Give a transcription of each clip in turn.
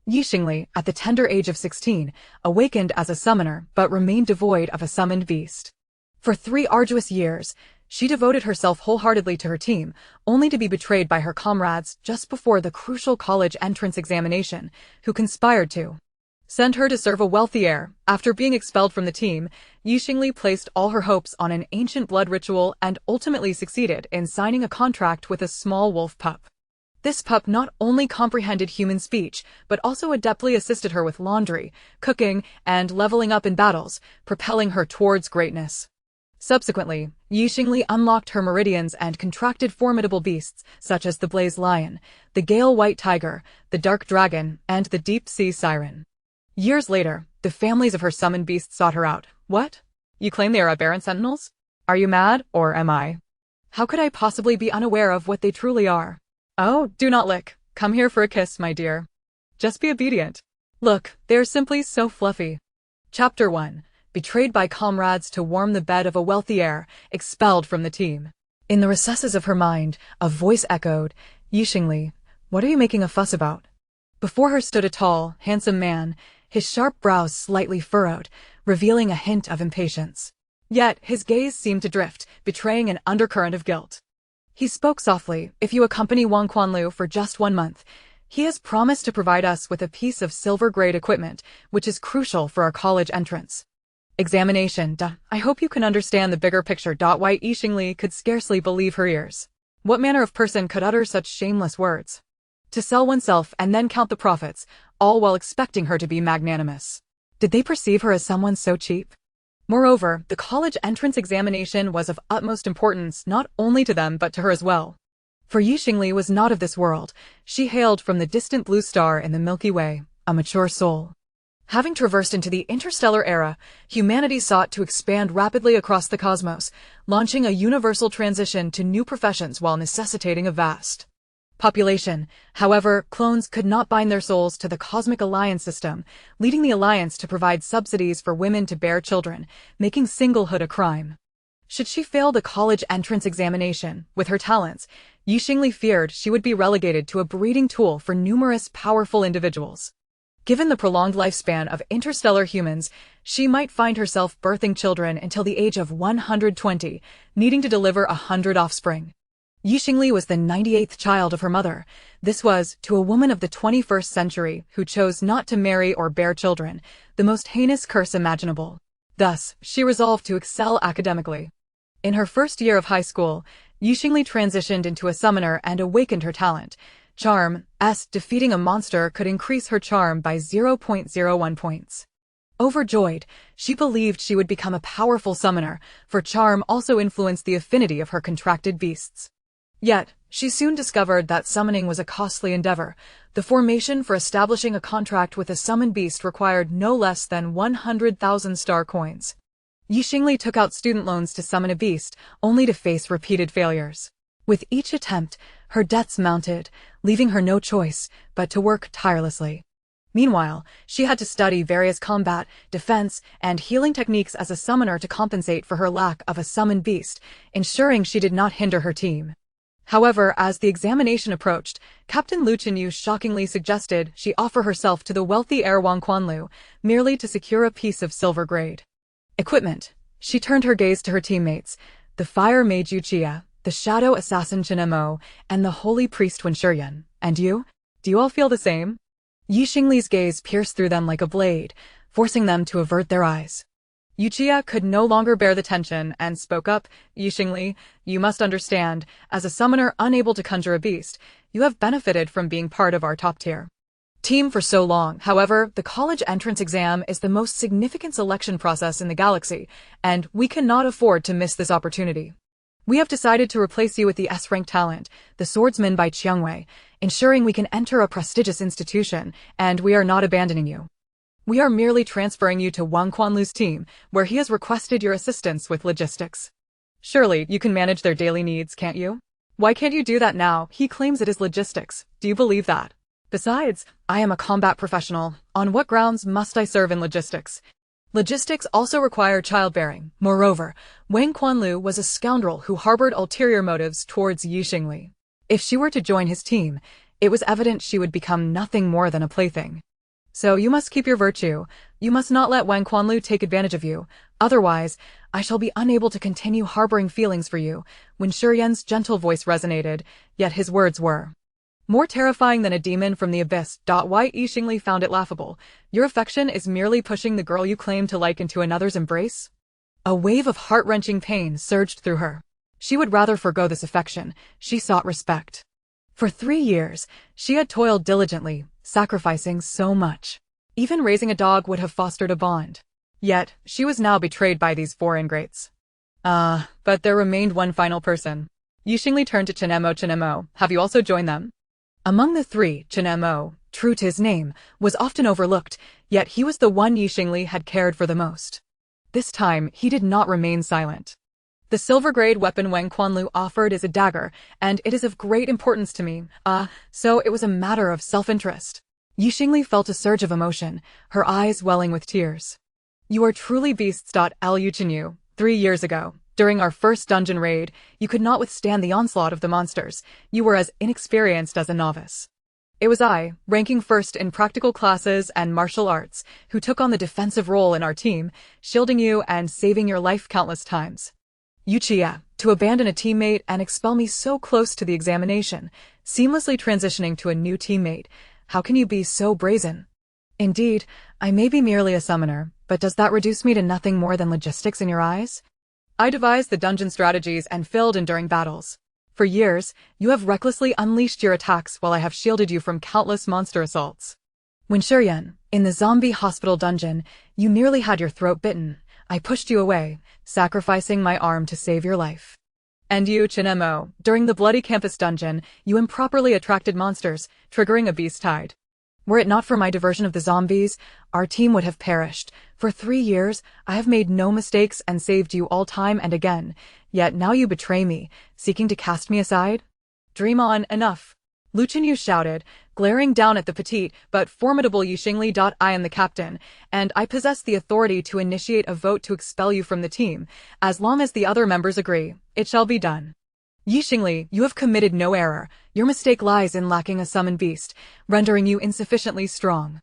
Xingli, at the tender age of 16, awakened as a summoner but remained devoid of a summoned beast. For 3 arduous years, she devoted herself wholeheartedly to her team, only to be betrayed by her comrades just before the crucial college entrance examination, who conspired to send her to serve a wealthy heir. After being expelled from the team, Xingli placed all her hopes on an ancient blood ritual and ultimately succeeded in signing a contract with a small wolf pup. This pup not only comprehended human speech, but also adeptly assisted her with laundry, cooking, and leveling up in battles, propelling her towards greatness. Subsequently, Xingli unlocked her meridians and contracted formidable beasts such as the blaze lion, the gale white tiger, the dark dragon, and the deep sea siren. Years later, the families of her summoned beasts sought her out. What? You claim they are aberrant sentinels? Are you mad, or am I? How could I possibly be unaware of what they truly are? Oh, do not lick. Come here for a kiss, my dear. Just be obedient. Look, they are simply so fluffy. Chapter 1. Betrayed by comrades to warm the bed of a wealthy heir, expelled from the team. In the recesses of her mind, a voice echoed, Xingli, what are you making a fuss about? Before her stood a tall, handsome man, his sharp brows slightly furrowed, revealing a hint of impatience. Yet his gaze seemed to drift, betraying an undercurrent of guilt. He spoke softly, if you accompany Wang Quanlu for just 1 month, he has promised to provide us with a piece of silver-grade equipment, which is crucial for our college entrance. Examination. I hope you can understand the bigger picture. White Xingli could scarcely believe her ears. What manner of person could utter such shameless words? To sell oneself and then count the profits, all while expecting her to be magnanimous. Did they perceive her as someone so cheap? Moreover, the college entrance examination was of utmost importance not only to them but to her as well. For Xingli was not of this world. She hailed from the distant blue star in the Milky Way, a mature soul. Having traversed into the interstellar era, humanity sought to expand rapidly across the cosmos, launching a universal transition to new professions while necessitating a vast population. However, clones could not bind their souls to the cosmic alliance system, leading the alliance to provide subsidies for women to bear children, making singlehood a crime. Should she fail the college entrance examination, with her talents, Xingli feared she would be relegated to a breeding tool for numerous powerful individuals. Given the prolonged lifespan of interstellar humans, she might find herself birthing children until the age of 120, needing to deliver 100 offspring. Xingli was the 98th child of her mother. This was, to a woman of the 21st century who chose not to marry or bear children, the most heinous curse imaginable. Thus, she resolved to excel academically. In her first year of high school, Xingli transitioned into a summoner and awakened her talent. Charm, defeating a monster could increase her charm by 0.01 points. Overjoyed, she believed she would become a powerful summoner, for charm also influenced the affinity of her contracted beasts. Yet, she soon discovered that summoning was a costly endeavor. The formation for establishing a contract with a summoned beast required no less than 100,000 star coins. Xingli took out student loans to summon a beast, only to face repeated failures. With each attempt, her debts mounted, leaving her no choice but to work tirelessly. Meanwhile, she had to study various combat, defense, and healing techniques as a summoner to compensate for her lack of a summoned beast, ensuring she did not hinder her team. However, as the examination approached, Captain Lu Chenyu shockingly suggested she offer herself to the wealthy heir Wang Quanlu, merely to secure a piece of silver-grade equipment. She turned her gaze to her teammates, the fire mage Yuchia, the shadow assassin Chen Mo, and the holy priest Wen Shiyuan. And you? Do you all feel the same? Xingli's gaze pierced through them like a blade, forcing them to avert their eyes. Yuchia could no longer bear the tension and spoke up, Xingli, you must understand, as a summoner unable to conjure a beast, you have benefited from being part of our top-tier team for so long. However, the college entrance exam is the most significant selection process in the galaxy, and we cannot afford to miss this opportunity. We have decided to replace you with the S-rank talent, the swordsman by Qiangwei, ensuring we can enter a prestigious institution, and we are not abandoning you. We are merely transferring you to Wang Quanlu's team, where he has requested your assistance with logistics. Surely, you can manage their daily needs, can't you? Why can't you do that now? He claims it is logistics. Do you believe that? Besides, I am a combat professional. On what grounds must I serve in logistics? Logistics also require childbearing. Moreover, Wang Quanlu was a scoundrel who harbored ulterior motives towards Xingli. If she were to join his team, it was evident she would become nothing more than a plaything. So you must keep your virtue. You must not let Wang Quanlu take advantage of you. Otherwise, I shall be unable to continue harboring feelings for you. When Shiyan's gentle voice resonated, yet his words were more terrifying than a demon from the abyss. Why Xingli found it laughable. Your affection is merely pushing the girl you claim to like into another's embrace? A wave of heart-wrenching pain surged through her. She would rather forgo this affection. She sought respect. For 3 years, she had toiled diligently, sacrificing so much. Even raising a dog would have fostered a bond. Yet, she was now betrayed by these 4 ingrates. But there remained one final person. Xingli turned to Chenemo. Have you also joined them? Among the 3, Chenemo, true to his name, was often overlooked, yet he was the one Xingli had cared for the most. This time, he did not remain silent. The silver-grade weapon Wang Quanlu offered is a dagger, and it is of great importance to me. So it was a matter of self-interest. Xingli felt a surge of emotion, her eyes welling with tears. You are truly beasts. Liu Chenyu, 3 years ago, during our first dungeon raid, you could not withstand the onslaught of the monsters. You were as inexperienced as a novice. It was I, ranking first in practical classes and martial arts, who took on the defensive role in our team, shielding you and saving your life countless times. Yuchia, to abandon a teammate and expel me so close to the examination, seamlessly transitioning to a new teammate. How can you be so brazen? Indeed, I may be merely a summoner, but does that reduce me to nothing more than logistics in your eyes? I devised the dungeon strategies and filled enduring battles. For years, you have recklessly unleashed your attacks while I have shielded you from countless monster assaults. When Shurian, in the zombie hospital dungeon, you nearly had your throat bitten, I pushed you away, sacrificing my arm to save your life. And you, Chenemo, during the bloody campus dungeon, you improperly attracted monsters, triggering a beast tide. Were it not for my diversion of the zombies, our team would have perished. For 3 years, I have made no mistakes and saved you all time and again, yet now you betray me, seeking to cast me aside? Dream on, enough. Liu Chenyu shouted, glaring down at the petite but formidable Xingli. I am the captain, and I possess the authority to initiate a vote to expel you from the team. As long as the other members agree, it shall be done. Xingli, you have committed no error. Your mistake lies in lacking a summoned beast, rendering you insufficiently strong.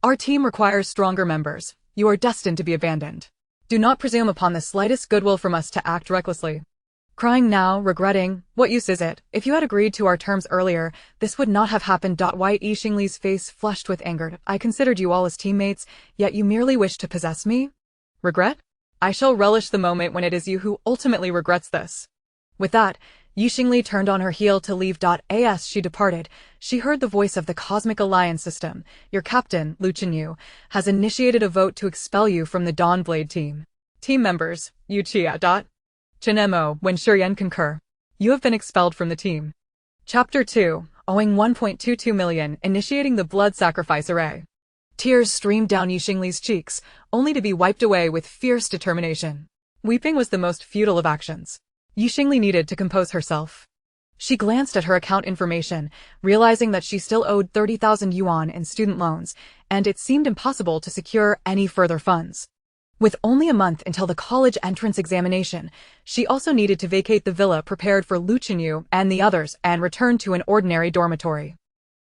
Our team requires stronger members. You are destined to be abandoned. Do not presume upon the slightest goodwill from us to act recklessly. Crying now, regretting, what use is it? If you had agreed to our terms earlier, this would not have happened. White Xingli's face flushed with anger. I considered you all as teammates, yet you merely wish to possess me? Regret? I shall relish the moment when it is you who ultimately regrets this. With that, Xingli turned on her heel to leave. As she departed, she heard the voice of the Cosmic Alliance system. Your captain, Liu Chenyu, has initiated a vote to expel you from the Dawnblade team. Team members, Yuchia. Chenemo, when Shurian concur. You have been expelled from the team. Chapter 2, owing 1.22 million, initiating the blood sacrifice array. Tears streamed down Xingli's cheeks, only to be wiped away with fierce determination. Weeping was the most futile of actions. Xingli needed to compose herself. She glanced at her account information, realizing that she still owed 30,000 yuan in student loans, and it seemed impossible to secure any further funds. With only a month until the college entrance examination, she also needed to vacate the villa prepared for Liu Chenyu and the others and return to an ordinary dormitory.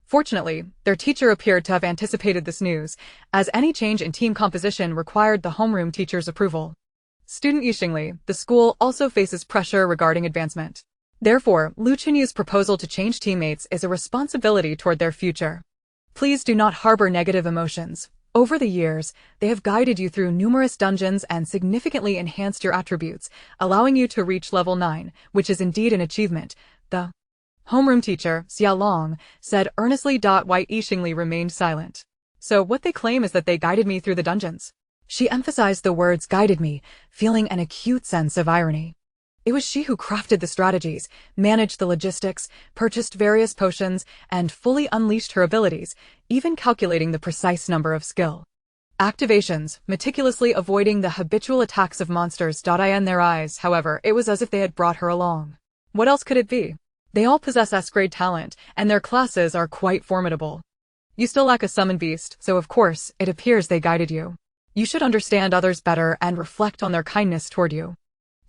Fortunately, their teacher appeared to have anticipated this news, as any change in team composition required the homeroom teacher's approval. Student Xingli, the school also faces pressure regarding advancement. Therefore, Liu Chenyu's proposal to change teammates is a responsibility toward their future. Please do not harbor negative emotions. Over the years, they have guided you through numerous dungeons and significantly enhanced your attributes, allowing you to reach level 9, which is indeed an achievement. The homeroom teacher, Xia Long, said earnestly. White Xingli remained silent. So what they claim is that they guided me through the dungeons. She emphasized the words guided me, feeling an acute sense of irony. It was she who crafted the strategies, managed the logistics, purchased various potions, and fully unleashed her abilities, even calculating the precise number of skill activations, meticulously avoiding the habitual attacks of monsters. In their eyes, however, it was as if they had brought her along. What else could it be? They all possess S-grade talent, and their classes are quite formidable. You still lack a summon beast, so of course, it appears they guided you. You should understand others better and reflect on their kindness toward you.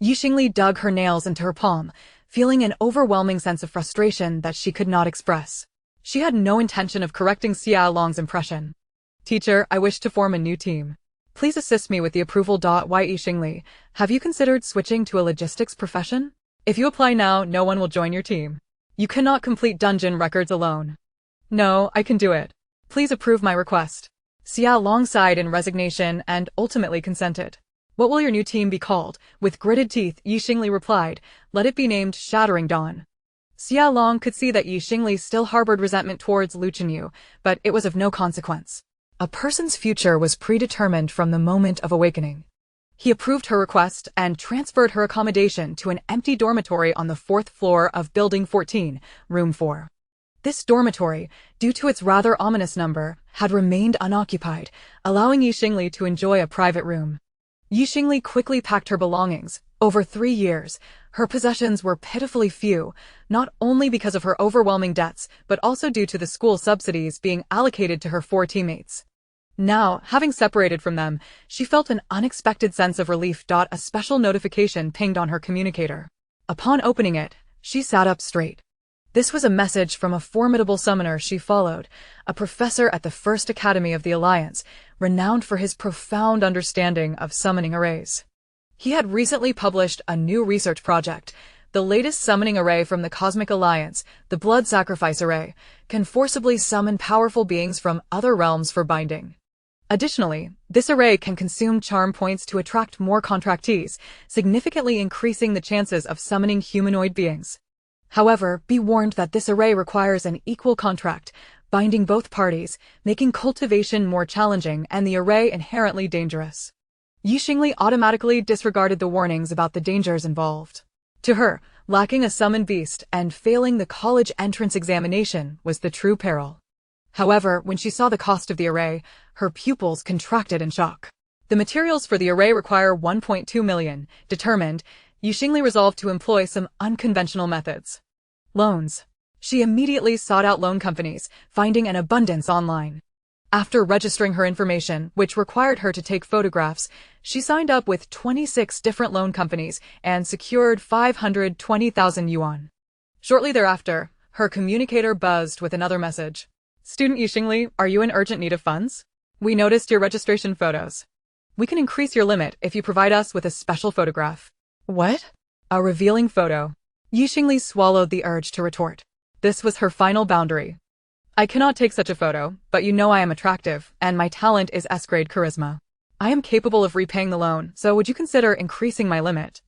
Xingli dug her nails into her palm, feeling an overwhelming sense of frustration that she could not express. She had no intention of correcting Xia Long's impression. Teacher, I wish to form a new team. Please assist me with the approval. Ye Xingli, have you considered switching to a logistics profession? If you apply now, no one will join your team. You cannot complete dungeon records alone. No, I can do it. Please approve my request. Xia Long sighed in resignation and ultimately consented. What will your new team be called? With gritted teeth, Yi Xingli replied, let it be named Shattering Dawn. Xia Long could see that Yi Xingli still harbored resentment towards Lu Chenyu, but it was of no consequence. A person's future was predetermined from the moment of awakening. He approved her request and transferred her accommodation to an empty dormitory on the 4th floor of Building 14, Room 4. This dormitory, due to its rather ominous number, had remained unoccupied, allowing Yi Xingli to enjoy a private room. Yi Xingli quickly packed her belongings. Over 3 years, her possessions were pitifully few, not only because of her overwhelming debts, but also due to the school subsidies being allocated to her 4 teammates. Now, having separated from them, she felt an unexpected sense of relief. A special notification pinged on her communicator. Upon opening it, she sat up straight. This was a message from a formidable summoner she followed, a professor at the First Academy of the Alliance, renowned for his profound understanding of summoning arrays. He had recently published a new research project. The latest summoning array from the Cosmic Alliance, the Blood Sacrifice Array, can forcibly summon powerful beings from other realms for binding. Additionally, this array can consume charm points to attract more contractees, significantly increasing the chances of summoning humanoid beings. However, be warned that this array requires an equal contract, binding both parties, making cultivation more challenging and the array inherently dangerous. Yi Xingli automatically disregarded the warnings about the dangers involved. To her, lacking a summoned beast and failing the college entrance examination was the true peril. However, when she saw the cost of the array, her pupils contracted in shock. The materials for the array require 1.2 million. Determined, Yi Xingli resolved to employ some unconventional methods. Loans. She immediately sought out loan companies, finding an abundance online. After registering her information, which required her to take photographs, she signed up with 26 different loan companies and secured 520,000 yuan. Shortly thereafter, her communicator buzzed with another message. Student Yi Xingli, are you in urgent need of funds? We noticed your registration photos. We can increase your limit if you provide us with a special photograph. What? A revealing photo. Yi Xingli swallowed the urge to retort. This was her final boundary. I cannot take such a photo, but you know I am attractive, and my talent is S-grade charisma. I am capable of repaying the loan, so would you consider increasing my limit?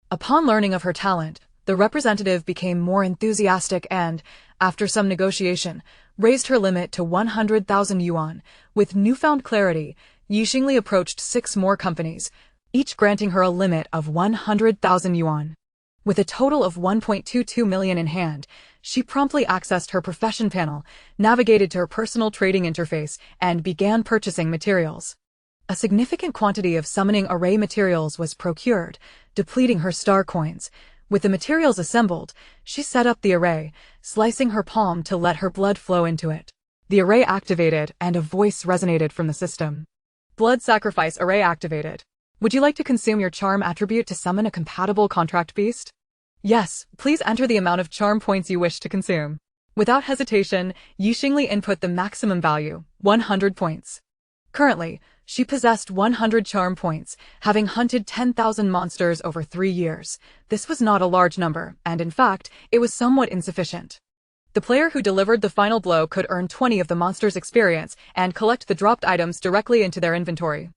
Upon learning of her talent, the representative became more enthusiastic and, after some negotiation, raised her limit to 100,000 yuan. With newfound clarity, Yi Xingli approached 6 more companies, each granting her a limit of 100,000 yuan. With a total of 1.22 million in hand, she promptly accessed her profession panel, navigated to her personal trading interface, and began purchasing materials. A significant quantity of summoning array materials was procured, depleting her star coins. With the materials assembled, she set up the array, slicing her palm to let her blood flow into it. The array activated, and a voice resonated from the system. Blood Sacrifice Array activated. Would you like to consume your charm attribute to summon a compatible contract beast? Yes, please enter the amount of charm points you wish to consume. Without hesitation, Yi Xingli input the maximum value, 100 points. Currently, she possessed 100 charm points, having hunted 10,000 monsters over 3 years. This was not a large number, and in fact, it was somewhat insufficient. The player who delivered the final blow could earn 20 of the monster's experience and collect the dropped items directly into their inventory.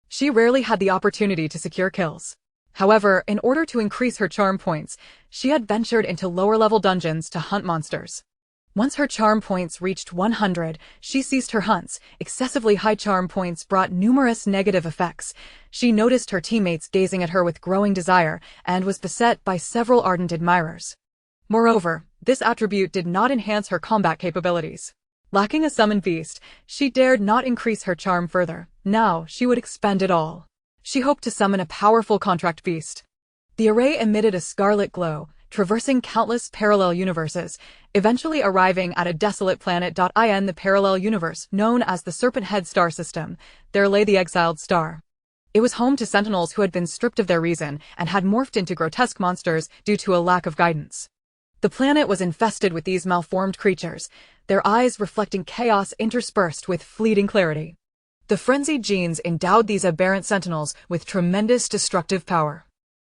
She rarely had the opportunity to secure kills. However, in order to increase her charm points, she had ventured into lower-level dungeons to hunt monsters. Once her charm points reached 100, she ceased her hunts. Excessively high charm points brought numerous negative effects. She noticed her teammates gazing at her with growing desire and was beset by several ardent admirers. Moreover, this attribute did not enhance her combat capabilities. Lacking a summoned beast, she dared not increase her charm further. Now, she would expend it all. She hoped to summon a powerful contract beast. The array emitted a scarlet glow, traversing countless parallel universes, eventually arriving at a desolate planet. In the parallel universe, known as the Serpent Head star system, there lay the exiled star. It was home to Sentinels who had been stripped of their reason and had morphed into grotesque monsters due to a lack of guidance. The planet was infested with these malformed creatures, their eyes reflecting chaos interspersed with fleeting clarity. The frenzied genes endowed these aberrant sentinels with tremendous destructive power.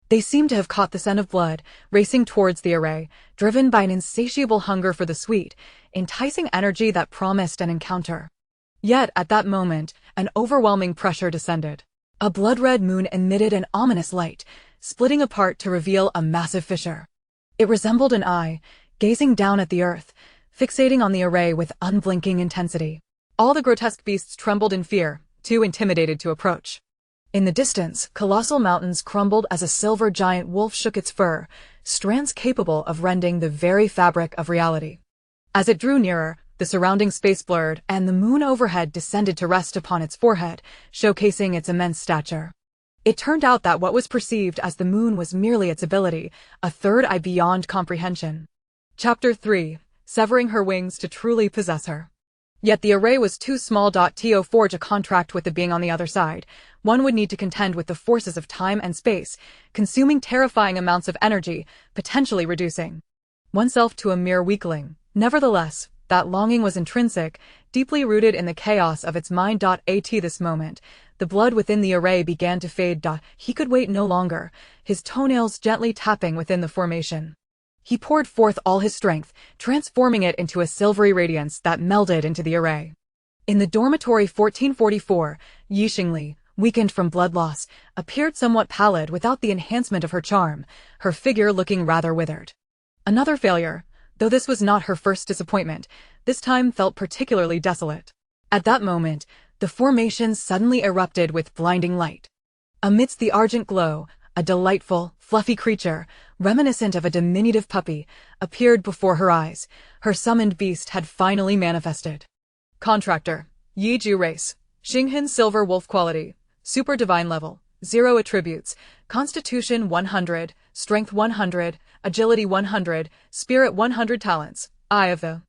They seemed to have caught the scent of blood, racing towards the array, driven by an insatiable hunger for the sweet, enticing energy that promised an encounter. Yet, at that moment, an overwhelming pressure descended. A blood-red moon emitted an ominous light, splitting apart to reveal a massive fissure. It resembled an eye, gazing down at the earth, fixating on the array with unblinking intensity. All the grotesque beasts trembled in fear, too intimidated to approach. In the distance, colossal mountains crumbled as a silver giant wolf shook its fur, strands capable of rending the very fabric of reality. As it drew nearer, the surrounding space blurred, and the moon overhead descended to rest upon its forehead, showcasing its immense stature. It turned out that what was perceived as the moon was merely its ability, a third eye beyond comprehension. Chapter 3. Severing her wings to truly possess her. Yet the array was too small to forge a contract with the being on the other side. One would need to contend with the forces of time and space, consuming terrifying amounts of energy, potentially reducing oneself to a mere weakling. Nevertheless, that longing was intrinsic, deeply rooted in the chaos of its mind. At this moment, the blood within the array began to fade. He could wait no longer, his toenails gently tapping within the formation. He poured forth all his strength, transforming it into a silvery radiance that melded into the array. In the dormitory 1444, Xingli, weakened from blood loss, appeared somewhat pallid without the enhancement of her charm, her figure looking rather withered. Another failure, though this was not her first disappointment, this time felt particularly desolate. At that moment, the formation suddenly erupted with blinding light. Amidst the argent glow, a delightful, fluffy creature, reminiscent of a diminutive puppy, appeared before her eyes. Her summoned beast had finally manifested. Contractor, Yiju race, Xinghin silver wolf quality, super divine level, 0 attributes, constitution 100, strength 100, agility 100, spirit 100 talents, eye of the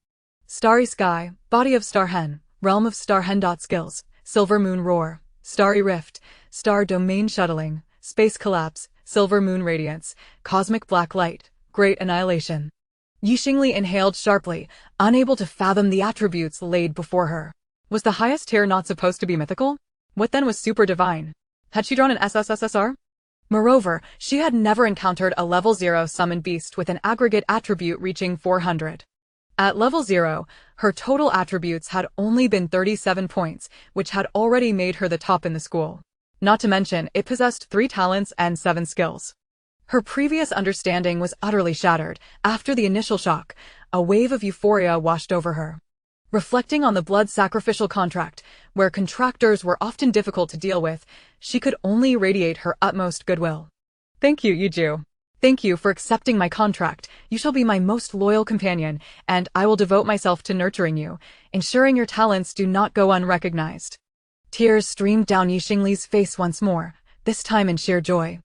starry sky, body of star hen, realm of star hen. Skills, silver moon roar, starry rift, star domain shuttling, space collapse, silver moon radiance, cosmic black light, great annihilation. Xingli inhaled sharply, unable to fathom the attributes laid before her. Was the highest tier not supposed to be mythical? What then was super divine? Had she drawn an SSSR? Moreover, she had never encountered a level 0 summoned beast with an aggregate attribute reaching 400. At level 0, her total attributes had only been 37 points, which had already made her the top in the school. Not to mention, it possessed 3 talents and 7 skills. Her previous understanding was utterly shattered. After the initial shock, a wave of euphoria washed over her. Reflecting on the blood sacrificial contract, where contractors were often difficult to deal with, she could only radiate her utmost goodwill. Thank you, Yiju. Thank you for accepting my contract. You shall be my most loyal companion, and I will devote myself to nurturing you, ensuring your talents do not go unrecognized. Tears streamed down Xingli's face once more, this time in sheer joy.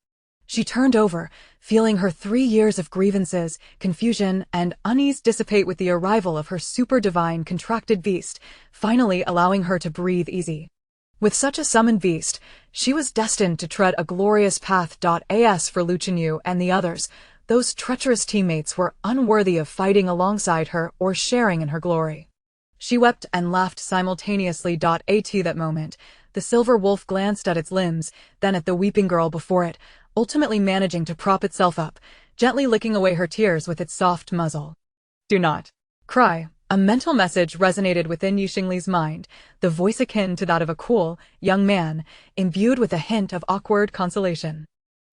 She turned over, feeling her 3 years of grievances, confusion, and unease dissipate with the arrival of her super divine contracted beast, finally allowing her to breathe easy. With such a summoned beast, she was destined to tread a glorious path. As for Luchinu and the others, those treacherous teammates were unworthy of fighting alongside her or sharing in her glory. She wept and laughed simultaneously. At that moment, the silver wolf glanced at its limbs, then at the weeping girl before it, ultimately managing to prop itself up, gently licking away her tears with its soft muzzle. Do not cry. A mental message resonated within Xingli's mind, the voice akin to that of a cool, young man, imbued with a hint of awkward consolation.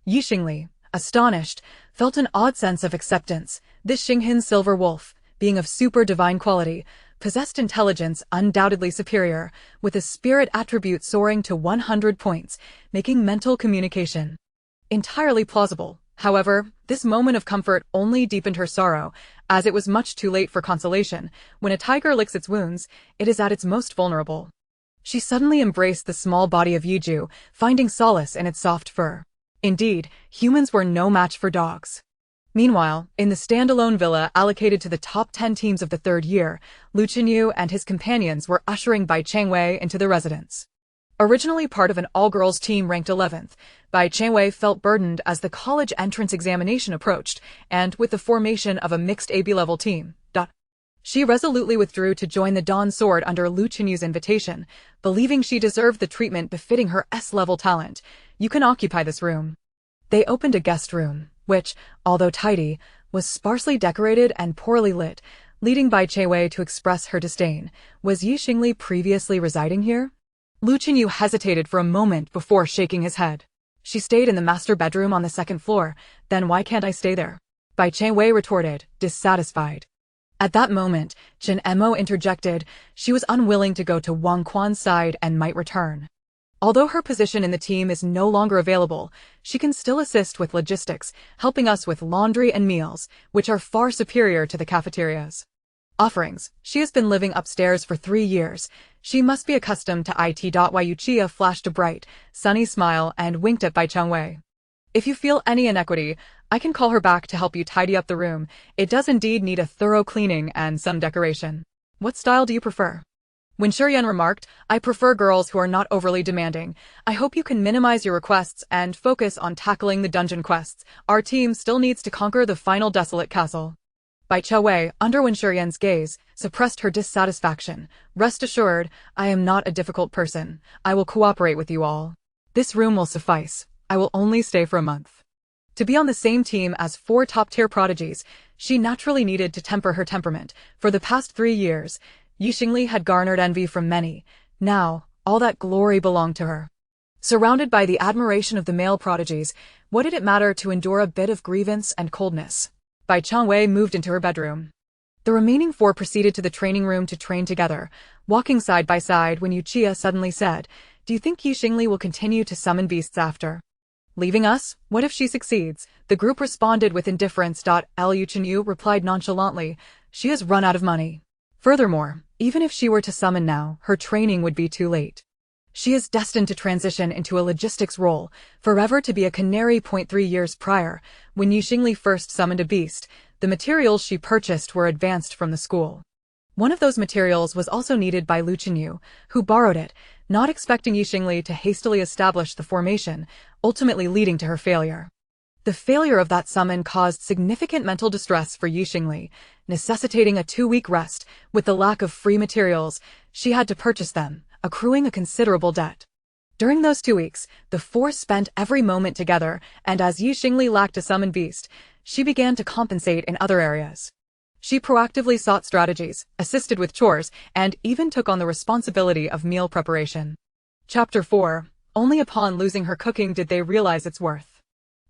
Xingli, astonished, felt an odd sense of acceptance. This Xinghin silver wolf, being of super divine quality, possessed intelligence undoubtedly superior, with a spirit attribute soaring to 100 points, making mental communication entirely plausible. However, this moment of comfort only deepened her sorrow, as it was much too late for consolation. When a tiger licks its wounds, it is at its most vulnerable. She suddenly embraced the small body of Yiju, finding solace in its soft fur. Indeed, humans were no match for dogs. Meanwhile, in the standalone villa allocated to the top 10 teams of the 3rd year, Luchinu and his companions were ushering Bai Changwei into the residence. Originally part of an all-girls team ranked 11th, Bai Changwei felt burdened as the college entrance examination approached, and with the formation of a mixed AB-level team. She resolutely withdrew to join the Dawn Sword under Lu Qinyu's invitation, believing she deserved the treatment befitting her S-level talent. You can occupy this room. They opened a guest room, which, although tidy, was sparsely decorated and poorly lit, leading Bai Chewei to express her disdain. Was Yi Xingli previously residing here? Lu Qinyu hesitated for a moment before shaking his head. She stayed in the master bedroom on the second floor, then why can't I stay there? Bai Chewei retorted, dissatisfied. At that moment, Chen Emo interjected. She was unwilling to go to Wang Quan's side and might return. Although her position in the team is no longer available, she can still assist with logistics, helping us with laundry and meals, which are far superior to the cafeterias. Offerings. She has been living upstairs for 3 years. She must be accustomed to it. Yuchia flashed a bright, sunny smile and winked at Bai Changwei. If you feel any inequity, I can call her back to help you tidy up the room. It does indeed need a thorough cleaning and some decoration. What style do you prefer? When Shurian remarked, I prefer girls who are not overly demanding. I hope you can minimize your requests and focus on tackling the dungeon quests. Our team still needs to conquer the final desolate castle. Bai Chewei, under Wen Shurian's gaze, suppressed her dissatisfaction. Rest assured, I am not a difficult person. I will cooperate with you all. This room will suffice. I will only stay for a month. To be on the same team as 4 top-tier prodigies, she naturally needed to temper her temperament. For the past 3 years, Yi Xingli had garnered envy from many. Now, all that glory belonged to her. Surrounded by the admiration of the male prodigies, what did it matter to endure a bit of grievance and coldness? Bai Changwei moved into her bedroom. The remaining 4 proceeded to the training room to train together, walking side by side when Yuchia suddenly said, Do you think Yi Xingli will continue to summon beasts after leaving us? What if she succeeds? The group responded with indifference. Lu Chenyu replied nonchalantly, She has run out of money. Furthermore, even if she were to summon now, her training would be too late. She is destined to transition into a logistics role, forever to be a canary. 3 years prior, when Yi Xingli first summoned a beast, the materials she purchased were advanced from the school. One of those materials was also needed by Lu Chenyu, who borrowed it, not expecting Yi Xingli to hastily establish the formation, ultimately leading to her failure. The failure of that summon caused significant mental distress for Yi Xingli, necessitating a 2-week rest. With the lack of free materials, she had to purchase them, accruing a considerable debt. During those 2 weeks, the 4 spent every moment together, and as Yi Xingli lacked a summoned beast, she began to compensate in other areas. She proactively sought strategies, assisted with chores, and even took on the responsibility of meal preparation. Chapter 4. Only upon losing her cooking did they realize its worth.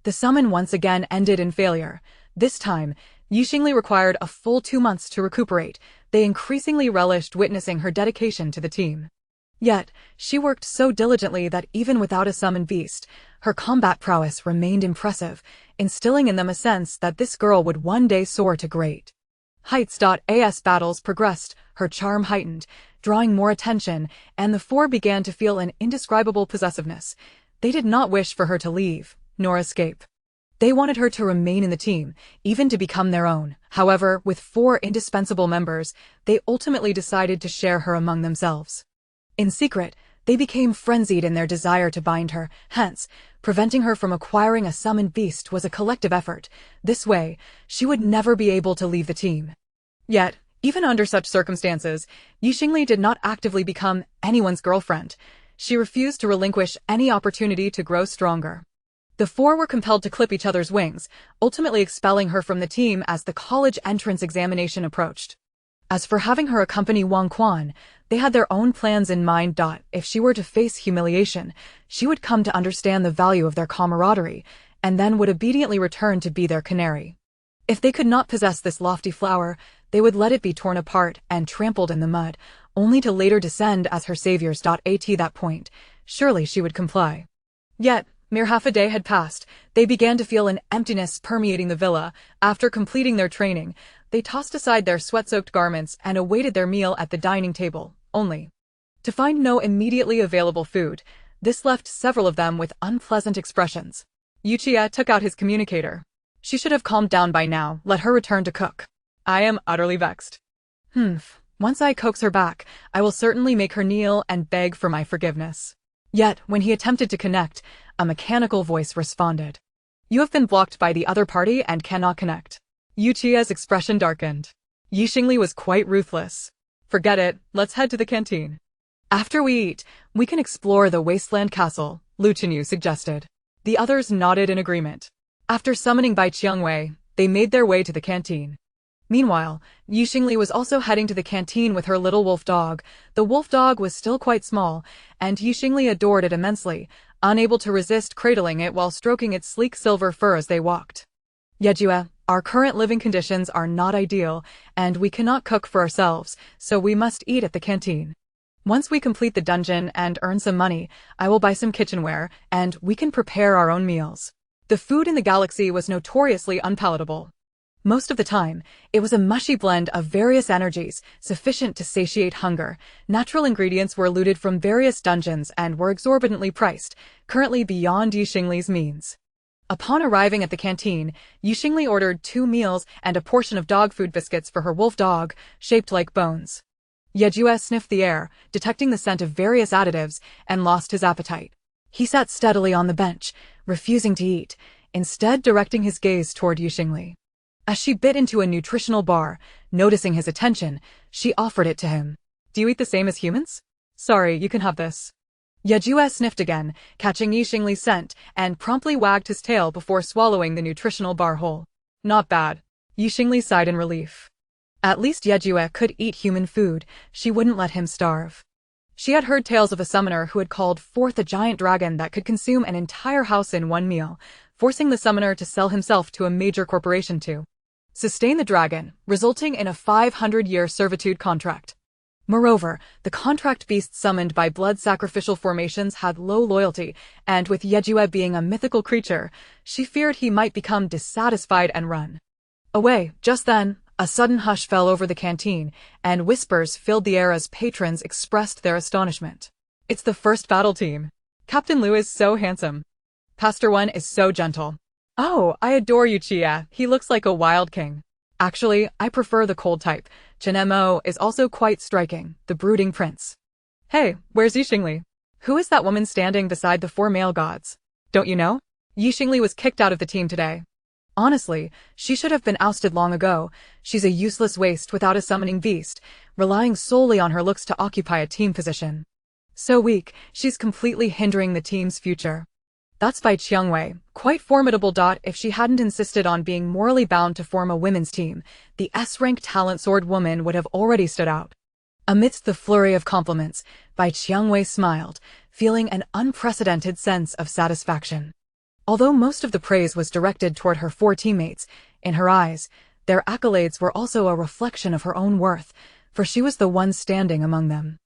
The summon once again ended in failure. This time, Yi Xingli required a full 2 months to recuperate. They increasingly relished witnessing her dedication to the team. Yet, she worked so diligently that even without a summoned beast, her combat prowess remained impressive, instilling in them a sense that this girl would one day soar to great heights. As battles progressed, her charm heightened, drawing more attention, and the 4 began to feel an indescribable possessiveness. They did not wish for her to leave, nor escape. They wanted her to remain in the team, even to become their own. However, with 4 indispensable members, they ultimately decided to share her among themselves. In secret, they became frenzied in their desire to bind her, hence, preventing her from acquiring a summoned beast was a collective effort. This way, she would never be able to leave the team. Yet, even under such circumstances, Yi Xingli did not actively become anyone's girlfriend. She refused to relinquish any opportunity to grow stronger. The 4 were compelled to clip each other's wings, ultimately expelling her from the team as the college entrance examination approached. As for having her accompany Wang Quan, they had their own plans in mind. If she were to face humiliation, she would come to understand the value of their camaraderie, and then would obediently return to be their canary. If they could not possess this lofty flower, they would let it be torn apart and trampled in the mud, only to later descend as her saviors. At that point, surely she would comply. Yet, mere half a day had passed. They began to feel an emptiness permeating the villa. After completing their training, they tossed aside their sweat-soaked garments and awaited their meal at the dining table, only to find no immediately available food. This left several of them with unpleasant expressions. Yuchia took out his communicator. She should have calmed down by now. Let her return to cook. I am utterly vexed. Once I coax her back, I will certainly make her kneel and beg for my forgiveness. Yet, when he attempted to connect, a mechanical voice responded. You have been blocked by the other party and cannot connect. Yuchia's expression darkened. Xingli was quite ruthless. Forget it, let's head to the canteen. After we eat, we can explore the wasteland castle, Lu Chenyu suggested. The others nodded in agreement. After summoning Bai Qiangwei, they made their way to the canteen. Meanwhile, Xingli was also heading to the canteen with her little wolf dog. The wolf dog was still quite small, and Xingli adored it immensely, unable to resist cradling it while stroking its sleek silver fur as they walked. Yejue, our current living conditions are not ideal, and we cannot cook for ourselves, so we must eat at the canteen. Once we complete the dungeon and earn some money, I will buy some kitchenware, and we can prepare our own meals. The food in the galaxy was notoriously unpalatable. Most of the time, it was a mushy blend of various energies, sufficient to satiate hunger. Natural ingredients were looted from various dungeons and were exorbitantly priced, currently beyond Xingli's means. Upon arriving at the canteen, Xingli ordered 2 meals and a portion of dog food biscuits for her wolf dog, shaped like bones. Yejue sniffed the air, detecting the scent of various additives, and lost his appetite. He sat steadily on the bench, refusing to eat, instead directing his gaze toward Xingli. As she bit into a nutritional bar, noticing his attention, she offered it to him. Do you eat the same as humans? Sorry, you can have this. Yejue sniffed again, catching Xingli's scent, and promptly wagged his tail before swallowing the nutritional bar whole. Not bad. Xingli sighed in relief. At least Yejue could eat human food, she wouldn't let him starve. She had heard tales of a summoner who had called forth a giant dragon that could consume an entire house in one meal, forcing the summoner to sell himself to a major corporation to sustain the dragon, resulting in a 500-year servitude contract. Moreover, the contract beasts summoned by blood sacrificial formations had low loyalty, and with Yejue being a mythical creature, she feared he might become dissatisfied and run away. Just then, a sudden hush fell over the canteen, and whispers filled the air as patrons expressed their astonishment. It's the first battle team. Captain Lu is so handsome. Pastor One is so gentle. Oh, I adore you, Chia. He looks like a wild king. Actually, I prefer the cold type. Chen Mo is also quite striking, the brooding prince. Hey, where's Xingli? Who is that woman standing beside the 4 male gods? Don't you know? Xingli was kicked out of the team today. Honestly, she should have been ousted long ago. She's a useless waste without a summoning beast, relying solely on her looks to occupy a team position. So weak, she's completely hindering the team's future. That's Bai Qiangwei, quite formidable. If she hadn't insisted on being morally bound to form a women's team, the S-rank talent sword woman would have already stood out. Amidst the flurry of compliments, Bai Qiangwei smiled, feeling an unprecedented sense of satisfaction. Although most of the praise was directed toward her 4 teammates, in her eyes, their accolades were also a reflection of her own worth, for she was the one standing among them.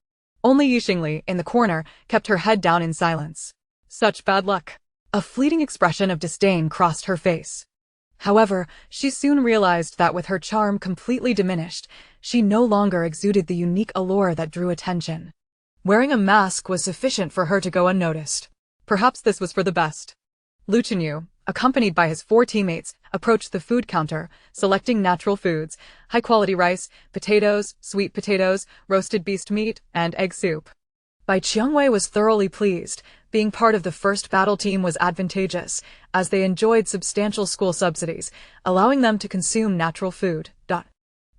Only Xingli, in the corner, kept her head down in silence. Such bad luck. A fleeting expression of disdain crossed her face. However, she soon realized that with her charm completely diminished, she no longer exuded the unique allure that drew attention. Wearing a mask was sufficient for her to go unnoticed. Perhaps this was for the best. Lu Chenyu, accompanied by his 4 teammates, approached the food counter, selecting natural foods, high-quality rice, potatoes, sweet potatoes, roasted beast meat, and egg soup. Bai Qiangwei was thoroughly pleased. Being part of the first battle team was advantageous, as they enjoyed substantial school subsidies, allowing them to consume natural food,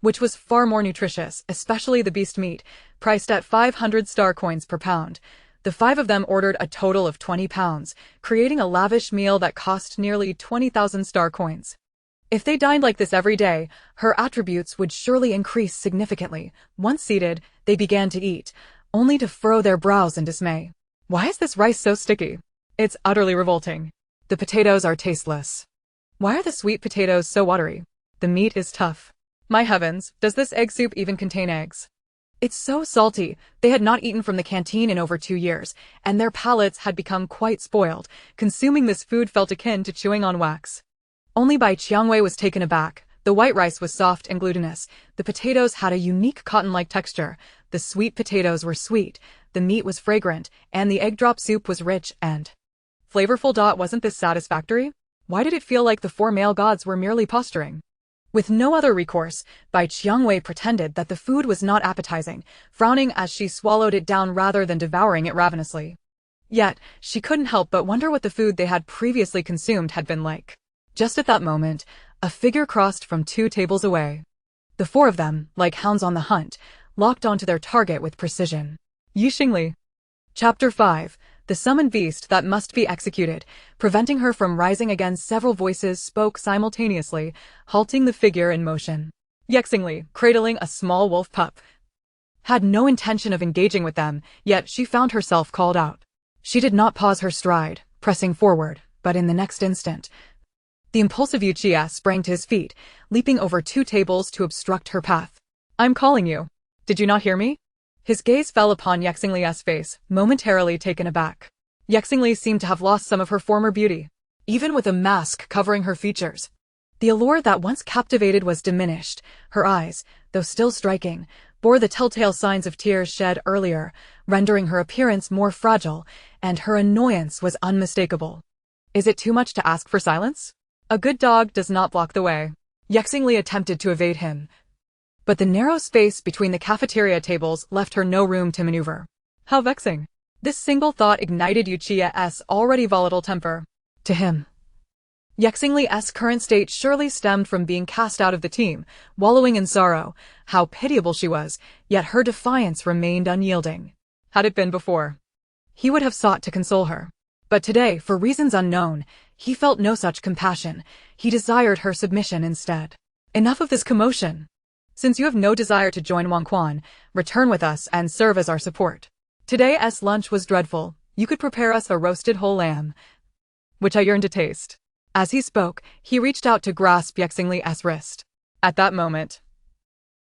which was far more nutritious, especially the beast meat, priced at 500 star coins per pound. The 5 of them ordered a total of 20 pounds, creating a lavish meal that cost nearly 20,000 star coins. If they dined like this every day, her attributes would surely increase significantly. Once seated, they began to eat, only to furrow their brows in dismay. Why is this rice so sticky? It's utterly revolting. The potatoes are tasteless. Why are the sweet potatoes so watery? The meat is tough. My heavens, does this egg soup even contain eggs? It's so salty. They had not eaten from the canteen in over 2 years, and their palates had become quite spoiled. Consuming this food felt akin to chewing on wax. Only Bai Qiangwei was taken aback. The white rice was soft and glutinous. The potatoes had a unique cotton-like texture. The sweet potatoes were sweet, the meat was fragrant, and the egg drop soup was rich and flavorful. Wasn't this satisfactory? Why did it feel like the 4 male gods were merely posturing? With no other recourse, Bai Qiangwei pretended that the food was not appetizing, frowning as she swallowed it down rather than devouring it ravenously. Yet, she couldn't help but wonder what the food they had previously consumed had been like. Just at that moment, a figure crossed from 2 tables away. The four of them, like hounds on the hunt, locked onto their target with precision. Xingli. Chapter 5. The summoned beast that must be executed. Preventing her from rising again, several voices spoke simultaneously, halting the figure in motion. Xingli, cradling a small wolf pup, had no intention of engaging with them, yet she found herself called out. She did not pause her stride, pressing forward, but in the next instant, the impulsive Yuchia sprang to his feet, leaping over 2 tables to obstruct her path. I'm calling you. Did you not hear me? His gaze fell upon Xingli's face, momentarily taken aback. Xingli seemed to have lost some of her former beauty, even with a mask covering her features. The allure that once captivated was diminished. Her eyes, though still striking, bore the telltale signs of tears shed earlier, rendering her appearance more fragile, and her annoyance was unmistakable. Is it too much to ask for silence? A good dog does not block the way. Xingli attempted to evade him, but the narrow space between the cafeteria tables left her no room to maneuver. How vexing. This single thought ignited Yuchia's already volatile temper. To him, Xingli's current state surely stemmed from being cast out of the team, wallowing in sorrow. How pitiable she was, yet her defiance remained unyielding. Had it been before, he would have sought to console her. But today, for reasons unknown, he felt no such compassion. He desired her submission instead. Enough of this commotion. Since you have no desire to join Wang Quan, return with us and serve as our support. Today's lunch was dreadful. You could prepare us a roasted whole lamb, which I yearn to taste. As he spoke, he reached out to grasp Xingli's wrist. At that moment,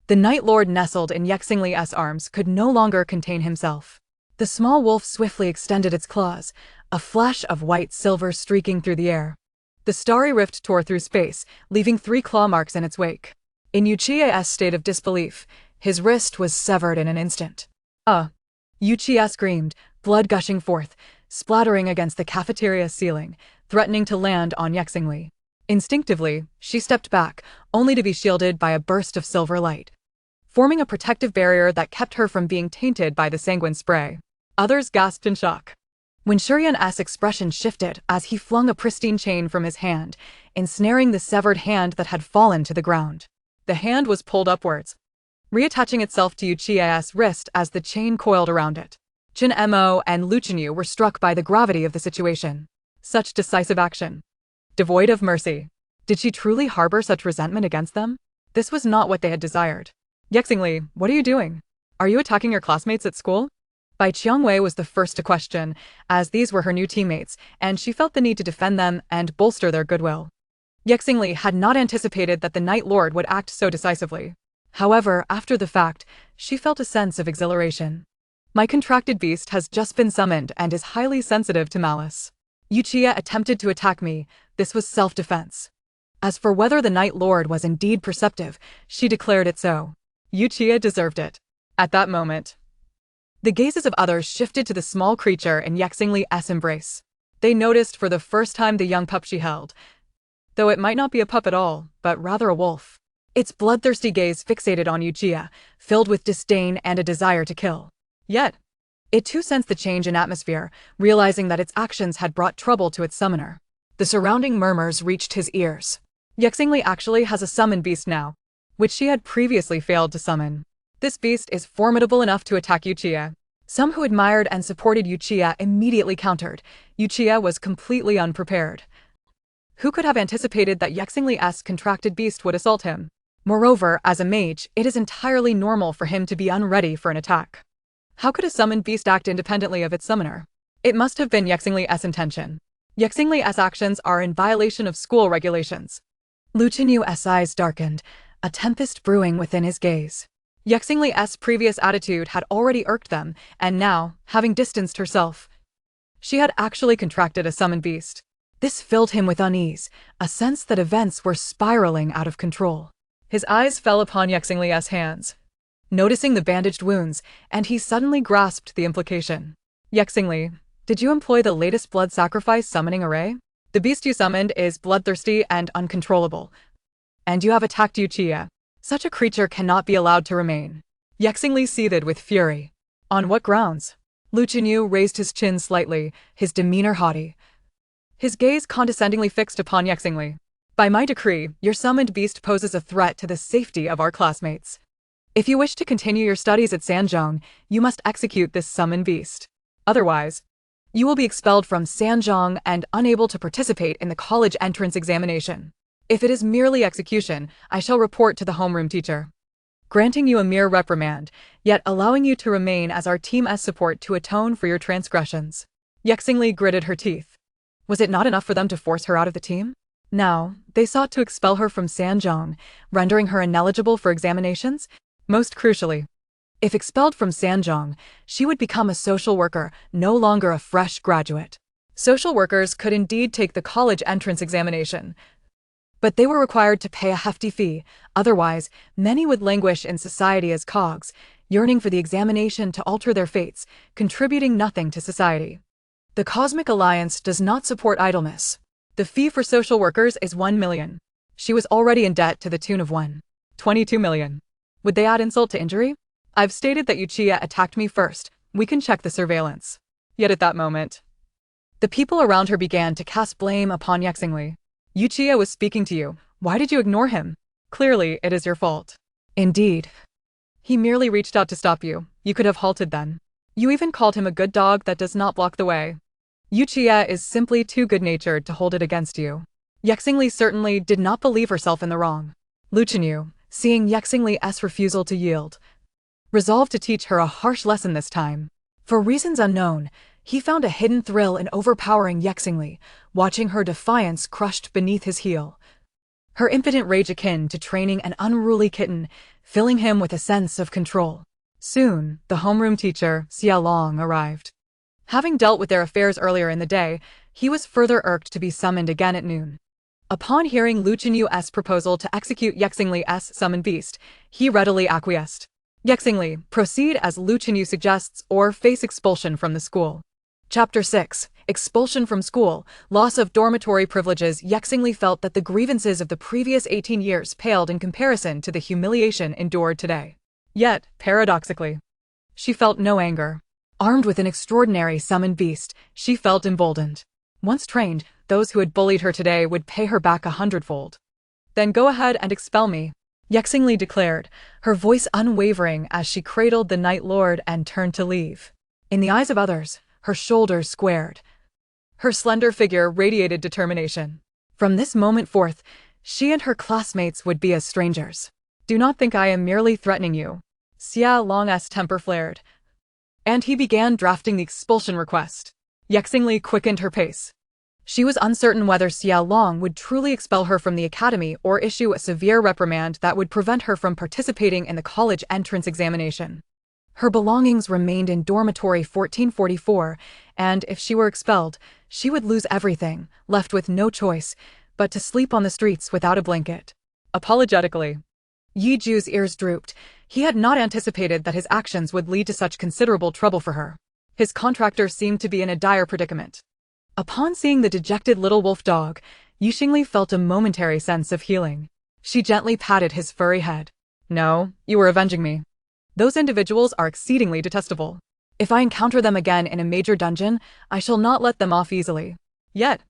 the Night Lord nestled in Xingli's arms could no longer contain himself. The small wolf swiftly extended its claws, a flash of white silver streaking through the air. The starry rift tore through space, leaving 3 claw marks in its wake. In Yuchia's state of disbelief, his wrist was severed in an instant. Yuchia screamed, blood gushing forth, splattering against the cafeteria ceiling, threatening to land on Xingli. Instinctively, she stepped back, only to be shielded by a burst of silver light, forming a protective barrier that kept her from being tainted by the sanguine spray. Others gasped in shock. When Shurian's expression shifted as he flung a pristine chain from his hand, ensnaring the severed hand that had fallen to the ground. The hand was pulled upwards, reattaching itself to Yuchia's wrist as the chain coiled around it. Chen Mo and Lu Chenyu were struck by the gravity of the situation. Such decisive action, devoid of mercy. Did she truly harbor such resentment against them? This was not what they had desired. Xingli, what are you doing? Are you attacking your classmates at school? Bai Qiangwei was the first to question, as these were her new teammates, and she felt the need to defend them and bolster their goodwill. Xingli had not anticipated that the Night Lord would act so decisively. However, after the fact, she felt a sense of exhilaration. My contracted beast has just been summoned and is highly sensitive to malice. Yuchia attempted to attack me. This was self-defense. As for whether the Night Lord was indeed perceptive, she declared it so. Yuchia deserved it. At that moment, the gazes of others shifted to the small creature in Xingli's embrace. They noticed for the first time the young pup she held, though it might not be a pup at all, but rather a wolf. Its bloodthirsty gaze fixated on Yuchia, filled with disdain and a desire to kill. Yet, it too sensed the change in atmosphere, realizing that its actions had brought trouble to its summoner. The surrounding murmurs reached his ears. Xingli actually has a summoned beast now, which she had previously failed to summon. This beast is formidable enough to attack Yuchia. Some who admired and supported Yuchia immediately countered. Yuchia was completely unprepared. Who could have anticipated that Xingli's contracted beast would assault him? Moreover, as a mage, it is entirely normal for him to be unready for an attack. How could a summoned beast act independently of its summoner? It must have been Xingli's intention. Xingli's actions are in violation of school regulations. Lu Chenyu's eyes darkened, a tempest brewing within his gaze. Xingli's previous attitude had already irked them, and now, having distanced herself, she had actually contracted a summoned beast. This filled him with unease, a sense that events were spiraling out of control. His eyes fell upon Xingli's hands, noticing the bandaged wounds, and he suddenly grasped the implication. Xingli, did you employ the latest blood sacrifice summoning array? The beast you summoned is bloodthirsty and uncontrollable, and you have attacked Yuchia. Such a creature cannot be allowed to remain. Xingli seethed with fury. On what grounds? Lu Chenyu raised his chin slightly, his demeanor haughty, his gaze condescendingly fixed upon Xingli. By my decree, your summoned beast poses a threat to the safety of our classmates. If you wish to continue your studies at Sanzhong, you must execute this summoned beast. Otherwise, you will be expelled from Sanzhong and unable to participate in the college entrance examination. If it is merely execution, I shall report to the homeroom teacher, granting you a mere reprimand, yet allowing you to remain as our team's support to atone for your transgressions. Xingli gritted her teeth. Was it not enough for them to force her out of the team? Now, they sought to expel her from Sanzhong, rendering her ineligible for examinations. Most crucially, if expelled from Sanzhong, she would become a social worker, no longer a fresh graduate. Social workers could indeed take the college entrance examination, but they were required to pay a hefty fee. Otherwise, many would languish in society as cogs, yearning for the examination to alter their fates, contributing nothing to society. The Cosmic Alliance does not support idleness. The fee for social workers is 1 million. She was already in debt to the tune of 1.22 million. Would they add insult to injury? I've stated that Yuchiya attacked me first. We can check the surveillance. Yet at that moment, the people around her began to cast blame upon Xingli. Yuchiya was speaking to you. Why did you ignore him? Clearly, it is your fault. Indeed. He merely reached out to stop you. You could have halted then. You even called him a good dog that does not block the way. Yuchiya is simply too good-natured to hold it against you. Xingli certainly did not believe herself in the wrong. Luchenyu, seeing Xingli's refusal to yield, resolved to teach her a harsh lesson this time. For reasons unknown, he found a hidden thrill in overpowering Xingli, watching her defiance crushed beneath his heel. Her impotent rage akin to training an unruly kitten, filling him with a sense of control. Soon, the homeroom teacher, Xiaolong, arrived. Having dealt with their affairs earlier in the day, he was further irked to be summoned again at noon. Upon hearing Luchenyu's proposal to execute Xingli's summoned beast, he readily acquiesced. Xingli, proceed as Luchenyu suggests or face expulsion from the school. Chapter 6. Expulsion from school, loss of dormitory privileges. Xingli felt that the grievances of the previous 18 years paled in comparison to the humiliation endured today. Yet, paradoxically, she felt no anger. Armed with an extraordinary summoned beast, she felt emboldened. Once trained, those who had bullied her today would pay her back 100-fold. Then go ahead and expel me, Xingli declared, her voice unwavering as she cradled the Night Lord and turned to leave. In the eyes of others, her shoulders squared. Her slender figure radiated determination. From this moment forth, she and her classmates would be as strangers. Do not think I am merely threatening you. Xiaolong's temper flared, and he began drafting the expulsion request. Xingli quickened her pace. She was uncertain whether Xiaolong would truly expel her from the academy or issue a severe reprimand that would prevent her from participating in the college entrance examination. Her belongings remained in dormitory 1444, and if she were expelled, she would lose everything, left with no choice but to sleep on the streets without a blanket. Apologetically, Yiju's ears drooped. He had not anticipated that his actions would lead to such considerable trouble for her. His contractor seemed to be in a dire predicament. Upon seeing the dejected little wolf dog, Xingli felt a momentary sense of healing. She gently patted his furry head. No, you were avenging me. Those individuals are exceedingly detestable. If I encounter them again in a major dungeon, I shall not let them off easily. Yet,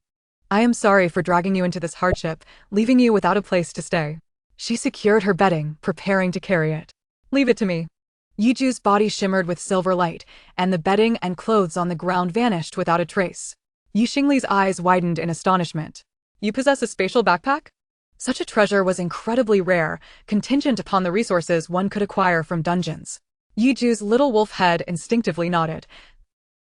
I am sorry for dragging you into this hardship, leaving you without a place to stay. She secured her bedding, preparing to carry it. Leave it to me. Yiju's body shimmered with silver light, and the bedding and clothes on the ground vanished without a trace. Xingli's eyes widened in astonishment. You possess a spatial backpack? Such a treasure was incredibly rare, contingent upon the resources one could acquire from dungeons. Yiju's little wolf head instinctively nodded,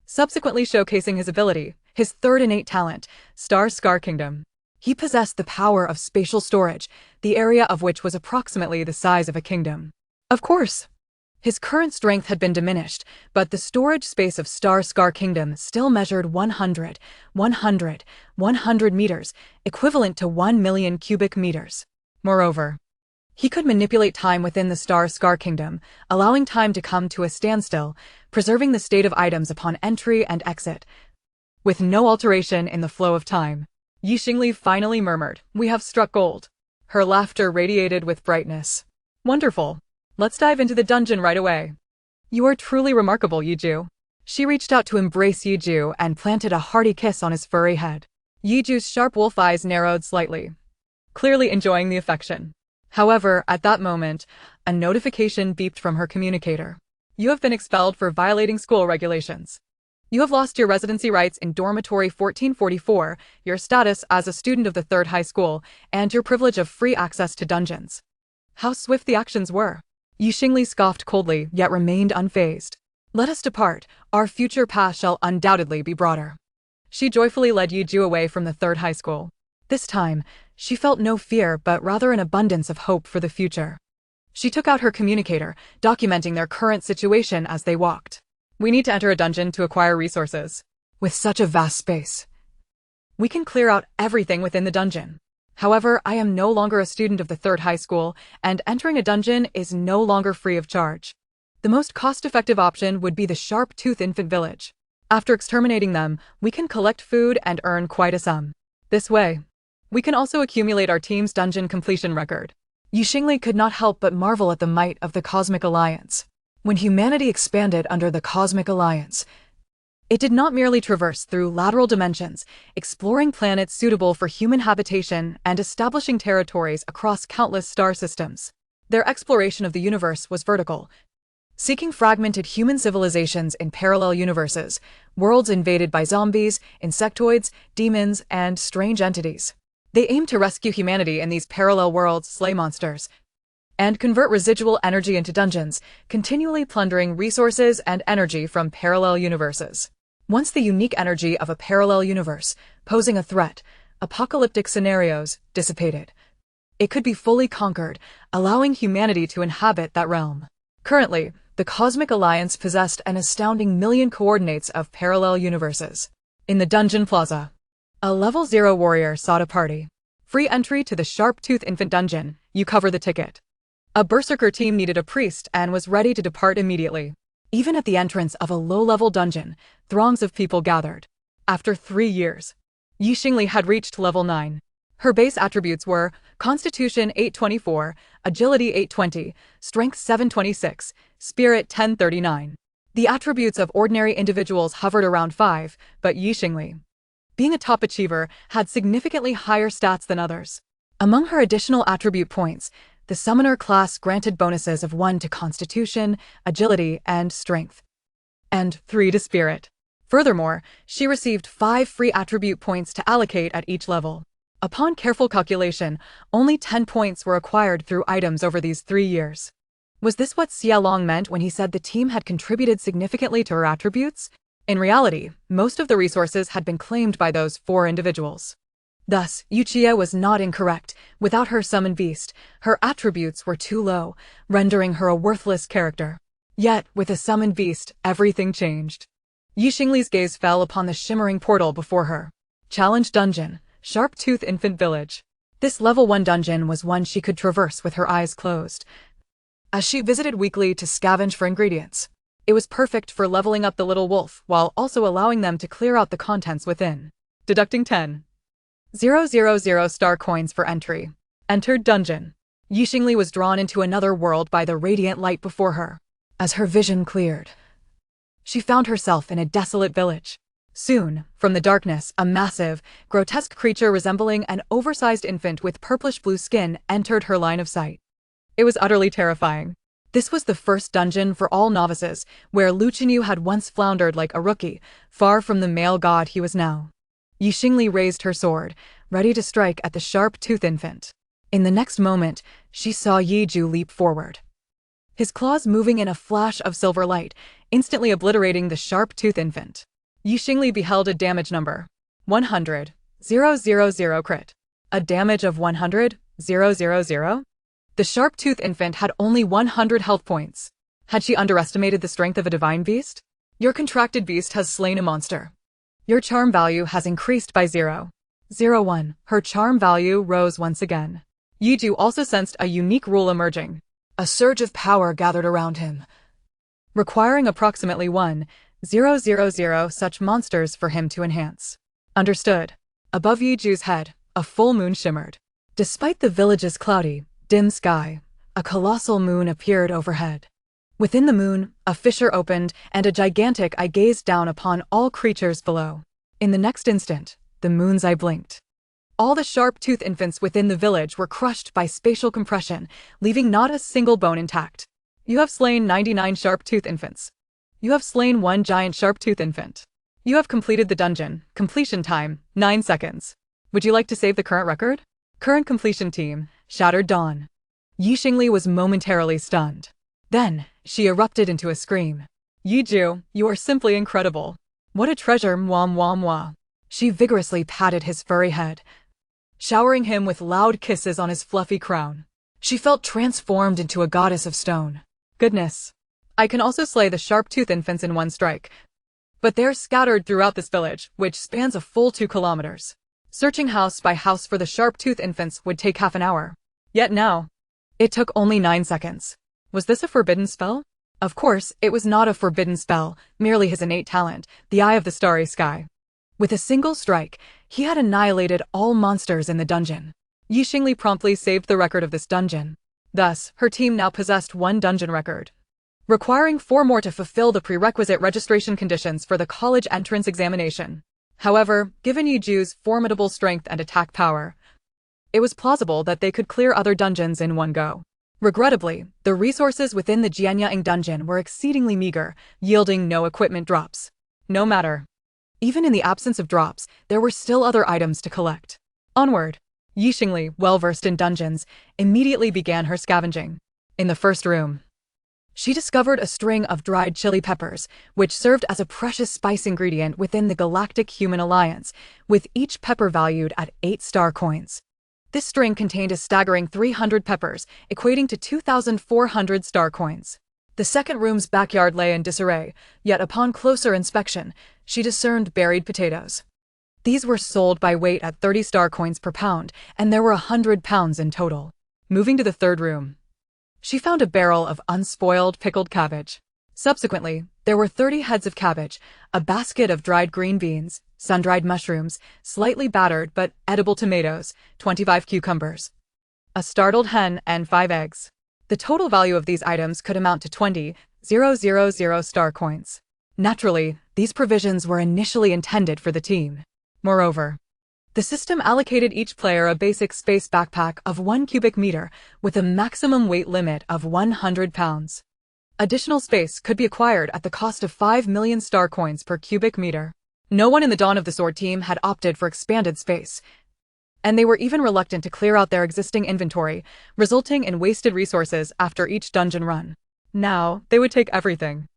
subsequently showcasing his ability, his third innate talent, Star Scar Kingdom. He possessed the power of spatial storage, the area of which was approximately the size of a kingdom. Of course, his current strength had been diminished, but the storage space of Star Scar Kingdom still measured 100 meters, equivalent to 1 million cubic meters. Moreover, he could manipulate time within the Star Scar Kingdom, allowing time to come to a standstill, preserving the state of items upon entry and exit, with no alteration in the flow of time. Xingli finally murmured, "We have struck gold." Her laughter radiated with brightness. Wonderful. Let's dive into the dungeon right away. You are truly remarkable, Yiju. She reached out to embrace Yiju and planted a hearty kiss on his furry head. Yiju's sharp wolf eyes narrowed slightly. clearly enjoying the affection. However, at that moment, a notification beeped from her communicator. You have been expelled for violating school regulations. You have lost your residency rights in dormitory 1444, your status as a student of the 3rd high school, and your privilege of free access to dungeons. How swift the actions were. Xingli scoffed coldly, yet remained unfazed. Let us depart, our future path shall undoubtedly be broader. She joyfully led Yiju away from the 3rd high school. This time, she felt no fear but rather an abundance of hope for the future. She took out her communicator, documenting their current situation as they walked. We need to enter a dungeon to acquire resources. With such a vast space, we can clear out everything within the dungeon. However, I am no longer a student of the 3rd high school, and entering a dungeon is no longer free of charge. The most cost-effective option would be the Sharp-Tooth Infant Village. After exterminating them, we can collect food and earn quite a sum. This way, we can also accumulate our team's dungeon completion record. Xingli could not help but marvel at the might of the Cosmic Alliance. When humanity expanded under the Cosmic Alliance, it did not merely traverse through lateral dimensions, exploring planets suitable for human habitation and establishing territories across countless star systems. Their exploration of the universe was vertical, seeking fragmented human civilizations in parallel universes, worlds invaded by zombies, insectoids, demons, and strange entities. They aimed to rescue humanity in these parallel worlds, slay monsters, and convert residual energy into dungeons, continually plundering resources and energy from parallel universes. Once the unique energy of a parallel universe, posing a threat, apocalyptic scenarios, dissipated, it could be fully conquered, allowing humanity to inhabit that realm. Currently, the Cosmic Alliance possessed an astounding million coordinates of parallel universes. In the Dungeon Plaza, a Level 0 warrior sought a party. Free entry to the Sharp-Tooth Infant Dungeon, you cover the ticket. A berserker team needed a priest and was ready to depart immediately. Even at the entrance of a low-level dungeon, throngs of people gathered. After 3 years, Xingli had reached level 9. Her base attributes were Constitution 824, Agility 820, Strength 726, Spirit 1039. The attributes of ordinary individuals hovered around 5, but Xingli, being a top achiever, had significantly higher stats than others. Among her additional attribute points, the Summoner class granted bonuses of 1 to Constitution, Agility, and Strength, and 3 to Spirit. Furthermore, she received 5 free attribute points to allocate at each level. Upon careful calculation, only 10 points were acquired through items over these 3 years. Was this what Xia Long meant when he said the team had contributed significantly to her attributes? In reality, most of the resources had been claimed by those 4 individuals. Thus, Yuchia was not incorrect. Without her summoned beast, her attributes were too low, rendering her a worthless character. Yet, with a summoned beast, everything changed. Xingli's gaze fell upon the shimmering portal before her. Challenge Dungeon, Sharp-Tooth Infant Village. This level 1 dungeon was one she could traverse with her eyes closed, as she visited weekly to scavenge for ingredients. It was perfect for leveling up the little wolf while also allowing them to clear out the contents within. Deducting 10,000 star coins for entry. Entered dungeon. Xingli was drawn into another world by the radiant light before her. As her vision cleared, she found herself in a desolate village. Soon, from the darkness, a massive, grotesque creature resembling an oversized infant with purplish-blue skin entered her line of sight. It was utterly terrifying. This was the first dungeon for all novices, where Lu Chenyu had once floundered like a rookie, far from the male god he was now. Xingli raised her sword, ready to strike at the sharp-toothed infant. In the next moment, she saw Yiju leap forward, his claws moving in a flash of silver light, instantly obliterating the sharp-toothed infant. Xingli beheld a damage number 100,000 crit. A damage of 100,000? The sharp-toothed infant had only 100 health points. Had she underestimated the strength of a divine beast? Your contracted beast has slain a monster. Your charm value has increased by 0.01. Her charm value rose once again. Yiju also sensed a unique rule emerging. A surge of power gathered around him, requiring approximately 1,000 such monsters for him to enhance. Understood. Above Yiju's head, a full moon shimmered. Despite the village's cloudy, dim sky, a colossal moon appeared overhead. Within the moon, a fissure opened, and a gigantic eye gazed down upon all creatures below. In the next instant, the moon's eye blinked. All the sharp-toothed infants within the village were crushed by spatial compression, leaving not a single bone intact. You have slain 99 sharp-toothed infants. You have slain one giant sharp-toothed infant. You have completed the dungeon. Completion time, 9 seconds. Would you like to save the current record? Current completion team, Shattered Dawn. Xingli was momentarily stunned. Then, she erupted into a scream. Yiju, you are simply incredible. What a treasure, mwah mwah mwah. She vigorously patted his furry head, showering him with loud kisses on his fluffy crown. She felt transformed into a goddess of stone. Goodness. I can also slay the sharp-toothed infants in one strike. But they're scattered throughout this village, which spans a full 2 kilometers. Searching house by house for the sharp-toothed infants would take half an hour. Yet now, it took only 9 seconds. Was this a forbidden spell? Of course, it was not a forbidden spell, merely his innate talent, the Eye of the Starry Sky. With a single strike, he had annihilated all monsters in the dungeon. Xingli promptly saved the record of this dungeon. Thus, her team now possessed 1 dungeon record, requiring 4 more to fulfill the prerequisite registration conditions for the college entrance examination. However, given Yiju's formidable strength and attack power, it was plausible that they could clear other dungeons in one go. Regrettably, the resources within the Jianyang dungeon were exceedingly meager, yielding no equipment drops. No matter. Even in the absence of drops, there were still other items to collect. Onward. Xingli, well-versed in dungeons, immediately began her scavenging. In the first room, she discovered a string of dried chili peppers, which served as a precious spice ingredient within the Galactic Human Alliance, with each pepper valued at 8 star coins. This string contained a staggering 300 peppers, equating to 2,400 star coins. The second room's backyard lay in disarray, yet upon closer inspection, she discerned buried potatoes. These were sold by weight at 30 star coins per pound, and there were 100 pounds in total. Moving to the third room, she found a barrel of unspoiled pickled cabbage. Subsequently, there were 30 heads of cabbage, a basket of dried green beans, sun-dried mushrooms, slightly battered but edible tomatoes, 25 cucumbers, a startled hen, and 5 eggs. The total value of these items could amount to 20,000 star coins. Naturally, these provisions were initially intended for the team. Moreover, the system allocated each player a basic space backpack of 1 cubic meter with a maximum weight limit of 100 pounds. Additional space could be acquired at the cost of 5 million star coins per cubic meter. No one in the Dawn of the Sword team had opted for expanded space, and they were even reluctant to clear out their existing inventory, resulting in wasted resources after each dungeon run. Now, they would take everything.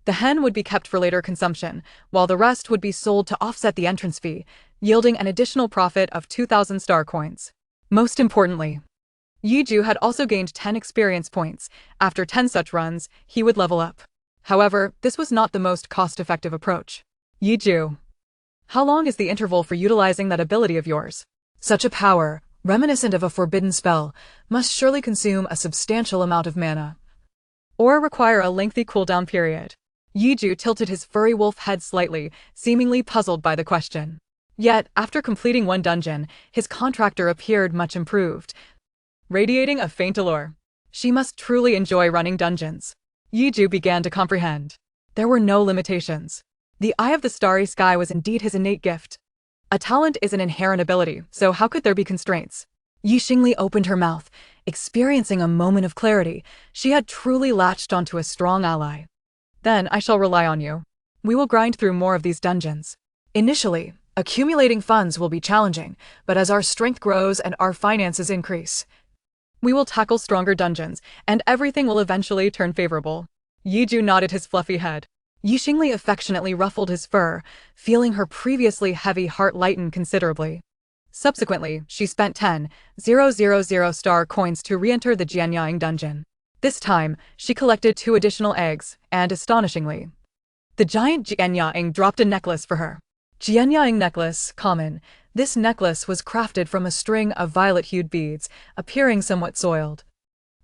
The hen would be kept for later consumption, while the rest would be sold to offset the entrance fee, yielding an additional profit of 2,000 star coins. Most importantly, Yiju had also gained 10 experience points. After 10 such runs, he would level up. However, this was not the most cost-effective approach. Yiju, how long is the interval for utilizing that ability of yours? Such a power, reminiscent of a forbidden spell, must surely consume a substantial amount of mana, or require a lengthy cooldown period. Yiju tilted his furry wolf head slightly, seemingly puzzled by the question. Yet, after completing 1 dungeon, his contractor appeared much improved, radiating a faint allure. She must truly enjoy running dungeons. Yiju began to comprehend. There were no limitations. The Eye of the Starry Sky was indeed his innate gift. A talent is an inherent ability, so how could there be constraints? Xingli opened her mouth, experiencing a moment of clarity. She had truly latched onto a strong ally. Then I shall rely on you. We will grind through more of these dungeons. Initially, accumulating funds will be challenging, but as our strength grows and our finances increase, we will tackle stronger dungeons, and everything will eventually turn favorable. Yiju nodded his fluffy head. Xingli affectionately ruffled his fur, feeling her previously heavy heart lighten considerably. Subsequently, she spent 10,000 star coins to re-enter the Jianyang dungeon. This time, she collected 2 additional eggs, and astonishingly, the giant Jianyang dropped a necklace for her. Jianyang necklace, common. This necklace was crafted from a string of violet-hued beads, appearing somewhat soiled,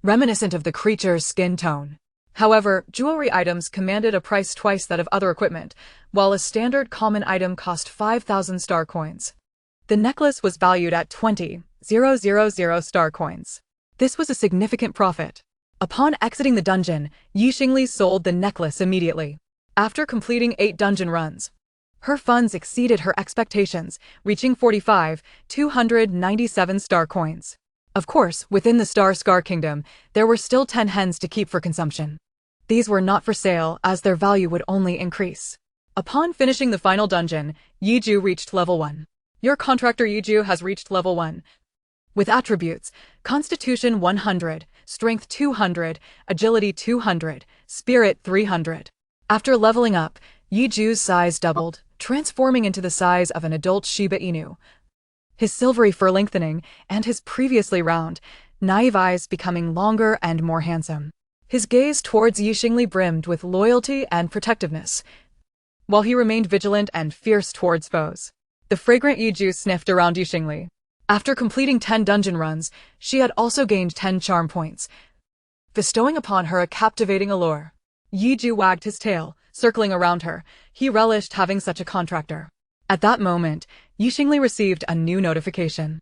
reminiscent of the creature's skin tone. However, jewelry items commanded a price twice that of other equipment, while a standard common item cost 5,000 star coins. The necklace was valued at 20,000 star coins. This was a significant profit. Upon exiting the dungeon, Xingli sold the necklace immediately. After completing 8 dungeon runs, Her funds exceeded her expectations, reaching 45,297 star coins. Of course, within the Scar Kingdom, there were still 10 hens to keep for consumption. These were not for sale, as their value would only increase. Upon finishing the final dungeon, Yiju reached level 1. Your contractor Yiju has reached level 1. With attributes, Constitution 100, Strength 200, Agility 200, Spirit 300. After leveling up, Yiju's size doubled, transforming into the size of an adult Shiba Inu. His silvery fur lengthening, and his previously round, naive eyes becoming longer and more handsome. His gaze towards Xingli brimmed with loyalty and protectiveness, while he remained vigilant and fierce towards foes. The fragrant Yiju sniffed around Xingli. After completing 10 dungeon runs, she had also gained 10 charm points, bestowing upon her a captivating allure. Yiju wagged his tail, circling around her. He relished having such a contractor. At that moment, Xingli received a new notification.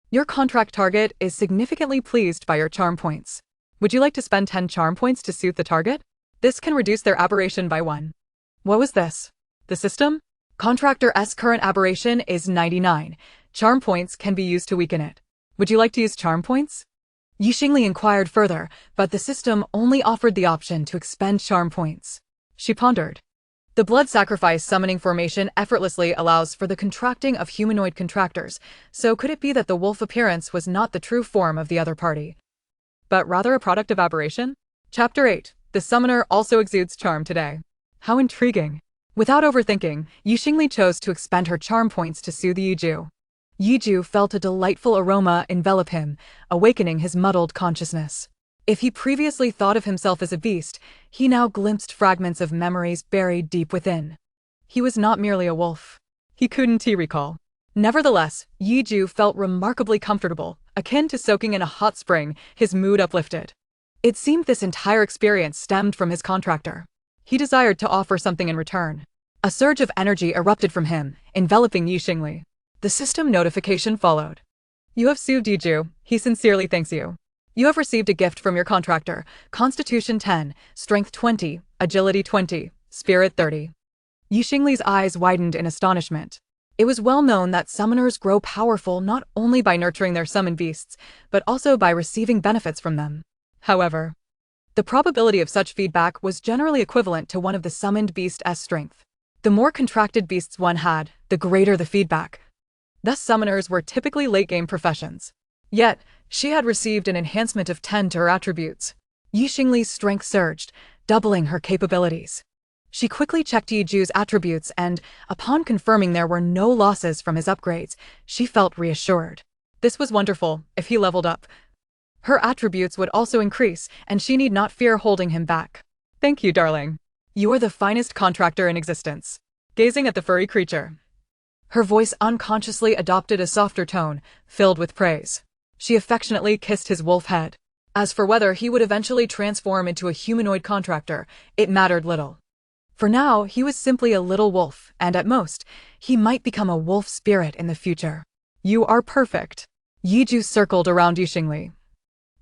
Your contract target is significantly pleased by your charm points. Would you like to spend 10 charm points to suit the target? This can reduce their aberration by 1. What was this? The system? Contractor S current aberration is 99. Charm points can be used to weaken it. Would you like to use charm points? Xingli inquired further, but the system only offered the option to expend charm points. She pondered. The blood sacrifice summoning formation effortlessly allows for the contracting of humanoid contractors, so could it be that the wolf appearance was not the true form of the other party, but rather a product of aberration? Chapter 8. The summoner also exudes charm today. How intriguing. Without overthinking, Xingli chose to expend her charm points to soothe Yiju. Yiju felt a delightful aroma envelop him, awakening his muddled consciousness. If he previously thought of himself as a beast, he now glimpsed fragments of memories buried deep within. He was not merely a wolf. He couldn't recall. Nevertheless, Yiju felt remarkably comfortable, akin to soaking in a hot spring, his mood uplifted. It seemed this entire experience stemmed from his contractor. He desired to offer something in return. A surge of energy erupted from him, enveloping Xingli. The system notification followed. You have soothed Yiju. He sincerely thanks you. You have received a gift from your contractor, Constitution 10, Strength 20, Agility 20, Spirit 30. Xingli's eyes widened in astonishment. It was well known that summoners grow powerful not only by nurturing their summoned beasts, but also by receiving benefits from them. However, the probability of such feedback was generally equivalent to one of the summoned beast's strength. The more contracted beasts one had, the greater the feedback. Thus summoners were typically late-game professions. Yet, she had received an enhancement of 10 to her attributes. Xingli's strength surged, doubling her capabilities. She quickly checked Yiju's attributes and, upon confirming there were no losses from his upgrades, she felt reassured. This was wonderful. If he leveled up, her attributes would also increase, and she need not fear holding him back. Thank you, darling. You are the finest contractor in existence. Gazing at the furry creature, her voice unconsciously adopted a softer tone, filled with praise. She affectionately kissed his wolf head. As for whether he would eventually transform into a humanoid contractor, it mattered little. For now, he was simply a little wolf, and at most, he might become a wolf spirit in the future. You are perfect. Yiju circled around Xingli.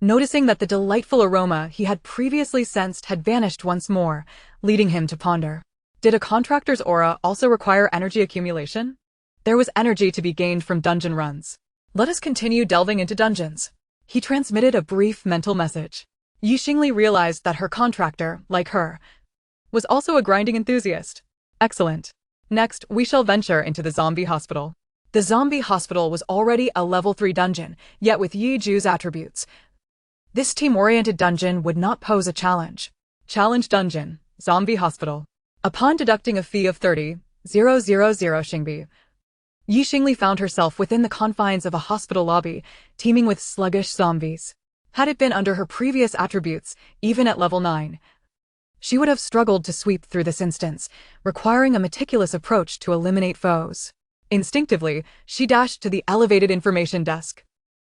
Noticing that the delightful aroma he had previously sensed had vanished once more, leading him to ponder. Did a contractor's aura also require energy accumulation? There was energy to be gained from dungeon runs. Let us continue delving into dungeons. He transmitted a brief mental message. Xingli realized that her contractor, like her, was also a grinding enthusiast. Excellent. Next, we shall venture into the zombie hospital. The zombie hospital was already a level 3 dungeon, yet with Yiju's attributes, this team-oriented dungeon would not pose a challenge. Challenge dungeon, zombie hospital. Upon deducting a fee of 30,000 Xingbi, Xingli found herself within the confines of a hospital lobby, teeming with sluggish zombies. Had it been under her previous attributes, even at level 9, she would have struggled to sweep through this instance, requiring a meticulous approach to eliminate foes. Instinctively, she dashed to the elevated information desk,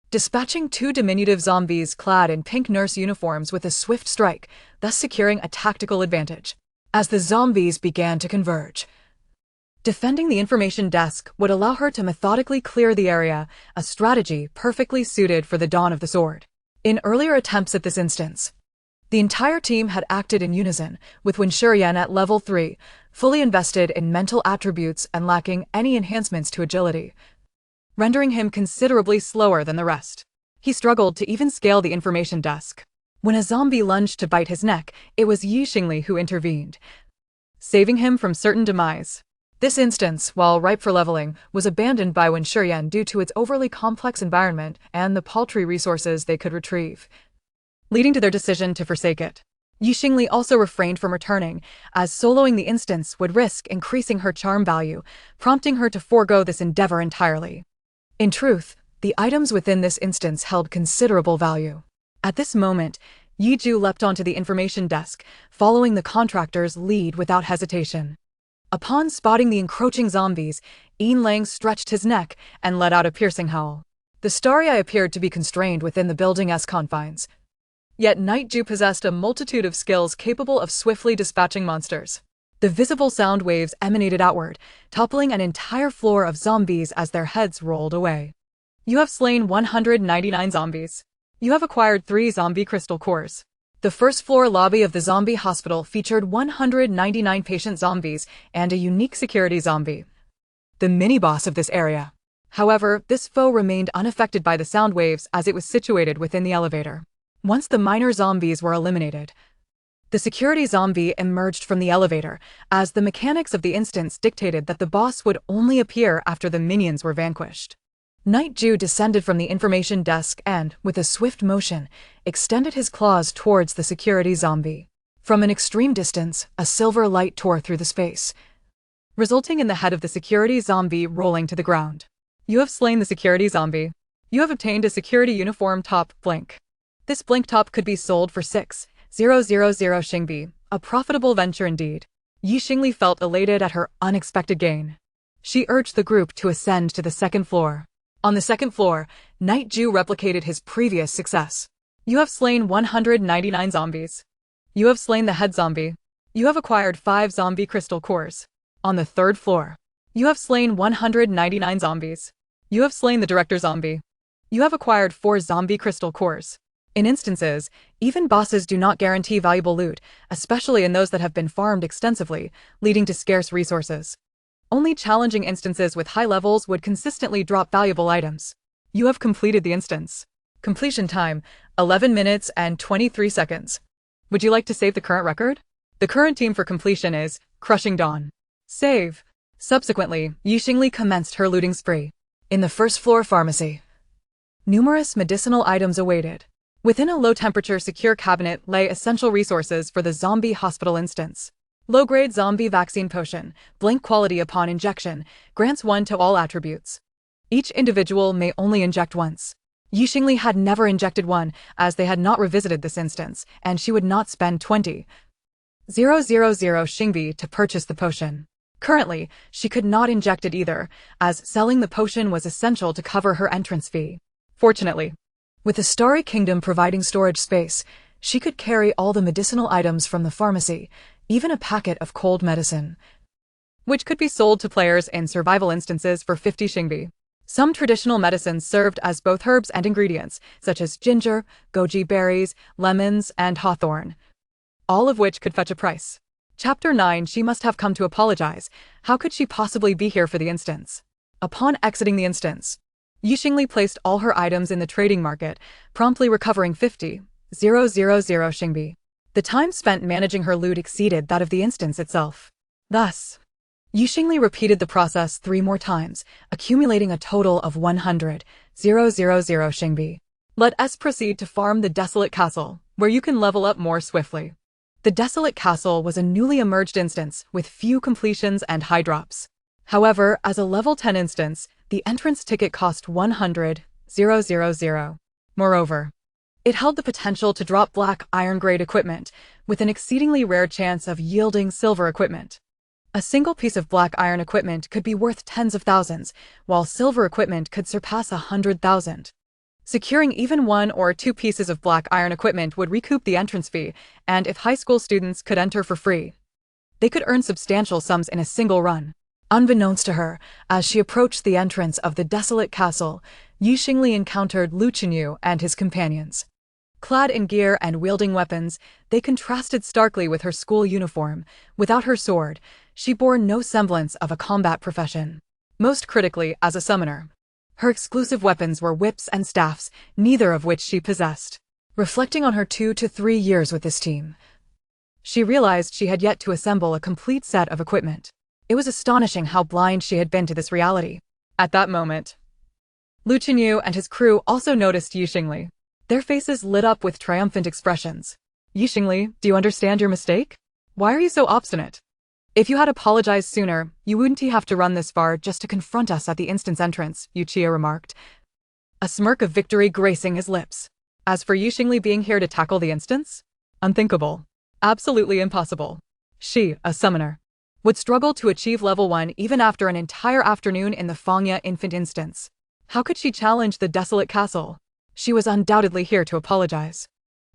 dispatching 2 diminutive zombies clad in pink nurse uniforms with a swift strike, thus securing a tactical advantage. As the zombies began to converge, defending the information desk would allow her to methodically clear the area, a strategy perfectly suited for the dawn of the sword. In earlier attempts at this instance, the entire team had acted in unison, with Wenshurian at level 3, fully invested in mental attributes and lacking any enhancements to agility, rendering him considerably slower than the rest. He struggled to even scale the information desk. When a zombie lunged to bite his neck, it was Xingli who intervened, saving him from certain demise. This instance, while ripe for leveling, was abandoned by Wen Shiyan due to its overly complex environment and the paltry resources they could retrieve, leading to their decision to forsake it. Xingli also refrained from returning, as soloing the instance would risk increasing her charm value, prompting her to forego this endeavor entirely. In truth, the items within this instance held considerable value. At this moment, Yiju leapt onto the information desk, following the contractor's lead without hesitation. Upon spotting the encroaching zombies, Yin Lang stretched his neck and let out a piercing howl. The starry eye appeared to be constrained within the building's confines. Yet Nightju possessed a multitude of skills capable of swiftly dispatching monsters. The visible sound waves emanated outward, toppling an entire floor of zombies as their heads rolled away. You have slain 199 zombies. You have acquired 3 zombie crystal cores. The first floor lobby of the zombie hospital featured 199 patient zombies and a unique security zombie, the mini-boss of this area. However, this foe remained unaffected by the sound waves as it was situated within the elevator. Once the minor zombies were eliminated, the security zombie emerged from the elevator, as the mechanics of the instance dictated that the boss would only appear after the minions were vanquished. Nightju descended from the information desk and, with a swift motion, extended his claws towards the security zombie. From an extreme distance, a silver light tore through the space, resulting in the head of the security zombie rolling to the ground. You have slain the security zombie. You have obtained a security uniform top blink. This blink top could be sold for 6,000 Xingbi, a profitable venture indeed. Xingli felt elated at her unexpected gain. She urged the group to ascend to the second floor. On the second floor, Nightju replicated his previous success. You have slain 199 zombies. You have slain the head zombie. You have acquired 5 zombie crystal cores. On the third floor, you have slain 199 zombies. You have slain the director zombie. You have acquired 4 zombie crystal cores. In instances, even bosses do not guarantee valuable loot, especially in those that have been farmed extensively, leading to scarce resources. Only challenging instances with high levels would consistently drop valuable items. You have completed the instance. Completion time, 11 minutes and 23 seconds. Would you like to save the current record? The current team for completion is Crushing Dawn. Save. Subsequently, Xingli commenced her looting spree. In the first floor pharmacy, numerous medicinal items awaited. Within a low-temperature secure cabinet lay essential resources for the zombie hospital instance. Low-grade zombie vaccine potion, blink quality upon injection, grants 1 to all attributes. Each individual may only inject once. Xingli had never injected one, as they had not revisited this instance, and she would not spend 20,000 Xingbi to purchase the potion. Currently, she could not inject it either, as selling the potion was essential to cover her entrance fee. Fortunately, with the Starry Kingdom providing storage space, she could carry all the medicinal items from the pharmacy, even a packet of cold medicine, which could be sold to players in survival instances for 50 Xingbi. Some traditional medicines served as both herbs and ingredients, such as ginger, goji berries, lemons, and hawthorn, all of which could fetch a price. Chapter 9. She must have come to apologize. How could she possibly be here for the instance? Upon exiting the instance, Xingli placed all her items in the trading market, promptly recovering 50,000 Xingbi. The time spent managing her loot exceeded that of the instance itself. Thus, Xingli repeated the process 3 more times, accumulating a total of 100,000 Xingbi. Let us proceed to farm the Desolate Castle, where you can level up more swiftly. The Desolate Castle was a newly emerged instance with few completions and high drops. However, as a level 10 instance, the entrance ticket cost 100,000. Moreover, it held the potential to drop black iron-grade equipment, with an exceedingly rare chance of yielding silver equipment. A single piece of black iron equipment could be worth tens of thousands, while silver equipment could surpass 100,000. Securing even 1 or 2 pieces of black iron equipment would recoup the entrance fee, and if high school students could enter for free, they could earn substantial sums in a single run. Unbeknownst to her, as she approached the entrance of the Desolate Castle, Xingli encountered Lu Chenyu and his companions. Clad in gear and wielding weapons, they contrasted starkly with her school uniform. Without her sword, She bore no semblance of a combat profession. Most critically, as a summoner, her exclusive weapons were whips and staffs, neither of which she possessed. Reflecting on her 2 to 3 years with this team, she realized she had yet to assemble a complete set of equipment. It was astonishing how blind she had been to this reality. At that moment, Lu Qinyu and his crew also noticed Xingli. Their faces lit up with triumphant expressions. Xingli, do you understand your mistake? Why are you so obstinate? If you had apologized sooner, you wouldn't have to run this far just to confront us at the instant's entrance, Yuchia remarked, a smirk of victory gracing his lips. As for Xingli being here to tackle the instance? Unthinkable. Absolutely impossible. She, a summoner, would struggle to achieve level 1 even after an entire afternoon in the Fangya infant instance. How could she challenge the desolate castle? She was undoubtedly here to apologize.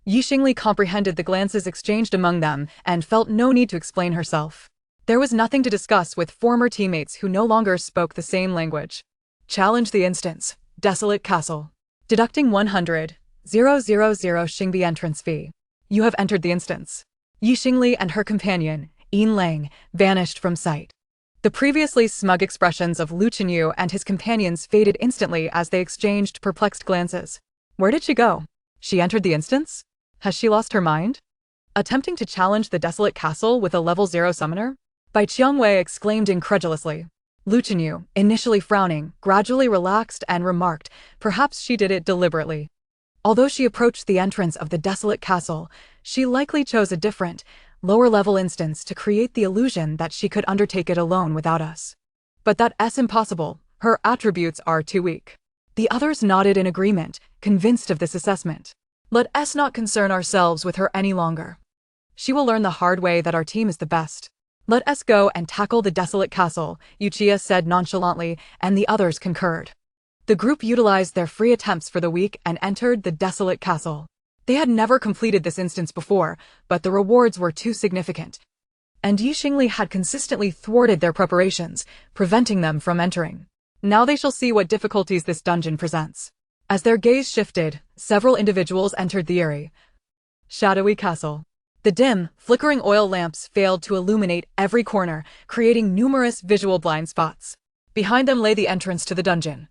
Xingli comprehended the glances exchanged among them and felt no need to explain herself. There was nothing to discuss with former teammates who no longer spoke the same language. Challenge the instance. Desolate castle. Deducting 100,000 Xingbi entrance fee. You have entered the instance. Xingli and her companion, Yin Lang, vanished from sight. The previously smug expressions of Lu Qinyu and his companions faded instantly as they exchanged perplexed glances. Where did she go? She entered the instance? Has she lost her mind? Attempting to challenge the desolate castle with a level 0 summoner? Bai Qiangwei exclaimed incredulously. Lu Qinyu, initially frowning, gradually relaxed and remarked, perhaps she did it deliberately. Although she approached the entrance of the desolate castle, she likely chose a different, lower-level instance to create the illusion that she could undertake it alone without us. But that's impossible. Her attributes are too weak. The others nodded in agreement, convinced of this assessment. Let us not concern ourselves with her any longer. She will learn the hard way that our team is the best. Let us go and tackle the desolate castle, Yuchia said nonchalantly, and the others concurred. The group utilized their free attempts for the week and entered the desolate castle. They had never completed this instance before, but the rewards were too significant, and Xingli had consistently thwarted their preparations, preventing them from entering. Now they shall see what difficulties this dungeon presents. As their gaze shifted, several individuals entered the eerie, shadowy castle. The dim, flickering oil lamps failed to illuminate every corner, creating numerous visual blind spots. Behind them lay the entrance to the dungeon.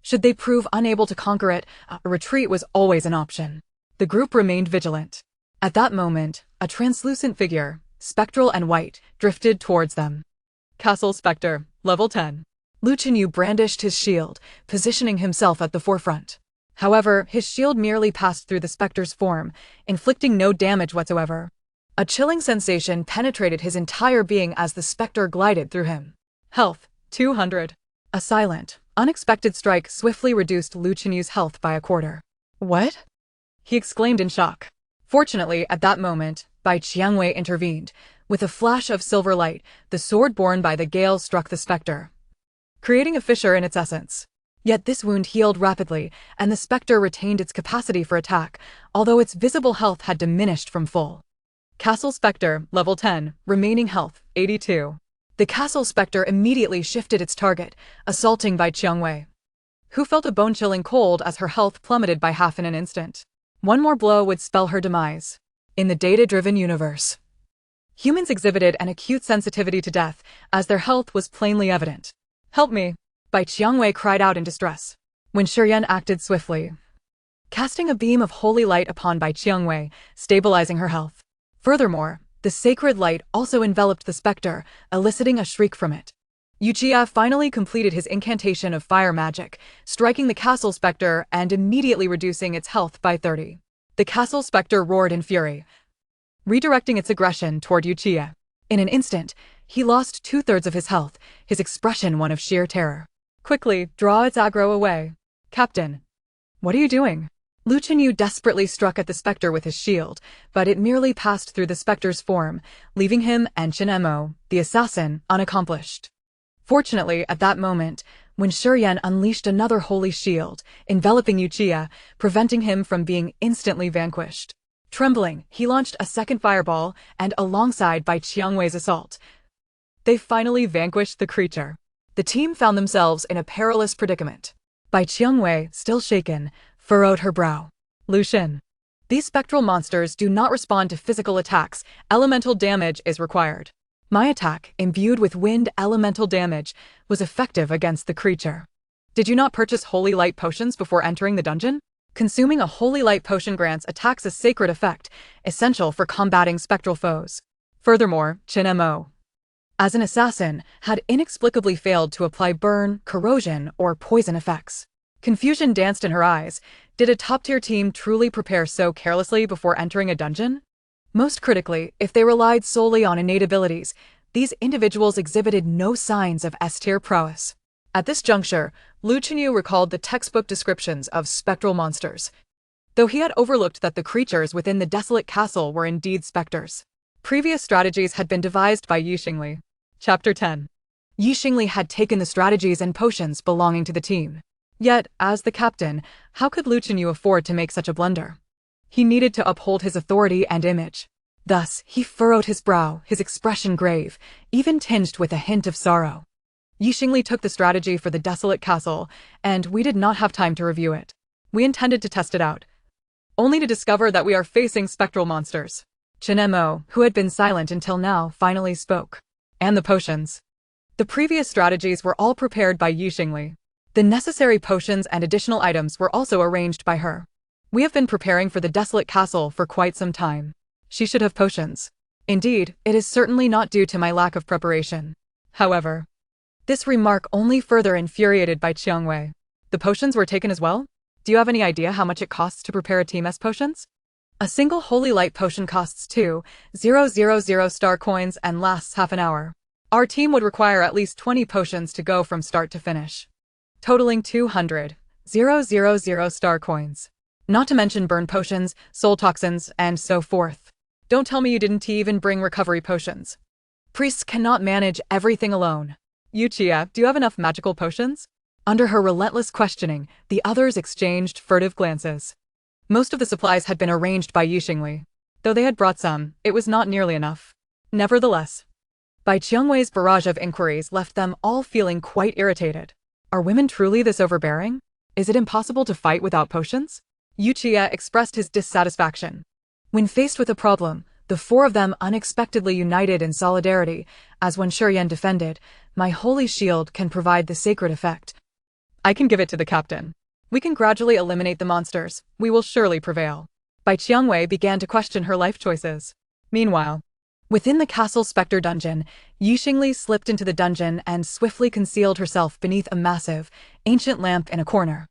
Should they prove unable to conquer it, a retreat was always an option. The group remained vigilant. At that moment, a translucent figure, spectral and white, drifted towards them. Castle Spectre, level 10. Lu Qinyu brandished his shield, positioning himself at the forefront. However, his shield merely passed through the specter's form, inflicting no damage whatsoever. A chilling sensation penetrated his entire being as the specter glided through him. Health, 200. A silent, unexpected strike swiftly reduced Lu Qinyu's health by a quarter. What? He exclaimed in shock. Fortunately, at that moment, Bai Qiangwei intervened. With a flash of silver light, the sword borne by the gale struck the specter, creating a fissure in its essence. Yet this wound healed rapidly, and the specter retained its capacity for attack, although its visible health had diminished from full. Castle Spectre, level 10, remaining health, 82. The Castle Spectre immediately shifted its target, assaulting Bai Qiangwei, who felt a bone-chilling cold as her health plummeted by half in an instant. One more blow would spell her demise. In the data-driven universe, humans exhibited an acute sensitivity to death, as their health was plainly evident. Help me! Bai Qiangwei cried out in distress. When Shiryan acted swiftly, casting a beam of holy light upon Bai Qiangwei, stabilizing her health. Furthermore, the sacred light also enveloped the specter, eliciting a shriek from it. Yuchia finally completed his incantation of fire magic, striking the castle specter and immediately reducing its health by 30. The castle specter roared in fury, redirecting its aggression toward Yuchia. In an instant, he lost 2/3 of his health, his expression one of sheer terror. Quickly, draw its aggro away. Captain. What are you doing? Lu Qinyu desperately struck at the specter with his shield, but it merely passed through the specter's form, leaving him and Chen Mo, the assassin, unaccomplished. Fortunately, at that moment, when Shiryan unleashed another holy shield, enveloping Yuchia, preventing him from being instantly vanquished. Trembling, he launched a second fireball, and alongside Bai Qiangwei's assault, they finally vanquished the creature. The team found themselves in a perilous predicament. Bai Qiangwei, still shaken, furrowed her brow. Lu Xin. These spectral monsters do not respond to physical attacks. Elemental damage is required. My attack, imbued with wind elemental damage, was effective against the creature. Did you not purchase holy light potions before entering the dungeon? Consuming a holy light potion grants attacks a sacred effect, essential for combating spectral foes. Furthermore, Xingli, as an assassin, had inexplicably failed to apply burn, corrosion, or poison effects. Confusion danced in her eyes. Did a top-tier team truly prepare so carelessly before entering a dungeon? Most critically, if they relied solely on innate abilities, these individuals exhibited no signs of S-tier prowess. At this juncture, Lu Chenyu recalled the textbook descriptions of spectral monsters, though he had overlooked that the creatures within the desolate castle were indeed specters. Previous strategies had been devised by Xingli. Chapter 10. Xingli had taken the strategies and potions belonging to the team. Yet, as the captain, how could Lu Chenyu afford to make such a blunder? He needed to uphold his authority and image. Thus, he furrowed his brow, his expression grave, even tinged with a hint of sorrow. Xingli took the strategy for the desolate castle, and we did not have time to review it. We intended to test it out, only to discover that we are facing spectral monsters. Xingli, who had been silent until now, finally spoke. And the potions. The previous strategies were all prepared by Xingli. The necessary potions and additional items were also arranged by her. We have been preparing for the desolate castle for quite some time. She should have potions. Indeed, it is certainly not due to my lack of preparation. However, this remark only further infuriated by Qiangwei. The potions were taken as well? Do you have any idea how much it costs to prepare a Team S potions? A single holy light potion costs 2,000 star coins and lasts half an hour. Our team would require at least 20 potions to go from start to finish, totaling 200,000 star coins. Not to mention burn potions, soul toxins, and so forth. Don't tell me you didn't even bring recovery potions. Priests cannot manage everything alone. Yuchia, do you have enough magical potions? Under her relentless questioning, the others exchanged furtive glances. Most of the supplies had been arranged by Xingli. Though they had brought some, it was not nearly enough. Nevertheless, Bai Qiangwei's barrage of inquiries left them all feeling quite irritated. Are women truly this overbearing? Is it impossible to fight without potions? Yuchia expressed his dissatisfaction. When faced with a problem, the four of them unexpectedly united in solidarity, as when Shurian defended, "My holy shield can provide the sacred effect. I can give it to the captain. We can gradually eliminate the monsters. We will surely prevail." Bai Qiangwei began to question her life choices. Meanwhile, within the castle spectre dungeon, Xingli slipped into the dungeon and swiftly concealed herself beneath a massive, ancient lamp in a corner.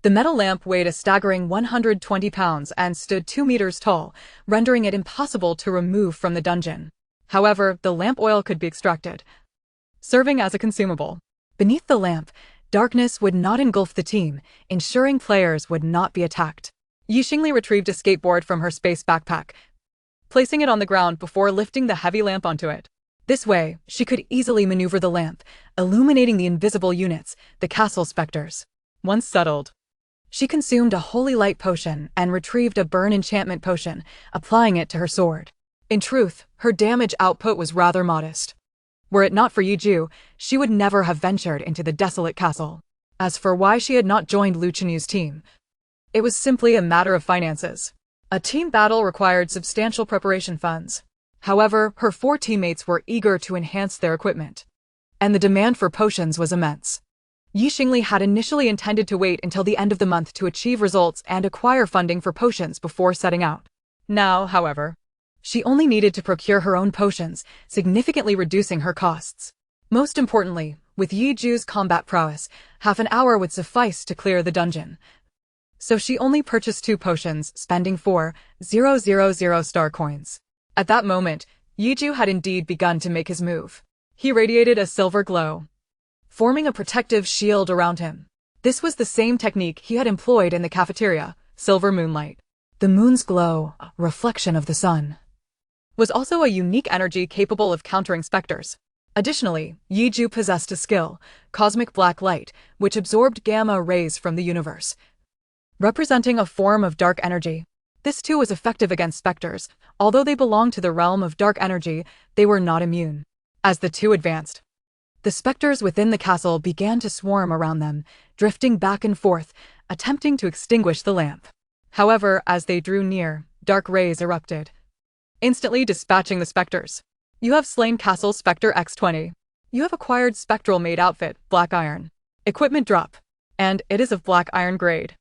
The metal lamp weighed a staggering 120 pounds and stood 2 meters tall, rendering it impossible to remove from the dungeon. However, the lamp oil could be extracted, serving as a consumable. Beneath the lamp, darkness would not engulf the team, ensuring players would not be attacked. Xingli retrieved a skateboard from her space backpack, placing it on the ground before lifting the heavy lamp onto it. This way, she could easily maneuver the lamp, illuminating the invisible units, the castle specters. Once settled, she consumed a holy light potion and retrieved a burn enchantment potion, applying it to her sword. In truth, her damage output was rather modest. Were it not for Yiju, she would never have ventured into the desolate castle. As for why she had not joined Lu Chenyu's team, it was simply a matter of finances. A team battle required substantial preparation funds. However, her 4 teammates were eager to enhance their equipment, and the demand for potions was immense. Xingli had initially intended to wait until the end of the month to achieve results and acquire funding for potions before setting out. Now, however, she only needed to procure her own potions, significantly reducing her costs. Most importantly, with Yiju's combat prowess, half an hour would suffice to clear the dungeon. So she only purchased 2 potions, spending 4,000 star coins. At that moment, Yiju had indeed begun to make his move. He radiated a silver glow, forming a protective shield around him. This was the same technique he had employed in the cafeteria, silver moonlight. The moon's glow, a reflection of the sun, was also a unique energy capable of countering specters. Additionally, Yiju possessed a skill, cosmic black light, which absorbed gamma rays from the universe, representing a form of dark energy. This too was effective against specters. Although they belonged to the realm of dark energy, they were not immune. As the two advanced, the specters within the castle began to swarm around them, drifting back and forth, attempting to extinguish the lamp. However, as they drew near, dark rays erupted, instantly dispatching the specters. You have slain Castle Spectre X20. You have acquired Spectral Maid Outfit, Black Iron. Equipment drop. And it is of Black Iron grade.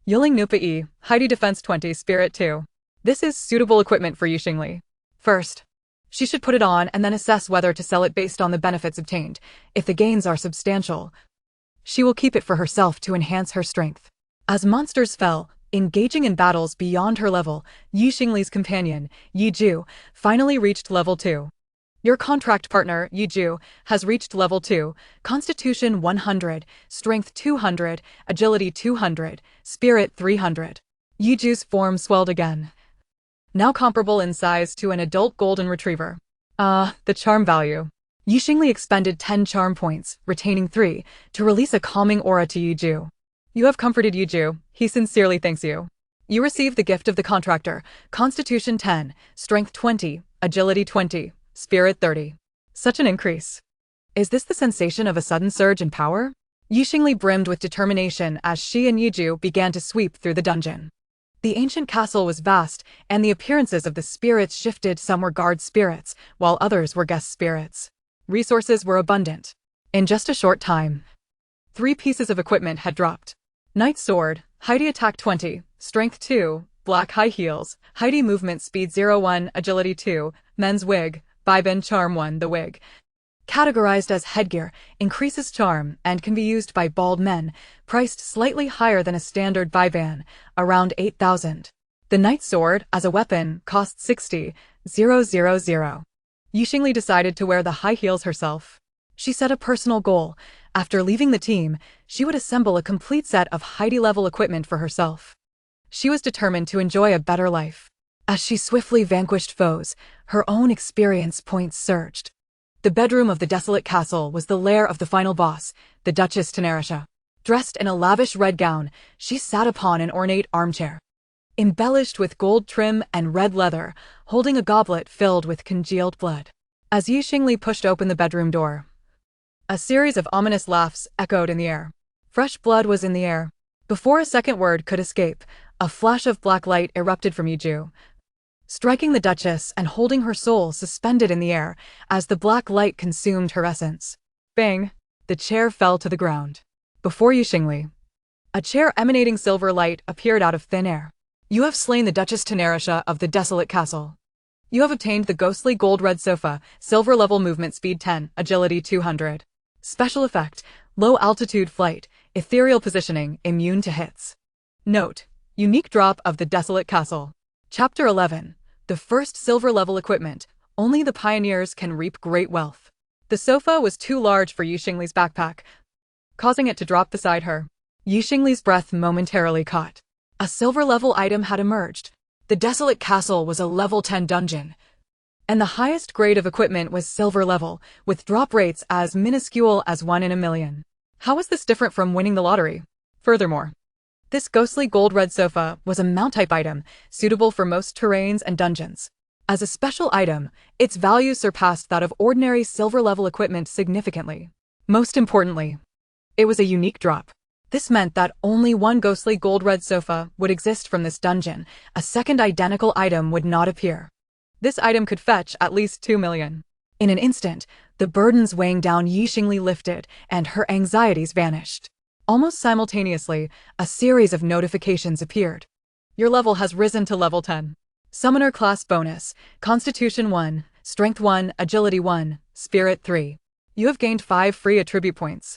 Yiling Nupa E, Heidi Defense 20 Spirit 2. This is suitable equipment for you Xingli. First, she should put it on and then assess whether to sell it based on the benefits obtained. If the gains are substantial, she will keep it for herself to enhance her strength. As monsters fell, engaging in battles beyond her level, Yi Xingli's companion, Yi Ju, finally reached level 2. Your contract partner, Yi Ju, has reached level 2, Constitution 100, Strength 200, Agility 200, Spirit 300. Yi Ju's form swelled again. Now comparable in size to an adult golden retriever. The charm value. Yi Xingli expended 10 charm points, retaining 3, to release a calming aura to Yi Ju. You have comforted Yi Ju. He sincerely thanks you. You receive the gift of the contractor, Constitution 10, Strength 20, Agility 20, Spirit 30. Such an increase. Is this the sensation of a sudden surge in power? Yi Xingli brimmed with determination as she and Yi Ju began to sweep through the dungeon. The ancient castle was vast, and the appearances of the spirits shifted. Some were guard spirits, while others were guest spirits. Resources were abundant. In just a short time, 3 pieces of equipment had dropped. Knight Sword, Heidi Attack 20, Strength 2, Black High Heels, Heidi Movement Speed 01, Agility 2, Men's Wig, Baiben Charm 1. The wig, categorized as headgear, increases charm and can be used by bald men, priced slightly higher than a standard Baiban, around 8,000. The Knight Sword, as a weapon, costs 60,000. Yi Xingli decided to wear the high heels herself. She set a personal goal. After leaving the team, she would assemble a complete set of Heidi-level equipment for herself. She was determined to enjoy a better life. As she swiftly vanquished foes, her own experience points surged. The bedroom of the desolate castle was the lair of the final boss, the Duchess Tenerisha. Dressed in a lavish red gown, she sat upon an ornate armchair, embellished with gold trim and red leather, holding a goblet filled with congealed blood. As Yi Xingli pushed open the bedroom door, a series of ominous laughs echoed in the air. Fresh blood was in the air. Before a second word could escape, a flash of black light erupted from Yi Ju, striking the Duchess and holding her soul suspended in the air as the black light consumed her essence. Bang! The chair fell to the ground. Before Yi Xingli, a chair emanating silver light appeared out of thin air. You have slain the Duchess Tenerisha of the desolate castle. You have obtained the ghostly gold-red sofa, silver level movement speed 10, agility 200. Special effect, low altitude flight, ethereal positioning, immune to hits. Note, unique drop of the desolate castle. Chapter 11. The first silver-level equipment. Only the pioneers can reap great wealth. The sofa was too large for Yi Xingli's backpack, causing it to drop beside her. Yi Xingli's breath momentarily caught. A silver-level item had emerged. The desolate castle was a level 10 dungeon, and the highest grade of equipment was silver level, with drop rates as minuscule as 1 in a million. How was this different from winning the lottery? Furthermore, this ghostly gold-red sofa was a mount-type item, suitable for most terrains and dungeons. As a special item, its value surpassed that of ordinary silver-level equipment significantly. Most importantly, it was a unique drop. This meant that only one ghostly gold-red sofa would exist from this dungeon. A second identical item would not appear. This item could fetch at least 2 million. In an instant, the burdens weighing down Yi Xingli lifted, and her anxieties vanished. Almost simultaneously, a series of notifications appeared. Your level has risen to level 10. Summoner class bonus, Constitution 1, Strength 1, Agility 1, Spirit 3. You have gained 5 free attribute points.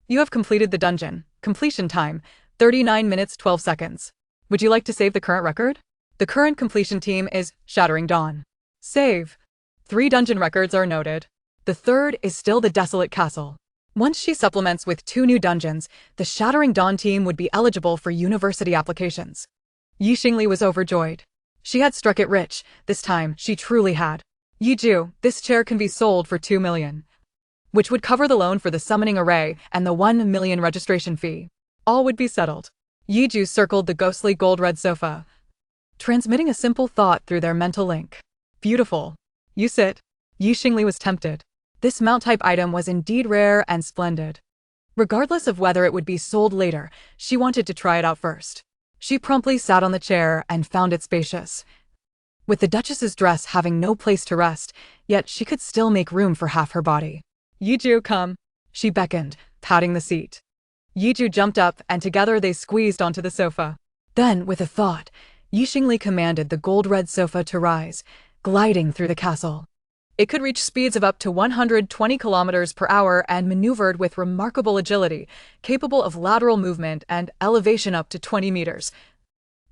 You have completed the dungeon. Completion time, 39 minutes 12 seconds. Would you like to save the current record? The current completion team is Shattering Dawn. Save. 3 dungeon records are noted. The third is still the desolate castle. Once she supplements with 2 new dungeons, the Shattering Dawn team would be eligible for university applications. Yi Xingli was overjoyed. She had struck it rich. This time, she truly had. Yi Ju, this chair can be sold for 2 million. Which would cover the loan for the summoning array and the 1 million registration fee. All would be settled. Yi Ju circled the ghostly gold-red sofa, transmitting a simple thought through their mental link. Beautiful. You sit. Yi Xingli was tempted. This mount-type item was indeed rare and splendid. Regardless of whether it would be sold later, she wanted to try it out first. She promptly sat on the chair and found it spacious. with the Duchess's dress having no place to rest, yet she could still make room for half her body. "Yiju, come," she beckoned, patting the seat. Yiju jumped up and together they squeezed onto the sofa. Then, with a thought, Xingli commanded the gold-red sofa to rise, gliding through the castle. It could reach speeds of up to 120 kilometers per hour and maneuvered with remarkable agility, capable of lateral movement and elevation up to 20 meters,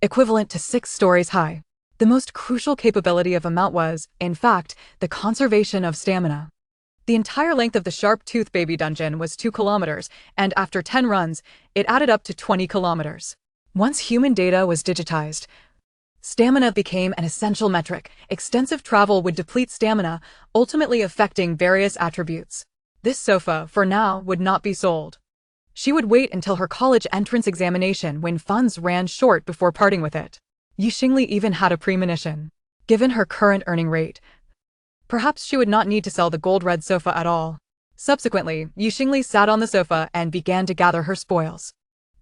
equivalent to 6 stories high. The most crucial capability of a mount was, in fact, the conservation of stamina. The entire length of the Sharp-Tooth Baby dungeon was 2 kilometers, and after 10 runs, it added up to 20 kilometers. Once human data was digitized, stamina became an essential metric. Extensive travel would deplete stamina, ultimately affecting various attributes. This sofa, for now, would not be sold. She would wait until her college entrance examination when funds ran short before parting with it. Xingli even had a premonition. Given her current earning rate, perhaps she would not need to sell the gold-red sofa at all. Subsequently, Xingli sat on the sofa and began to gather her spoils.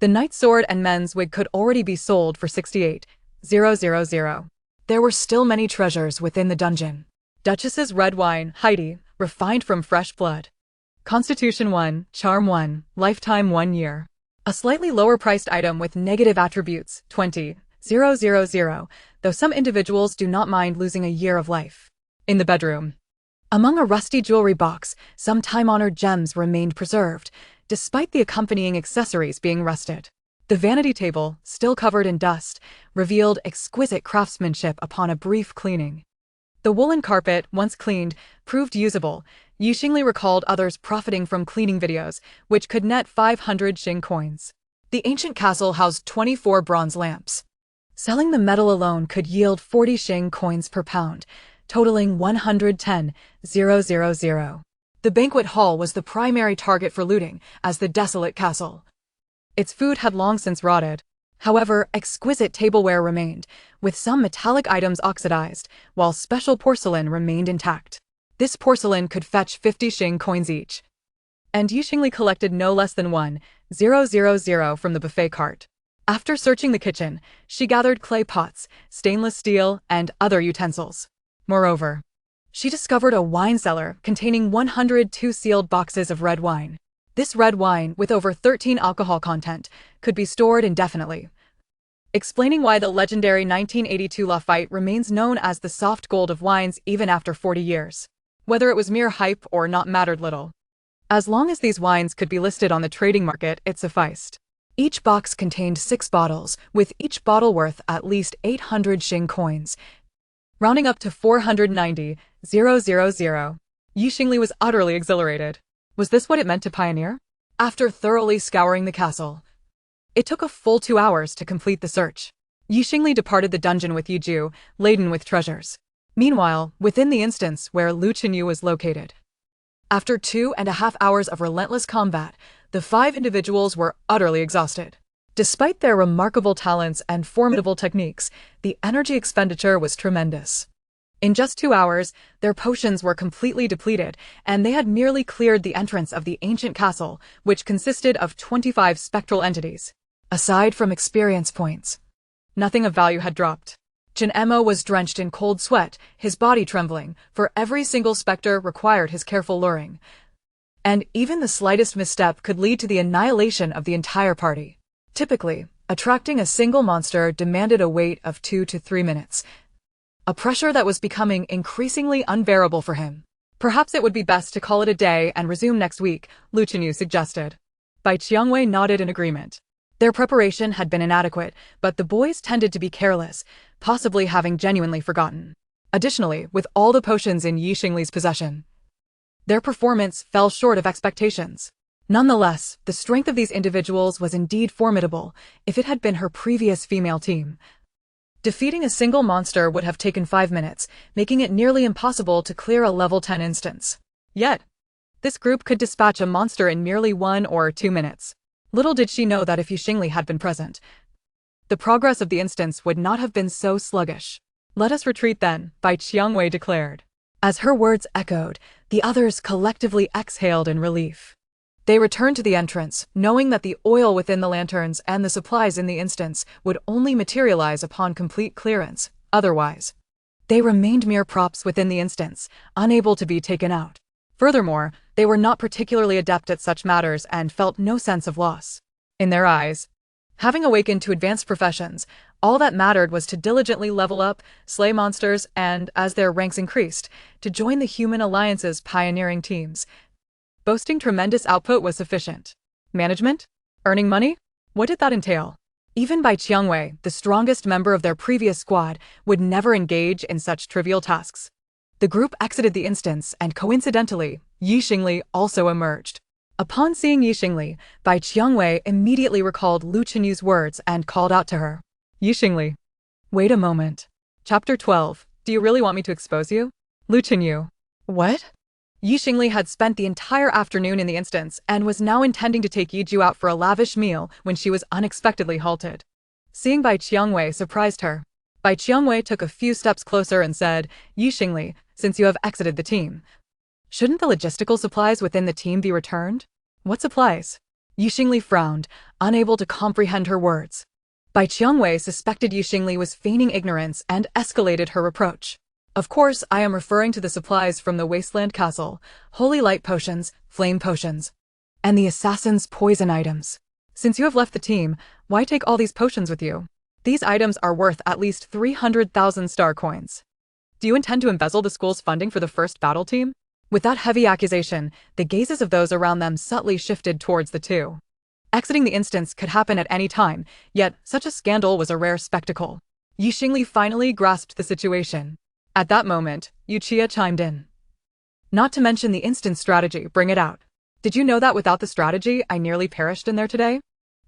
The knight's sword and men's wig could already be sold for 68,000. There were still many treasures within the dungeon. Duchess's red wine, Heidi, refined from fresh blood. Constitution 1, Charm 1, Lifetime 1 year. A slightly lower-priced item with negative attributes, 20,000, though some individuals do not mind losing a year of life. In the bedroom, among a rusty jewelry box, some time-honored gems remained preserved, despite the accompanying accessories being rusted. The vanity table, still covered in dust, revealed exquisite craftsmanship upon a brief cleaning. The woolen carpet, once cleaned, proved usable. Xingli recalled others profiting from cleaning videos, which could net 500 Xing coins. The ancient castle housed 24 bronze lamps. Selling the metal alone could yield 40 Xing coins per pound, totaling 110,000. The banquet hall was the primary target for looting, as the desolate castle. Its food had long since rotted. However, exquisite tableware remained, with some metallic items oxidized, while special porcelain remained intact. This porcelain could fetch 50 Xing coins each. And Xingli collected no less than 1,000 from the buffet cart. After searching the kitchen, she gathered clay pots, stainless steel, and other utensils. Moreover, she discovered a wine cellar containing 102 sealed boxes of red wine. This red wine, with over 13 alcohol content, could be stored indefinitely, explaining why the legendary 1982 Lafite remains known as the soft gold of wines even after 40 years. Whether it was mere hype or not mattered little. As long as these wines could be listed on the trading market, it sufficed. Each box contained 6 bottles, with each bottle worth at least 800 Xing coins, rounding up to 490,000. Xingli was utterly exhilarated. Was this what it meant to pioneer? After thoroughly scouring the castle, it took a full 2 hours to complete the search. Xingli departed the dungeon with Yiju, laden with treasures. Meanwhile, within the instance where Lu Chenyu was located, after 2.5 hours of relentless combat, the 5 individuals were utterly exhausted. Despite their remarkable talents and formidable techniques, the energy expenditure was tremendous. In just 2 hours, their potions were completely depleted, and they had merely cleared the entrance of the ancient castle, which consisted of 25 spectral entities. Aside from experience points, nothing of value had dropped. Jin Emo was drenched in cold sweat, his body trembling, for every single spectre required his careful luring. And even the slightest misstep could lead to the annihilation of the entire party. Typically, attracting a single monster demanded a wait of 2 to 3 minutes, a pressure that was becoming increasingly unbearable for him. Perhaps it would be best to call it a day and resume next week, Lu Chenyu suggested. Bai Qiangwei nodded in agreement. Their preparation had been inadequate, but the boys tended to be careless, possibly having genuinely forgotten. Additionally, with all the potions in Xingli's possession, their performance fell short of expectations. Nonetheless, the strength of these individuals was indeed formidable, if it had been her previous female team. Defeating a single monster would have taken 5 minutes, making it nearly impossible to clear a level 10 instance. Yet, this group could dispatch a monster in merely 1 or 2 minutes. Little did she know that if Xingli had been present, the progress of the instance would not have been so sluggish. "Let us retreat then," Bai Qiangwei declared. As her words echoed, the others collectively exhaled in relief. They returned to the entrance, knowing that the oil within the lanterns and the supplies in the instance would only materialize upon complete clearance. Otherwise, They remained mere props within the instance, unable to be taken out. Furthermore, they were not particularly adept at such matters and felt no sense of loss. In their eyes, having awakened to advanced professions, all that mattered was to diligently level up, slay monsters, and, as their ranks increased, to join the human alliance's pioneering teams. Boasting tremendous output was sufficient. Management? Earning money? What did that entail? Even Bai Qiangwei, the strongest member of their previous squad, would never engage in such trivial tasks. The group exited the instance, and coincidentally, Xingli also emerged. Upon seeing Xingli, Bai Qiangwei immediately recalled Lu Qinyu's words and called out to her. Xingli. Wait a moment. Chapter 12. Do you really want me to expose you? Lu Qinyu. What? Xingli had spent the entire afternoon in the instance and was now intending to take Yiju out for a lavish meal when she was unexpectedly halted. Seeing Bai Qiangwei surprised her. Bai Qiangwei took a few steps closer and said, Xingli, since you have exited the team, shouldn't the logistical supplies within the team be returned? What supplies? Xingli frowned, unable to comprehend her words. Bai Qiangwei suspected Xingli was feigning ignorance and escalated her reproach. Of course, I am referring to the supplies from the Wasteland Castle, holy light potions, flame potions, and the assassin's poison items. Since you have left the team, why take all these potions with you? These items are worth at least 300,000 star coins. Do you intend to embezzle the school's funding for the first battle team? With that heavy accusation, the gazes of those around them subtly shifted towards the two. Exiting the instance could happen at any time, yet such a scandal was a rare spectacle. Xingli finally grasped the situation. At that moment, Yuchia chimed in. Not to mention the instant strategy, bring it out. Did you know that without the strategy, I nearly perished in there today?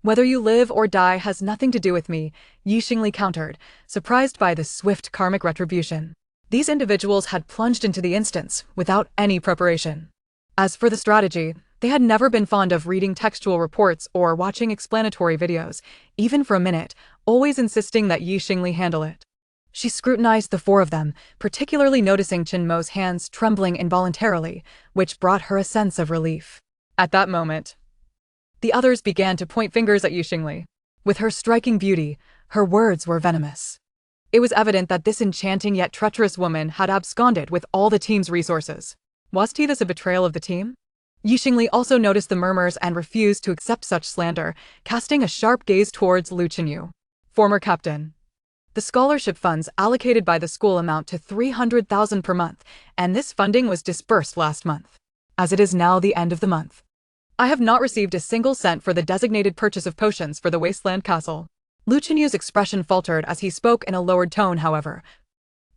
Whether you live or die has nothing to do with me, Xingli countered, surprised by the swift karmic retribution. These individuals had plunged into the instance without any preparation. As for the strategy, they had never been fond of reading textual reports or watching explanatory videos, even for a minute, always insisting that Xingli handle it. She scrutinized the four of them, particularly noticing Chen Mo's hands trembling involuntarily, which brought her a sense of relief. At that moment, the others began to point fingers at Xingli. With her striking beauty, her words were venomous. It was evident that this enchanting yet treacherous woman had absconded with all the team's resources. Wasn't this a betrayal of the team? Xingli also noticed the murmurs and refused to accept such slander, casting a sharp gaze towards Lu Qinyu. Former captain. The scholarship funds allocated by the school amount to 300,000 per month, and this funding was disbursed last month. As it is now the end of the month, I have not received a single cent for the designated purchase of potions for the Wasteland Castle. Lu Qinyu's expression faltered as he spoke in a lowered tone, however.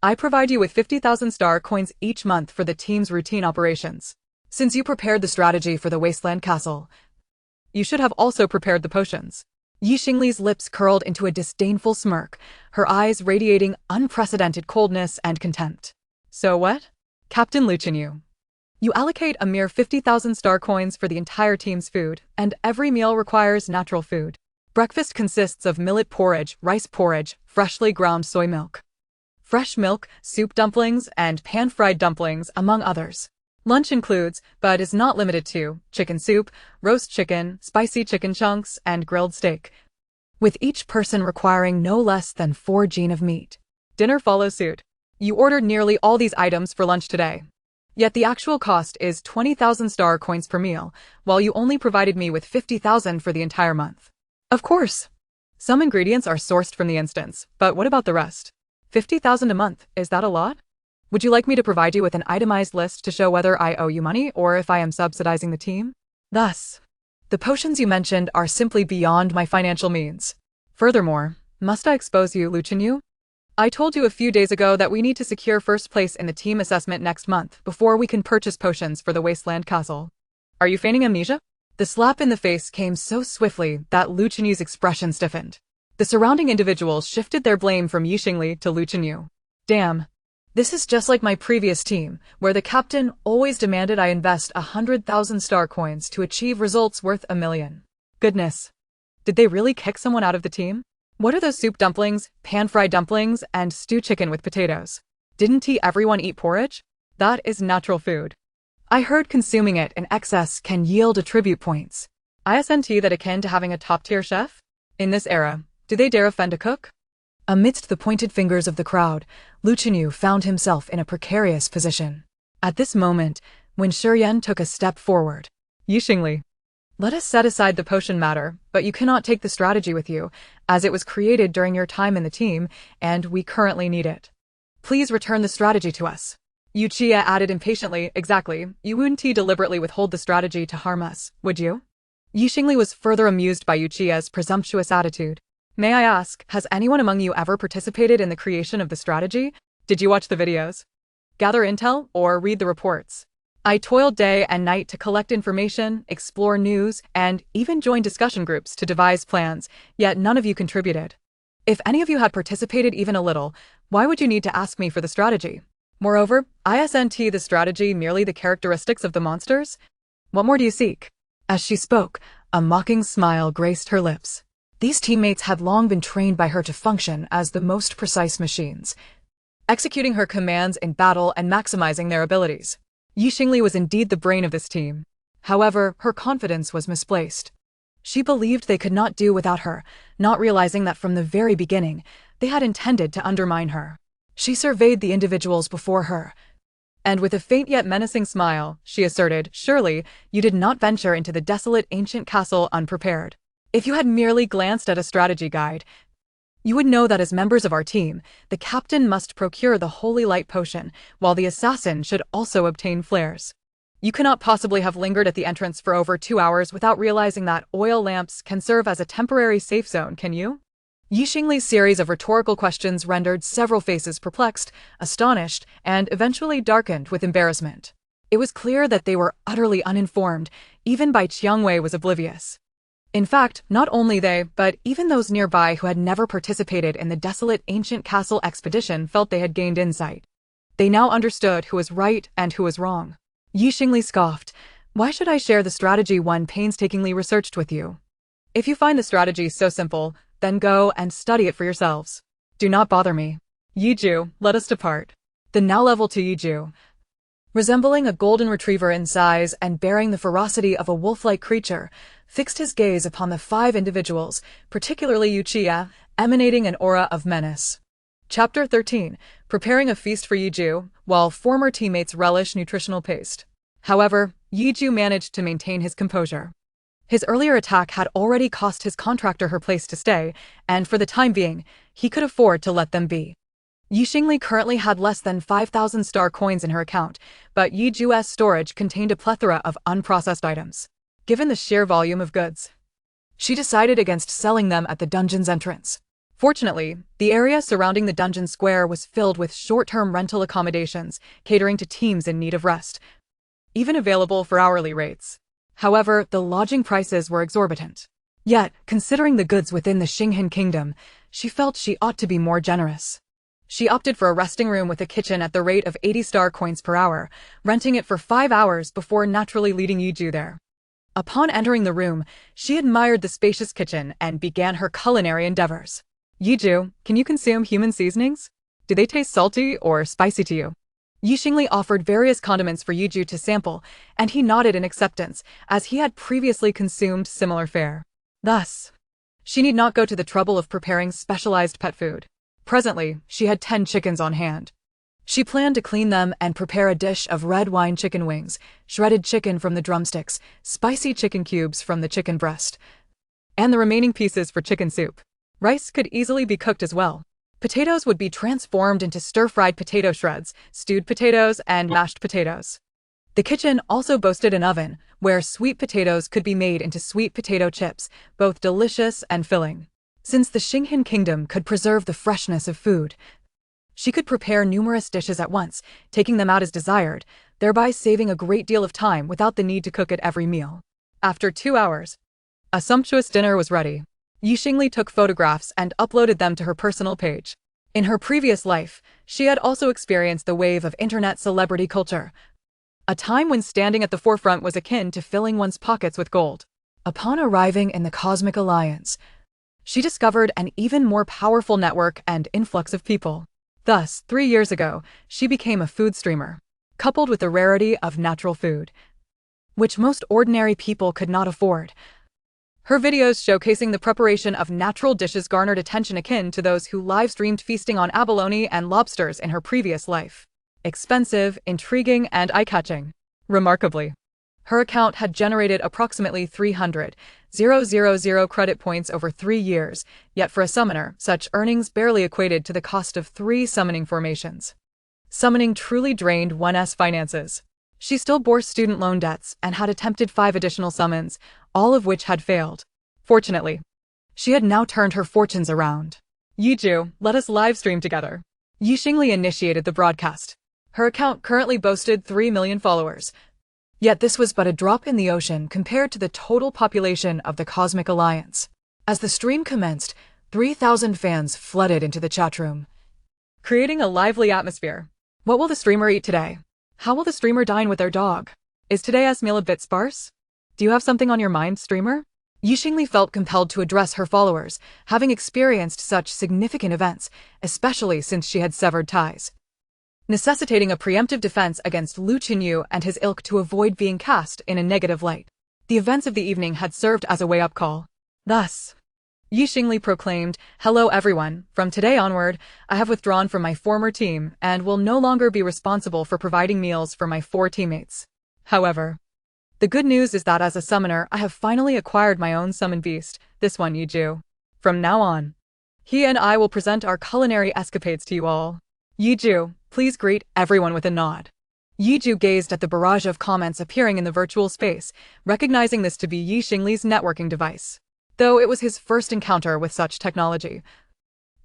I provide you with 50,000 star coins each month for the team's routine operations. Since you prepared the strategy for the Wasteland Castle, you should have also prepared the potions. Xingli's lips curled into a disdainful smirk, her eyes radiating unprecedented coldness and contempt. So what? Captain Lu Qinyu. You allocate a mere 50,000 star coins for the entire team's food, and every meal requires natural food. Breakfast consists of millet porridge, rice porridge, freshly ground soy milk, fresh milk, soup dumplings, and pan-fried dumplings, among others. Lunch includes, but is not limited to, chicken soup, roast chicken, spicy chicken chunks, and grilled steak, with each person requiring no less than 4 jin of meat. Dinner follows suit. You ordered nearly all these items for lunch today. Yet the actual cost is 20,000 star coins per meal, while you only provided me with 50,000 for the entire month. Of course, some ingredients are sourced from the instance, but what about the rest? 50,000 a month, is that a lot? Would you like me to provide you with an itemized list to show whether I owe you money or if I am subsidizing the team? Thus, the potions you mentioned are simply beyond my financial means. Furthermore, must I expose you, Lu Qinyu? I told you a few days ago that we need to secure first place in the team assessment next month before we can purchase potions for the Wasteland Castle. Are you feigning amnesia? The slap in the face came so swiftly that Lu Qinyu's expression stiffened. The surrounding individuals shifted their blame from Xingli to Lu Qinyu. Damn. This is just like my previous team, where the captain always demanded I invest 100,000 star coins to achieve results worth 1 million. Goodness. Did they really kick someone out of the team? What are those soup dumplings, pan-fried dumplings, and stew chicken with potatoes? Didn't everyone eat porridge? That is natural food. I heard consuming it in excess can yield attribute points. Isn't that akin to having a top-tier chef? In this era, do they dare offend a cook? Amidst the pointed fingers of the crowd, Lu Chenyu found himself in a precarious position. At this moment, when Shiryan took a step forward, Xingli, let us set aside the potion matter, but you cannot take the strategy with you, as it was created during your time in the team, and we currently need it. Please return the strategy to us. Yu Qia added impatiently, exactly, you wouldn't deliberately withhold the strategy to harm us, would you? Xingli was further amused by Yu Qia's presumptuous attitude. May I ask, has anyone among you ever participated in the creation of the strategy? Did you watch the videos? Gather intel, or read the reports? I toiled day and night to collect information, explore news, and even join discussion groups to devise plans, yet none of you contributed. If any of you had participated even a little, why would you need to ask me for the strategy? Moreover, isn't the strategy merely the characteristics of the monsters? What more do you seek? As she spoke, a mocking smile graced her lips. These teammates had long been trained by her to function as the most precise machines, executing her commands in battle and maximizing their abilities. Xingli was indeed the brain of this team. However, her confidence was misplaced. She believed they could not do without her, not realizing that from the very beginning, they had intended to undermine her. She surveyed the individuals before her, and with a faint yet menacing smile, she asserted, surely, you did not venture into the desolate ancient castle unprepared. If you had merely glanced at a strategy guide, you would know that as members of our team, the captain must procure the holy light potion, while the assassin should also obtain flares. You cannot possibly have lingered at the entrance for over 2 hours without realizing that oil lamps can serve as a temporary safe zone, can you? Xingli's series of rhetorical questions rendered several faces perplexed, astonished, and eventually darkened with embarrassment. It was clear that they were utterly uninformed, even Bai Qiangwei was oblivious. In fact, not only they, but even those nearby who had never participated in the desolate ancient castle expedition felt they had gained insight. They now understood who was right and who was wrong. Xingli scoffed, why should I share the strategy one painstakingly researched with you? If you find the strategy so simple, then go and study it for yourselves. Do not bother me. Yiju, let us depart. The now level 2 Yiju, resembling a golden retriever in size and bearing the ferocity of a wolf-like creature, fixed his gaze upon the 5 individuals, particularly Yu Qia, emanating an aura of menace. Chapter 13. Preparing a feast for Yiju, while former teammates relish nutritional paste. However, Yiju managed to maintain his composure. His earlier attack had already cost his contractor her place to stay, and for the time being, he could afford to let them be. Xingli currently had less than 5,000 star coins in her account, but Yiju's storage contained a plethora of unprocessed items. Given the sheer volume of goods, she decided against selling them at the dungeon's entrance. Fortunately, the area surrounding the dungeon square was filled with short-term rental accommodations, catering to teams in need of rest, even available for hourly rates. However, the lodging prices were exorbitant. Yet, considering the goods within the Xinghan kingdom, she felt she ought to be more generous. She opted for a resting room with a kitchen at the rate of 80 star coins per hour, renting it for 5 hours before naturally leading Yiju there. Upon entering the room, she admired the spacious kitchen and began her culinary endeavors. Yiju, can you consume human seasonings? Do they taste salty or spicy to you? Xingli offered various condiments for Yiju to sample, and he nodded in acceptance, as he had previously consumed similar fare. Thus, she need not go to the trouble of preparing specialized pet food. Presently, she had 10 chickens on hand. She planned to clean them and prepare a dish of red wine chicken wings, shredded chicken from the drumsticks, spicy chicken cubes from the chicken breast, and the remaining pieces for chicken soup. Rice could easily be cooked as well. Potatoes would be transformed into stir-fried potato shreds, stewed potatoes, and mashed potatoes. The kitchen also boasted an oven, where sweet potatoes could be made into sweet potato chips, both delicious and filling. Since the Xinghan kingdom could preserve the freshness of food, she could prepare numerous dishes at once, taking them out as desired, thereby saving a great deal of time without the need to cook at every meal. After 2 hours, a sumptuous dinner was ready. Xingli took photographs and uploaded them to her personal page. In her previous life, she had also experienced the wave of internet celebrity culture, a time when standing at the forefront was akin to filling one's pockets with gold. Upon arriving in the Cosmic Alliance, she discovered an even more powerful network and influx of people. Thus, 3 years ago, she became a food streamer, coupled with the rarity of natural food, which most ordinary people could not afford. Her videos showcasing the preparation of natural dishes garnered attention akin to those who live-streamed feasting on abalone and lobsters in her previous life. Expensive, intriguing, and eye-catching. Remarkably, her account had generated approximately 300,000 credit points over 3 years, yet for a summoner, such earnings barely equated to the cost of 3 summoning formations. Summoning truly drained one's finances. She still bore student loan debts and had attempted 5 additional summons, all of which had failed. Fortunately, she had now turned her fortunes around. Yiju, let us live stream together. Xingli initiated the broadcast. Her account currently boasted 3 million followers. Yet this was but a drop in the ocean compared to the total population of the Cosmic Alliance. As the stream commenced, 3,000 fans flooded into the chat room, creating a lively atmosphere. What will the streamer eat today? How will the streamer dine with their dog? Is today's meal a bit sparse? Do you have something on your mind, streamer? Xingli felt compelled to address her followers, having experienced such significant events, especially since she had severed ties, necessitating a preemptive defense against Lu Qinyu and his ilk to avoid being cast in a negative light. The events of the evening had served as a wake-up call. Thus, Xingli proclaimed, "Hello everyone, from today onward, I have withdrawn from my former team and will no longer be responsible for providing meals for my 4 teammates. However, the good news is that as a summoner, I have finally acquired my own summon beast, this one Yiju. From now on, he and I will present our culinary escapades to you all. Yiju, please greet everyone with a nod." Yiju gazed at the barrage of comments appearing in the virtual space, recognizing this to be Xingli's networking device. Though it was his first encounter with such technology,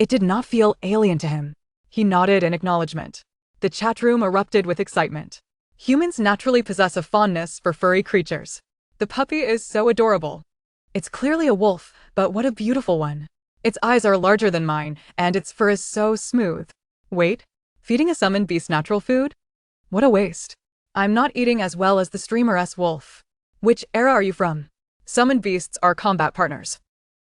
it did not feel alien to him. He nodded in acknowledgement. The chat room erupted with excitement. Humans naturally possess a fondness for furry creatures. The puppy is so adorable. It's clearly a wolf, but what a beautiful one. Its eyes are larger than mine, and its fur is so smooth. Wait, feeding a summoned beast natural food? What a waste. I'm not eating as well as the streamer-s wolf. Which era are you from? Summoned beasts are combat partners.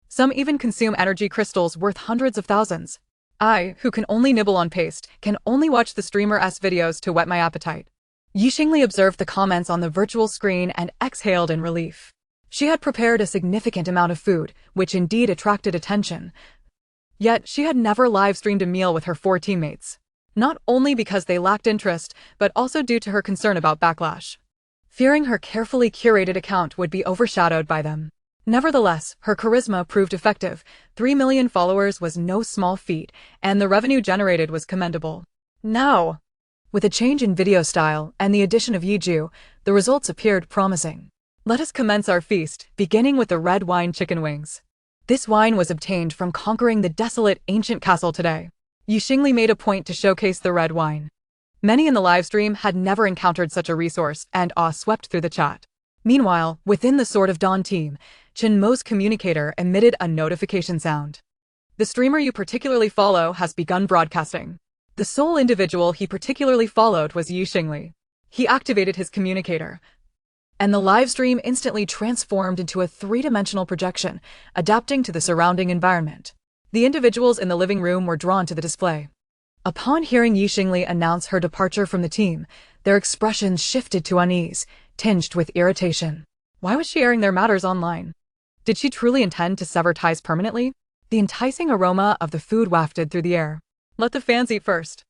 Some even consume energy crystals worth hundreds of thousands. I, who can only nibble on paste, can only watch the streamer-s videos to whet my appetite. Xingli observed the comments on the virtual screen and exhaled in relief. She had prepared a significant amount of food, which indeed attracted attention. Yet she had never live-streamed a meal with her 4 teammates. Not only because they lacked interest, but also due to her concern about backlash, fearing her carefully curated account would be overshadowed by them. Nevertheless, her charisma proved effective. 3 million followers was no small feat, and the revenue generated was commendable. Now, with a change in video style and the addition of Yiju, the results appeared promising. Let us commence our feast, beginning with the red wine chicken wings. This wine was obtained from conquering the desolate ancient castle today. Xingli made a point to showcase the red wine. Many in the livestream had never encountered such a resource, and awe swept through the chat. Meanwhile, within the Sword of Dawn team, Chen Mo's communicator emitted a notification sound. The streamer you particularly follow has begun broadcasting. The sole individual he particularly followed was Xingli. He activated his communicator, and the livestream instantly transformed into a 3-dimensional projection, adapting to the surrounding environment. The individuals in the living room were drawn to the display. Upon hearing Xingli announce her departure from the team, their expressions shifted to unease, tinged with irritation. Why was she airing their matters online? Did she truly intend to sever ties permanently? The enticing aroma of the food wafted through the air. Let the fans eat first.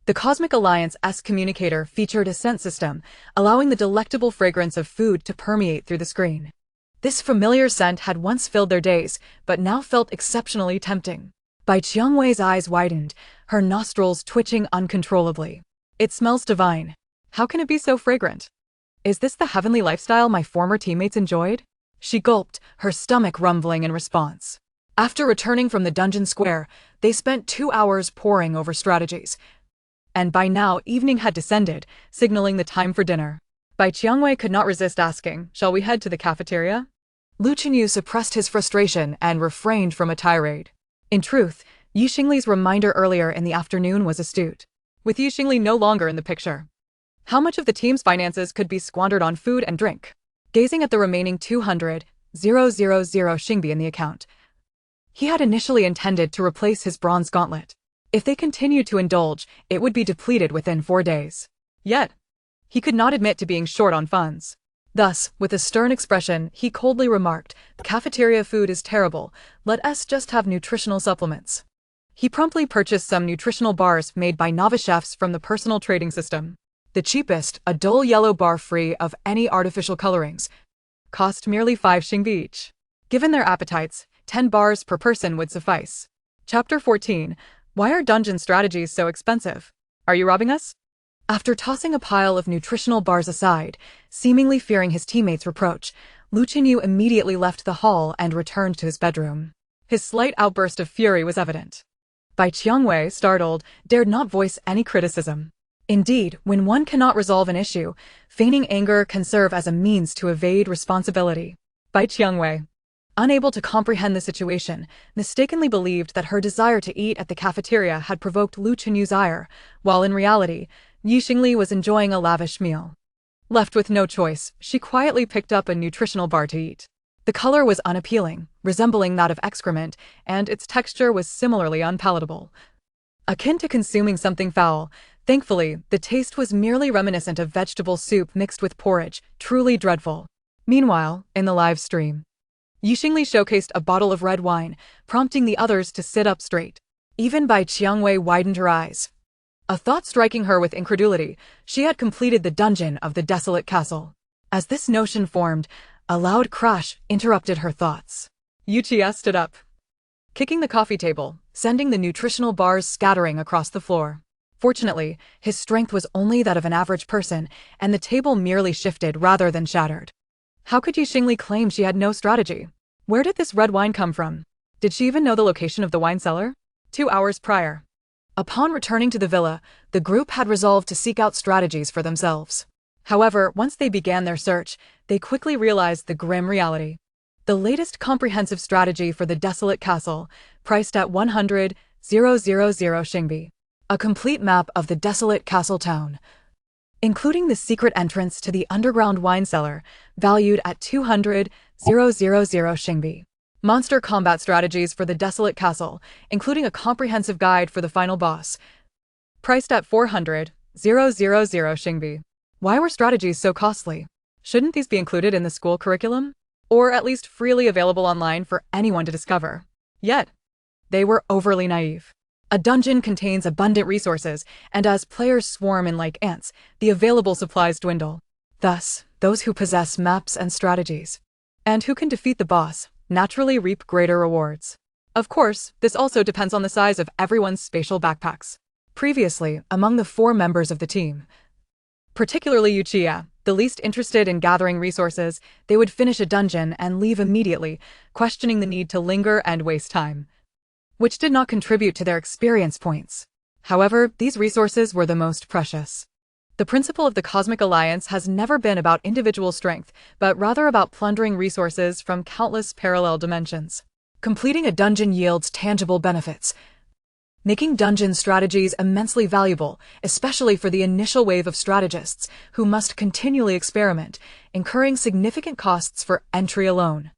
The Cosmic Alliance-esque communicator featured a scent system, allowing the delectable fragrance of food to permeate through the screen. This familiar scent had once filled their days, but now felt exceptionally tempting. Bai Qiangwei's eyes widened, her nostrils twitching uncontrollably. It smells divine. How can it be so fragrant? Is this the heavenly lifestyle my former teammates enjoyed? She gulped, her stomach rumbling in response. After returning from the dungeon square, they spent 2 hours poring over strategies. And by now evening had descended, signaling the time for dinner. Bai Qiangwei could not resist asking, "Shall we head to the cafeteria?" Lu Qinyu suppressed his frustration and refrained from a tirade. In truth, Xingli's reminder earlier in the afternoon was astute. With Xingli no longer in the picture, how much of the team's finances could be squandered on food and drink? Gazing at the remaining 200,000 Xingbi in the account, he had initially intended to replace his bronze gauntlet. If they continued to indulge, it would be depleted within 4 days. Yet, he could not admit to being short on funds. Thus, with a stern expression, he coldly remarked, "The cafeteria food is terrible, let us just have nutritional supplements." He promptly purchased some nutritional bars made by novice chefs from the personal trading system. The cheapest, a dull yellow bar free of any artificial colorings, cost merely 5 Xingli each. Given their appetites, 10 bars per person would suffice. Chapter 14. Why are dungeon strategies so expensive? Are you robbing us? After tossing a pile of nutritional bars aside, seemingly fearing his teammates' reproach, Lu Qinyu immediately left the hall and returned to his bedroom. His slight outburst of fury was evident. Bai Qiangwei, startled, dared not voice any criticism. Indeed, when one cannot resolve an issue, feigning anger can serve as a means to evade responsibility. Bai Qiangwei, unable to comprehend the situation, mistakenly believed that her desire to eat at the cafeteria had provoked Lu Qinyu's ire, while in reality, Xingli was enjoying a lavish meal. Left with no choice, she quietly picked up a nutritional bar to eat. The color was unappealing, resembling that of excrement, and its texture was similarly unpalatable. Akin to consuming something foul, thankfully, the taste was merely reminiscent of vegetable soup mixed with porridge, truly dreadful. Meanwhile, in the live stream, Xingli showcased a bottle of red wine, prompting the others to sit up straight. Even Bai Qiangwei widened her eyes. A thought striking her with incredulity, she had completed the dungeon of the desolate castle. As this notion formed, a loud crash interrupted her thoughts. Yuchia stood up, kicking the coffee table, sending the nutritional bars scattering across the floor. Fortunately, his strength was only that of an average person, and the table merely shifted rather than shattered. How could Xingli claim she had no strategy? Where did this red wine come from? Did she even know the location of the wine cellar? 2 hours prior. Upon returning to the villa, the group had resolved to seek out strategies for themselves. However, once they began their search, they quickly realized the grim reality. The latest comprehensive strategy for the desolate castle, priced at 100,000 Xingbi. A complete map of the desolate castle town, including the secret entrance to the underground wine cellar, valued at 200,000 Xingbi. Monster combat strategies for the desolate castle, including a comprehensive guide for the final boss, priced at 400,000 Xingbi. Why were strategies so costly? Shouldn't these be included in the school curriculum? Or at least freely available online for anyone to discover? Yet, they were overly naive. A dungeon contains abundant resources, and as players swarm in like ants, the available supplies dwindle. Thus, those who possess maps and strategies, and who can defeat the boss, naturally reap greater rewards. Of course, this also depends on the size of everyone's spatial backpacks. Previously, among the 4 members of the team, particularly Yuchia, the least interested in gathering resources, they would finish a dungeon and leave immediately, questioning the need to linger and waste time, which did not contribute to their experience points. However, these resources were the most precious. The principle of the Cosmic Alliance has never been about individual strength, but rather about plundering resources from countless parallel dimensions. Completing a dungeon yields tangible benefits, making dungeon strategies immensely valuable, especially for the initial wave of strategists who must continually experiment, incurring significant costs for entry alone.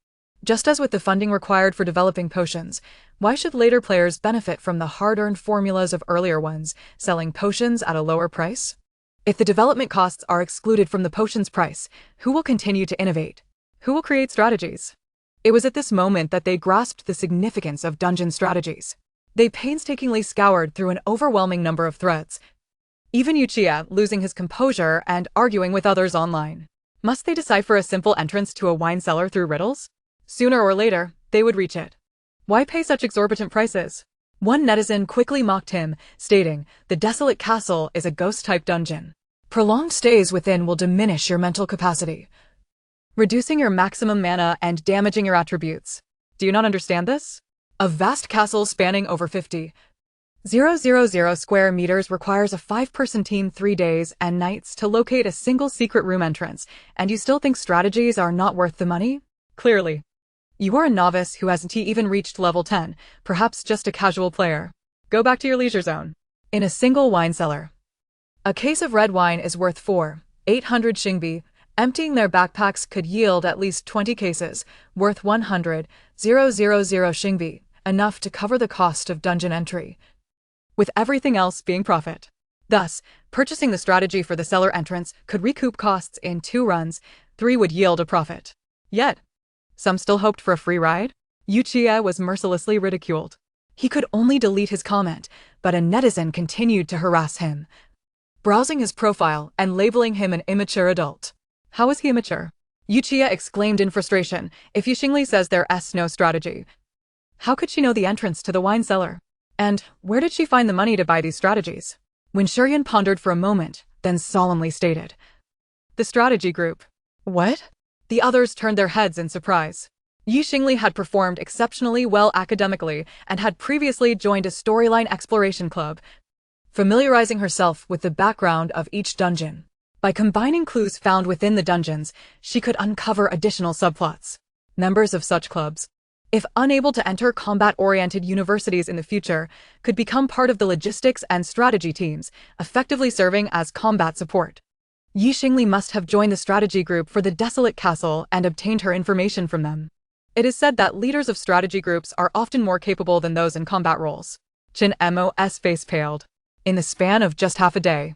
Just as with the funding required for developing potions, why should later players benefit from the hard-earned formulas of earlier ones, selling potions at a lower price? If the development costs are excluded from the potion's price, who will continue to innovate? Who will create strategies? It was at this moment that they grasped the significance of dungeon strategies. They painstakingly scoured through an overwhelming number of threads, even Yuchia losing his composure and arguing with others online. Must they decipher a simple entrance to a wine cellar through riddles? Sooner or later, they would reach it. Why pay such exorbitant prices? One netizen quickly mocked him, stating, "The desolate castle is a ghost-type dungeon. Prolonged stays within will diminish your mental capacity, reducing your maximum mana and damaging your attributes. Do you not understand this? A vast castle spanning over 50,000 square meters requires a 5-person team 3 days and nights to locate a single secret room entrance, and you still think strategies are not worth the money? Clearly. You are a novice who hasn't even reached level 10, perhaps just a casual player. Go back to your leisure zone." In a single wine cellar, a case of red wine is worth 4,800 Xingbi. Emptying their backpacks could yield at least 20 cases, worth 100,000 Xingbi, enough to cover the cost of dungeon entry, with everything else being profit. Thus, purchasing the strategy for the cellar entrance could recoup costs in 2 runs, 3 would yield a profit. Yet, some still hoped for a free ride? Yuchia was mercilessly ridiculed. He could only delete his comment, but a netizen continued to harass him, browsing his profile and labeling him an immature adult. How is he immature? Yuchia exclaimed in frustration. If Xingli says there's no strategy, how could she know the entrance to the wine cellar? And where did she find the money to buy these strategies? When Shurian pondered for a moment, then solemnly stated, "The strategy group." What? The others turned their heads in surprise. Xingli had performed exceptionally well academically and had previously joined a storyline exploration club, familiarizing herself with the background of each dungeon. By combining clues found within the dungeons, she could uncover additional subplots. Members of such clubs, if unable to enter combat-oriented universities in the future, could become part of the logistics and strategy teams, effectively serving as combat support. Xingli must have joined the strategy group for the Desolate Castle and obtained her information from them. It is said that leaders of strategy groups are often more capable than those in combat roles. Chin Mo's face paled. In the span of just half a day.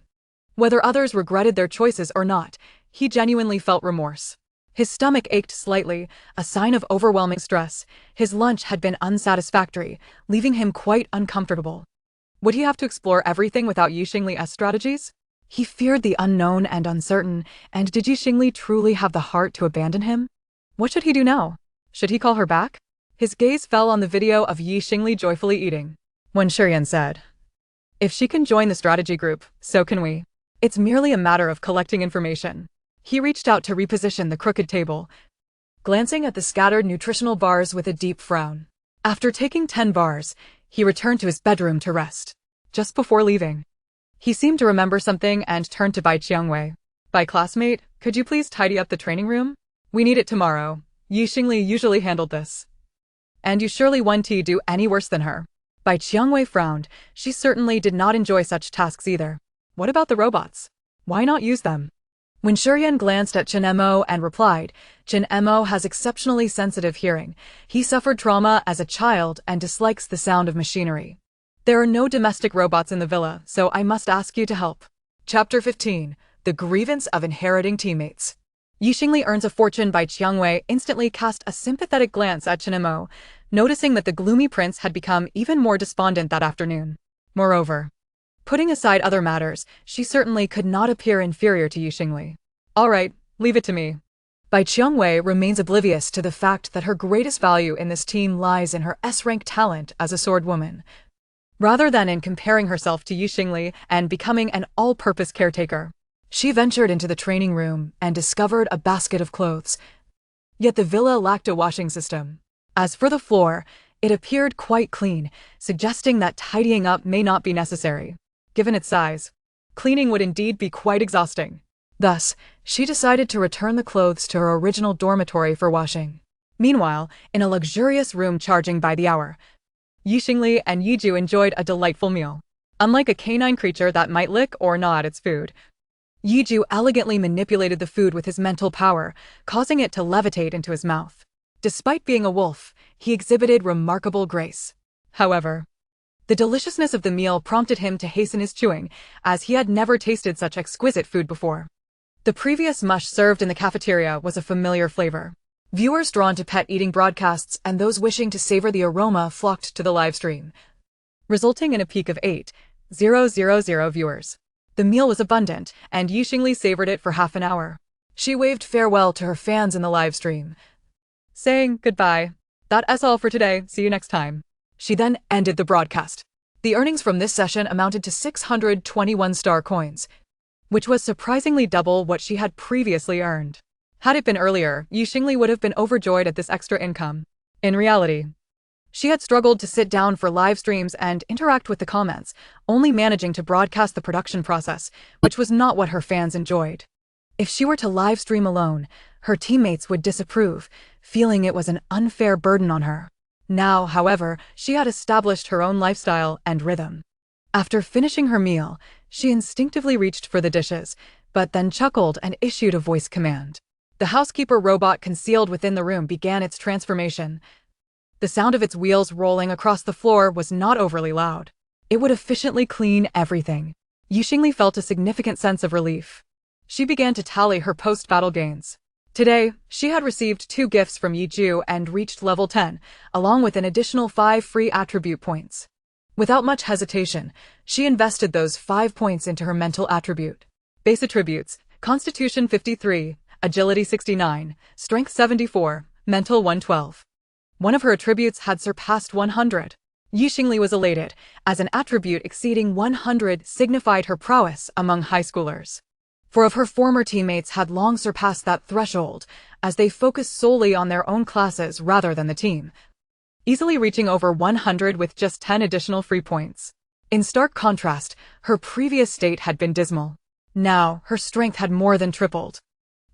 Whether others regretted their choices or not, he genuinely felt remorse. His stomach ached slightly, a sign of overwhelming stress. His lunch had been unsatisfactory, leaving him quite uncomfortable. Would he have to explore everything without Xingli's strategies? He feared the unknown and uncertain, and did Xingli truly have the heart to abandon him? What should he do now? Should he call her back? His gaze fell on the video of Xingli joyfully eating. When Shurian said, "If she can join the strategy group, so can we. It's merely a matter of collecting information." He reached out to reposition the crooked table, glancing at the scattered nutritional bars with a deep frown. After taking 10 bars, he returned to his bedroom to rest. Just before leaving, he seemed to remember something and turned to Bai Qiangwei. "Bai classmate, could you please tidy up the training room? We need it tomorrow. Xingli usually handled this. And you surely won't do any worse than her." Bai Qiangwei frowned. She certainly did not enjoy such tasks either. What about the robots? Why not use them? When Shurian glanced at Chen Mo and replied, "Chen Mo has exceptionally sensitive hearing. He suffered trauma as a child and dislikes the sound of machinery. There are no domestic robots in the villa, so I must ask you to help." Chapter 15. The Grievance of Inheriting Teammates. Xingli earns a fortune. Bai Qiangwei instantly cast a sympathetic glance at Chen Mo, noticing that the gloomy prince had become even more despondent that afternoon. Moreover, putting aside other matters, she certainly could not appear inferior to Xingli. "All right, leave it to me." Bai Qiangwei remains oblivious to the fact that her greatest value in this team lies in her S-rank talent as a swordwoman, rather than in comparing herself to Xingli and becoming an all-purpose caretaker. She ventured into the training room and discovered a basket of clothes. Yet the villa lacked a washing system. As for the floor, it appeared quite clean, suggesting that tidying up may not be necessary. Given its size, cleaning would indeed be quite exhausting. Thus, she decided to return the clothes to her original dormitory for washing. Meanwhile, in a luxurious room charging by the hour, Xingli and Yiju enjoyed a delightful meal. Unlike a canine creature that might lick or gnaw at its food, Yiju elegantly manipulated the food with his mental power, causing it to levitate into his mouth. Despite being a wolf, he exhibited remarkable grace. However, the deliciousness of the meal prompted him to hasten his chewing, as he had never tasted such exquisite food before. The previous mush served in the cafeteria was a familiar flavor. Viewers drawn to pet eating broadcasts and those wishing to savor the aroma flocked to the livestream, resulting in a peak of 8,000 viewers. The meal was abundant, and Xingli savored it for half an hour. She waved farewell to her fans in the livestream, saying goodbye. "That's all for today, see you next time." She then ended the broadcast. The earnings from this session amounted to 621 star coins, which was surprisingly double what she had previously earned. Had it been earlier, Xingli would have been overjoyed at this extra income. In reality, she had struggled to sit down for live streams and interact with the comments, only managing to broadcast the production process, which was not what her fans enjoyed. If she were to live stream alone, her teammates would disapprove, feeling it was an unfair burden on her. Now, however, she had established her own lifestyle and rhythm. After finishing her meal, she instinctively reached for the dishes, but then chuckled and issued a voice command. The housekeeper robot concealed within the room began its transformation. The sound of its wheels rolling across the floor was not overly loud. It would efficiently clean everything. Xingli felt a significant sense of relief. She began to tally her post-battle gains. Today, she had received 2 gifts from Yiju and reached level 10, along with an additional 5 free attribute points. Without much hesitation, she invested those 5 points into her mental attribute. Base attributes: Constitution 53, Agility 69, Strength 74, Mental 112. One of her attributes had surpassed 100. Xingli was elated, as an attribute exceeding 100 signified her prowess among high schoolers. 4 of her former teammates had long surpassed that threshold, as they focused solely on their own classes rather than the team, easily reaching over 100 with just 10 additional free points. In stark contrast, her previous state had been dismal. Now, her strength had more than tripled.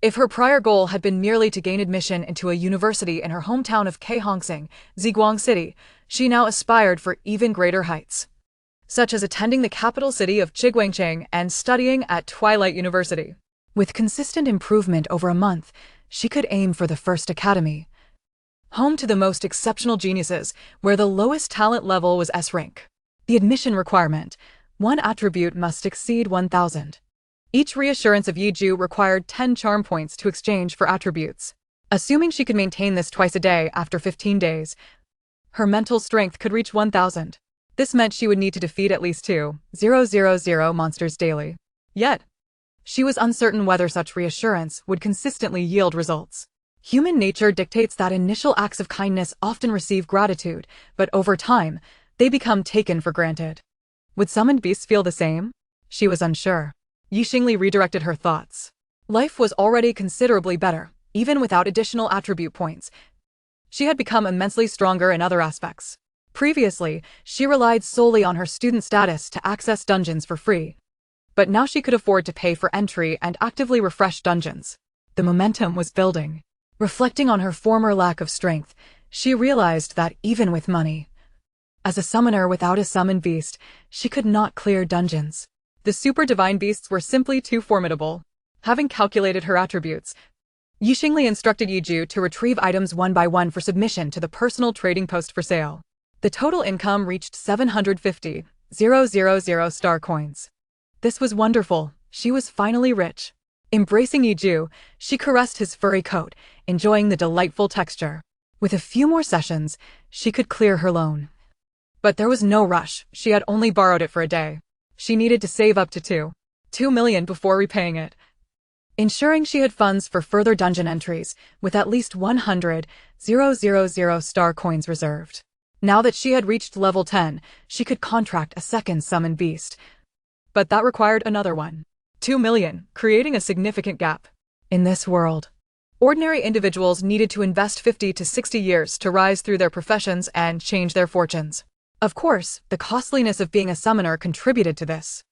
If her prior goal had been merely to gain admission into a university in her hometown of Kaihongsing, Ziguang City, she now aspired for even greater heights, such as attending the capital city of Chiguangcheng and studying at Twilight University. With consistent improvement over a month, she could aim for the first academy, home to the most exceptional geniuses, where the lowest talent level was S rank. The admission requirement: 1 attribute must exceed 1,000. Each reassurance of Yiju required 10 charm points to exchange for attributes. Assuming she could maintain this twice a day after 15 days, her mental strength could reach 1,000. This meant she would need to defeat at least 2,000 monsters daily. Yet, she was uncertain whether such reassurance would consistently yield results. Human nature dictates that initial acts of kindness often receive gratitude, but over time, they become taken for granted. Would summoned beasts feel the same? She was unsure. Xingli redirected her thoughts. Life was already considerably better, even without additional attribute points. She had become immensely stronger in other aspects. Previously, she relied solely on her student status to access dungeons for free. But now she could afford to pay for entry and actively refresh dungeons. The momentum was building. Reflecting on her former lack of strength, she realized that even with money, as a summoner without a summoned beast, she could not clear dungeons. The super divine beasts were simply too formidable. Having calculated her attributes, Xingli instructed Yiju to retrieve items one by one for submission to the personal trading post for sale. The total income reached 750,000 star coins. This was wonderful. She was finally rich. Embracing Yiju, she caressed his furry coat, enjoying the delightful texture. With a few more sessions, she could clear her loan. But there was no rush. She had only borrowed it for a day. She needed to save up to 2 million before repaying it, ensuring she had funds for further dungeon entries, with at least 100,000 star coins reserved. Now that she had reached level 10, she could contract a second summoned beast. But that required another one. 2 million, creating a significant gap. In this world, ordinary individuals needed to invest 50 to 60 years to rise through their professions and change their fortunes. Of course, the costliness of being a summoner contributed to this.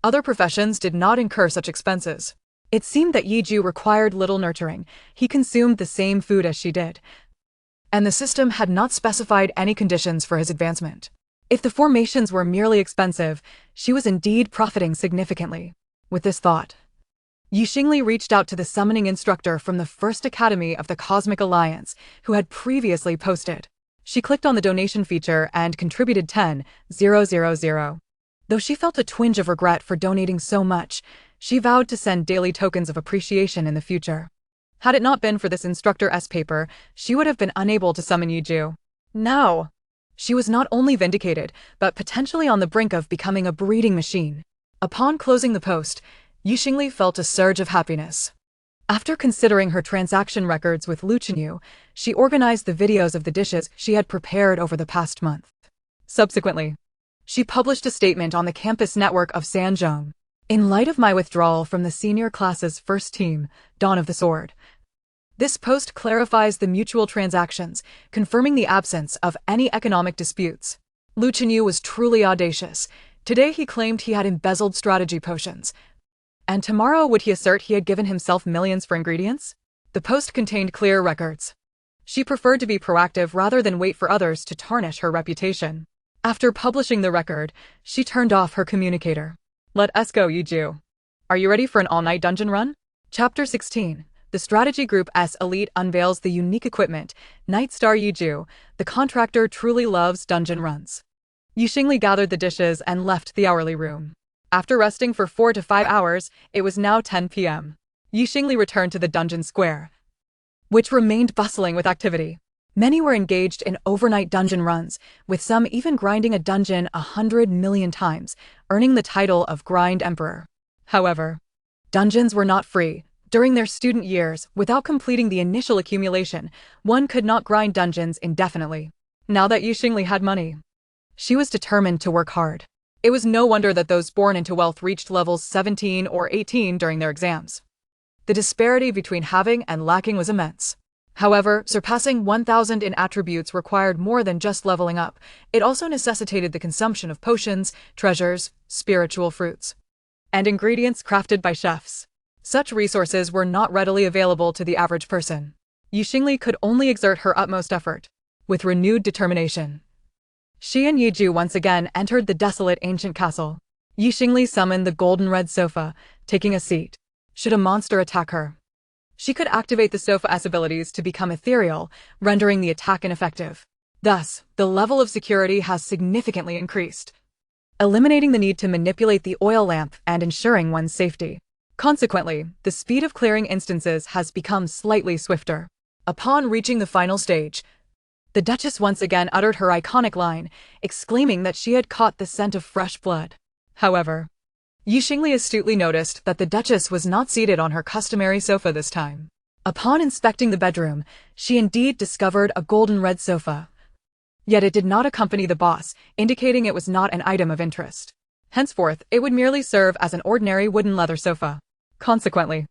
Other professions did not incur such expenses. It seemed that Yiju required little nurturing. He consumed the same food as she did, and the system had not specified any conditions for his advancement. If the formations were merely expensive, she was indeed profiting significantly. With this thought, Xingli reached out to the summoning instructor from the First Academy of the Cosmic Alliance, who had previously posted. She clicked on the donation feature and contributed 10,000. Though she felt a twinge of regret for donating so much, she vowed to send daily tokens of appreciation in the future. Had it not been for this instructor-s paper, she would have been unable to summon Yiju. Now, she was not only vindicated, but potentially on the brink of becoming a breeding machine. Upon closing the post, Xingli felt a surge of happiness. After considering her transaction records with Luchinu, she organized the videos of the dishes she had prepared over the past month. Subsequently, she published a statement on the campus network of Sanzhong. In light of my withdrawal from the senior class's first team, Dawn of the Sword, this post clarifies the mutual transactions, confirming the absence of any economic disputes. Luchinu was truly audacious. Today he claimed he had embezzled strategy potions, and tomorrow would he assert he had given himself millions for ingredients? The post contained clear records. She preferred to be proactive rather than wait for others to tarnish her reputation. After publishing the record, she turned off her communicator. Let us go, Yiju. Are you ready for an all-night dungeon run? Chapter 16. The Strategy Group S Elite unveils the unique equipment. Night Star Yiju, the contractor, truly loves dungeon runs. Xingli gathered the dishes and left the hourly room. After resting for 4 to 5 hours, it was now 10 p.m. Xingli returned to the dungeon square. which remained bustling with activity. Many were engaged in overnight dungeon runs, with some even grinding a dungeon 100 million times, earning the title of Grind Emperor. However, dungeons were not free. During their student years, without completing the initial accumulation, one could not grind dungeons indefinitely. Now that Xingli had money, she was determined to work hard. It was no wonder that those born into wealth reached levels 17 or 18 during their exams. The disparity between having and lacking was immense. However, surpassing 1,000 in attributes required more than just leveling up. It also necessitated the consumption of potions, treasures, spiritual fruits, and ingredients crafted by chefs. Such resources were not readily available to the average person. Xingli could only exert her utmost effort. With renewed determination, she and Yiju once again entered the desolate ancient castle. Xingli summoned the golden red sofa, taking a seat. Should a monster attack her, she could activate the sofa's abilities to become ethereal, rendering the attack ineffective. Thus, the level of security has significantly increased, eliminating the need to manipulate the oil lamp and ensuring one's safety. Consequently, the speed of clearing instances has become slightly swifter. Upon reaching the final stage, the Duchess once again uttered her iconic line, exclaiming that she had caught the scent of fresh blood. However, Xingli astutely noticed that the Duchess was not seated on her customary sofa this time. Upon inspecting the bedroom, she indeed discovered a golden red sofa. Yet it did not accompany the boss, indicating it was not an item of interest. Henceforth, it would merely serve as an ordinary wooden leather sofa. Consequently,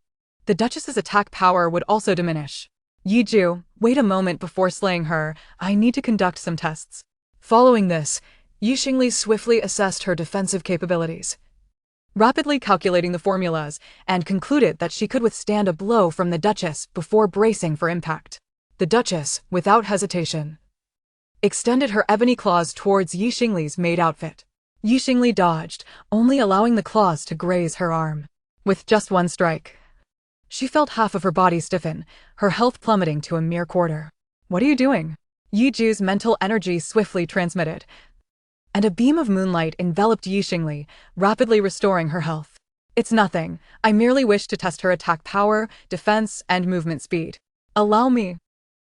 the Duchess's attack power would also diminish. Yiju, wait a moment before slaying her, I need to conduct some tests. Following this, Xingli swiftly assessed her defensive capabilities, rapidly calculating the formulas, and concluded that she could withstand a blow from the Duchess before bracing for impact. The Duchess, without hesitation, extended her ebony claws towards Xingli's maid outfit. Xingli dodged, only allowing the claws to graze her arm. With just one strike, she felt half of her body stiffen, her health plummeting to a mere quarter. What are you doing? Yiju's mental energy swiftly transmitted, and a beam of moonlight enveloped Xingli, rapidly restoring her health. It's nothing. I merely wish to test her attack power, defense, and movement speed. Allow me.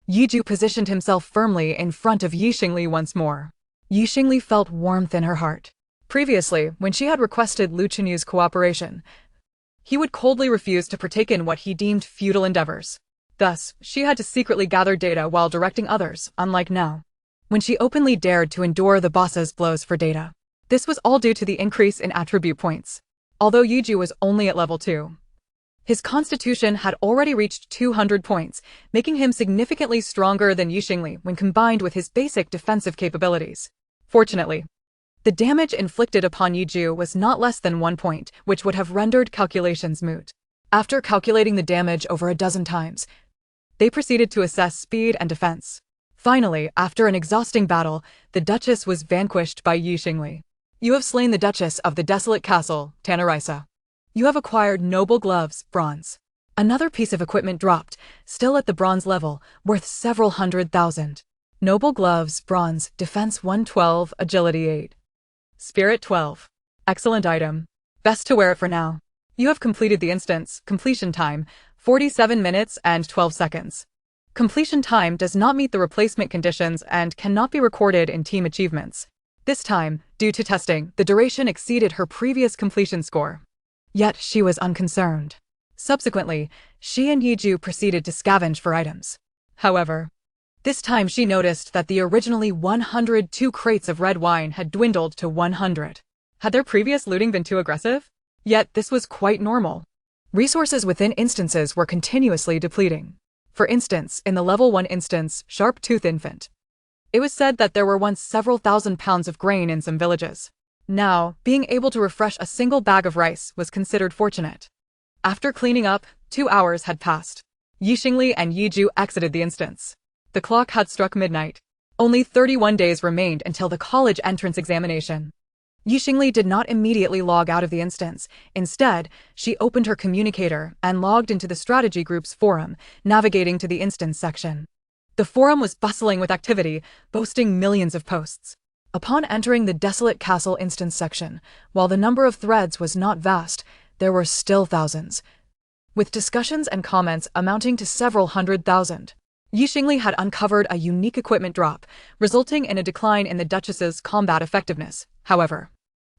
Yiju positioned himself firmly in front of Xingli once more. Xingli felt warmth in her heart. Previously, when she had requested Lu Chenyu's cooperation, he would coldly refuse to partake in what he deemed futile endeavors. Thus, she had to secretly gather data while directing others, unlike now, when she openly dared to endure the boss's blows for data. This was all due to the increase in attribute points. Although Yiju was only at level 2, his constitution had already reached 200 points, making him significantly stronger than Xingli when combined with his basic defensive capabilities. Fortunately, the damage inflicted upon Yiju was not less than 1 point, which would have rendered calculations moot. After calculating the damage over a dozen times, they proceeded to assess speed and defense. Finally, after an exhausting battle, the Duchess was vanquished by Xingli. You have slain the Duchess of the desolate castle, Tanarisa. You have acquired noble gloves, bronze. Another piece of equipment dropped, still at the bronze level, worth several 100,000. Noble gloves, bronze, defense 112, agility 8. Spirit 12. Excellent item. Best to wear it for now. You have completed the instance. Completion time, 47 minutes and 12 seconds. Completion time does not meet the replacement conditions and cannot be recorded in team achievements. This time, due to testing, the duration exceeded her previous completion score. Yet she was unconcerned. Subsequently, she and Yiju proceeded to scavenge for items. However, this time she noticed that the originally 102 crates of red wine had dwindled to 100. Had their previous looting been too aggressive? Yet this was quite normal. Resources within instances were continuously depleting. For instance, in the level 1 instance, Sharp Tooth Infant, it was said that there were once several thousand pounds of grain in some villages. Now, being able to refresh a single bag of rice was considered fortunate. After cleaning up, 2 hours had passed. Xingli and Yiju exited the instance. The clock had struck midnight. Only 31 days remained until the college entrance examination. Xingli did not immediately log out of the instance. Instead, she opened her communicator and logged into the strategy group's forum, navigating to the instance section. The forum was bustling with activity, boasting millions of posts. Upon entering the desolate castle instance section, while the number of threads was not vast, there were still thousands. with discussions and comments amounting to several 100,000. Xingli had uncovered a unique equipment drop, resulting in a decline in the Duchess's combat effectiveness. However,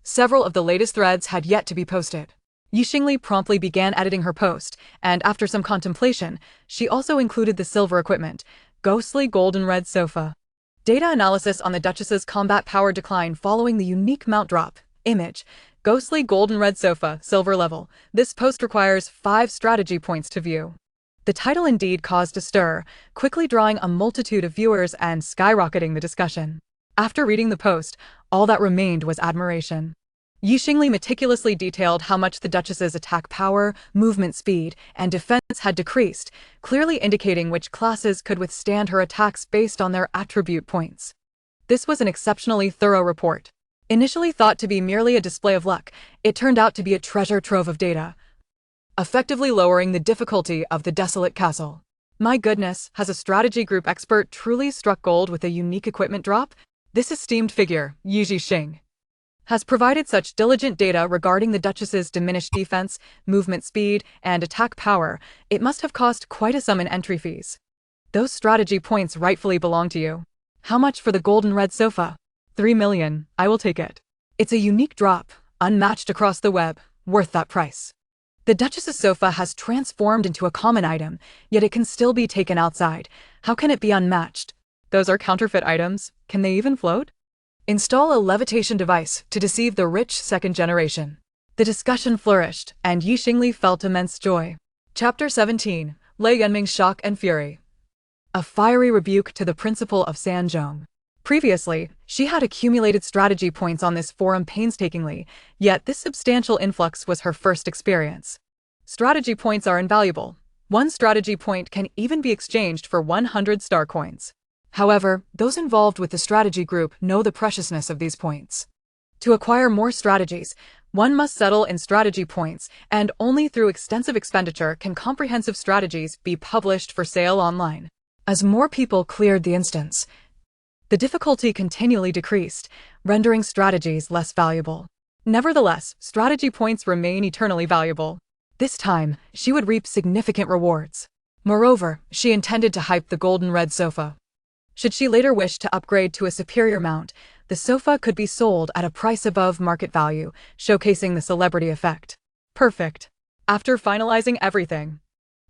several of the latest threads had yet to be posted. Xingli promptly began editing her post, and after some contemplation, she also included the silver equipment, ghostly golden red sofa. Data analysis on the Duchess's combat power decline following the unique mount drop. Image, ghostly golden red sofa, silver level. This post requires 5 strategy points to view. The title indeed caused a stir, quickly drawing a multitude of viewers and skyrocketing the discussion. After reading the post, all that remained was admiration. Xingli meticulously detailed how much the Duchess's attack power, movement speed, and defense had decreased, clearly indicating which classes could withstand her attacks based on their attribute points. This was an exceptionally thorough report. Initially thought to be merely a display of luck, it turned out to be a treasure trove of data, effectively lowering the difficulty of the desolate castle. My goodness, has a strategy group expert truly struck gold with a unique equipment drop? This esteemed figure, Xing, has provided such diligent data regarding the Duchess's diminished defense, movement speed, and attack power, it must have cost quite a sum in entry fees. Those strategy points rightfully belong to you. How much for the golden red sofa? 3 million, I will take it. It's a unique drop, unmatched across the web, worth that price. The Duchess's sofa has transformed into a common item, yet it can still be taken outside. How can it be unmatched? Those are counterfeit items. Can they even float? Install a levitation device to deceive the rich second generation. The discussion flourished, and Xingli felt immense joy. Chapter 17, Lei Yanming's Shock and Fury. A fiery rebuke to the principal of Sanzhong. Previously, she had accumulated strategy points on this forum painstakingly, yet this substantial influx was her first experience. Strategy points are invaluable. 1 strategy point can even be exchanged for 100 star coins. However, those involved with the strategy group know the preciousness of these points. To acquire more strategies, one must settle in strategy points, and only through extensive expenditure can comprehensive strategies be published for sale online. As more people cleared the instance, the difficulty continually decreased, rendering strategies less valuable. Nevertheless, strategy points remain eternally valuable. This time, she would reap significant rewards. Moreover, she intended to hype the golden red sofa. Should she later wish to upgrade to a superior mount, the sofa could be sold at a price above market value, showcasing the celebrity effect. Perfect. After finalizing everything,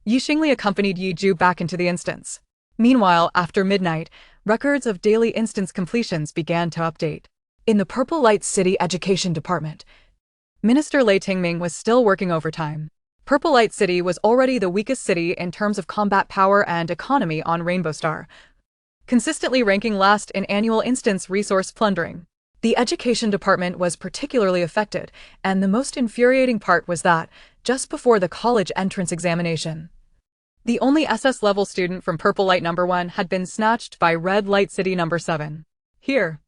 Xingli accompanied Yi Ju back into the instance. Meanwhile, after midnight, records of daily instance completions began to update. In the Purple Light City Education Department, Minister Lei Tingming was still working overtime. Purple Light City was already the weakest city in terms of combat power and economy on Rainbow Star, consistently ranking last in annual instance resource plundering. The Education Department was particularly affected, and the most infuriating part was that, just before the college entrance examination, the only SS level student from Purple Light No. 1 had been snatched by Red Light City No. 7. Here,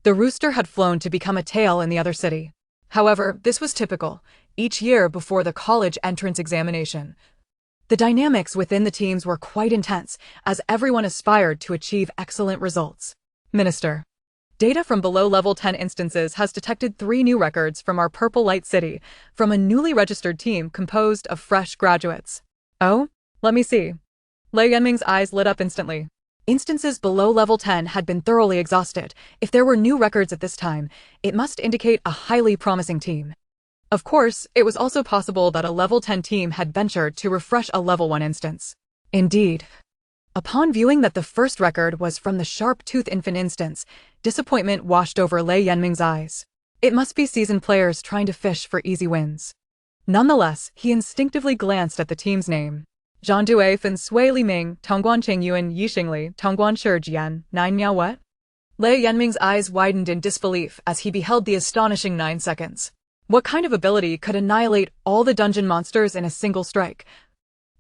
the rooster had flown to become a tail in the other city. However, this was typical, each year before the college entrance examination. The dynamics within the teams were quite intense, as everyone aspired to achieve excellent results. Minister. Data from below level 10 instances has detected 3 new records from our Purple Light City, from a newly registered team composed of fresh graduates. Oh? Let me see. Lei Yanming's eyes lit up instantly. Instances below level 10 had been thoroughly exhausted. If there were new records at this time, it must indicate a highly promising team. Of course, it was also possible that a level 10 team had ventured to refresh a level 1 instance. Indeed. Upon viewing that the first record was from the Sharp-Tooth Infant instance, disappointment washed over Lei Yanming's eyes. It must be seasoned players trying to fish for easy wins. Nonetheless, he instinctively glanced at the team's name. Zhang Due Fin Sui Li Ming, Tongguan Cheng Yuan Xingli, Tongguan Shi Jian, 9 Miao what? Lei Yanming's eyes widened in disbelief as he beheld the astonishing 9 seconds. What kind of ability could annihilate all the dungeon monsters in a single strike?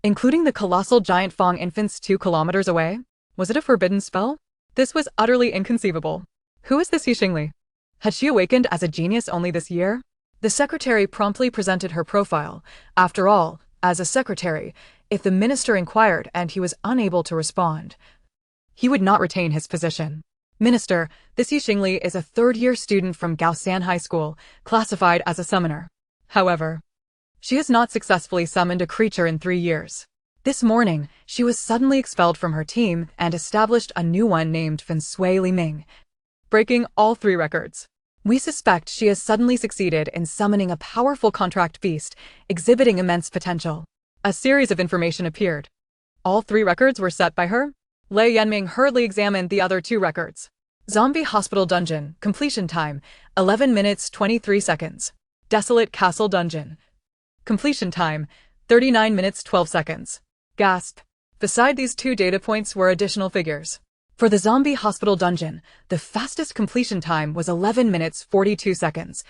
Including the colossal giant Fong infants 2 kilometers away? Was it a forbidden spell? This was utterly inconceivable. Who is this Xingli? Had she awakened as a genius only this year? The secretary promptly presented her profile. After all, as a secretary, if the minister inquired and he was unable to respond, he would not retain his position. Minister, this Xingli is a third-year student from Gaosan High School, classified as a summoner. However, She has not successfully summoned a creature in 3 years. This morning, she was suddenly expelled from her team and established a new one named Fensui Li Ming, breaking all 3 records. We suspect she has suddenly succeeded in summoning a powerful contract beast, exhibiting immense potential. A series of information appeared. All 3 records were set by her. Lei Yanming hurriedly examined the other 2 records. Zombie Hospital Dungeon, completion time, 11 minutes 23 seconds. Desolate Castle Dungeon. Completion time, 39 minutes 12 seconds. Gasp. Beside these 2 data points were additional figures. For the Zombie Hospital Dungeon, the fastest completion time was 11 minutes 42 seconds.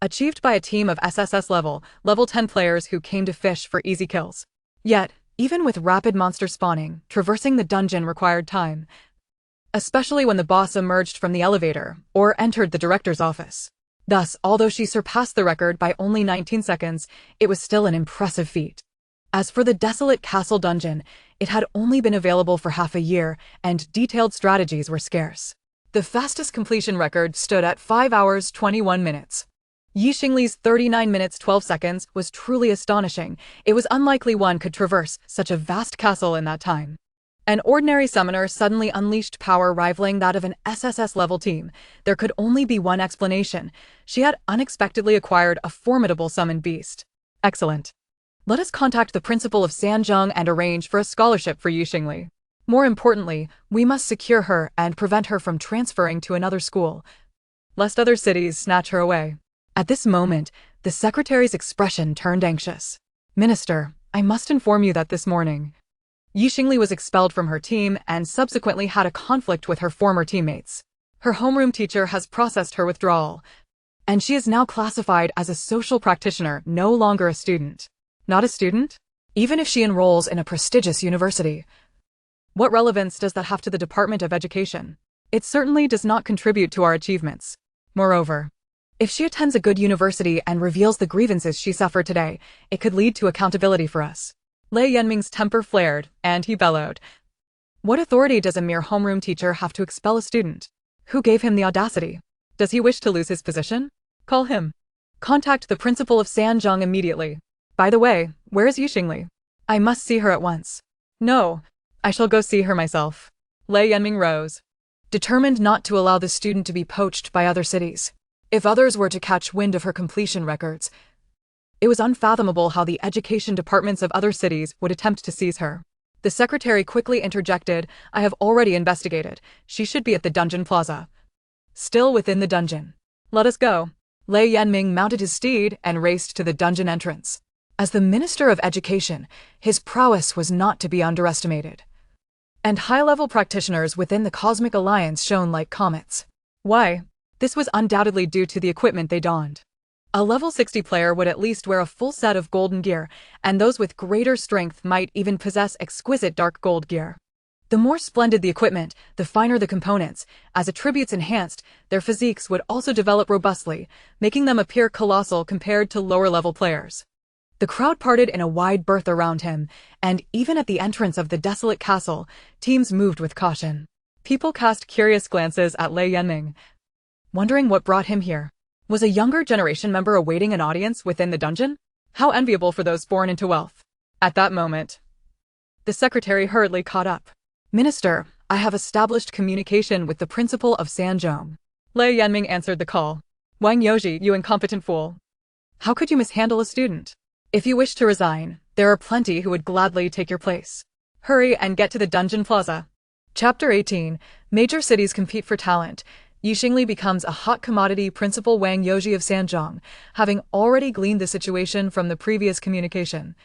Achieved by a team of SSS level 10 players who came to fish for easy kills. Yet, even with rapid monster spawning, traversing the dungeon required time. Especially when the boss emerged from the elevator or entered the director's office. Thus, although she surpassed the record by only 19 seconds, it was still an impressive feat. As for the Desolate Castle Dungeon, it had only been available for half a year, and detailed strategies were scarce. The fastest completion record stood at 5 hours 21 minutes. Xingli's 39 minutes 12 seconds was truly astonishing. It was unlikely one could traverse such a vast castle in that time. An ordinary summoner suddenly unleashed power rivaling that of an SSS-level team. There could only be one explanation. She had unexpectedly acquired a formidable summoned beast. Excellent. Let us contact the principal of Sanzhong and arrange for a scholarship for Xingli. More importantly, we must secure her and prevent her from transferring to another school, lest other cities snatch her away. At this moment, the secretary's expression turned anxious. Minister, I must inform you that this morning, Xingli was expelled from her team and subsequently had a conflict with her former teammates. Her homeroom teacher has processed her withdrawal, and she is now classified as a social practitioner, no longer a student. Not a student? Even if she enrolls in a prestigious university. What relevance does that have to the Department of Education? It certainly does not contribute to our achievements. Moreover, if she attends a good university and reveals the grievances she suffered today, it could lead to accountability for us. Lei Yanming's temper flared, and he bellowed. What authority does a mere homeroom teacher have to expel a student? Who gave him the audacity? Does he wish to lose his position? Call him. Contact the principal of Sanzhong immediately. By the way, where is Xingli? I must see her at once. No, I shall go see her myself. Lei Yanming rose, determined not to allow the student to be poached by other cities. If others were to catch wind of her completion records, it was unfathomable how the education departments of other cities would attempt to seize her. The secretary quickly interjected, I have already investigated. She should be at the dungeon plaza. Still within the dungeon. Let us go. Lei Yanming mounted his steed and raced to the dungeon entrance. As the Minister of Education, his prowess was not to be underestimated. And high-level practitioners within the Cosmic Alliance shone like comets. Why? This was undoubtedly due to the equipment they donned. A level 60 player would at least wear a full set of golden gear, and those with greater strength might even possess exquisite dark gold gear. The more splendid the equipment, the finer the components. As attributes enhanced, their physiques would also develop robustly, making them appear colossal compared to lower-level players. The crowd parted in a wide berth around him, and even at the entrance of the desolate castle, teams moved with caution. People cast curious glances at Lei Yanming, wondering what brought him here. Was a younger generation member awaiting an audience within the dungeon? How enviable for those born into wealth. At that moment, the secretary hurriedly caught up. Minister, I have established communication with the principal of Sanzhong. Lei Yanming answered the call. Wang Yoji, you incompetent fool. How could you mishandle a student? If you wish to resign, there are plenty who would gladly take your place. Hurry and get to the dungeon plaza. Chapter 18. Major cities compete for talent. Xingli becomes a hot commodity. Principal Wang Yoji of Sanzhong, having already gleaned the situation from the previous communication,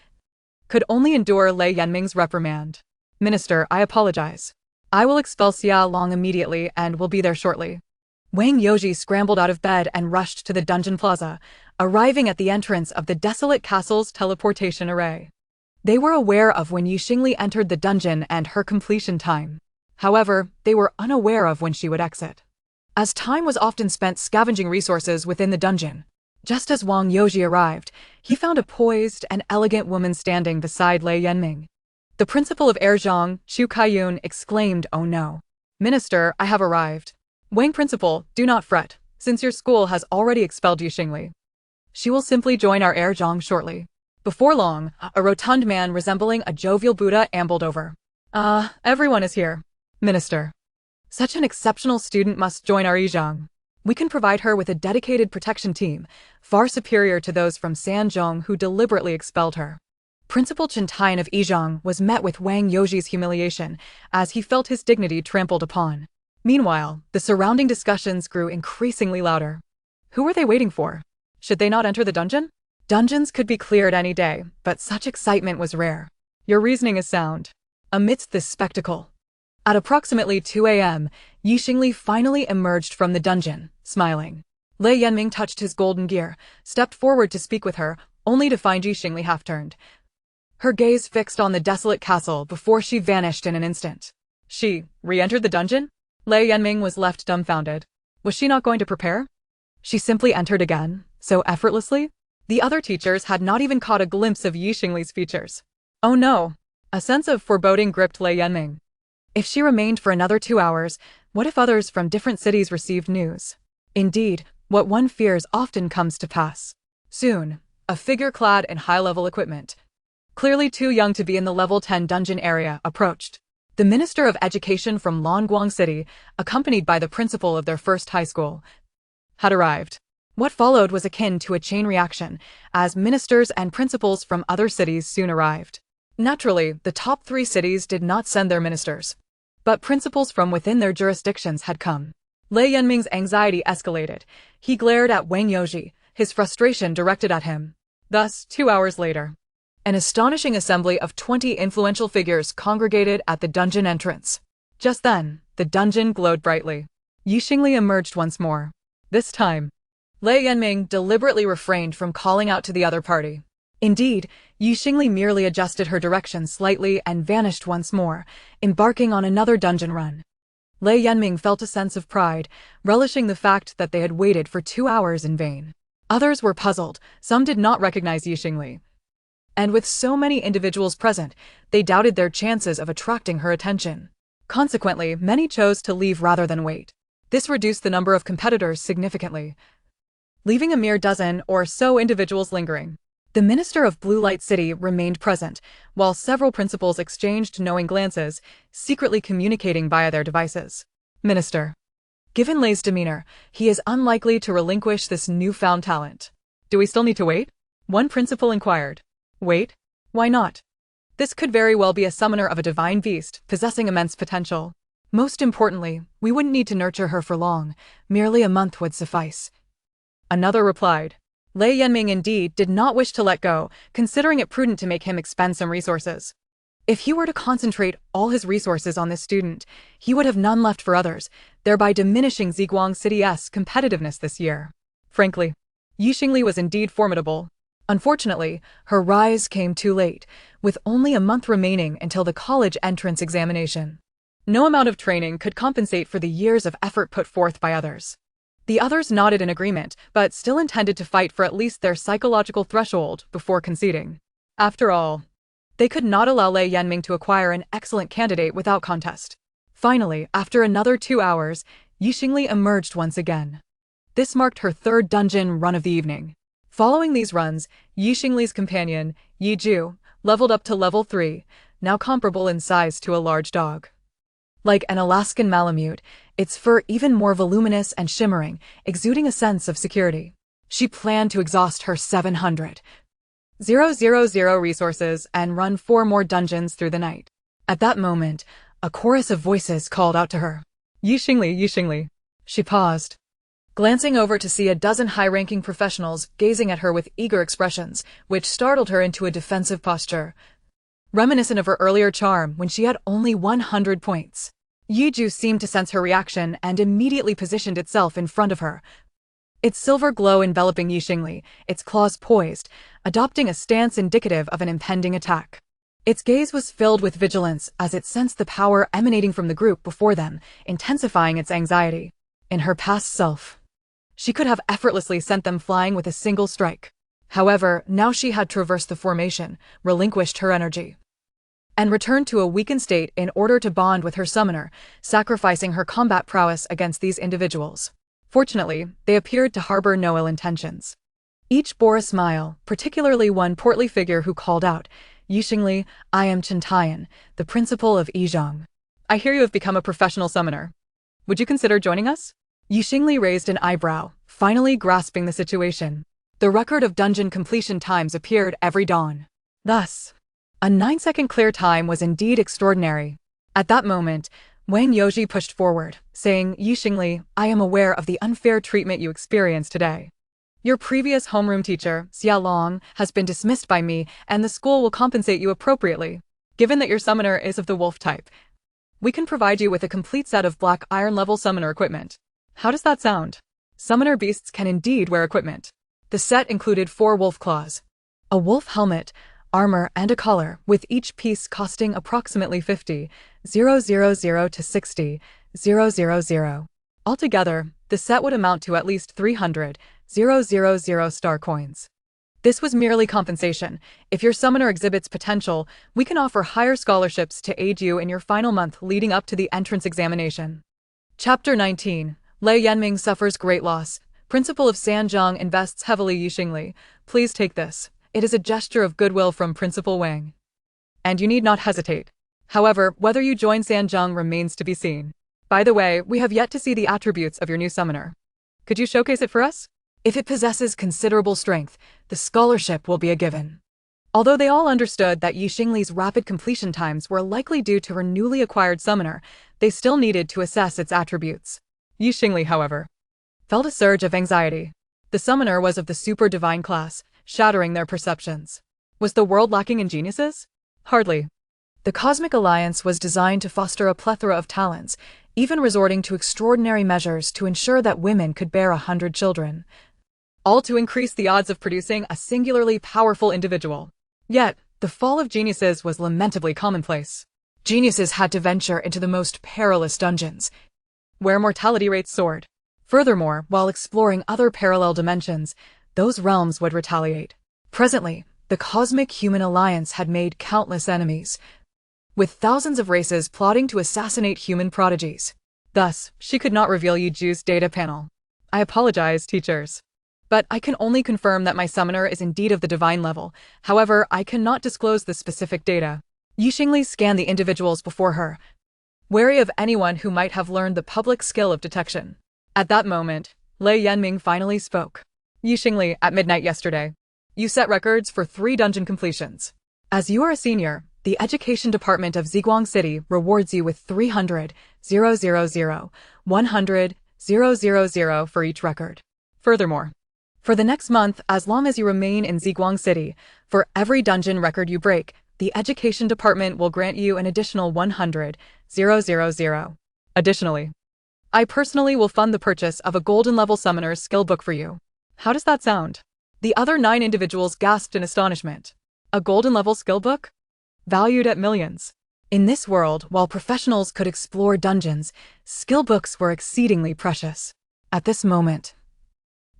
could only endure Lei Yanming's reprimand. Minister, I apologize. I will expel Xia Long immediately and will be there shortly. Wang Yoji scrambled out of bed and rushed to the dungeon plaza, arriving at the entrance of the desolate castle's teleportation array. They were aware of when Xingli entered the dungeon and her completion time. However, they were unaware of when she would exit, as time was often spent scavenging resources within the dungeon. Just as Wang Yoji arrived, he found a poised and elegant woman standing beside Lei Yanming. The principal of Heir, Chu Kaiyun, exclaimed, "Oh no. Minister, I have arrived." Wang Principal, do not fret, since your school has already expelled Xingli. She will simply join our heir shortly. Before long, a rotund man resembling a jovial Buddha ambled over. Everyone is here. Minister. Such an exceptional student must join our Yizhang. We can provide her with a dedicated protection team, far superior to those from Sanzhong who deliberately expelled her. Principal Chintain of Yizhang was met with Wang Youji's humiliation as he felt his dignity trampled upon. Meanwhile, the surrounding discussions grew increasingly louder. Who were they waiting for? Should they not enter the dungeon? Dungeons could be cleared any day, but such excitement was rare. Your reasoning is sound. Amidst this spectacle, at approximately 2 a.m., Xingli finally emerged from the dungeon, smiling. Lei Yanming touched his golden gear, stepped forward to speak with her, only to find Xingli half-turned. Her gaze fixed on the desolate castle before she vanished in an instant. She re-entered the dungeon? Lei Yanming was left dumbfounded. Was she not going to prepare? She simply entered again, so effortlessly? The other teachers had not even caught a glimpse of Xingli's features. Oh no! A sense of foreboding gripped Lei Yanming. If she remained for another 2 hours, what if others from different cities received news? Indeed, what one fears often comes to pass. Soon, a figure clad in high-level equipment, clearly too young to be in the level 10 dungeon area, approached. The Minister of Education from Longuang City, accompanied by the principal of their first high school, had arrived. What followed was akin to a chain reaction, as ministers and principals from other cities soon arrived. Naturally, the top 3 cities did not send their ministers, but principals from within their jurisdictions had come. Lei Yanming's anxiety escalated. He glared at Wang Youji, his frustration directed at him. Thus, 2 hours later, an astonishing assembly of 20 influential figures congregated at the dungeon entrance. Just then, the dungeon glowed brightly. Xingli emerged once more. This time, Lei Yanming deliberately refrained from calling out to the other party. Indeed, Xingli merely adjusted her direction slightly and vanished once more, embarking on another dungeon run. Lei Yanming felt a sense of pride, relishing the fact that they had waited for 2 hours in vain. Others were puzzled, some did not recognize Xingli. And with so many individuals present, they doubted their chances of attracting her attention. Consequently, many chose to leave rather than wait. This reduced the number of competitors significantly, leaving a mere dozen or so individuals lingering. The Minister of Blue Light City remained present, while several principals exchanged knowing glances, secretly communicating via their devices. Minister. Given Lei's demeanor, he is unlikely to relinquish this newfound talent. Do we still need to wait? One principal inquired. Wait? Why not? This could very well be a summoner of a divine beast, possessing immense potential. Most importantly, we wouldn't need to nurture her for long, merely a month would suffice. Another replied. Lei Yanming indeed did not wish to let go, considering it prudent to make him expend some resources. If he were to concentrate all his resources on this student, he would have none left for others, thereby diminishing Ziguang City's competitiveness this year. Frankly, Xingli was indeed formidable. Unfortunately, her rise came too late, with only a month remaining until the college entrance examination. No amount of training could compensate for the years of effort put forth by others. The others nodded in agreement, but still intended to fight for at least their psychological threshold before conceding. After all, they could not allow Lei Yanming to acquire an excellent candidate without contest. Finally, after another 2 hours, Xingli emerged once again. This marked her 3rd dungeon run of the evening. Following these runs, Xingli's companion, Yiju, leveled up to level 3, now comparable in size to a large dog. Like an Alaskan Malamute, its fur even more voluminous and shimmering, exuding a sense of security. She planned to exhaust her 700,000 resources and run 4 more dungeons through the night. At that moment, a chorus of voices called out to her. Xingli, Xingli. She paused, glancing over to see a dozen high-ranking professionals gazing at her with eager expressions, which startled her into a defensive posture, reminiscent of her earlier charm when she had only 100 points. Yiju seemed to sense her reaction and immediately positioned itself in front of her, its silver glow enveloping Xingli, its claws poised, adopting a stance indicative of an impending attack. Its gaze was filled with vigilance as it sensed the power emanating from the group before them, intensifying its anxiety. In her past self, she could have effortlessly sent them flying with a single strike. However, now she had traversed the formation, relinquished her energy, and returned to a weakened state in order to bond with her summoner, sacrificing her combat prowess against these individuals. Fortunately, they appeared to harbor no ill intentions. Each bore a smile, particularly one portly figure who called out, Xingli, I am Chen, the principal of Yizhong. I hear you have become a professional summoner. Would you consider joining us? Xingli raised an eyebrow, finally grasping the situation. The record of dungeon completion times appeared every dawn. Thus, a 9-second clear time was indeed extraordinary. At that moment, Wang Yoji pushed forward, saying, Xingli, I am aware of the unfair treatment you experienced today. Your previous homeroom teacher, Xia Long, has been dismissed by me, and the school will compensate you appropriately. Given that your summoner is of the wolf type, we can provide you with a complete set of black iron-level summoner equipment. How does that sound? Summoner beasts can indeed wear equipment. The set included 4 wolf claws, a wolf helmet, armor, and a collar, with each piece costing approximately 50,000 to 60,000. Altogether, the set would amount to at least 300,000 star coins. This was merely compensation. If your summoner exhibits potential, we can offer higher scholarships to aid you in your final month leading up to the entrance examination. Chapter 19. Lei Yanming suffers great loss. Principal of Sanjiang invests heavily Xingli. Please take this. It is a gesture of goodwill from Principal Wang. And you need not hesitate. However, whether you join Sanjiang remains to be seen. By the way, we have yet to see the attributes of your new summoner. Could you showcase it for us? If it possesses considerable strength, the scholarship will be a given. Although they all understood that Xingli's rapid completion times were likely due to her newly acquired summoner, they still needed to assess its attributes. Xingli, however, felt a surge of anxiety. The summoner was of the super divine class, shattering their perceptions. Was the world lacking in geniuses? Hardly. The Cosmic Alliance was designed to foster a plethora of talents, even resorting to extraordinary measures to ensure that women could bear 100 children. All to increase the odds of producing a singularly powerful individual. Yet, the fall of geniuses was lamentably commonplace. Geniuses had to venture into the most perilous dungeons, where mortality rates soared. Furthermore, while exploring other parallel dimensions, those realms would retaliate. Presently, the Cosmic Human Alliance had made countless enemies, with thousands of races plotting to assassinate human prodigies. Thus, she could not reveal Yiju's data panel. I apologize, teachers. But I can only confirm that my summoner is indeed of the divine level. However, I cannot disclose the specific data. Xingli scanned the individuals before her, wary of anyone who might have learned the public skill of detection. At that moment, Lei Yanming finally spoke. Xingli, at midnight yesterday, you set records for 3 dungeon completions. As you are a senior, the Education Department of Ziguang City rewards you with 300,000, 100,000 for each record. Furthermore, for the next month, as long as you remain in Ziguang City, for every dungeon record you break, the Education Department will grant you an additional 100,000. Additionally, I personally will fund the purchase of a golden-level summoner's skill book for you. How does that sound? The other 9 individuals gasped in astonishment. A golden-level skill book? Valued at millions. In this world, while professionals could explore dungeons, skill books were exceedingly precious. At this moment,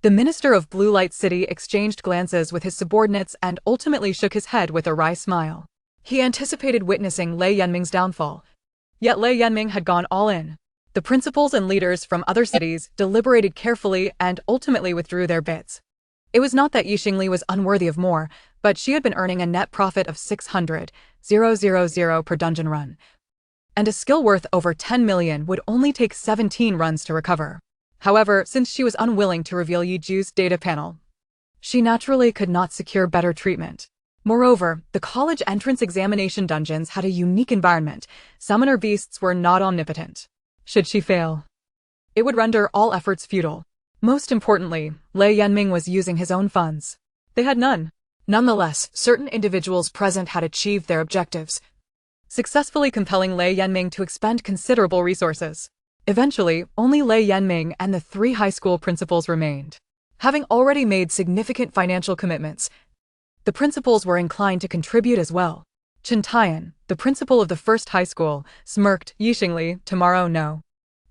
the Minister of Blue Light City exchanged glances with his subordinates and ultimately shook his head with a wry smile. He anticipated witnessing Lei Yanming's downfall. Yet Lei Yanming had gone all in. The principals and leaders from other cities deliberated carefully and ultimately withdrew their bids. It was not that Xingli was unworthy of more, but she had been earning a net profit of 600,000 per dungeon run. And a skill worth over 10 million would only take 17 runs to recover. However, since she was unwilling to reveal Yiju's data panel, she naturally could not secure better treatment. Moreover, the college entrance examination dungeons had a unique environment. Summoner beasts were not omnipotent. Should she fail, it would render all efforts futile. Most importantly, Lei Yanming was using his own funds. They had none. Nonetheless, certain individuals present had achieved their objectives, successfully compelling Lei Yanming to expend considerable resources. Eventually, only Lei Yanming and the 3 high school principals remained. Having already made significant financial commitments, the principals were inclined to contribute as well. Chen Tian, the principal of the first high school, smirked. Xingli, tomorrow no.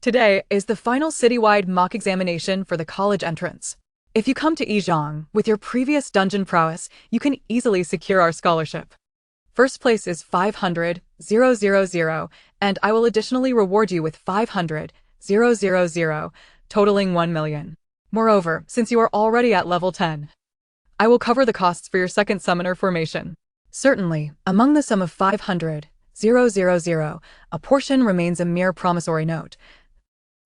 Today is the final citywide mock examination for the college entrance. If you come to Yizhong with your previous dungeon prowess, you can easily secure our scholarship. First place is 500,000, and I will additionally reward you with 500,000, totaling 1 million. Moreover, since you are already at level 10, I will cover the costs for your second summoner formation. Certainly, among the sum of 500,000, a portion remains a mere promissory note,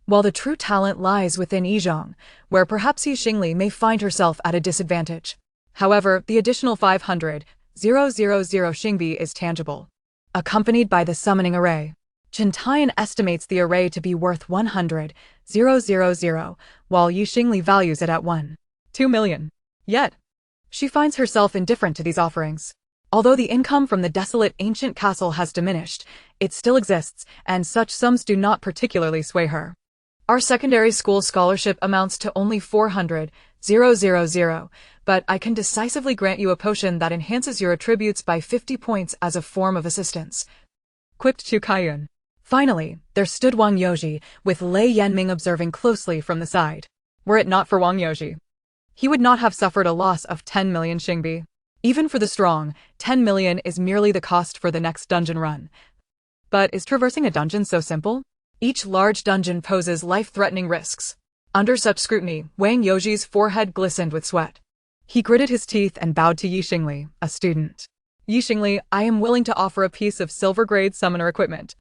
while the true talent lies within Yizhong, where perhaps Xingli may find herself at a disadvantage. However, the additional 500,000 Xingbi is tangible, accompanied by the summoning array. Chintayan estimates the array to be worth 100,000, while Xingli values it at 1.2 million. Yet, she finds herself indifferent to these offerings. Although the income from the desolate ancient castle has diminished, it still exists, and such sums do not particularly sway her. Our secondary school scholarship amounts to only 400,000, but I can decisively grant you a potion that enhances your attributes by 50 points as a form of assistance, quipped Chu Kaiyun. Finally, there stood Wang Yoji, with Lei Yanming observing closely from the side. Were it not for Wang Yoji, he would not have suffered a loss of 10 million Xingbi. Even for the strong, 10 million is merely the cost for the next dungeon run. But is traversing a dungeon so simple? Each large dungeon poses life-threatening risks. Under such scrutiny, Wang Yoji's forehead glistened with sweat. He gritted his teeth and bowed to Xingli, a student. Xingli, I am willing to offer a piece of silver-grade summoner equipment,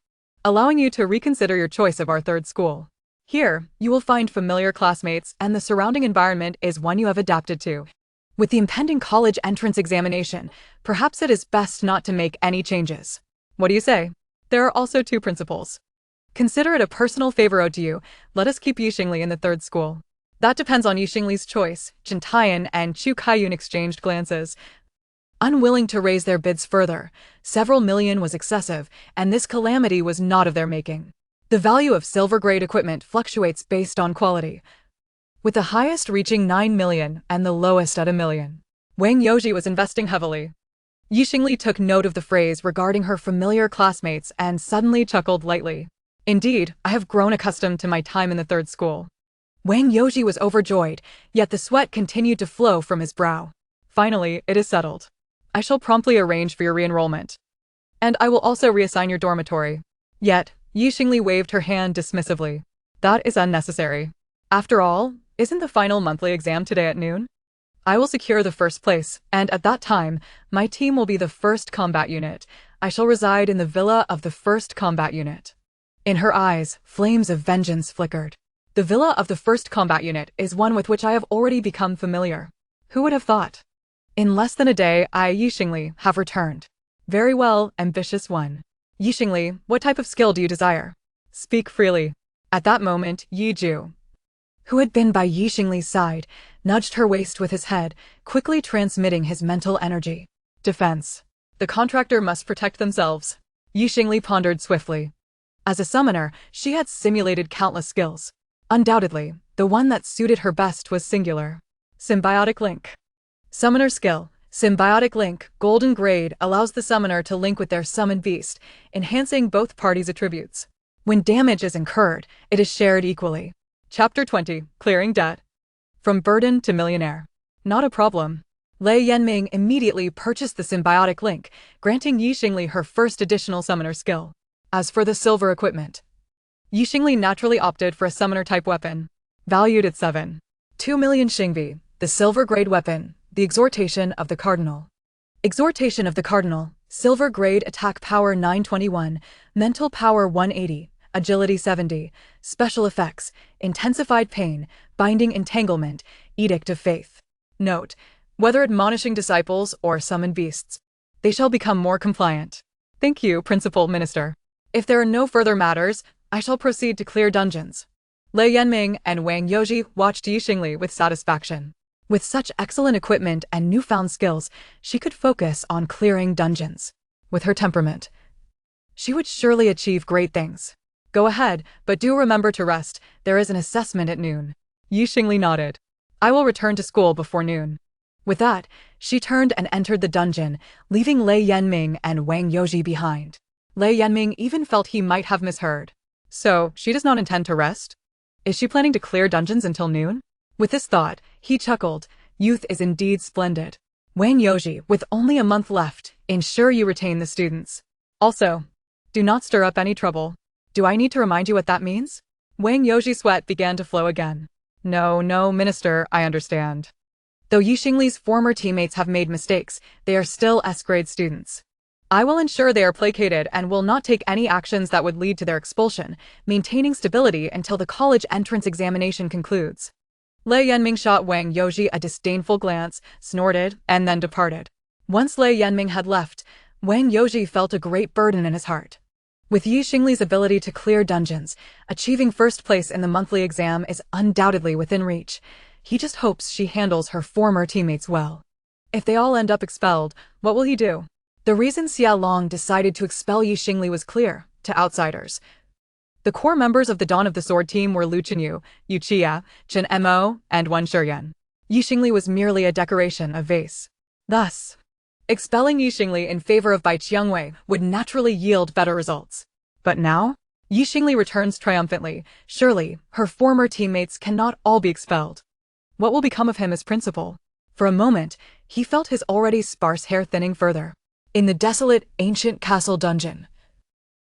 allowing you to reconsider your choice of our third school. Here, you will find familiar classmates, and the surrounding environment is one you have adapted to. With the impending college entrance examination, perhaps it is best not to make any changes. What do you say? There are also 2 principals. Consider it a personal favor owed to you. Let us keep Xingli in the third school. That depends on Xingli's choice. Chintayan and Chu Kaiyun exchanged glances. Unwilling to raise their bids further, several million was excessive, and this calamity was not of their making. The value of silver-grade equipment fluctuates based on quality, with the highest reaching 9 million and the lowest at 1 million. Wang Yoji was investing heavily. Xingli took note of the phrase regarding her familiar classmates and suddenly chuckled lightly. Indeed, I have grown accustomed to my time in the third school. Wang Yoji was overjoyed, yet the sweat continued to flow from his brow. Finally, it is settled. I shall promptly arrange for your re-enrollment. And I will also reassign your dormitory. Yet, Xingli waved her hand dismissively. That is unnecessary. After all, isn't the final monthly exam today at noon? I will secure the first place, and at that time, my team will be the first combat unit. I shall reside in the villa of the first combat unit. In her eyes, flames of vengeance flickered. The villa of the first combat unit is one with which I have already become familiar. Who would have thought? In less than a day, I, Xingli, have returned. Very well, ambitious one. Xingli, what type of skill do you desire? Speak freely. At that moment, Yi Ju, who had been by Xingli's side, nudged her waist with his head, quickly transmitting his mental energy. Defense. The contractor must protect themselves. Xingli pondered swiftly. As a summoner, she had simulated countless skills. Undoubtedly, the one that suited her best was singular. Symbiotic link. Summoner skill. Symbiotic link, golden grade, allows the summoner to link with their summoned beast, enhancing both parties' attributes. When damage is incurred, it is shared equally. Chapter 20, Clearing Debt. From burden to millionaire. Not a problem. Lei Yanming immediately purchased the symbiotic link, granting Xingli her first additional summoner skill. As for the silver equipment, Xingli naturally opted for a summoner-type weapon, valued at 7.2 million Xingbi, the silver-grade weapon, the Exhortation of the Cardinal. Exhortation of the Cardinal, silver-grade attack power 921, mental power 180, agility 70, special effects, intensified pain, binding entanglement, edict of faith. Note, whether admonishing disciples or summoned beasts, they shall become more compliant. Thank you, Principal Minister. If there are no further matters, I shall proceed to clear dungeons. Lei Yanming and Wang Yoji watched Xingli with satisfaction. With such excellent equipment and newfound skills, she could focus on clearing dungeons. With her temperament, she would surely achieve great things. Go ahead, but do remember to rest. There is an assessment at noon. Xingli nodded. I will return to school before noon. With that, she turned and entered the dungeon, leaving Lei Yanming and Wang Yoji behind. Lei Yanming even felt he might have misheard. So, she does not intend to rest? Is she planning to clear dungeons until noon? With this thought, he chuckled. Youth is indeed splendid. Wang Yoji, with only a month left, ensure you retain the students. Also, do not stir up any trouble. Do I need to remind you what that means? Wang Yoji's sweat began to flow again. No, Minister, I understand. Though Xingli's former teammates have made mistakes, they are still S-grade students. I will ensure they are placated and will not take any actions that would lead to their expulsion, maintaining stability until the college entrance examination concludes. Lei Yanming shot Wang Youji a disdainful glance, snorted, and then departed. Once Lei Yanming had left, Wang Youji felt a great burden in his heart. With Yi Xingli's ability to clear dungeons, achieving first place in the monthly exam is undoubtedly within reach. He just hopes she handles her former teammates well. If they all end up expelled, what will he do? The reason Xia Long decided to expel Yi Xingli was clear, to outsiders. The core members of the Dawn of the Sword team were Lu Chenyu, Yu Qia, Chen Mo, and Wen Shiyan. Yi Xingli was merely a decoration, a vase. Thus, expelling Yi Xingli in favor of Bai Qiangwei would naturally yield better results. But now, Yi Xingli returns triumphantly. Surely, her former teammates cannot all be expelled. What will become of him as principal? For a moment, he felt his already sparse hair thinning further. In the desolate, ancient castle dungeon,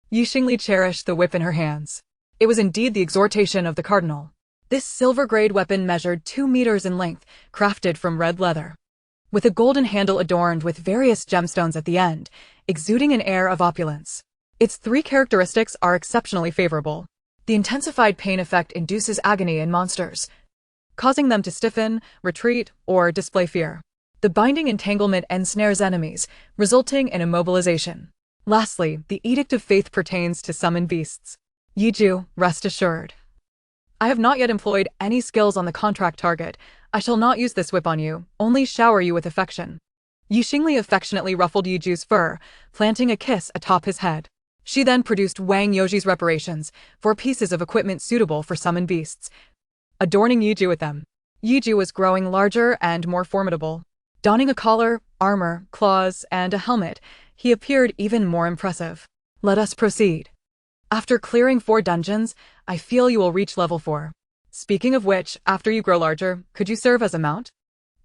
Yi Xingli cherished the whip in her hands. It was indeed the exhortation of the cardinal. This silver-grade weapon measured 2 meters in length, crafted from red leather, with a golden handle adorned with various gemstones at the end, exuding an air of opulence. Its 3 characteristics are exceptionally favorable. The intensified pain effect induces agony in monsters, causing them to stiffen, retreat, or display fear. The binding entanglement ensnares enemies, resulting in immobilization. Lastly, the Edict of Faith pertains to summoned beasts. Yiju, rest assured. I have not yet employed any skills on the contract target. I shall not use this whip on you, only shower you with affection. Yi Xingli affectionately ruffled Yiju's fur, planting a kiss atop his head. She then produced Wang Youji's reparations, 4 pieces of equipment suitable for summoned beasts, adorning Yiju with them. Yiju was growing larger and more formidable. Donning a collar, armor, claws, and a helmet, he appeared even more impressive. Let us proceed. After clearing 4 dungeons, I feel you will reach level 4. Speaking of which, after you grow larger, could you serve as a mount?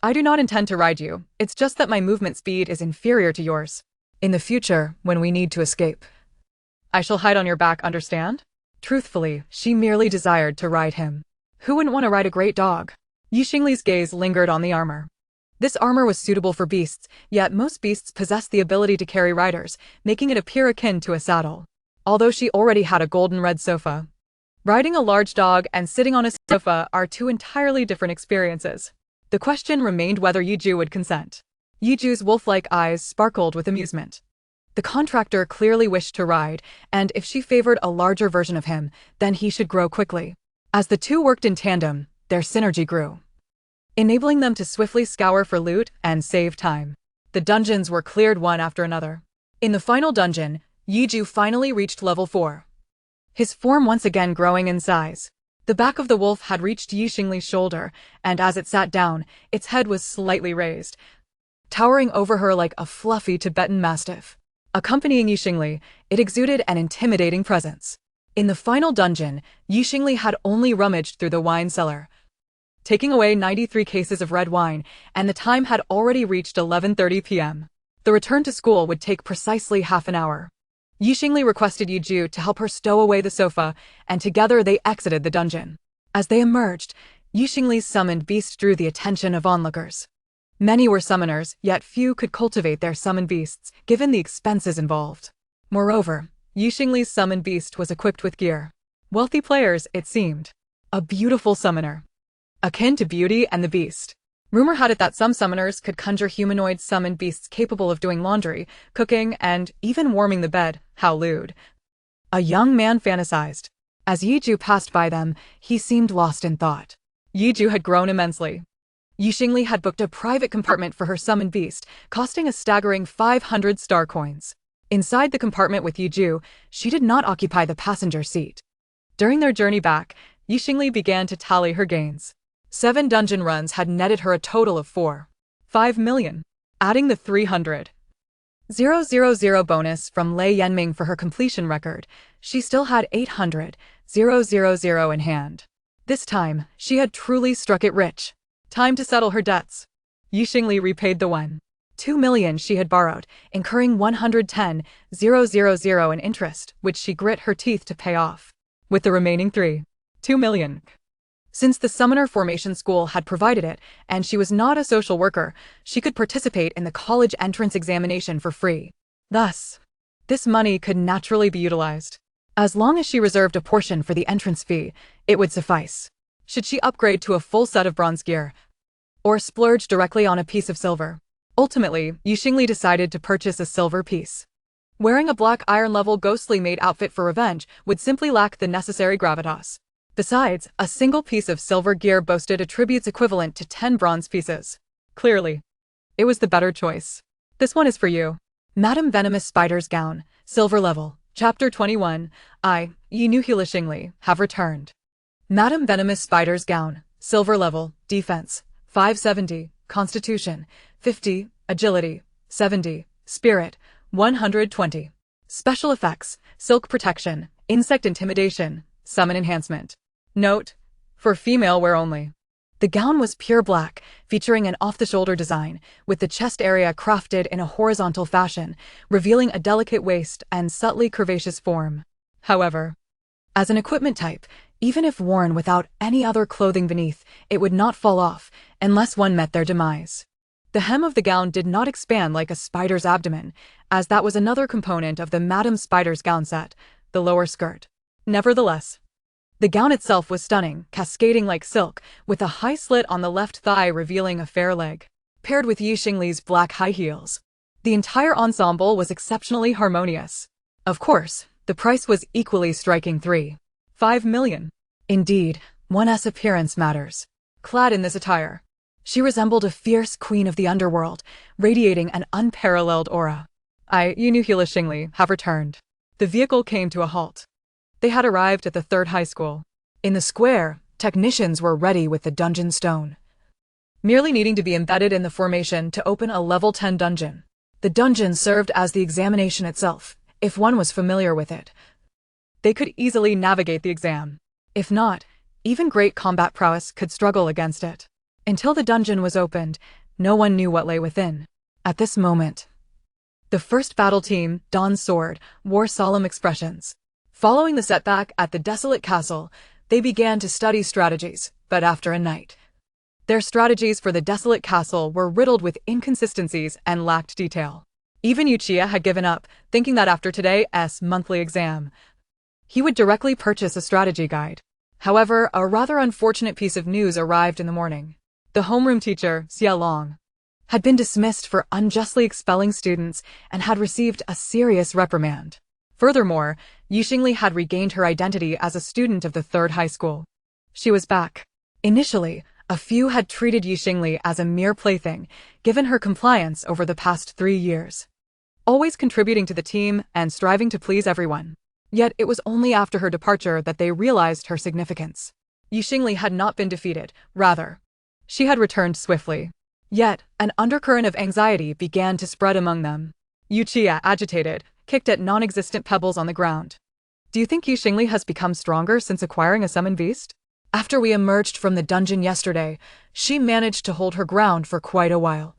I do not intend to ride you, it's just that my movement speed is inferior to yours. In the future, when we need to escape, I shall hide on your back, understand? Truthfully, she merely desired to ride him. Who wouldn't want to ride a great dog? Yi Xingli's gaze lingered on the armor. This armor was suitable for beasts, yet most beasts possess the ability to carry riders, making it appear akin to a saddle. Although she already had a golden red sofa, riding a large dog and sitting on a sofa are 2 entirely different experiences. The question remained whether Yiju would consent. Yiju's wolf-like eyes sparkled with amusement. The contractor clearly wished to ride, and if she favored a larger version of him, then he should grow quickly. As the 2 worked in tandem, their synergy grew, enabling them to swiftly scour for loot and save time. The dungeons were cleared one after another. In the final dungeon, Yiju finally reached level 4. His form once again growing in size. The back of the wolf had reached Yi Xingli's shoulder, and as it sat down, its head was slightly raised, towering over her like a fluffy Tibetan mastiff. Accompanying Yi Xingli, it exuded an intimidating presence. In the final dungeon, Yi Xingli had only rummaged through the wine cellar, taking away 93 cases of red wine, and the time had already reached 11:30 p.m. The return to school would take precisely half an hour. Yi Xingli requested Yiju to help her stow away the sofa, and together they exited the dungeon. As they emerged, Yi Xingli's summoned beast drew the attention of onlookers. Many were summoners, yet few could cultivate their summoned beasts, given the expenses involved. Moreover, Yi Xingli's summoned beast was equipped with gear. Wealthy players, it seemed. A beautiful summoner, akin to Beauty and the Beast. Rumor had it that some summoners could conjure humanoid summoned beasts capable of doing laundry, cooking, and even warming the bed. How lewd. A young man fantasized. As Yiju passed by them, he seemed lost in thought. Yiju had grown immensely. Yi Xingli had booked a private compartment for her summoned beast, costing a staggering 500 star coins. Inside the compartment with Yiju, she did not occupy the passenger seat. During their journey back, Yi Xingli began to tally her gains. 7 dungeon runs had netted her a total of 4.5 million. Adding the 300,000 bonus from Lei Yanming for her completion record, she still had 800,000 in hand. This time, she had truly struck it rich. Time to settle her debts. Yi Xingli repaid the 1.2 million she had borrowed, incurring 110,000 in interest, which she grit her teeth to pay off. With the remaining 3.2 million, Since the Summoner Formation School had provided it, and she was not a social worker, she could participate in the college entrance examination for free. Thus, this money could naturally be utilized. As long as she reserved a portion for the entrance fee, it would suffice. Should she upgrade to a full set of bronze gear, or splurge directly on a piece of silver? Ultimately, Xingli decided to purchase a silver piece. Wearing a black iron-level ghostly-made outfit for revenge would simply lack the necessary gravitas. Besides, a single piece of silver gear boasted attributes equivalent to 10 bronze pieces. Clearly, it was the better choice. This one is for you. Madame Venomous Spider's Gown, Silver Level, Chapter 21, Xingli, have returned. Madame Venomous Spider's Gown, Silver Level, Defense, 570, Constitution, 50, Agility, 70, Spirit, 120. Special Effects, Silk Protection, Insect Intimidation, Summon Enhancement. Note: for female wear only. The gown was pure black, featuring an off-the-shoulder design, with the chest area crafted in a horizontal fashion, revealing a delicate waist and subtly curvaceous form. However, as an equipment type, even if worn without any other clothing beneath, it would not fall off, unless one met their demise. The hem of the gown did not expand like a spider's abdomen, as that was another component of the Madame Spider's gown set, the lower skirt. Nevertheless, the gown itself was stunning, cascading like silk, with a high slit on the left thigh revealing a fair leg. Paired with Xingli's black high heels, the entire ensemble was exceptionally harmonious. Of course, the price was equally striking: 3.5 million. Indeed, one's appearance matters. Clad in this attire, she resembled a fierce queen of the underworld, radiating an unparalleled aura. Xingli, have returned. The vehicle came to a halt. They had arrived at the third high school. In the square, technicians were ready with the dungeon stone, merely needing to be embedded in the formation to open a level 10 dungeon. The dungeon served as the examination itself. If one was familiar with it, they could easily navigate the exam. If not, even great combat prowess could struggle against it. Until the dungeon was opened, no one knew what lay within. At this moment, the first battle team, Dawn's Sword, wore solemn expressions. Following the setback at the desolate castle, they began to study strategies, but after a night, their strategies for the desolate castle were riddled with inconsistencies and lacked detail. Even Uchiha had given up, thinking that after today's monthly exam, he would directly purchase a strategy guide. However, a rather unfortunate piece of news arrived in the morning. The homeroom teacher, Xia Long, had been dismissed for unjustly expelling students and had received a serious reprimand. Furthermore, Xingli had regained her identity as a student of the third high school. She was back. Initially, a few had treated Xingli as a mere plaything, given her compliance over the past 3 years, always contributing to the team and striving to please everyone. Yet it was only after her departure that they realized her significance. Xingli had not been defeated, rather, she had returned swiftly. Yet, an undercurrent of anxiety began to spread among them. Uchiha, agitated, kicked at non-existent pebbles on the ground. Do you think Xingli has become stronger since acquiring a summon beast? After we emerged from the dungeon yesterday, she managed to hold her ground for quite a while.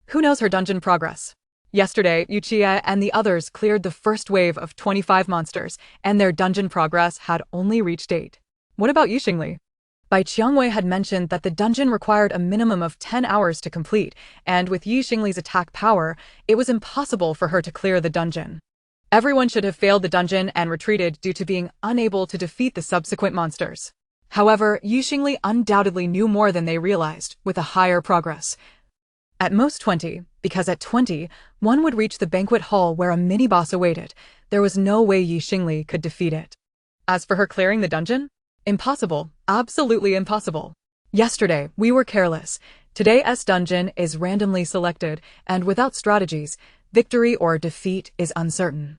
Who knows her dungeon progress? Yesterday, Uchiha and the others cleared the first wave of 25 monsters, and their dungeon progress had only reached 8. What about Xingli? Bai Qiangwei had mentioned that the dungeon required a minimum of 10 hours to complete, and with Xingli's attack power, it was impossible for her to clear the dungeon. Everyone should have failed the dungeon and retreated due to being unable to defeat the subsequent monsters. However, Xingli undoubtedly knew more than they realized, with a higher progress. At most 20, because at 20, one would reach the banquet hall where a mini-boss awaited. There was no way Xingli could defeat it. As for her clearing the dungeon? Impossible. Absolutely impossible. Yesterday, we were careless. Today's dungeon is randomly selected, and without strategies, victory or defeat is uncertain.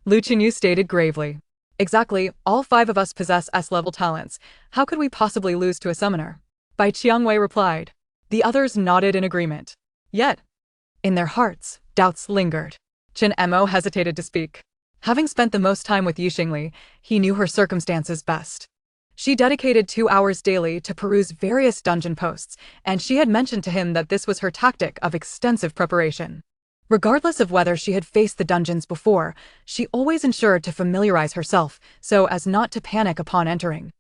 Lu Qinyu stated gravely. Exactly, all 5 of us possess S-level talents. How could we possibly lose to a summoner? Bai Qiangwei replied. The others nodded in agreement. Yet, in their hearts, doubts lingered. Chen Mo hesitated to speak. Having spent the most time with Xingli, he knew her circumstances best. She dedicated 2 hours daily to peruse various dungeon posts, and she had mentioned to him that this was her tactic of extensive preparation. Regardless of whether she had faced the dungeons before, she always ensured to familiarize herself so as not to panic upon entering.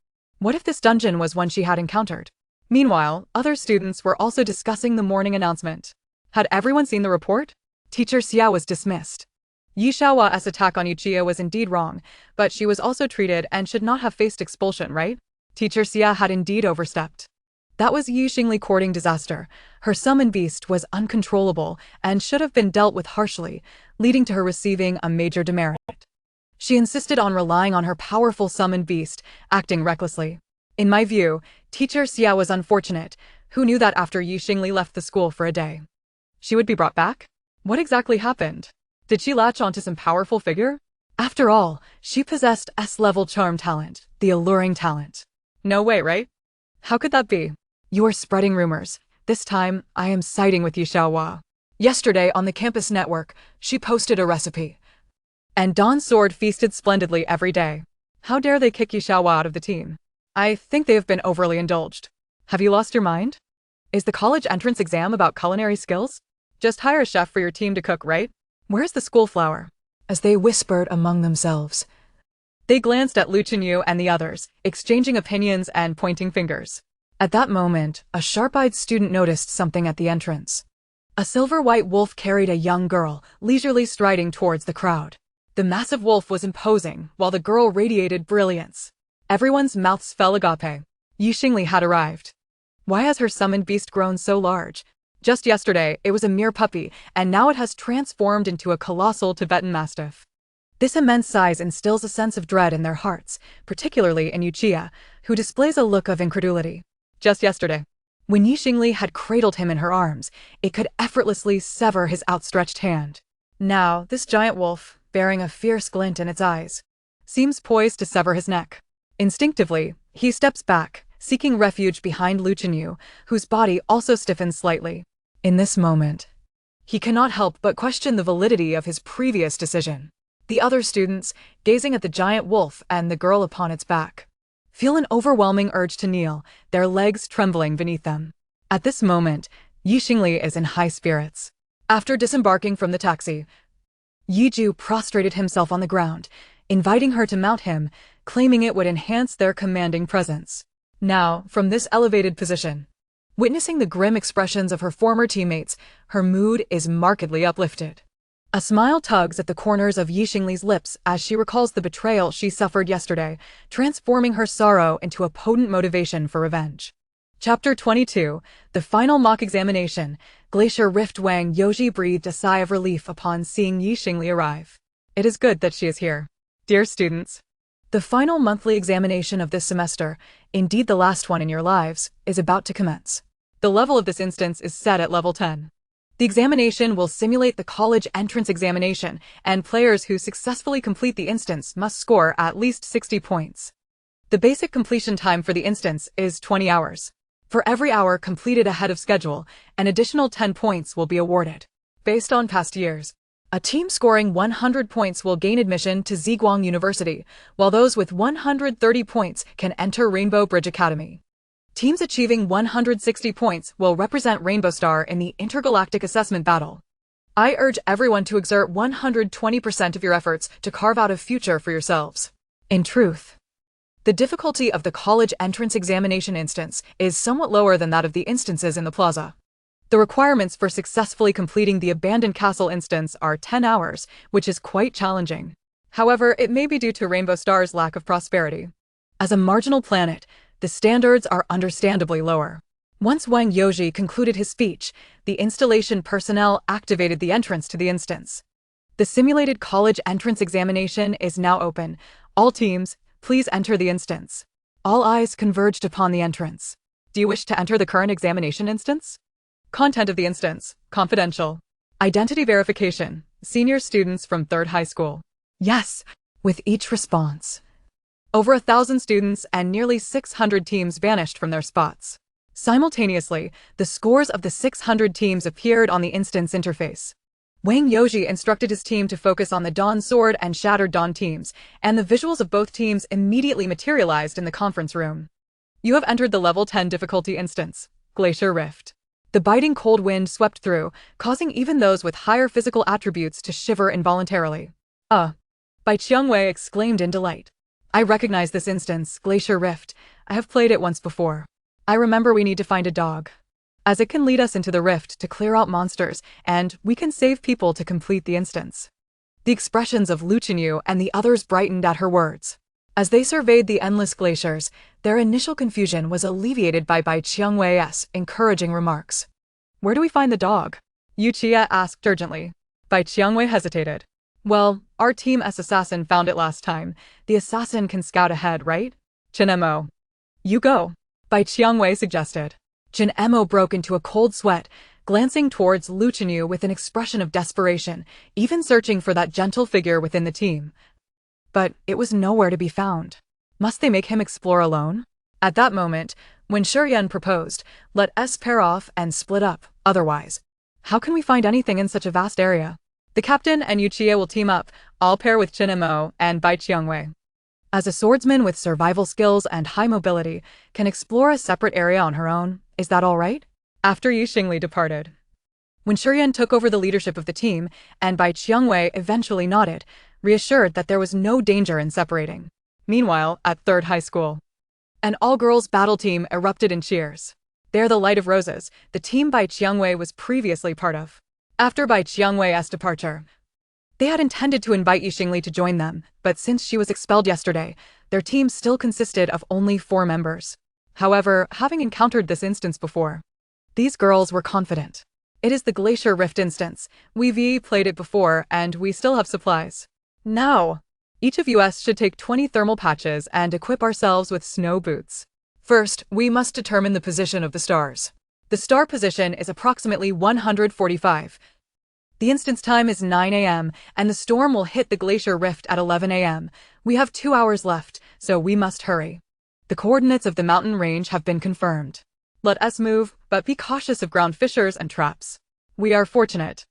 What if this dungeon was one she had encountered? Meanwhile, other students were also discussing the morning announcement. Had everyone seen the report? Teacher Xia was dismissed. Yi Xiaohua's attack on Yuchia was indeed wrong, but she was also treated and should not have faced expulsion, right? Teacher Xia had indeed overstepped. That was Yi Xingli courting disaster. Her summon beast was uncontrollable and should have been dealt with harshly, leading to her receiving a major demerit. She insisted on relying on her powerful summoned beast, acting recklessly. In my view, Teacher Xia was unfortunate. Who knew that after Yi Xingli left the school for a day, she would be brought back? What exactly happened? Did she latch onto some powerful figure? After all, she possessed S-level charm talent, the alluring talent. No way, right? How could that be? You are spreading rumors. This time, I am siding with Yi Xiaohua. Yesterday on the campus network, she posted a recipe. And Dawn's sword feasted splendidly every day. How dare they kick Yi Xiaohua out of the team? I think they have been overly indulged. Have you lost your mind? Is the college entrance exam about culinary skills? Just hire a chef for your team to cook, right? Where's the school flower? As they whispered among themselves, they glanced at Lu Chenyu and the others, exchanging opinions and pointing fingers. At that moment, a sharp-eyed student noticed something at the entrance. A silver-white wolf carried a young girl, leisurely striding towards the crowd. The massive wolf was imposing, while the girl radiated brilliance. Everyone's mouths fell agape. Yi Xingli had arrived. Why has her summoned beast grown so large? Just yesterday, it was a mere puppy, and now it has transformed into a colossal Tibetan Mastiff. This immense size instills a sense of dread in their hearts, particularly in Yuchia, who displays a look of incredulity. Just yesterday, when Yi Xingli had cradled him in her arms, it could effortlessly sever his outstretched hand. Now, this giant wolf, bearing a fierce glint in its eyes, seems poised to sever his neck. Instinctively, he steps back, seeking refuge behind Lu Chenyu, whose body also stiffens slightly. In this moment, he cannot help but question the validity of his previous decision. The other students, gazing at the giant wolf and the girl upon its back, feel an overwhelming urge to kneel, their legs trembling beneath them. At this moment, Yi Xingli is in high spirits. After disembarking from the taxi, Yi Ju prostrated himself on the ground, inviting her to mount him, claiming it would enhance their commanding presence. Now, from this elevated position, witnessing the grim expressions of her former teammates, her mood is markedly uplifted. A smile tugs at the corners of Yi Xingli's lips as she recalls the betrayal she suffered yesterday, transforming her sorrow into a potent motivation for revenge. Chapter 22, The Final Mock Examination. Glacier Rift. Wang Yoji breathed a sigh of relief upon seeing Yi Xingli arrive. It is good that she is here. Dear students, the final monthly examination of this semester, indeed the last one in your lives, is about to commence. The level of this instance is set at level 10. The examination will simulate the college entrance examination, and players who successfully complete the instance must score at least 60 points. The basic completion time for the instance is 20 hours. For every hour completed ahead of schedule, an additional 10 points will be awarded. Based on past years, a team scoring 100 points will gain admission to Ziguang University, while those with 130 points can enter Rainbow Bridge Academy. Teams achieving 160 points will represent Rainbow Star in the Intergalactic Assessment Battle. I urge everyone to exert 120% of your efforts to carve out a future for yourselves. In truth, the difficulty of the college entrance examination instance is somewhat lower than that of the instances in the plaza. The requirements for successfully completing the abandoned castle instance are 10 hours, which is quite challenging. However, it may be due to Rainbow Star's lack of prosperity. As a marginal planet, the standards are understandably lower. Once Wang Yoji concluded his speech, the installation personnel activated the entrance to the instance. The simulated college entrance examination is now open. All teams, please enter the instance. All eyes converged upon the entrance. Do you wish to enter the current examination instance? Content of the instance, confidential. Identity verification, senior students from 3rd high school. Yes, with each response, over 1,000 students and nearly 600 teams vanished from their spots. Simultaneously, the scores of the 600 teams appeared on the instance interface. Wang Yoji instructed his team to focus on the Dawn Sword and Shattered Dawn teams, and the visuals of both teams immediately materialized in the conference room. You have entered the level 10 difficulty instance, Glacier Rift. The biting cold wind swept through, causing even those with higher physical attributes to shiver involuntarily. Bai Qiangwei exclaimed in delight. I recognize this instance, Glacier Rift. I have played it once before. I remember we need to find a dog, as it can lead us into the rift to clear out monsters, and we can save people to complete the instance. The expressions of Lu Chenyu and the others brightened at her words. As they surveyed the endless glaciers, their initial confusion was alleviated by Bai Qiangwei's encouraging remarks. Where do we find the dog? Yu Qia asked urgently. Bai Qiangwei hesitated. Well, our Team S assassin found it last time. The assassin can scout ahead, right? Chen Mo. You go, Bai Qiangwei suggested. Chen Mo broke into a cold sweat, glancing towards Lu Chenyu with an expression of desperation, even searching for that gentle figure within the team. But it was nowhere to be found. Must they make him explore alone? At that moment, when Shurian proposed, let us pair off and split up, otherwise, how can we find anything in such a vast area? The captain and Yu Qia will team up, I'll pair with Chen Mo and Bai Qiangwei. As a swordsman with survival skills and high mobility can explore a separate area on her own, is that all right? After Xingli departed. When Shurian took over the leadership of the team, and Bai Qiangwei eventually nodded, reassured that there was no danger in separating. Meanwhile, at Third High School, an all-girls battle team erupted in cheers. They're the Light of Roses, the team Bai Qiangwei was previously part of. After Bai Qiangwei's departure, they had intended to invite Xingli to join them, but since she was expelled yesterday, their team still consisted of only 4 members. However, having encountered this instance before, these girls were confident. It is the Glacier Rift instance. We've played it before, and we still have supplies. Now, each of us should take 20 thermal patches and equip ourselves with snow boots. First, we must determine the position of the stars. The star position is approximately 145. The instance time is 9 a.m., and the storm will hit the Glacier Rift at 11 a.m. We have 2 hours left, so we must hurry. The coordinates of the mountain range have been confirmed. Let us move, but be cautious of ground fissures and traps. We are fortunate.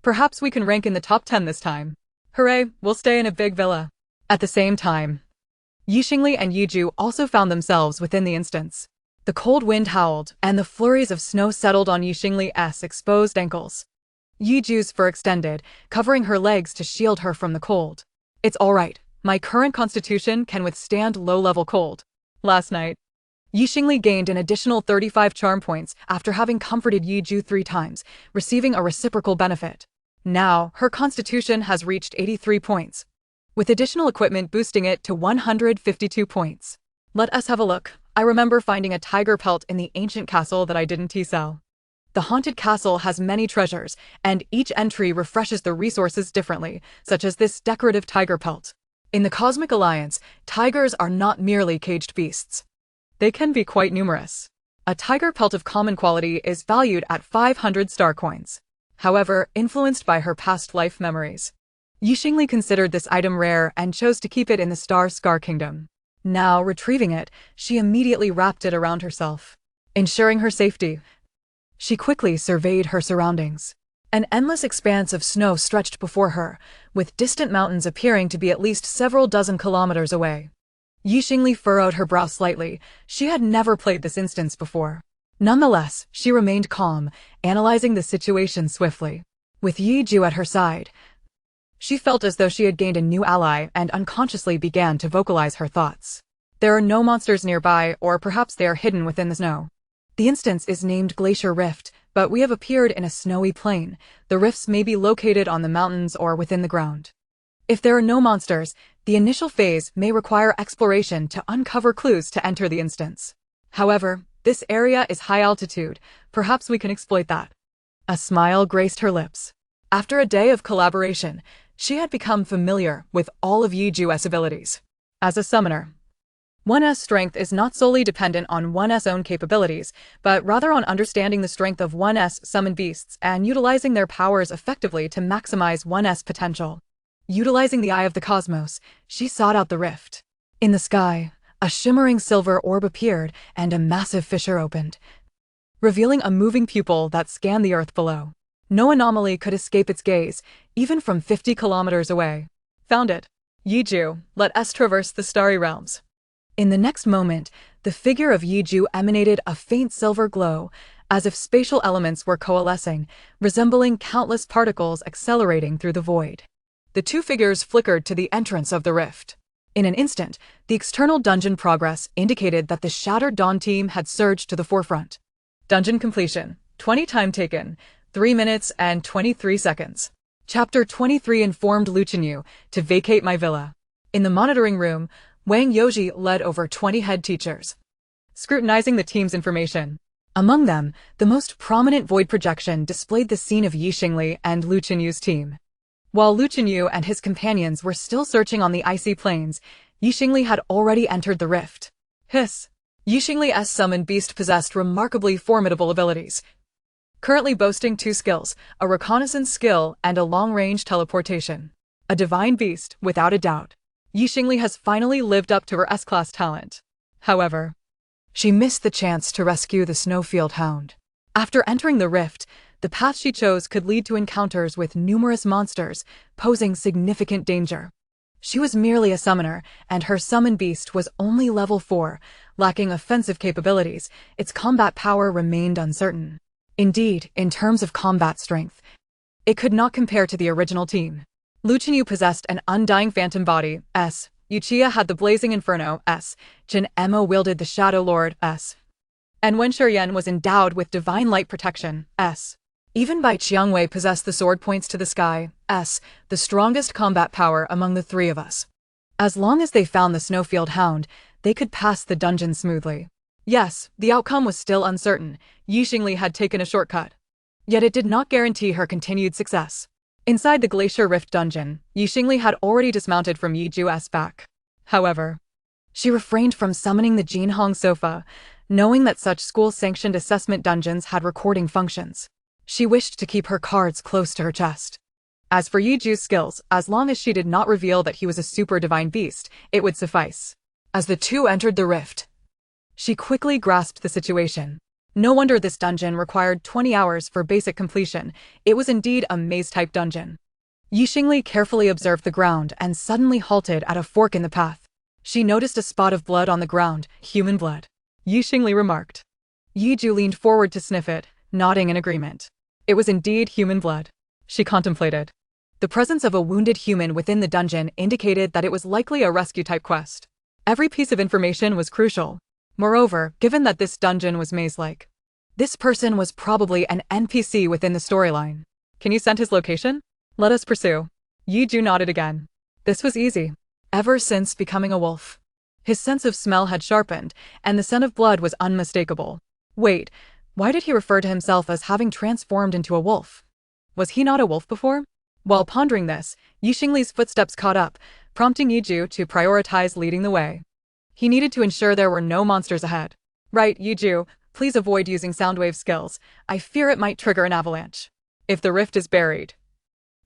Perhaps we can rank in the top 10 this time. Hooray, we'll stay in a big villa. At the same time, Xingli and Yiju also found themselves within the instance. The cold wind howled, and the flurries of snow settled on Xingli's exposed ankles. Yiju's fur extended, covering her legs to shield her from the cold. It's all right. My current constitution can withstand low-level cold. Last night, Xingli gained an additional 35 charm points after having comforted Yiju 3 times, receiving a reciprocal benefit. Now, her constitution has reached 83 points, with additional equipment boosting it to 152 points. Let us have a look. I remember finding a tiger pelt in the ancient castle that I didn't sell. The haunted castle has many treasures, and each entry refreshes the resources differently, such as this decorative tiger pelt. In the Cosmic Alliance, tigers are not merely caged beasts. They can be quite numerous. A tiger pelt of common quality is valued at 500 star coins. However, influenced by her past life memories, Xingli considered this item rare and chose to keep it in the Scar Kingdom. Now, retrieving it, she immediately wrapped it around herself. Ensuring her safety, she quickly surveyed her surroundings. An endless expanse of snow stretched before her, with distant mountains appearing to be at least several dozen kilometers away. Xingli furrowed her brow slightly. She had never played this instance before. Nonetheless, she remained calm, analyzing the situation swiftly. With Yiju at her side, she felt as though she had gained a new ally and unconsciously began to vocalize her thoughts. There are no monsters nearby, or perhaps they are hidden within the snow. The instance is named Glacier Rift, but we have appeared in a snowy plain. The rifts may be located on the mountains or within the ground. If there are no monsters, the initial phase may require exploration to uncover clues to enter the instance. However, this area is high altitude. Perhaps we can exploit that. A smile graced her lips. After a day of collaboration, she had become familiar with all of Yiju's abilities. As a summoner, one's strength is not solely dependent on one's own capabilities, but rather on understanding the strength of one's summoned beasts and utilizing their powers effectively to maximize one's potential. Utilizing the Eye of the Cosmos, she sought out the rift. In the sky, a shimmering silver orb appeared and a massive fissure opened, revealing a moving pupil that scanned the earth below. No anomaly could escape its gaze, even from 50 kilometers away. Found it. Yiju, let us traverse the starry realms. In the next moment, the figure of Yiju emanated a faint silver glow, as if spatial elements were coalescing, resembling countless particles accelerating through the void. The two figures flickered to the entrance of the rift. In an instant, the external dungeon progress indicated that the Shattered Dawn team had surged to the forefront. Dungeon completion. 20 time taken. 3 minutes and 23 seconds. Chapter 23 informed Lu Chenyu to vacate my villa. In the monitoring room, Wang Yoji led over 20 head teachers, scrutinizing the team's information. Among them, the most prominent void projection displayed the scene of Yi Xingli and Lu Chenyu's team. While Lu Chenyu and his companions were still searching on the icy plains, Yi Xingli had already entered the rift. Hiss! Yi Xingli's summoned beast possessed remarkably formidable abilities, currently boasting 2 skills, a reconnaissance skill and a long-range teleportation. A divine beast, without a doubt. Yi Xingli has finally lived up to her S-class talent. However, she missed the chance to rescue the Snowfield Hound. After entering the rift, the path she chose could lead to encounters with numerous monsters, posing significant danger. She was merely a summoner, and her summoned beast was only level 4, lacking offensive capabilities. Its combat power remained uncertain. Indeed, in terms of combat strength, it could not compare to the original team. Lu Chenyu possessed an undying phantom body, S. Yuchiya had the blazing inferno, S. Jin Emo wielded the Shadow Lord, S. And Wen Shuryen was endowed with divine light protection, S. Even Bai Qiangwei possessed the sword points to the sky, S. the strongest combat power among the 3 of us. As long as they found the Snowfield Hound, they could pass the dungeon smoothly. Yes, the outcome was still uncertain. Yi Xingli had taken a shortcut. Yet it did not guarantee her continued success. Inside the Glacier Rift dungeon, Yi Xingli had already dismounted from Yi Ju's back. However, she refrained from summoning the Jinhong sofa, knowing that such school-sanctioned assessment dungeons had recording functions. She wished to keep her cards close to her chest. As for Yi Ju's skills, as long as she did not reveal that he was a super divine beast, it would suffice. As the 2 entered the rift, she quickly grasped the situation. No wonder this dungeon required 20 hours for basic completion. It was indeed a maze-type dungeon. Yi Xingli carefully observed the ground and suddenly halted at a fork in the path. She noticed a spot of blood on the ground, human blood. Yi Xingli remarked. Yi Ju leaned forward to sniff it, nodding in agreement. It was indeed human blood. She contemplated. The presence of a wounded human within the dungeon indicated that it was likely a rescue-type quest. Every piece of information was crucial. Moreover, given that this dungeon was maze-like, this person was probably an NPC within the storyline. Can you send his location? Let us pursue. Yi Ju nodded again. This was easy. Ever since becoming a wolf, his sense of smell had sharpened, and the scent of blood was unmistakable. Wait, why did he refer to himself as having transformed into a wolf? Was he not a wolf before? While pondering this, Yi Xingli's footsteps caught up, prompting Yi Ju to prioritize leading the way. He needed to ensure there were no monsters ahead. Right, Yi Ju, please avoid using soundwave skills. I fear it might trigger an avalanche. If the rift is buried,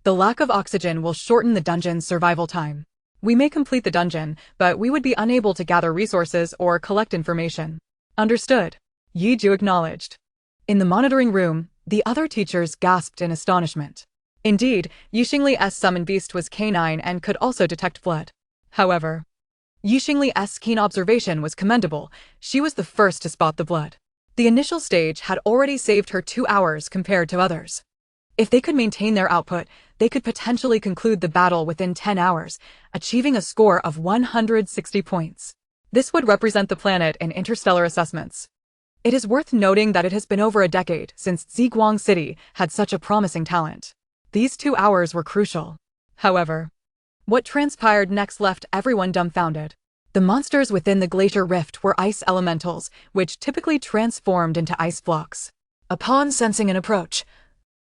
the lack of oxygen will shorten the dungeon's survival time. We may complete the dungeon, but we would be unable to gather resources or collect information. Understood. Yi Ju acknowledged. In the monitoring room, the other teachers gasped in astonishment. Indeed, Yi Xingli's summoned beast was canine and could also detect blood. However, Yi Xingli's keen observation was commendable. She was the first to spot the blood. The initial stage had already saved her 2 hours compared to others. If they could maintain their output, they could potentially conclude the battle within 10 hours, achieving a score of 160 points. This would represent the planet in interstellar assessments. It is worth noting that it has been over a decade since Ziguang City had such a promising talent. These 2 hours were crucial. However, what transpired next left everyone dumbfounded. The monsters within the glacier rift were ice elementals, which typically transformed into ice blocks. Upon sensing an approach,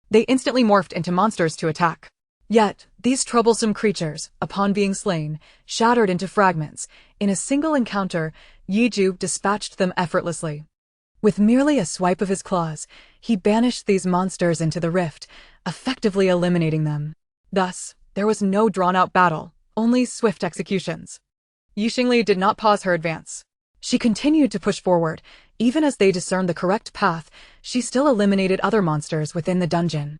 they instantly morphed into monsters to attack. Yet, these troublesome creatures, upon being slain, shattered into fragments. In a single encounter, Yi Ju dispatched them effortlessly. With merely a swipe of his claws, he banished these monsters into the rift, effectively eliminating them. Thus, there was no drawn-out battle, only swift executions. Yi Xingli did not pause her advance. She continued to push forward. Even as they discerned the correct path, she still eliminated other monsters within the dungeon.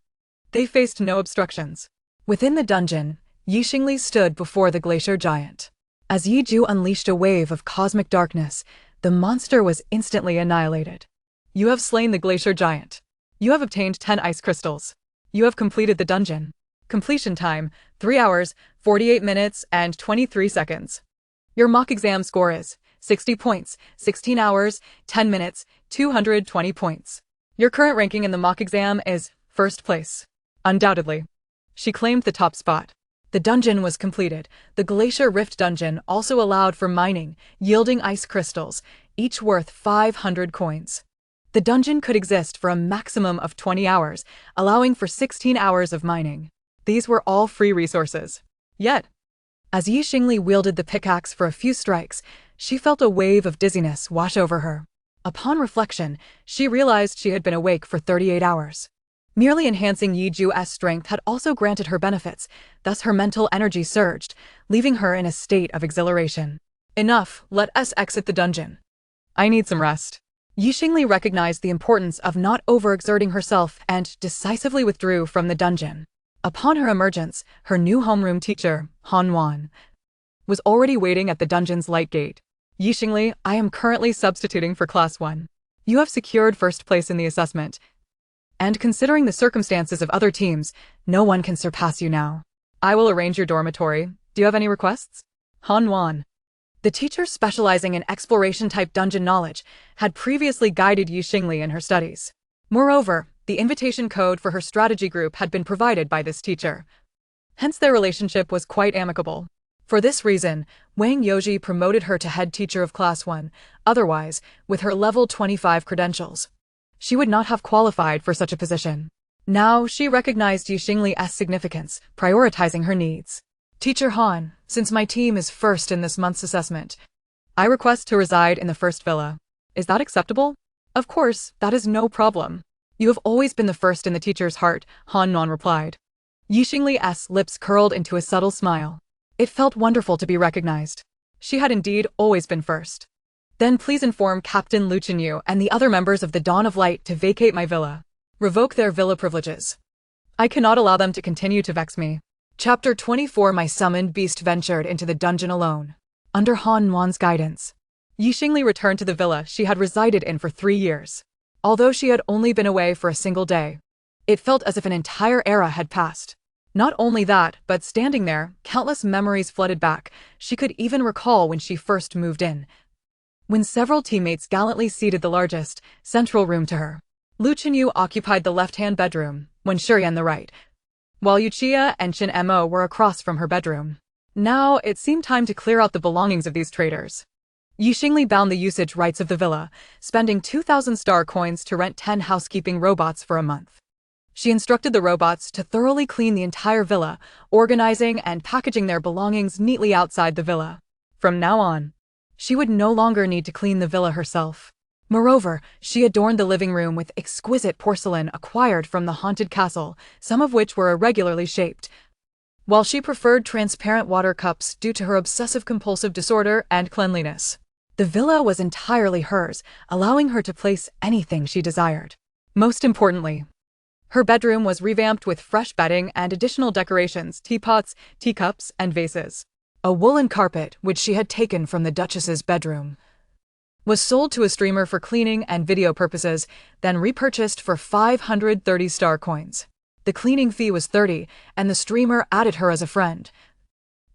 They faced no obstructions. Within the dungeon, Yi Xingli stood before the glacier giant. As Yi Ju unleashed a wave of cosmic darkness, the monster was instantly annihilated. You have slain the glacier giant. You have obtained 10 ice crystals. You have completed the dungeon. Completion time, 3 hours, 48 minutes, and 23 seconds. Your mock exam score is 60 points, 16 hours, 10 minutes, 220 points. Your current ranking in the mock exam is first place. Undoubtedly. She claimed the top spot. The dungeon was completed. The Glacier Rift dungeon also allowed for mining, yielding ice crystals, each worth 500 coins. The dungeon could exist for a maximum of 20 hours, allowing for 16 hours of mining. These were all free resources. Yet, as Xingli wielded the pickaxe for a few strikes, she felt a wave of dizziness wash over her. Upon reflection, she realized she had been awake for 38 hours. Merely enhancing Yiju's strength had also granted her benefits, thus her mental energy surged, leaving her in a state of exhilaration. Enough, let us exit the dungeon. I need some rest. Xingli recognized the importance of not overexerting herself and decisively withdrew from the dungeon. Upon her emergence, her new homeroom teacher, Han Wan, was already waiting at the dungeon's light gate. Xingli, I am currently substituting for Class 1. You have secured first place in the assessment, and considering the circumstances of other teams, no one can surpass you now. I will arrange your dormitory. Do you have any requests? Han Wan, the teacher specializing in exploration-type dungeon knowledge, had previously guided Xingli in her studies. Moreover, the invitation code for her strategy group had been provided by this teacher. Hence their relationship was quite amicable. For this reason, Wang Yoji promoted her to head teacher of Class 1, otherwise, with her level 25 credentials, she would not have qualified for such a position. Now, she recognized Xingli's significance, prioritizing her needs. Teacher Han, since my team is first in this month's assessment, I request to reside in the first villa. Is that acceptable? Of course, that is no problem. You have always been the first in the teacher's heart, Han Wan replied. Xingli's lips curled into a subtle smile. It felt wonderful to be recognized. She had indeed always been first. Then please inform Captain Lu Chenyu and the other members of the Dawn of Light to vacate my villa. Revoke their villa privileges. I cannot allow them to continue to vex me. Chapter 24. My summoned beast ventured into the dungeon alone. Under Han Wan's guidance, Xingli returned to the villa she had resided in for 3 years. Although she had only been away for a single day, it felt as if an entire era had passed. Not only that, but standing there, countless memories flooded back. She could even recall when she first moved in, when several teammates gallantly ceded the largest, central room to her. Lu Chenyu occupied the left-hand bedroom, Wen Shurian the right, while Yuchia and Chen Mo were across from her bedroom. Now, it seemed time to clear out the belongings of these traitors. Xingli bound the usage rights of the villa, spending 2,000 star coins to rent 10 housekeeping robots for a month. She instructed the robots to thoroughly clean the entire villa, organizing and packaging their belongings neatly outside the villa. From now on, she would no longer need to clean the villa herself. Moreover, she adorned the living room with exquisite porcelain acquired from the haunted castle, some of which were irregularly shaped, while she preferred transparent water cups due to her obsessive-compulsive disorder and cleanliness. The villa was entirely hers, allowing her to place anything she desired. Most importantly, her bedroom was revamped with fresh bedding and additional decorations, teapots, teacups, and vases. A woolen carpet, which she had taken from the Duchess's bedroom, was sold to a streamer for cleaning and video purposes, then repurchased for 530 star coins. The cleaning fee was 30, and the streamer added her as a friend,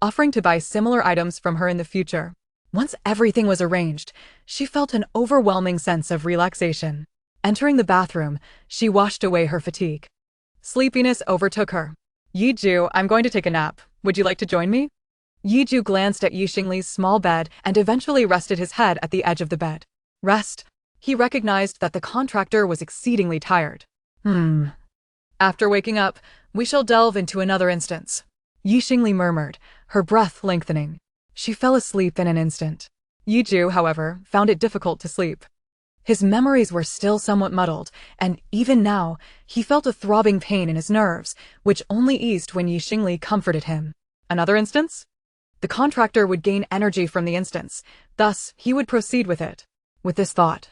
offering to buy similar items from her in the future. Once everything was arranged, she felt an overwhelming sense of relaxation. Entering the bathroom, she washed away her fatigue. Sleepiness overtook her. Yiju, I'm going to take a nap. Would you like to join me? Yiju glanced at Xingli's small bed and eventually rested his head at the edge of the bed. Rest. He recognized that the contractor was exceedingly tired. After waking up, we shall delve into another instance. Xingli murmured, her breath lengthening. She fell asleep in an instant. Yiju, however, found it difficult to sleep. His memories were still somewhat muddled, and even now, he felt a throbbing pain in his nerves, which only eased when Xingli comforted him. Another instance? The contractor would gain energy from the instance, thus, he would proceed with it. With this thought,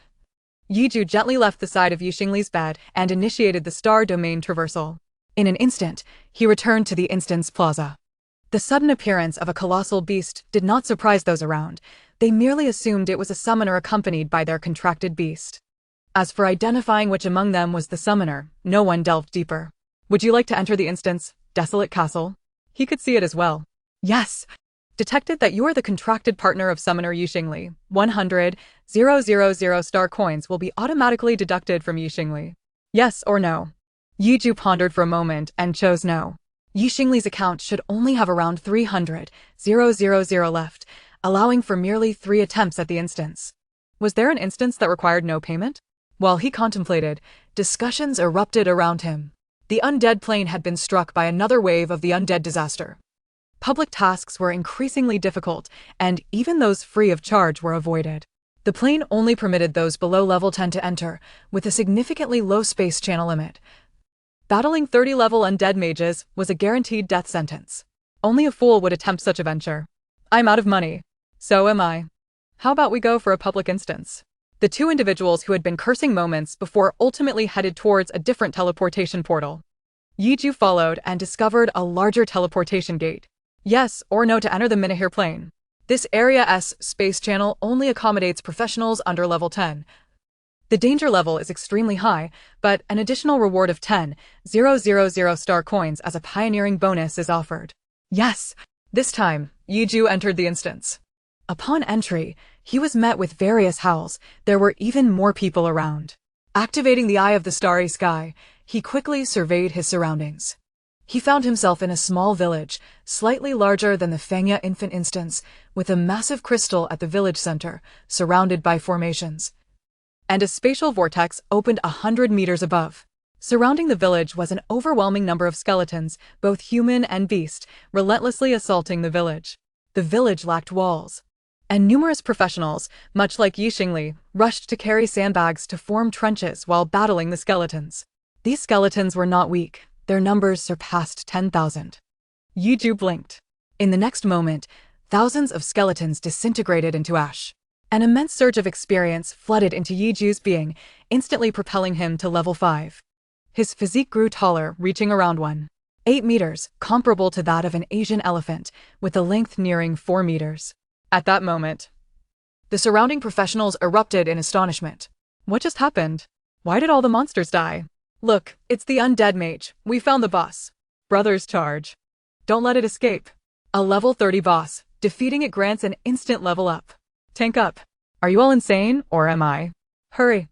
Yiju gently left the side of Xingli's bed and initiated the star domain traversal. In an instant, he returned to the instance plaza. The sudden appearance of a colossal beast did not surprise those around. They merely assumed it was a summoner accompanied by their contracted beast. As for identifying which among them was the summoner, no one delved deeper. Would you like to enter the instance, Desolate Castle? He could see it as well. Yes. Detected that you are the contracted partner of summoner Xingli. 100,000 star coins will be automatically deducted from Xingli. Yes or no? Yiju pondered for a moment and chose no. Xingli's account should only have around 300,000 left, allowing for merely 3 attempts at the instance. Was there an instance that required no payment? While he contemplated, discussions erupted around him. The undead plane had been struck by another wave of the undead disaster. Public tasks were increasingly difficult, and even those free of charge were avoided. The plane only permitted those below level 10 to enter, with a significantly low space channel limit. Battling 30-level undead mages was a guaranteed death sentence. Only a fool would attempt such a venture. I'm out of money. So am I. How about we go for a public instance? The 2 individuals who had been cursing moments before ultimately headed towards a different teleportation portal. Yiju followed and discovered a larger teleportation gate. Yes or no to enter the Minahir plane. This Area S space channel only accommodates professionals under level 10. The danger level is extremely high, but an additional reward of 10,000 star coins as a pioneering bonus is offered. Yes! This time, Yiju entered the instance. Upon entry, he was met with various howls. There were even more people around. Activating the Eye of the Starry Sky, he quickly surveyed his surroundings. He found himself in a small village, slightly larger than the Fangya infant instance, with a massive crystal at the village center, surrounded by formations. And a spatial vortex opened 100 meters above. Surrounding the village was an overwhelming number of skeletons, both human and beast, relentlessly assaulting the village. The village lacked walls. And numerous professionals, much like Xingli, rushed to carry sandbags to form trenches while battling the skeletons. These skeletons were not weak. Their numbers surpassed 10,000. Yiju blinked. In the next moment, thousands of skeletons disintegrated into ash. An immense surge of experience flooded into Yiju's being, instantly propelling him to level 5. His physique grew taller, reaching around 1.8 meters, comparable to that of an Asian elephant, with a length nearing 4 meters. At that moment, the surrounding professionals erupted in astonishment. What just happened? Why did all the monsters die? Look, it's the undead mage. We found the boss. Brothers charge. Don't let it escape. A level 30 boss. Defeating it grants an instant level up. Tank up. Are you all insane, or am I? Hurry.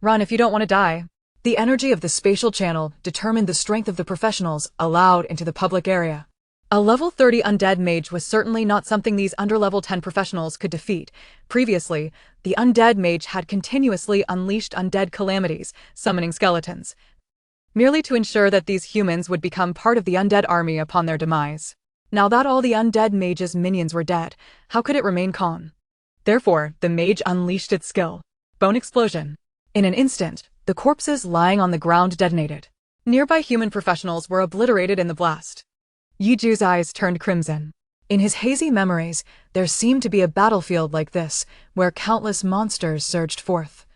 Run if you don't want to die. The energy of the spatial channel determined the strength of the professionals allowed into the public area. A level 30 undead mage was certainly not something these under-level 10 professionals could defeat. Previously, the undead mage had continuously unleashed undead calamities, summoning skeletons, merely to ensure that these humans would become part of the undead army upon their demise. Now that all the undead mage's minions were dead, how could it remain calm? Therefore, the mage unleashed its skill. Bone explosion. In an instant, the corpses lying on the ground detonated. Nearby human professionals were obliterated in the blast. Yiju's eyes turned crimson. In his hazy memories, there seemed to be a battlefield like this, where countless monsters surged forth.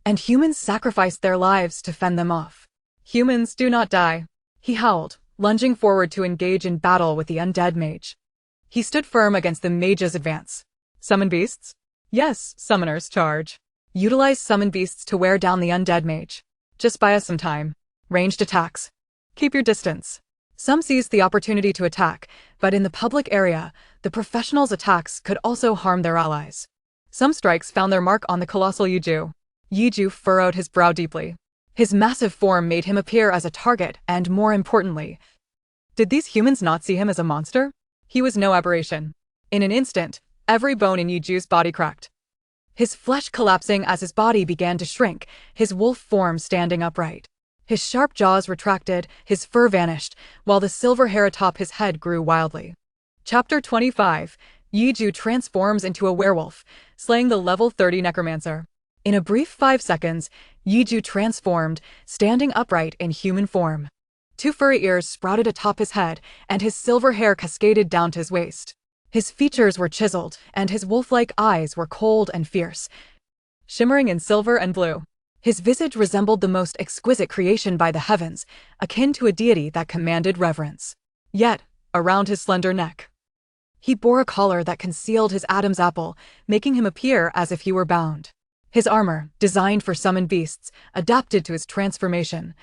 And humans sacrificed their lives to fend them off. Humans do not die. He howled, lunging forward to engage in battle with the undead mage. He stood firm against the mage's advance. Summon beasts? Yes, summoners charge. Utilize summon beasts to wear down the undead mage. Just buy us some time. Ranged attacks. Keep your distance. Some seized the opportunity to attack, but in the public area, the professionals' attacks could also harm their allies. Some strikes found their mark on the colossal Yiju. Yiju furrowed his brow deeply. His massive form made him appear as a target, and more importantly, did these humans not see him as a monster? He was no aberration. In an instant, every bone in Yiju's body cracked. His flesh collapsing as his body began to shrink, his wolf form standing upright. His sharp jaws retracted, his fur vanished, while the silver hair atop his head grew wildly. Chapter 25. Yiju transforms into a werewolf, slaying the level 30 necromancer. In a brief 5 seconds, Yiju transformed, standing upright in human form. 2 furry ears sprouted atop his head, and his silver hair cascaded down to his waist. His features were chiseled, and his wolf-like eyes were cold and fierce, shimmering in silver and blue. His visage resembled the most exquisite creation by the heavens, akin to a deity that commanded reverence. Yet, around his slender neck, he bore a collar that concealed his Adam's apple, making him appear as if he were bound. His armor, designed for summoned beasts, adapted to his transformation,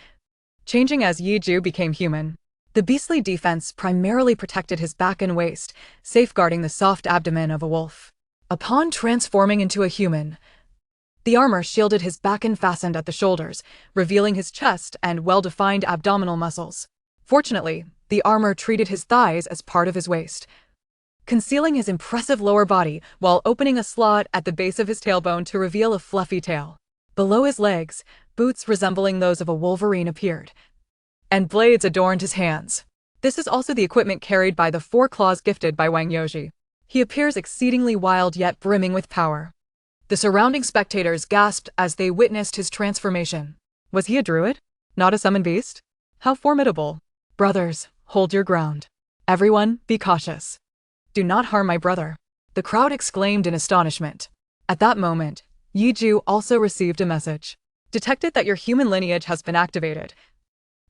changing as Yiju became human. The beastly defense primarily protected his back and waist, safeguarding the soft abdomen of a wolf. Upon transforming into a human, the armor shielded his back and fastened at the shoulders, revealing his chest and well-defined abdominal muscles. Fortunately, the armor treated his thighs as part of his waist, concealing his impressive lower body while opening a slot at the base of his tailbone to reveal a fluffy tail. Below his legs, boots resembling those of a wolverine appeared, and blades adorned his hands. This is also the equipment carried by the 4 claws gifted by Wang Youji. He appears exceedingly wild yet brimming with power. The surrounding spectators gasped as they witnessed his transformation. Was he a druid? Not a summoned beast? How formidable! Brothers, hold your ground. Everyone, be cautious. Do not harm my brother. The crowd exclaimed in astonishment. At that moment, Yiju also received a message. Detected that your human lineage has been activated.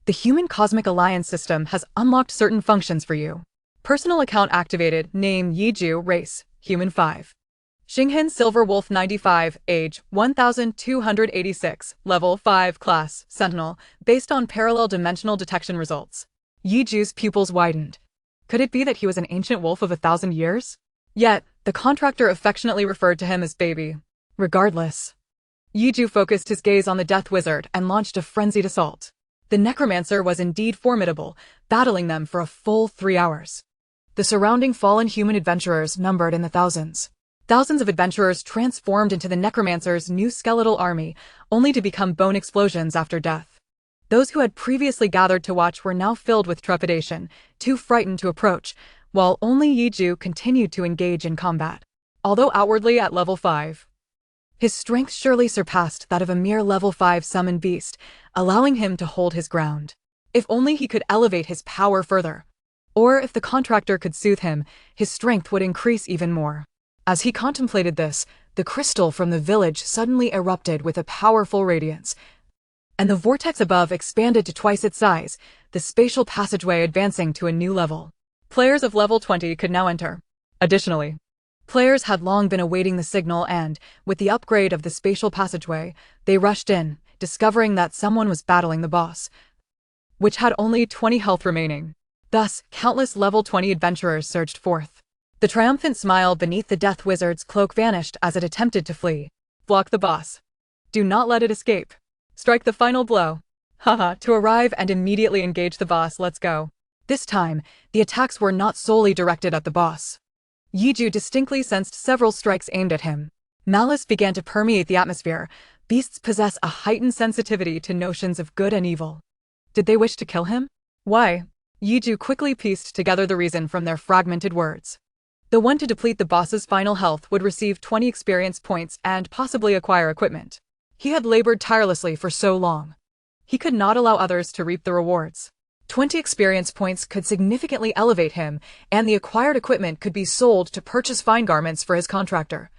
The Human Cosmic Alliance system has unlocked certain functions for you. Personal account activated, name Yiju, race, human 5. Xinghin Silver Wolf 95, age 1286, level 5, class, Sentinel, based on parallel dimensional detection results. Yiju's pupils widened. Could it be that he was an ancient wolf of 1,000 years? Yet, the contractor affectionately referred to him as baby. Regardless, Yiju focused his gaze on the Death Wizard and launched a frenzied assault. The necromancer was indeed formidable, battling them for a full 3 hours. The surrounding fallen human adventurers numbered in the thousands. Thousands of adventurers transformed into the necromancer's new skeletal army, only to become bone explosions after death. Those who had previously gathered to watch were now filled with trepidation, too frightened to approach, while only Yiju continued to engage in combat. Although outwardly at level 5, his strength surely surpassed that of a mere level 5 summoned beast, allowing him to hold his ground. If only he could elevate his power further. Or if the contractor could soothe him, his strength would increase even more. As he contemplated this, the crystal from the village suddenly erupted with a powerful radiance, and the vortex above expanded to twice its size, the spatial passageway advancing to a new level. Players of level 20 could now enter. Additionally, players had long been awaiting the signal and, with the upgrade of the spatial passageway, they rushed in, discovering that someone was battling the boss, which had only 20 health remaining. Thus, countless level 20 adventurers surged forth. The triumphant smile beneath the Death Wizard's cloak vanished as it attempted to flee. Block the boss. Do not let it escape. Strike the final blow. Haha, to arrive and immediately engage the boss, let's go. This time, the attacks were not solely directed at the boss. Yiju distinctly sensed several strikes aimed at him. Malice began to permeate the atmosphere. Beasts possess a heightened sensitivity to notions of good and evil. Did they wish to kill him? Why? Yiju quickly pieced together the reason from their fragmented words. The one to deplete the boss's final health would receive 20 experience points and possibly acquire equipment. He had labored tirelessly for so long. He could not allow others to reap the rewards. 20 experience points could significantly elevate him, and the acquired equipment could be sold to purchase fine garments for his contractor,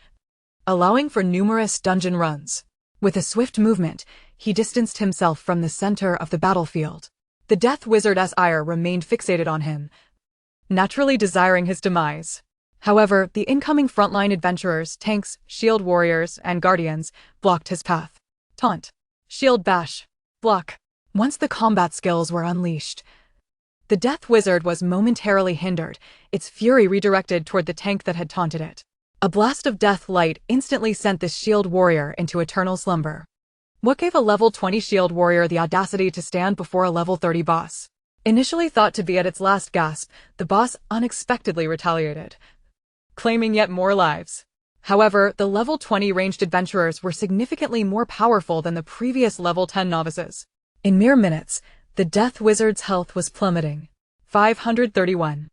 allowing for numerous dungeon runs. With a swift movement, he distanced himself from the center of the battlefield. The Death Wizard's ire remained fixated on him, naturally desiring his demise. However, the incoming frontline adventurers, tanks, shield warriors, and guardians blocked his path. Taunt. Shield bash. Block. Once the combat skills were unleashed, the Death Wizard was momentarily hindered, its fury redirected toward the tank that had taunted it. A blast of death light instantly sent this shield warrior into eternal slumber. What gave a level 20 shield warrior the audacity to stand before a level 30 boss? Initially thought to be at its last gasp, the boss unexpectedly retaliated, claiming yet more lives. However, the level 20 ranged adventurers were significantly more powerful than the previous level 10 novices. In mere minutes, the Death Wizard's health was plummeting. 531.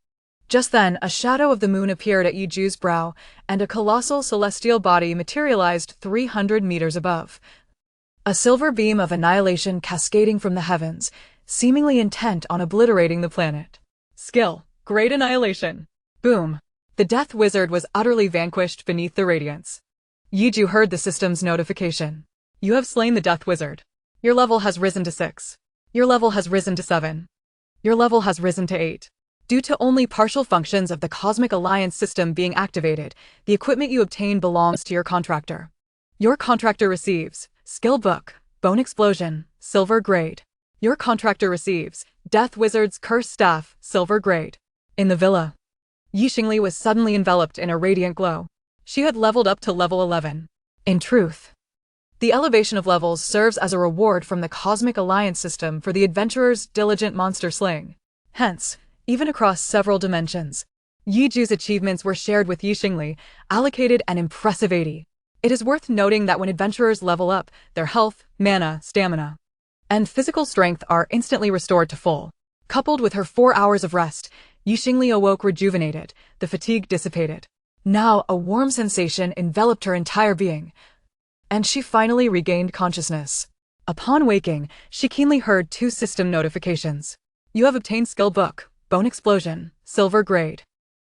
Just then, a shadow of the moon appeared at Yiju's brow, and a colossal celestial body materialized 300 meters above. A silver beam of annihilation cascading from the heavens, seemingly intent on obliterating the planet. Skill. Great Annihilation. Boom. The Death Wizard was utterly vanquished beneath the radiance. Yiju heard the system's notification. You have slain the Death Wizard. Your level has risen to 6. Your level has risen to 7. Your level has risen to 8. Due to only partial functions of the Cosmic Alliance system being activated, the equipment you obtain belongs to your contractor. Your contractor receives Skill Book, Bone Explosion, Silver Grade. Your contractor receives Death Wizard's Cursed Staff, Silver Grade. In the villa, Xingli was suddenly enveloped in a radiant glow. She had leveled up to level 11. In truth, the elevation of levels serves as a reward from the Cosmic Alliance system for the adventurer's diligent monster slaying. Hence, even across several dimensions, Yiju's achievements were shared with Xingli, allocated an impressive 80. It is worth noting that when adventurers level up, their health, mana, stamina, and physical strength are instantly restored to full. Coupled with her 4 hours of rest, Xingli awoke rejuvenated, the fatigue dissipated. Now a warm sensation enveloped her entire being, and she finally regained consciousness. Upon waking, she keenly heard 2 system notifications. You have obtained Skill Book, Bone Explosion, Silver Grade.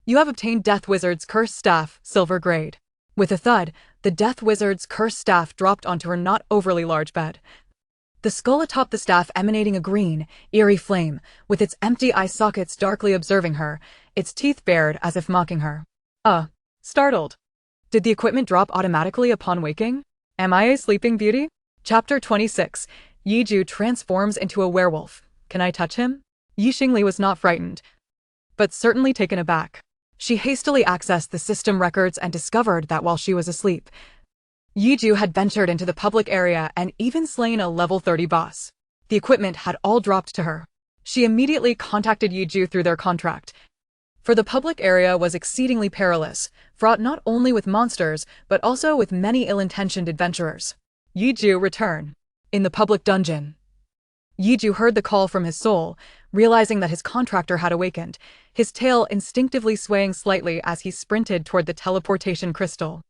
You have obtained Death Wizard's Cursed Staff, Silver Grade. With a thud, the Death Wizard's Cursed Staff dropped onto her not overly large bed. The skull atop the staff emanating a green, eerie flame, with its empty eye sockets darkly observing her, its teeth bared as if mocking her. Startled. Did the equipment drop automatically upon waking? Am I a sleeping beauty? Chapter 26. Yiju transforms into a werewolf. Can I touch him? Xingli was not frightened, but certainly taken aback. She hastily accessed the system records and discovered that while she was asleep, Yiju had ventured into the public area and even slain a level 30 boss. The equipment had all dropped to her. She immediately contacted Yiju through their contract, for the public area was exceedingly perilous, fraught not only with monsters but also with many ill-intentioned adventurers. Yiju return. In the public dungeon, Yiju heard the call from his soul, realizing that his contractor had awakened, his tail instinctively swaying slightly as he sprinted toward the teleportation crystal.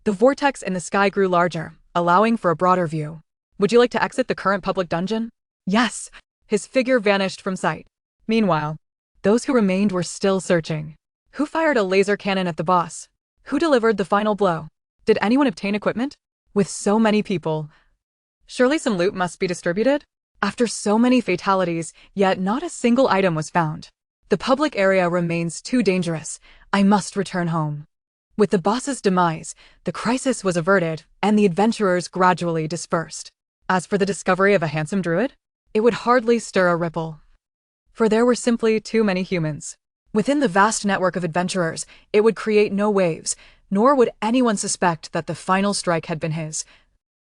The vortex in the sky grew larger, allowing for a broader view. Would you like to exit the current public dungeon? Yes. His figure vanished from sight. Meanwhile, those who remained were still searching. Who fired a laser cannon at the boss? Who delivered the final blow? Did anyone obtain equipment? With so many people, surely some loot must be distributed? After so many fatalities, yet not a single item was found. The public area remains too dangerous. I must return home. With the boss's demise, the crisis was averted, and the adventurers gradually dispersed. As for the discovery of a handsome druid, it would hardly stir a ripple, for there were simply too many humans. Within the vast network of adventurers, it would create no waves, nor would anyone suspect that the final strike had been his.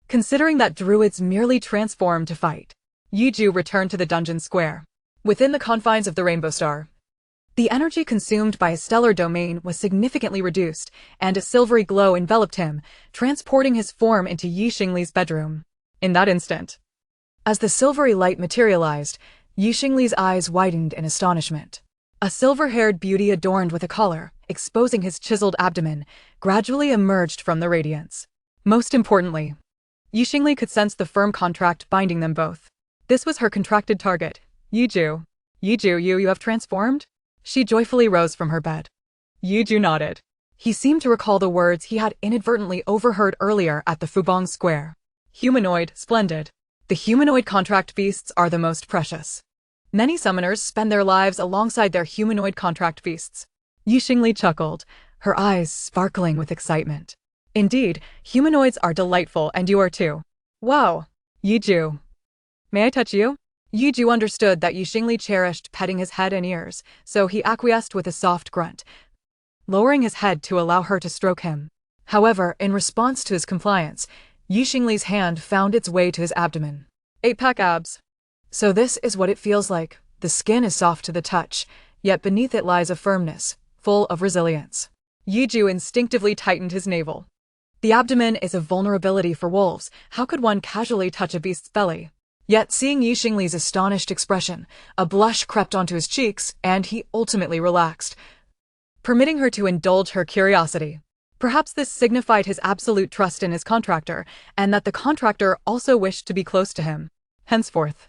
Considering that druids merely transformed to fight, Yiju returned to the dungeon square. Within the confines of the Rainbow Star, the energy consumed by his stellar domain was significantly reduced, and a silvery glow enveloped him, transporting his form into Xingli's bedroom. In that instant, as the silvery light materialized, Xingli's eyes widened in astonishment. A silver-haired beauty adorned with a collar, exposing his chiseled abdomen, gradually emerged from the radiance. Most importantly, Xingli could sense the firm contract binding them both. This was her contracted target. Yiju, you have transformed? She joyfully rose from her bed. Yiju nodded. He seemed to recall the words he had inadvertently overheard earlier at the Fubong Square. Humanoid, splendid. The humanoid contract beasts are the most precious. Many summoners spend their lives alongside their humanoid contract beasts. Xingli chuckled, her eyes sparkling with excitement. Indeed, humanoids are delightful, and you are too. Wow. Yiju. May I touch you? Yiju understood that Xingli cherished petting his head and ears, so he acquiesced with a soft grunt, lowering his head to allow her to stroke him. However, in response to his compliance, Xingli's hand found its way to his abdomen. 8-pack abs. So this is what it feels like. The skin is soft to the touch, yet beneath it lies a firmness, full of resilience. Yiju instinctively tightened his navel. The abdomen is a vulnerability for wolves. How could one casually touch a beast's belly? Yet seeing Xingli's astonished expression, a blush crept onto his cheeks, and he ultimately relaxed, permitting her to indulge her curiosity. Perhaps this signified his absolute trust in his contractor, and that the contractor also wished to be close to him. Henceforth,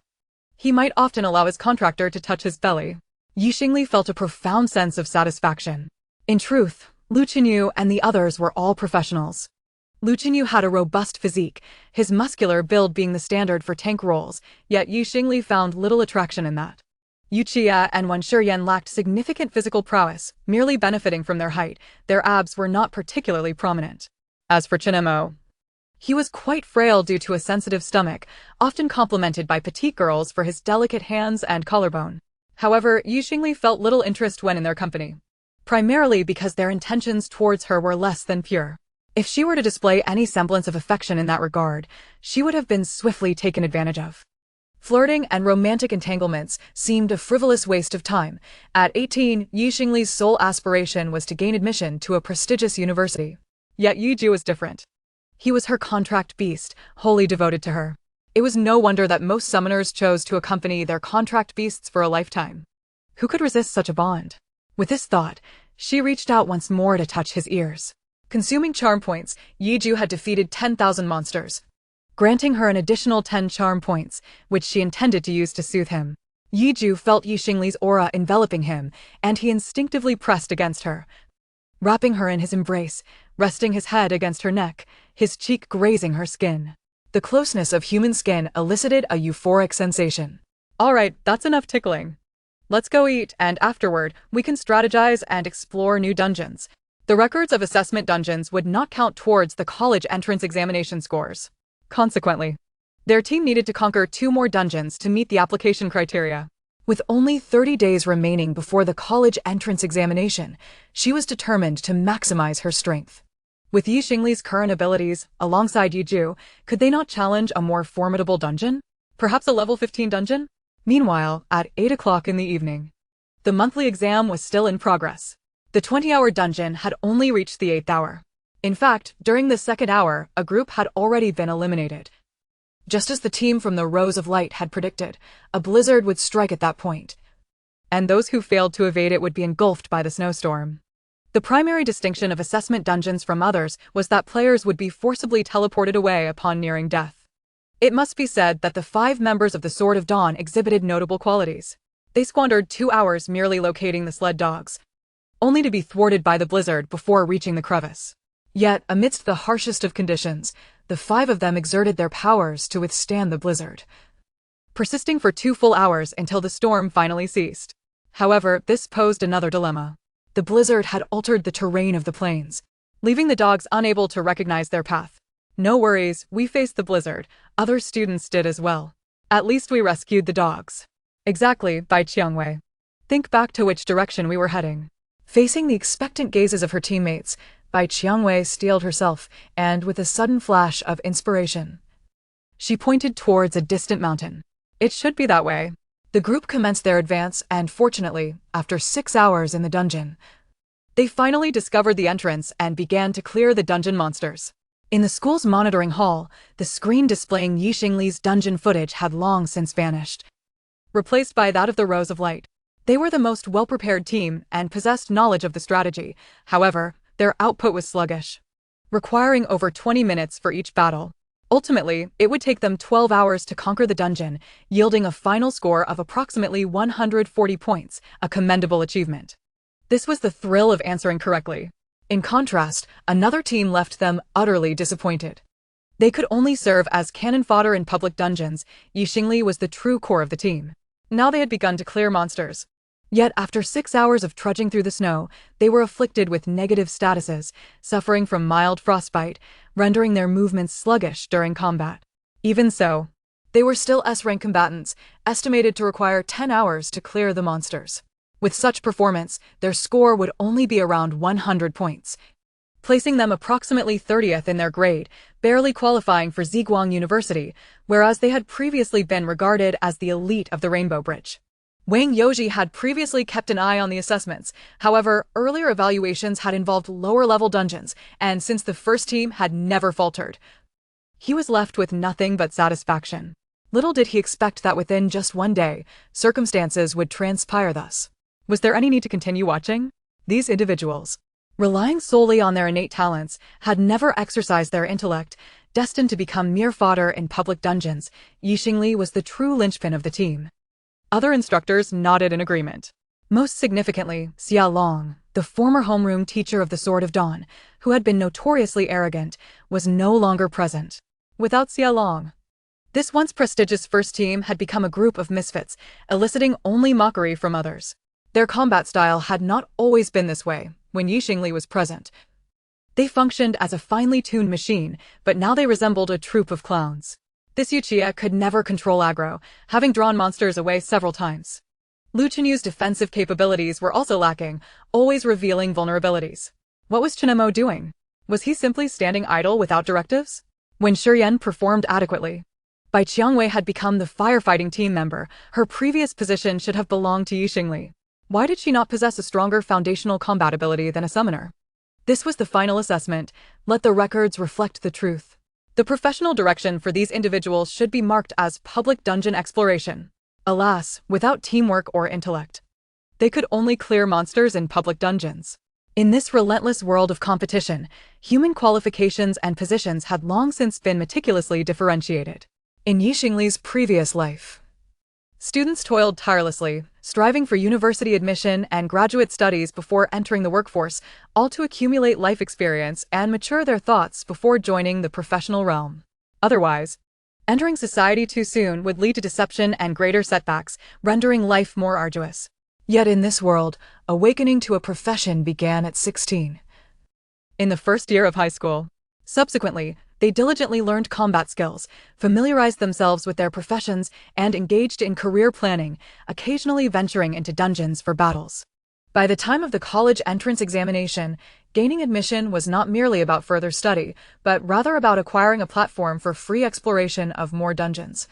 he might often allow his contractor to touch his belly. Xingli felt a profound sense of satisfaction. In truth, Lu Qinyu and the others were all professionals. Lu Qinyu had a robust physique, his muscular build being the standard for tank roles, yet Xingli found little attraction in that. Yu Qia and Wen Shiyan lacked significant physical prowess, merely benefiting from their height. Their abs were not particularly prominent. As for Chinemo, He was quite frail due to a sensitive stomach, often complimented by petite girls for his delicate hands and collarbone. However, Xingli felt little interest when in their company, primarily because their intentions towards her were less than pure. If she were to display any semblance of affection in that regard, she would have been swiftly taken advantage of. Flirting and romantic entanglements seemed a frivolous waste of time. At 18, Xingli's sole aspiration was to gain admission to a prestigious university. Yet Yiju was different. He was her contract beast, wholly devoted to her. It was no wonder that most summoners chose to accompany their contract beasts for a lifetime. Who could resist such a bond? With this thought, she reached out once more to touch his ears. Consuming charm points, Yiju had defeated 10,000 monsters, granting her an additional 10 charm points, which she intended to use to soothe him. Yiju felt Xingli's aura enveloping him, and he instinctively pressed against her, wrapping her in his embrace, resting his head against her neck, his cheek grazing her skin. The closeness of human skin elicited a euphoric sensation. All right, that's enough tickling. Let's go eat, and afterward, we can strategize and explore new dungeons. The records of assessment dungeons would not count towards the college entrance examination scores. Consequently, their team needed to conquer 2 more dungeons to meet the application criteria. With only 30 days remaining before the college entrance examination, she was determined to maximize her strength. With Xingli's current abilities, alongside Yiju, could they not challenge a more formidable dungeon? Perhaps a level 15 dungeon? Meanwhile, at 8 o'clock in the evening, the monthly exam was still in progress. The 20-hour dungeon had only reached the 8th hour. In fact, during the 2nd hour, a group had already been eliminated. Just as the team from the Rose of Light had predicted, a blizzard would strike at that point, and those who failed to evade it would be engulfed by the snowstorm. The primary distinction of assessment dungeons from others was that players would be forcibly teleported away upon nearing death. It must be said that the 5 members of the Sword of Dawn exhibited notable qualities. They squandered 2 hours merely locating the sled dogs, only to be thwarted by the blizzard before reaching the crevice. Yet, amidst the harshest of conditions, the 5 of them exerted their powers to withstand the blizzard, persisting for 2 full hours until the storm finally ceased. However, this posed another dilemma. The blizzard had altered the terrain of the plains, leaving the dogs unable to recognize their path. No worries, we faced the blizzard. Other students did as well. At least we rescued the dogs. Exactly, Bai Qiangwei. Think back to which direction we were heading. Facing the expectant gazes of her teammates, Bai Qiangwei steeled herself, and with a sudden flash of inspiration, she pointed towards a distant mountain. It should be that way. The group commenced their advance, and fortunately, after 6 hours in the dungeon, they finally discovered the entrance and began to clear the dungeon monsters. In the school's monitoring hall, the screen displaying Xingli's dungeon footage had long since vanished, replaced by that of the Rose of Light. They were the most well-prepared team and possessed knowledge of the strategy. However, their output was sluggish, requiring over 20 minutes for each battle. Ultimately, it would take them 12 hours to conquer the dungeon, yielding a final score of approximately 140 points, a commendable achievement. This was the thrill of answering correctly. In contrast, another team left them utterly disappointed. They could only serve as cannon fodder in public dungeons. Xingli was the true core of the team. Now they had begun to clear monsters. Yet after 6 hours of trudging through the snow, they were afflicted with negative statuses, suffering from mild frostbite, rendering their movements sluggish during combat. Even so, they were still S-rank combatants, estimated to require 10 hours to clear the monsters. With such performance, their score would only be around 100 points, placing them approximately 30th in their grade, barely qualifying for Ziguang University, whereas they had previously been regarded as the elite of the Rainbow Bridge. Wang Youji had previously kept an eye on the assessments. However, earlier evaluations had involved lower-level dungeons, and since the first team had never faltered, he was left with nothing but satisfaction. Little did he expect that within just 1 day, circumstances would transpire thus. Was there any need to continue watching? These individuals, relying solely on their innate talents, had never exercised their intellect, destined to become mere fodder in public dungeons. Xingli was the true linchpin of the team. Other instructors nodded in agreement. Most significantly, Xia Long, the former homeroom teacher of the Sword of Dawn, who had been notoriously arrogant, was no longer present. Without Xia Long, this once prestigious first team had become a group of misfits, eliciting only mockery from others. Their combat style had not always been this way. When Xingli was present, They functioned as a finely tuned machine, but now they resembled a troupe of clowns. This Uchiha could never control aggro, having drawn monsters away several times. Lu Chenyu's defensive capabilities were also lacking, always revealing vulnerabilities. What was Chinemo doing? Was he simply standing idle without directives? When Shurian performed adequately. Bai Qiangwei had become the firefighting team member, her previous position should have belonged to Xingli. Why did she not possess a stronger foundational combat ability than a summoner? This was the final assessment. Let the records reflect the truth. The professional direction for these individuals should be marked as public dungeon exploration. Alas, without teamwork or intellect, they could only clear monsters in public dungeons. In this relentless world of competition, human qualifications and positions had long since been meticulously differentiated. In Xingli's previous life, students toiled tirelessly, striving for university admission and graduate studies before entering the workforce, all to accumulate life experience and mature their thoughts before joining the professional realm. Otherwise, entering society too soon would lead to deception and greater setbacks, rendering life more arduous. Yet in this world, awakening to a profession began at 16. In the first year of high school. Subsequently, they diligently learned combat skills, familiarized themselves with their professions, and engaged in career planning, occasionally venturing into dungeons for battles. By the time of the college entrance examination, gaining admission was not merely about further study, but rather about acquiring a platform for free exploration of more dungeons.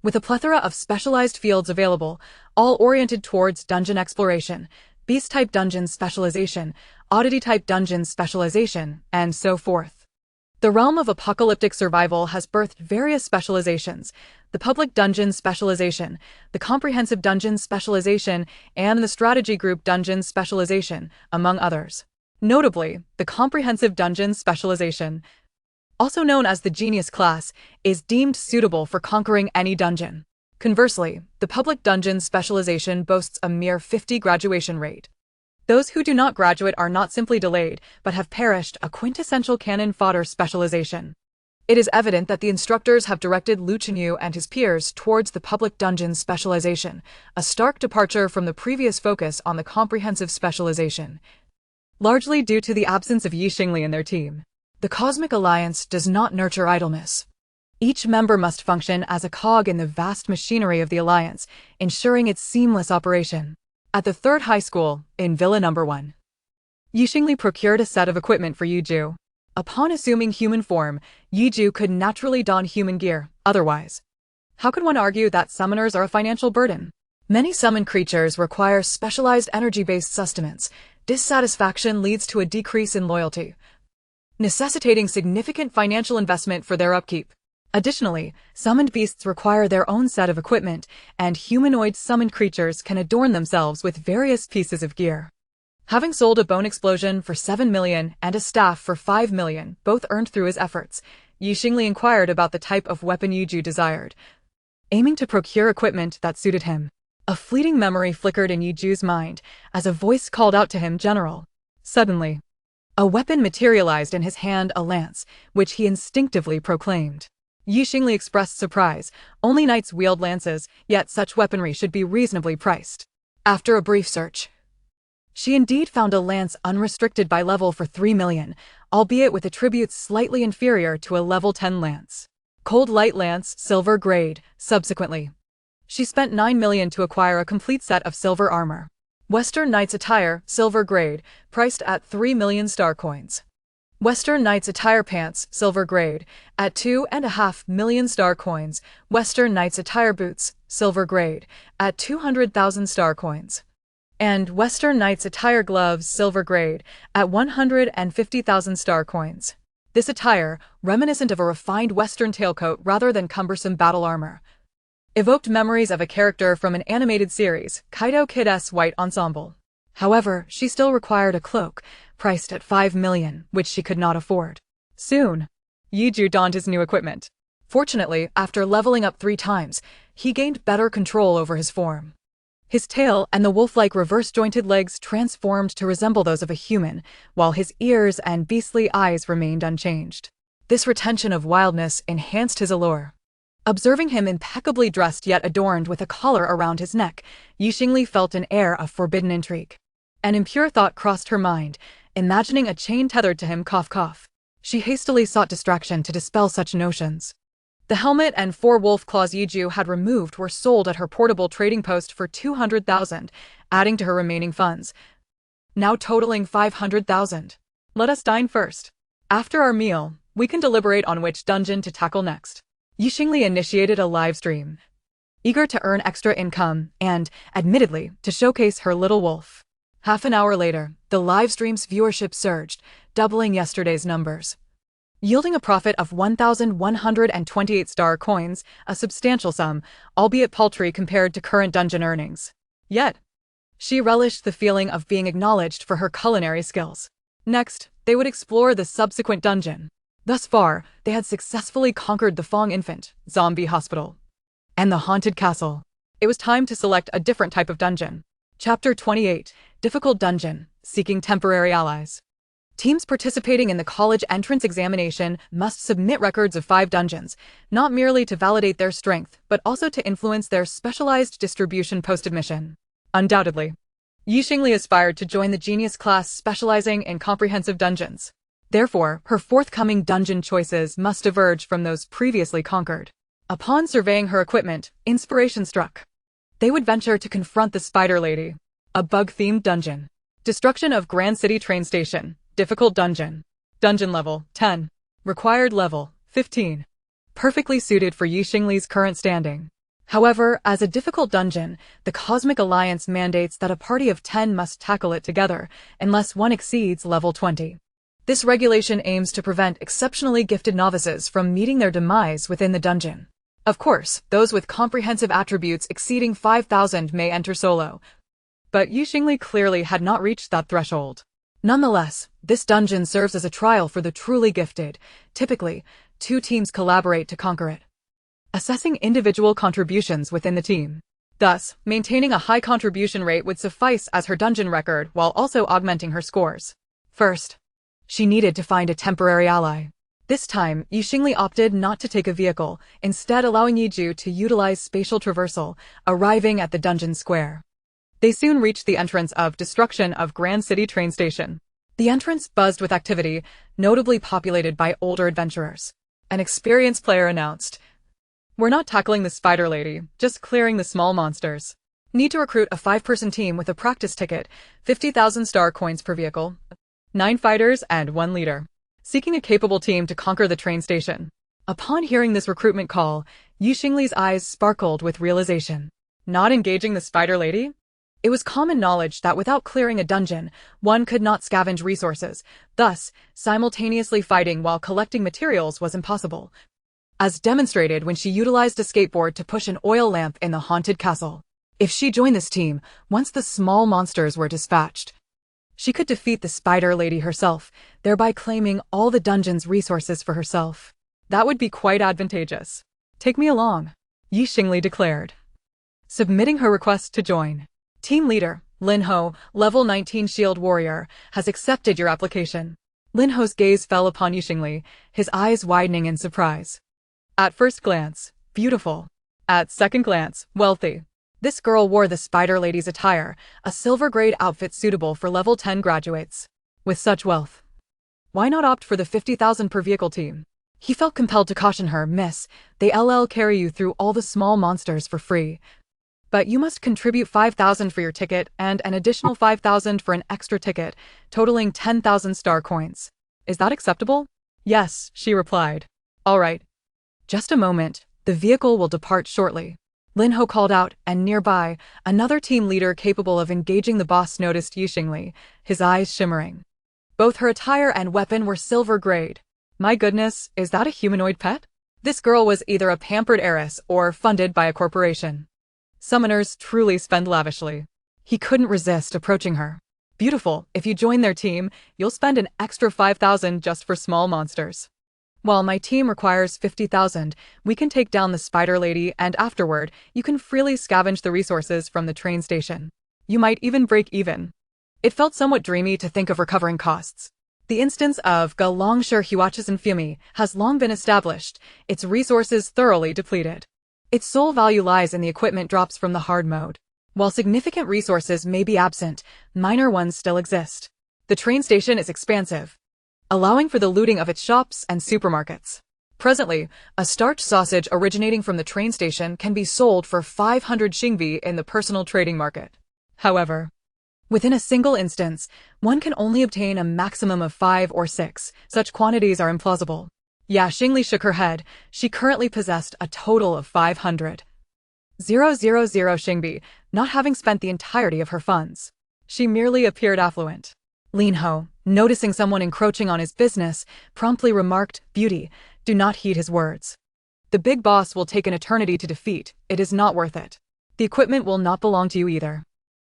With a plethora of specialized fields available, all oriented towards dungeon exploration, beast-type dungeon specialization, oddity-type dungeon specialization, and so forth. The realm of apocalyptic survival has birthed various specializations: the public dungeon specialization, the comprehensive dungeon specialization, and the strategy group dungeon specialization, among others. Notably, the comprehensive dungeon specialization, also known as the genius class, is deemed suitable for conquering any dungeon. Conversely, the public dungeon specialization boasts a mere 50 graduation rate. Those who do not graduate are not simply delayed, but have perished, a quintessential cannon fodder specialization. It is evident that the instructors have directed Lu Chenyu and his peers towards the public dungeon specialization, a stark departure from the previous focus on the comprehensive specialization. Largely due to the absence of Yi Xingli in their team, the Cosmic Alliance does not nurture idleness. Each member must function as a cog in the vast machinery of the Alliance, ensuring its seamless operation. At the third high school, in Villa No. 1, Yi Xingli procured a set of equipment for Yiju. Upon assuming human form, Yiju could naturally don human gear. Otherwise, how could one argue that summoners are a financial burden? Many summoned creatures require specialized energy-based sustenance. Dissatisfaction leads to a decrease in loyalty, necessitating significant financial investment for their upkeep. Additionally, summoned beasts require their own set of equipment, and humanoid summoned creatures can adorn themselves with various pieces of gear. Having sold a bone explosion for 7 million and a staff for 5 million, both earned through his efforts, Yi Xingli inquired about the type of weapon Yiju desired, aiming to procure equipment that suited him. A fleeting memory flickered in Yiju's mind as a voice called out to him, "General." Suddenly, a weapon materialized in his hand, a lance, which he instinctively proclaimed. Yi Xingli expressed surprise. Only knights wield lances, yet such weaponry should be reasonably priced. After a brief search, she indeed found a lance unrestricted by level for 3 million, albeit with attributes slightly inferior to a level 10 lance. Cold light lance, silver grade. Subsequently, she spent 9 million to acquire a complete set of silver armor. Western Knight's attire, silver grade, priced at 3 million star coins. Western Knight's attire pants, silver grade, at 2.5 million star coins. Western Knight's attire boots, silver grade, at 200,000 star coins. And Western Knight's attire gloves, silver grade, at 150,000 star coins. This attire, reminiscent of a refined Western tailcoat rather than cumbersome battle armor, evoked memories of a character from an animated series, Kaido Kid's White Ensemble. However, she still required a cloak, priced at 5 million, which she could not afford. Soon, Yiju donned his new equipment. Fortunately, after leveling up 3 times, he gained better control over his form. His tail and the wolf-like reverse-jointed legs transformed to resemble those of a human, while his ears and beastly eyes remained unchanged. This retention of wildness enhanced his allure. Observing him impeccably dressed yet adorned with a collar around his neck, Yi Xingli felt an air of forbidden intrigue. An impure thought crossed her mind. imagining a chain tethered to him, cough cough. She hastily sought distraction to dispel such notions. The helmet and 4 wolf claws Yiju had removed were sold at her portable trading post for 200,000, adding to her remaining funds, now totaling 500,000. Let us dine first. After our meal, we can deliberate on which dungeon to tackle next. Xingli initiated a live stream, eager to earn extra income and, admittedly, to showcase her little wolf. Half an hour later, the live stream's viewership surged, doubling yesterday's numbers, yielding a profit of 1,128 star coins, a substantial sum, albeit paltry compared to current dungeon earnings. Yet, she relished the feeling of being acknowledged for her culinary skills. Next, they would explore the subsequent dungeon. Thus far, they had successfully conquered the Fong Infant, Zombie Hospital, and the Haunted Castle. It was time to select a different type of dungeon. Chapter 28, Difficult Dungeon, Seeking Temporary Allies. Teams participating in the college entrance examination must submit records of 5 dungeons, not merely to validate their strength, but also to influence their specialized distribution post-admission. Undoubtedly, Xingli aspired to join the genius class specializing in comprehensive dungeons. Therefore, her forthcoming dungeon choices must diverge from those previously conquered. Upon surveying her equipment, inspiration struck. They would venture to confront the Spider Lady. A bug-themed dungeon. Destruction of Grand City Train Station. Difficult dungeon. Dungeon level, 10. Required level, 15. Perfectly suited for Xingli's current standing. However, as a difficult dungeon, the Cosmic Alliance mandates that a party of 10 must tackle it together, unless one exceeds level 20. This regulation aims to prevent exceptionally gifted novices from meeting their demise within the dungeon. Of course, those with comprehensive attributes exceeding 5,000 may enter solo. But Xingli clearly had not reached that threshold. Nonetheless, this dungeon serves as a trial for the truly gifted. Typically, 2 teams collaborate to conquer it, assessing individual contributions within the team. Thus, maintaining a high contribution rate would suffice as her dungeon record while also augmenting her scores. First, she needed to find a temporary ally. This time, Xingli opted not to take a vehicle, instead allowing Yiju to utilize spatial traversal, arriving at the dungeon square. They soon reached the entrance of Destruction of Grand City Train Station. The entrance buzzed with activity, notably populated by older adventurers. An experienced player announced, "We're not tackling the Spider Lady, just clearing the small monsters. Need to recruit a 5-person team with a practice ticket, 50,000 star coins per vehicle, 9 fighters and 1 leader. Seeking a capable team to conquer the train station." Upon hearing this recruitment call, Xingli's eyes sparkled with realization. Not engaging the Spider Lady? It was common knowledge that without clearing a dungeon, one could not scavenge resources. Thus, simultaneously fighting while collecting materials was impossible, as demonstrated when she utilized a skateboard to push an oil lamp in the haunted castle. If she joined this team, once the small monsters were dispatched, she could defeat the Spider Lady herself, thereby claiming all the dungeon's resources for herself. That would be quite advantageous. "Take me along," Xingli declared, submitting her request to join. Team leader, Linho, level 19 shield warrior, has accepted your application. Linho's gaze fell upon Xingli, his eyes widening in surprise. At first glance, beautiful. At second glance, wealthy. This girl wore the Spider Lady's attire, a silver-grade outfit suitable for level 10 graduates. With such wealth, why not opt for the 50,000 per vehicle team? He felt compelled to caution her, "Miss, they LL carry you through all the small monsters for free. But you must contribute 5,000 for your ticket and an additional 5,000 for an extra ticket, totaling 10,000 star coins. Is that acceptable?" "Yes," she replied. "All right. Just a moment, the vehicle will depart shortly." Linho called out, and nearby, another team leader capable of engaging the boss noticed Xingli, his eyes shimmering. Both her attire and weapon were silver-grade. My goodness, is that a humanoid pet? This girl was either a pampered heiress or funded by a corporation. Summoners truly spend lavishly. He couldn't resist approaching her. "Beautiful, if you join their team, you'll spend an extra 5,000 just for small monsters. While my team requires 50,000, we can take down the Spider Lady and afterward, you can freely scavenge the resources from the train station. You might even break even." It felt somewhat dreamy to think of recovering costs. The instance of Ga Longshi Huaches Fumi has long been established, its resources thoroughly depleted. Its sole value lies in the equipment drops from the hard mode. While significant resources may be absent, minor ones still exist. The train station is expansive, allowing for the looting of its shops and supermarkets. Presently, a starch sausage originating from the train station can be sold for 500 Xingli in the personal trading market. However, within a single instance, one can only obtain a maximum of 5 or 6. Such quantities are implausible. Xingli shook her head. She currently possessed a total of 500,000 Xingbi, not having spent the entirety of her funds. She merely appeared affluent. Lin Ho, noticing someone encroaching on his business, promptly remarked, "Beauty, do not heed his words. The big boss will take an eternity to defeat. It is not worth it. The equipment will not belong to you either.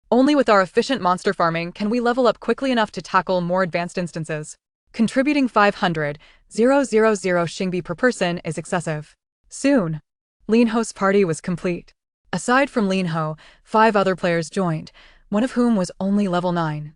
Only with our efficient monster farming can we level up quickly enough to tackle more advanced instances. Contributing 500,000 Xingbi per person is excessive." Soon, Lin Ho's party was complete. Aside from Lin Ho, 5 other players joined, one of whom was only level 9.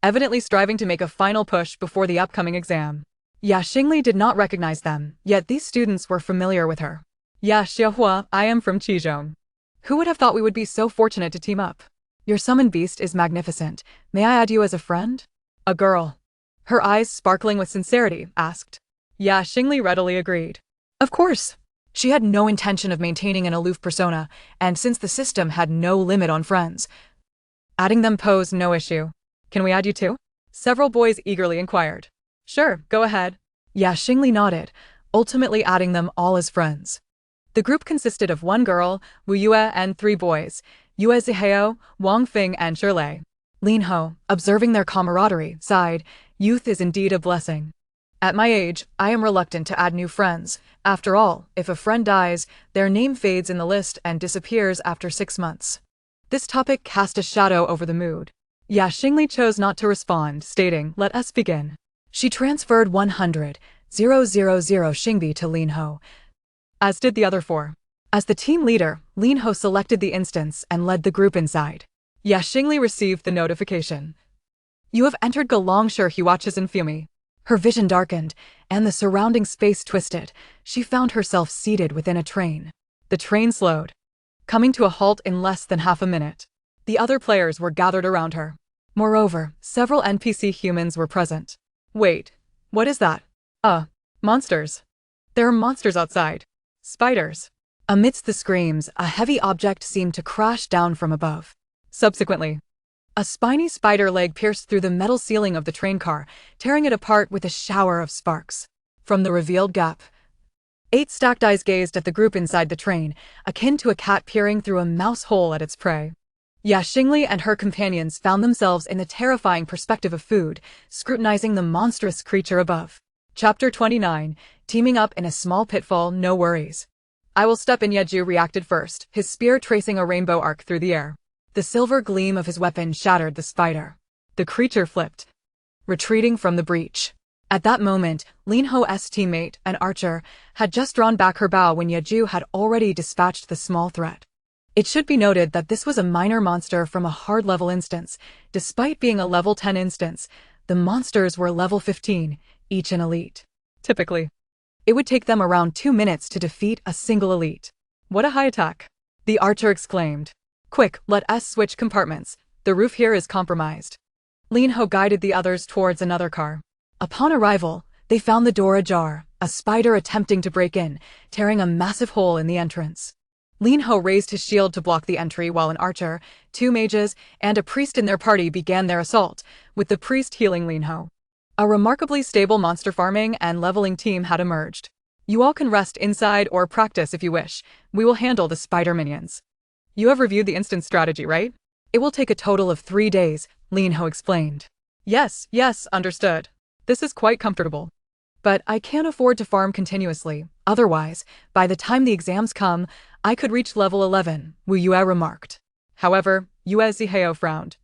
Evidently striving to make a final push before the upcoming exam. Xingli did not recognize them, yet these students were familiar with her. Xiahua, I am from Qizhong. Who would have thought we would be so fortunate to team up? Your summoned beast is magnificent. May I add you as a friend? A girl, her eyes sparkling with sincerity, asked. Xingli readily agreed. Of course. She had no intention of maintaining an aloof persona, and since the system had no limit on friends, adding them posed no issue. Can we add you too? Several boys eagerly inquired. Sure, go ahead. Xingli nodded, ultimately adding them all as friends. The group consisted of 1 girl, Wu Yue, and 3 boys, Yue Zihao, Wang Fing, and Shirlei. Lin Ho, observing their camaraderie, sighed, "Youth is indeed a blessing. At my age, I am reluctant to add new friends. After all, if a friend dies, their name fades in the list and disappears after 6 months." This topic cast a shadow over the mood. Xingli chose not to respond, stating, "Let us begin." She transferred 100,000 Xingbi to Lin Ho, as did the other 4. As the team leader, Lin Ho selected the instance and led the group inside. Xingli received the notification. You have entered Galongshi Huachizinfumi. Her vision darkened, and the surrounding space twisted. She found herself seated within a train. The train slowed, coming to a halt in less than half a minute. The other players were gathered around her. Moreover, several NPC humans were present. Wait, what is that? Monsters. There are monsters outside. Spiders. Amidst the screams, a heavy object seemed to crash down from above. Subsequently, a spiny spider leg pierced through the metal ceiling of the train car, tearing it apart with a shower of sparks. From the revealed gap, 8 stacked eyes gazed at the group inside the train, akin to a cat peering through a mouse hole at its prey. Xingli and her companions found themselves in the terrifying perspective of food, scrutinizing the monstrous creature above. Chapter 29, Teaming Up in a Small Pitfall, No Worries. I will step in. Yeju reacted first, his spear tracing a rainbow arc through the air. The silver gleam of his weapon shattered the spider. The creature flipped, retreating from the breach. At that moment, Lin Ho's teammate, an archer, had just drawn back her bow when Yeju had already dispatched the small threat. It should be noted that this was a minor monster from a hard-level instance. Despite being a level 10 instance, the monsters were level 15, each an elite. Typically, it would take them around 2 minutes to defeat a single elite. What a high attack! The archer exclaimed. Quick, let us switch compartments. The roof here is compromised. Lin Ho guided the others towards another car. Upon arrival, they found the door ajar, a spider attempting to break in, tearing a massive hole in the entrance. Lin Ho raised his shield to block the entry while an archer, 2 mages, and a priest in their party began their assault, with the priest healing Lin Ho. A remarkably stable monster farming and leveling team had emerged. You all can rest inside or practice if you wish. We will handle the spider minions. You have reviewed the instance strategy, right? It will take a total of 3 days, Lin Ho explained. Yes, understood. This is quite comfortable. But I can't afford to farm continuously. Otherwise, by the time the exams come, I could reach level 11, Wu Yue remarked. However, Yue Zihao frowned.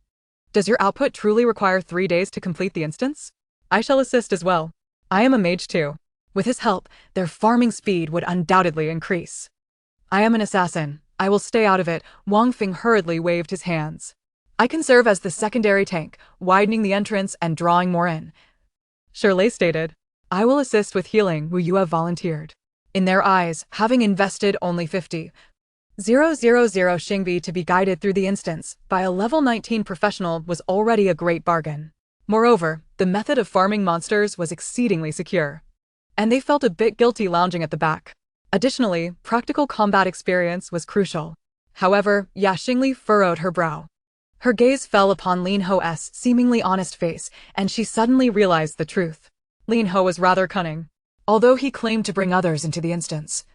Does your output truly require 3 days to complete the instance? I shall assist as well. I am a mage too. With his help, their farming speed would undoubtedly increase. I am an assassin. I will stay out of it. Wang Fing hurriedly waved his hands. I can serve as the secondary tank, widening the entrance and drawing more in. Shirlei stated. I will assist with healing, Wu Yue volunteered. In their eyes, having invested only 50,000 Xingbi to be guided through the instance by a level 19 professional was already a great bargain. Moreover, the method of farming monsters was exceedingly secure, and they felt a bit guilty lounging at the back. Additionally, practical combat experience was crucial. However, Xingli furrowed her brow. Her gaze fell upon Lin Ho's seemingly honest face, and she suddenly realized the truth. Lin Ho was rather cunning. Although he claimed to bring others into the instance,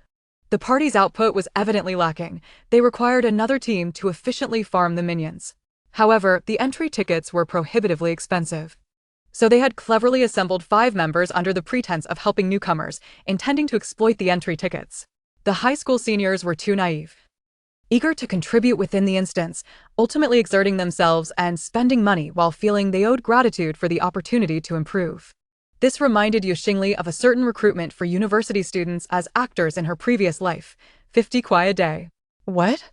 the party's output was evidently lacking. They required another team to efficiently farm the minions. However, the entry tickets were prohibitively expensive. So they had cleverly assembled 5 members under the pretense of helping newcomers, intending to exploit the entry tickets. The high school seniors were too naive, eager to contribute within the instance, ultimately exerting themselves and spending money while feeling they owed gratitude for the opportunity to improve. This reminded Xingli of a certain recruitment for university students as actors in her previous life. 50 kwai a day. What?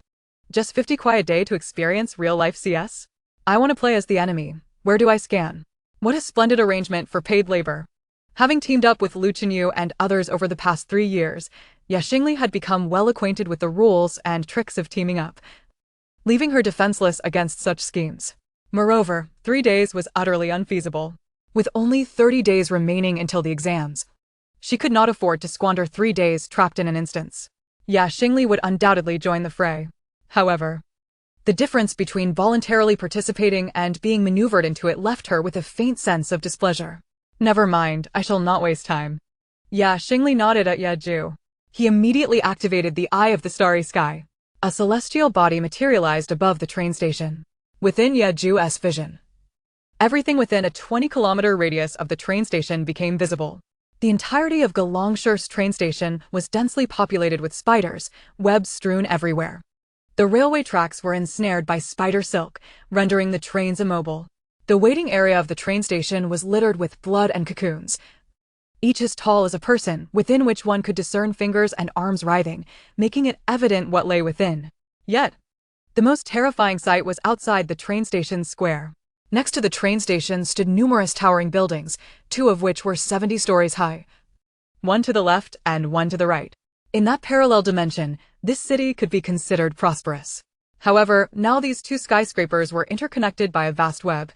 Just 50 kwai a day to experience real-life CS? I want to play as the enemy. Where do I scan? What a splendid arrangement for paid labor. Having teamed up with Lu Chenyu and others over the past 3 years, Xingli had become well acquainted with the rules and tricks of teaming up, leaving her defenseless against such schemes. Moreover, 3 days was utterly unfeasible. With only 30 days remaining until the exams, she could not afford to squander 3 days trapped in an instance. Xingli would undoubtedly join the fray. However, the difference between voluntarily participating and being maneuvered into it left her with a faint sense of displeasure. Never mind, I shall not waste time. Xingli nodded at Yeju. He immediately activated the Eye of the Starry Sky. A celestial body materialized above the train station. Within Yeju's vision, everything within a 20-kilometer radius of the train station became visible. The entirety of Galongshir's train station was densely populated with spiders, webs strewn everywhere. The railway tracks were ensnared by spider silk, rendering the trains immobile. The waiting area of the train station was littered with blood and cocoons, each as tall as a person, within which one could discern fingers and arms writhing, making it evident what lay within. Yet, the most terrifying sight was outside the train station's square. Next to the train station stood numerous towering buildings, 2 of which were 70 stories high. One to the left and one to the right. In that parallel dimension, this city could be considered prosperous. However, now these 2 skyscrapers were interconnected by a vast web,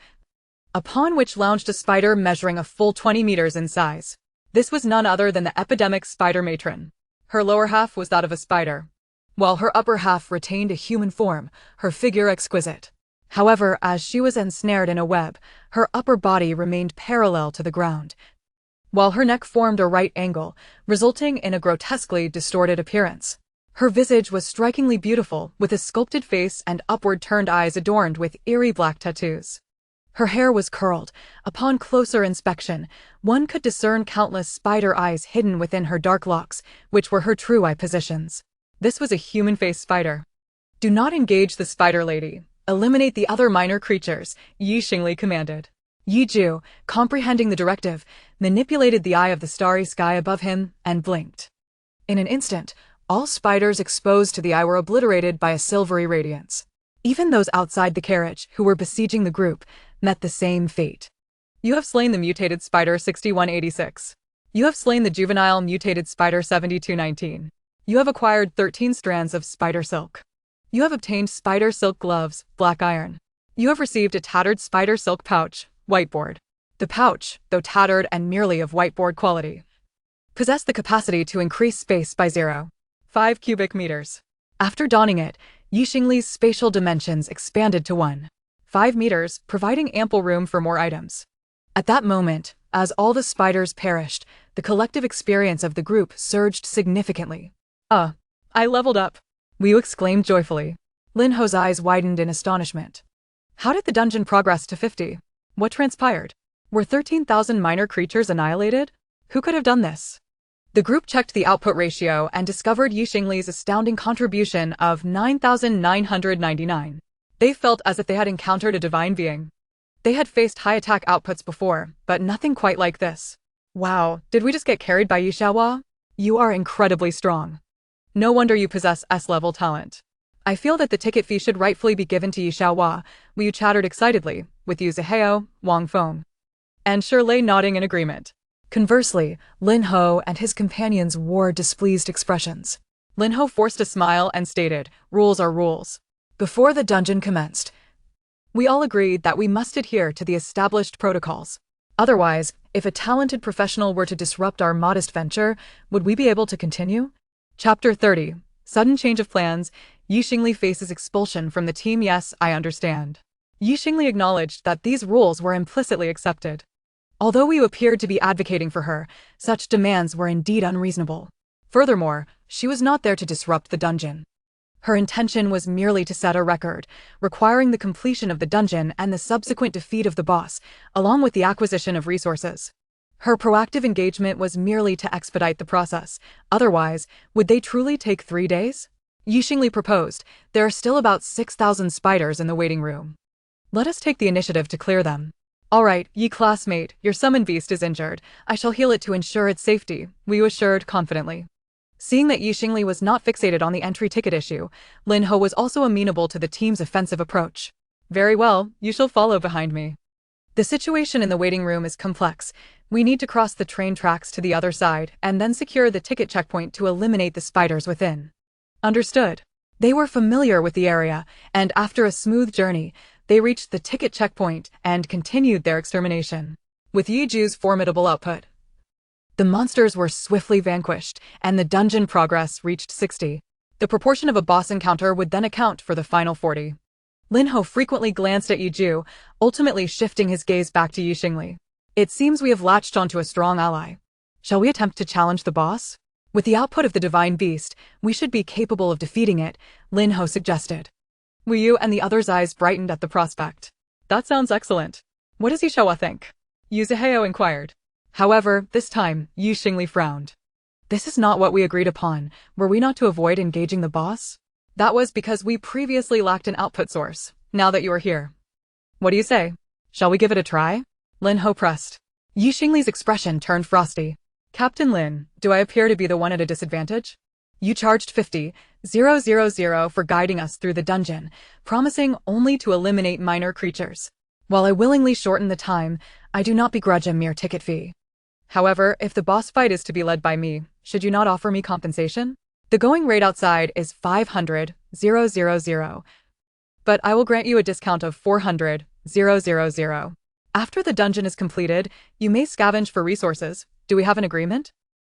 upon which lounged a spider measuring a full 20 meters in size. This was none other than the epidemic spider matron. Her lower half was that of a spider, while her upper half retained a human form, her figure exquisite. However, as she was ensnared in a web, her upper body remained parallel to the ground, while her neck formed a right angle, resulting in a grotesquely distorted appearance. Her visage was strikingly beautiful, with a sculpted face and upward-turned eyes adorned with eerie black tattoos. Her hair was curled. Upon closer inspection, one could discern countless spider eyes hidden within her dark locks, which were her true eye positions. This was a human-faced spider. Do not engage the spider lady. Eliminate the other minor creatures, Xingli commanded. Yeju, comprehending the directive, manipulated the Eye of the Starry Sky above him and blinked. In an instant, all spiders exposed to the eye were obliterated by a silvery radiance. Even those outside the carriage, who were besieging the group, met the same fate. You have slain the mutated spider 6186. You have slain the juvenile mutated spider 7219. You have acquired 13 strands of spider silk. You have obtained spider silk gloves, black iron. You have received a tattered spider silk pouch, whiteboard. The pouch, though tattered and merely of whiteboard quality, possessed the capacity to increase space by 0.5 cubic meters. After donning it, Xingli's spatial dimensions expanded to 1.5 meters, providing ample room for more items. At that moment, as all the spiders perished, the collective experience of the group surged significantly. I leveled up. Wu exclaimed joyfully. Lin Ho's eyes widened in astonishment. How did the dungeon progress to 50? What transpired? Were 13,000 minor creatures annihilated? Who could have done this? The group checked the output ratio and discovered Xingli's astounding contribution of 9,999. They felt as if they had encountered a divine being. They had faced high attack outputs before, but nothing quite like this. Wow, did we just get carried by Yishawa? You are incredibly strong. No wonder you possess S-level talent. I feel that the ticket fee should rightfully be given to Yishawa, Wu chattered excitedly, with Yu Zihao, Wang Feng, and Shirley nodding in agreement. Conversely, Lin Ho and his companions wore displeased expressions. Lin Ho forced a smile and stated, "Rules are rules." Before the dungeon commenced, We all agreed that we must adhere to the established protocols. Otherwise, if a talented professional were to disrupt our modest venture, would we be able to continue? Chapter 30. Sudden change of plans. Xingli faces expulsion from the team. Yes, I understand. Xingli acknowledged that these rules were implicitly accepted. Although Wu appeared to be advocating for her, such demands were indeed unreasonable. Furthermore, she was not there to disrupt the dungeon. Her intention was merely to set a record, requiring the completion of the dungeon and the subsequent defeat of the boss, along with the acquisition of resources. Her proactive engagement was merely to expedite the process. Otherwise, would they truly take 3 days? Xingli proposed, there are still about 6,000 spiders in the waiting room. Let us take the initiative to clear them. All right, ye classmate, your summon beast is injured. I shall heal it to ensure its safety, Wu assured confidently. Seeing that Xingli was not fixated on the entry ticket issue, Lin Ho was also amenable to the team's offensive approach. Very well, you shall follow behind me. The situation in the waiting room is complex. We need to cross the train tracks to the other side and then secure the ticket checkpoint to eliminate the spiders within. Understood. They were familiar with the area, and after a smooth journey, they reached the ticket checkpoint and continued their extermination. With Yiju's formidable output, the monsters were swiftly vanquished, and the dungeon progress reached 60. The proportion of a boss encounter would then account for the final 40. Lin Ho frequently glanced at Yiju, ultimately shifting his gaze back to Xingli. It seems we have latched onto a strong ally. Shall we attempt to challenge the boss? With the output of the divine beast, we should be capable of defeating it, Lin Ho suggested. Wu and the other's eyes brightened at the prospect. That sounds excellent. What does Yishawa think? Yuzaheo inquired. However, this time, Xingli frowned. This is not what we agreed upon. Were we not to avoid engaging the boss? That was because we previously lacked an output source, now that you are here. What do you say? Shall we give it a try? Lin Ho pressed. Xingli's expression turned frosty. Captain Lin, do I appear to be the one at a disadvantage? You charged 50,000 for guiding us through the dungeon, promising only to eliminate minor creatures. While I willingly shorten the time, I do not begrudge a mere ticket fee. However, if the boss fight is to be led by me, should you not offer me compensation? The going rate outside is 500,000, but I will grant you a discount of 400,000. After the dungeon is completed, you may scavenge for resources. Do we have an agreement?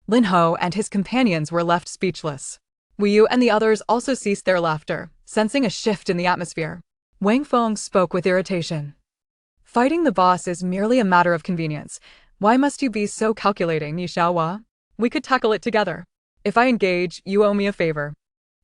Lin Ho and his companions were left speechless. Wu and the others also ceased their laughter, sensing a shift in the atmosphere. Wang Feng spoke with irritation. Fighting the boss is merely a matter of convenience. Why must you be so calculating, Yishawa? We could tackle it together. If I engage, you owe me a favor.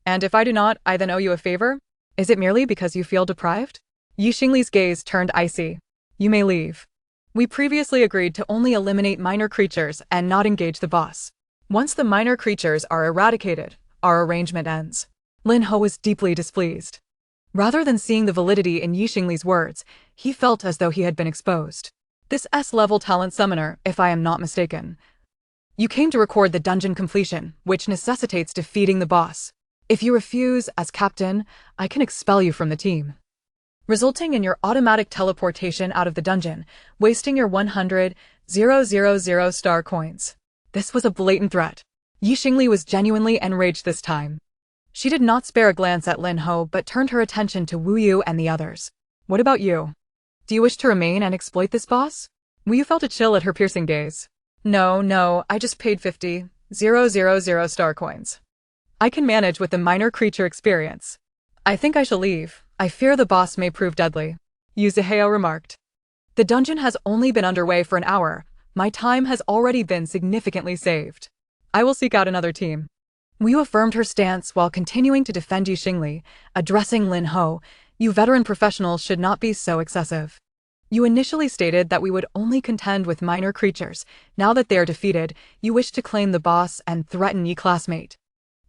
And if I do not, I then owe you a favor? Is it merely because you feel deprived? Xingli's gaze turned icy. You may leave. We previously agreed to only eliminate minor creatures and not engage the boss. Once the minor creatures are eradicated, our arrangement ends. Lin Ho was deeply displeased. Rather than seeing the validity in Xingli's words, he felt as though he had been exposed. This S-level talent summoner, if I am not mistaken. You came to record the dungeon completion, which necessitates defeating the boss. If you refuse, as captain, I can expel you from the team, resulting in your automatic teleportation out of the dungeon, wasting your 100,000 star coins. This was a blatant threat. Xingli was genuinely enraged this time. She did not spare a glance at Lin Ho but turned her attention to Wu Yu and the others. What about you? Do you wish to remain and exploit this boss? Wu Yu felt a chill at her piercing gaze. No, I just paid 50,000 star coins. I can manage with the minor creature experience. I think I shall leave. I fear the boss may prove deadly, Yuzaheo remarked. The dungeon has only been underway for an hour. My time has already been significantly saved. I will seek out another team. Wu affirmed her stance while continuing to defend Xingli, addressing Lin Ho. You veteran professionals should not be so excessive. You initially stated that we would only contend with minor creatures. Now that they are defeated, you wish to claim the boss and threaten ye classmate.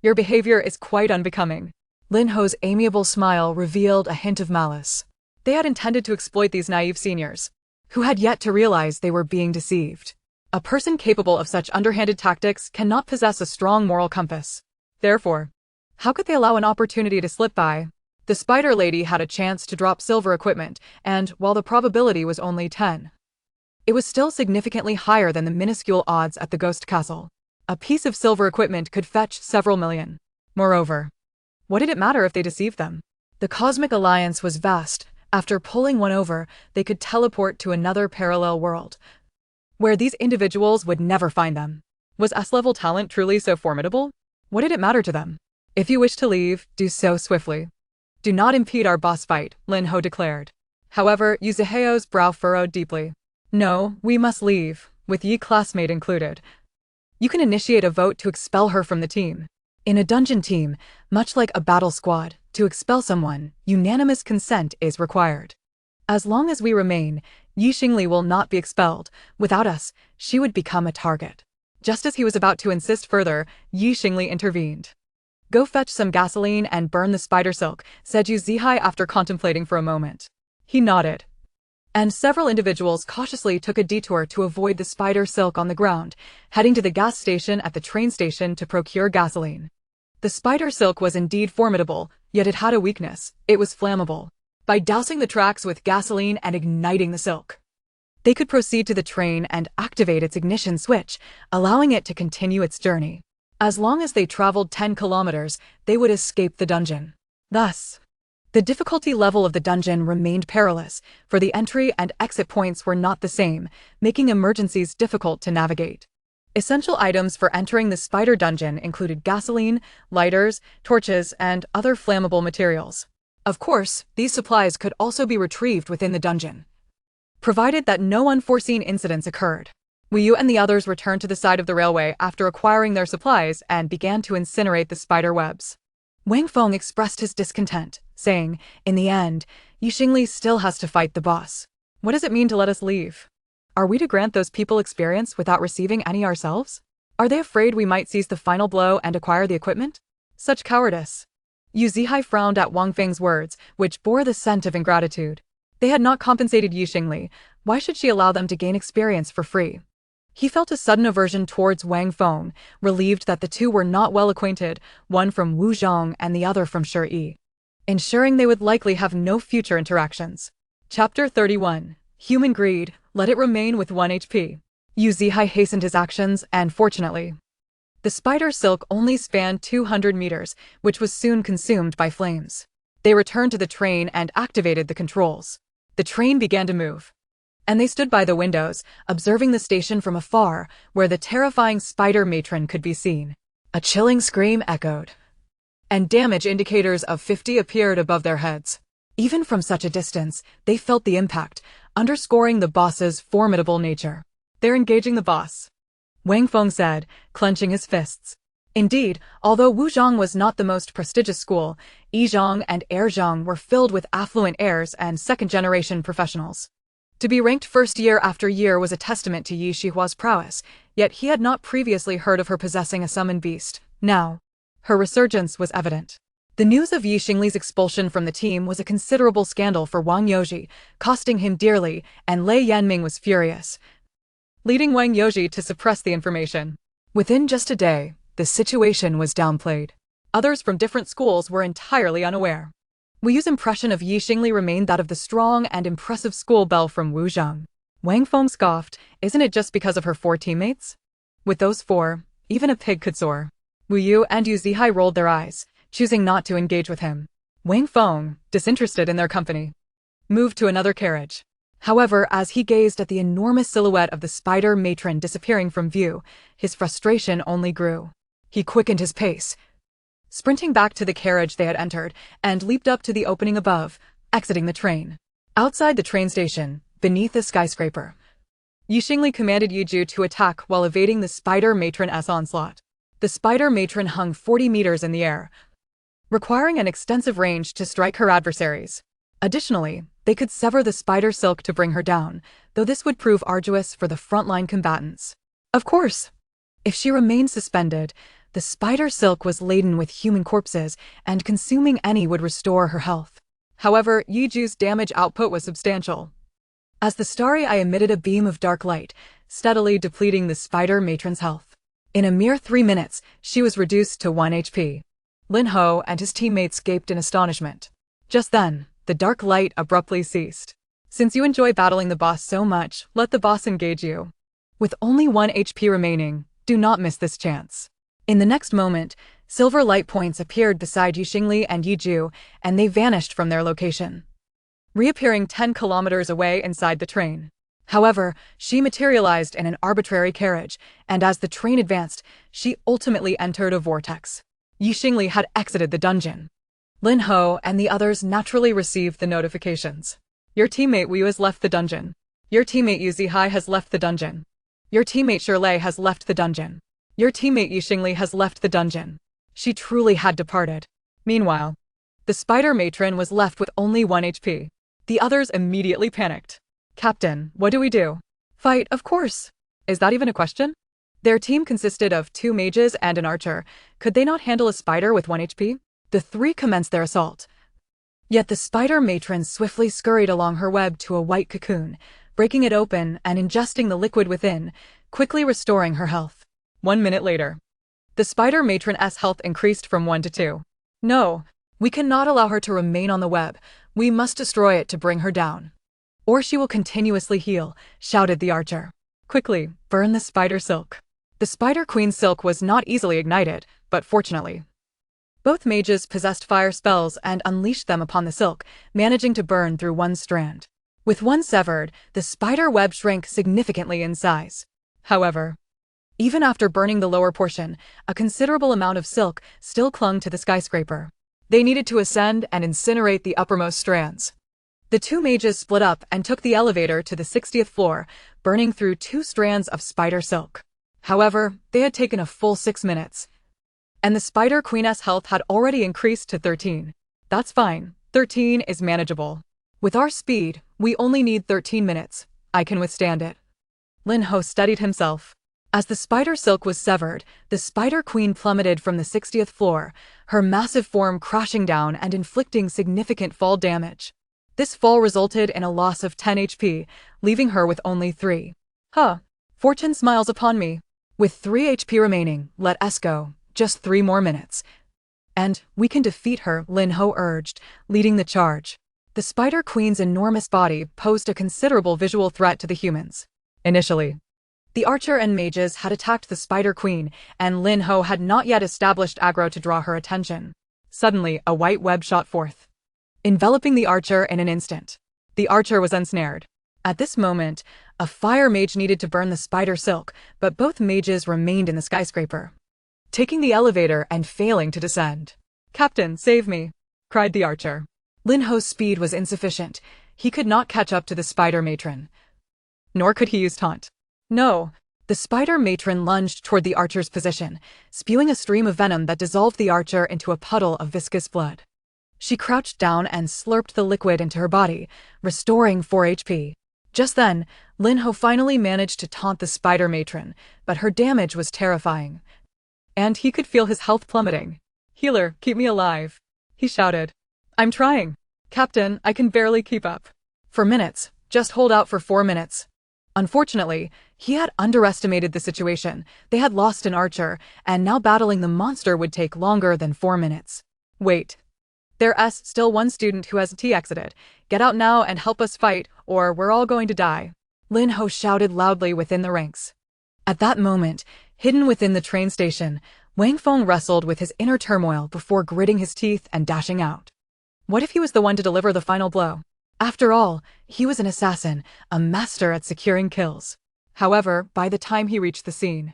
Your behavior is quite unbecoming. Lin Ho's amiable smile revealed a hint of malice. They had intended to exploit these naive seniors, who had yet to realize they were being deceived. A person capable of such underhanded tactics cannot possess a strong moral compass. Therefore, how could they allow an opportunity to slip by? The spider lady had a chance to drop silver equipment, and while the probability was only 10, it was still significantly higher than the minuscule odds at the ghost castle. A piece of silver equipment could fetch several million. Moreover, what did it matter if they deceived them? The Cosmic Alliance was vast, After pulling one over, they could teleport to another parallel world, where these individuals would never find them. Was S-level talent truly so formidable? What did it matter to them? If you wish to leave, do so swiftly. Do not impede our boss fight, Lin Ho declared. However, Yu Ziheo's brow furrowed deeply. No, we must leave, with Yi classmate included. You can initiate a vote to expel her from the team. In a dungeon team, much like a battle squad, to expel someone, unanimous consent is required. As long as we remain, Xingli will not be expelled. Without us, she would become a target. Just as he was about to insist further, Xingli intervened. Go fetch some gasoline and burn the spider silk, said Yu Zihai after contemplating for a moment. He nodded. And several individuals cautiously took a detour to avoid the spider silk on the ground, heading to the gas station at the train station to procure gasoline. The spider silk was indeed formidable, yet it had a weakness: it was flammable. By dousing the tracks with gasoline and igniting the silk, they could proceed to the train and activate its ignition switch, allowing it to continue its journey. As long as they traveled 10 kilometers, they would escape the dungeon. Thus, the difficulty level of the dungeon remained perilous, for the entry and exit points were not the same, making emergencies difficult to navigate. Essential items for entering the spider dungeon included gasoline, lighters, torches, and other flammable materials. Of course, these supplies could also be retrieved within the dungeon, provided that no unforeseen incidents occurred. Wu and the others returned to the side of the railway after acquiring their supplies and began to incinerate the spider webs. Wang Feng expressed his discontent, saying, in the end, Xingli still has to fight the boss. What does it mean to let us leave? Are we to grant those people experience without receiving any ourselves? Are they afraid we might seize the final blow and acquire the equipment? Such cowardice. Yu Zihai frowned at Wang Feng's words, which bore the scent of ingratitude. They had not compensated Xingli. Why should she allow them to gain experience for free? He felt a sudden aversion towards Wang Feng, relieved that the two were not well acquainted, one from Wuzhong and the other from Shi, ensuring they would likely have no future interactions. Chapter 31. Human Greed, let it remain with 1 HP. Yu Zihai hastened his actions, and fortunately, the spider silk only spanned 200 meters, which was soon consumed by flames. They returned to the train and activated the controls. The train began to move, and they stood by the windows, observing the station from afar, where the terrifying spider matron could be seen. A chilling scream echoed, and damage indicators of 50 appeared above their heads. Even from such a distance, they felt the impact, underscoring the boss's formidable nature. They're engaging the boss, Wang Feng said, clenching his fists. Indeed, although Wuzhong was not the most prestigious school, Yizhong and Heir were filled with affluent heirs and second-generation professionals. To be ranked first year after year was a testament to Yi Shihua's prowess, yet he had not previously heard of her possessing a summoned beast. Now, her resurgence was evident. The news of Xingli's expulsion from the team was a considerable scandal for Wang Youji, costing him dearly, and Lei Yanming was furious, leading Wang Youji to suppress the information. Within just a day, the situation was downplayed. Others from different schools were entirely unaware. Wuyu's impression of Xingli remained that of the strong and impressive school belle from Wuzhong. Wang Feng scoffed, isn't it just because of her 4 teammates? With those 4, even a pig could soar. Wuyu and Yu Zihai rolled their eyes, choosing not to engage with him. Wang Feng, disinterested in their company, moved to another carriage. However, as he gazed at the enormous silhouette of the spider matron disappearing from view, his frustration only grew. He quickened his pace, sprinting back to the carriage they had entered, and leaped up to the opening above, exiting the train. Outside the train station, beneath the skyscraper, Xingli commanded Yiju to attack while evading the spider matron's onslaught. The spider matron hung 40 meters in the air, requiring an extensive range to strike her adversaries. Additionally, they could sever the spider silk to bring her down, though this would prove arduous for the frontline combatants. Of course, if she remained suspended, the spider silk was laden with human corpses, and consuming any would restore her health. However, Yiju's damage output was substantial, as the starry eye emitted a beam of dark light, steadily depleting the spider matron's health. In a mere 3 minutes, she was reduced to 1 HP. Lin Ho and his teammates gaped in astonishment. Just then, the dark light abruptly ceased. Since you enjoy battling the boss so much, let the boss engage you. With only 1 HP remaining, do not miss this chance. In the next moment, silver light points appeared beside Xingli and Yiju, and they vanished from their location. reappearing 10 kilometers away inside the train. However, she materialized in an arbitrary carriage, and as the train advanced, she ultimately entered a vortex. Xingli had exited the dungeon. Lin Ho and the others naturally received the notifications. Your teammate Wu has left the dungeon. Your teammate Yu Zihai has left the dungeon. Your teammate Shirlei has left the dungeon. Your teammate Xingli has left the dungeon. She truly had departed. Meanwhile, the spider matron was left with only 1 HP. The others immediately panicked. Captain, what do we do? Fight, of course. Is that even a question? Their team consisted of 2 mages and an archer. Could they not handle a spider with 1 HP? The 3 commenced their assault. Yet the spider matron swiftly scurried along her web to a white cocoon, breaking it open and ingesting the liquid within, quickly restoring her health. 1 minute later, the spider matron's health increased from 1 to 2. No, we cannot allow her to remain on the web. We must destroy it to bring her down. Or she will continuously heal, shouted the archer. Quickly, burn the spider silk. The spider queen's silk was not easily ignited, but fortunately, both mages possessed fire spells and unleashed them upon the silk, managing to burn through 1 strand. With 1 severed, the spider web shrank significantly in size. However, even after burning the lower portion, a considerable amount of silk still clung to the skyscraper. They needed to ascend and incinerate the uppermost strands. The 2 mages split up and took the elevator to the 60th floor, burning through 2 strands of spider silk. However, they had taken a full 6 minutes, and the spider queen's health had already increased to 13. That's fine, 13 is manageable. With our speed, we only need 13 minutes. I can withstand it. Lin Ho steadied himself. As the spider silk was severed, the spider queen plummeted from the 60th floor, her massive form crashing down and inflicting significant fall damage. This fall resulted in a loss of 10 HP, leaving her with only 3. Huh. Fortune smiles upon me. With 3 HP remaining, let us go. Just 3 more minutes. And we can defeat her, Lin Ho urged, leading the charge. The spider queen's enormous body posed a considerable visual threat to the humans. Initially, the archer and mages had attacked the spider queen, and Lin Ho had not yet established aggro to draw her attention. Suddenly, a white web shot forth, enveloping the archer in an instant. The archer was ensnared. At this moment, a fire mage needed to burn the spider silk, but both mages remained in the skyscraper, taking the elevator and failing to descend. Captain, save me, cried the archer. Lin Ho's speed was insufficient. He could not catch up to the spider matron. Nor could he use taunt. No. The spider matron lunged toward the archer's position, spewing a stream of venom that dissolved the archer into a puddle of viscous blood. She crouched down and slurped the liquid into her body, restoring 4 HP. Just then, Lin Ho finally managed to taunt the spider matron, but her damage was terrifying, and he could feel his health plummeting. Healer, keep me alive, he shouted. I'm trying. Captain, I can barely keep up. For minutes, just hold out for 4 minutes. Unfortunately, he had underestimated the situation. They had lost an archer, and now battling the monster would take longer than 4 minutes. Wait. There's still 1 student who has exited. Get out now and help us fight, or we're all going to die. Lin Ho shouted loudly within the ranks. At that moment, hidden within the train station, Wang Feng wrestled with his inner turmoil before gritting his teeth and dashing out. What if he was the one to deliver the final blow? After all, he was an assassin, a master at securing kills. However, by the time he reached the scene,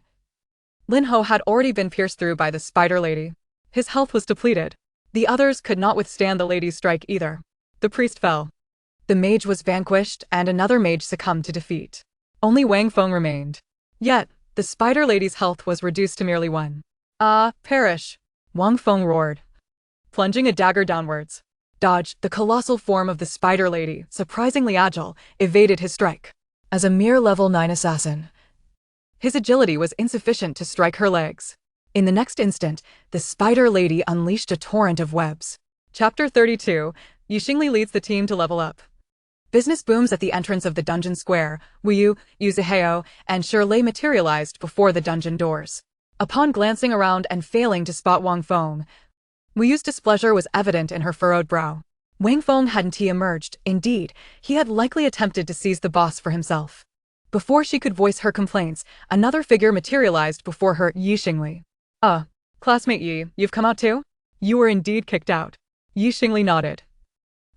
Lin Ho had already been pierced through by the spider lady. His health was depleted. The others could not withstand the lady's strike either. The priest fell. The mage was vanquished, and another mage succumbed to defeat. Only Wang Feng remained. Yet, the spider lady's health was reduced to merely 1. Perish! Wang Feng roared, plunging a dagger downwards. Dodge, the colossal form of the spider lady, surprisingly agile, evaded his strike. As a mere level 9 assassin, his agility was insufficient to strike her legs. In the next instant, the spider lady unleashed a torrent of webs. Chapter 32, Xingli leads the team to level up. Business booms at the entrance of the dungeon square. Wu, Yuziheo, and Shirlei materialized before the dungeon doors. Upon glancing around and failing to spot Wang Feng, Wuyu's displeasure was evident in her furrowed brow. Wang Feng hadn't emerged. Indeed, he had likely attempted to seize the boss for himself. Before she could voice her complaints, another figure materialized before her, Xingli. Classmate Yi, you've come out too? You were indeed kicked out. Xingli nodded.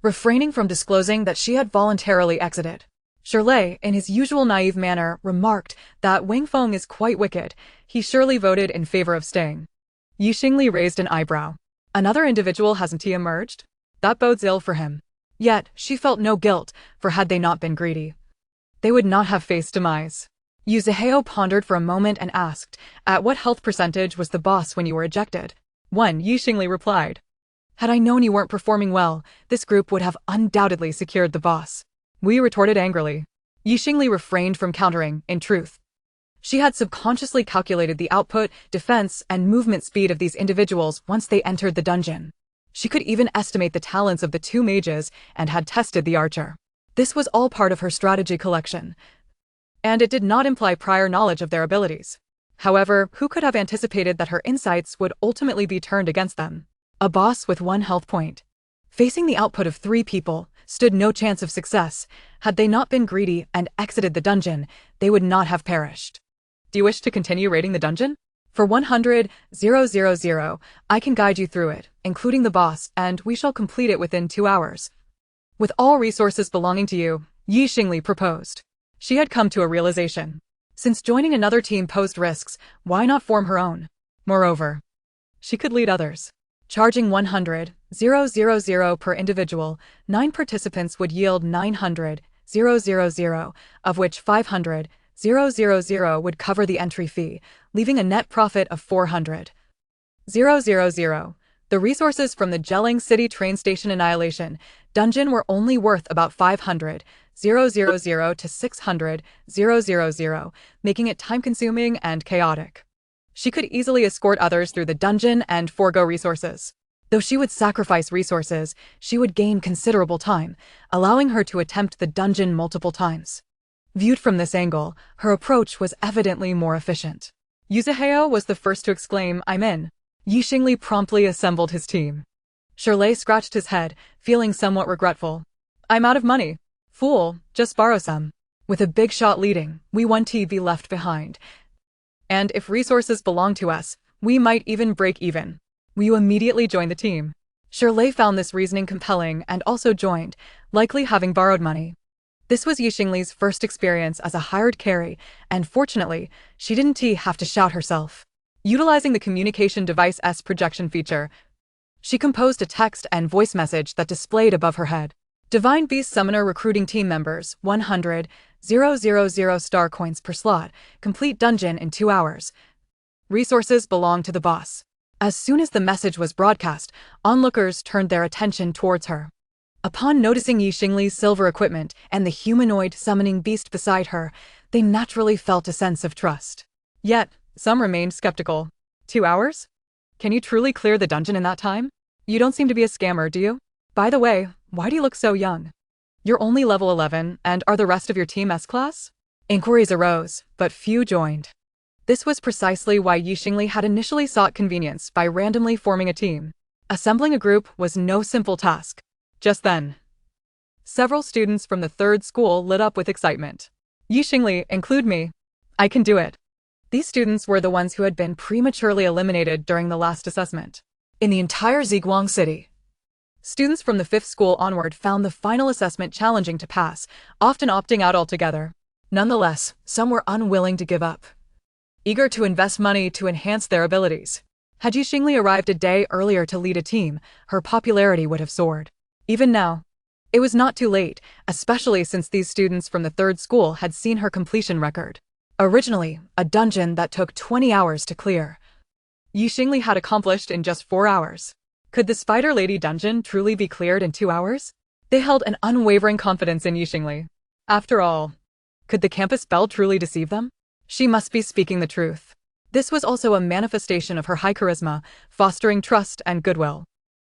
refraining from disclosing that she had voluntarily exited. Shirley, in his usual naive manner, remarked that Wang Feng is quite wicked. He surely voted in favor of staying. Xingli raised an eyebrow. Another individual hasn't he emerged? That bodes ill for him. Yet, she felt no guilt, for had they not been greedy, they would not have faced demise. Yu Zihao pondered for a moment and asked, "At what health percentage was the boss when you were ejected?" 1. Xingli replied. "Had I known you weren't performing well, this group would have undoubtedly secured the boss." We retorted angrily. Xingli refrained from countering, in truth. She had subconsciously calculated the output, defense, and movement speed of these individuals once they entered the dungeon. She could even estimate the talents of the two mages and had tested the archer. This was all part of her strategy collection, and it did not imply prior knowledge of their abilities. However, who could have anticipated that her insights would ultimately be turned against them? A boss with 1 health point, facing the output of 3 people, stood no chance of success. Had they not been greedy and exited the dungeon, they would not have perished. Do you wish to continue raiding the dungeon? For 100,000, I can guide you through it, including the boss, and we shall complete it within 2 hours. With all resources belonging to you, Xingli proposed. She had come to a realization. Since joining another team posed risks, why not form her own? Moreover, she could lead others. Charging 100,000 per individual, 9 participants would yield 900,000, of which 500,000 would cover the entry fee, leaving a net profit of 400,000. The resources from the Jelling City train station annihilation dungeon were only worth about 500,000 to 600,000, making it time-consuming and chaotic. She could easily escort others through the dungeon and forego resources. Though she would sacrifice resources, she would gain considerable time, allowing her to attempt the dungeon multiple times. Viewed from this angle, her approach was evidently more efficient. Yu Zihao was the first to exclaim, "I'm in." Xingli promptly assembled his team. Shirley scratched his head, feeling somewhat regretful. "I'm out of money." "Fool, just borrow some." With a big shot leading, we won't be left behind. And if resources belong to us, we might even break even. Will you immediately join the team? Shirley found this reasoning compelling and also joined, likely having borrowed money. This was Xingli's first experience as a hired carry, and fortunately, she didn't have to shout herself. Utilizing the communication device's projection feature, she composed a text and voice message that displayed above her head. Divine Beast Summoner recruiting team members, 100,000 star coins per slot, complete dungeon in 2 hours. Resources belong to the boss. As soon as the message was broadcast, onlookers turned their attention towards her. Upon noticing Xingli's silver equipment and the humanoid summoning beast beside her, they naturally felt a sense of trust. Yet, some remained skeptical. 2 hours? Can you truly clear the dungeon in that time? You don't seem to be a scammer, do you? By the way, why do you look so young? You're only level 11, and are the rest of your team S-class? Inquiries arose, but few joined. This was precisely why Xingli had initially sought convenience by randomly forming a team. Assembling a group was no simple task. Just then, several students from the 3rd school lit up with excitement. Xingli, include me. I can do it. These students were the ones who had been prematurely eliminated during the last assessment. In the entire Ziguang city, students from the 5th school onward found the final assessment challenging to pass, often opting out altogether. Nonetheless, some were unwilling to give up, eager to invest money to enhance their abilities. Had Xingli arrived a day earlier to lead a team, her popularity would have soared. Even now, it was not too late, especially since these students from the 3rd school had seen her completion record. Originally, a dungeon that took 20 hours to clear, Xingli had accomplished in just 4 hours. Could the Spider Lady dungeon truly be cleared in 2 hours? They held an unwavering confidence in Xingli. After all, could the campus belle truly deceive them? She must be speaking the truth. This was also a manifestation of her high charisma, fostering trust and goodwill.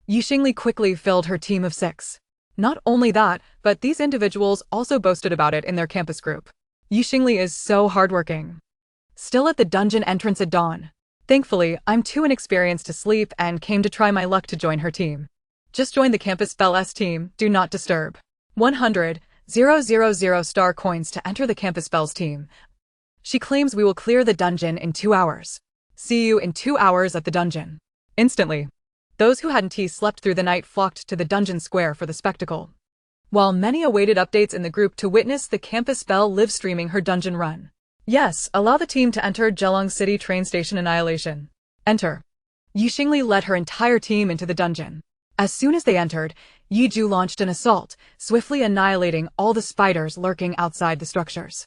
Xingli quickly filled her team of 6. Not only that, but these individuals also boasted about it in their campus group. Xingli is so hardworking. Still at the dungeon entrance at dawn. Thankfully, I'm too inexperienced to sleep and came to try my luck to join her team. Just join the Campus Belle's team, do not disturb. 100,000 star coins to enter the Campus Belle's team. She claims we will clear the dungeon in 2 hours. See you in 2 hours at the dungeon. Instantly, Those who hadn't slept through the night flocked to the dungeon square for the spectacle, while many awaited updates in the group to witness the campus belle live streaming her dungeon run. Yes, allow the team to enter Jelong City train station annihilation. Enter. Xingli led her entire team into the dungeon. As soon as they entered, Yiju launched an assault, swiftly annihilating all the spiders lurking outside the structures.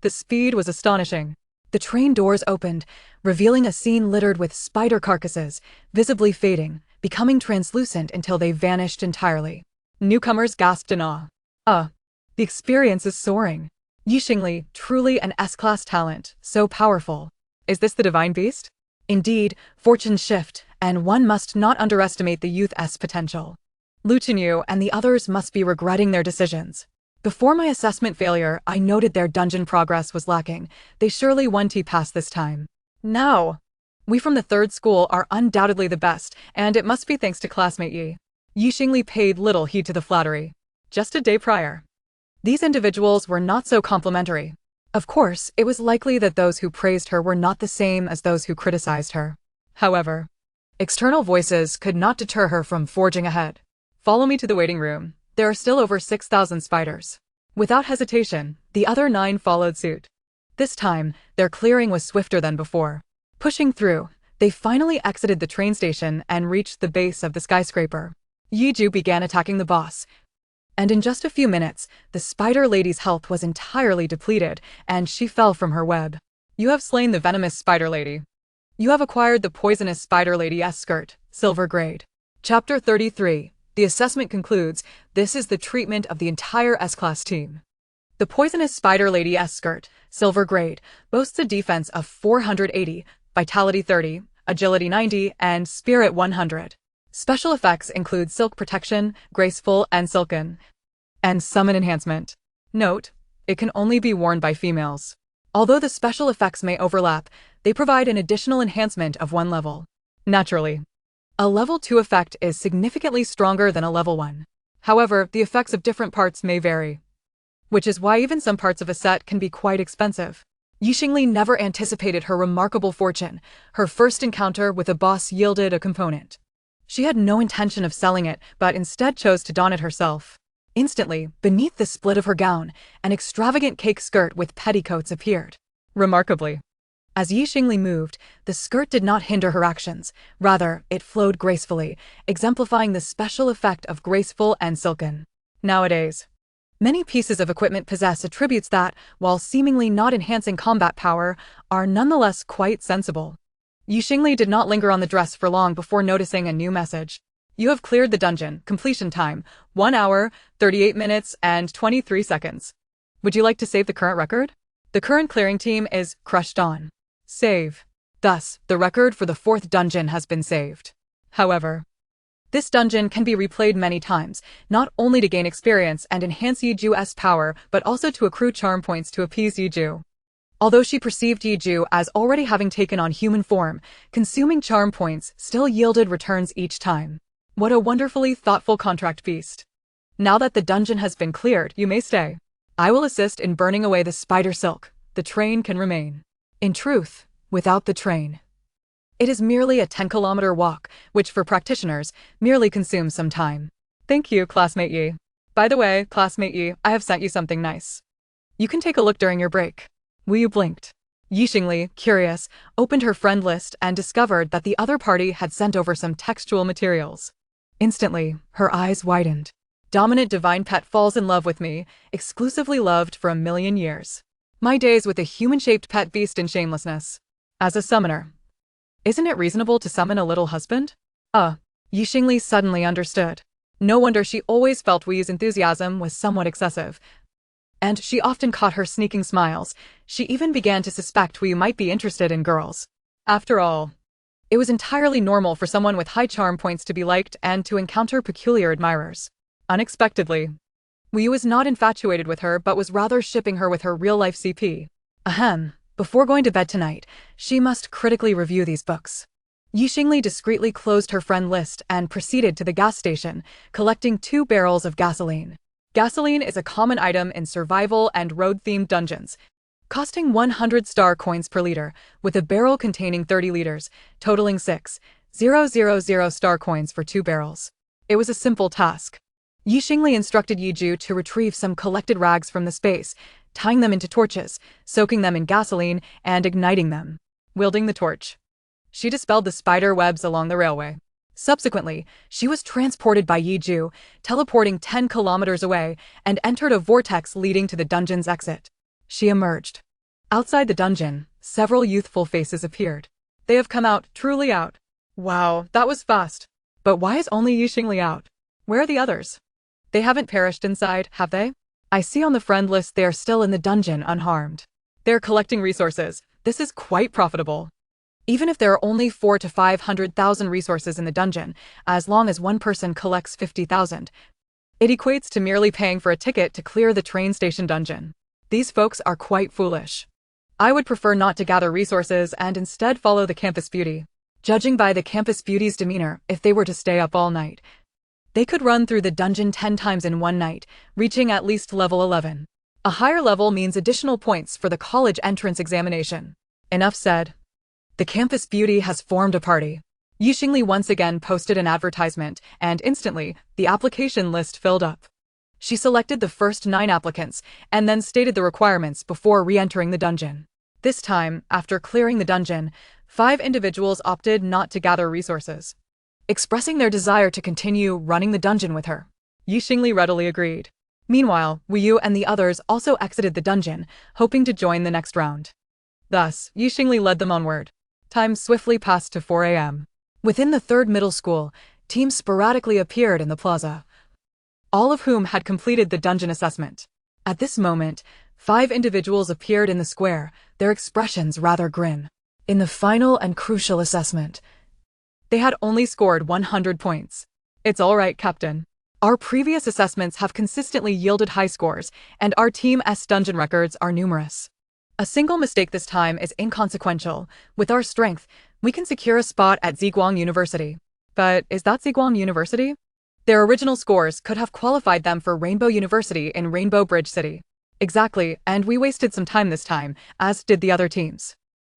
The speed was astonishing. The train doors opened, revealing a scene littered with spider carcasses, visibly fading, becoming translucent until they vanished entirely. Newcomers gasped in awe. The experience is soaring. Xingli, truly an S-class talent, so powerful. Is this the divine beast? Indeed, fortunes shift, and one must not underestimate the youth's potential. Lu Chenyu and the others must be regretting their decisions. Before my assessment failure, I noted their dungeon progress was lacking. They surely won't pass this time. Now, we from the third school are undoubtedly the best, and it must be thanks to classmate Yi. Xingli paid little heed to the flattery. Just a day prior, these individuals were not so complimentary. Of course, it was likely that those who praised her were not the same as those who criticized her. However, external voices could not deter her from forging ahead. Follow me to the waiting room. There are still over 6,000 spiders. Without hesitation, the other 9 followed suit. This time, their clearing was swifter than before. Pushing through, they finally exited the train station and reached the base of the skyscraper. Yiju began attacking the boss, and in just a few minutes, the spider lady's health was entirely depleted, and she fell from her web. You have slain the venomous spider lady. You have acquired the poisonous spider lady's skirt, silver grade. Chapter 33. The assessment concludes, this is the treatment of the entire S-class team. The poisonous spider lady's skirt, silver grade, boasts a defense of 480, vitality 30, agility 90, and spirit 100. Special effects include silk protection, graceful and silken, and summon enhancement. Note, it can only be worn by females. Although the special effects may overlap, they provide an additional enhancement of 1 level. Naturally, a level 2 effect is significantly stronger than a level 1. However, the effects of different parts may vary, which is why even some parts of a set can be quite expensive. Xingli never anticipated her remarkable fortune. Her first encounter with a boss yielded a component. She had no intention of selling it, but instead chose to don it herself. Instantly, beneath the split of her gown, an extravagant cake skirt with petticoats appeared. Remarkably, as Xingli moved, the skirt did not hinder her actions. Rather, it flowed gracefully, exemplifying the special effect of graceful and silken. Nowadays, many pieces of equipment possess attributes that, while seemingly not enhancing combat power, are nonetheless quite sensible. Xingli did not linger on the dress for long before noticing a new message. You have cleared the dungeon. Completion time, 1 hour, 38 minutes, and 23 seconds. Would you like to save the current record? The current clearing team is crushed on. Save. Thus, the record for the 4th dungeon has been saved. However, this dungeon can be replayed many times, not only to gain experience and enhance Yiju's power, but also to accrue charm points to appease Yiju. Although she perceived Yiju as already having taken on human form, consuming charm points still yielded returns each time. What a wonderfully thoughtful contract beast. Now that the dungeon has been cleared, you may stay. I will assist in burning away the spider silk. The train can remain. In truth, without the train, it is merely a 10-kilometer walk, which for practitioners, merely consumes some time. Thank you, classmate Yi. By the way, classmate Yi, I have sent you something nice. You can take a look during your break. Wu Yu blinked. Xingli, curious, opened her friend list and discovered that the other party had sent over some textual materials. Instantly, her eyes widened. Dominant divine pet falls in love with me, exclusively loved for 1,000,000 years. My days with a human-shaped pet beast in shamelessness. As a summoner, isn't it reasonable to summon a little husband? Xingli suddenly understood. No wonder she always felt Wu's enthusiasm was somewhat excessive. And she often caught her sneaking smiles. She even began to suspect Wu might be interested in girls. After all, it was entirely normal for someone with high charm points to be liked and to encounter peculiar admirers. Unexpectedly, Wu was not infatuated with her but was rather shipping her with her real-life CP. Before going to bed tonight, she must critically review these books. Xingli discreetly closed her friend list and proceeded to the gas station, collecting 2 barrels of gasoline. Gasoline is a common item in survival and road-themed dungeons, costing 100 star coins per liter, with a barrel containing 30 liters, totaling 6. 000 star coins for 2 barrels. It was a simple task. Xingli instructed Yiju to retrieve some collected rags from the space, tying them into torches, soaking them in gasoline, and igniting them. Wielding the torch, she dispelled the spider webs along the railway. Subsequently, she was transported by Yiju, teleporting 10 kilometers away, and entered a vortex leading to the dungeon's exit. She emerged. Outside the dungeon, several youthful faces appeared. They have come out, truly out. Wow, that was fast. But why is only Xingli out? Where are the others? They haven't perished inside, have they? I see on the friend list they are still in the dungeon unharmed. They're collecting resources. This is quite profitable. Even if there are only 400,000 to 500,000 resources in the dungeon, as long as one person collects 50,000, it equates to merely paying for a ticket to clear the train station dungeon. These folks are quite foolish. I would prefer not to gather resources and instead follow the campus beauty. Judging by the campus beauty's demeanor, if they were to stay up all night, they could run through the dungeon 10 times in one night, reaching at least level 11. A higher level means additional points for the college entrance examination. Enough said. The campus beauty has formed a party. Xingli once again posted an advertisement, and instantly, the application list filled up. She selected the first 9 applicants, and then stated the requirements before re-entering the dungeon. This time, after clearing the dungeon, 5 individuals opted not to gather resources, expressing their desire to continue running the dungeon with her. Xingli readily agreed. Meanwhile, Wu and the others also exited the dungeon, hoping to join the next round. Thus, Xingli led them onward. Time swiftly passed to 4 a.m. Within the 3rd middle school, teams sporadically appeared in the plaza, all of whom had completed the dungeon assessment. At this moment, 5 individuals appeared in the square, their expressions rather grim. In the final and crucial assessment, they had only scored 100 points. It's all right, Captain. Our previous assessments have consistently yielded high scores, and our team's dungeon records are numerous. A single mistake this time is inconsequential. With our strength, we can secure a spot at Ziguang University. But is that Ziguang University? Their original scores could have qualified them for Rainbow University in Rainbow Bridge City. Exactly, and we wasted some time this time, as did the other teams.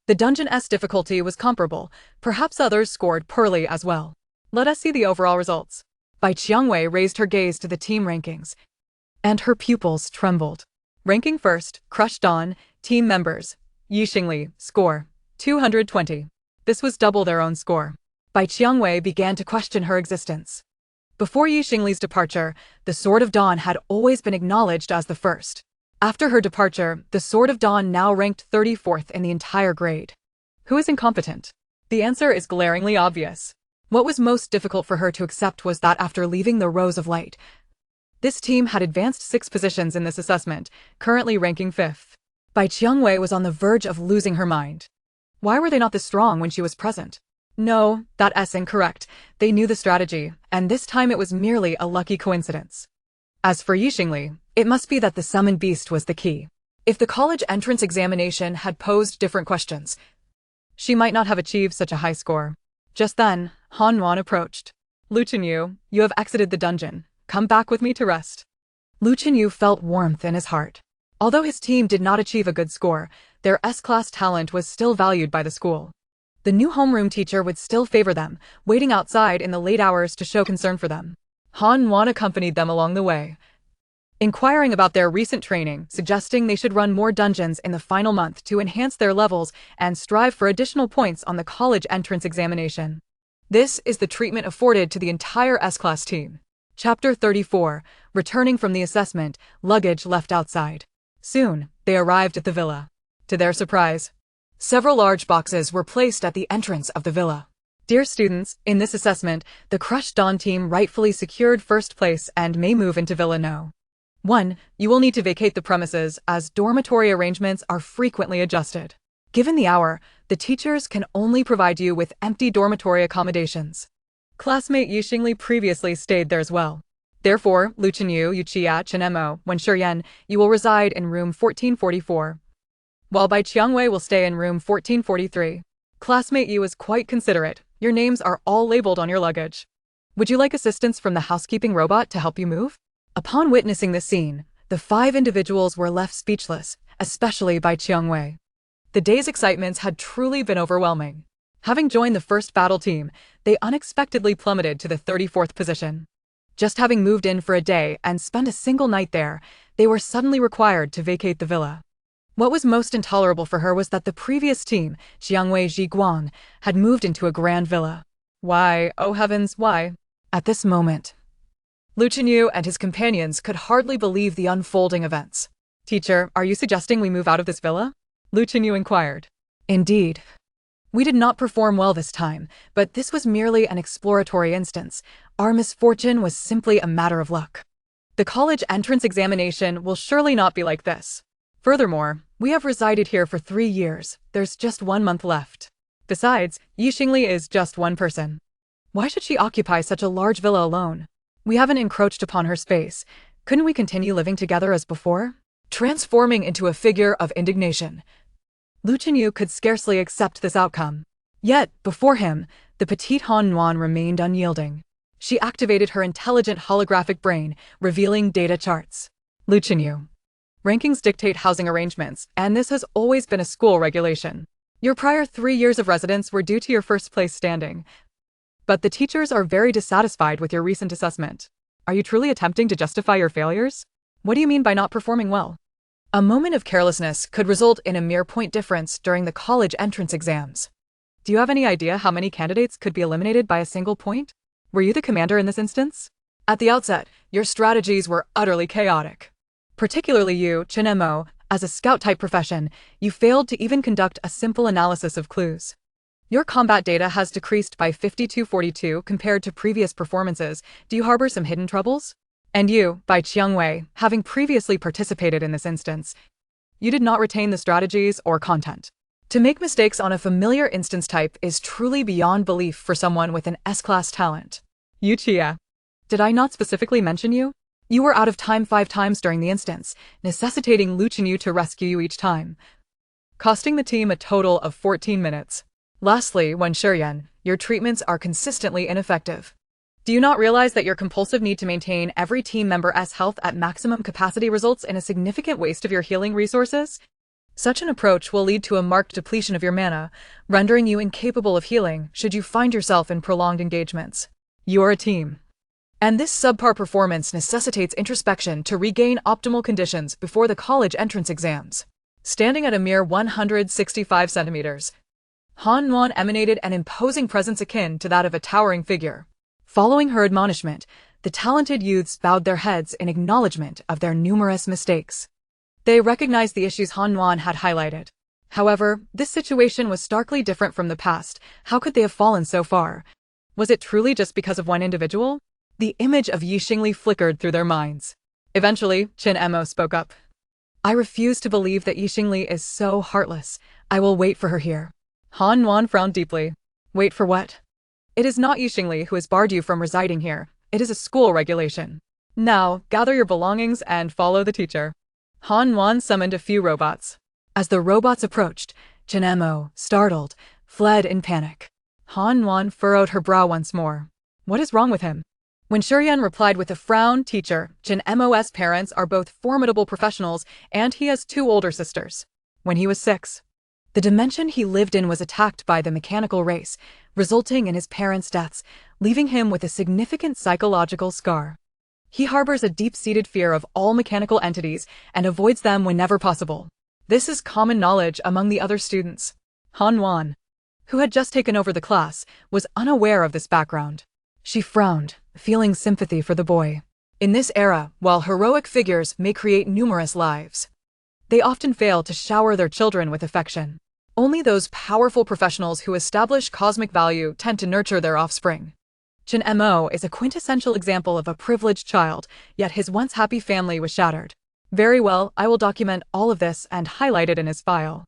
The dungeon's difficulty was comparable, perhaps others scored poorly as well. Let us see the overall results. Bai Qiangwei raised her gaze to the team rankings, and her pupils trembled. Ranking first, Crush Dawn, team members. Xingli, score, 220. This was double their own score. Bai Qiangwei began to question her existence. Before Xingli's departure, the Sword of Dawn had always been acknowledged as the first. After her departure, the Sword of Dawn now ranked 34th in the entire grade. Who is incompetent? The answer is glaringly obvious. What was most difficult for her to accept was that after leaving the Rose of Light, this team had advanced 6 positions in this assessment, currently ranking 5th. Bai Qiangwei was on the verge of losing her mind. Why were they not this strong when she was present? No, that's incorrect. They knew the strategy, and this time it was merely a lucky coincidence. As for Xingli, it must be that the summoned beast was the key. If the college entrance examination had posed different questions, she might not have achieved such a high score. Just then, Han Yuan approached. Lu Chenyu, you have exited the dungeon. Come back with me to rest. Lu Chenyu felt warmth in his heart. Although his team did not achieve a good score, their S-class talent was still valued by the school. The new homeroom teacher would still favor them, waiting outside in the late hours to show concern for them. Han Yuan accompanied them along the way, inquiring about their recent training, suggesting they should run more dungeons in the final month to enhance their levels and strive for additional points on the college entrance examination. This is the treatment afforded to the entire S-class team. Chapter 34, Returning from the Assessment, Luggage Left Outside. Soon, they arrived at the villa. To their surprise, several large boxes were placed at the entrance of the villa. Dear students, in this assessment, the Crush Dawn team rightfully secured first place and may move into Villa No. 1. You will need to vacate the premises as dormitory arrangements are frequently adjusted. Given the hour, the teachers can only provide you with empty dormitory accommodations. Classmate Xingli previously stayed there as well. Therefore, Lu Chenyu, Yuqiach, and Mo, Wen Shiyan, you will reside in room 1444. While Bai Qiangwei will stay in room 1443. Classmate Yu is quite considerate. Your names are all labeled on your luggage. Would you like assistance from the housekeeping robot to help you move? Upon witnessing this scene, the 5 individuals were left speechless, especially Bai Qiangwei. The day's excitements had truly been overwhelming. Having joined the first battle team, they unexpectedly plummeted to the 34th position. Just having moved in for a day and spent a single night there, they were suddenly required to vacate the villa. What was most intolerable for her was that the previous team, Xiangwei Zhiguang, had moved into a grand villa. Why, oh heavens, why? At this moment, Lu Chenyu and his companions could hardly believe the unfolding events. Teacher, are you suggesting we move out of this villa? Lu Chenyu inquired. Indeed. We did not perform well this time, but this was merely an exploratory instance. Our misfortune was simply a matter of luck. The college entrance examination will surely not be like this. Furthermore, we have resided here for 3 years. There's just 1 month left. Besides, Xingli is just one person. Why should she occupy such a large villa alone? We haven't encroached upon her space. Couldn't we continue living together as before? Transforming into a figure of indignation, Lu Chenyu could scarcely accept this outcome. Yet, before him, the petite Han Nuan remained unyielding. She activated her intelligent holographic brain, revealing data charts. Lu Chenyu. Rankings dictate housing arrangements, and this has always been a school regulation. Your prior 3 years of residence were due to your first place standing. But the teachers are very dissatisfied with your recent assessment. Are you truly attempting to justify your failures? What do you mean by not performing well? A moment of carelessness could result in a mere point difference during the college entrance exams. Do you have any idea how many candidates could be eliminated by a single point? Were you the commander in this instance? At the outset, your strategies were utterly chaotic. Particularly you, Chen Mo, as a scout-type profession, you failed to even conduct a simple analysis of clues. Your combat data has decreased by 5242 compared to previous performances. Do you harbor some hidden troubles? And you, Bai Qiangwei, having previously participated in this instance, you did not retain the strategies or content. To make mistakes on a familiar instance type is truly beyond belief for someone with an S-class talent. Yu Chia. Did I not specifically mention you? You were out of time 5 times during the instance, necessitating Lu Chenyu to rescue you each time, costing the team a total of 14 minutes. Lastly, Wen Shurian, your treatments are consistently ineffective. Do you not realize that your compulsive need to maintain every team member's health at maximum capacity results in a significant waste of your healing resources? Such an approach will lead to a marked depletion of your mana, rendering you incapable of healing should you find yourself in prolonged engagements. You're a team. And this subpar performance necessitates introspection to regain optimal conditions before the college entrance exams. Standing at a mere 165 centimeters, Han Nuan emanated an imposing presence akin to that of a towering figure. Following her admonishment, the talented youths bowed their heads in acknowledgement of their numerous mistakes. They recognized the issues Han Nuan had highlighted. However, this situation was starkly different from the past. How could they have fallen so far? Was it truly just because of one individual? The image of Xingli flickered through their minds. Eventually, Chen Mo spoke up. I refuse to believe that Xingli is so heartless. I will wait for her here. Han Nuan frowned deeply. Wait for what? It is not Xingli who has barred you from residing here. It is a school regulation. Now, gather your belongings and follow the teacher. Han Nuan summoned a few robots. As the robots approached, Chen Mo, startled, fled in panic. Han Nuan furrowed her brow once more. What is wrong with him? When Shurian replied with a frown, teacher, Chen Mo's parents are both formidable professionals and he has 2 older sisters. When he was 6, the dimension he lived in was attacked by the mechanical race, resulting in his parents' deaths, leaving him with a significant psychological scar. He harbors a deep-seated fear of all mechanical entities and avoids them whenever possible. This is common knowledge among the other students. Han Nuan, who had just taken over the class, was unaware of this background. She frowned, feeling sympathy for the boy. In this era, while heroic figures may create numerous lives, they often fail to shower their children with affection. Only those powerful professionals who establish cosmic value tend to nurture their offspring. Chen Mo is a quintessential example of a privileged child, yet his once happy family was shattered. Very well, I will document all of this and highlight it in his file.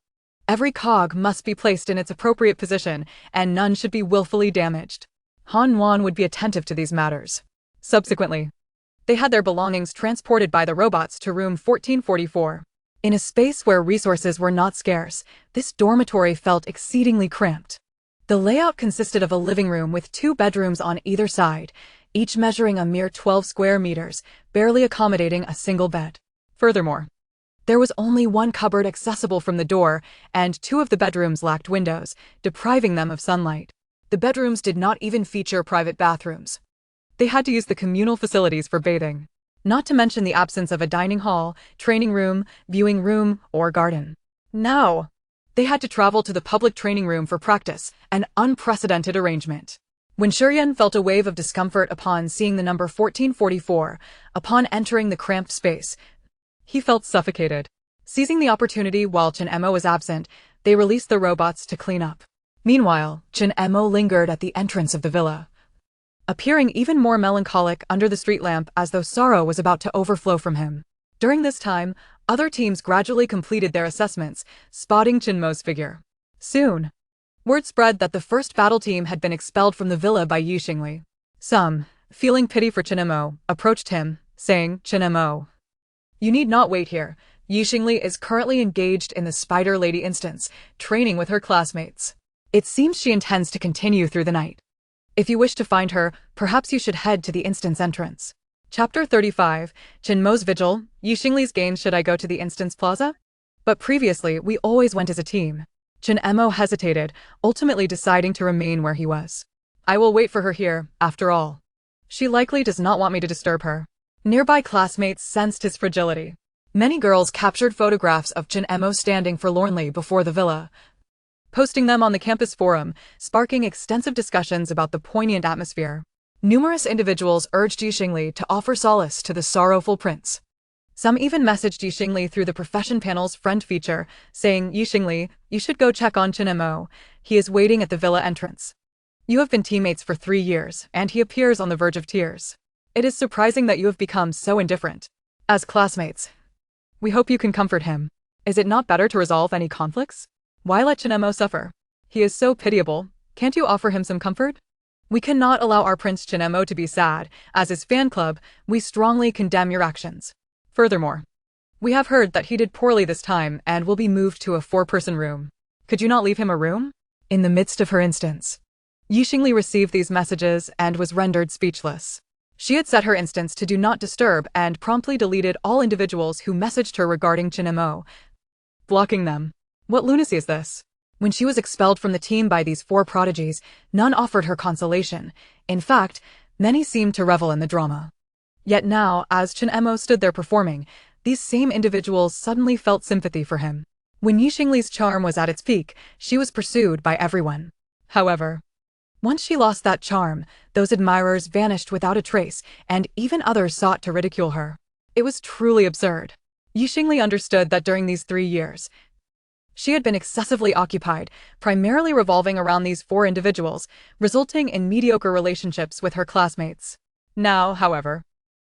Every cog must be placed in its appropriate position, and none should be willfully damaged. Han Nuan would be attentive to these matters. Subsequently, they had their belongings transported by the robots to room 1444. In a space where resources were not scarce, this dormitory felt exceedingly cramped. The layout consisted of a living room with 2 bedrooms on either side, each measuring a mere 12 square meters, barely accommodating a single bed. Furthermore, There was only one cupboard accessible from the door, and two of the bedrooms lacked windows, depriving them of sunlight. The bedrooms did not even feature private bathrooms. They had to use the communal facilities for bathing. Not to mention the absence of a dining hall, training room, viewing room, or garden. Now, they had to travel to the public training room for practice, an unprecedented arrangement. When Shuryan felt a wave of discomfort upon seeing the number 1444, upon entering the cramped space, he felt suffocated. Seizing the opportunity while Chen Emo was absent, they released the robots to clean up. Meanwhile, Chen Emo lingered at the entrance of the villa, appearing even more melancholic under the street lamp as though sorrow was about to overflow from him. During this time, other teams gradually completed their assessments, spotting Chen Mo's figure. Soon, word spread that the first battle team had been expelled from the villa by Xingli. Some, feeling pity for Chen Emo, approached him, saying, "Chen Emo, you need not wait here. Xingli is currently engaged in the Spider Lady instance, training with her classmates. It seems she intends to continue through the night. If you wish to find her, perhaps you should head to the instance entrance." Chapter 35, Chen Mo's Vigil, Xingli's Gains. Should I go to the instance plaza? But previously, we always went as a team. Chen Emo hesitated, ultimately deciding to remain where he was. I will wait for her here, after all. She likely does not want me to disturb her. Nearby classmates sensed his fragility. Many girls captured photographs of Chen Emo standing forlornly before the villa, posting them on the campus forum, sparking extensive discussions about the poignant atmosphere. Numerous individuals urged Xingli to offer solace to the sorrowful prince. Some even messaged Xingli through the profession panel's friend feature, saying, "Xingli, you should go check on Chen Emo. He is waiting at the villa entrance. You have been teammates for 3 years, and he appears on the verge of tears. It is surprising that you have become so indifferent. As classmates, we hope you can comfort him. Is it not better to resolve any conflicts? Why let Chen Emo suffer? He is so pitiable. Can't you offer him some comfort? We cannot allow our Prince Chen Emo to be sad. As his fan club, we strongly condemn your actions. Furthermore, we have heard that he did poorly this time and will be moved to a 4-person room. Could you not leave him a room?" In the midst of her instance, Xingli received these messages and was rendered speechless. She had set her instance to do not disturb and promptly deleted all individuals who messaged her regarding Chen Emo, blocking them. What lunacy is this? When she was expelled from the team by these 4 prodigies, none offered her consolation. In fact, many seemed to revel in the drama. Yet now, as Chen Emo stood there performing, these same individuals suddenly felt sympathy for him. When Xingli's charm was at its peak, she was pursued by everyone. However, once she lost that charm, those admirers vanished without a trace, and even others sought to ridicule her. It was truly absurd. Xingli understood that during these 3 years, she had been excessively occupied, primarily revolving around these 4 individuals, resulting in mediocre relationships with her classmates. Now, however,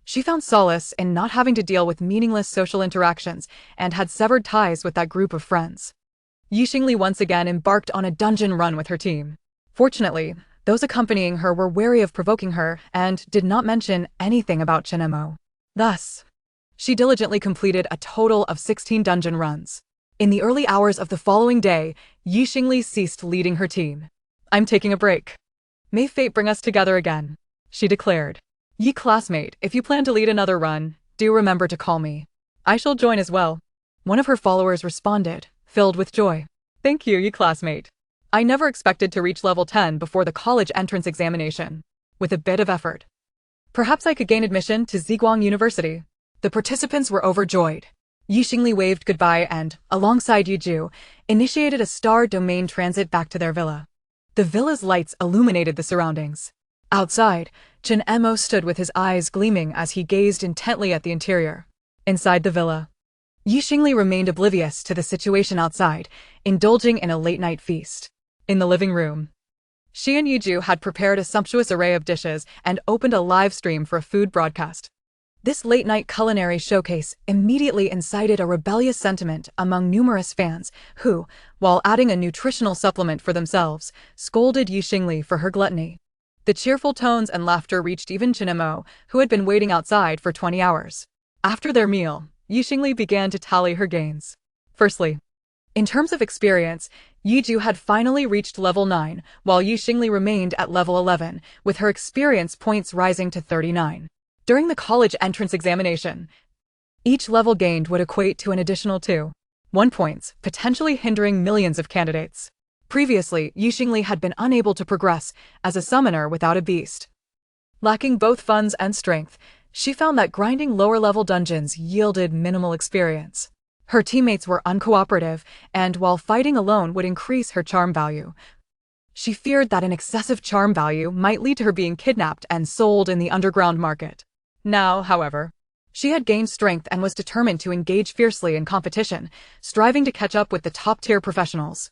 she found solace in not having to deal with meaningless social interactions and had severed ties with that group of friends. Xingli once again embarked on a dungeon run with her team. Fortunately, those accompanying her were wary of provoking her and did not mention anything about Chen Emo. Thus, she diligently completed a total of 16 dungeon runs. In the early hours of the following day, Xingli ceased leading her team. "I'm taking a break. May fate bring us together again," she declared. "Ye classmate, if you plan to lead another run, do remember to call me. I shall join as well." One of her followers responded, filled with joy. "Thank you, ye classmate. I never expected to reach level 10 before the college entrance examination. With a bit of effort, perhaps I could gain admission to Ziguang University." The participants were overjoyed. Xingli waved goodbye and, alongside Yiju, initiated a star domain transit back to their villa. The villa's lights illuminated the surroundings. Outside, Chen Emo stood with his eyes gleaming as he gazed intently at the interior. Inside the villa, Xingli remained oblivious to the situation outside, indulging in a late-night feast. In the living room, she and Yiju had prepared a sumptuous array of dishes and opened a live stream for a food broadcast. This late-night culinary showcase immediately incited a rebellious sentiment among numerous fans who, while adding a nutritional supplement for themselves, scolded Xingli for her gluttony. The cheerful tones and laughter reached even Chen Emo, who had been waiting outside for 20 hours. After their meal, Xingli began to tally her gains. Firstly, in terms of experience, Yiju had finally reached level 9, while Xingli remained at level 11, with her experience points rising to 39. During the college entrance examination, Each level gained would equate to an additional 1 points, potentially hindering millions of candidates. Previously, Xingli had been unable to progress as a summoner without a beast. Lacking both funds and strength, she found that grinding lower-level dungeons yielded minimal experience. Her teammates were uncooperative, and while fighting alone would increase her charm value, she feared that an excessive charm value might lead to her being kidnapped and sold in the underground market. Now, however, she had gained strength and was determined to engage fiercely in competition, striving to catch up with the top-tier professionals.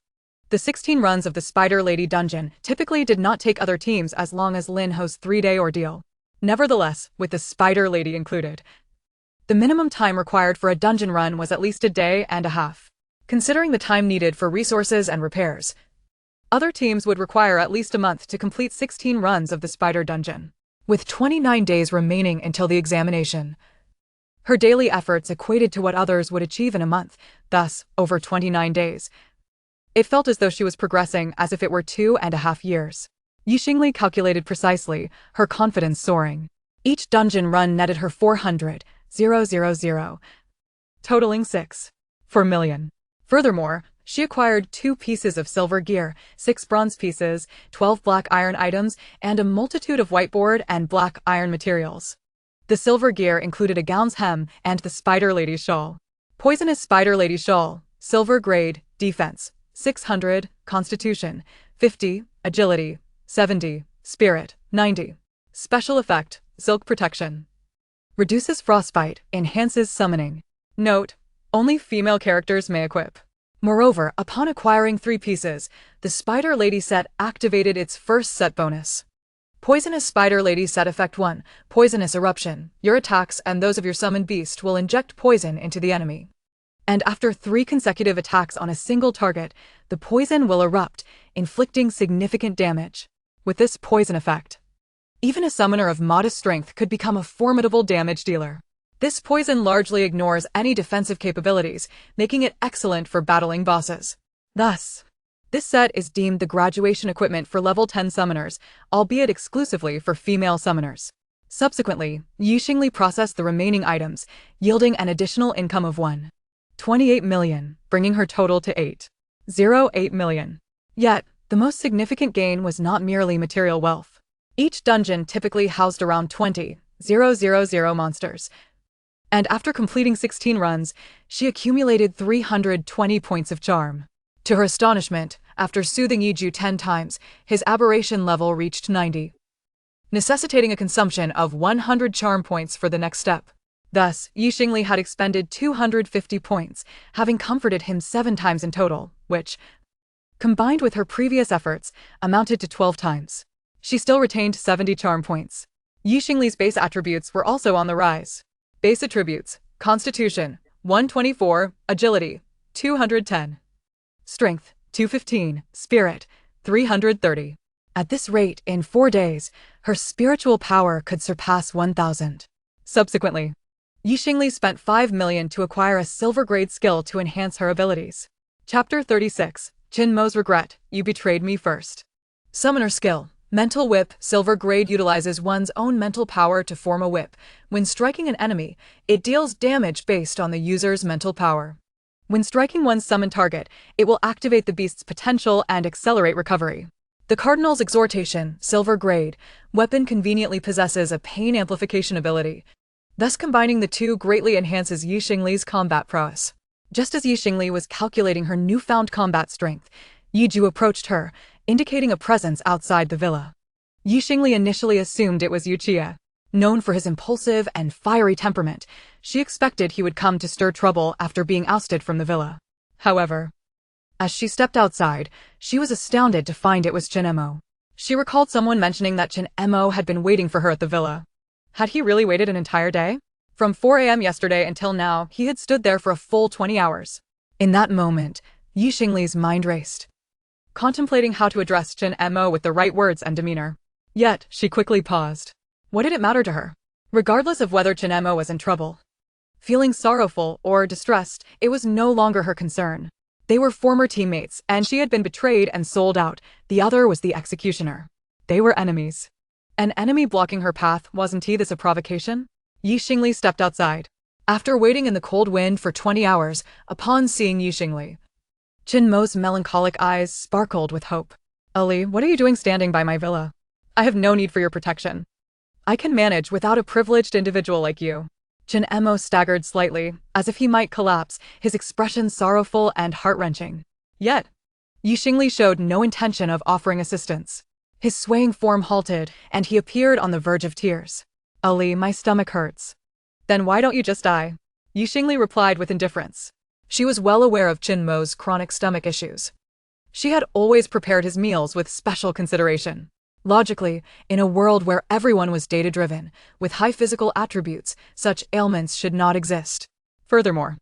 The 16 runs of the Spider Lady dungeon typically did not take other teams as long as Lin Ho's 3-day ordeal. Nevertheless, with the Spider Lady included, the minimum time required for a dungeon run was at least a day and a half. Considering the time needed for resources and repairs, other teams would require at least a month to complete 16 runs of the Spider Dungeon. With 29 days remaining until the examination, her daily efforts equated to what others would achieve in a month, thus, over 29 days. It felt as though she was progressing as if it were 2.5 years. Xingli calculated precisely, her confidence soaring. Each dungeon run netted her 400,000, totaling 6.4 million. Furthermore, she acquired 2 pieces of silver gear, 6 bronze pieces, 12 black iron items, and a multitude of whiteboard and black iron materials. The silver gear included a gown's hem and the Spider Lady shawl. Poisonous Spider Lady shawl, silver grade, defense, 600, constitution, 50, agility, 70, spirit, 90. Special effect, silk protection. Reduces frostbite, enhances summoning. Note: only female characters may equip. Moreover, upon acquiring 3 pieces, the Spider Lady set activated its first set bonus. Poisonous Spider Lady set effect 1, poisonous eruption. Your attacks and those of your summoned beast will inject poison into the enemy. And after 3 consecutive attacks on a single target, the poison will erupt, inflicting significant damage. With this poison effect, even a summoner of modest strength could become a formidable damage dealer. This poison largely ignores any defensive capabilities, making it excellent for battling bosses. Thus, this set is deemed the graduation equipment for level 10 summoners, albeit exclusively for female summoners. Subsequently, Xingli processed the remaining items, yielding an additional income of 1.28 million, bringing her total to 8.08 million. Yet, the most significant gain was not merely material wealth. Each dungeon typically housed around 20,000 monsters, and after completing 16 runs, she accumulated 320 points of charm. To her astonishment, after soothing Yiju 10 times, his aberration level reached 90, necessitating a consumption of 100 charm points for the next step. Thus, Xingli had expended 250 points, having comforted him 7 times in total, which, combined with her previous efforts, amounted to 12 times. She still retained 70 charm points. Xingli's base attributes were also on the rise. Base attributes: Constitution, 124, Agility, 210, Strength, 215, Spirit, 330. At this rate, in 4 days, her spiritual power could surpass 1,000. Subsequently, Xingli spent 5 million to acquire a silver-grade skill to enhance her abilities. Chapter 36, Qin Mo's Regret, You Betrayed Me First. Summoner Skill. Mental Whip. Silver grade utilizes one's own mental power to form a whip. When striking an enemy, it deals damage based on the user's mental power. When striking one's summoned target, it will activate the beast's potential and accelerate recovery. The Cardinal's Exhortation. Silver grade. Weapon conveniently possesses a pain amplification ability. Thus combining the two greatly enhances Xingli's combat prowess. Just as Xingli was calculating her newfound combat strength, Yiju approached her, indicating a presence outside the villa. Xingli initially assumed it was Yuchia. Known for his impulsive and fiery temperament, she expected he would come to stir trouble after being ousted from the villa. However, as she stepped outside, she was astounded to find it was Qin Mo. She recalled someone mentioning that Qin Mo had been waiting for her at the villa. Had he really waited an entire day? From 4 a.m. yesterday until now, he had stood there for a full 20 hours. In that moment, Xingli's mind raced, contemplating how to address Qin Mo with the right words and demeanor. Yet, she quickly paused. What did it matter to her? Regardless of whether Qin Mo was in trouble, feeling sorrowful or distressed, it was no longer her concern. They were former teammates, and she had been betrayed and sold out. The other was the executioner. They were enemies. An enemy blocking her path, wasn't he this a provocation? Xingli stepped outside. After waiting in the cold wind for 20 hours, upon seeing Xingli, Mo's melancholic eyes sparkled with hope. Ali, what are you doing standing by my villa? I have no need for your protection. I can manage without a privileged individual like you. Mo staggered slightly, as if he might collapse, his expression sorrowful and heart-wrenching. Yet, Xingli showed no intention of offering assistance. His swaying form halted, and he appeared on the verge of tears. Ali, my stomach hurts. Then why don't you just die? Xingli replied with indifference. She was well aware of Mo's chronic stomach issues. She had always prepared his meals with special consideration. Logically, in a world where everyone was data-driven, with high physical attributes, such ailments should not exist. Furthermore,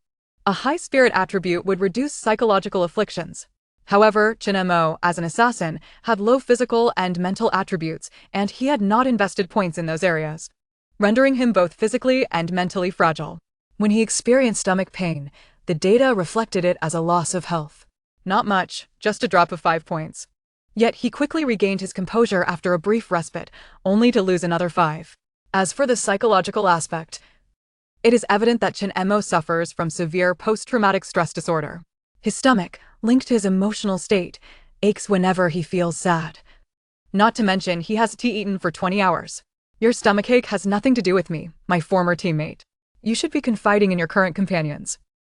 a high spirit attribute would reduce psychological afflictions. However, Mo, as an assassin, had low physical and mental attributes, and he had not invested points in those areas, rendering him both physically and mentally fragile. When he experienced stomach pain, the data reflected it as a loss of health. Not much, just a drop of 5 points. Yet he quickly regained his composure after a brief respite, only to lose another 5. As for the psychological aspect, it is evident that Mo suffers from severe post-traumatic stress disorder. His stomach, linked to his emotional state, aches whenever he feels sad. Not to mention he hasn't eaten for 20 hours. Your stomachache has nothing to do with me, my former teammate. You should be confiding in your current companions.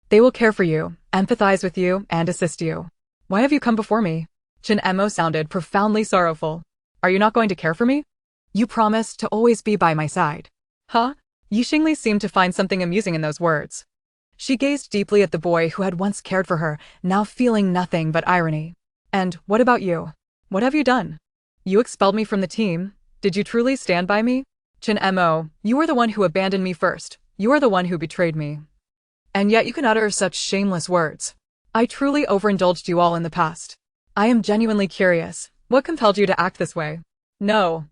They will care for you, empathize with you, and assist you. Why have you come before me? Mo sounded profoundly sorrowful. Are you not going to care for me? You promised to always be by my side. Huh? Xingli seemed to find something amusing in those words. She gazed deeply at the boy who had once cared for her, now feeling nothing but irony. And what about you? What have you done? You expelled me from the team. Did you truly stand by me? Mo, you were the one who abandoned me first. You are the one who betrayed me. And yet you can utter such shameless words. I truly overindulged you all in the past. I am genuinely curious. What compelled you to act this way? No.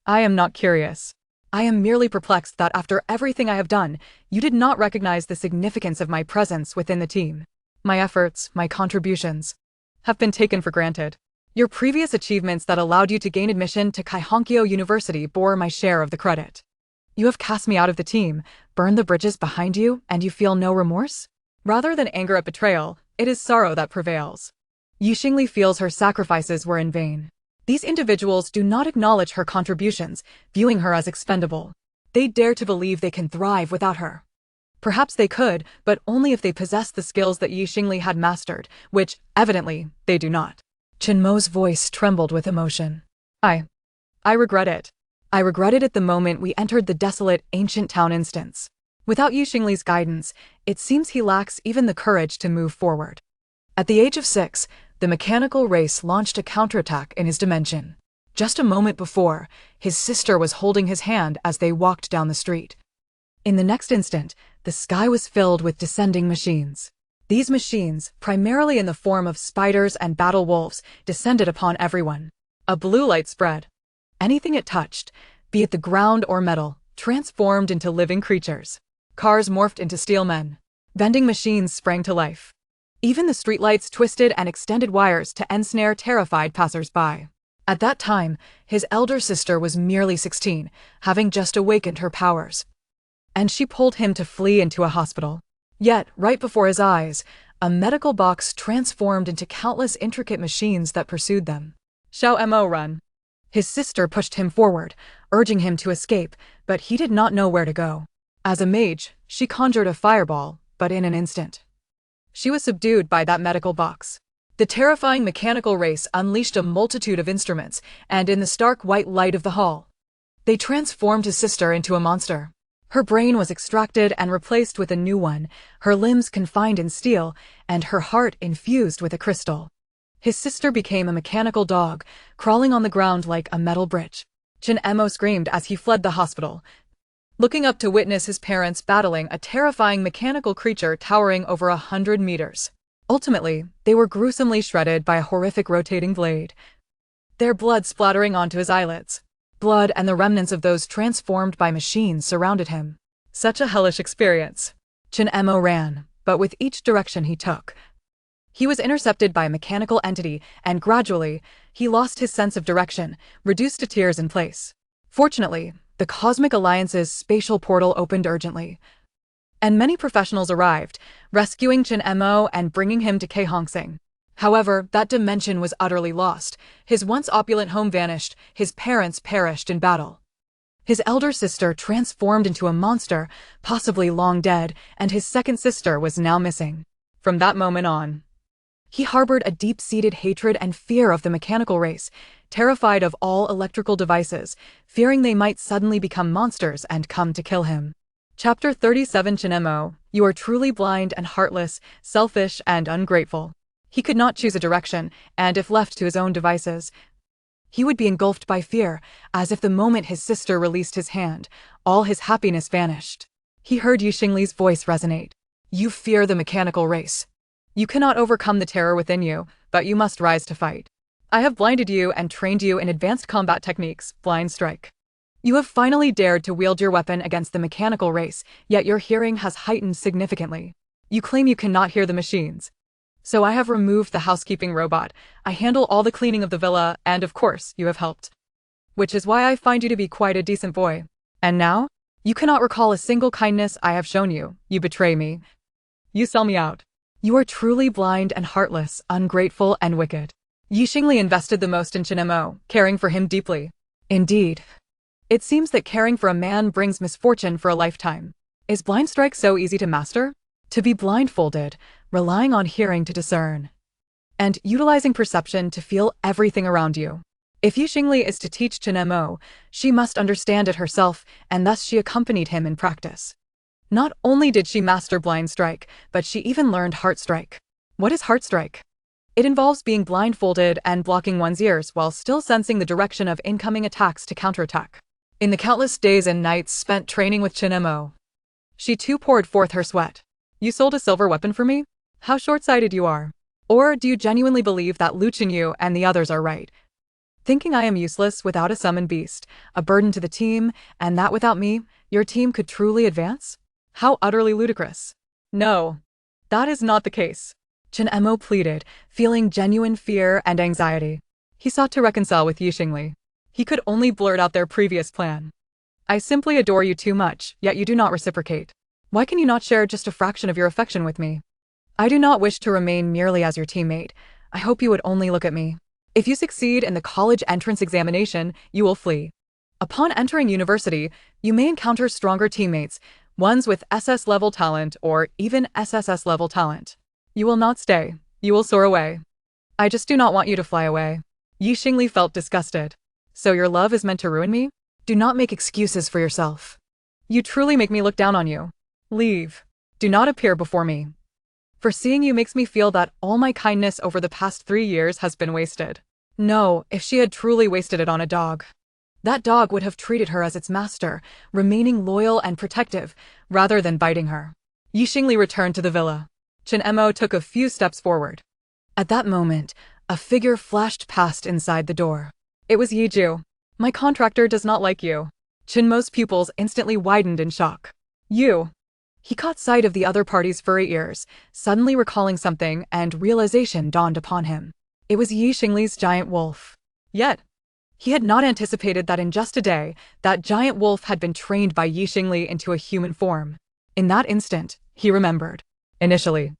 I am not curious. I am merely perplexed that after everything I have done, you did not recognize the significance of my presence within the team. My efforts, my contributions, have been taken for granted. Your previous achievements that allowed you to gain admission to Kaihonkyo University bore my share of the credit. You have cast me out of the team, burned the bridges behind you, and you feel no remorse? Rather than anger at betrayal, it is sorrow that prevails. Xingli feels her sacrifices were in vain. These individuals do not acknowledge her contributions, viewing her as expendable. They dare to believe they can thrive without her. Perhaps they could, but only if they possessed the skills that Xingli had mastered, which, evidently, they do not. Mo's voice trembled with emotion. I regret it. I regretted it the moment we entered the desolate, ancient town instance. Without Xingli's guidance, it seems he lacks even the courage to move forward. At the age of 6, the mechanical race launched a counterattack in his dimension. Just a moment before, his sister was holding his hand as they walked down the street. In the next instant, the sky was filled with descending machines. These machines, primarily in the form of spiders and battle wolves, descended upon everyone. A blue light spread. Anything it touched, be it the ground or metal, transformed into living creatures. Cars morphed into steel men. Vending machines sprang to life. Even the streetlights twisted and extended wires to ensnare terrified passers-by. At that time, his elder sister was merely 16, having just awakened her powers. And she pulled him to flee into a hospital. Yet, right before his eyes, a medical box transformed into countless intricate machines that pursued them. Xiao Mo, run. His sister pushed him forward, urging him to escape, but he did not know where to go. As a mage, she conjured a fireball, but in an instant, she was subdued by that medical box. The terrifying mechanical race unleashed a multitude of instruments, and in the stark white light of the hall, they transformed his sister into a monster. Her brain was extracted and replaced with a new one, her limbs confined in steel, and her heart infused with a crystal. His sister became a mechanical dog, crawling on the ground like a metal bridge. Mo screamed as he fled the hospital, looking up to witness his parents battling a terrifying mechanical creature towering over 100 meters. Ultimately, they were gruesomely shredded by a horrific rotating blade, their blood splattering onto his eyelids. Blood and the remnants of those transformed by machines surrounded him. Such a hellish experience. Mo ran, but with each direction he took, he was intercepted by a mechanical entity, and gradually, he lost his sense of direction, reduced to tears in place. Fortunately, the Cosmic Alliance's spatial portal opened urgently. and many professionals arrived, rescuing Chen Mo and bringing him to Kehongsing. However, that dimension was utterly lost. His once opulent home vanished, his parents perished in battle. His elder sister transformed into a monster, possibly long dead, and his second sister was now missing. From that moment on, he harbored a deep-seated hatred and fear of the mechanical race, terrified of all electrical devices, fearing they might suddenly become monsters and come to kill him. Chapter 37 Chen Mo, you are truly blind and heartless, selfish and ungrateful. He could not choose a direction, and if left to his own devices, he would be engulfed by fear, as if the moment his sister released his hand, all his happiness vanished. He heard Xingli's voice resonate. You fear the mechanical race. You cannot overcome the terror within you, but you must rise to fight. I have blinded you and trained you in advanced combat techniques, blind strike. You have finally dared to wield your weapon against the mechanical race, yet your hearing has heightened significantly. You claim you cannot hear the machines. So I have removed the housekeeping robot, I handle all the cleaning of the villa, and of course, you have helped. Which is why I find you to be quite a decent boy. And now? You cannot recall a single kindness I have shown you, you betray me. You sell me out. You are truly blind and heartless, ungrateful and wicked. Xingli invested the most in Chen Mo, caring for him deeply. Indeed. It seems that caring for a man brings misfortune for a lifetime. Is blind strike so easy to master? To be blindfolded, relying on hearing to discern, and utilizing perception to feel everything around you. If Xingli is to teach Chen Mo, she must understand it herself, and thus she accompanied him in practice. Not only did she master blind strike, but she even learned heart strike. What is heart strike? It involves being blindfolded and blocking one's ears while still sensing the direction of incoming attacks to counterattack. In the countless days and nights spent training with Chen Mo, she too poured forth her sweat. You sold a silver weapon for me? How short-sighted you are. Or do you genuinely believe that Lu Chenyu and the others are right? Thinking I am useless without a summoned beast, a burden to the team, and that without me, your team could truly advance? How utterly ludicrous. No, that is not the case. Chen Mo pleaded, feeling genuine fear and anxiety. He sought to reconcile with Xingli. He could only blurt out their previous plan. I simply adore you too much, yet you do not reciprocate. Why can you not share just a fraction of your affection with me? I do not wish to remain merely as your teammate. I hope you would only look at me. If you succeed in the college entrance examination, you will flee. Upon entering university, you may encounter stronger teammates, ones with SS-level talent or even SSS-level talent. You will not stay. You will soar away. I just do not want you to fly away. Xingli felt disgusted. So your love is meant to ruin me? Do not make excuses for yourself. You truly make me look down on you. Leave. Do not appear before me. For seeing you makes me feel that all my kindness over the past 3 years has been wasted. No, if she had truly wasted it on a dog, that dog would have treated her as its master, remaining loyal and protective, rather than biting her. Xingli returned to the villa. Chen Mo took a few steps forward. At that moment, a figure flashed past inside the door. It was Yiju. My contractor does not like you. Chen Mo's pupils instantly widened in shock. You. He caught sight of the other party's furry ears, suddenly recalling something, and realization dawned upon him. It was Xingli's giant wolf. Yet, he had not anticipated that in just a day, that giant wolf had been trained by Xingli into a human form. In that instant, he remembered. Initially,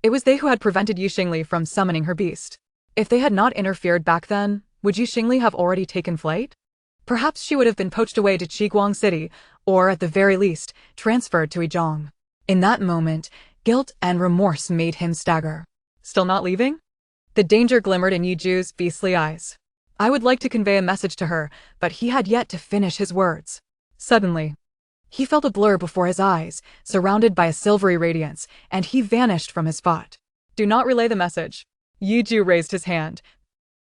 it was they who had prevented Xingli from summoning her beast. If they had not interfered back then, would Xingli have already taken flight? Perhaps she would have been poached away to Qiguang City, or at the very least, transferred to Yizhong. In that moment, guilt and remorse made him stagger. Still not leaving? The danger glimmered in Yiju's beastly eyes. I would like to convey a message to her, but he had yet to finish his words. Suddenly, he felt a blur before his eyes, surrounded by a silvery radiance, and he vanished from his spot. Do not relay the message. Yiju raised his hand,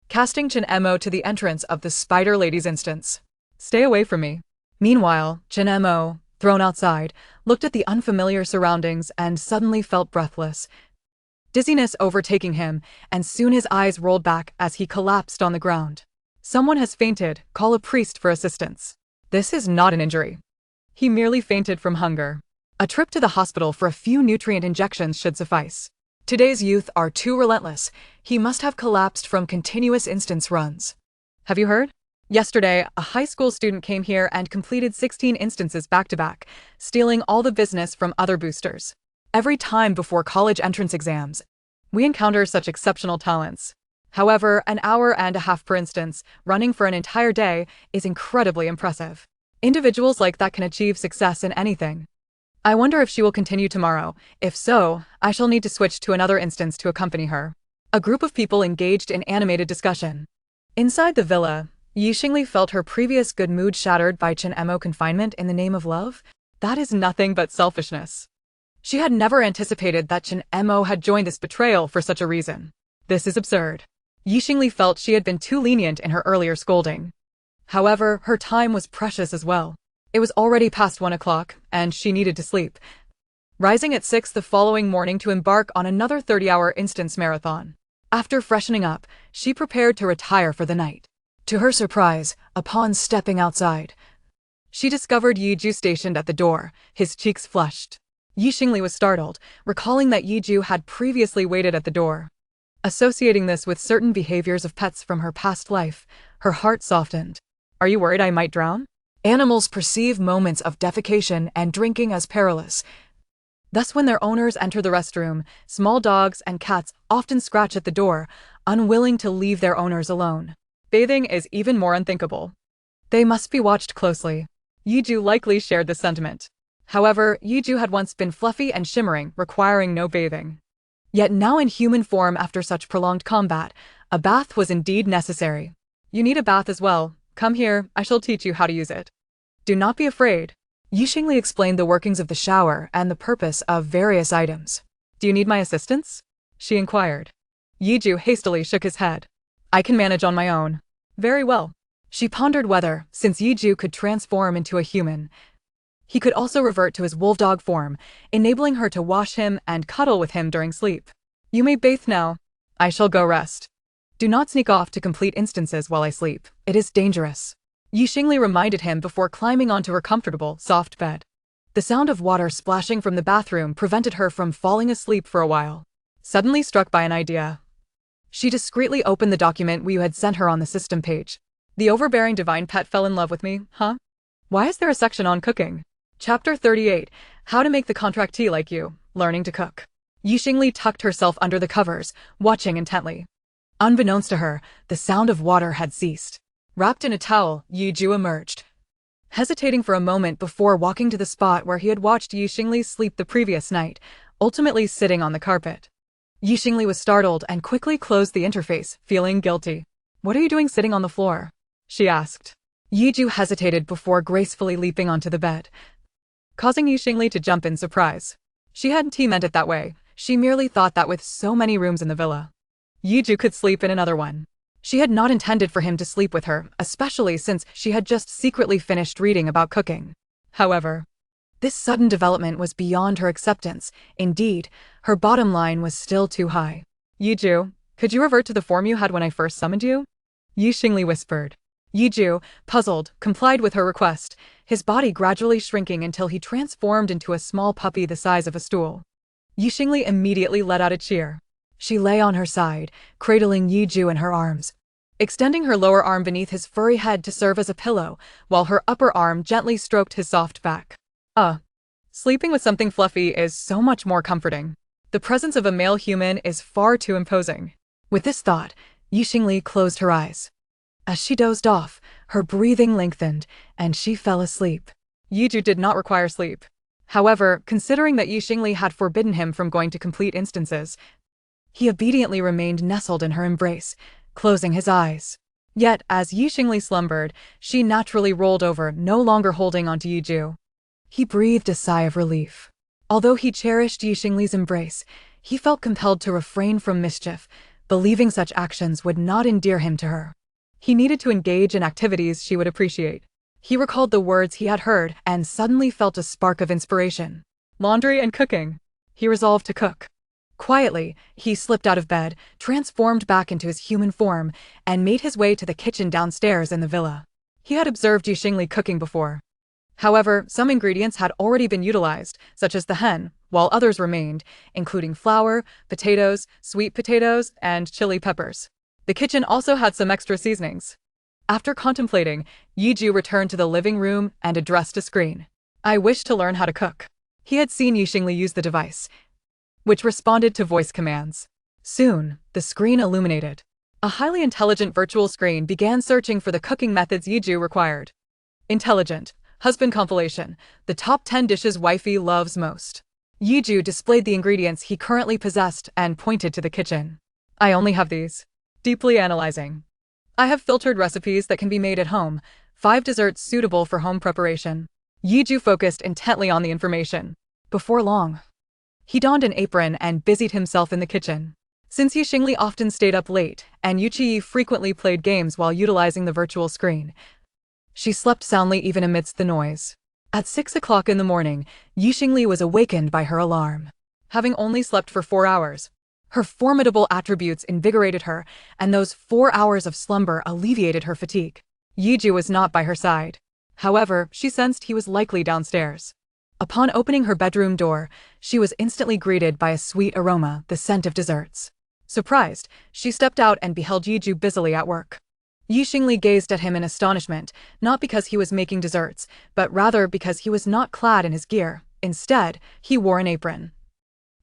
casting Chen Mo to the entrance of the Spider Lady's instance. Stay away from me. Meanwhile, Chen Mo, thrown outside, looked at the unfamiliar surroundings and suddenly felt breathless, dizziness overtaking him, and soon his eyes rolled back as he collapsed on the ground. Someone has fainted, call a priest for assistance. This is not an injury. He merely fainted from hunger. A trip to the hospital for a few nutrient injections should suffice. Today's youth are too relentless. He must have collapsed from continuous instance runs. Have you heard? Yesterday, a high school student came here and completed 16 instances back-to-back, stealing all the business from other boosters. Every time before college entrance exams, we encounter such exceptional talents. However, an hour and a half per instance, running for an entire day, is incredibly impressive. Individuals like that can achieve success in anything. I wonder if she will continue tomorrow. If so, I shall need to switch to another instance to accompany her. A group of people engaged in animated discussion. Inside the villa, Xingli felt her previous good mood shattered by Chen Mo confinement in the name of love. That is nothing but selfishness. She had never anticipated that Chen-Mo had joined this betrayal for such a reason. This is absurd. Xingli felt she had been too lenient in her earlier scolding. However, her time was precious as well. It was already past 1 o'clock, and she needed to sleep. Rising at 6 the following morning to embark on another 30-hour instance marathon. After freshening up, she prepared to retire for the night. To her surprise, upon stepping outside, she discovered Yiju stationed at the door, his cheeks flushed. Xingli was startled, recalling that Yiju had previously waited at the door. Associating this with certain behaviors of pets from her past life, her heart softened. Are you worried I might drown? Animals perceive moments of defecation and drinking as perilous. Thus when their owners enter the restroom, small dogs and cats often scratch at the door, unwilling to leave their owners alone. Bathing is even more unthinkable. They must be watched closely. Yiju likely shared this sentiment. However, Yiju had once been fluffy and shimmering, requiring no bathing. Yet now in human form after such prolonged combat, a bath was indeed necessary. You need a bath as well. Come here, I shall teach you how to use it. Do not be afraid. Xingli explained the workings of the shower and the purpose of various items. Do you need my assistance? She inquired. Yiju hastily shook his head. I can manage on my own. Very well. She pondered whether, since Yiju could transform into a human, he could also revert to his wolf-dog form, enabling her to wash him and cuddle with him during sleep. You may bathe now. I shall go rest. Do not sneak off to complete instances while I sleep. It is dangerous. Xingli reminded him before climbing onto her comfortable, soft bed. The sound of water splashing from the bathroom prevented her from falling asleep for a while. Suddenly struck by an idea, she discreetly opened the document we had sent her on the system page. The overbearing divine pet fell in love with me, huh? Why is there a section on cooking? Chapter 38, How to Make the Contractee Like You, Learning to Cook. Xingli tucked herself under the covers, watching intently. Unbeknownst to her, the sound of water had ceased. Wrapped in a towel, Yiju emerged, hesitating for a moment before walking to the spot where he had watched Xingli sleep the previous night, ultimately sitting on the carpet. Xingli was startled and quickly closed the interface, feeling guilty. What are you doing sitting on the floor? She asked. Yiju hesitated before gracefully leaping onto the bed, causing Xingli to jump in surprise. She hadn't meant it that way. She merely thought that with so many rooms in the villa, Yiju could sleep in another one. She had not intended for him to sleep with her, especially since she had just secretly finished reading about cooking. However, this sudden development was beyond her acceptance. Indeed, her bottom line was still too high. Yiju, could you revert to the form you had when I first summoned you? Xingli whispered. Yiju, puzzled, complied with her request, his body gradually shrinking until he transformed into a small puppy the size of a stool. Xingli immediately let out a cheer. She lay on her side, cradling Yiju in her arms, extending her lower arm beneath his furry head to serve as a pillow, while her upper arm gently stroked his soft back. Sleeping with something fluffy is so much more comforting. The presence of a male human is far too imposing. With this thought, Xingli closed her eyes. As she dozed off, her breathing lengthened, and she fell asleep. Yiju did not require sleep. However, considering that Xingli had forbidden him from going to complete instances, he obediently remained nestled in her embrace, closing his eyes. Yet, as Xingli slumbered, she naturally rolled over, no longer holding onto Yiju. He breathed a sigh of relief. Although he cherished Xingli's embrace, he felt compelled to refrain from mischief, believing such actions would not endear him to her. He needed to engage in activities she would appreciate. He recalled the words he had heard and suddenly felt a spark of inspiration. Laundry and cooking. He resolved to cook. Quietly, he slipped out of bed, transformed back into his human form, and made his way to the kitchen downstairs in the villa. He had observed Xingli cooking before. However, some ingredients had already been utilized, such as the hen, while others remained, including flour, potatoes, sweet potatoes, and chili peppers. The kitchen also had some extra seasonings. After contemplating, Yiju returned to the living room and addressed a screen. I wish to learn how to cook. He had seen Xingli use the device, which responded to voice commands. Soon, the screen illuminated. A highly intelligent virtual screen began searching for the cooking methods Yiju required. Intelligent. Husband compilation. The top 10 dishes wifey loves most. Yiju displayed the ingredients he currently possessed and pointed to the kitchen. I only have these. Deeply analyzing. I have filtered recipes that can be made at home. 5 desserts suitable for home preparation. Yiju focused intently on the information. Before long, he donned an apron and busied himself in the kitchen. Since Xingli often stayed up late, and Yuchi frequently played games while utilizing the virtual screen, she slept soundly even amidst the noise. At 6 o'clock in the morning, Xingli was awakened by her alarm. Having only slept for 4 hours, her formidable attributes invigorated her, and those 4 hours of slumber alleviated her fatigue. Yiju was not by her side. However, she sensed he was likely downstairs. Upon opening her bedroom door, she was instantly greeted by a sweet aroma, the scent of desserts. Surprised, she stepped out and beheld Yiju busily at work. Xingli gazed at him in astonishment, not because he was making desserts, but rather because he was not clad in his gear. Instead, he wore an apron,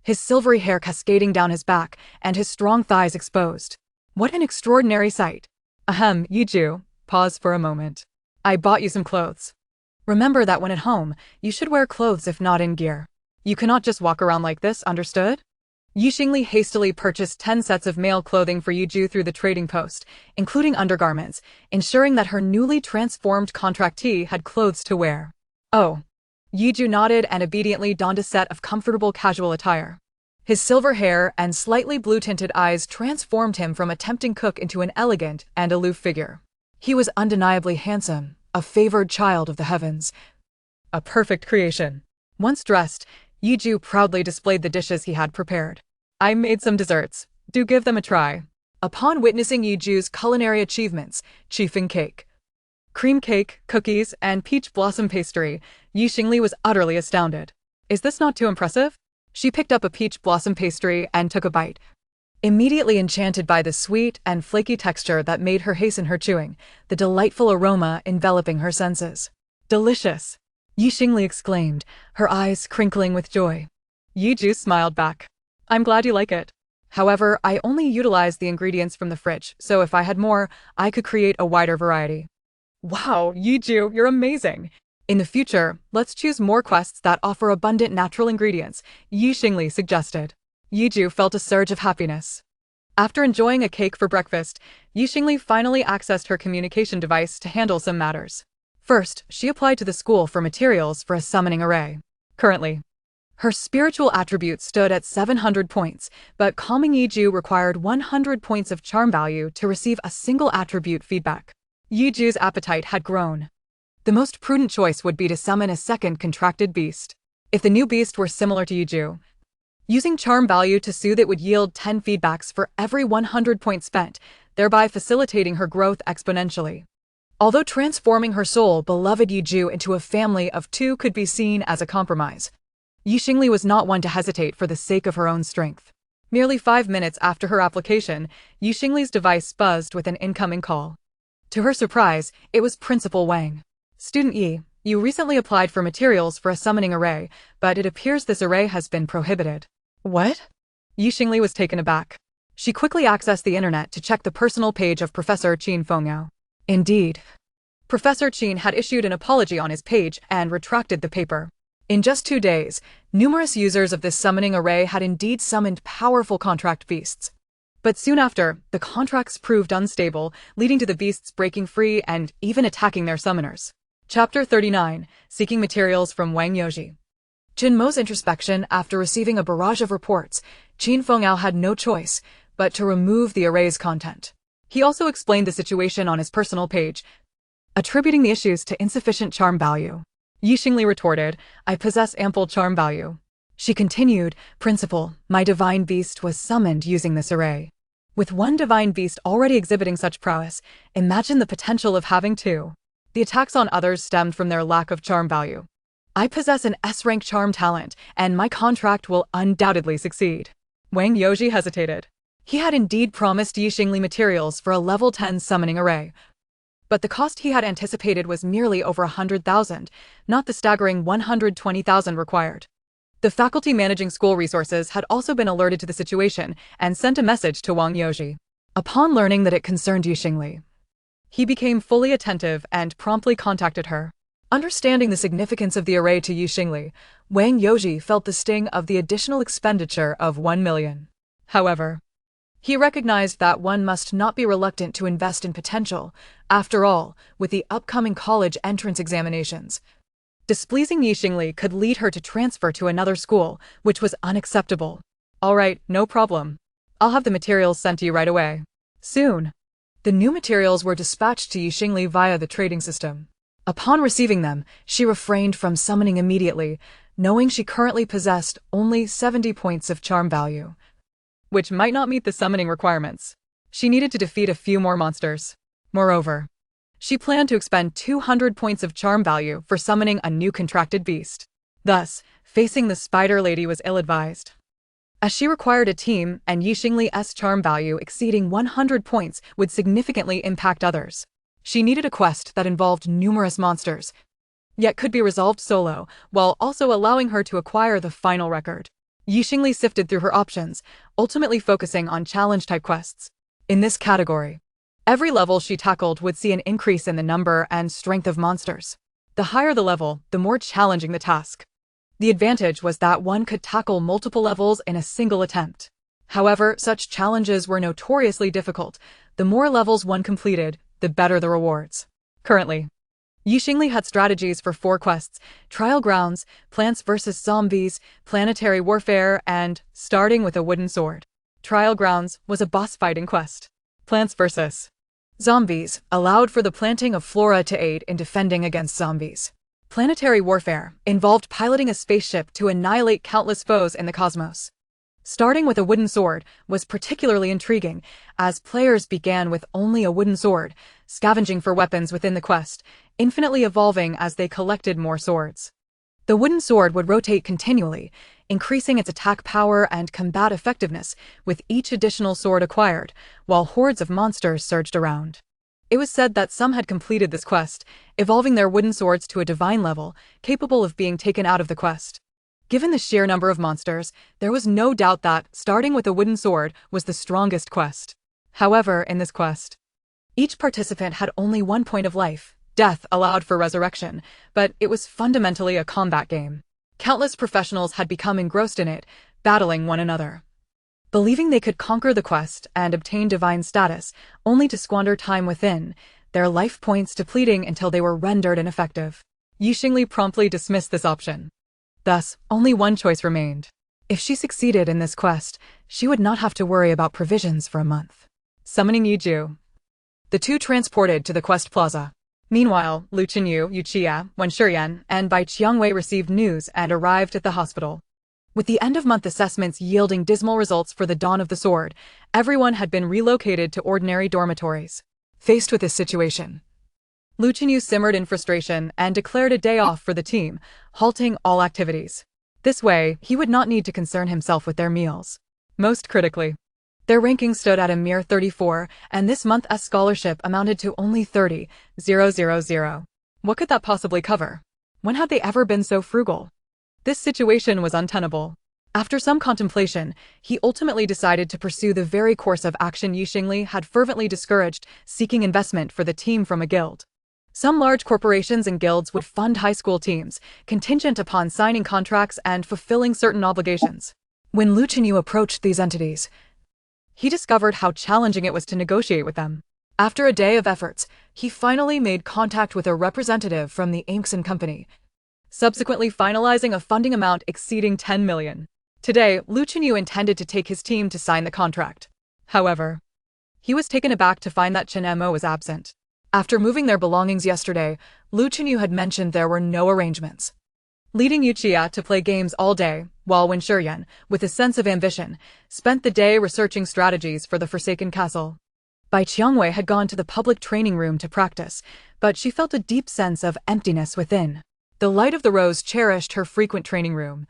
his silvery hair cascading down his back, and his strong thighs exposed. What an extraordinary sight! Ahem, Yiju, pause for a moment. I bought you some clothes. Remember that when at home, you should wear clothes if not in gear. You cannot just walk around like this, understood? Xingli hastily purchased 10 sets of male clothing for Yiju through the trading post, including undergarments, ensuring that her newly transformed contractee had clothes to wear. Oh. Yiju nodded and obediently donned a set of comfortable casual attire. His silver hair and slightly blue-tinted eyes transformed him from a tempting cook into an elegant and aloof figure. He was undeniably handsome, a favored child of the heavens. A perfect creation. Once dressed, Yiju proudly displayed the dishes he had prepared. I made some desserts. Do give them a try. Upon witnessing Yiju's culinary achievements, chiefing cake, cream cake, cookies, and peach blossom pastry, Xingli was utterly astounded. Is this not too impressive? She picked up a peach blossom pastry and took a bite, immediately enchanted by the sweet and flaky texture that made her hasten her chewing, the delightful aroma enveloping her senses. Delicious! Xingli exclaimed, her eyes crinkling with joy. Yiju smiled back. I'm glad you like it. However, I only utilize the ingredients from the fridge, so if I had more, I could create a wider variety. Wow, Yiju, you're amazing! In the future, let's choose more quests that offer abundant natural ingredients, Xingli suggested. Yiju felt a surge of happiness. After enjoying a cake for breakfast, Xingli finally accessed her communication device to handle some matters. First, she applied to the school for materials for a summoning array. Currently, her spiritual attribute stood at 700 points, but calming Yiju required 100 points of charm value to receive a single attribute feedback. Yiju's appetite had grown. The most prudent choice would be to summon a second contracted beast. If the new beast were similar to Yiju, using charm value to soothe it would yield 10 feedbacks for every 100 points spent, thereby facilitating her growth exponentially. Although transforming her soul beloved Yiju into a family of 2 could be seen as a compromise, Xingli was not one to hesitate for the sake of her own strength. Merely 5 minutes after her application, Xingli's device buzzed with an incoming call. To her surprise, it was Principal Wang. Student Yi, you recently applied for materials for a summoning array, but it appears this array has been prohibited. What? Xingli was taken aback. She quickly accessed the internet to check the personal page of Professor Qin Fengyao. Indeed, Professor Qin had issued an apology on his page and retracted the paper. In just 2 days, numerous users of this summoning array had indeed summoned powerful contract beasts. But soon after, the contracts proved unstable, leading to the beasts breaking free and even attacking their summoners. Chapter 39, Seeking Materials from Wang Yoji. Jin Mo's introspection after receiving a barrage of reports, Qin Fengyao had no choice but to remove the array's content. He also explained the situation on his personal page, attributing the issues to insufficient charm value. Xingli retorted, I possess ample charm value. She continued, Principal, my divine beast was summoned using this array. With one divine beast already exhibiting such prowess, imagine the potential of having 2. The attacks on others stemmed from their lack of charm value. I possess an S-rank charm talent, and my contract will undoubtedly succeed. Wang Yoji hesitated. He had indeed promised Xingli materials for a level 10 summoning array, But the cost he had anticipated was merely over 100,000, not the staggering 120,000 required. The faculty managing school resources had also been alerted to the situation and sent a message to Wang Yoji. Upon learning that it concerned Xingli, he became fully attentive and promptly contacted her. Understanding the significance of the array to Xingli, Wang Yoji felt the sting of the additional expenditure of 1 million. However, he recognized that one must not be reluctant to invest in potential. After all, with the upcoming college entrance examinations, displeasing Xingli could lead her to transfer to another school, which was unacceptable. All right, no problem. I'll have the materials sent to you right away. Soon, the new materials were dispatched to Xingli via the trading system. Upon receiving them, she refrained from summoning immediately, knowing she currently possessed only 70 points of charm value, which might not meet the summoning requirements. She needed to defeat a few more monsters. Moreover, she planned to expend 200 points of charm value for summoning a new contracted beast. Thus, facing the spider lady was ill-advised, as she required a team and Xingli's charm value exceeding 100 points would significantly impact others. She needed a quest that involved numerous monsters, yet could be resolved solo, while also allowing her to acquire the final record. Xingli sifted through her options, ultimately focusing on challenge-type quests. In this category, every level she tackled would see an increase in the number and strength of monsters. The higher the level, the more challenging the task. The advantage was that one could tackle multiple levels in a single attempt. However, such challenges were notoriously difficult. The more levels one completed, the better the rewards. Currently, Xingli had strategies for 4 quests: Trial Grounds, Plants vs. Zombies, Planetary Warfare, and Starting with a Wooden Sword. Trial Grounds was a boss fighting quest. Plants vs. Zombies allowed for the planting of flora to aid in defending against zombies. Planetary Warfare involved piloting a spaceship to annihilate countless foes in the cosmos. Starting with a wooden sword was particularly intriguing, as players began with only a wooden sword, scavenging for weapons within the quest, infinitely evolving as they collected more swords. The wooden sword would rotate continually, increasing its attack power and combat effectiveness with each additional sword acquired, while hordes of monsters surged around. It was said that some had completed this quest, evolving their wooden swords to a divine level, capable of being taken out of the quest. Given the sheer number of monsters, there was no doubt that starting with a wooden sword was the strongest quest. However, in this quest, each participant had only 1 point of life. Death allowed for resurrection, but it was fundamentally a combat game. Countless professionals had become engrossed in it, battling one another, believing they could conquer the quest and obtain divine status, only to squander time within, their life points depleting until they were rendered ineffective. Xingli promptly dismissed this option. Thus, only one choice remained. If she succeeded in this quest, she would not have to worry about provisions for a month. Summoning Yiju. The two transported to the quest plaza. Meanwhile, Lu Chenyu, Yuchia, Wenshurian, and Bai Qiangwei received news and arrived at the hospital. With the end-of-month assessments yielding dismal results for the Dawn of the Sword, everyone had been relocated to ordinary dormitories. Faced with this situation, Lu Chenyu simmered in frustration and declared a day off for the team, halting all activities. This way, he would not need to concern himself with their meals. Most critically, their ranking stood at a mere 34, and this month's scholarship amounted to only 30,000. What could that possibly cover? When had they ever been so frugal? This situation was untenable. After some contemplation, he ultimately decided to pursue the very course of action Xingli had fervently discouraged, seeking investment for the team from a guild. Some large corporations and guilds would fund high school teams, contingent upon signing contracts and fulfilling certain obligations. When Lu Chenyu approached these entities, he discovered how challenging it was to negotiate with them. After a day of efforts, he finally made contact with a representative from the Amxin company, subsequently finalizing a funding amount exceeding 10 million. Today, Lu Chenyu intended to take his team to sign the contract. However, he was taken aback to find that Chen Mo was absent. After moving their belongings yesterday, Lu Chenyu had mentioned there were no arrangements, leading Yuchia to play games all day, while Wenshurian, with a sense of ambition, spent the day researching strategies for the Forsaken Castle. Bai Qiangwei had gone to the public training room to practice, but she felt a deep sense of emptiness within. The Light of the Rose cherished her frequent training room,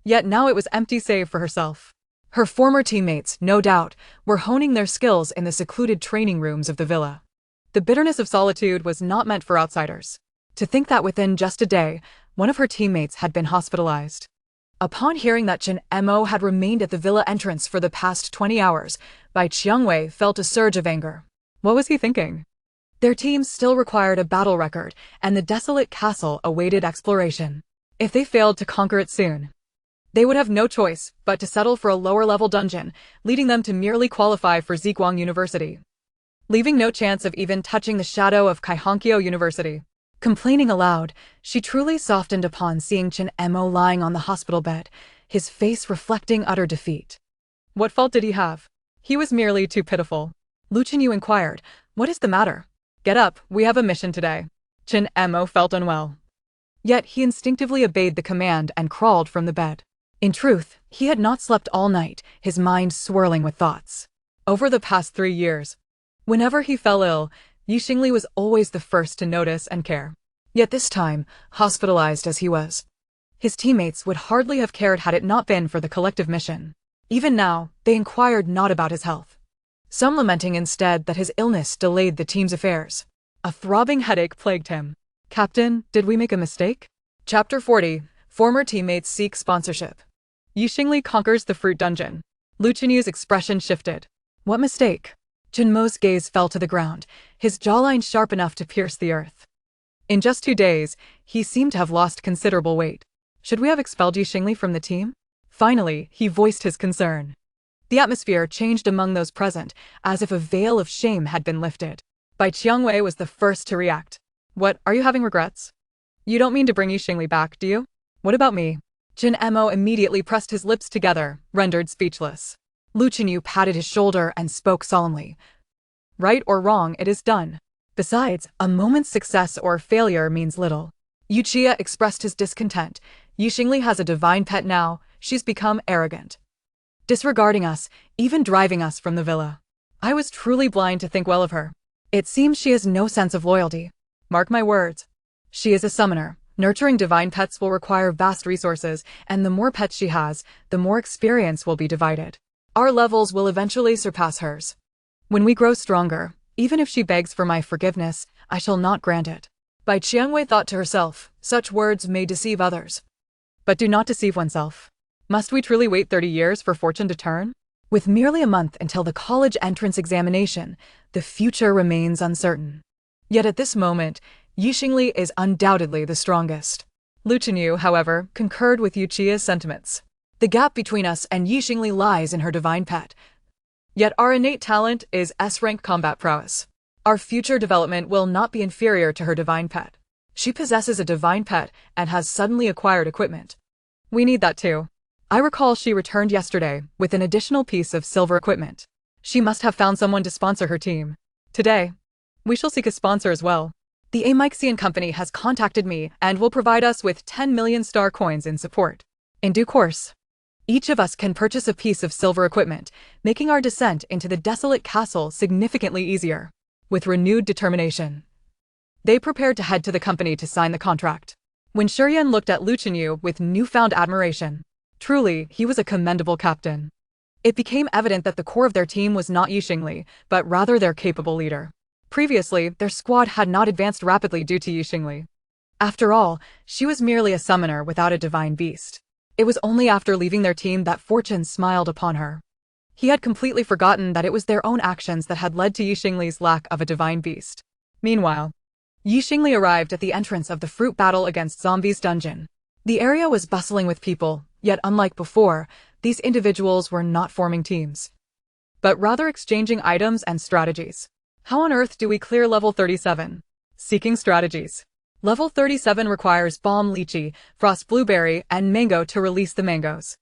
yet now it was empty save for herself. Her former teammates, no doubt, were honing their skills in the secluded training rooms of the villa. The bitterness of solitude was not meant for outsiders. To think that within just a day, one of her teammates had been hospitalized. Upon hearing that Chen Mo had remained at the villa entrance for the past 20 hours, Bai Qiangwei felt a surge of anger. What was he thinking? Their team still required a battle record, and the desolate castle awaited exploration. If they failed to conquer it soon, they would have no choice but to settle for a lower-level dungeon, leading them to merely qualify for Ziguang University, leaving no chance of even touching the shadow of Kaihankyo University. Complaining aloud, she truly softened upon seeing Chen Mo lying on the hospital bed, his face reflecting utter defeat. What fault did he have? He was merely too pitiful. Lu Chenyu inquired, "What is the matter?" "Get up, we have a mission today." Chen Mo felt unwell. Yet he instinctively obeyed the command and crawled from the bed. In truth, he had not slept all night, his mind swirling with thoughts. Over the past 3 years, whenever he fell ill, Xingli was always the first to notice and care. Yet this time, hospitalized as he was, his teammates would hardly have cared had it not been for the collective mission. Even now, they inquired not about his health, some lamenting instead that his illness delayed the team's affairs. A throbbing headache plagued him. "Captain, did we make a mistake?" Chapter 40. Former teammates seek sponsorship. Xingli conquers the fruit dungeon. Lu Chenyu's expression shifted. What mistake? Chen Mo's gaze fell to the ground, his jawline sharp enough to pierce the earth. In just 2 days, he seemed to have lost considerable weight. Should we have expelled Xingli from the team? Finally, he voiced his concern. The atmosphere changed among those present, as if a veil of shame had been lifted. Bai Qiangwei was the first to react. "What, are you having regrets? You don't mean to bring Xingli back, do you? What about me?" Chen Mo immediately pressed his lips together, rendered speechless. Lu Chenyu patted his shoulder and spoke solemnly. "Right or wrong, it is done. Besides, a moment's success or failure means little." Yu Qia expressed his discontent. "Xingli has a divine pet now, she's become arrogant, disregarding us, even driving us from the villa. I was truly blind to think well of her. It seems she has no sense of loyalty. Mark my words. She is a summoner. Nurturing divine pets will require vast resources, and the more pets she has, the more experience will be divided. Our levels will eventually surpass hers. When we grow stronger, even if she begs for my forgiveness, I shall not grant it." Bai Qiangwei thought to herself, such words may deceive others, but do not deceive oneself. Must we truly wait 30 years for fortune to turn? With merely a month until the college entrance examination, the future remains uncertain. Yet at this moment, Xingli is undoubtedly the strongest. Lu Chenyu, however, concurred with Yu Qia's sentiments. The gap between us and Xingli lies in her divine pet. Yet our innate talent is S-rank combat prowess. Our future development will not be inferior to her divine pet. She possesses a divine pet and has suddenly acquired equipment. We need that too. I recall she returned yesterday with an additional piece of silver equipment. She must have found someone to sponsor her team. Today, we shall seek a sponsor as well. The Amyxian company has contacted me and will provide us with 10 million star coins in support. In due course, each of us can purchase a piece of silver equipment, making our descent into the desolate castle significantly easier. With renewed determination, they prepared to head to the company to sign the contract. When Shurian looked at Lu Chenyu with newfound admiration, truly, he was a commendable captain. It became evident that the core of their team was not Xingli, but rather their capable leader. Previously, their squad had not advanced rapidly due to Xingli. After all, she was merely a summoner without a divine beast. It was only after leaving their team that fortune smiled upon her. He had completely forgotten that it was their own actions that had led to Xingli's lack of a divine beast. Meanwhile, Xingli arrived at the entrance of the fruit battle against zombies dungeon. The area was bustling with people, yet unlike before, these individuals were not forming teams, but rather exchanging items and strategies. How on earth do we clear level 37? Seeking strategies. Level 37 requires balm lychee, frost blueberry, and mango to release the mangoes.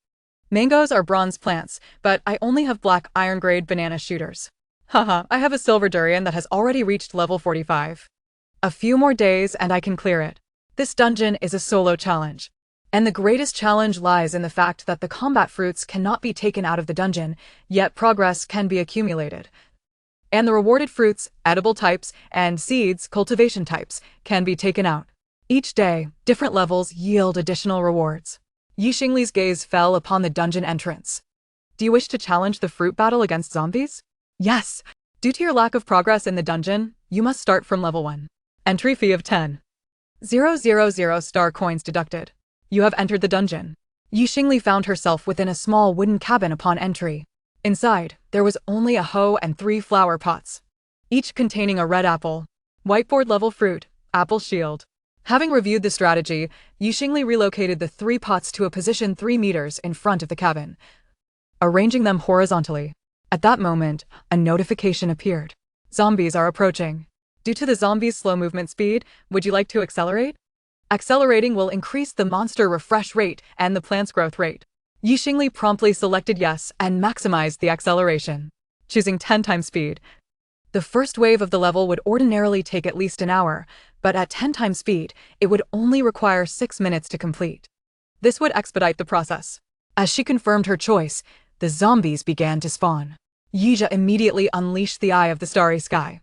Mangoes are bronze plants, but I only have black iron grade banana shooters. Haha, I have a silver durian that has already reached level 45. A few more days and I can clear it. This dungeon is a solo challenge. And the greatest challenge lies in the fact that the combat fruits cannot be taken out of the dungeon, yet progress can be accumulated. And the rewarded fruits, edible types, and seeds, cultivation types, can be taken out. Each day, different levels yield additional rewards. Xingli's gaze fell upon the dungeon entrance. Do you wish to challenge the fruit battle against zombies? Yes. Due to your lack of progress in the dungeon, You must start from level 1. Entry fee of 10,000 star coins deducted. You have entered the dungeon. Xingli found herself within a small wooden cabin upon entry. Inside, there was only a hoe and 3 flower pots, each containing a red apple, whiteboard-level fruit, apple shield. Having reviewed the strategy, Xingli relocated the 3 pots to a position 3 meters in front of the cabin, arranging them horizontally. At that moment, a notification appeared. Zombies are approaching. Due to the zombies' slow movement speed, would you like to accelerate? Accelerating will increase the monster refresh rate and the plant's growth rate. Xingli promptly selected yes and maximized the acceleration, choosing 10 times speed. The first wave of the level would ordinarily take at least an hour, but at 10 times speed, it would only require 6 minutes to complete. This would expedite the process. As she confirmed her choice, the zombies began to spawn. Yija immediately unleashed the eye of the starry sky,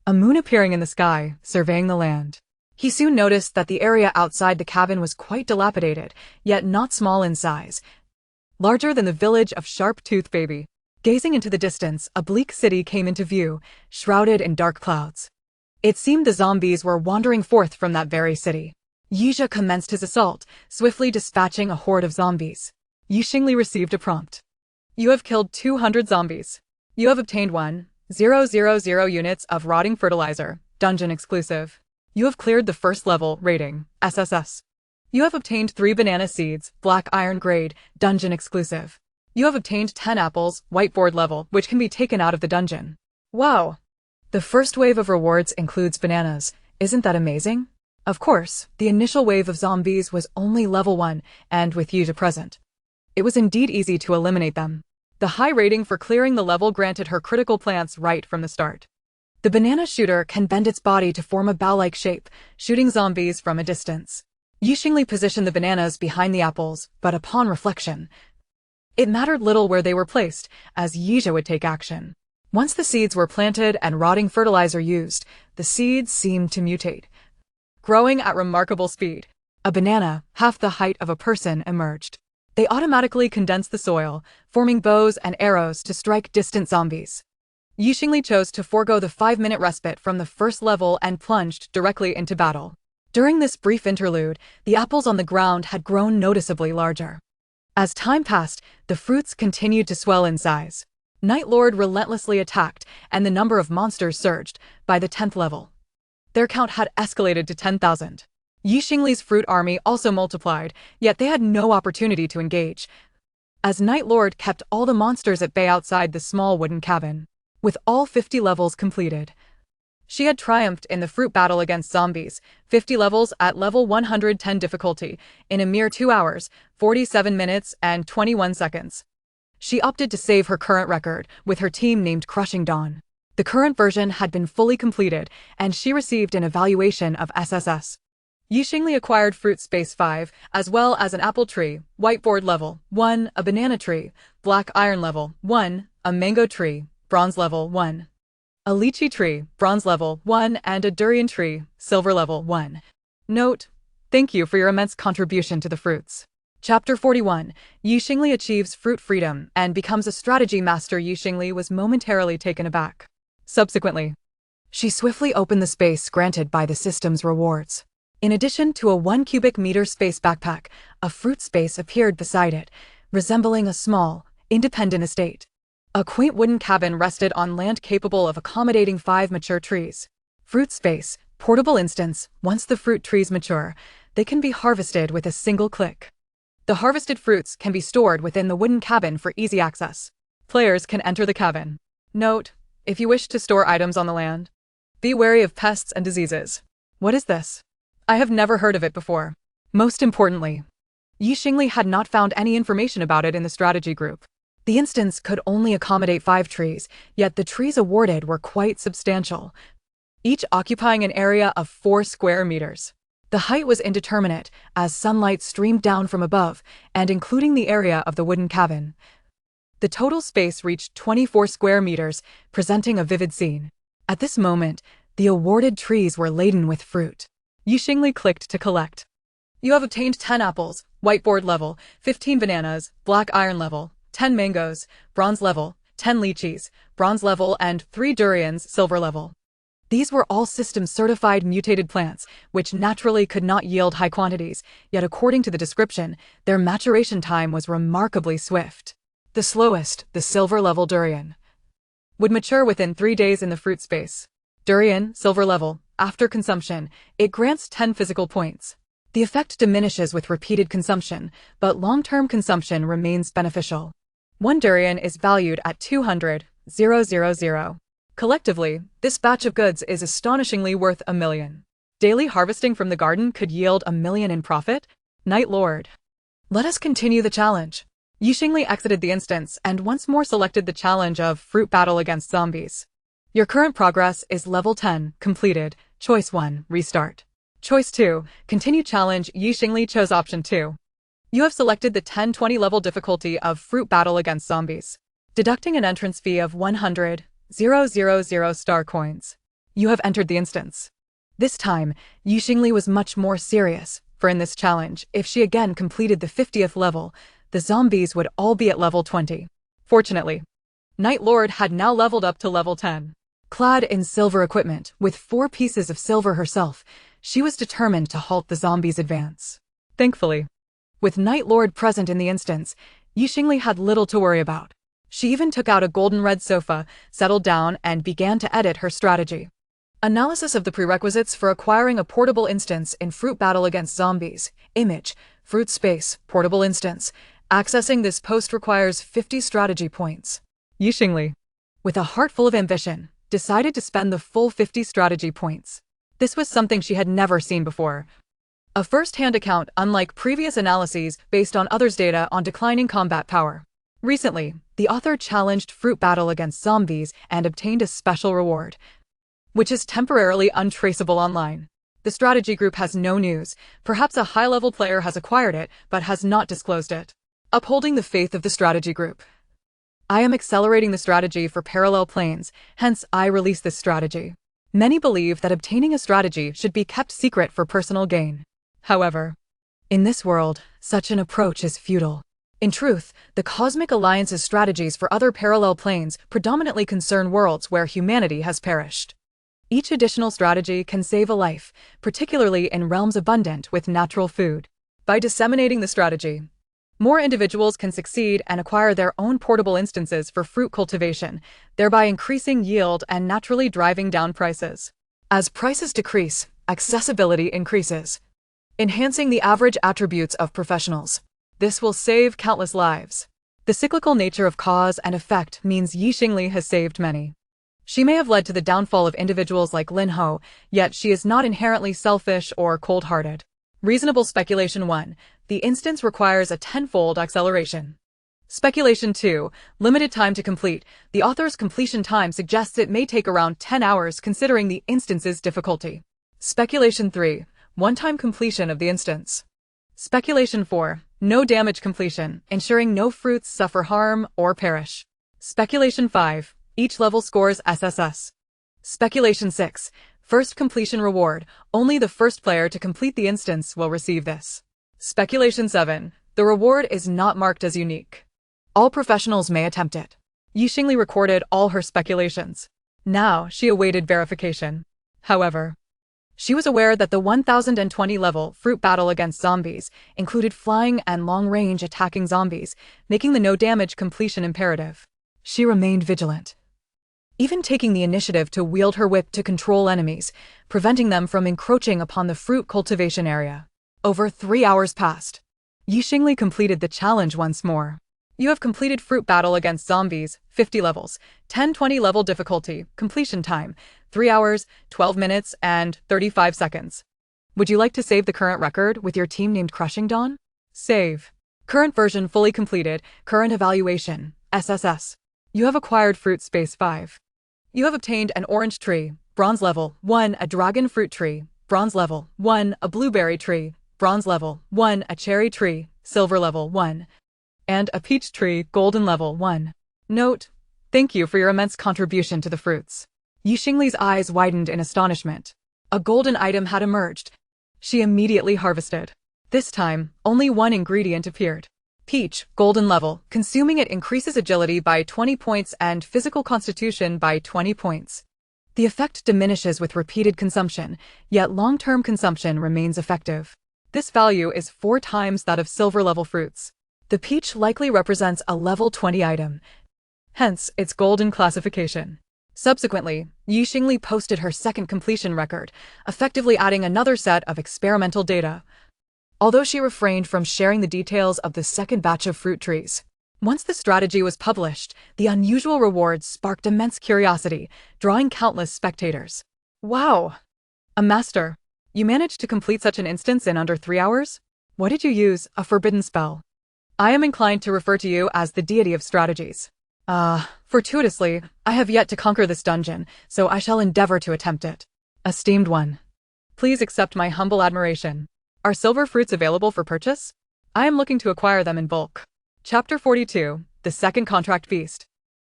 a moon appearing in the sky, surveying the land. He soon noticed that the area outside the cabin was quite dilapidated, yet not small in size, larger than the village of Sharp-Tooth Baby. Gazing into the distance, a bleak city came into view, shrouded in dark clouds. It seemed the zombies were wandering forth from that very city. Yija commenced his assault, swiftly dispatching a horde of zombies. Xingli received a prompt. You have killed 200 zombies. You have obtained 1,000 units of rotting fertilizer, dungeon exclusive. You have cleared the first level, rating, SSS. You have obtained 3 banana seeds, black iron grade, dungeon exclusive. You have obtained 10 apples, whiteboard level, which can be taken out of the dungeon. Wow! The first wave of rewards includes bananas. Isn't that amazing? Of course, the initial wave of zombies was only level 1, and with Yija present, it was indeed easy to eliminate them. The high rating for clearing the level granted her critical plants right from the start. The banana shooter can bend its body to form a bow-like shape, shooting zombies from a distance. Xingli positioned the bananas behind the apples, but upon reflection, it mattered little where they were placed, as Yija would take action. Once the seeds were planted and rotting fertilizer used, the seeds seemed to mutate, growing at remarkable speed. A banana, half the height of a person, emerged. They automatically condensed the soil, forming bows and arrows to strike distant zombies. Xingli chose to forego the 5-minute respite from the first level and plunged directly into battle. During this brief interlude, the apples on the ground had grown noticeably larger. As time passed, the fruits continued to swell in size. Night Lord relentlessly attacked, and the number of monsters surged. By the 10th level, their count had escalated to 10,000. Xingli's fruit army also multiplied, yet they had no opportunity to engage, as Night Lord kept all the monsters at bay outside the small wooden cabin. With all 50 levels completed, she had triumphed in the fruit battle against zombies, 50 levels at level 110 difficulty, in a mere 2 hours, 47 minutes and 21 seconds. She opted to save her current record, with her team named Crushing Dawn. The current version had been fully completed, and she received an evaluation of SSS. Xingli acquired Fruit Space 5, as well as an apple tree, whiteboard level 1, a banana tree, black iron level 1, a mango tree, bronze level 1, a lychee tree, bronze level 1, and a durian tree, silver level 1. Note: thank you for your immense contribution to the fruits. Chapter 41. Xingli achieves fruit freedom and becomes a strategy master. Xingli was momentarily taken aback. Subsequently, she swiftly opened the space granted by the system's rewards. In addition to a 1 cubic meter space backpack, a fruit space appeared beside it, resembling a small, independent estate. A quaint wooden cabin rested on land capable of accommodating 5 mature trees. Fruit space, portable instance. Once the fruit trees mature, they can be harvested with a single click. The harvested fruits can be stored within the wooden cabin for easy access. Players can enter the cabin. Note: if you wish to store items on the land, be wary of pests and diseases. What is this? I have never heard of it before. Most importantly, Xingli had not found any information about it in the strategy group. The instance could only accommodate 5 trees, yet the trees awarded were quite substantial, each occupying an area of 4 square meters. The height was indeterminate, as sunlight streamed down from above, and including the area of the wooden cabin, the total space reached 24 square meters, presenting a vivid scene. At this moment, the awarded trees were laden with fruit. Xingli clicked to collect. You have obtained 10 apples, whiteboard level, 15 bananas, black iron level, 10 mangoes, bronze level, 10 lychees, bronze level, and 3 durians, silver level. These were all system-certified mutated plants, which naturally could not yield high quantities, yet according to the description, their maturation time was remarkably swift. The slowest, the silver-level durian, would mature within 3 days in the fruit space. Durian, silver level, after consumption, it grants 10 physical points. The effect diminishes with repeated consumption, but long-term consumption remains beneficial. 1 durian is valued at 200,000. Collectively, this batch of goods is astonishingly worth $1 million. Daily harvesting from the garden could yield $1 million in profit? Night Lord. Let us continue the challenge. Xingli exited the instance and once more selected the challenge of fruit battle against zombies. Your current progress is level 10, completed. Choice 1, restart. Choice 2, continue challenge. Xingli chose option 2. You have selected the 10-20 level difficulty of fruit battle against zombies. Deducting an entrance fee of 100,000 star coins. You have entered the instance. This time, Xingli was much more serious, for in this challenge, if she again completed the 50th level, the zombies would all be at level 20. Fortunately, Night Lord had now leveled up to level 10. Clad in silver equipment, with 4 pieces of silver herself, she was determined to halt the zombies' advance. Thankfully, with Night Lord present in the instance, Xingli had little to worry about. She even took out a golden red sofa, settled down, and began to edit her strategy. Analysis of the prerequisites for acquiring a portable instance in fruit battle against zombies. Image, fruit space, portable instance. Accessing this post requires 50 strategy points. Xingli, with a heart full of ambition, decided to spend the full 50 strategy points. This was something she had never seen before. A first-hand account unlike previous analyses based on others' data on declining combat power. Recently, the author challenged fruit battle against zombies and obtained a special reward, which is temporarily untraceable online. The strategy group has no news. Perhaps a high-level player has acquired it, but has not disclosed it. Upholding the faith of the strategy group. I am accelerating the strategy for parallel planes, hence I release this strategy. Many believe that obtaining a strategy should be kept secret for personal gain. However, in this world, such an approach is futile. In truth, the Cosmic Alliance's strategies for other parallel planes predominantly concern worlds where humanity has perished. Each additional strategy can save a life, particularly in realms abundant with natural food. By disseminating the strategy, more individuals can succeed and acquire their own portable instances for fruit cultivation, thereby increasing yield and naturally driving down prices. As prices decrease, accessibility increases, enhancing the average attributes of professionals. This will save countless lives. The cyclical nature of cause and effect means Xingli has saved many. She may have led to the downfall of individuals like Lin Ho, yet she is not inherently selfish or cold-hearted. Reasonable speculation 1. The instance requires a 10-fold acceleration. Speculation 2. Limited time to complete. The author's completion time suggests it may take around 10 hours considering the instance's difficulty. Speculation 3. One-time completion of the instance. Speculation 4. No damage completion, ensuring no fruits suffer harm or perish. Speculation 5. Each level scores SSS. Speculation 6. First completion reward. Only the first player to complete the instance will receive this. Speculation 7. The reward is not marked as unique. All professionals may attempt it. Xingli recorded all her speculations. Now she awaited verification. However, she was aware that the 1020 level fruit battle against zombies included flying and long-range attacking zombies, making the no damage completion imperative. She remained vigilant, even taking the initiative to wield her whip to control enemies, preventing them from encroaching upon the fruit cultivation area. Over 3 hours passed. Xingli completed the challenge once more. You have completed fruit battle against zombies, 50 levels, 10-20 level difficulty, completion time, 3 hours, 12 minutes, and 35 seconds. Would you like to save the current record with your team named Crushing Dawn? Save. Current version fully completed, current evaluation, SSS. You have acquired fruit space 5. You have obtained an orange tree, bronze level 1, a dragon fruit tree, bronze level 1, a blueberry tree, bronze level 1, a cherry tree, silver level 1, and a peach tree, golden level 1. Note: thank you for your immense contribution to the fruits. Xingli's eyes widened in astonishment. A golden item had emerged. She immediately harvested. This time, only one ingredient appeared. Peach, golden level. Consuming it increases agility by 20 points and physical constitution by 20 points. The effect diminishes with repeated consumption, yet long-term consumption remains effective. This value is 4 times that of silver-level fruits. The peach likely represents a level 20 item, hence its golden classification. Subsequently, Xingli posted her second completion record, effectively adding another set of experimental data, although she refrained from sharing the details of the second batch of fruit trees. Once the strategy was published, the unusual rewards sparked immense curiosity, drawing countless spectators. Wow! A master! You managed to complete such an instance in under 3 hours? What did you use? A forbidden spell? I am inclined to refer to you as the deity of strategies. Fortuitously, I have yet to conquer this dungeon, so I shall endeavor to attempt it. Esteemed one, please accept my humble admiration. Are silver fruits available for purchase? I am looking to acquire them in bulk. Chapter 42, The Second Contract Beast.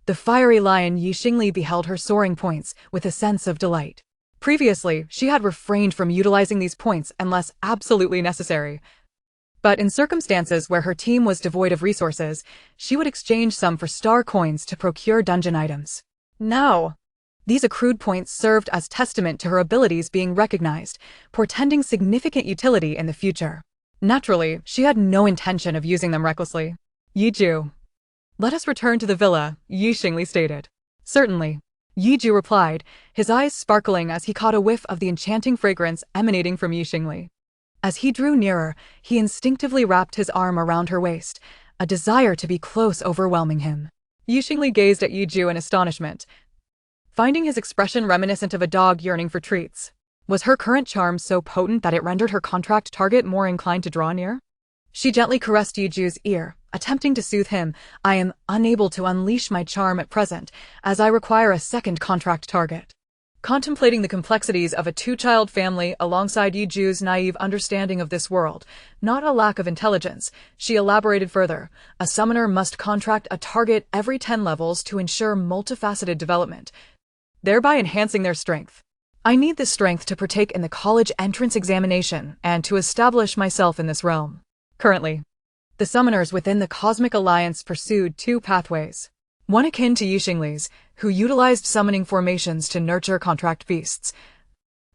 The fiery lion Xingli beheld her soaring points with a sense of delight. Previously, she had refrained from utilizing these points unless absolutely necessary. But in circumstances where her team was devoid of resources, she would exchange some for star coins to procure dungeon items. Now, these accrued points served as testament to her abilities being recognized, portending significant utility in the future. Naturally, she had no intention of using them recklessly. Yiju. Let us return to the villa, Xingli stated. Certainly. Yiju replied, his eyes sparkling as he caught a whiff of the enchanting fragrance emanating from Xingli. As he drew nearer, he instinctively wrapped his arm around her waist, a desire to be close overwhelming him. Xingli gazed at Yiju in astonishment, finding his expression reminiscent of a dog yearning for treats. Was her current charm so potent that it rendered her contract target more inclined to draw near? She gently caressed Yiju's ear, attempting to soothe him. I am unable to unleash my charm at present, as I require a second contract target. Contemplating the complexities of a two-child family alongside Yiju's naive understanding of this world, not a lack of intelligence, she elaborated further. A summoner must contract a target every 10 levels to ensure multifaceted development, thereby enhancing their strength. I need this strength to partake in the college entrance examination and to establish myself in this realm. Currently, the summoners within the Cosmic Alliance pursued 2 pathways. One akin to Xingli's, who utilized summoning formations to nurture contract beasts,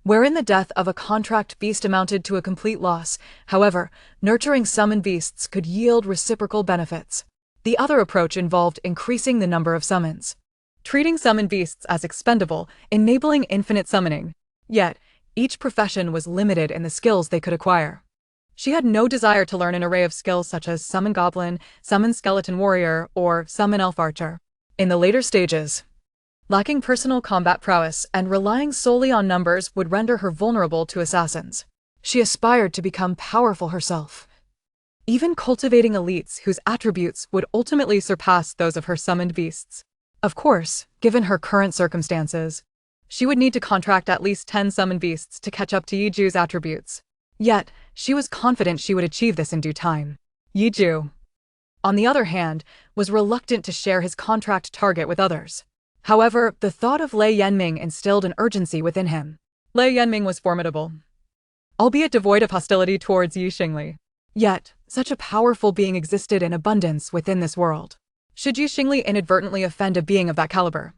wherein the death of a contract beast amounted to a complete loss. However, nurturing summoned beasts could yield reciprocal benefits. The other approach involved increasing the number of summons, treating summoned beasts as expendable, enabling infinite summoning. Yet, each profession was limited in the skills they could acquire. She had no desire to learn an array of skills such as Summon Goblin, Summon Skeleton Warrior, or Summon Elf Archer. In the later stages, lacking personal combat prowess and relying solely on numbers would render her vulnerable to assassins. She aspired to become powerful herself, even cultivating elites whose attributes would ultimately surpass those of her summoned beasts. Of course, given her current circumstances, she would need to contract at least 10 summoned beasts to catch up to Yiju's attributes. Yet, she was confident she would achieve this in due time. Yiju, on the other hand, was reluctant to share his contract target with others. However, the thought of Lei Yanming instilled an urgency within him. Lei Yanming was formidable, albeit devoid of hostility towards Xingli. Yet, such a powerful being existed in abundance within this world. Should Xingli inadvertently offend a being of that caliber,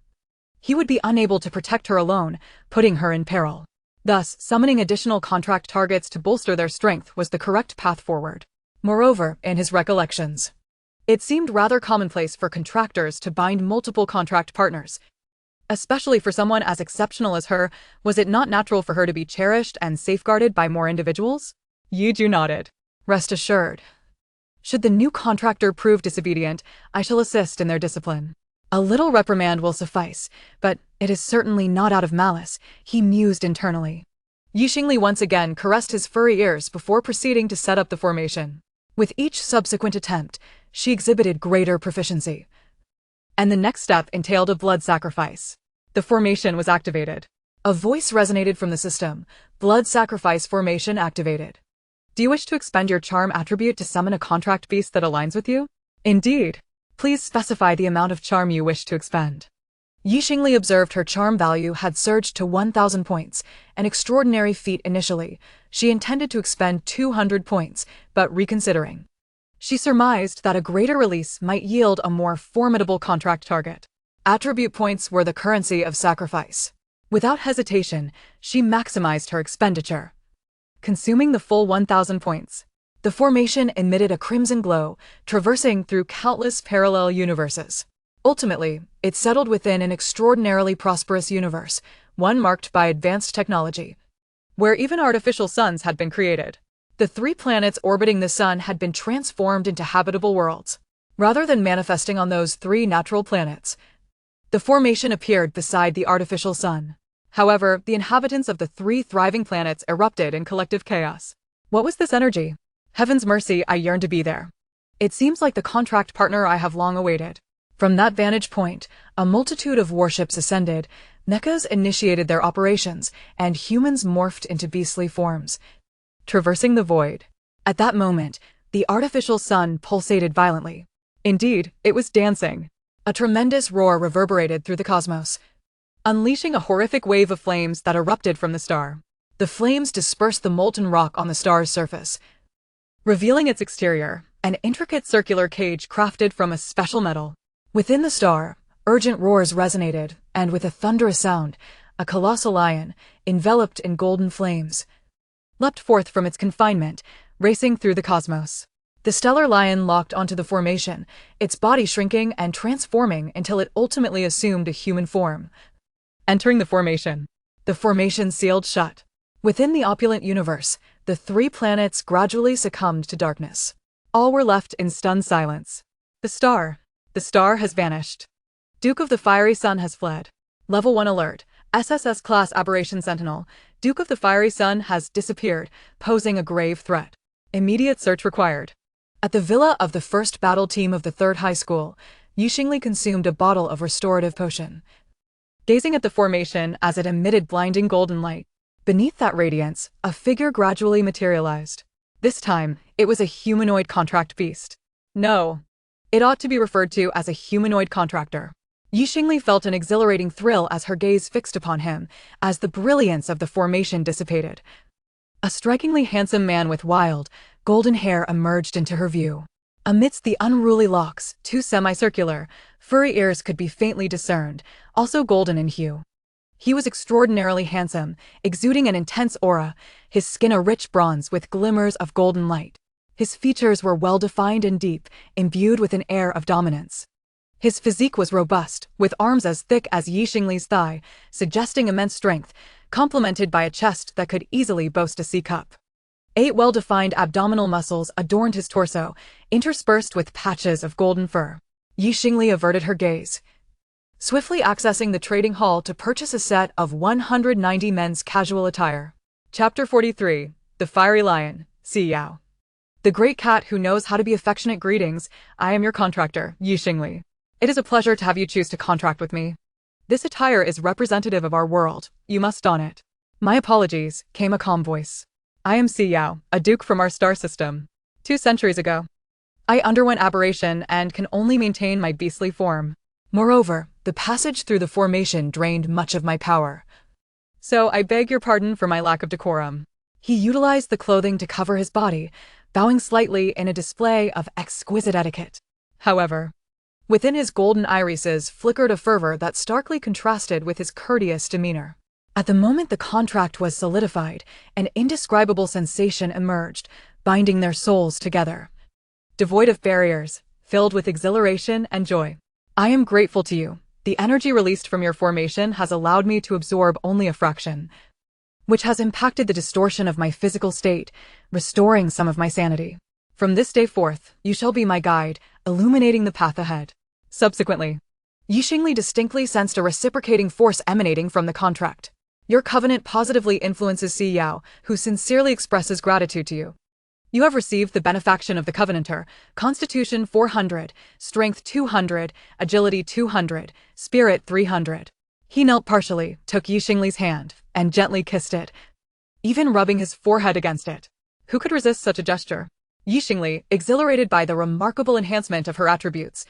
he would be unable to protect her alone, putting her in peril. Thus, summoning additional contract targets to bolster their strength was the correct path forward. Moreover, in his recollections, it seemed rather commonplace for contractors to bind multiple contract partners. Especially for someone as exceptional as her, was it not natural for her to be cherished and safeguarded by more individuals? Yiju nodded. Rest assured, should the new contractor prove disobedient, I shall assist in their discipline. A little reprimand will suffice, but it is certainly not out of malice, he mused internally. Xingli once again caressed his furry ears before proceeding to set up the formation. With each subsequent attempt, she exhibited greater proficiency. And the next step entailed a blood sacrifice. The formation was activated. A voice resonated from the system. Blood sacrifice formation activated. Do you wish to expend your charm attribute to summon a contract beast that aligns with you? Indeed. Please specify the amount of charm you wish to expend. Xingli observed her charm value had surged to 1,000 points, an extraordinary feat initially. She intended to expend 200 points, but reconsidering, she surmised that a greater release might yield a more formidable contract target. Attribute points were the currency of sacrifice. Without hesitation, she maximized her expenditure, consuming the full 1,000 points. The formation emitted a crimson glow, traversing through countless parallel universes. Ultimately, it settled within an extraordinarily prosperous universe, one marked by advanced technology, where even artificial suns had been created. The 3 planets orbiting the sun had been transformed into habitable worlds. Rather than manifesting on those 3 natural planets, the formation appeared beside the artificial sun. However, the inhabitants of the 3 thriving planets erupted in collective chaos. What was this energy? Heaven's mercy, I yearn to be there. It seems like the contract partner I have long awaited. From that vantage point, a multitude of warships ascended, mechas initiated their operations, and humans morphed into beastly forms, traversing the void. At that moment, the artificial sun pulsated violently. Indeed, it was dancing. A tremendous roar reverberated through the cosmos, unleashing a horrific wave of flames that erupted from the star. The flames dispersed the molten rock on the star's surface, revealing its exterior, an intricate circular cage crafted from a special metal. Within the star, urgent roars resonated, and with a thunderous sound, a colossal lion, enveloped in golden flames, leapt forth from its confinement, racing through the cosmos. The stellar lion locked onto the formation, its body shrinking and transforming until it ultimately assumed a human form. Entering the formation sealed shut. Within the opulent universe, the 3 planets gradually succumbed to darkness. All were left in stunned silence. The star has vanished. Duke of the Fiery Sun has fled. Level 1 alert. SSS class aberration Sentinel. Duke of the Fiery Sun has disappeared, posing a grave threat. Immediate search required. At the villa of the first battle team of the 3rd high school, Xingli consumed a bottle of restorative potion, gazing at the formation as it emitted blinding golden light. Beneath that radiance, a figure gradually materialized. This time, it was a humanoid contract beast. No, it ought to be referred to as a humanoid contractor. Xingli felt an exhilarating thrill as her gaze fixed upon him, as the brilliance of the formation dissipated. A strikingly handsome man with wild, golden hair emerged into her view. Amidst the unruly locks, 2 semicircular, furry ears could be faintly discerned, also golden in hue. He was extraordinarily handsome, exuding an intense aura, his skin a rich bronze with glimmers of golden light. His features were well-defined and deep, imbued with an air of dominance. His physique was robust, with arms as thick as Xingli's thigh, suggesting immense strength, complemented by a chest that could easily boast a C-cup. 8 well-defined abdominal muscles adorned his torso, interspersed with patches of golden fur. Xingli averted her gaze, swiftly accessing the trading hall to purchase a set of 190 men's casual attire. Chapter 43. The Fiery Lion, Xiyao. The great cat who knows how to be affectionate. Greetings, I am your contractor, Xingli. It is a pleasure to have you choose to contract with me. This attire is representative of our world, you must don it. My apologies, came a calm voice. I am Xiyao, a duke from our star system. 2 centuries ago, I underwent aberration and can only maintain my beastly form. Moreover, the passage through the formation drained much of my power. So I beg your pardon for my lack of decorum. He utilized the clothing to cover his body, bowing slightly in a display of exquisite etiquette. However, within his golden irises flickered a fervor that starkly contrasted with his courteous demeanor. At the moment the contract was solidified, an indescribable sensation emerged, binding their souls together. Devoid of barriers, filled with exhilaration and joy. I am grateful to you. The energy released from your formation has allowed me to absorb only a fraction, which has impacted the distortion of my physical state, restoring some of my sanity. From this day forth, you shall be my guide, illuminating the path ahead. Subsequently, Xingli distinctly sensed a reciprocating force emanating from the contract. Your covenant positively influences Xiyao, who sincerely expresses gratitude to you. You have received the benefaction of the Covenanter, Constitution 400, Strength 200, Agility 200, Spirit 300. He knelt partially, took Xingli's hand, and gently kissed it, even rubbing his forehead against it. Who could resist such a gesture? Xingli, exhilarated by the remarkable enhancement of her attributes,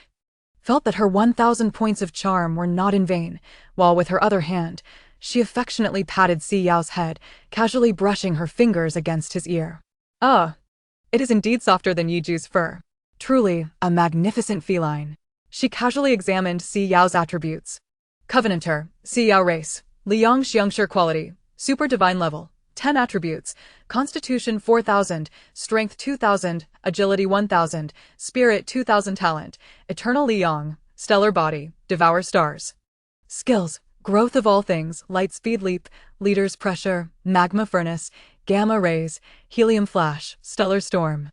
felt that her 1,000 points of charm were not in vain, while with her other hand, she affectionately patted Xiyao's head, casually brushing her fingers against his ear. Ah, it is indeed softer than Yiju's fur. Truly, a magnificent feline. She casually examined Xiyao's attributes. Covenanter, Xiyao race, Liang Xiangshi quality, super divine level, 10 attributes, Constitution 4000, Strength 2000, Agility 1000, Spirit 2000 talent, Eternal Liang, stellar body, devour stars. Skills, growth of all things, light speed leap, leader's pressure, magma furnace, gamma rays, helium flash, stellar storm.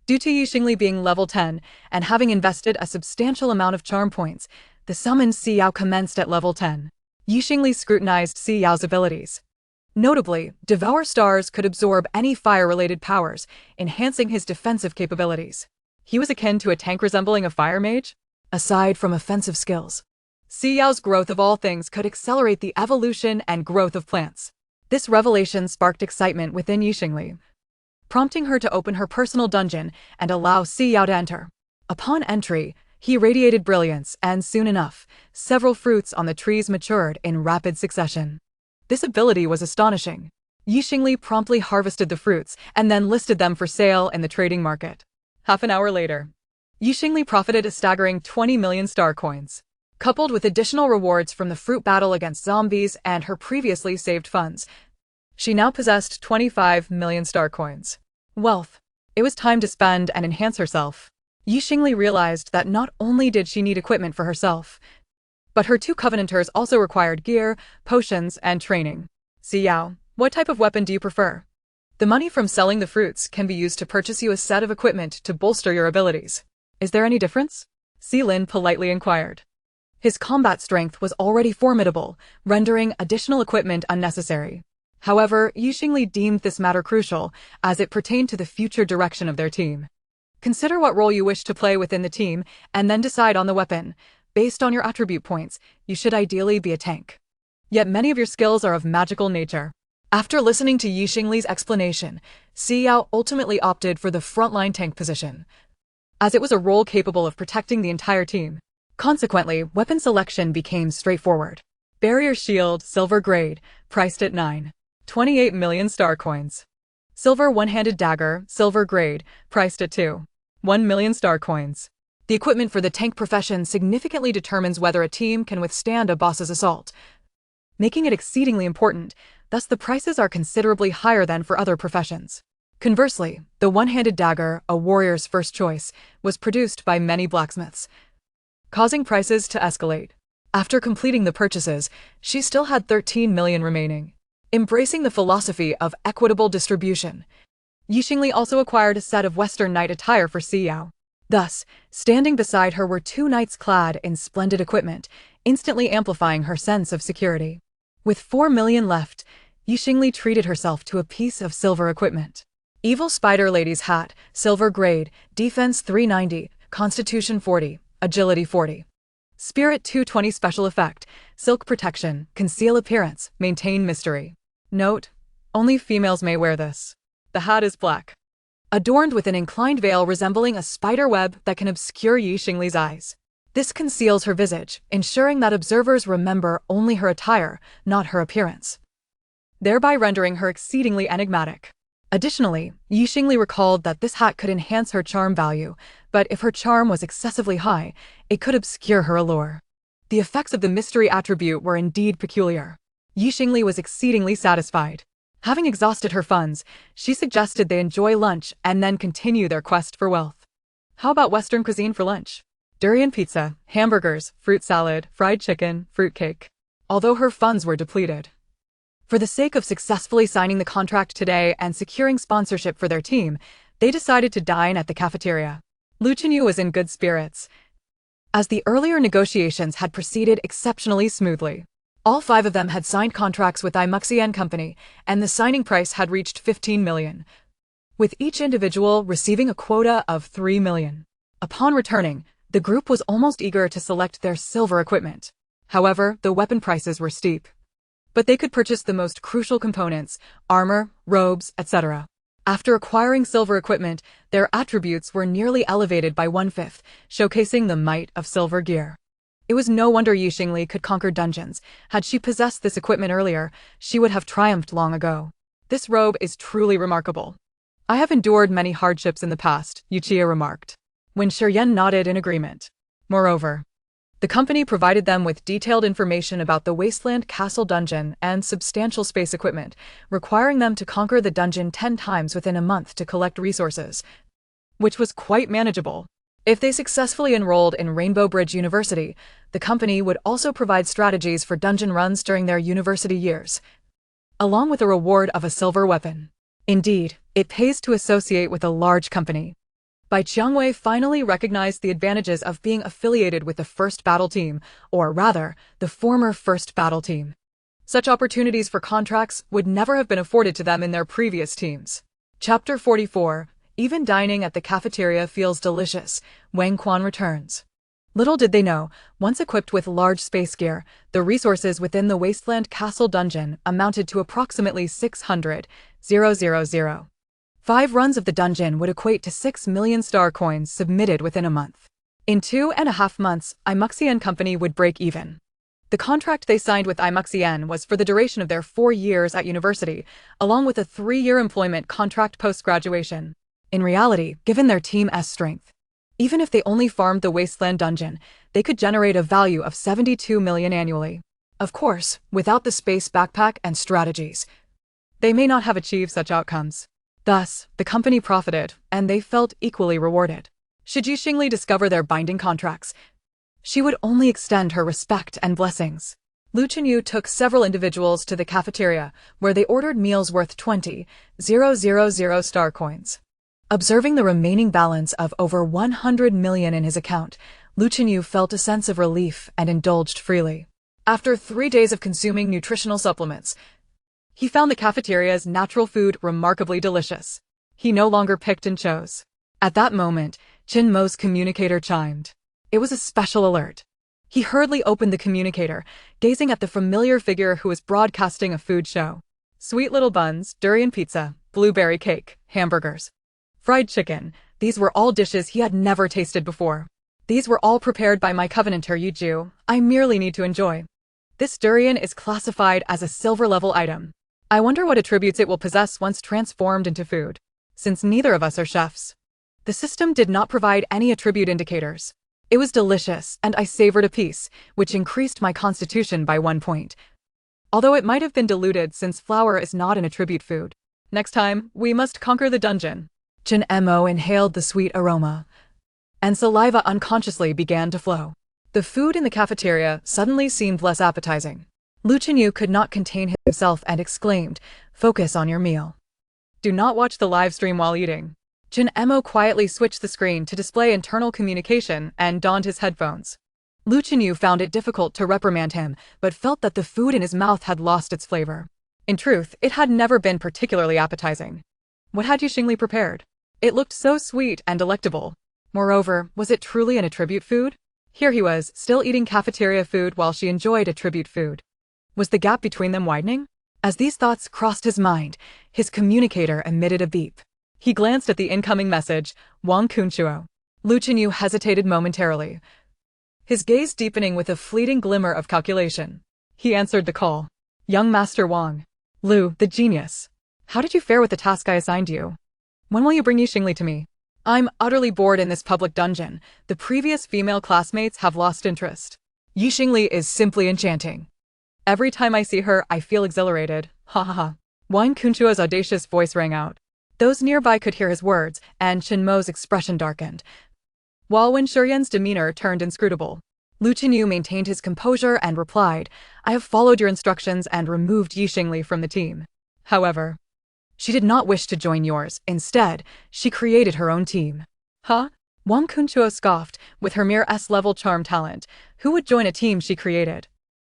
Due to Xingli being level 10 and having invested a substantial amount of charm points, the summoned Xiyao commenced at level 10. Xingli scrutinized Xiyao's abilities. Notably, Devour Stars could absorb any fire-related powers, enhancing his defensive capabilities. He was akin to a tank resembling a fire mage. Aside from offensive skills, Xiyao's growth of all things could accelerate the evolution and growth of plants. This revelation sparked excitement within Xingli, prompting her to open her personal dungeon and allow Xiao to enter. Upon entry, he radiated brilliance, and soon enough, several fruits on the trees matured in rapid succession. This ability was astonishing. Xingli promptly harvested the fruits and then listed them for sale in the trading market. Half an hour later, Xingli profited a staggering 20 million star coins. Coupled with additional rewards from the fruit battle against zombies and her previously saved funds, she now possessed 25 million star coins. Wealth. It was time to spend and enhance herself. Xingli realized that not only did she need equipment for herself, but her two Covenanters also required gear, potions, and training. Xiao, what type of weapon do you prefer? The money from selling the fruits can be used to purchase you a set of equipment to bolster your abilities. Is there any difference? Lin politely inquired. His combat strength was already formidable, rendering additional equipment unnecessary. However, Xingli deemed this matter crucial, as it pertained to the future direction of their team. Consider what role you wish to play within the team, and then decide on the weapon. Based on your attribute points, you should ideally be a tank. Yet many of your skills are of magical nature. After listening to Xingli's explanation, Xiao ultimately opted for the frontline tank position, as it was a role capable of protecting the entire team. Consequently, weapon selection became straightforward. Barrier shield, silver grade, priced at 9.28 million star coins. Silver one-handed dagger, silver grade, priced at 2.1 million star coins. The equipment for the tank profession significantly determines whether a team can withstand a boss's assault, making it exceedingly important. Thus, the prices are considerably higher than for other professions. Conversely, the one-handed dagger, a warrior's first choice, was produced by many blacksmiths, causing prices to escalate. After completing the purchases, she still had 13 million remaining. Embracing the philosophy of equitable distribution, Xingli also acquired a set of Western knight attire for Xiao. Thus, standing beside her were two knights clad in splendid equipment, instantly amplifying her sense of security. With 4 million left, Xingli treated herself to a piece of silver equipment. Evil Spider Lady's hat, silver grade, defense 390, constitution 40, agility 40. Spirit 220 special effect, silk protection, conceal appearance, maintain mystery. Note: only females may wear this. The hat is black, adorned with an inclined veil resembling a spider web that can obscure Xingli's eyes. This conceals her visage, ensuring that observers remember only her attire, not her appearance, thereby rendering her exceedingly enigmatic. Additionally, Xingli recalled that this hat could enhance her charm value, but if her charm was excessively high, it could obscure her allure. The effects of the mystery attribute were indeed peculiar. Xingli was exceedingly satisfied. Having exhausted her funds, she suggested they enjoy lunch and then continue their quest for wealth. How about Western cuisine for lunch? Durian pizza, hamburgers, fruit salad, fried chicken, fruitcake. Although her funds were depleted, for the sake of successfully signing the contract today and securing sponsorship for their team, they decided to dine at the cafeteria. Lu Chenyu was in good spirits, as the earlier negotiations had proceeded exceptionally smoothly. All 5 of them had signed contracts with Imuxian Company, and the signing price had reached 15 million, with each individual receiving a quota of 3 million. Upon returning, the group was almost eager to select their silver equipment. However, the weapon prices were steep, but they could purchase the most crucial components, armor, robes, etc. After acquiring silver equipment, their attributes were nearly elevated by 1/5, showcasing the might of silver gear. It was no wonder Xingli could conquer dungeons. Had she possessed this equipment earlier, she would have triumphed long ago. This robe is truly remarkable. I have endured many hardships in the past, Yuchiya remarked, when Shiryen nodded in agreement. Moreover, The company provided them with detailed information about the Wasteland Castle dungeon and substantial space equipment, requiring them to conquer the dungeon 10 times within a month to collect resources, which was quite manageable. If they successfully enrolled in Rainbow Bridge University, the company would also provide strategies for dungeon runs during their university years, along with a reward of a silver weapon. Indeed, it pays to associate with a large company. Bai Qiangwei finally recognized the advantages of being affiliated with the First Battle Team, or rather, the former First Battle Team. Such opportunities for contracts would never have been afforded to them in their previous teams. Chapter 44. Even dining at the cafeteria feels delicious. Wang Quan returns. Little did they know, once equipped with large space gear, the resources within the Wasteland Castle dungeon amounted to approximately 600,000. 5 runs of the dungeon would equate to 6 million star coins submitted within a month. In 2.5 months, Imuxian Company would break even. The contract they signed with Imuxian was for the duration of their 4 years at university, along with a 3-year employment contract post-graduation. In reality, given their team's strength, even if they only farmed the Wasteland dungeon, they could generate a value of 72 million annually. Of course, without the space backpack and strategies, they may not have achieved such outcomes. Thus, the company profited, and they felt equally rewarded. Should Xingli discover their binding contracts, she would only extend her respect and blessings. Lu Chenyu took several individuals to the cafeteria, where they ordered meals worth 20,000 star coins. Observing the remaining balance of over 100 million in his account, Lu Chenyu felt a sense of relief and indulged freely. After 3 days of consuming nutritional supplements, he found the cafeteria's natural food remarkably delicious. He no longer picked and chose. At that moment, Qin Mo's communicator chimed. It was a special alert. He hurriedly opened the communicator, gazing at the familiar figure who was broadcasting a food show. Sweet little buns, durian pizza, blueberry cake, hamburgers, fried chicken, these were all dishes he had never tasted before. These were all prepared by my covenanter Yu Ju. I merely need to enjoy. This durian is classified as a silver-level item. I wonder what attributes it will possess once transformed into food. Since neither of us are chefs, the system did not provide any attribute indicators. It was delicious, and I savored a piece, which increased my constitution by 1 point. Although it might have been diluted since flour is not an attribute food. Next time, we must conquer the dungeon. Chen Mo inhaled the sweet aroma, and saliva unconsciously began to flow. The food in the cafeteria suddenly seemed less appetizing. Lu Chenyu could not contain himself and exclaimed, "Focus on your meal. Do not watch the live stream while eating." Chen Mo quietly switched the screen to display internal communication and donned his headphones. Lu Chenyu found it difficult to reprimand him, but felt that the food in his mouth had lost its flavor. In truth, it had never been particularly appetizing. What had Xingli prepared? It looked so sweet and delectable. Moreover, was it truly an attribute food? Here he was, still eating cafeteria food while she enjoyed attribute food. Was the gap between them widening? As these thoughts crossed his mind, his communicator emitted a beep. He glanced at the incoming message, Wang Kunchuo. Lu Chenyu hesitated momentarily, his gaze deepening with a fleeting glimmer of calculation. He answered the call. Young Master Wang. Lu, the genius. How did you fare with the task I assigned you? When will you bring Xingli to me? I'm utterly bored in this public dungeon. The previous female classmates have lost interest. Xingli is simply enchanting. Every time I see her, I feel exhilarated. Ha ha ha. Wang Kunchuo's audacious voice rang out. Those nearby could hear his words, and Chen Mo's expression darkened, while Wen Shiyan's demeanor turned inscrutable. Lu Chenyu maintained his composure and replied, I have followed your instructions and removed Xingli from the team. However, she did not wish to join yours. Instead, she created her own team. Huh? Wang Kunchuo scoffed, with her mere S-level charm talent. Who would join a team she created?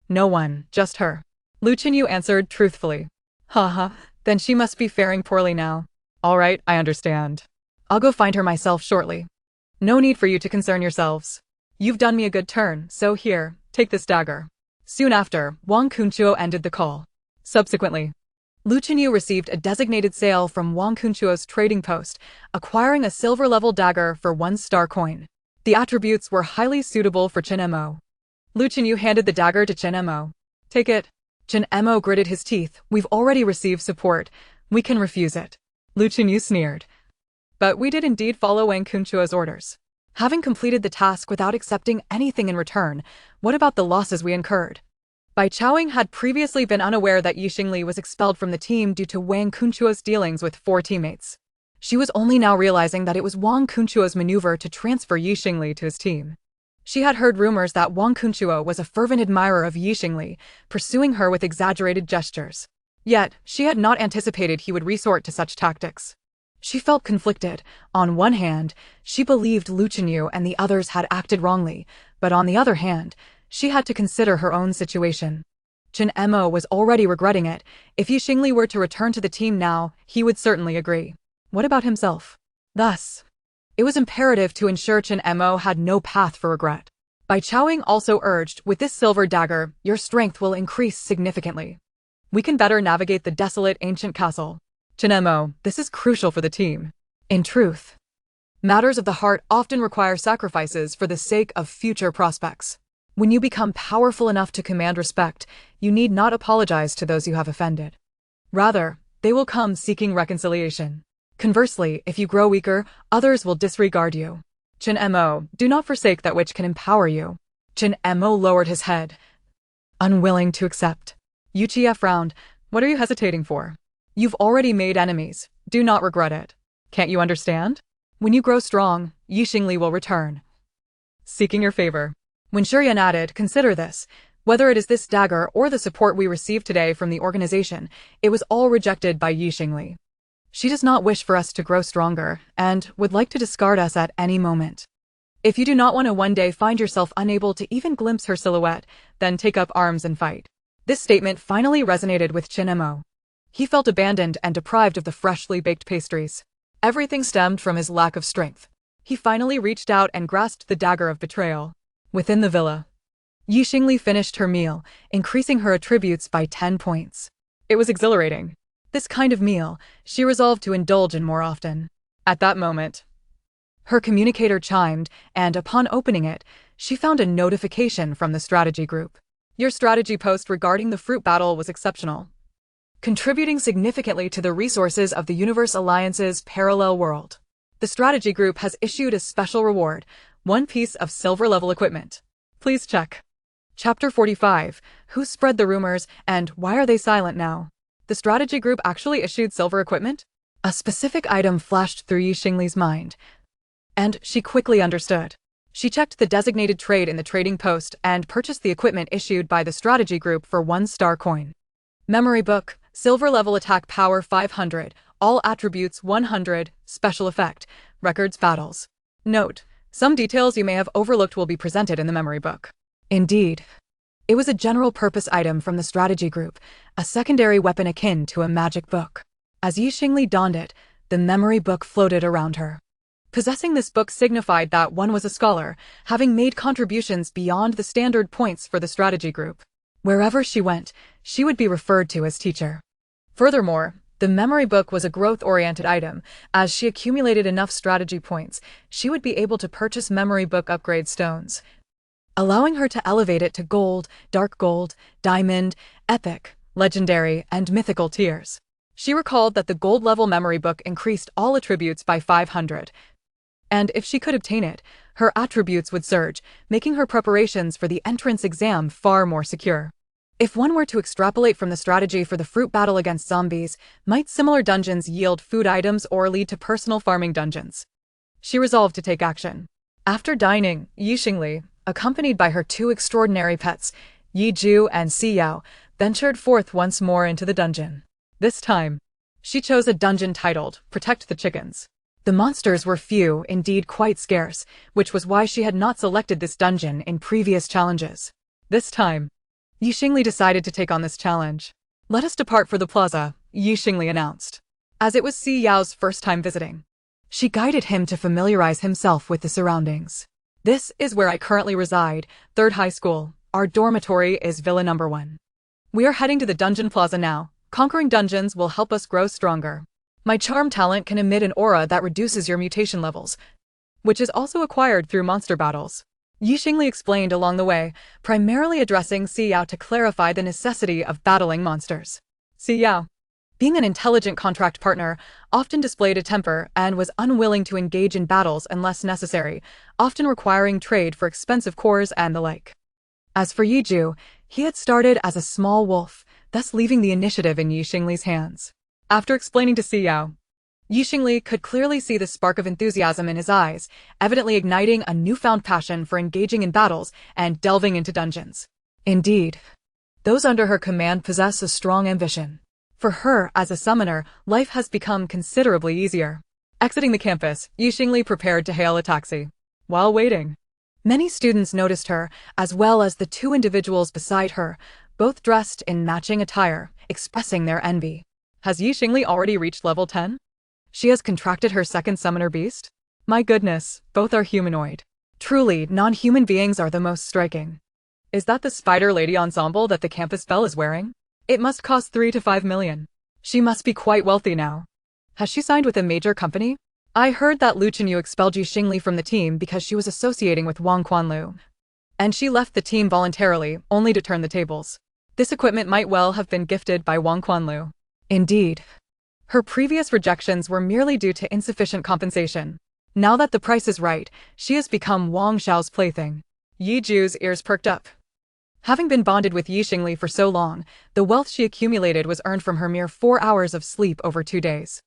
No one, just her. Lu Chenyu answered truthfully. Haha, then she must be faring poorly now. All right, I understand. I'll go find her myself shortly. No need for you to concern yourselves. You've done me a good turn, so here, take this dagger. Soon after, Wang Kunchuo ended the call. Subsequently, Lu Chenyu received a designated sale from Wang Kunchuo's trading post, acquiring a silver-level dagger for 1 star coin. The attributes were highly suitable for Chen Mo. Lu Chenyu handed the dagger to Chen Mo. Take it. Chen Mo gritted his teeth. We've already received support. We can refuse it. Lu Chenyu sneered. But we did indeed follow Wang Kunchuo's orders. Having completed the task without accepting anything in return, what about the losses we incurred? Bai Chaoying had previously been unaware that Xingli was expelled from the team due to Wang Kunquo's dealings with 4 teammates. She was only now realizing that it was Wang Kunquo's maneuver to transfer Xingli to his team. She had heard rumors that Wang Kunquo was a fervent admirer of Xingli, pursuing her with exaggerated gestures. Yet, she had not anticipated he would resort to such tactics. She felt conflicted. On one hand, she believed Lu Chenyu and the others had acted wrongly, but on the other hand, she had to consider her own situation. Chen Mo was already regretting it. If Xingli were to return to the team now, he would certainly agree. What about himself? Thus, it was imperative to ensure Chen Mo had no path for regret. Bai Chaoying also urged, with this silver dagger, your strength will increase significantly. We can better navigate the desolate ancient castle. Chen Mo, this is crucial for the team. In truth, matters of the heart often require sacrifices for the sake of future prospects. When you become powerful enough to command respect, you need not apologize to those you have offended. Rather, they will come seeking reconciliation. Conversely, if you grow weaker, others will disregard you. Chen Mo, do not forsake that which can empower you. Chen Mo lowered his head, unwilling to accept. Yu Qie frowned. What are you hesitating for? You've already made enemies. Do not regret it. Can't you understand? When you grow strong, Xingli will return, seeking your favor. When Shurian added, consider this. Whether it is this dagger or the support we received today from the organization, it was all rejected by Xingli. She does not wish for us to grow stronger, and would like to discard us at any moment. If you do not want to one day find yourself unable to even glimpse her silhouette, then take up arms and fight. This statement finally resonated with Chen Mo. He felt abandoned and deprived of the freshly baked pastries. Everything stemmed from his lack of strength. He finally reached out and grasped the dagger of betrayal. Within the villa, Xingli finished her meal, increasing her attributes by 10 points. It was exhilarating. This kind of meal, she resolved to indulge in more often. At that moment, her communicator chimed, and upon opening it, she found a notification from the strategy group. Your strategy post regarding the fruit battle was exceptional, contributing significantly to the resources of the Universe Alliance's parallel world. The strategy group has issued a special reward, 1 piece of silver-level equipment. Please check. Chapter 45, Who spread the rumors, and why are they silent now? The strategy group actually issued silver equipment? A specific item flashed through Xingli's mind, and she quickly understood. She checked the designated trade in the trading post and purchased the equipment issued by the strategy group for 1 star coin. Memory book, silver level attack power 500, all attributes 100, special effect, records battles. Note, some details you may have overlooked will be presented in the memory book. Indeed, it was a general-purpose item from the strategy group, a secondary weapon akin to a magic book. As Xingli donned it, the memory book floated around her. Possessing this book signified that one was a scholar, having made contributions beyond the standard points for the strategy group. Wherever she went, she would be referred to as teacher. Furthermore, the memory book was a growth-oriented item. As she accumulated enough strategy points, she would be able to purchase memory book upgrade stones, allowing her to elevate it to gold, dark gold, diamond, epic, legendary, and mythical tiers. She recalled that the gold-level memory book increased all attributes by 500, and if she could obtain it, her attributes would surge, making her preparations for the entrance exam far more secure. If one were to extrapolate from the strategy for the fruit battle against zombies, might similar dungeons yield food items or lead to personal farming dungeons? She resolved to take action. After dining, Xingli, accompanied by her 2 extraordinary pets, Yi Ju and Si Yao, ventured forth once more into the dungeon. This time, she chose a dungeon titled, Protect the Chickens. The monsters were few, indeed quite scarce, which was why she had not selected this dungeon in previous challenges. This time, Xingli decided to take on this challenge. Let us depart for the plaza, Xingli announced. As it was Si Yao's first time visiting, she guided him to familiarize himself with the surroundings. This is where I currently reside, 3rd High School. Our dormitory is Villa number 1. We are heading to the dungeon plaza now. Conquering dungeons will help us grow stronger. My charm talent can emit an aura that reduces your mutation levels, which is also acquired through monster battles. Xingli explained along the way, primarily addressing Si Yao to clarify the necessity of battling monsters. Si Yao, Being an intelligent contract partner, often displayed a temper and was unwilling to engage in battles unless necessary, often requiring trade for expensive cores and the like. As for Yiju, he had started as a small wolf, thus leaving the initiative in Xingli's hands. After explaining to Xingli, Xingli could clearly see the spark of enthusiasm in his eyes, evidently igniting a newfound passion for engaging in battles and delving into dungeons. Indeed, those under her command possess a strong ambition. For her, as a summoner, life has become considerably easier. Exiting the campus, Xingli prepared to hail a taxi. While waiting, many students noticed her, as well as the two individuals beside her, both dressed in matching attire, expressing their envy. Has Xingli already reached level 10? She has contracted her second summoner beast? My goodness, both are humanoid. Truly, non-human beings are the most striking. Is that the Spider Lady ensemble that the campus belle is wearing? It must cost 3 to 5 million. She must be quite wealthy now. Has she signed with a major company? I heard that Lu Chenyu expelled Xingli from the team because she was associating with Wang Quanlu. And she left the team voluntarily, only to turn the tables. This equipment might well have been gifted by Wang Quanlu. Indeed. Her previous rejections were merely due to insufficient compensation. Now that the price is right, she has become Wang Xiao's plaything. Yi Ju's ears perked up. Having been bonded with Xingli for so long, the wealth she accumulated was earned from her mere 4 hours of sleep over 2 days.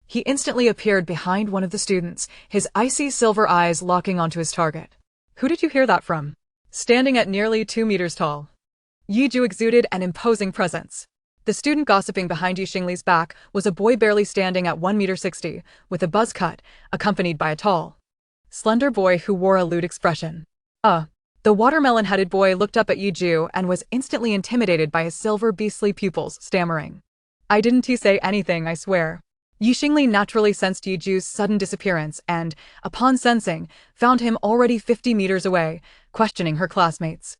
He instantly appeared behind one of the students, his icy silver eyes locking onto his target. Who did you hear that from? Standing at nearly 2 meters tall, Yi Ju exuded an imposing presence. The student gossiping behind Xingli's back was a boy barely standing at 1.60 meters, with a buzz cut, accompanied by a tall, slender boy who wore a lewd expression. The watermelon-headed boy looked up at Yi Ju and was instantly intimidated by his silver beastly pupils, stammering. I didn't say anything, I swear. Xingli naturally sensed Yi Ju's sudden disappearance and, upon sensing, found him already 50 meters away, questioning her classmates.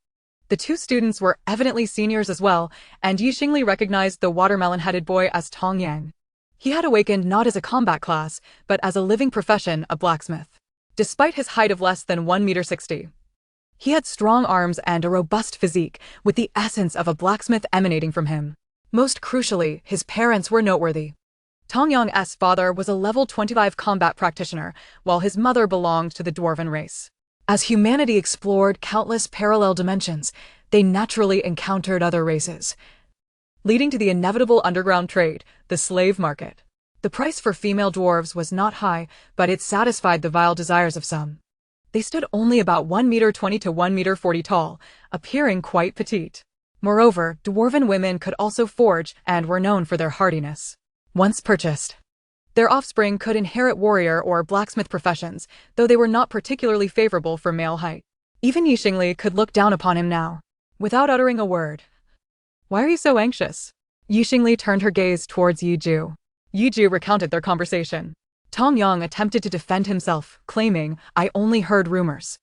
The two students were evidently seniors as well, and Xingli recognized the watermelon-headed boy as Tong Yang. He had awakened not as a combat class, but as a living profession, a blacksmith. Despite his height of less than 1.60 meters, he had strong arms and a robust physique, with the essence of a blacksmith emanating from him. Most crucially, his parents were noteworthy. Tong Yang's father was a level 25 combat practitioner, while his mother belonged to the dwarven race. As humanity explored countless parallel dimensions, they naturally encountered other races, leading to the inevitable underground trade, the slave market. The price for female dwarves was not high, but it satisfied the vile desires of some. They stood only about 1.20 meters to 1.40 meters tall, appearing quite petite. Moreover, dwarven women could also forge and were known for their hardiness. Once purchased, their offspring could inherit warrior or blacksmith professions, though they were not particularly favorable for male height. Even Xingli could look down upon him now, without uttering a word. Why are you so anxious? Xingli turned her gaze towards Yi Ju. Yi Ju recounted their conversation. Tong Yang attempted to defend himself, claiming, I only heard rumors.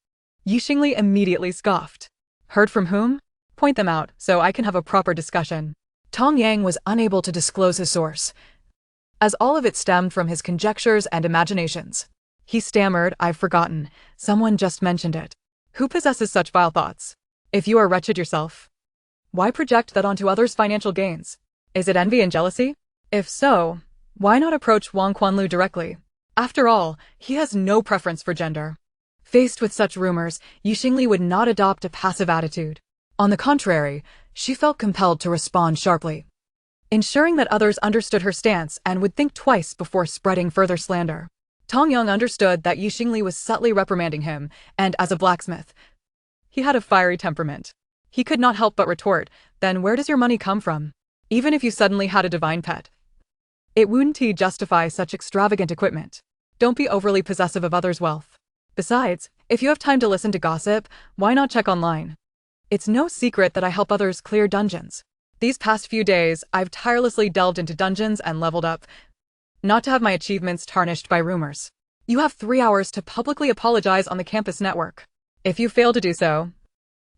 Xingli immediately scoffed. Heard from whom? Point them out, so I can have a proper discussion. Tong Yang was unable to disclose his source, as all of it stemmed from his conjectures and imaginations. He stammered, I've forgotten. Someone just mentioned it. Who possesses such vile thoughts? If you are wretched yourself, why project that onto others' financial gains? Is it envy and jealousy? If so, why not approach Wang Quanlu directly? After all, he has no preference for gender. Faced with such rumors, Xingli would not adopt a passive attitude. On the contrary, she felt compelled to respond sharply, ensuring that others understood her stance and would think twice before spreading further slander. Tong Yang understood that Xingli was subtly reprimanding him, and as a blacksmith, he had a fiery temperament. He could not help but retort, then where does your money come from? Even if you suddenly had a divine pet, it wouldn't justify such extravagant equipment. Don't be overly possessive of others' wealth. Besides, if you have time to listen to gossip, why not check online? It's no secret that I help others clear dungeons. These past few days, I've tirelessly delved into dungeons and leveled up, not to have my achievements tarnished by rumors. You have 3 hours to publicly apologize on the campus network. If you fail to do so,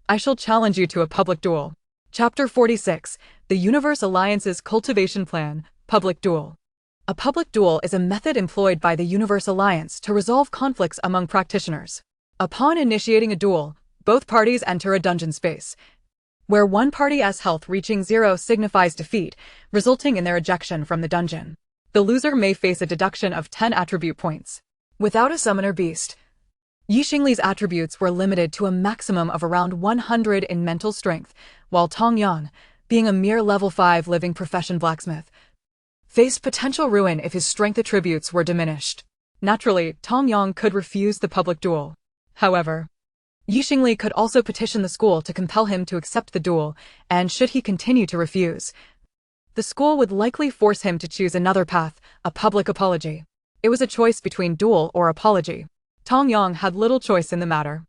I shall challenge you to a public duel. Chapter 46, The Universe Alliance's Cultivation Plan, Public Duel. A public duel is a method employed by the Universe Alliance to resolve conflicts among practitioners. Upon initiating a duel, both parties enter a dungeon space, where one party's health reaching 0 signifies defeat, resulting in their ejection from the dungeon. The loser may face a deduction of 10 attribute points. Without a summoner beast, Xingli's attributes were limited to a maximum of around 100 in mental strength, while Tong Yang, being a mere level 5 living profession blacksmith, faced potential ruin if his strength attributes were diminished. Naturally, Tong Yang could refuse the public duel. However, Xingli could also petition the school to compel him to accept the duel, and should he continue to refuse, the school would likely force him to choose another path, a public apology. It was a choice between duel or apology. Tong Yang had little choice in the matter.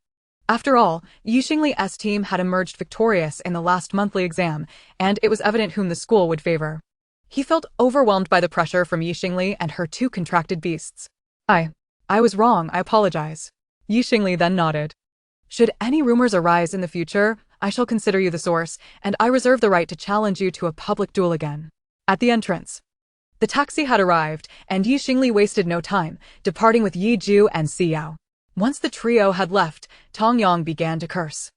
After all, Xingli's team had emerged victorious in the last monthly exam, and it was evident whom the school would favor. He felt overwhelmed by the pressure from Xingli and her 2 contracted beasts. I was wrong, I apologize. Xingli then nodded. Should any rumors arise in the future, I shall consider you the source, and I reserve the right to challenge you to a public duel again. At the entrance, the taxi had arrived, and Xingli wasted no time, departing with Yi Ju and Xiao. Once the trio had left, Tong Yang began to curse.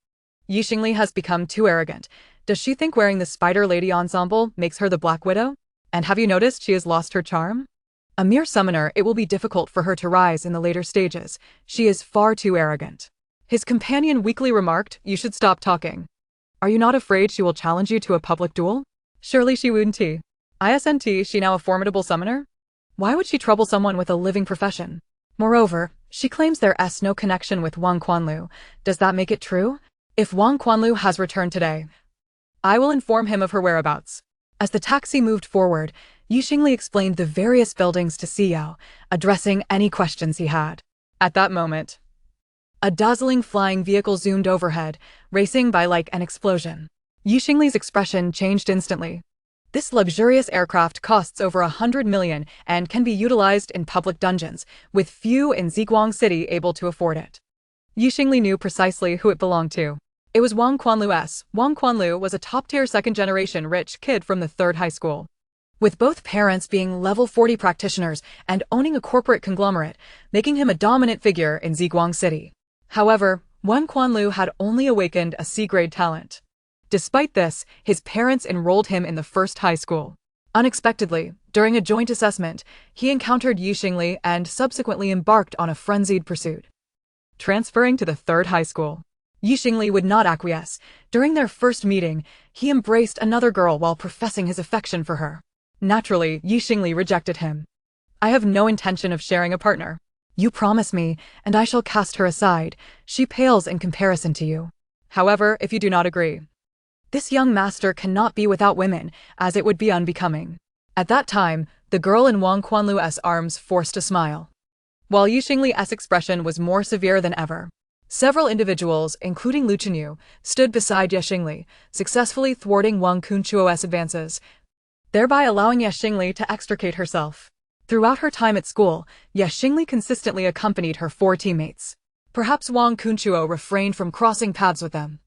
Xingli has become too arrogant. Does she think wearing the Spider Lady ensemble makes her the Black Widow? And have you noticed she has lost her charm? A mere summoner, it will be difficult for her to rise in the later stages. She is far too arrogant. His companion weakly remarked, "You should stop talking. Are you not afraid she will challenge you to a public duel? Surely she wouldn't. Isn't she now a formidable summoner? Why would she trouble someone with a living profession? Moreover, she claims there's no connection with Wang Quanlu. Does that make it true? If Wang Quanlu has returned today, I will inform him of her whereabouts." As the taxi moved forward, Xingli explained the various buildings to Xiao, addressing any questions he had. At that moment, a dazzling flying vehicle zoomed overhead, racing by like an explosion. Xingli's expression changed instantly. This luxurious aircraft costs over 100 million and can be utilized in public dungeons, with few in Ziguang City able to afford it. Xingli knew precisely who it belonged to. It was Wang Quanlu's. Wang Quanlu was a top-tier second-generation rich kid from the 3rd high school. With both parents being level 40 practitioners and owning a corporate conglomerate, making him a dominant figure in Ziguang City. However, Wang Quanlu had only awakened a C-grade talent. Despite this, his parents enrolled him in the 1st high school. Unexpectedly, during a joint assessment, he encountered Xingli and subsequently embarked on a frenzied pursuit. Transferring to the 3rd high school, Xingli would not acquiesce. During their first meeting, he embraced another girl while professing his affection for her. Naturally, Xingli rejected him. "I have no intention of sharing a partner. You promise me, and I shall cast her aside. She pales in comparison to you. However, if you do not agree, this young master cannot be without women, as it would be unbecoming." At that time, the girl in Wang Quanlu's arms forced a smile, while Xingli's expression was more severe than ever. Several individuals, including Lu Chenyu, stood beside Xingli, successfully thwarting Wang Kunchuo's advances, thereby allowing Xingli to extricate herself. Throughout her time at school, Xingli consistently accompanied her 4 teammates. Perhaps Wang Kunchuo refrained from crossing paths with them,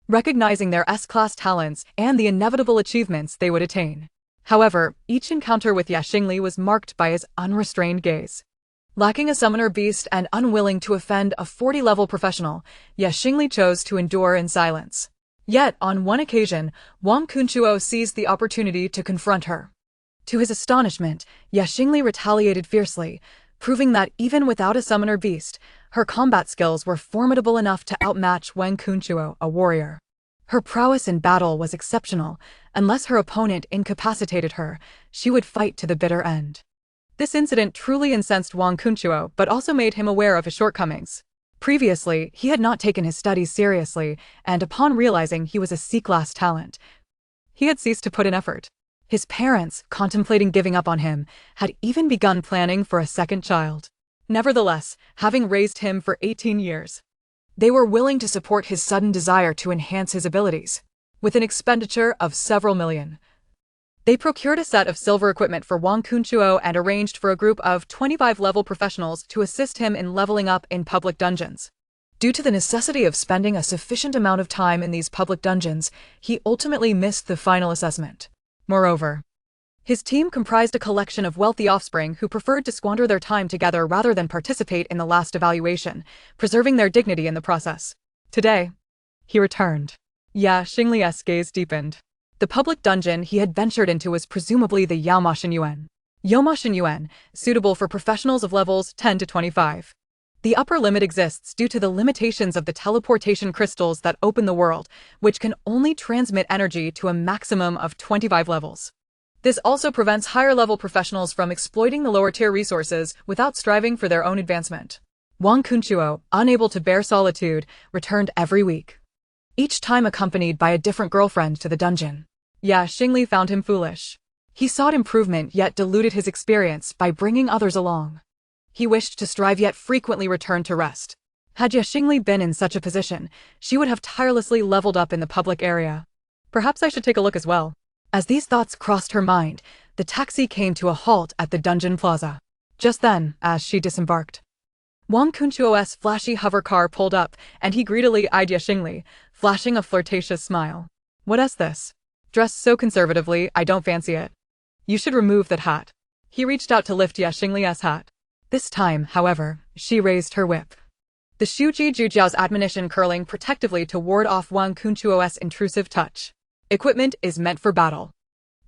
recognizing their S-class talents and the inevitable achievements they would attain. However, each encounter with Xingli was marked by his unrestrained gaze. Lacking a summoner beast and unwilling to offend a 40-level professional, Xingli chose to endure in silence. Yet, on one occasion, Wang Kunchuo seized the opportunity to confront her. To his astonishment, Xingli retaliated fiercely, proving that even without a summoner beast, her combat skills were formidable enough to outmatch Wang Kunchuo, a warrior. Her prowess in battle was exceptional. Unless her opponent incapacitated her, she would fight to the bitter end. This incident truly incensed Wang Kunchuo, but also made him aware of his shortcomings. Previously, he had not taken his studies seriously, and upon realizing he was a C-class talent, he had ceased to put in effort. His parents, contemplating giving up on him, had even begun planning for a second child. Nevertheless, having raised him for 18 years, they were willing to support his sudden desire to enhance his abilities. With an expenditure of several million, they procured a set of silver equipment for Wang Kunchuo and arranged for a group of 25-level professionals to assist him in leveling up in public dungeons. Due to the necessity of spending a sufficient amount of time in these public dungeons, he ultimately missed the final assessment. Moreover, his team comprised a collection of wealthy offspring who preferred to squander their time together rather than participate in the last evaluation, preserving their dignity in the process. Today, he returned. Yeah, Xingli's gaze deepened. The public dungeon he had ventured into was presumably the Yaomashun Yuan. Yaomashun Yuan, suitable for professionals of levels 10 to 25. The upper limit exists due to the limitations of the teleportation crystals that open the world, which can only transmit energy to a maximum of 25 levels. This also prevents higher-level professionals from exploiting the lower-tier resources without striving for their own advancement. Wang Kunchuo, unable to bear solitude, returned every week, each time accompanied by a different girlfriend to the dungeon. Yeah, Xingli found him foolish. He sought improvement yet diluted his experience by bringing others along. He wished to strive yet frequently returned to rest. Had Xingli been in such a position, she would have tirelessly leveled up in the public area. Perhaps I should take a look as well. As these thoughts crossed her mind, the taxi came to a halt at the dungeon plaza. Just then, as she disembarked, Wang Kunchuo's flashy hover car pulled up, and he greedily eyed Xingli, flashing a flirtatious smile. What's this? Dressed so conservatively, I don't fancy it. You should remove that hat. He reached out to lift Xingli's hat. This time, however, she raised her whip. The Shuji Jujiao's admonition curling protectively to ward off Wang Kunchuo's intrusive touch. Equipment is meant for battle.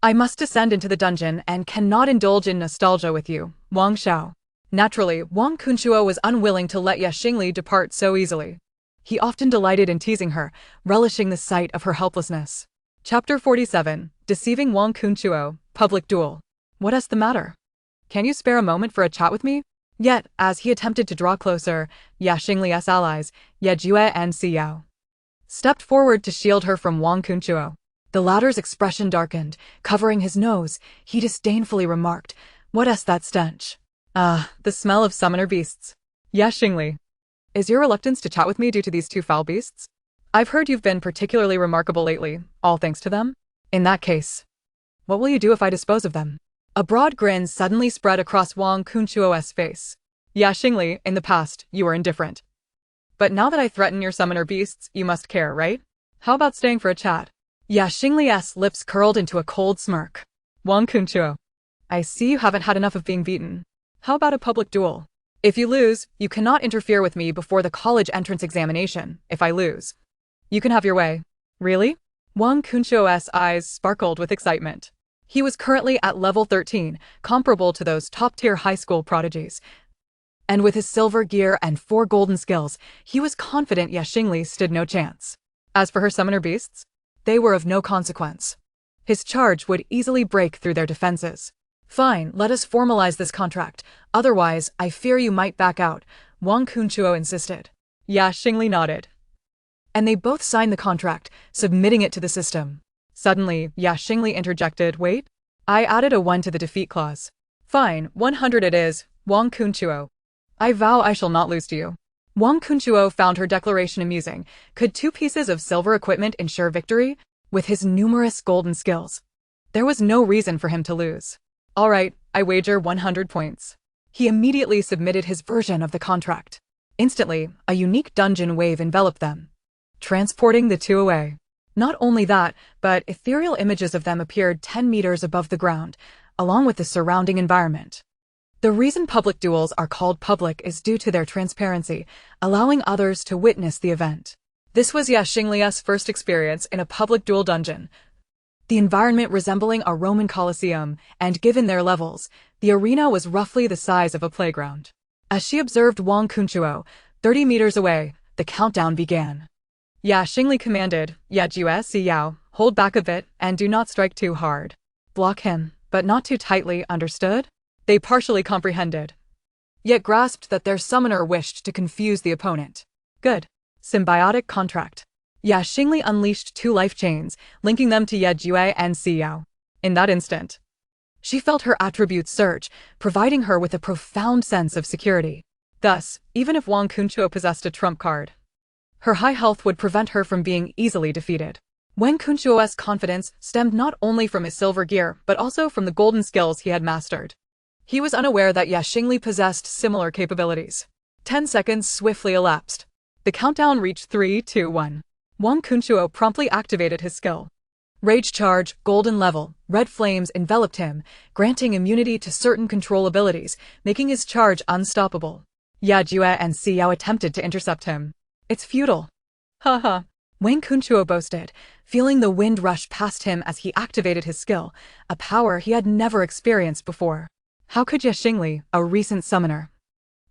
I must descend into the dungeon and cannot indulge in nostalgia with you, Wang Xiao. Naturally, Wang Kunchuo was unwilling to let Xingli depart so easily. He often delighted in teasing her, relishing the sight of her helplessness. Chapter 47, Deceiving Wang Kunchuo, Public Duel. What's the matter? Can you spare a moment for a chat with me? Yet, as he attempted to draw closer, Xingli's allies, Jue and Siyao, stepped forward to shield her from Wang Kunchuo. The latter's expression darkened, covering his nose. He disdainfully remarked, "What's that stench?" The smell of summoner beasts. Xingli. Is your reluctance to chat with me due to these two foul beasts? I've heard you've been particularly remarkable lately, all thanks to them. In that case, what will you do if I dispose of them? A broad grin suddenly spread across Wang Kunchuo's face. Xingli, in the past, you were indifferent. But now that I threaten your summoner beasts, you must care, right? How about staying for a chat? Xingli's lips curled into a cold smirk. Wang Kunchuo. I see you haven't had enough of being beaten. How about a public duel? If you lose, you cannot interfere with me before the college entrance examination. If I lose, you can have your way. Really? Wang Kunchuo's eyes sparkled with excitement. He was currently at level 13, comparable to those top-tier high school prodigies. And with his silver gear and 4 golden skills, he was confident Xingli stood no chance. As for her summoner beasts, they were of no consequence. His charge would easily break through their defenses. Fine, let us formalize this contract. Otherwise, I fear you might back out, Wang Kunchuo insisted. Xingli nodded. And they both signed the contract, submitting it to the system. Suddenly, Xingli interjected, wait? I added a 1 to the defeat clause. Fine, 100 it is, Wang Kunchuo. I vow I shall not lose to you. Wang Kunchuo found her declaration amusing. Could 2 pieces of silver equipment ensure victory? With his numerous golden skills, there was no reason for him to lose. All right, I wager 100 points. He immediately submitted his version of the contract. Instantly, a unique dungeon wave enveloped them, transporting the two away. Not only that, but ethereal images of them appeared 10 meters above the ground, along with the surrounding environment. The reason public duels are called public is due to their transparency, allowing others to witness the event. This was Xingli's first experience in a public duel dungeon. The environment resembling a Roman Colosseum, and given their levels, the arena was roughly the size of a playground. As she observed Wang Kunchuo, 30 meters away, the countdown began. Xingli commanded, Jue Siyao, hold back a bit and do not strike too hard. Block him, but not too tightly, understood? They partially comprehended, yet grasped that their summoner wished to confuse the opponent. Good. Symbiotic contract. Xingli unleashed 2 life chains, linking them to Jue and Siyao. In that instant, she felt her attributes surge, providing her with a profound sense of security. Thus, even if Wang Kunchuo possessed a trump card, her high health would prevent her from being easily defeated. Wang Kunchuo's confidence stemmed not only from his silver gear, but also from the golden skills he had mastered. He was unaware that Xingli possessed similar capabilities. 10 seconds swiftly elapsed. The countdown reached 3, 2, 1. Wang Kunchuo promptly activated his skill. Rage charge, golden level, red flames enveloped him, granting immunity to certain control abilities, making his charge unstoppable. Jue and Siyao attempted to intercept him. It's futile. Haha. Wang Kunchuo boasted, feeling the wind rush past him as he activated his skill, a power he had never experienced before. How could Xingli, a recent summoner,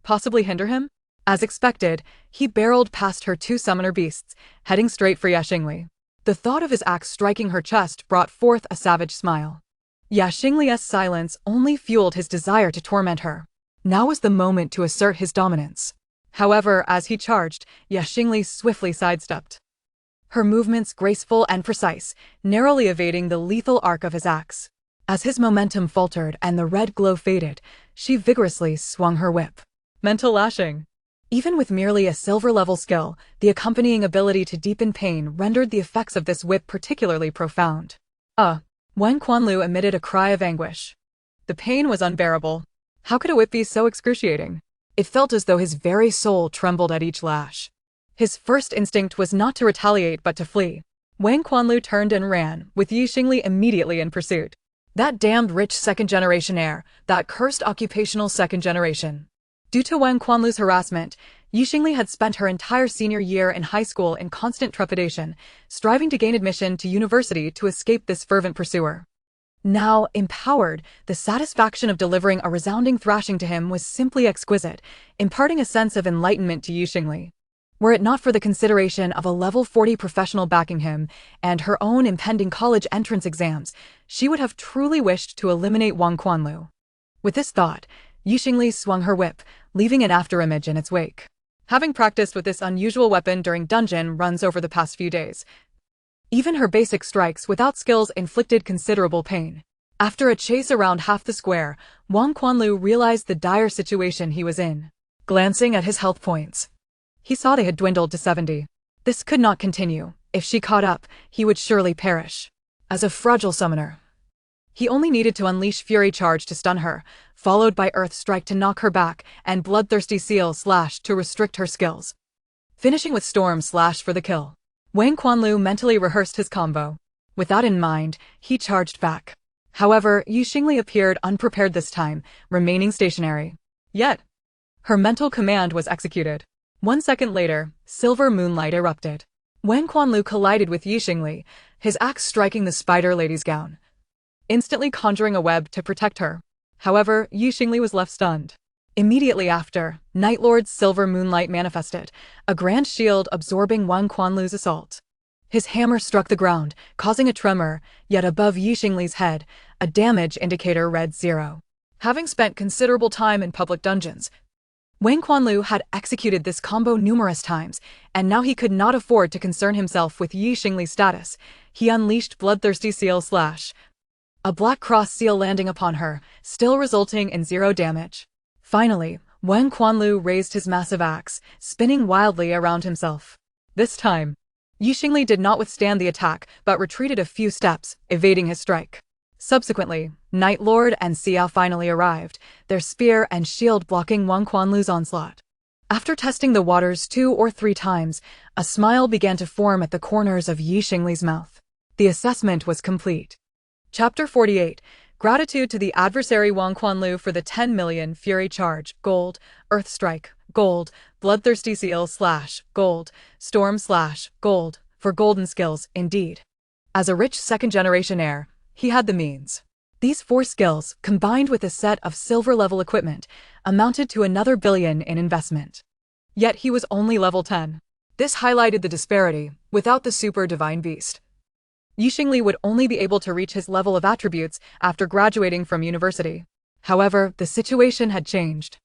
possibly hinder him? As expected, he barreled past her two summoner beasts, heading straight for Xingli. The thought of his axe striking her chest brought forth a savage smile. Xingli's silence only fueled his desire to torment her. Now was the moment to assert his dominance. However, as he charged, Xingli swiftly sidestepped. Her movements graceful and precise, narrowly evading the lethal arc of his axe. As his momentum faltered and the red glow faded, she vigorously swung her whip. Mental lashing. Even with merely a silver-level skill, the accompanying ability to deepen pain rendered the effects of this whip particularly profound. Wen Quanlu emitted a cry of anguish. The pain was unbearable. How could a whip be so excruciating? It felt as though his very soul trembled at each lash. His first instinct was not to retaliate but to flee. Wang Quanlu turned and ran, with Xingli immediately in pursuit. That damned rich second-generation heir, that cursed occupational second generation. Due to Wang Quanlu's harassment, Xingli had spent her entire senior year in high school in constant trepidation, striving to gain admission to university to escape this fervent pursuer. Now, empowered, the satisfaction of delivering a resounding thrashing to him was simply exquisite, imparting a sense of enlightenment to Xingli. Were it not for the consideration of a level 40 professional backing him and her own impending college entrance exams, she would have truly wished to eliminate Wang Quanlu. With this thought, Xingli swung her whip, leaving an afterimage in its wake. Having practiced with this unusual weapon during dungeon runs over the past few days, even her basic strikes without skills inflicted considerable pain. After a chase around half the square, Wang Quanlu realized the dire situation he was in. Glancing at his health points, he saw they had dwindled to 70. This could not continue. If she caught up, he would surely perish. As a fragile summoner, he only needed to unleash Fury Charge to stun her, followed by Earth Strike to knock her back, and Bloodthirsty Seal Slash to restrict her skills. Finishing with Storm Slash for the kill. Wang Quanlu mentally rehearsed his combo. With that in mind, he charged back. However, Xingli appeared unprepared this time, remaining stationary. Yet, her mental command was executed. 1 second later, silver moonlight erupted. Wang Quanlu collided with Xingli, his axe striking the spider lady's gown, instantly conjuring a web to protect her. However, Xingli was left stunned. Immediately after, Night Lord's silver moonlight manifested, a grand shield absorbing Wang Quanlu's assault. His hammer struck the ground, causing a tremor, yet above Xingli's head, a damage indicator read 0. Having spent considerable time in public dungeons, Wang Quanlu had executed this combo numerous times, and now he could not afford to concern himself with Xingli's status. He unleashed Bloodthirsty Seal Slash, a black cross seal landing upon her, still resulting in 0 damage. Finally, Wang Quanlu raised his massive axe, spinning wildly around himself. This time, Xingli did not withstand the attack but retreated a few steps, evading his strike. Subsequently, Night Lord and Xiao finally arrived, their spear and shield blocking Wang Quanlu's onslaught. After testing the waters 2 or 3 times, a smile began to form at the corners of Xingli's mouth. The assessment was complete. Chapter 48. Gratitude to the adversary Wang Quanlu for the 10 million Fury Charge, Gold, Earth Strike, Gold, Bloodthirsty Seal Slash, Gold, Storm Slash, Gold, for golden skills, indeed. As a rich second-generation heir, he had the means. These 4 skills, combined with a set of silver-level equipment, amounted to another billion in investment. Yet he was only level 10. This highlighted the disparity. Without the super divine beast, Xingli would only be able to reach his level of attributes after graduating from university. However, the situation had changed.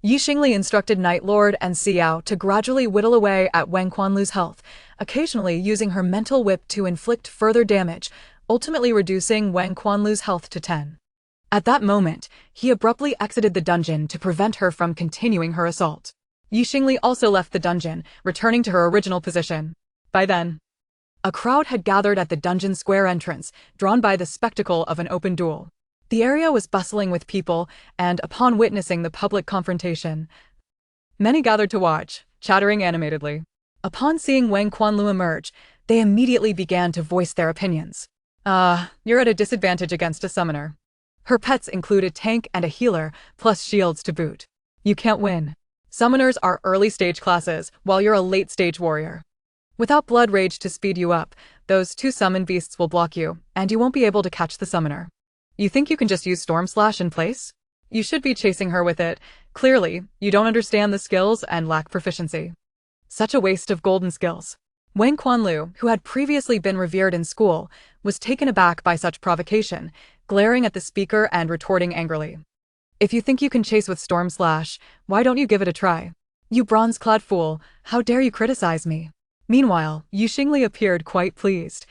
Xingli instructed Night Lord and Xiao to gradually whittle away at Wang Quanlu's health, occasionally using her mental whip to inflict further damage, ultimately reducing Wang Quanlu's health to 10. At that moment, he abruptly exited the dungeon to prevent her from continuing her assault. Xingli also left the dungeon, returning to her original position. By then, a crowd had gathered at the dungeon square entrance, drawn by the spectacle of an open duel. The area was bustling with people, and upon witnessing the public confrontation, many gathered to watch, chattering animatedly. Upon seeing Wang Quanlu emerge, they immediately began to voice their opinions. You're at a disadvantage against a summoner. Her pets include a tank and a healer, plus shields to boot. You can't win. Summoners are early-stage classes, while you're a late-stage warrior. Without blood rage to speed you up, those two summon beasts will block you, and you won't be able to catch the summoner. You think you can just use Storm Slash in place? You should be chasing her with it. Clearly, you don't understand the skills and lack proficiency. Such a waste of golden skills. Wang Quanlu, who had previously been revered in school, was taken aback by such provocation, glaring at the speaker and retorting angrily. If you think you can chase with Storm Slash, why don't you give it a try? You bronze-clad fool, how dare you criticize me? Meanwhile, Xingli appeared quite pleased.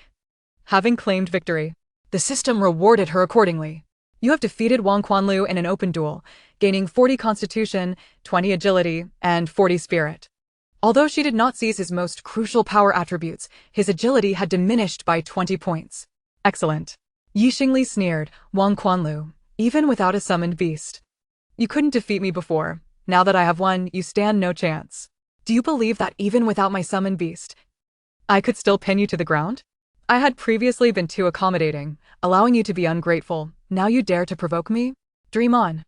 Having claimed victory, the system rewarded her accordingly. You have defeated Wang Quanlu in an open duel, gaining 40 constitution, 20 agility, and 40 spirit. Although she did not seize his most crucial power attributes, his agility had diminished by 20 points. Excellent. Xingli sneered, Wang Quanlu, even without a summoned beast. You couldn't defeat me before. Now that I have won, you stand no chance. Do you believe that even without my summoned beast, I could still pin you to the ground? I had previously been too accommodating, allowing you to be ungrateful. Now you dare to provoke me? Dream on.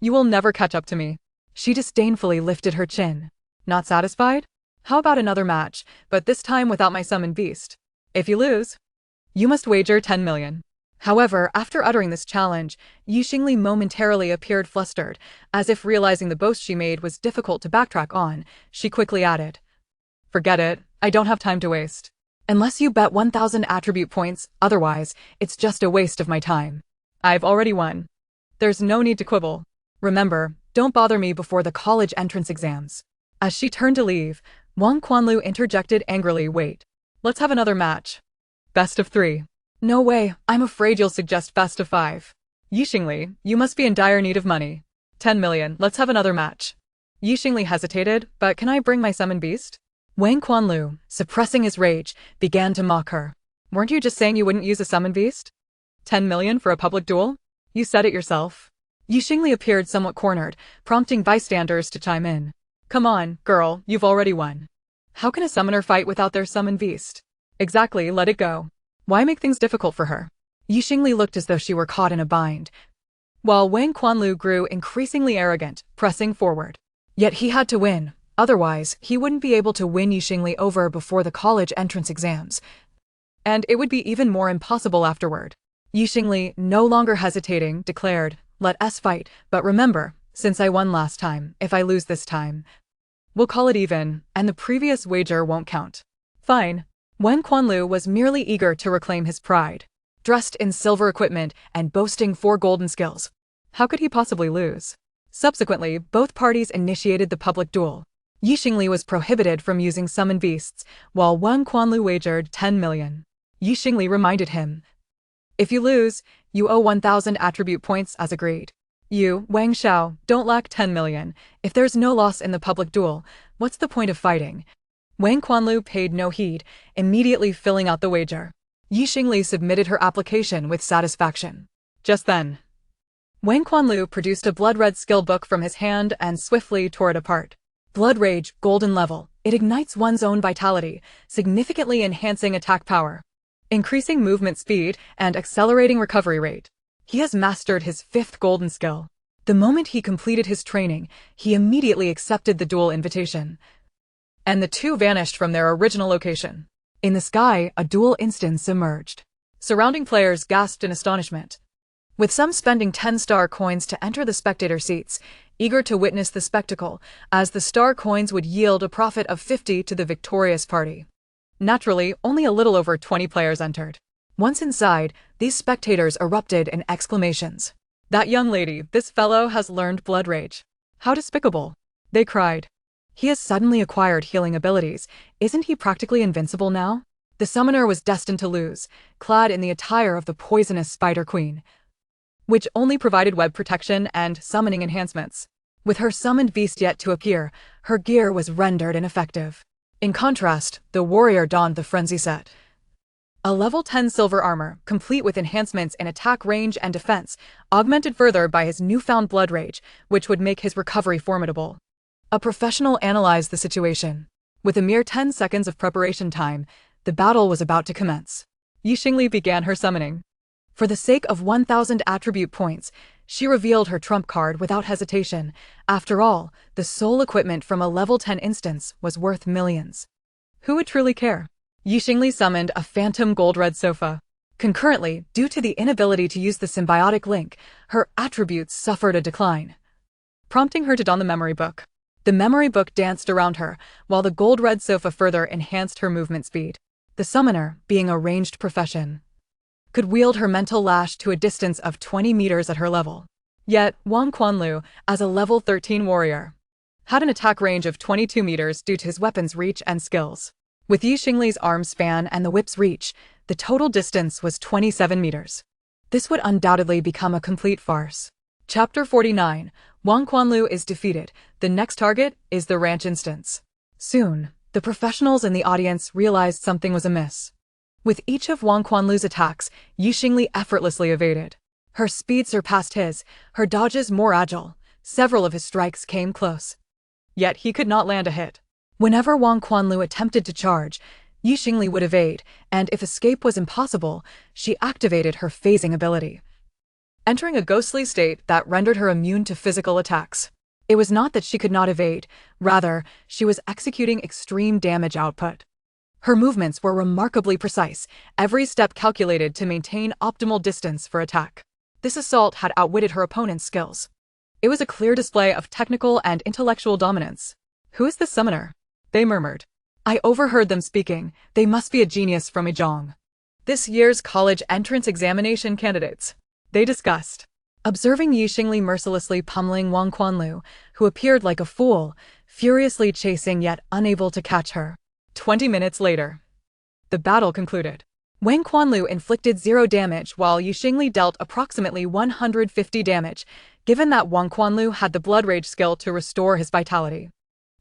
You will never catch up to me. She disdainfully lifted her chin. Not satisfied? How about another match, but this time without my summoned beast? If you lose, you must wager 10 million. However, after uttering this challenge, Xingli momentarily appeared flustered, as if realizing the boast she made was difficult to backtrack on. She quickly added, Forget it, I don't have time to waste. Unless you bet 1,000 attribute points, otherwise, it's just a waste of my time. I've already won. There's no need to quibble. Remember, don't bother me before the college entrance exams. As she turned to leave, Wang Quanlu interjected angrily, Wait. Let's have another match. Best of 3. No way, I'm afraid you'll suggest best of 5. Xingli, you must be in dire need of money. 10 million, let's have another match. Xingli hesitated, but can I bring my summon beast? Wang Quanlu, suppressing his rage, began to mock her. Weren't you just saying you wouldn't use a summon beast? 10 million for a public duel? You said it yourself. Xingli appeared somewhat cornered, prompting bystanders to chime in. Come on, girl, you've already won. How can a summoner fight without their summon beast? Exactly, let it go. Why make things difficult for her? Xingli looked as though she were caught in a bind, while Wang Quanlu grew increasingly arrogant, pressing forward. Yet he had to win, otherwise he wouldn't be able to win Xingli over before the college entrance exams, and it would be even more impossible afterward. Xingli, no longer hesitating, declared, Let us fight, but remember, since I won last time, if I lose this time, we'll call it even, and the previous wager won't count. Fine. Wang Quanlu was merely eager to reclaim his pride. Dressed in silver equipment and boasting 4 golden skills, how could he possibly lose? Subsequently, both parties initiated the public duel. Xingli was prohibited from using summon beasts, while Wang Quanlu wagered 10 million. Xingli reminded him, If you lose, you owe 1,000 attribute points as agreed. You, Wang Xiao, don't lack 10 million. If there's no loss in the public duel, what's the point of fighting? Wang Quanlu paid no heed, immediately filling out the wager. Xingli submitted her application with satisfaction. Just then, Wang Quanlu produced a blood-red skill book from his hand and swiftly tore it apart. Blood Rage, golden level. It ignites one's own vitality, significantly enhancing attack power, increasing movement speed, and accelerating recovery rate. He has mastered his 5th golden skill. The moment he completed his training, he immediately accepted the duel invitation, and the two vanished from their original location. In the sky, a duel instance emerged. Surrounding players gasped in astonishment, with some spending 10 star coins to enter the spectator seats, eager to witness the spectacle, as the star coins would yield a profit of 50 to the victorious party. Naturally, only a little over 20 players entered. Once inside, these spectators erupted in exclamations. That young lady, this fellow has learned blood rage. How despicable! They cried. He has suddenly acquired healing abilities. Isn't he practically invincible now? The summoner was destined to lose, clad in the attire of the poisonous Spider Queen, which only provided web protection and summoning enhancements. With her summoned beast yet to appear, her gear was rendered ineffective. In contrast, the warrior donned the frenzy set. A level 10 silver armor, complete with enhancements in attack range and defense, augmented further by his newfound blood rage, which would make his recovery formidable. A professional analyzed the situation. With a mere 10 seconds of preparation time, the battle was about to commence. Xingli began her summoning. For the sake of 1,000 attribute points, she revealed her trump card without hesitation. After all, the sole equipment from a level 10 instance was worth millions. Who would truly care? Xingli summoned a phantom gold-red sofa. Concurrently, due to the inability to use the symbiotic link, her attributes suffered a decline, prompting her to don the memory book. The memory book danced around her, while the gold-red sofa further enhanced her movement speed. The summoner, being a ranged profession, could wield her mental lash to a distance of 20 meters at her level. Yet, Wang Quanlu, as a level 13 warrior, had an attack range of 22 meters due to his weapon's reach and skills. With Xingli's arm span and the whip's reach, the total distance was 27 meters. This would undoubtedly become a complete farce. Chapter 49. Wang Quanlu is defeated. The next target is the ranch instance. Soon, the professionals in the audience realized something was amiss. With each of Wang Quanlu's attacks, Xingli effortlessly evaded. Her speed surpassed his, her dodges more agile. Several of his strikes came close. Yet he could not land a hit. Whenever Wang Quanlu attempted to charge, Xingli would evade, and if escape was impossible, she activated her phasing ability, entering a ghostly state that rendered her immune to physical attacks. It was not that she could not evade, rather, she was executing extreme damage output. Her movements were remarkably precise, every step calculated to maintain optimal distance for attack. This assault had outwitted her opponent's skills. It was a clear display of technical and intellectual dominance. "Who is this summoner?" they murmured. "I overheard them speaking. They must be a genius from Zhejiang. This year's college entrance examination candidates," they discussed. Observing Xingli mercilessly pummeling Wang Quanlu, who appeared like a fool, furiously chasing yet unable to catch her. 20 minutes later, the battle concluded. Wang Quanlu inflicted 0 damage while Xingli dealt approximately 150 damage, given that Wang Quanlu had the Blood Rage skill to restore his vitality.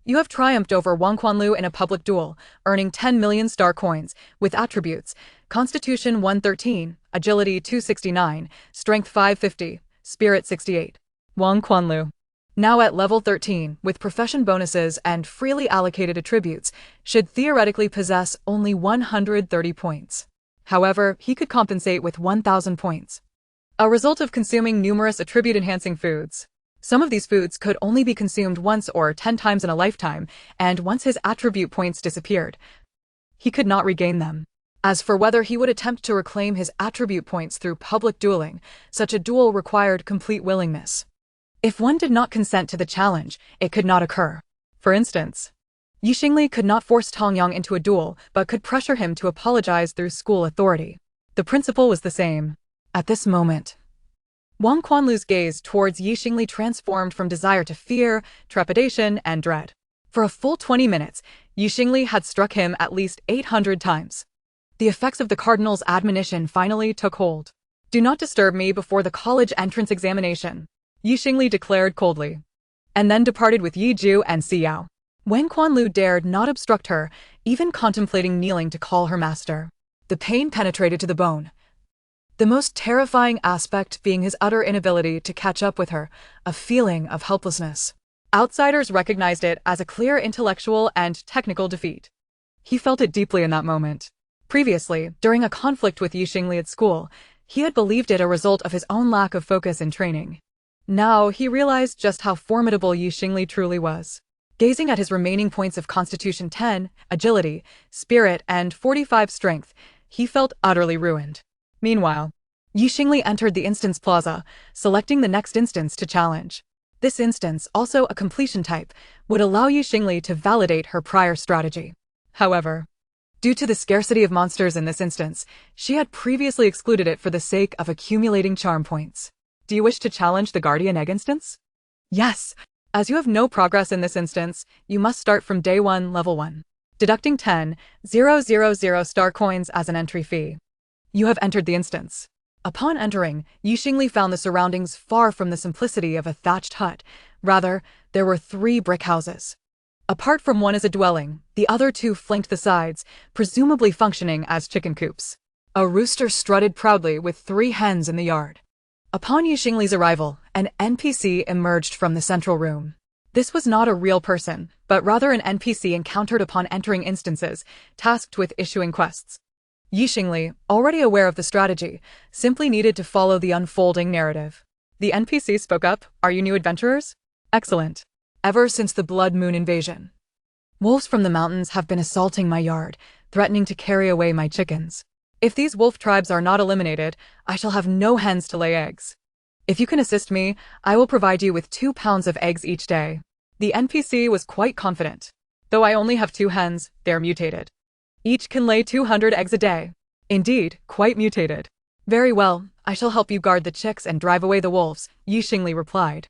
You have triumphed over Wang Quanlu in a public duel, earning 10 million star coins, with attributes: Constitution 113, Agility 269, Strength 550, Spirit 68. Wang Quanlu, now at level 13, with profession bonuses and freely allocated attributes, should theoretically possess only 130 points. However, he could compensate with 1,000 points, a result of consuming numerous attribute-enhancing foods. Some of these foods could only be consumed once or 10 times in a lifetime, and once his attribute points disappeared, he could not regain them. As for whether he would attempt to reclaim his attribute points through public dueling, such a duel required complete willingness. If one did not consent to the challenge, it could not occur. For instance, Xingli could not force Tongyang into a duel, but could pressure him to apologize through school authority. The principle was the same. At this moment, Wang Quanlu's gaze towards Xingli transformed from desire to fear, trepidation, and dread. For a full 20 minutes, Xingli had struck him at least 800 times. The effects of the cardinal's admonition finally took hold. "Do not disturb me before the college entrance examination," Xingli declared coldly, and then departed with Yi Ju and Xiao. Wang Quanlu dared not obstruct her, even contemplating kneeling to call her master. The pain penetrated to the bone, the most terrifying aspect being his utter inability to catch up with her, a feeling of helplessness. Outsiders recognized it as a clear intellectual and technical defeat. He felt it deeply in that moment. Previously, during a conflict with Xingli at school, he had believed it a result of his own lack of focus in training. Now he realized just how formidable Xingli truly was. Gazing at his remaining points of Constitution 10, Agility, Spirit, and 45 Strength, he felt utterly ruined. Meanwhile, Xingli entered the instance plaza, selecting the next instance to challenge. This instance, also a completion type, would allow Xingli to validate her prior strategy. However, due to the scarcity of monsters in this instance, she had previously excluded it for the sake of accumulating charm points. "Do you wish to challenge the Guardian Egg instance?" "Yes. As you have no progress in this instance, you must start from day 1, level 1. Deducting 10,000 star coins as an entry fee. You have entered the instance." Upon entering, Xingli found the surroundings far from the simplicity of a thatched hut. Rather, there were 3 brick houses. Apart from one as a dwelling, the other 2 flanked the sides, presumably functioning as chicken coops. A rooster strutted proudly with 3 hens in the yard. Upon Xingli's arrival, an NPC emerged from the central room. This was not a real person, but rather an NPC encountered upon entering instances, tasked with issuing quests. Xingli, already aware of the strategy, simply needed to follow the unfolding narrative. The NPC spoke up, "Are you new adventurers?" "Excellent. Ever since the Blood Moon invasion, Wolves from the mountains have been assaulting my yard, threatening to carry away my chickens. If these wolf tribes are not eliminated, I shall have no hens to lay eggs. If you can assist me, I will provide you with 2 pounds of eggs each day." The NPC was quite confident. "Though I only have 2 hens, they're mutated. Each can lay 200 eggs a day. Indeed, quite mutated." "Very well, I shall help you guard the chicks and drive away the wolves," Xingli replied.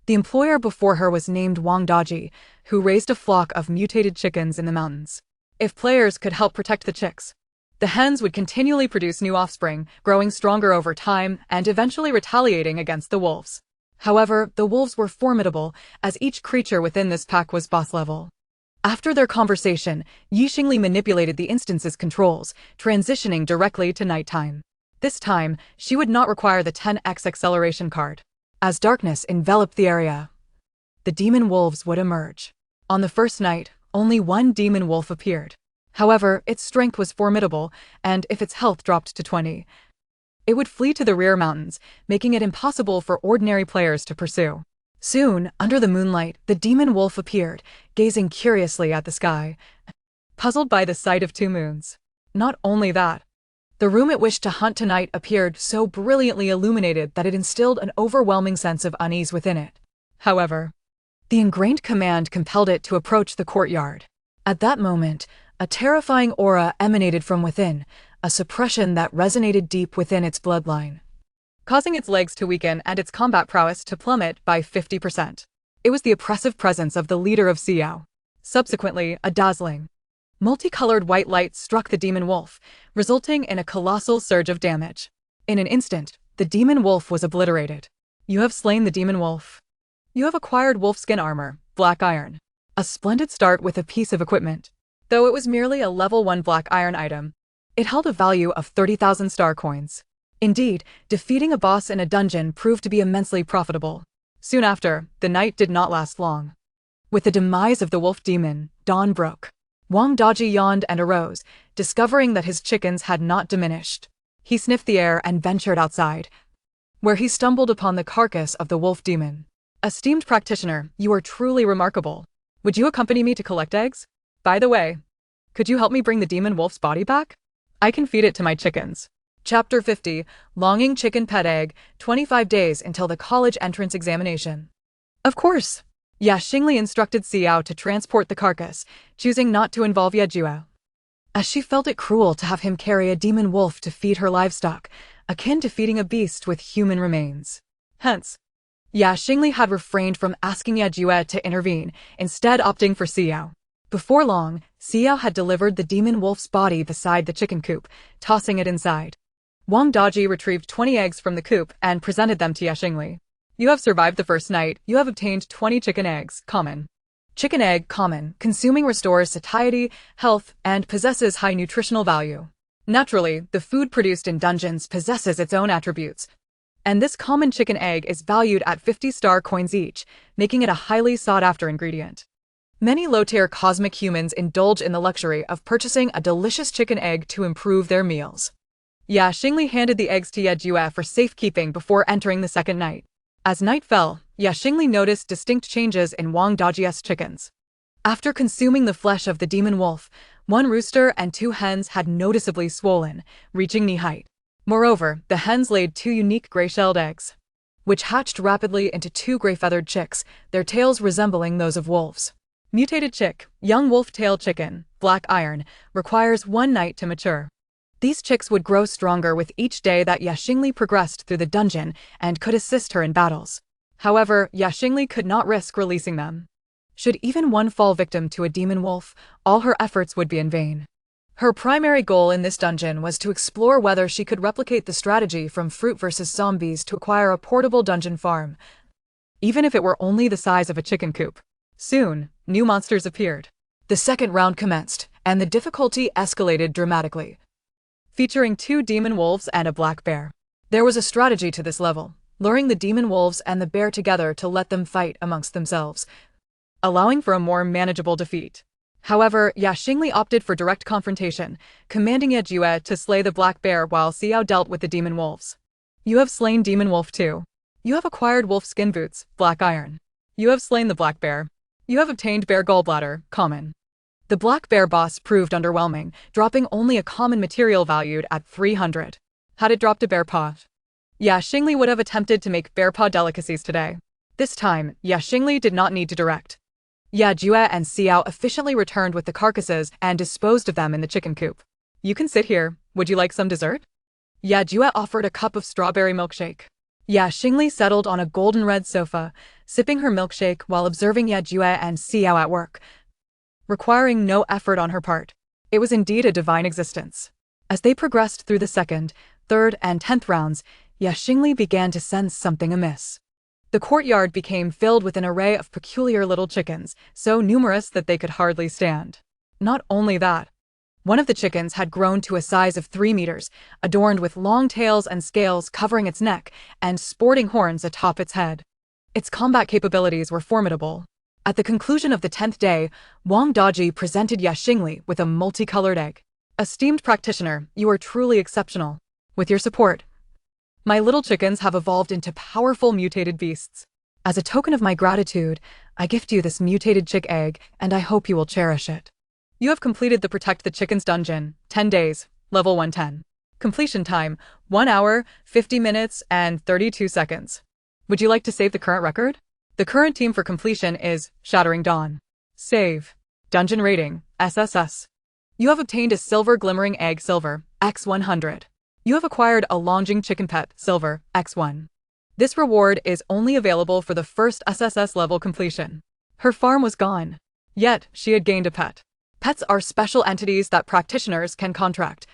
The employer before her was named Wang Daji, who raised a flock of mutated chickens in the mountains. If players could help protect the chicks, the hens would continually produce new offspring, growing stronger over time and eventually retaliating against the wolves. However, the wolves were formidable, as each creature within this pack was boss level. After their conversation, Xingli manipulated the instance's controls, transitioning directly to nighttime. This time, she would not require the 10x acceleration card. As darkness enveloped the area, the demon wolves would emerge. On the first night, only one demon wolf appeared. However, its strength was formidable, and if its health dropped to 20, it would flee to the rear mountains, making it impossible for ordinary players to pursue. Soon, under the moonlight, the demon wolf appeared, gazing curiously at the sky, puzzled by the sight of 2 moons. Not only that, the room it wished to hunt tonight appeared so brilliantly illuminated that it instilled an overwhelming sense of unease within it. However, the ingrained command compelled it to approach the courtyard. At that moment, a terrifying aura emanated from within, a suppression that resonated deep within its bloodline, causing its legs to weaken and its combat prowess to plummet by 50%. It was the oppressive presence of the leader of Xiao. Subsequently, a dazzling, multicolored white light struck the demon wolf, resulting in a colossal surge of damage. In an instant, the demon wolf was obliterated. "You have slain the demon wolf. You have acquired wolfskin armor, black iron." A splendid start with a piece of equipment. Though it was merely a level 1 black iron item, it held a value of 30,000 star coins. Indeed, defeating a boss in a dungeon proved to be immensely profitable. Soon after, the night did not last long. With the demise of the wolf demon, dawn broke. Wang Daji yawned and arose, discovering that his chickens had not diminished. He sniffed the air and ventured outside, where he stumbled upon the carcass of the wolf demon. "Esteemed practitioner, you are truly remarkable. Would you accompany me to collect eggs? By the way, could you help me bring the demon wolf's body back? I can feed it to my chickens." Chapter 50, Longing Chicken Pet Egg, 25 days until the college entrance examination. Of course. Xingli instructed Xiao to transport the carcass, choosing not to involve Yejue, as she felt it cruel to have him carry a demon wolf to feed her livestock, akin to feeding a beast with human remains. Hence, Xingli had refrained from asking Yejue to intervene, instead opting for Xiao. Before long, Xiao had delivered the demon wolf's body beside the chicken coop, tossing it inside. Wang Daji retrieved 20 eggs from the coop and presented them to Xingli. "You have survived the first night. You have obtained 20 chicken eggs, common. Chicken egg, common, consuming restores satiety, health, and possesses high nutritional value. Naturally, the food produced in dungeons possesses its own attributes, and this common chicken egg is valued at 50 star coins each, making it a highly sought-after ingredient. Many low-tier cosmic humans indulge in the luxury of purchasing a delicious chicken egg to improve their meals." Xingli handed the eggs to Yejue for safekeeping before entering the second night. As night fell, Xingli noticed distinct changes in Wang Daji's chickens. After consuming the flesh of the demon wolf, 1 rooster and 2 hens had noticeably swollen, reaching knee height. Moreover, the hens laid 2 unique gray-shelled eggs, which hatched rapidly into 2 gray-feathered chicks, their tails resembling those of wolves. Mutated chick, young wolf-tail chicken, black iron, requires 1 night to mature. These chicks would grow stronger with each day that Xingli progressed through the dungeon and could assist her in battles. However, Xingli could not risk releasing them. Should even one fall victim to a demon wolf, all her efforts would be in vain. Her primary goal in this dungeon was to explore whether she could replicate the strategy from Fruit vs. Zombies to acquire a portable dungeon farm, even if it were only the size of a chicken coop. Soon, new monsters appeared. The second round commenced, and the difficulty escalated dramatically, featuring 2 demon wolves and a black bear. There was a strategy to this level, luring the demon wolves and the bear together to let them fight amongst themselves, allowing for a more manageable defeat. However, Xingli opted for direct confrontation, commanding Yejue to slay the black bear while Xiao dealt with the demon wolves. "You have slain demon wolf 2. You have acquired wolf skin boots, black iron. You have slain the black bear. You have obtained bear gallbladder, common. The black bear boss proved underwhelming, dropping only a common material valued at 300. Had it dropped a bear paw? Yeah, Xingli would have attempted to make bear paw delicacies today. This time, Xingli did not need to direct. Jue and Xiao efficiently returned with the carcasses and disposed of them in the chicken coop. You can sit here. Would you like some dessert? Jue offered a cup of strawberry milkshake. Xingli settled on a golden red sofa, sipping her milkshake while observing Jue and Xiao at work, requiring no effort on her part. It was indeed a divine existence. As they progressed through the second, third, and 10th rounds, Xingli began to sense something amiss. The courtyard became filled with an array of peculiar little chickens, so numerous that they could hardly stand. Not only that, one of the chickens had grown to a size of 3 meters, adorned with long tails and scales covering its neck and sporting horns atop its head. Its combat capabilities were formidable. At the conclusion of the 10th day, Wang Daji presented Xingli with a multicolored egg. Esteemed practitioner, you are truly exceptional. With your support, my little chickens have evolved into powerful mutated beasts. As a token of my gratitude, I gift you this mutated chick egg, and I hope you will cherish it. You have completed the Protect the Chickens dungeon, 10 days, level 110. Completion time, 1 hour, 50 minutes, and 32 seconds. Would you like to save the current record? The current team for completion is Shattering Dawn. Save. Dungeon rating, SSS. You have obtained a Silver Glimmering Egg Silver, X100. You have acquired a Longjing Chicken Pet, Silver, X1. This reward is only available for the first SSS level completion. Her farm was gone. Yet, she had gained a pet. Pets are special entities that practitioners can contract,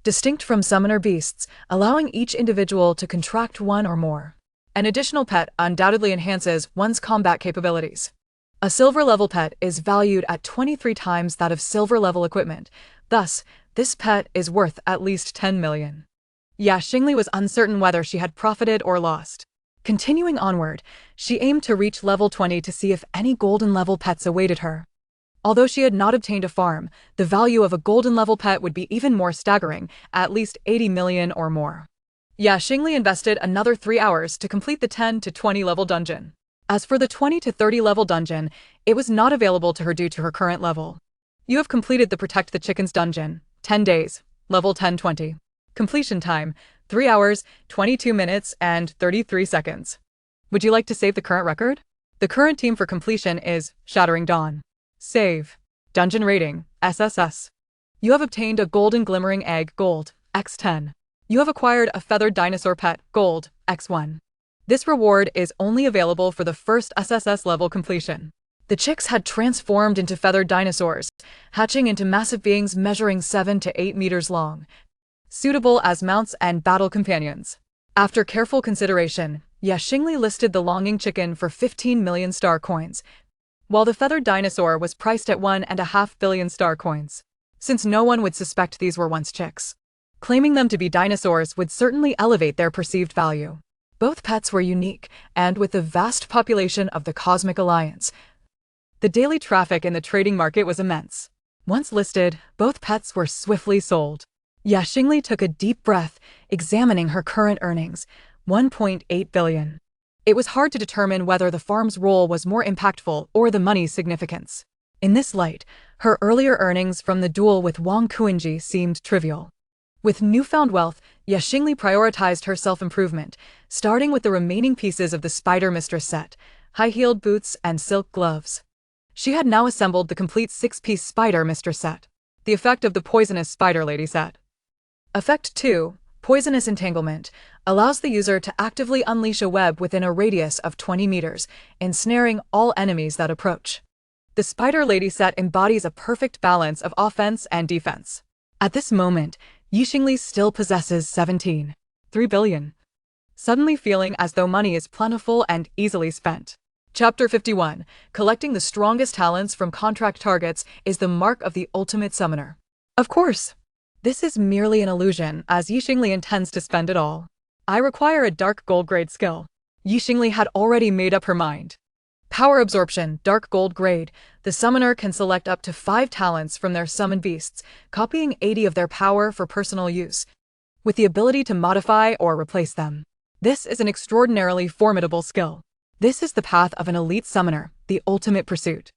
distinct from summoner beasts, allowing each individual to contract one or more. An additional pet undoubtedly enhances one's combat capabilities. A silver-level pet is valued at 23 times that of silver-level equipment. Thus, this pet is worth at least 10 million. Xingli was uncertain whether she had profited or lost. Continuing onward, she aimed to reach level 20 to see if any golden-level pets awaited her. Although she had not obtained a farm, the value of a golden-level pet would be even more staggering, at least 80 million or more. Xingli invested another 3 hours to complete the 10 to 20 level dungeon. As for the 20 to 30 level dungeon, it was not available to her due to her current level. You have completed the Protect the Chickens dungeon, 10 days, level 1020. Completion time, 3 hours, 22 minutes, and 33 seconds. Would you like to save the current record? The current team for completion is Shattering Dawn. Save. Dungeon rating, SSS. You have obtained a Golden Glimmering Egg, Gold, X10. You have acquired a Feathered Dinosaur Pet, Gold, X1. This reward is only available for the first SSS level completion. The chicks had transformed into feathered dinosaurs, hatching into massive beings measuring 7 to 8 meters long, suitable as mounts and battle companions. After careful consideration, Xingli listed the longing chicken for 15 million star coins, while the feathered dinosaur was priced at 1.5 billion star coins. Since no one would suspect these were once chicks, claiming them to be dinosaurs would certainly elevate their perceived value. Both pets were unique, and with the vast population of the Cosmic Alliance, the daily traffic in the trading market was immense. Once listed, both pets were swiftly sold. Xingli took a deep breath, examining her current earnings, 1.8 billion. It was hard to determine whether the farm's role was more impactful or the money's significance. In this light, her earlier earnings from the duel with Wang Kuinji seemed trivial. With newfound wealth, Xingli prioritized her self-improvement, starting with the remaining pieces of the Spider Mistress set, high-heeled boots and silk gloves. She had now assembled the complete 6-piece Spider Mistress set. The effect of the Poisonous Spider Lady set. Effect 2, Poisonous Entanglement, allows the user to actively unleash a web within a radius of 20 meters, ensnaring all enemies that approach. The Spider Lady set embodies a perfect balance of offense and defense. At this moment, Xingli still possesses 17.3 billion. Suddenly feeling as though money is plentiful and easily spent. Chapter 51, Collecting the strongest talents from contract targets is the mark of the ultimate summoner. Of course, this is merely an illusion, as Xingli intends to spend it all. I require a dark gold grade skill. Xingli had already made up her mind. Power Absorption, Dark Gold Grade. The summoner can select up to 5 talents from their summoned beasts, copying 80 of their power for personal use, with the ability to modify or replace them. This is an extraordinarily formidable skill. This is the path of an elite summoner, the ultimate pursuit.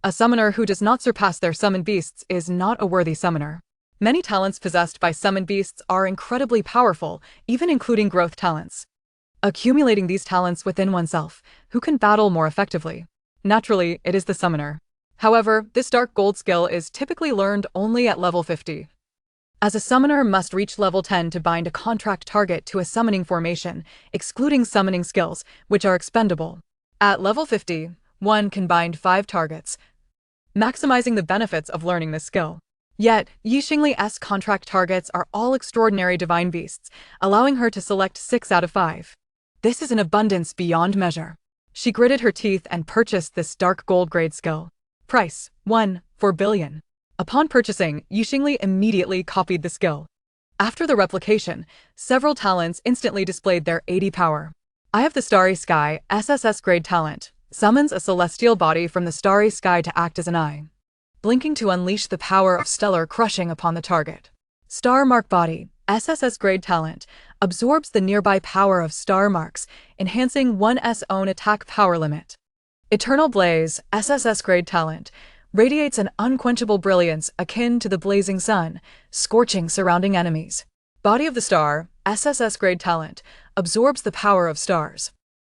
A summoner who does not surpass their summoned beasts is not a worthy summoner. Many talents possessed by summoned beasts are incredibly powerful, even including growth talents. Accumulating these talents within oneself, who can battle more effectively? Naturally, it is the summoner. However, this dark gold skill is typically learned only at level 50. As a summoner must reach level 10 to bind a contract target to a summoning formation, excluding summoning skills, which are expendable. At level 50, one can bind 5 targets, maximizing the benefits of learning this skill. Yet, Xingli's contract targets are all extraordinary divine beasts, allowing her to select 6 out of 5. This is an abundance beyond measure. She gritted her teeth and purchased this dark gold grade skill. Price: 1.4 billion. Upon purchasing, Xingli immediately copied the skill. After the replication, several talents instantly displayed their 80 power. Eye of the Starry Sky, SSS grade talent, summons a celestial body from the starry sky to act as an eye, blinking to unleash the power of stellar crushing upon the target. Star Mark Body, SSS grade talent, absorbs the nearby power of star marks, enhancing one's own attack power limit. Eternal Blaze, SSS grade talent, radiates an unquenchable brilliance akin to the blazing sun, scorching surrounding enemies. Body of the Star, SSS grade talent, absorbs the power of stars,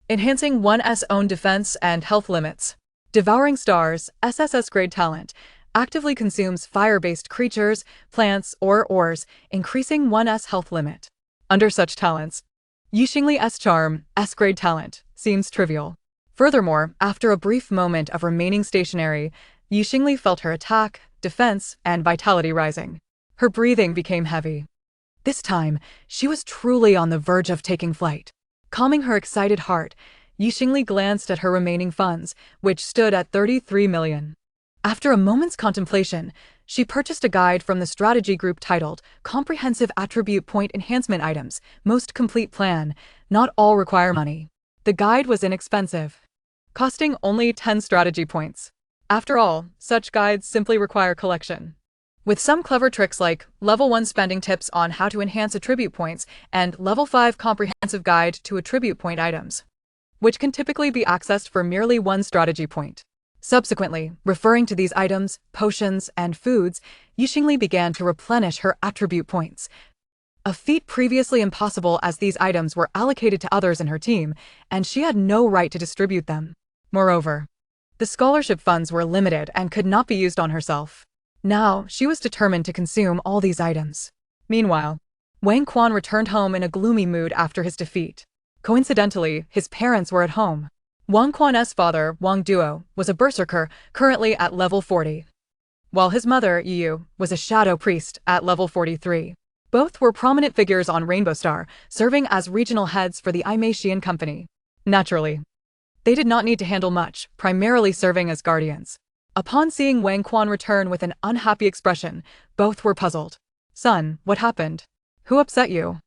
enhancing one's own defense and health limits. Devouring Stars, SSS grade talent, actively consumes fire-based creatures, plants, or ores, increasing one's health limit. Under such talents, Xingli's Charm, S-grade talent, seems trivial. Furthermore, after a brief moment of remaining stationary, Xingli felt her attack, defense, and vitality rising. Her breathing became heavy. This time, she was truly on the verge of taking flight. Calming her excited heart, Xingli glanced at her remaining funds, which stood at 33 million. After a moment's contemplation, she purchased a guide from the strategy group titled Comprehensive Attribute Point Enhancement Items, Most Complete Plan. Not all require money. The guide was inexpensive, costing only 10 strategy points. After all, such guides simply require collection. With some clever tricks like level 1 spending tips on how to enhance attribute points and level 5 comprehensive guide to attribute point items, which can typically be accessed for merely 1 strategy point. Subsequently, referring to these items, potions, and foods, Xingli began to replenish her attribute points, a feat previously impossible as these items were allocated to others in her team, and she had no right to distribute them. Moreover, the scholarship funds were limited and could not be used on herself. Now, she was determined to consume all these items. Meanwhile, Wang Quan returned home in a gloomy mood after his defeat. Coincidentally, his parents were at home. Wang Quan's father, Wang Duo, was a berserker, currently at level 40, while his mother, Yu, was a shadow priest at level 43. Both were prominent figures on Rainbow Star, serving as regional heads for the Imatian company. Naturally, they did not need to handle much, primarily serving as guardians. Upon seeing Wang Quan return with an unhappy expression, both were puzzled. "Son, what happened? Who upset you?"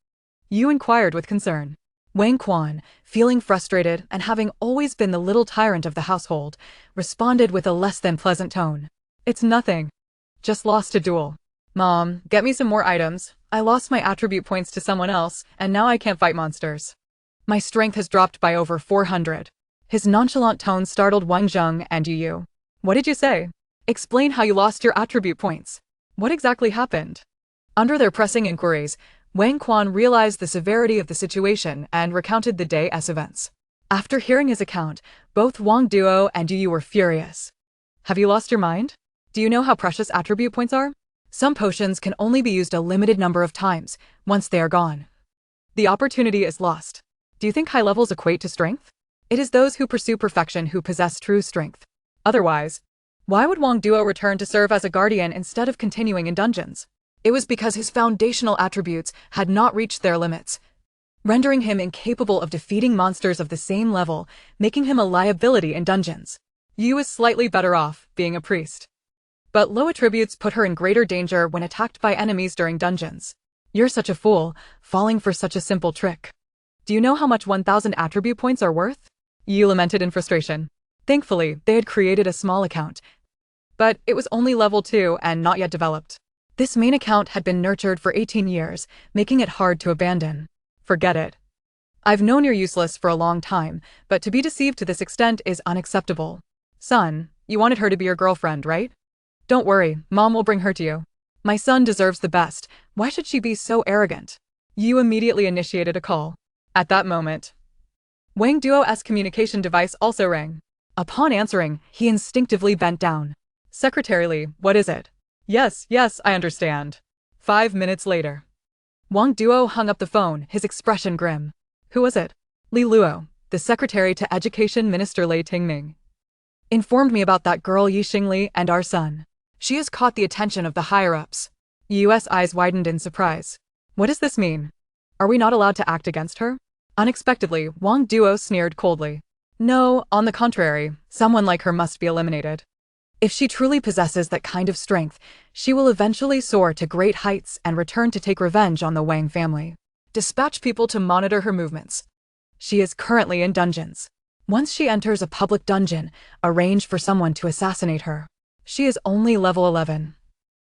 Yu inquired with concern. Wang Quan, feeling frustrated and having always been the little tyrant of the household, responded with a less than pleasant tone. "It's nothing. Just lost a duel. Mom, get me some more items. I lost my attribute points to someone else, and now I can't fight monsters. My strength has dropped by over 400. His nonchalant tone startled Wang Zheng and Yu. "What did you say? Explain how you lost your attribute points. What exactly happened?" Under their pressing inquiries, Wang Quan realized the severity of the situation and recounted the day's events. After hearing his account, both Wang Duo and Yu were furious. "Have you lost your mind? Do you know how precious attribute points are? Some potions can only be used a limited number of times. Once they are gone, the opportunity is lost. Do you think high levels equate to strength? It is those who pursue perfection who possess true strength. Otherwise, why would Wang Duo return to serve as a guardian instead of continuing in dungeons? It was because his foundational attributes had not reached their limits, rendering him incapable of defeating monsters of the same level, making him a liability in dungeons. Yu is slightly better off, being a priest, but low attributes put her in greater danger when attacked by enemies during dungeons. You're such a fool, falling for such a simple trick. Do you know how much 1,000 attribute points are worth?" Yu lamented in frustration. Thankfully, they had created a small account, but it was only level 2 and not yet developed. This main account had been nurtured for 18 years, making it hard to abandon. "Forget it. I've known you're useless for a long time, but to be deceived to this extent is unacceptable. Son, You wanted her to be your girlfriend, right? Don't worry, Mom will bring her to you. My son deserves the best. Why should she be so arrogant? You immediately initiated a call. At that moment, Wang Duo's communication device also rang. Upon answering, he instinctively bent down. Secretary Li, what is it? Yes, I understand. 5 minutes later. Wang Duo hung up the phone, his expression grim. Who was it? Li Luo, the secretary to Education Minister Lei Tingming, informed me about that girl Yi Xingli and our son. She has caught the attention of the higher-ups. Yu's eyes widened in surprise. What does this mean? Are we not allowed to act against her? Unexpectedly, Wang Duo sneered coldly. No, on the contrary, someone like her must be eliminated. If she truly possesses that kind of strength, she will eventually soar to great heights and return to take revenge on the Wang family. Dispatch people to monitor her movements. She is currently in dungeons. Once she enters a public dungeon, arrange for someone to assassinate her. She is only level 11.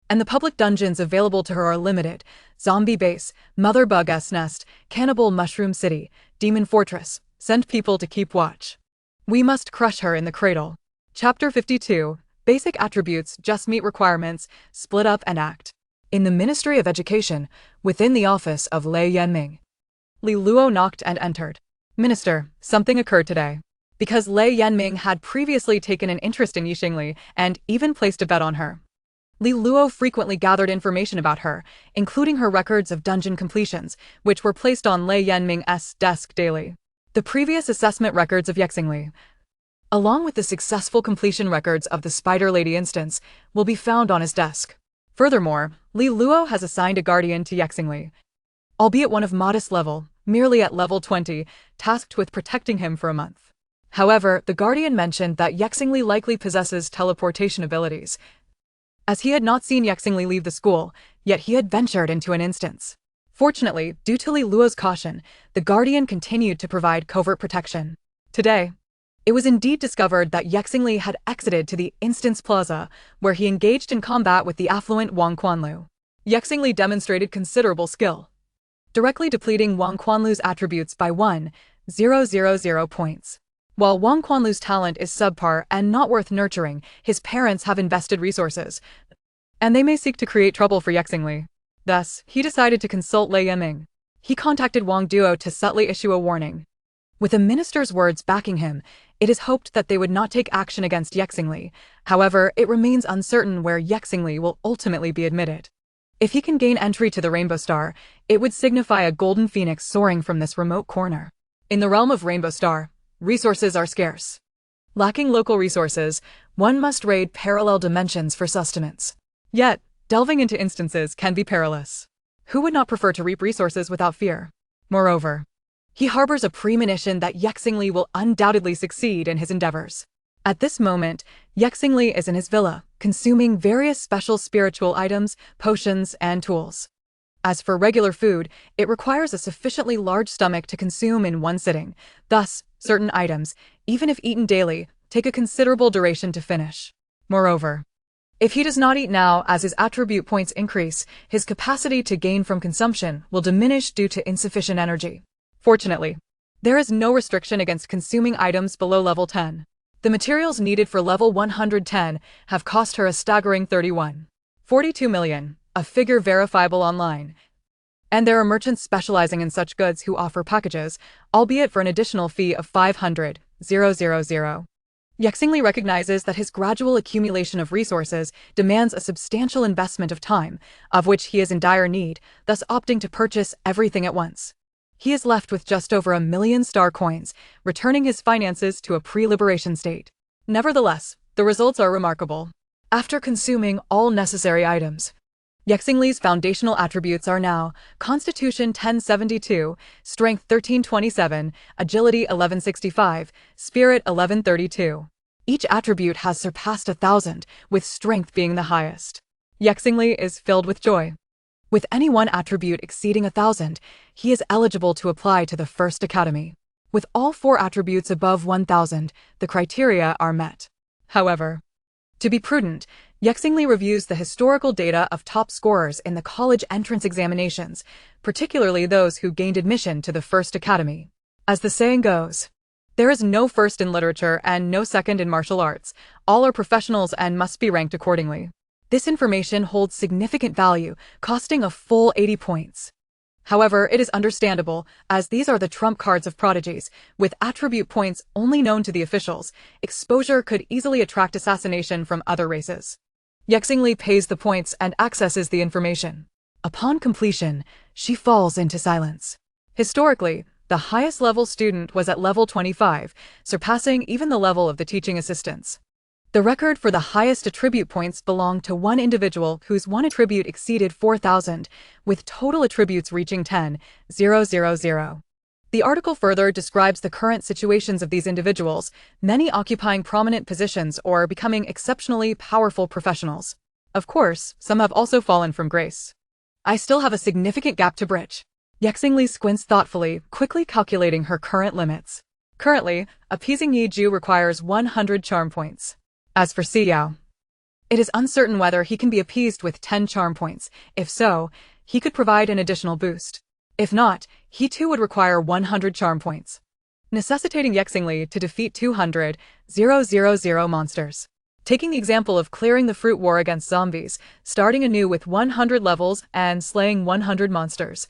And the public dungeons available to her are limited: Zombie Base, Mother Bug's Nest, Cannibal Mushroom City, Demon Fortress. Send people to keep watch. We must crush her in the cradle. Chapter 52. Basic attributes just meet requirements, split up and act. In the Ministry of Education, within the office of Lei Yanming, Li Luo knocked and entered. Minister, something occurred today. Because Lei Yanming had previously taken an interest in Yi Xingli and even placed a bet on her. Li Luo frequently gathered information about her, including her records of dungeon completions, which were placed on Lei Yanming's desk daily. The previous assessment records of Xingli, along with the successful completion records of the Spider Lady instance, will be found on his desk. Furthermore, Li Luo has assigned a guardian to Xingli, albeit one of modest level, merely at level 20, tasked with protecting him for a month. However, the guardian mentioned that Xingli likely possesses teleportation abilities, as he had not seen Xingli leave the school, yet he had ventured into an instance. Fortunately, due to Li Luo's caution, the guardian continued to provide covert protection. Today, it was indeed discovered that Xingli had exited to the Instance Plaza, where he engaged in combat with the affluent Wang Quanlu. Xingli demonstrated considerable skill, directly depleting Wang Quanlu's attributes by 1,000 points. While Wang Quanlu's talent is subpar and not worth nurturing, his parents have invested resources, and they may seek to create trouble for Xingli. Thus, he decided to consult Lei Yanming. He contacted Wang Duo to subtly issue a warning. With the minister's words backing him, it is hoped that they would not take action against Xingli. However, it remains uncertain where Xingli will ultimately be admitted. If he can gain entry to the Rainbow Star, it would signify a golden phoenix soaring from this remote corner. In the realm of Rainbow Star, resources are scarce. Lacking local resources, one must raid parallel dimensions for sustenance. Yet, delving into instances can be perilous. Who would not prefer to reap resources without fear? Moreover, he harbors a premonition that Xingli will undoubtedly succeed in his endeavors. At this moment, Xingli is in his villa, consuming various special spiritual items, potions, and tools. As for regular food, it requires a sufficiently large stomach to consume in one sitting. Thus, certain items, even if eaten daily, take a considerable duration to finish. Moreover, if he does not eat now as his attribute points increase, his capacity to gain from consumption will diminish due to insufficient energy. Fortunately, there is no restriction against consuming items below level 10. The materials needed for level 110 have cost her a staggering 31.42 million, a figure verifiable online. And there are merchants specializing in such goods who offer packages, albeit for an additional fee of 500,000. Xingli recognizes that his gradual accumulation of resources demands a substantial investment of time, of which he is in dire need, thus opting to purchase everything at once. He is left with just over 1 million star coins, returning his finances to a pre-liberation state. Nevertheless, the results are remarkable. After consuming all necessary items, Xingli's foundational attributes are now Constitution 1072, Strength 1327, Agility 1165, Spirit 1132. Each attribute has surpassed 1,000, with Strength being the highest. Xingli is filled with joy. With any one attribute exceeding 1,000, he is eligible to apply to the First Academy. With all 4 attributes above 1,000, the criteria are met. However, to be prudent, Xingli reviews the historical data of top scorers in the college entrance examinations, particularly those who gained admission to the First Academy. As the saying goes, There is no first in literature and no second in martial arts. All are professionals and must be ranked accordingly. This information holds significant value, costing a full 80 points. However, it is understandable, as these are the trump cards of prodigies, with attribute points only known to the officials. Exposure could easily attract assassination from other races. Xingli pays the points and accesses the information. Upon completion, she falls into silence. Historically, the highest level student was at level 25, surpassing even the level of the teaching assistants. The record for the highest attribute points belonged to one individual whose one attribute exceeded 4,000, with total attributes reaching 10,000. The article further describes the current situations of these individuals, many occupying prominent positions or becoming exceptionally powerful professionals. Of course, some have also fallen from grace. I still have a significant gap to bridge. Xingli squints thoughtfully, quickly calculating her current limits. Currently, appeasing Yi Ju requires 100 charm points. As for Xiao, it is uncertain whether he can be appeased with 10 charm points. If so, he could provide an additional boost. If not, he too would require 100 charm points, necessitating Xingli to defeat 200,000 monsters. Taking the example of clearing the fruit war against zombies, starting anew with 100 levels and slaying 100 monsters.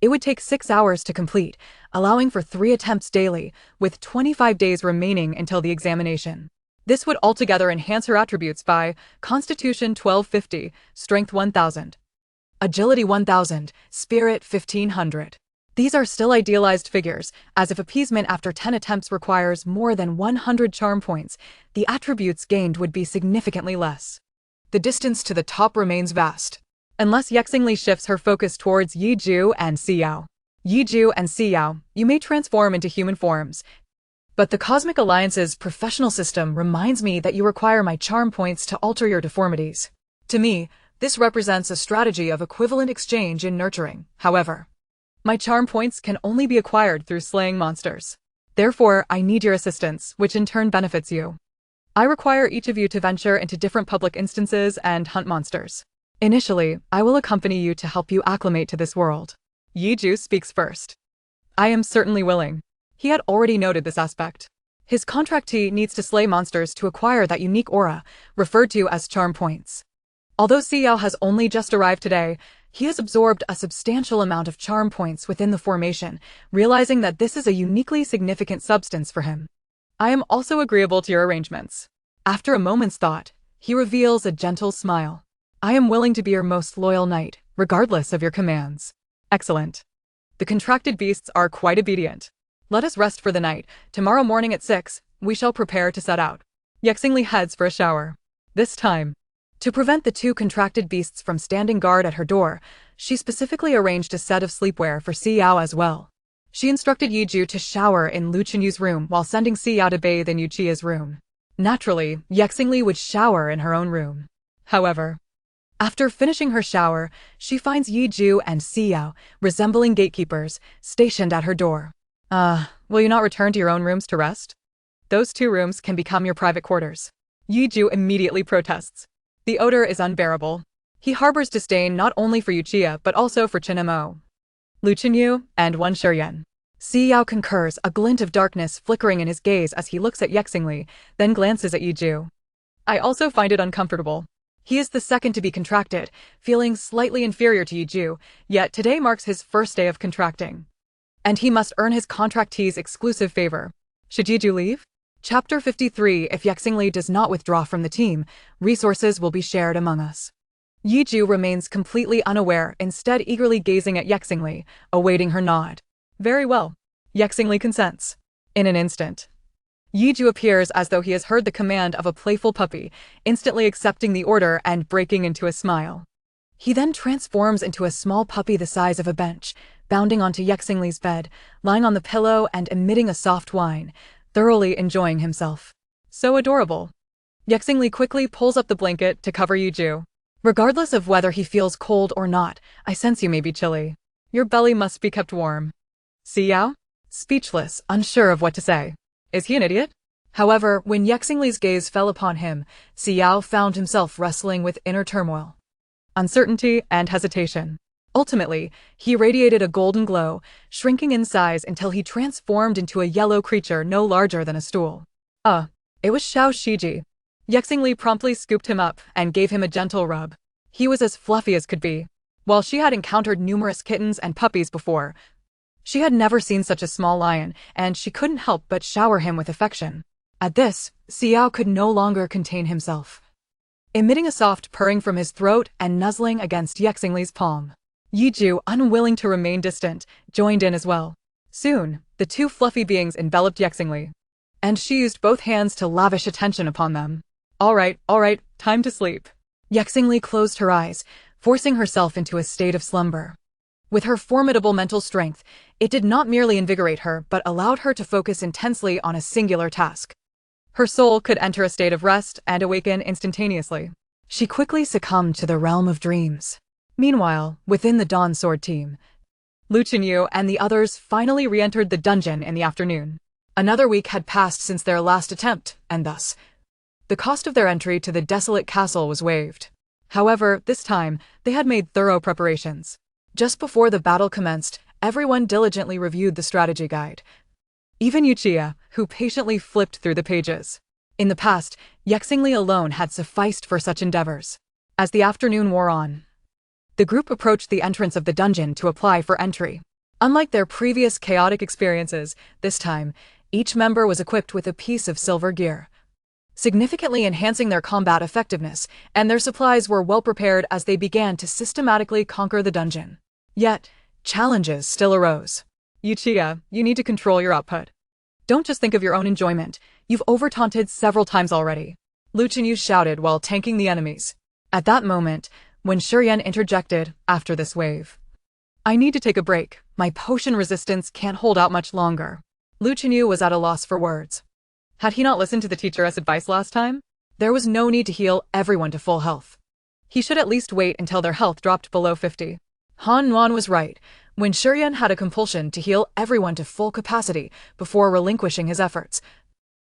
It would take 6 hours to complete, allowing for 3 attempts daily, with 25 days remaining until the examination. This would altogether enhance her attributes by Constitution 1250, Strength 1000, Agility 1000, Spirit 1500. These are still idealized figures, as if appeasement after 10 attempts requires more than 100 charm points, the attributes gained would be significantly less. The distance to the top remains vast. Unless Xingli shifts her focus towards Yi Ju and Xiao. Yi Ju and Xiao, you may transform into human forms. But the Cosmic Alliance's professional system reminds me that you require my charm points to alter your deformities. To me, this represents a strategy of equivalent exchange in nurturing. However, my charm points can only be acquired through slaying monsters. Therefore, I need your assistance, which in turn benefits you. I require each of you to venture into different public instances and hunt monsters. Initially, I will accompany you to help you acclimate to this world. Yi Ju speaks first. I am certainly willing. He had already noted this aspect. His contractee needs to slay monsters to acquire that unique aura, referred to as charm points. Although Xiao has only just arrived today, he has absorbed a substantial amount of charm points within the formation, realizing that this is a uniquely significant substance for him. I am also agreeable to your arrangements. After a moment's thought, he reveals a gentle smile. I am willing to be your most loyal knight, regardless of your commands. Excellent. The contracted beasts are quite obedient. Let us rest for the night. Tomorrow morning at 6, we shall prepare to set out. Xingli heads for a shower. This time, to prevent the 2 contracted beasts from standing guard at her door, she specifically arranged a set of sleepwear for Xiao as well. She instructed Yi Ju to shower in Lu Chenyu's room while sending Xiao to bathe in Yu Chia's room. Naturally, Xingli would shower in her own room. However, after finishing her shower, she finds Yi Ju and Xiao, resembling gatekeepers, stationed at her door. Will you not return to your own rooms to rest? Those 2 rooms can become your private quarters. Yi Ju immediately protests. The odor is unbearable. He harbors disdain not only for Yu Chia but also for Chen Mo, Lu Chenyu, and Wen Shiryan. Xiao concurs, a glint of darkness flickering in his gaze as he looks at Xingli, then glances at Yi Ju. I also find it uncomfortable. He is the second to be contracted, feeling slightly inferior to Yi Ju, yet today marks his first day of contracting. And he must earn his contractee's exclusive favor. Should Yi Ju leave? Chapter 53. If Xingli does not withdraw from the team, resources will be shared among us. Yi Ju remains completely unaware, instead eagerly gazing at Xingli, awaiting her nod. Very well. Xingli consents. In an instant, Yi Ju appears as though he has heard the command of a playful puppy, instantly accepting the order and breaking into a smile. He then transforms into a small puppy the size of a bench, bounding onto Xingli's bed, lying on the pillow and emitting a soft whine, thoroughly enjoying himself. So adorable. Xingli quickly pulls up the blanket to cover Yi Ju. Regardless of whether he feels cold or not, I sense you may be chilly. Your belly must be kept warm. Xiao? Speechless, unsure of what to say. Is he an idiot? However, when Xingli's gaze fell upon him, Xiao found himself wrestling with inner turmoil, uncertainty, and hesitation. Ultimately, he radiated a golden glow, shrinking in size until he transformed into a yellow creature no larger than a stool. It was Xiao Shiji. Xingli promptly scooped him up and gave him a gentle rub. He was as fluffy as could be. While she had encountered numerous kittens and puppies before, she had never seen such a small lion, and she couldn't help but shower him with affection. At this, Xiao could no longer contain himself, emitting a soft purring from his throat and nuzzling against Xingli's palm. Yiju, unwilling to remain distant, joined in as well. Soon, the two fluffy beings enveloped Xingli, and she used both hands to lavish attention upon them. All right, time to sleep. Xingli closed her eyes, forcing herself into a state of slumber. With her formidable mental strength, it did not merely invigorate her but allowed her to focus intensely on a singular task. Her soul could enter a state of rest and awaken instantaneously. She quickly succumbed to the realm of dreams. Meanwhile, within the Dawn Sword team, Lu Chenyu and the others finally re-entered the dungeon in the afternoon. Another week had passed since their last attempt, and thus, the cost of their entry to the desolate castle was waived. However, this time, they had made thorough preparations. Just before the battle commenced, everyone diligently reviewed the strategy guide. Even Yuchiya, who patiently flipped through the pages. In the past, Xingli alone had sufficed for such endeavors. As the afternoon wore on, the group approached the entrance of the dungeon to apply for entry. Unlike their previous chaotic experiences, this time, each member was equipped with a piece of silver gear, significantly enhancing their combat effectiveness, and their supplies were well prepared as they began to systematically conquer the dungeon. Yet, challenges still arose. Yuchiya, you need to control your output. Don't just think of your own enjoyment. You've over-taunted several times already. Lu Chenyu shouted while tanking the enemies. At that moment, when Shurian interjected, after this wave, I need to take a break. My potion resistance can't hold out much longer. Lu Chenyu was at a loss for words. Had he not listened to the teacher's advice last time? There was no need to heal everyone to full health. He should at least wait until their health dropped below 50. Han Nuan was right, when Shurian had a compulsion to heal everyone to full capacity before relinquishing his efforts,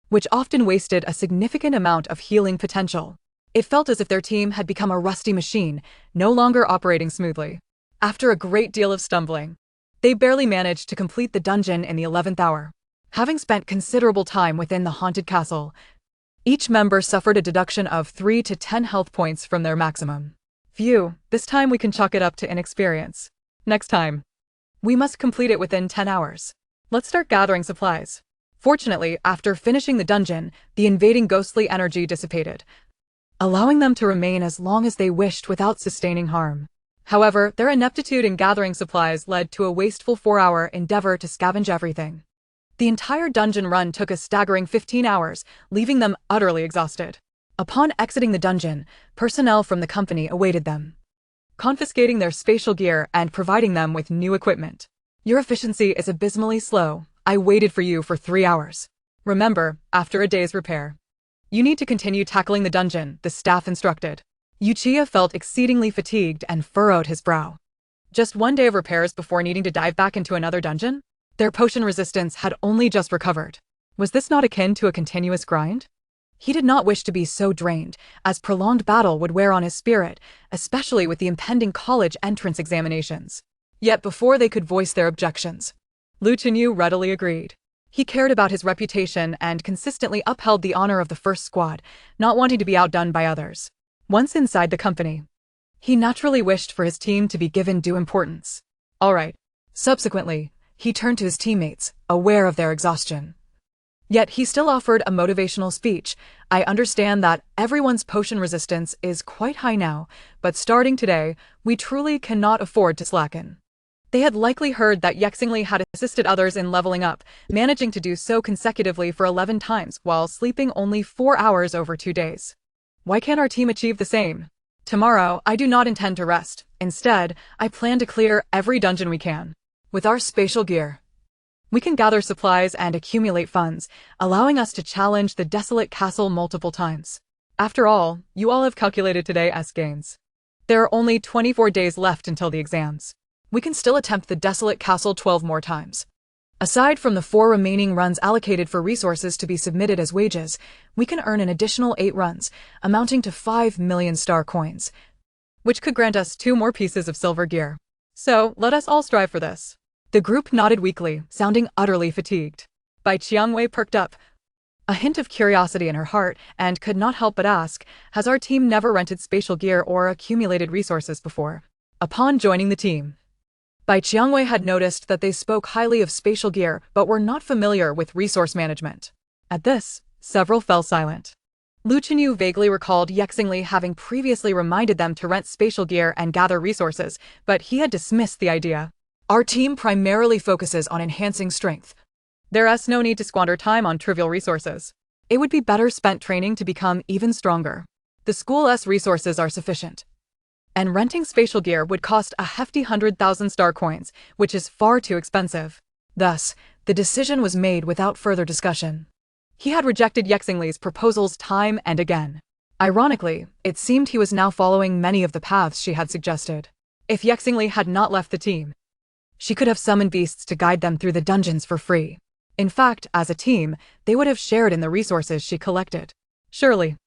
which often wasted a significant amount of healing potential. It felt as if their team had become a rusty machine, no longer operating smoothly. After a great deal of stumbling, they barely managed to complete the dungeon in the 11th hour. Having spent considerable time within the haunted castle, each member suffered a deduction of 3 to 10 health points from their maximum. Phew, this time we can chalk it up to inexperience. Next time, we must complete it within 10 hours. Let's start gathering supplies. Fortunately, after finishing the dungeon, the invading ghostly energy dissipated, allowing them to remain as long as they wished without sustaining harm. However, their ineptitude in gathering supplies led to a wasteful 4-hour endeavor to scavenge everything. The entire dungeon run took a staggering 15 hours, leaving them utterly exhausted. Upon exiting the dungeon, personnel from the company awaited them, confiscating their spatial gear and providing them with new equipment. Your efficiency is abysmally slow. I waited for you for 3 hours. Remember, after a day's repair, you need to continue tackling the dungeon, the staff instructed. Yuchiya felt exceedingly fatigued and furrowed his brow. Just 1 day of repairs before needing to dive back into another dungeon? Their potion resistance had only just recovered. Was this not akin to a continuous grind? He did not wish to be so drained, as prolonged battle would wear on his spirit, especially with the impending college entrance examinations. Yet before they could voice their objections, Lu Chenyu readily agreed. He cared about his reputation and consistently upheld the honor of the first squad, not wanting to be outdone by others. Once inside the company, he naturally wished for his team to be given due importance. All right. Subsequently, he turned to his teammates, aware of their exhaustion. Yet he still offered a motivational speech. I understand that everyone's potion resistance is quite high now, but starting today, we truly cannot afford to slacken. They had likely heard that Xingli had assisted others in leveling up, managing to do so consecutively for 11 times while sleeping only 4 hours over 2 days. Why can't our team achieve the same? Tomorrow, I do not intend to rest. Instead, I plan to clear every dungeon we can. With our spatial gear, we can gather supplies and accumulate funds, allowing us to challenge the desolate castle multiple times. After all, you all have calculated today as gains. There are only 24 days left until the exams. We can still attempt the desolate castle 12 more times. Aside from the 4 remaining runs allocated for resources to be submitted as wages, we can earn an additional 8 runs, amounting to 5 million star coins, which could grant us 2 more pieces of silver gear. So, let us all strive for this. The group nodded weakly, sounding utterly fatigued. Bai Qiangwei perked up, a hint of curiosity in her heart, and could not help but ask, has our team never rented spatial gear or accumulated resources before? Upon joining the team, Bai Qiangwei had noticed that they spoke highly of spatial gear but were not familiar with resource management. At this, several fell silent. Lu Chenyu vaguely recalled Xingli having previously reminded them to rent spatial gear and gather resources, but he had dismissed the idea. Our team primarily focuses on enhancing strength. There's no need to squander time on trivial resources. It would be better spent training to become even stronger. The school's resources are sufficient. And renting spatial gear would cost a hefty 100,000 star coins, which is far too expensive. Thus, the decision was made without further discussion. He had rejected Xingli's proposals time and again. Ironically, it seemed he was now following many of the paths she had suggested. If Xingli had not left the team, she could have summoned beasts to guide them through the dungeons for free. In fact, as a team, they would have shared in the resources she collected. Surely,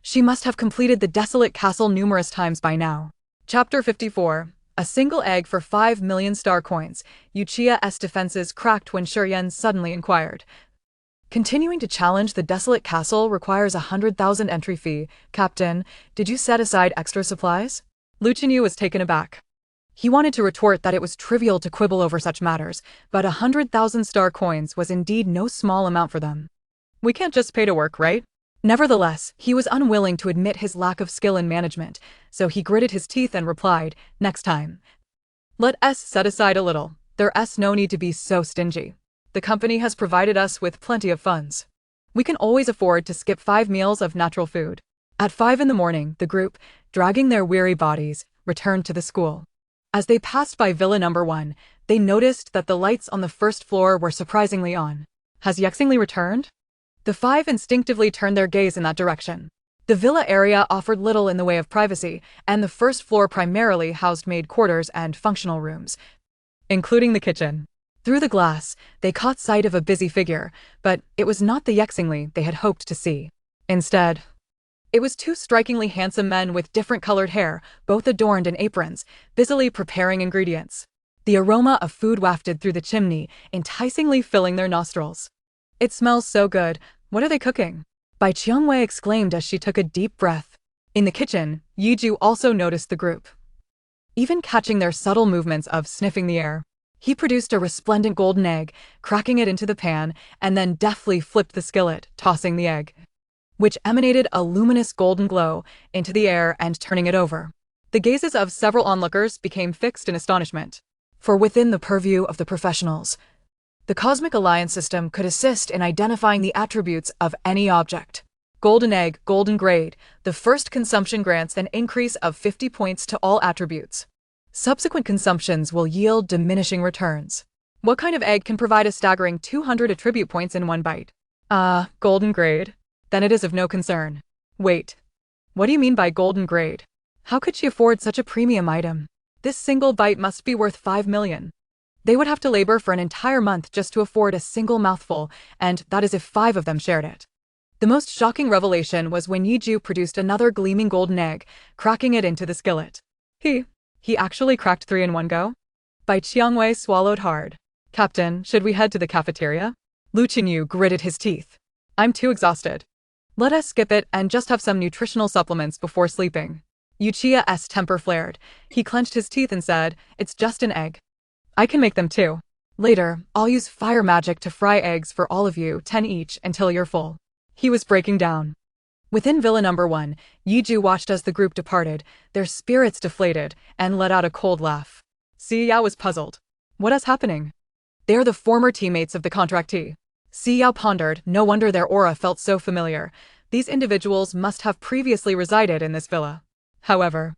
she must have completed the desolate castle numerous times by now. Chapter 54. A single egg for 5 million star coins. Yuchia's defenses cracked when Shuryen suddenly inquired. Continuing to challenge the desolate castle requires 100,000 entry fee. Captain, did you set aside extra supplies? Lu Chenyu was taken aback. He wanted to retort that it was trivial to quibble over such matters, but 100,000 star coins was indeed no small amount for them. We can't just pay to work, right? Nevertheless, he was unwilling to admit his lack of skill in management, so he gritted his teeth and replied, next time. Let us set aside a little. There's no need to be so stingy. The company has provided us with plenty of funds. We can always afford to skip 5 meals of natural food. At 5 in the morning, the group, dragging their weary bodies, returned to the school. As they passed by Villa Number 1, they noticed that the lights on the first floor were surprisingly on. Has Xingli returned? The 5 instinctively turned their gaze in that direction. The villa area offered little in the way of privacy, and the first floor primarily housed maid quarters and functional rooms, including the kitchen. Through the glass, they caught sight of a busy figure, but it was not the Xingli they had hoped to see. Instead, it was 2 strikingly handsome men with different colored hair, both adorned in aprons, busily preparing ingredients. The aroma of food wafted through the chimney, enticingly filling their nostrils. It smells so good. What are they cooking? Bai Qiangwei exclaimed as she took a deep breath. In the kitchen, Yiju also noticed the group, even catching their subtle movements of sniffing the air. He produced a resplendent golden egg, cracking it into the pan, and then deftly flipped the skillet, tossing the egg, which emanated a luminous golden glow, into the air and turning it over. The gazes of several onlookers became fixed in astonishment. For within the purview of the professionals, the Cosmic Alliance system could assist in identifying the attributes of any object. Golden egg, golden grade. The first consumption grants an increase of 50 points to all attributes. Subsequent consumptions will yield diminishing returns. What kind of egg can provide a staggering 200 attribute points in one bite? Golden grade. Then it is of no concern. Wait. What do you mean by golden grade? How could she afford such a premium item? This single bite must be worth 5 million. They would have to labor for an entire month just to afford a single mouthful, and that is if 5 of them shared it. The most shocking revelation was when Yiju produced another gleaming golden egg, cracking it into the skillet. He actually cracked 3 in one go? Bai Qiangwei swallowed hard. Captain, should we head to the cafeteria? Lu Chenyu gritted his teeth. I'm too exhausted. Let us skip it and just have some nutritional supplements before sleeping. Yuchia's temper flared. He clenched his teeth and said, it's just an egg. I can make them too. Later, I'll use fire magic to fry eggs for all of you, 10 each, until you're full. He was breaking down. Within Villa Number 1, Yiju watched as the group departed, their spirits deflated, and let out a cold laugh. Xiyao was puzzled. What is happening? They are the former teammates of the contractee. Xiyao pondered, no wonder their aura felt so familiar. These individuals must have previously resided in this villa. However,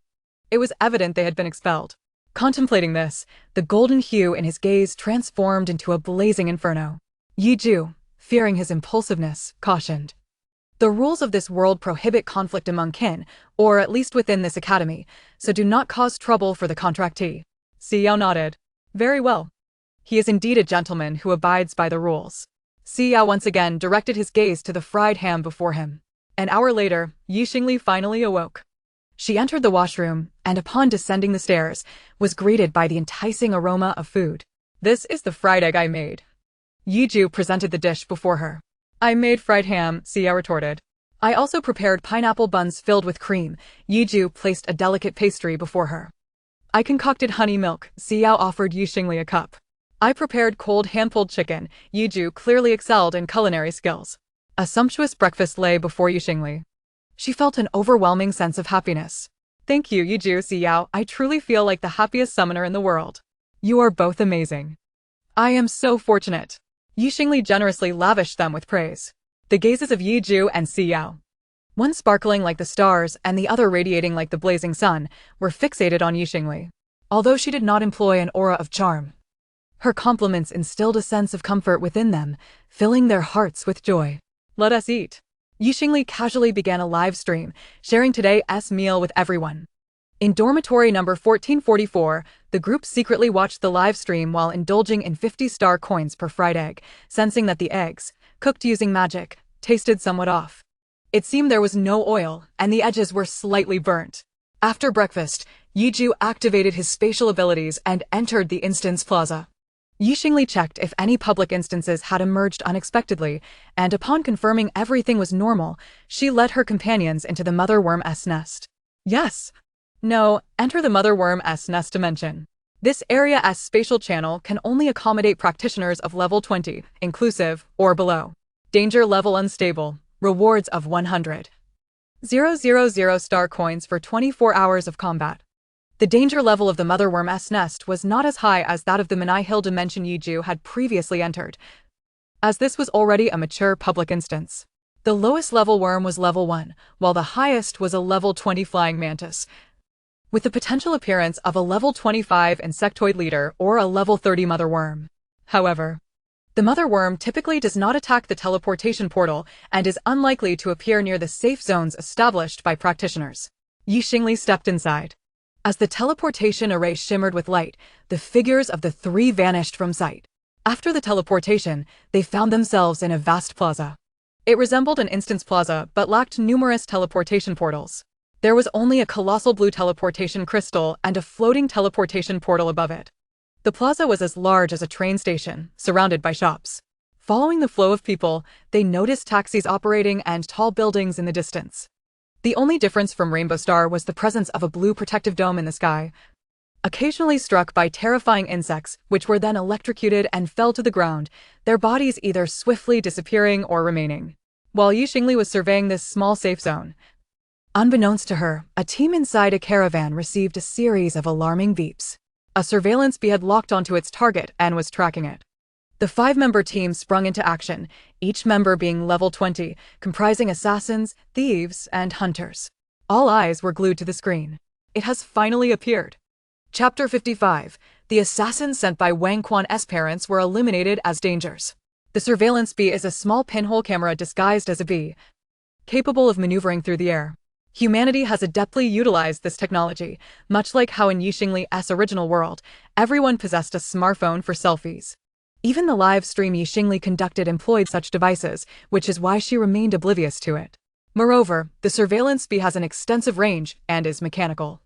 it was evident they had been expelled. Contemplating this, the golden hue in his gaze transformed into a blazing inferno. Yiju, fearing his impulsiveness, cautioned. The rules of this world prohibit conflict among kin, or at least within this academy, so do not cause trouble for the contractee. Xiyao nodded. Very well. He is indeed a gentleman who abides by the rules. Xiyao once again directed his gaze to the fried ham before him. An hour later, Xingli finally awoke. She entered the washroom, and upon descending the stairs, was greeted by the enticing aroma of food. "This is the fried egg I made." Yiju presented the dish before her. "I made fried ham," Xiao retorted. "I also prepared pineapple buns filled with cream." Yiju placed a delicate pastry before her. "I concocted honey milk." Xiao offered Xingli a cup. "I prepared cold hand-pulled chicken." Yiju clearly excelled in culinary skills. A sumptuous breakfast lay before Xingli. She felt an overwhelming sense of happiness. "Thank you, Yiju." Xiao, "I truly feel like the happiest summoner in the world. You are both amazing." "I am so fortunate." Xingli generously lavished them with praise. The gazes of Yiju and Xiao, one sparkling like the stars and the other radiating like the blazing sun, were fixated on Xingli. Although she did not employ an aura of charm, her compliments instilled a sense of comfort within them, filling their hearts with joy. "Let us eat." Xingli casually began a live stream, sharing today's meal with everyone. In dormitory number 1444, the group secretly watched the live stream while indulging in 50-star coins per fried egg, sensing that the eggs, cooked using magic, tasted somewhat off. It seemed there was no oil, and the edges were slightly burnt. After breakfast, Yiju activated his spatial abilities and entered the instance plaza. Xingli checked if any public instances had emerged unexpectedly, and upon confirming everything was normal, she led her companions into the mother worm's nest. "Yes. No, enter the mother worm's nest dimension. This area's spatial channel can only accommodate practitioners of level 20, inclusive, or below. Danger level unstable. Rewards of 100,000 star coins for 24 hours of combat." The danger level of the mother worm's nest was not as high as that of the Menai Hill dimension Yiju had previously entered, as this was already a mature public instance. The lowest level worm was level 1, while the highest was a level 20 flying mantis, with the potential appearance of a level 25 insectoid leader or a level 30 mother worm. However, the mother worm typically does not attack the teleportation portal and is unlikely to appear near the safe zones established by practitioners. Xingli stepped inside. As the teleportation array shimmered with light, the figures of the three vanished from sight. After the teleportation, they found themselves in a vast plaza. It resembled an instance plaza but lacked numerous teleportation portals. There was only a colossal blue teleportation crystal and a floating teleportation portal above it. The plaza was as large as a train station, surrounded by shops. Following the flow of people, they noticed taxis operating and tall buildings in the distance. The only difference from Rainbow Star was the presence of a blue protective dome in the sky, occasionally struck by terrifying insects, which were then electrocuted and fell to the ground, their bodies either swiftly disappearing or remaining. While Xingli was surveying this small safe zone, unbeknownst to her, a team inside a caravan received a series of alarming beeps. A surveillance bee had locked onto its target and was tracking it. The 5-member team sprung into action, each member being level 20, comprising assassins, thieves, and hunters. All eyes were glued to the screen. It has finally appeared. Chapter 55. The assassins sent by Wang Quan's parents were eliminated as dangers. The surveillance bee is a small pinhole camera disguised as a bee, capable of maneuvering through the air. Humanity has adeptly utilized this technology, much like how in Xingli's original world, everyone possessed a smartphone for selfies. Even the live stream Xingli conducted employed such devices, which is why she remained oblivious to it. Moreover, the surveillance bee has an extensive range and is mechanical,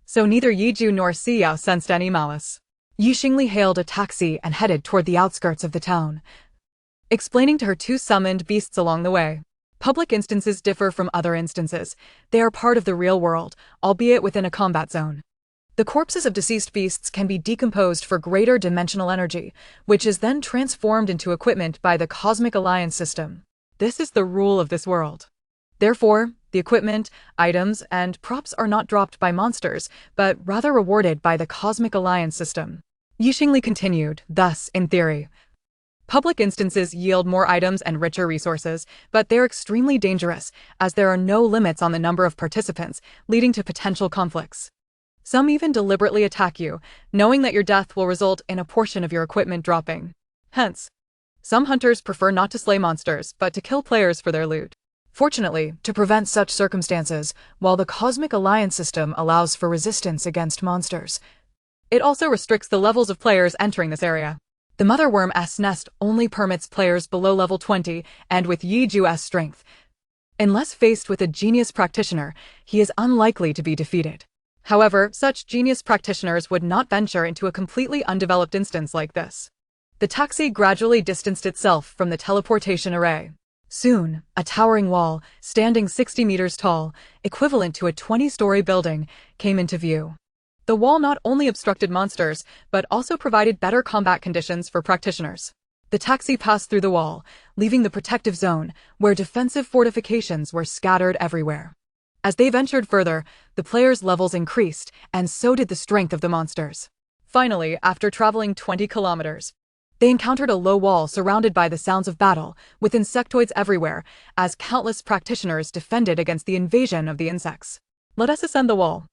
so neither Yiju nor Xiao sensed any malice. Xingli hailed a taxi and headed toward the outskirts of the town, explaining to her 2 summoned beasts along the way. Public instances differ from other instances. They are part of the real world, albeit within a combat zone. The corpses of deceased beasts can be decomposed for greater dimensional energy, which is then transformed into equipment by the Cosmic Alliance system. This is the rule of this world. Therefore, the equipment, items, and props are not dropped by monsters, but rather rewarded by the Cosmic Alliance system. Xingli continued, thus, in theory, public instances yield more items and richer resources, but they're extremely dangerous, as there are no limits on the number of participants, leading to potential conflicts. Some even deliberately attack you, knowing that your death will result in a portion of your equipment dropping. Hence, some hunters prefer not to slay monsters, but to kill players for their loot. Fortunately, to prevent such circumstances, while the Cosmic Alliance system allows for resistance against monsters, it also restricts the levels of players entering this area. The mother worm's nest only permits players below level 20, and with Yiju's strength, Unless faced with a genius practitioner, he is unlikely to be defeated. However, such genius practitioners would not venture into a completely undeveloped instance like this. The taxi gradually distanced itself from the teleportation array. Soon, a towering wall, standing 60 meters tall, equivalent to a 20-story building, came into view. The wall not only obstructed monsters, but also provided better combat conditions for practitioners. The taxi passed through the wall, leaving the protective zone, where defensive fortifications were scattered everywhere. As they ventured further, the players' levels increased, and so did the strength of the monsters. Finally, after traveling 20 kilometers, they encountered a low wall surrounded by the sounds of battle, with insectoids everywhere, as countless practitioners defended against the invasion of the insects. Let us ascend the wall.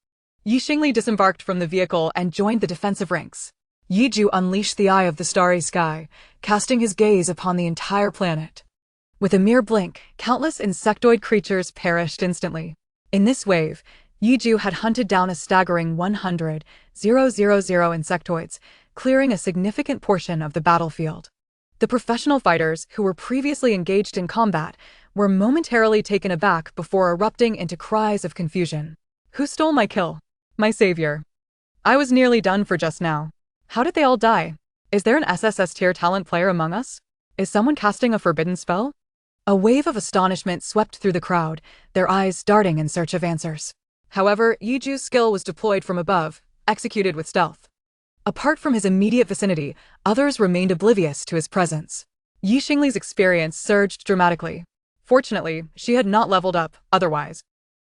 Xingli disembarked from the vehicle and joined the defensive ranks. Yiju unleashed the eye of the starry sky, casting his gaze upon the entire planet. With a mere blink, countless insectoid creatures perished instantly. In this wave, Yiju had hunted down a staggering 100,000 insectoids, clearing a significant portion of the battlefield. The professional fighters who were previously engaged in combat were momentarily taken aback before erupting into cries of confusion. Who stole my kill? My savior. I was nearly done for just now. How did they all die? Is there an SSS tier talent player among us? Is someone casting a forbidden spell? A wave of astonishment swept through the crowd, their eyes darting in search of answers. However, Yiju's skill was deployed from above, executed with stealth. Apart from his immediate vicinity, others remained oblivious to his presence. Xingli's experience surged dramatically. Fortunately, she had not leveled up, otherwise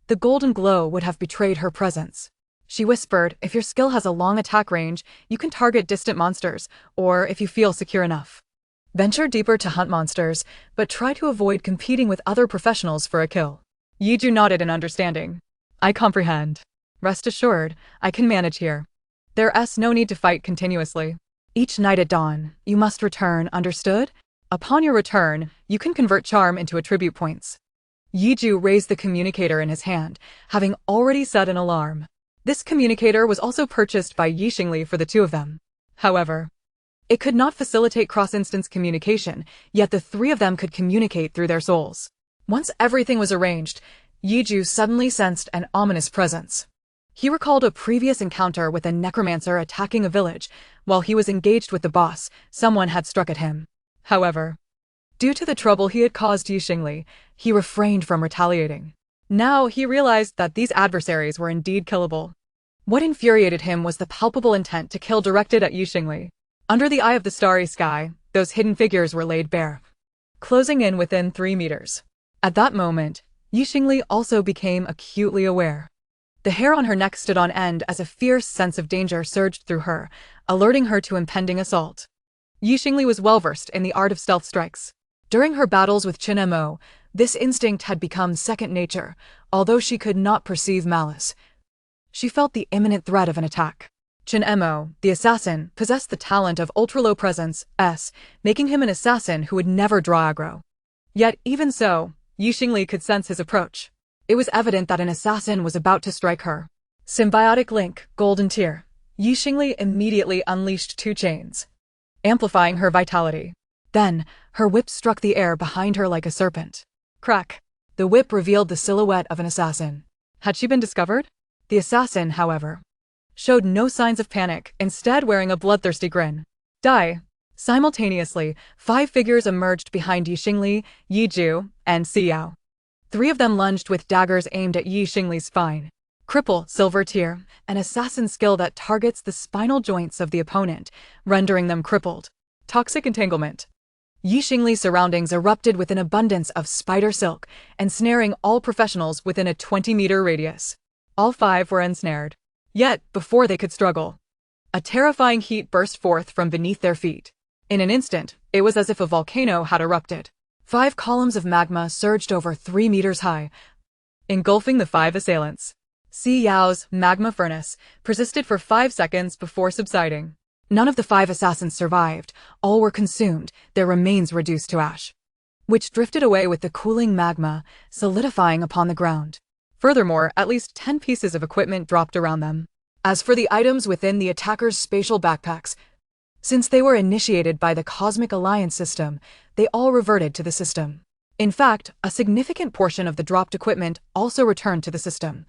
the golden glow would have betrayed her presence. She whispered, if your skill has a long attack range, you can target distant monsters, or if you feel secure enough. Venture deeper to hunt monsters, but try to avoid competing with other professionals for a kill. Yiju nodded in understanding. I comprehend. Rest assured, I can manage here. There's no need to fight continuously. Each night at dawn, you must return, understood? Upon your return, you can convert charm into attribute points. Yiju raised the communicator in his hand, having already set an alarm. This communicator was also purchased by Xingli for the two of them. However, it could not facilitate cross-instance communication, yet the three of them could communicate through their souls. Once everything was arranged, Yiju suddenly sensed an ominous presence. He recalled a previous encounter with a necromancer attacking a village. While he was engaged with the boss, someone had struck at him. However, due to the trouble he had caused Xingli, he refrained from retaliating. Now he realized that these adversaries were indeed killable. What infuriated him was the palpable intent to kill directed at Xingli. Under the eye of the starry sky, those hidden figures were laid bare, closing in within 3 meters. At that moment, Xingli also became acutely aware. The hair on her neck stood on end as a fierce sense of danger surged through her, alerting her to impending assault. Xingli was well-versed in the art of stealth strikes. During her battles with Chen Mo, this instinct had become second nature, although she could not perceive malice. She felt the imminent threat of an attack. Chen Mo, the assassin, possessed the talent of ultra-low presence, making him an assassin who would never draw aggro. Yet, even so, Xingli could sense his approach. It was evident that an assassin was about to strike her. Symbiotic link, golden tier. Xingli immediately unleashed 2 chains, amplifying her vitality. Then, her whip struck the air behind her like a serpent. Crack! The whip revealed the silhouette of an assassin. Had she been discovered? The assassin, however, showed no signs of panic, instead wearing a bloodthirsty grin. Die! Simultaneously, 5 figures emerged behind Xingli, Yiju, and Xiao. 3 of them lunged with daggers aimed at Xingli's spine. Cripple, silver tier, an assassin skill that targets the spinal joints of the opponent, rendering them crippled. Toxic entanglement. Xingli's surroundings erupted with an abundance of spider silk, ensnaring all professionals within a 20-meter radius. All 5 were ensnared. Yet, before they could struggle, a terrifying heat burst forth from beneath their feet. In an instant, it was as if a volcano had erupted. 5 columns of magma surged over 3 meters high, engulfing the 5 assailants. Xiao's magma furnace persisted for 5 seconds before subsiding. None of the 5 assassins survived, all were consumed, their remains reduced to ash, which drifted away with the cooling magma, solidifying upon the ground. Furthermore, at least 10 pieces of equipment dropped around them. As for the items within the attackers' spatial backpacks, since they were initiated by the Cosmic Alliance system, they all reverted to the system. In fact, a significant portion of the dropped equipment also returned to the system.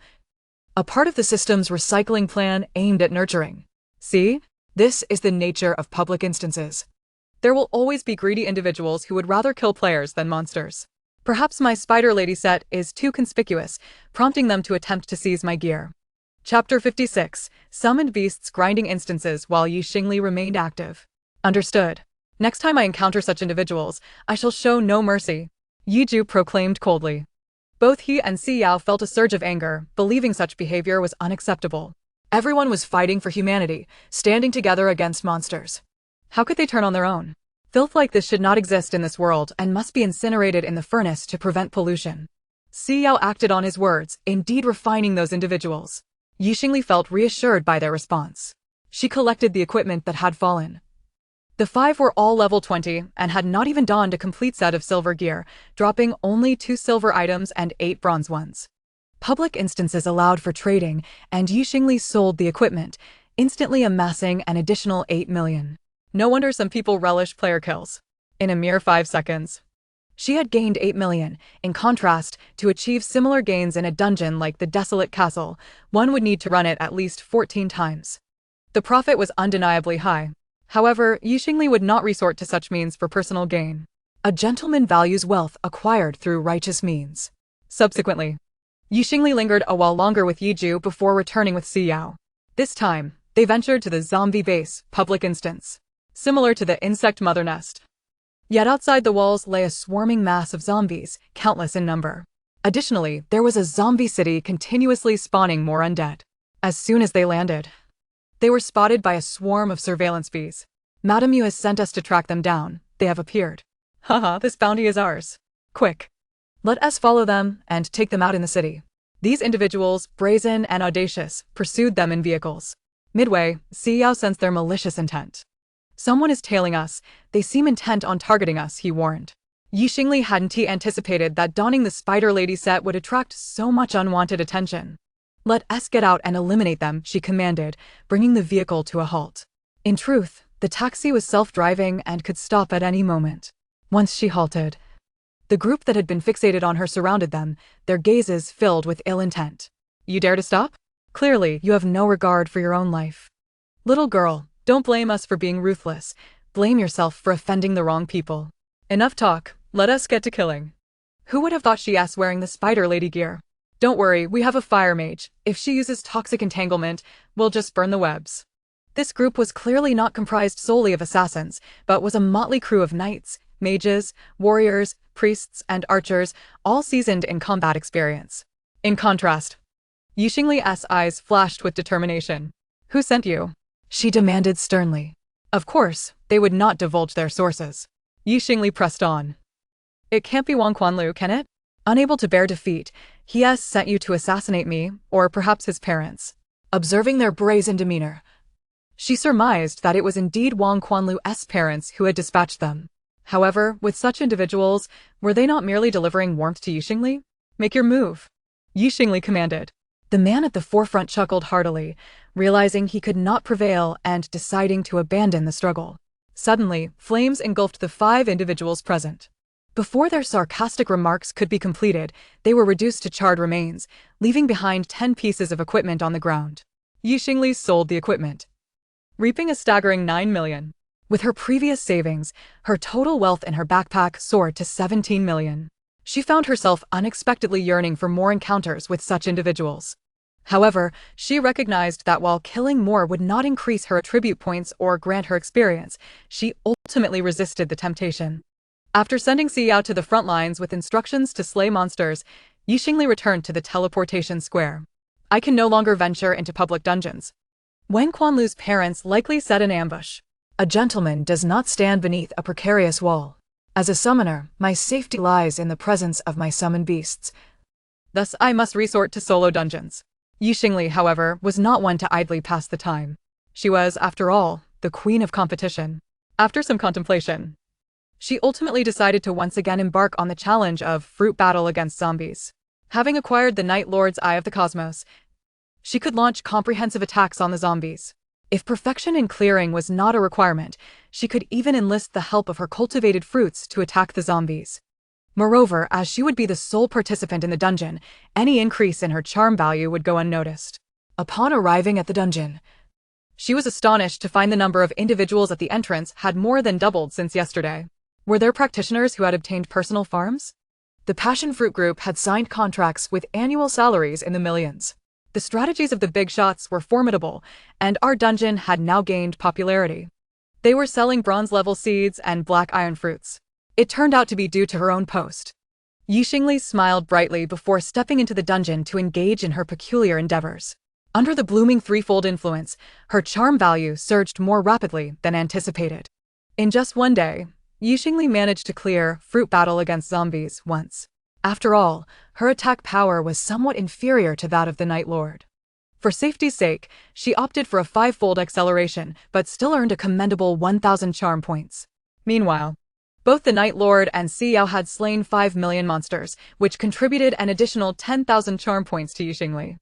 A part of the system's recycling plan aimed at nurturing. See? This is the nature of public instances. There will always be greedy individuals who would rather kill players than monsters. Perhaps my Spider Lady set is too conspicuous, prompting them to attempt to seize my gear. Chapter 56. Summoned Beasts Grinding Instances while Xingli remained active. Understood. Next time I encounter such individuals, I shall show no mercy, Yiju proclaimed coldly. Both he and Xiao felt a surge of anger, believing such behavior was unacceptable. Everyone was fighting for humanity, standing together against monsters. How could they turn on their own? Filth like this should not exist in this world and must be incinerated in the furnace to prevent pollution. Xiao acted on his words, indeed refining those individuals. Xingli felt reassured by their response. She collected the equipment that had fallen. The 5 were all level 20 and had not even donned a complete set of silver gear, dropping only 2 silver items and 8 bronze ones. Public instances allowed for trading, and Xingli sold the equipment, instantly amassing an additional 8 million. No wonder some people relish player kills. In a mere 5 seconds. She had gained 8 million. In contrast, to achieve similar gains in a dungeon like the Desolate Castle, one would need to run it at least 14 times. The profit was undeniably high. However, Xingli would not resort to such means for personal gain. A gentleman values wealth acquired through righteous means. Subsequently, Xingli lingered a while longer with Yiju before returning with Xiao. This time, they ventured to the zombie base, public instance, similar to the insect mother nest. Yet outside the walls lay a swarming mass of zombies, countless in number. Additionally, there was a zombie city continuously spawning more undead. As soon as they landed, they were spotted by a swarm of surveillance bees. Madame Yu has sent us to track them down. They have appeared. Haha, this bounty is ours. Quick. Let us follow them and take them out in the city. These individuals, brazen and audacious, pursued them in vehicles. Midway, Xiao sensed their malicious intent. Someone is tailing us. They seem intent on targeting us, he warned. Xingli hadn't anticipated that donning the Spider Lady set would attract so much unwanted attention. Let us get out and eliminate them, she commanded, bringing the vehicle to a halt. In truth, the taxi was self-driving and could stop at any moment. Once she halted, the group that had been fixated on her surrounded them, their gazes filled with ill intent. You dare to stop? Clearly, you have no regard for your own life. Little girl, don't blame us for being ruthless. Blame yourself for offending the wrong people. Enough talk, let us get to killing. Who would have thought she asked wearing the Spider Lady gear? Don't worry, we have a fire mage. If she uses toxic entanglement, we'll just burn the webs. This group was clearly not comprised solely of assassins, but was a motley crew of knights, mages, warriors, priests, and archers, all seasoned in combat experience. In contrast, Xingli's eyes flashed with determination. Who sent you? She demanded sternly. Of course, they would not divulge their sources. Xingli pressed on. It can't be Wang Quanlu, can it? Unable to bear defeat, he has sent you to assassinate me, or perhaps his parents. Observing their brazen demeanor, she surmised that it was indeed Wang Quanlu's parents who had dispatched them. However, with such individuals, were they not merely delivering warmth to Xingli? Make your move, Xingli commanded. The man at the forefront chuckled heartily, realizing he could not prevail and deciding to abandon the struggle. Suddenly, flames engulfed the 5 individuals present. Before their sarcastic remarks could be completed, they were reduced to charred remains, leaving behind 10 pieces of equipment on the ground. Xingli sold the equipment, reaping a staggering 9 million. With her previous savings, her total wealth in her backpack soared to 17 million. She found herself unexpectedly yearning for more encounters with such individuals. However, she recognized that while killing more would not increase her attribute points or grant her experience, she ultimately resisted the temptation. After sending Xiao to the front lines with instructions to slay monsters, Xingli returned to the teleportation square. I can no longer venture into public dungeons. Wang Quanlu's parents likely set an ambush. A gentleman does not stand beneath a precarious wall. As a summoner, my safety lies in the presence of my summoned beasts. Thus I must resort to solo dungeons. Xingli, however, was not one to idly pass the time. She was, after all, the queen of competition. After some contemplation, she ultimately decided to once again embark on the challenge of fruit battle against zombies. Having acquired the Night Lord's Eye of the Cosmos, she could launch comprehensive attacks on the zombies. If perfection in clearing was not a requirement, she could even enlist the help of her cultivated fruits to attack the zombies. Moreover, as she would be the sole participant in the dungeon, any increase in her charm value would go unnoticed. Upon arriving at the dungeon, she was astonished to find the number of individuals at the entrance had more than doubled since yesterday. Were there practitioners who had obtained personal farms? The passion fruit group had signed contracts with annual salaries in the millions. The strategies of the big shots were formidable, and our dungeon had now gained popularity. They were selling bronze-level seeds and black iron fruits. It turned out to be due to her own post. Xingli smiled brightly before stepping into the dungeon to engage in her peculiar endeavors. Under the blooming threefold influence, her charm value surged more rapidly than anticipated. In just one day, Xingli managed to clear fruit battle against zombies once. After all, her attack power was somewhat inferior to that of the Night Lord. For safety's sake, she opted for a 5-fold acceleration, but still earned a commendable 1,000 charm points. Meanwhile, both the Night Lord and Xiao had slain 5 million monsters, which contributed an additional 10,000 charm points to Xingli.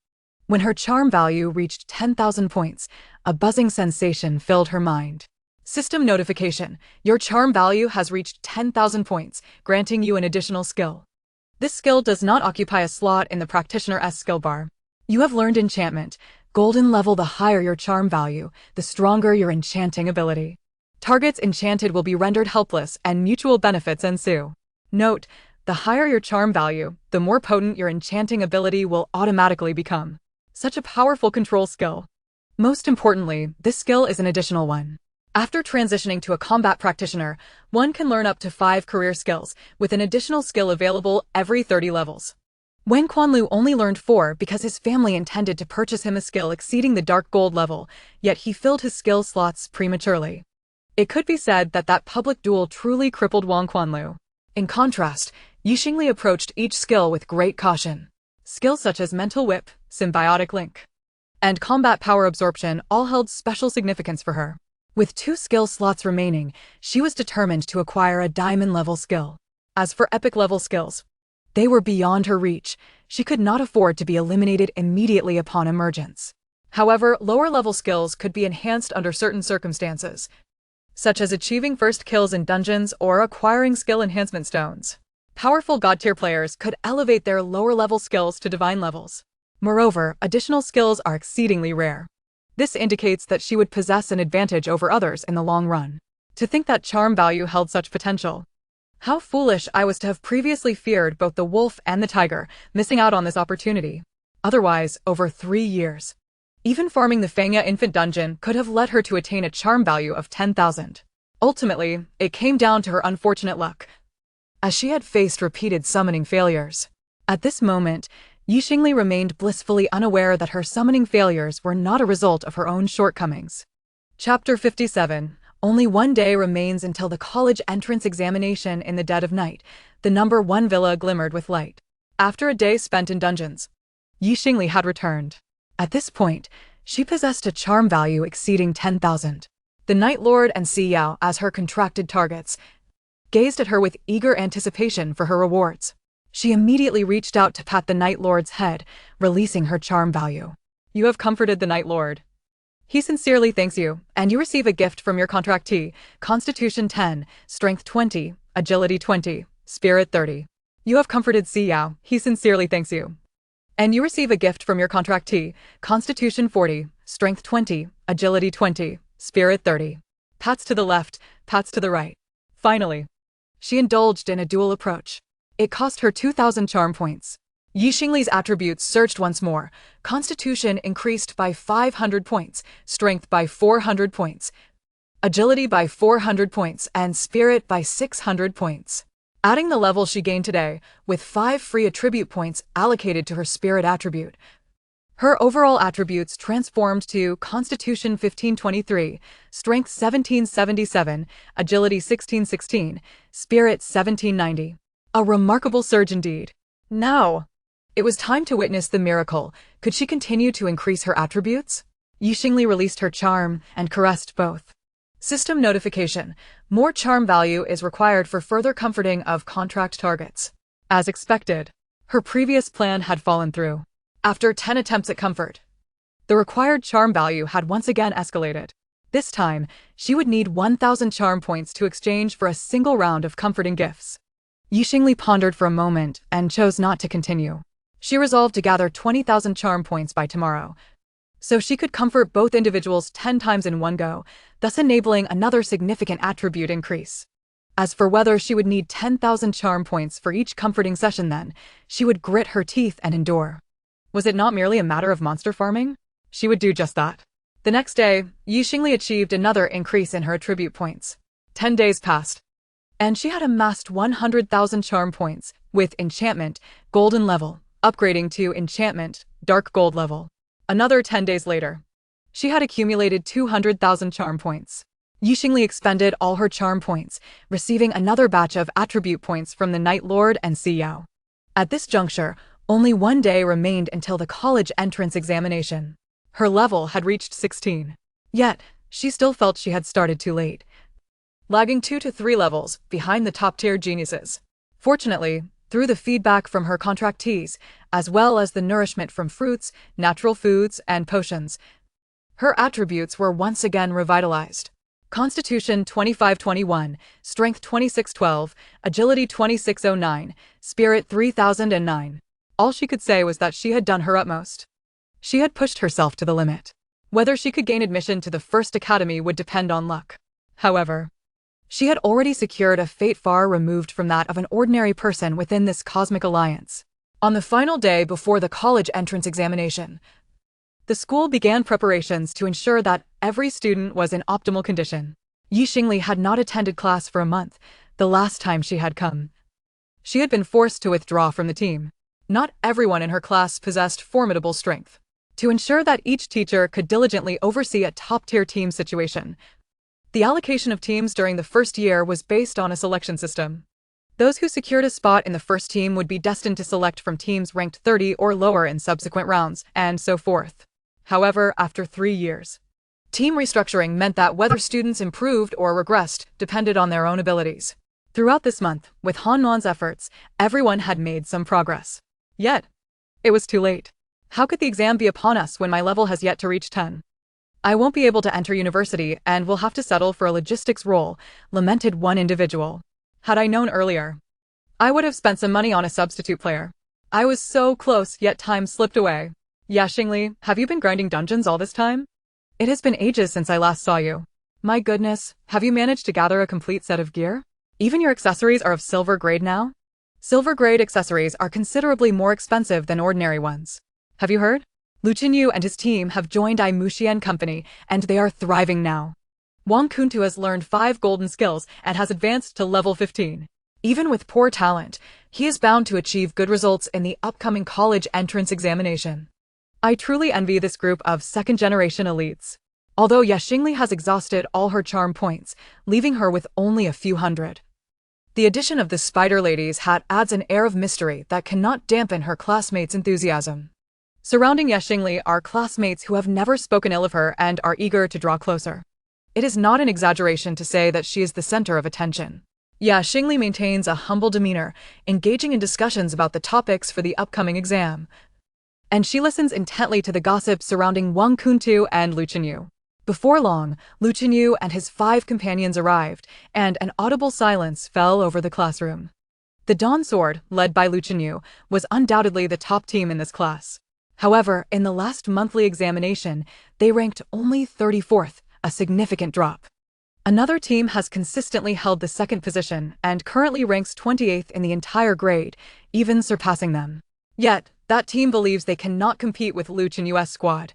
When her charm value reached 10,000 points, a buzzing sensation filled her mind. System notification: your charm value has reached 10,000 points, granting you an additional skill. This skill does not occupy a slot in the Practitioner-S skill bar. You have learned enchantment. Golden level: the higher your charm value, the stronger your enchanting ability. Targets enchanted will be rendered helpless and mutual benefits ensue. Note: the higher your charm value, the more potent your enchanting ability will automatically become. Such a powerful control skill. Most importantly, this skill is an additional one. After transitioning to a combat practitioner, one can learn up to 5 career skills, with an additional skill available every 30 levels. Wen Quanlu only learned 4 because his family intended to purchase him a skill exceeding the dark gold level, yet he filled his skill slots prematurely. It could be said that that public duel truly crippled Wang Quanlu. In contrast, Xingli approached each skill with great caution. Skills such as Mental Whip, Symbiotic Link, and Combat Power Absorption all held special significance for her. With 2 skill slots remaining, she was determined to acquire a diamond-level skill. As for epic-level skills, they were beyond her reach. She could not afford to be eliminated immediately upon emergence. However, lower-level skills could be enhanced under certain circumstances, such as achieving first kills in dungeons or acquiring skill enhancement stones. Powerful god-tier players could elevate their lower-level skills to divine levels. Moreover, additional skills are exceedingly rare. This indicates that she would possess an advantage over others in the long run. To think that charm value held such potential. How foolish I was to have previously feared both the wolf and the tiger, missing out on this opportunity. Otherwise, over 3 years, even farming the Fangya infant dungeon could have led her to attain a charm value of 10,000. Ultimately, it came down to her unfortunate luck, as she had faced repeated summoning failures. At this moment, Xingli remained blissfully unaware that her summoning failures were not a result of her own shortcomings. Chapter 57. Only 1 day remains until the college entrance examination. In the dead of night, the number 1 villa glimmered with light. After a day spent in dungeons, Xingli had returned. At this point, she possessed a charm value exceeding 10,000. The Night Lord and Xiao, as her contracted targets, gazed at her with eager anticipation for her rewards. She immediately reached out to pat the Night Lord's head, releasing her charm value. You have comforted the Night Lord. He sincerely thanks you, and you receive a gift from your contractee: Constitution 10, Strength 20, Agility 20, Spirit 30. You have comforted Xiao. He sincerely thanks you. And you receive a gift from your contractee: Constitution 40, Strength 20, Agility 20, Spirit 30. Pats to the left, pats to the right. Finally, she indulged in a dual approach. It cost her 2,000 charm points. Xingli's attributes surged once more. Constitution increased by 500 points, Strength by 400 points, Agility by 400 points, and Spirit by 600 points. Adding the level she gained today, with 5 free attribute points allocated to her Spirit attribute, her overall attributes transformed to Constitution 1523, Strength 1777, Agility 1616, Spirit 1790. A remarkable surge indeed. Now, it was time to witness the miracle. Could she continue to increase her attributes? Xingli released her charm and caressed both. System notification: more charm value is required for further comforting of contract targets. As expected, her previous plan had fallen through. After 10 attempts at comfort, the required charm value had once again escalated. This time, she would need 1,000 charm points to exchange for a single round of comforting gifts. Xingli pondered for a moment and chose not to continue. She resolved to gather 20,000 charm points by tomorrow, so she could comfort both individuals 10 times in one go, thus enabling another significant attribute increase. As for whether she would need 10,000 charm points for each comforting session then, she would grit her teeth and endure. Was it not merely a matter of monster farming? She would do just that. The next day, Xingli achieved another increase in her attribute points. 10 days passed, and she had amassed 100,000 charm points, with enchantment, golden level, upgrading to enchantment, dark gold level. Another 10 days later, she had accumulated 200,000 charm points. Xingli expended all her charm points, receiving another batch of attribute points from the Night Lord and Xiao. At this juncture, only one day remained until the college entrance examination. Her level had reached 16. Yet, she still felt she had started too late, lagging 2 to 3 levels behind the top-tier geniuses. Fortunately, through the feedback from her contractees, as well as the nourishment from fruits, natural foods, and potions, her attributes were once again revitalized. Constitution 2521, Strength 2612, Agility 2609, Spirit 3009. All she could say was that she had done her utmost. She had pushed herself to the limit. Whether she could gain admission to the first academy would depend on luck. However, she had already secured a fate far removed from that of an ordinary person within this cosmic alliance. On the final day before the college entrance examination, the school began preparations to ensure that every student was in optimal condition. Xingli had not attended class for a month, the last time she had come. She had been forced to withdraw from the team. Not everyone in her class possessed formidable strength. To ensure that each teacher could diligently oversee a top-tier team situation, the allocation of teams during the first year was based on a selection system. Those who secured a spot in the first team would be destined to select from teams ranked 30 or lower in subsequent rounds, and so forth. However, after 3 years, team restructuring meant that whether students improved or regressed depended on their own abilities. Throughout this month, with Han Nuan's efforts, everyone had made some progress. Yet, it was too late. How could the exam be upon us when my level has yet to reach 10? I won't be able to enter university and will have to settle for a logistics role, lamented one individual. Had I known earlier, I would have spent some money on a substitute player. I was so close, yet time slipped away. Yeah, Xingli, have you been grinding dungeons all this time? It has been ages since I last saw you. My goodness, have you managed to gather a complete set of gear? Even your accessories are of silver grade now? Silver grade accessories are considerably more expensive than ordinary ones. Have you heard? Lu Qinyu and his team have joined Ai Muxian Company, and they are thriving now. Wang Kuntu has learned 5 golden skills and has advanced to level 15. Even with poor talent, he is bound to achieve good results in the upcoming college entrance examination. I truly envy this group of second-generation elites. Although Xingli has exhausted all her charm points, leaving her with only a few hundred. The addition of the Spider Lady's hat adds an air of mystery that cannot dampen her classmates' enthusiasm. Surrounding Xingli are classmates who have never spoken ill of her and are eager to draw closer. It is not an exaggeration to say that she is the center of attention. Xingli maintains a humble demeanor, engaging in discussions about the topics for the upcoming exam. And she listens intently to the gossip surrounding Wang Kuntu and Lu Qinyu. Before long, Lu Qinyu and his 5 companions arrived, and an audible silence fell over the classroom. The Dawn Sword, led by Lu Qinyu, was undoubtedly the top team in this class. However, in the last monthly examination, they ranked only 34th, a significant drop. Another team has consistently held the second position and currently ranks 28th in the entire grade, even surpassing them. Yet, that team believes they cannot compete with Lu Qinyu's squad,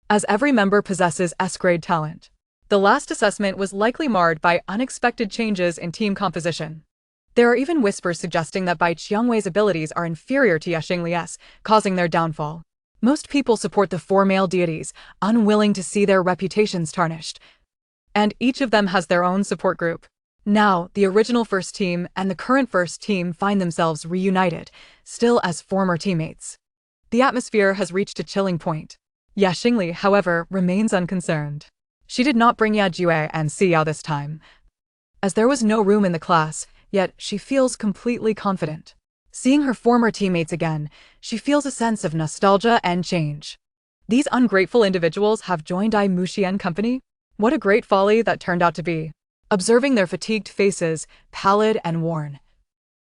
as every member possesses S-grade talent. The last assessment was likely marred by unexpected changes in team composition. There are even whispers suggesting that Bai Qiangwei's abilities are inferior to Xingli's, causing their downfall. Most people support the 4 male deities, unwilling to see their reputations tarnished. And each of them has their own support group. Now, the original first team and the current first team find themselves reunited, still as former teammates. The atmosphere has reached a chilling point. Xingli, however, remains unconcerned. She did not bring Jue and Xiao this time, as there was no room in the class, yet she feels completely confident. Seeing her former teammates again, she feels a sense of nostalgia and change. These ungrateful individuals have joined Ai Muxian Company? What a great folly that turned out to be. Observing their fatigued faces, pallid and worn,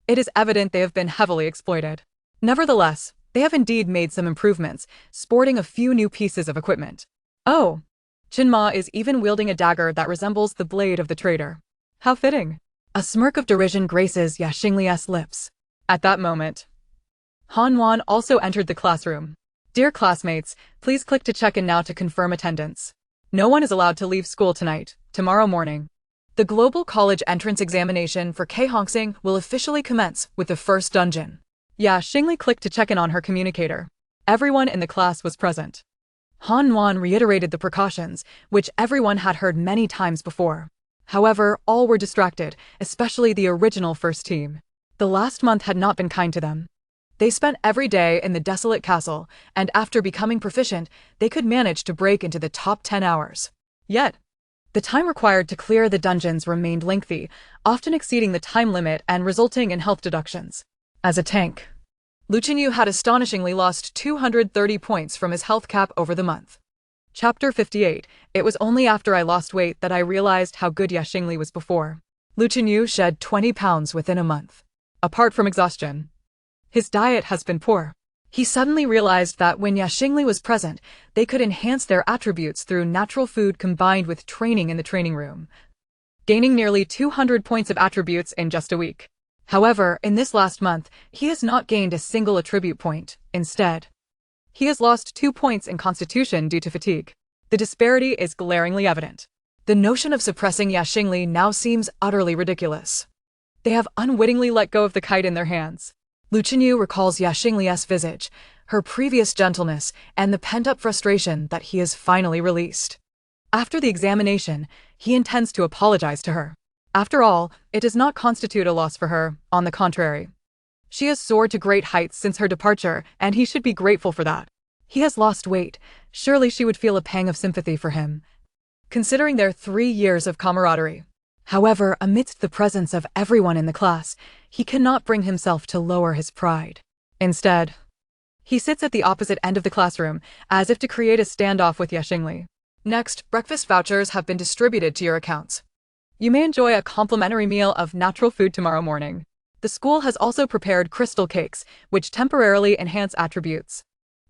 It is evident they have been heavily exploited. Nevertheless, they have indeed made some improvements, sporting a few new pieces of equipment. Oh! Qinma is even wielding a dagger that resembles the blade of the traitor. How fitting! A smirk of derision graces Xingli's lips. At that moment, Han Wan also entered the classroom. Dear classmates, please click to check in now to confirm attendance. No one is allowed to leave school tonight, tomorrow morning. The global college entrance examination for Kehongxing will officially commence with the first dungeon. Xingli clicked to check in on her communicator. Everyone in the class was present. Han Wan reiterated the precautions, which everyone had heard many times before. However, all were distracted, especially the original first team. The last month had not been kind to them. They spent every day in the desolate castle, and after becoming proficient, they could manage to break into the top 10 hours. Yet, the time required to clear the dungeons remained lengthy, often exceeding the time limit and resulting in health deductions. As a tank, Lu Qinyu had astonishingly lost 230 points from his health cap over the month. Chapter 58. It was only after I lost weight that I realized how good Xingli was before. Lu Qinyu shed 20 pounds within a month. Apart from exhaustion, his diet has been poor. He suddenly realized that when Xingli was present, they could enhance their attributes through natural food combined with training in the training room, gaining nearly 200 points of attributes in just a week. However, in this last month, he has not gained a single attribute point. Instead, he has lost 2 points in constitution due to fatigue. The disparity is glaringly evident. The notion of suppressing Xingli now seems utterly ridiculous. They have unwittingly let go of the kite in their hands. Lu Qinyu recalls Xingli's visage, her previous gentleness, and the pent-up frustration that he has finally released. After the examination, he intends to apologize to her. After all, it does not constitute a loss for her, on the contrary. She has soared to great heights since her departure, and he should be grateful for that. He has lost weight, surely she would feel a pang of sympathy for him, considering their 3 years of camaraderie. However, amidst the presence of everyone in the class, he cannot bring himself to lower his pride. Instead, he sits at the opposite end of the classroom, as if to create a standoff with Xingli. Next, breakfast vouchers have been distributed to your accounts. You may enjoy a complimentary meal of natural food tomorrow morning. The school has also prepared crystal cakes, which temporarily enhance attributes.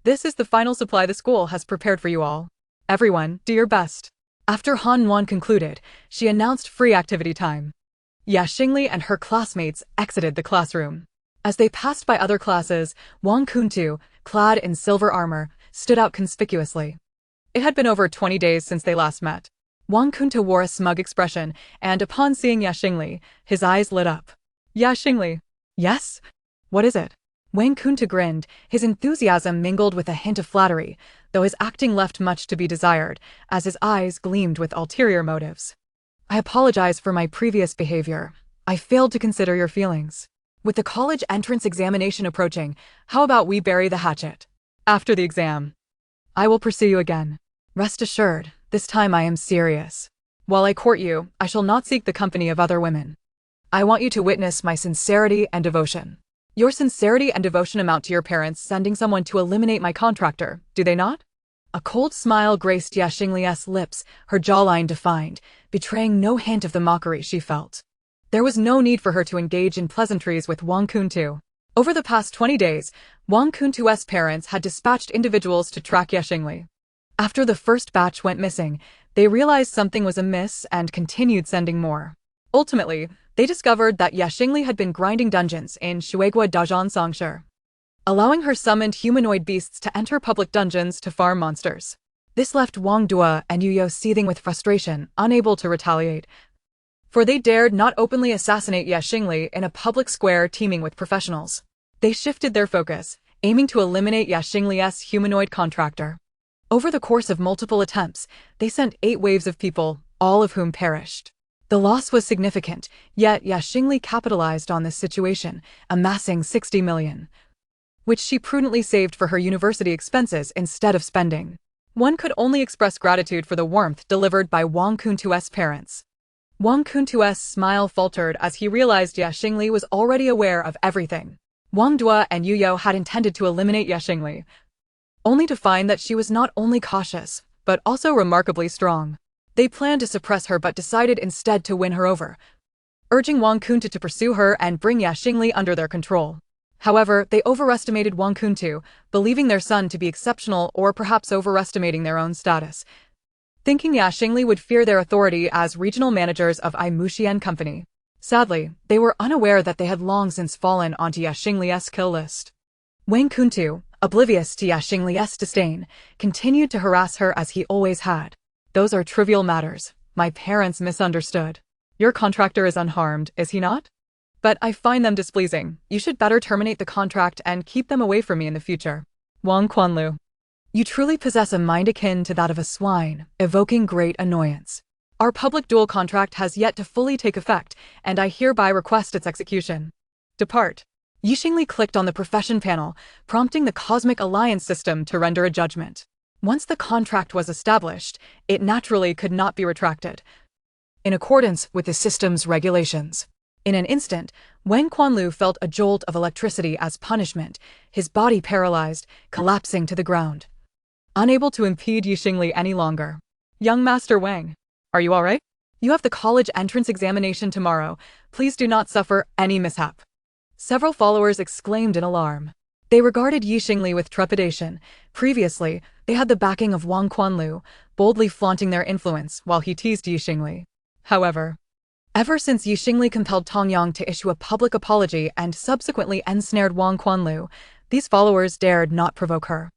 This is the final supply the school has prepared for you all. Everyone, do your best. After Han Wan concluded, she announced free activity time. Xingli and her classmates exited the classroom. As they passed by other classes, Wang Kuntu, clad in silver armor, stood out conspicuously. It had been over 20 days since they last met. Wang Kuntu wore a smug expression, and upon seeing Xingli, his eyes lit up. Xingli. Yes? What is it? Wang Kuntu grinned, his enthusiasm mingled with a hint of flattery, though his acting left much to be desired, as his eyes gleamed with ulterior motives. I apologize for my previous behavior. I failed to consider your feelings. With the college entrance examination approaching, how about we bury the hatchet? After the exam, I will pursue you again. Rest assured, this time I am serious. While I court you, I shall not seek the company of other women. I want you to witness my sincerity and devotion. Your sincerity and devotion amount to your parents sending someone to eliminate my contractor, do they not? A cold smile graced Xingli's lips, her jawline defined, betraying no hint of the mockery she felt. There was no need for her to engage in pleasantries with Wang Kuntu. Over the past 20 days, Wang Kuntu's parents had dispatched individuals to track Xingli. After the first batch went missing, they realized something was amiss and continued sending more. Ultimately, they discovered that Xingli had been grinding dungeons in Shuigua Dajan Songshi, allowing her summoned humanoid beasts to enter public dungeons to farm monsters. This left Wang Dua and Yuyo seething with frustration, unable to retaliate, for they dared not openly assassinate Xingli in a public square teeming with professionals. They shifted their focus, aiming to eliminate Xingli's humanoid contractor. Over the course of multiple attempts, they sent 8 waves of people, all of whom perished. The loss was significant, yet Xingli capitalized on this situation, amassing 60 million, which she prudently saved for her university expenses instead of spending. One could only express gratitude for the warmth delivered by Wang Kuntu's parents. Wang Kuntu's smile faltered as he realized Xingli was already aware of everything. Wang Dua and Yuyo had intended to eliminate Xingli, only to find that she was not only cautious, but also remarkably strong. They planned to suppress her but decided instead to win her over. urging Wang Kuntu to pursue her and bring Xingli under their control. However, they overestimated Wang Kuntu, believing their son to be exceptional or perhaps overestimating their own status, thinking Xingli would fear their authority as regional managers of Imushian Company. Sadly, they were unaware that they had long since fallen onto Xingli's kill list. Wang Kuntu, oblivious to Xingli's disdain, continued to harass her as he always had. Those are trivial matters. My parents misunderstood. Your contractor is unharmed, is he not? But I find them displeasing. You should better terminate the contract and keep them away from me in the future. Wang Quanlu. You truly possess a mind akin to that of a swine, evoking great annoyance. Our public duel contract has yet to fully take effect, and I hereby request its execution. Depart. Xingli clicked on the profession panel, prompting the Cosmic Alliance system to render a judgment. Once the contract was established, it naturally could not be retracted, in accordance with the system's regulations. In an instant, Wang Quanlu felt a jolt of electricity as punishment, his body paralyzed, collapsing to the ground. Unable to impede Xingli any longer. Young Master Wang, are you all right? You have the college entrance examination tomorrow. Please do not suffer any mishap. Several followers exclaimed in alarm. They regarded Xingli with trepidation. Previously, they had the backing of Wang Quanlu, boldly flaunting their influence while he teased Xingli. However, ever since Xingli compelled Tongyang to issue a public apology and subsequently ensnared Wang Quanlu, these followers dared not provoke her.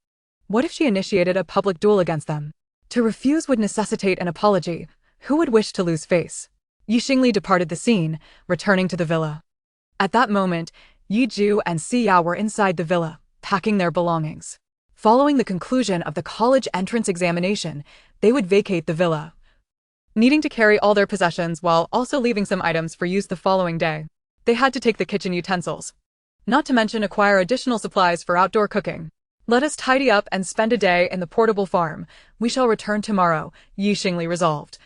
What if she initiated a public duel against them? To refuse would necessitate an apology. Who would wish to lose face? Xingli departed the scene, returning to the villa. At that moment, Yi Ju and Si Yao were inside the villa, packing their belongings. Following the conclusion of the college entrance examination, they would vacate the villa, needing to carry all their possessions while also leaving some items for use the following day. They had to take the kitchen utensils, not to mention acquire additional supplies for outdoor cooking. Let us tidy up and spend a day in the portable farm. We shall return tomorrow, Xingli resolved,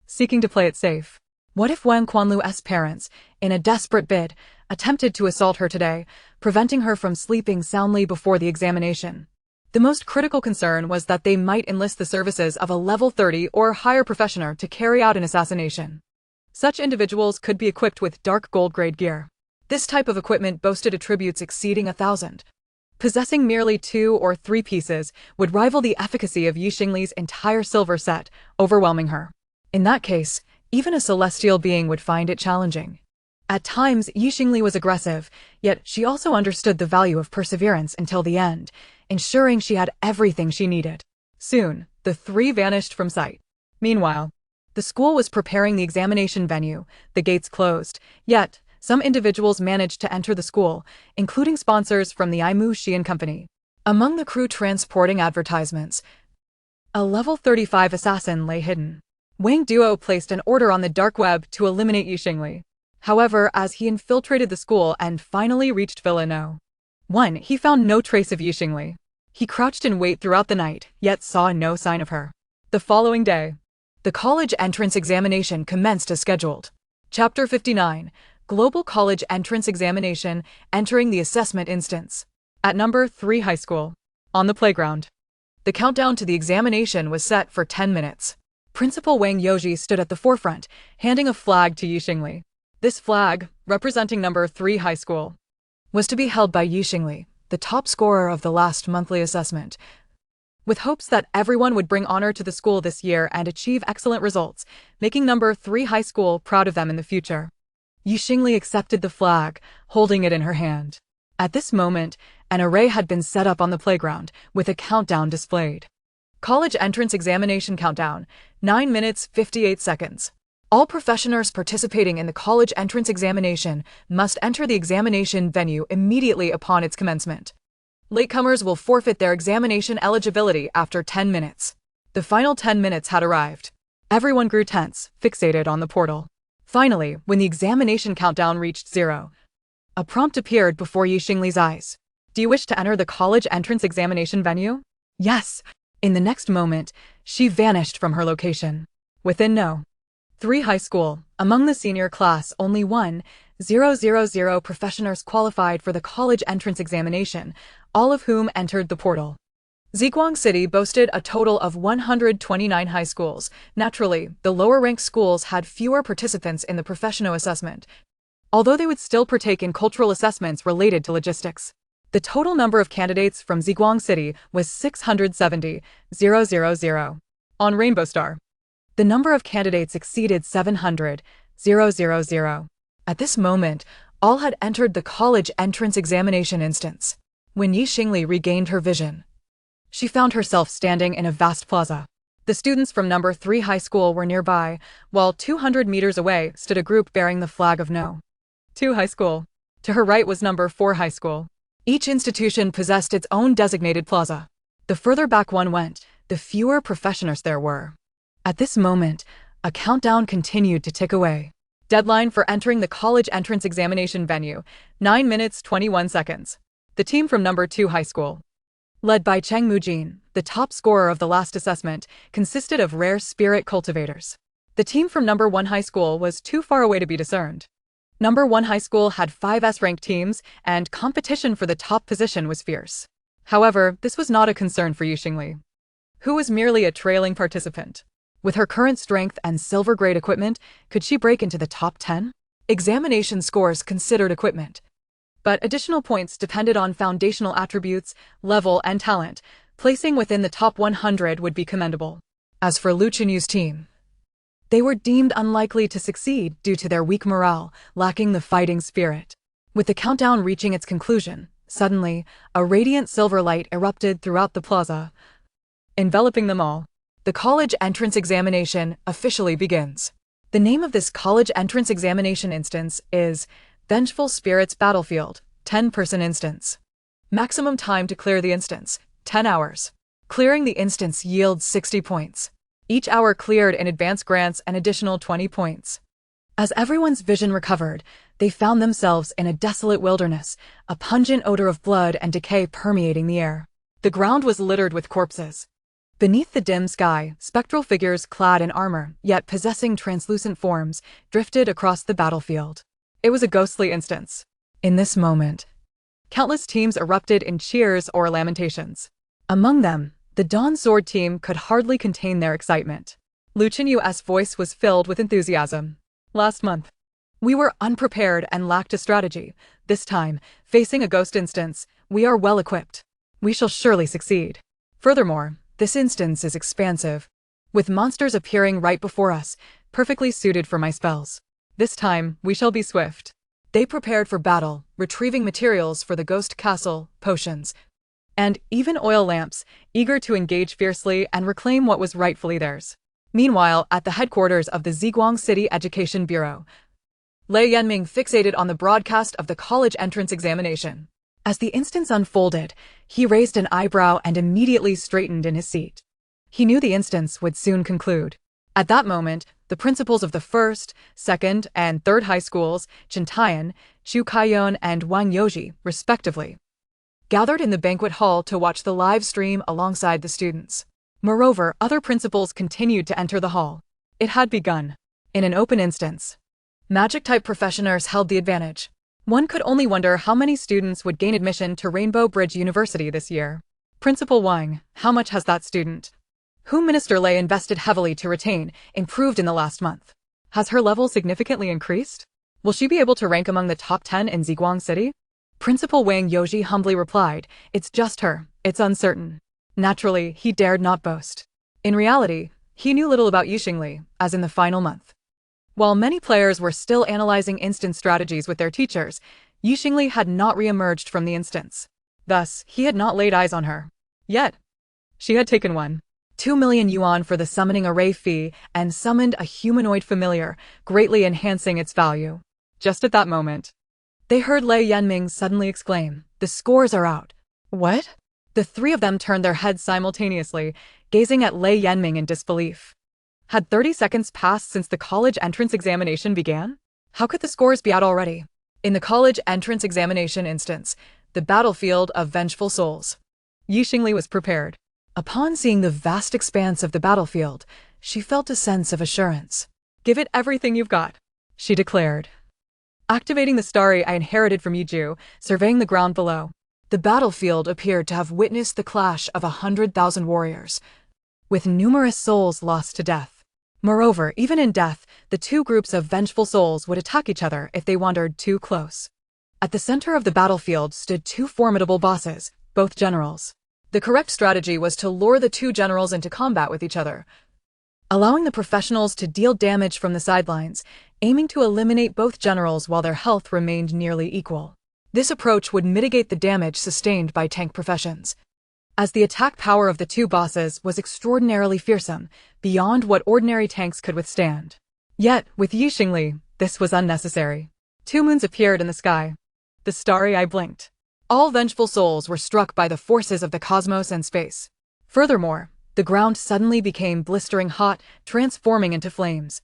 seeking to play it safe. What if Wang Quanlu's parents, in a desperate bid, attempted to assault her today, preventing her from sleeping soundly before the examination? The most critical concern was that they might enlist the services of a level 30 or higher professioner to carry out an assassination. Such individuals could be equipped with dark gold-grade gear. This type of equipment boasted attributes exceeding 1,000. Possessing merely 2 or 3 pieces would rival the efficacy of Xingli's entire silver set, overwhelming her. In that case, even a celestial being would find it challenging. At times, Xingli was aggressive, yet she also understood the value of perseverance until the end, ensuring she had everything she needed. Soon, the three vanished from sight. Meanwhile, the school was preparing the examination venue, the gates closed, yet some individuals managed to enter the school, including sponsors from the Imushian Company. Among the crew transporting advertisements, a level 35 assassin lay hidden. Wang Duo placed an order on the dark web to eliminate Xingli. However, as he infiltrated the school and finally reached Villa No. 1, he found no trace of Xingli. He crouched in wait throughout the night, yet saw no sign of her. The following day, the college entrance examination commenced as scheduled. Chapter 59, Global College Entrance Examination, entering the assessment instance. At number 3 high school. On the playground. The countdown to the examination was set for 10 minutes. Principal Wang Yoji stood at the forefront, handing a flag to Xingli. This flag, representing number 3 high school, was to be held by Xingli, the top scorer of the last monthly assessment, with hopes that everyone would bring honor to the school this year and achieve excellent results, making number 3 high school proud of them in the future. Xingli accepted the flag, holding it in her hand. At this moment, an array had been set up on the playground, with a countdown displayed. College entrance examination countdown, 9 minutes 58 seconds. All professionals participating in the college entrance examination must enter the examination venue immediately upon its commencement. Latecomers will forfeit their examination eligibility after 10 minutes. The final 10 minutes had arrived. Everyone grew tense, fixated on the portal. Finally, when the examination countdown reached 0, a prompt appeared before Xingli's eyes. Do you wish to enter the college entrance examination venue? Yes. In the next moment, she vanished from her location. Within No. 3 high school, among the senior class, only 1,000 professionals qualified for the college entrance examination, all of whom entered the portal. Ziguang City boasted a total of 129 high schools. Naturally, the lower-ranked schools had fewer participants in the professional assessment, although they would still partake in cultural assessments related to logistics. The total number of candidates from Ziguang City was 670,000. On Rainbow Star, the number of candidates exceeded 700,000. At this moment, all had entered the college entrance examination instance. When Xingli regained her vision, she found herself standing in a vast plaza. The students from number 3 high school were nearby, while 200 meters away stood a group bearing the flag of No. 2 high school. To her right was number 4 high school. Each institution possessed its own designated plaza. The further back one went, the fewer professionals there were. At this moment, a countdown continued to tick away. Deadline for entering the college entrance examination venue, 9 minutes 21 seconds. The team from number 2 high school, led by Cheng Mujin, the top scorer of the last assessment, consisted of rare spirit cultivators. The team from number 1 high school was too far away to be discerned. Number 1 high school had 5 S-ranked teams, and competition for the top position was fierce. However, this was not a concern for Xingli, who was merely a trailing participant. With her current strength and silver-grade equipment, could she break into the top 10? Examination scores considered equipment, but additional points depended on foundational attributes, level, and talent. Placing within the top 100 would be commendable. As for Lu Chunyu's team, they were deemed unlikely to succeed due to their weak morale, lacking the fighting spirit. With the countdown reaching its conclusion, suddenly, a radiant silver light erupted throughout the plaza, enveloping them all. The college entrance examination officially begins. The name of this college entrance examination instance is Vengeful Spirits Battlefield, 10-person instance. Maximum time to clear the instance, 10 hours. Clearing the instance yields 60 points. Each hour cleared in advance grants an additional 20 points. As everyone's vision recovered, they found themselves in a desolate wilderness, a pungent odor of blood and decay permeating the air. The ground was littered with corpses. Beneath the dim sky, spectral figures clad in armor, yet possessing translucent forms, drifted across the battlefield. It was a ghostly instance. In this moment, countless teams erupted in cheers or lamentations. Among them, the Dawn Sword team could hardly contain their excitement. Lu Chunyu's voice was filled with enthusiasm. Last month, we were unprepared and lacked a strategy. This time, facing a ghost instance, we are well equipped. We shall surely succeed. Furthermore, this instance is expansive, with monsters appearing right before us, perfectly suited for my spells. This time, we shall be swift. They prepared for battle, retrieving materials for the ghost castle, potions, and even oil lamps, eager to engage fiercely and reclaim what was rightfully theirs. Meanwhile, at the headquarters of the Ziguang City Education Bureau, Lei Yanming fixated on the broadcast of the college entrance examination. As the instance unfolded, he raised an eyebrow and immediately straightened in his seat. He knew the instance would soon conclude. At that moment, the principals of the 1st, 2nd, and 3rd high schools, Chen Taiyan, Xu Kaiyon, and Wang Yoji, respectively, gathered in the banquet hall to watch the live stream alongside the students. Moreover, other principals continued to enter the hall. It had begun. In an open instance, magic-type professionals held the advantage. One could only wonder how many students would gain admission to Rainbow Bridge University this year. Principal Wang, how much has that student, whom Minister Lei invested heavily to retain, improved in the last month? Has her level significantly increased? Will she be able to rank among the top 10 in Ziguang City? Principal Wang Yoji humbly replied, "It's just her, it's uncertain." Naturally, he dared not boast. In reality, he knew little about Xingli, as in the final month. While many players were still analyzing instant strategies with their teachers, Xingli had not re-emerged from the instance. Thus, he had not laid eyes on her. Yet, she had taken 2 million yuan for the summoning array fee and summoned a humanoid familiar, greatly enhancing its value. Just at that moment, they heard Lei Yanming suddenly exclaim, "The scores are out." What? The three of them turned their heads simultaneously, gazing at Lei Yanming in disbelief. Had 30 seconds passed since the college entrance examination began? How could the scores be out already? In the college entrance examination instance, the battlefield of vengeful souls, Xingli was prepared. Upon seeing the vast expanse of the battlefield, she felt a sense of assurance. "Give it everything you've got," she declared. Activating the starry I inherited from Yiju, surveying the ground below. The battlefield appeared to have witnessed the clash of 100,000 warriors, with numerous souls lost to death. Moreover, even in death, the two groups of vengeful souls would attack each other if they wandered too close. At the center of the battlefield stood two formidable bosses, both generals. The correct strategy was to lure the two generals into combat with each other, allowing the professionals to deal damage from the sidelines, aiming to eliminate both generals while their health remained nearly equal. This approach would mitigate the damage sustained by tank professions, as the attack power of the two bosses was extraordinarily fearsome, beyond what ordinary tanks could withstand. Yet, with Xingli, this was unnecessary. Two moons appeared in the sky. The starry eye blinked. All vengeful souls were struck by the forces of the cosmos and space. Furthermore, the ground suddenly became blistering hot, transforming into flames,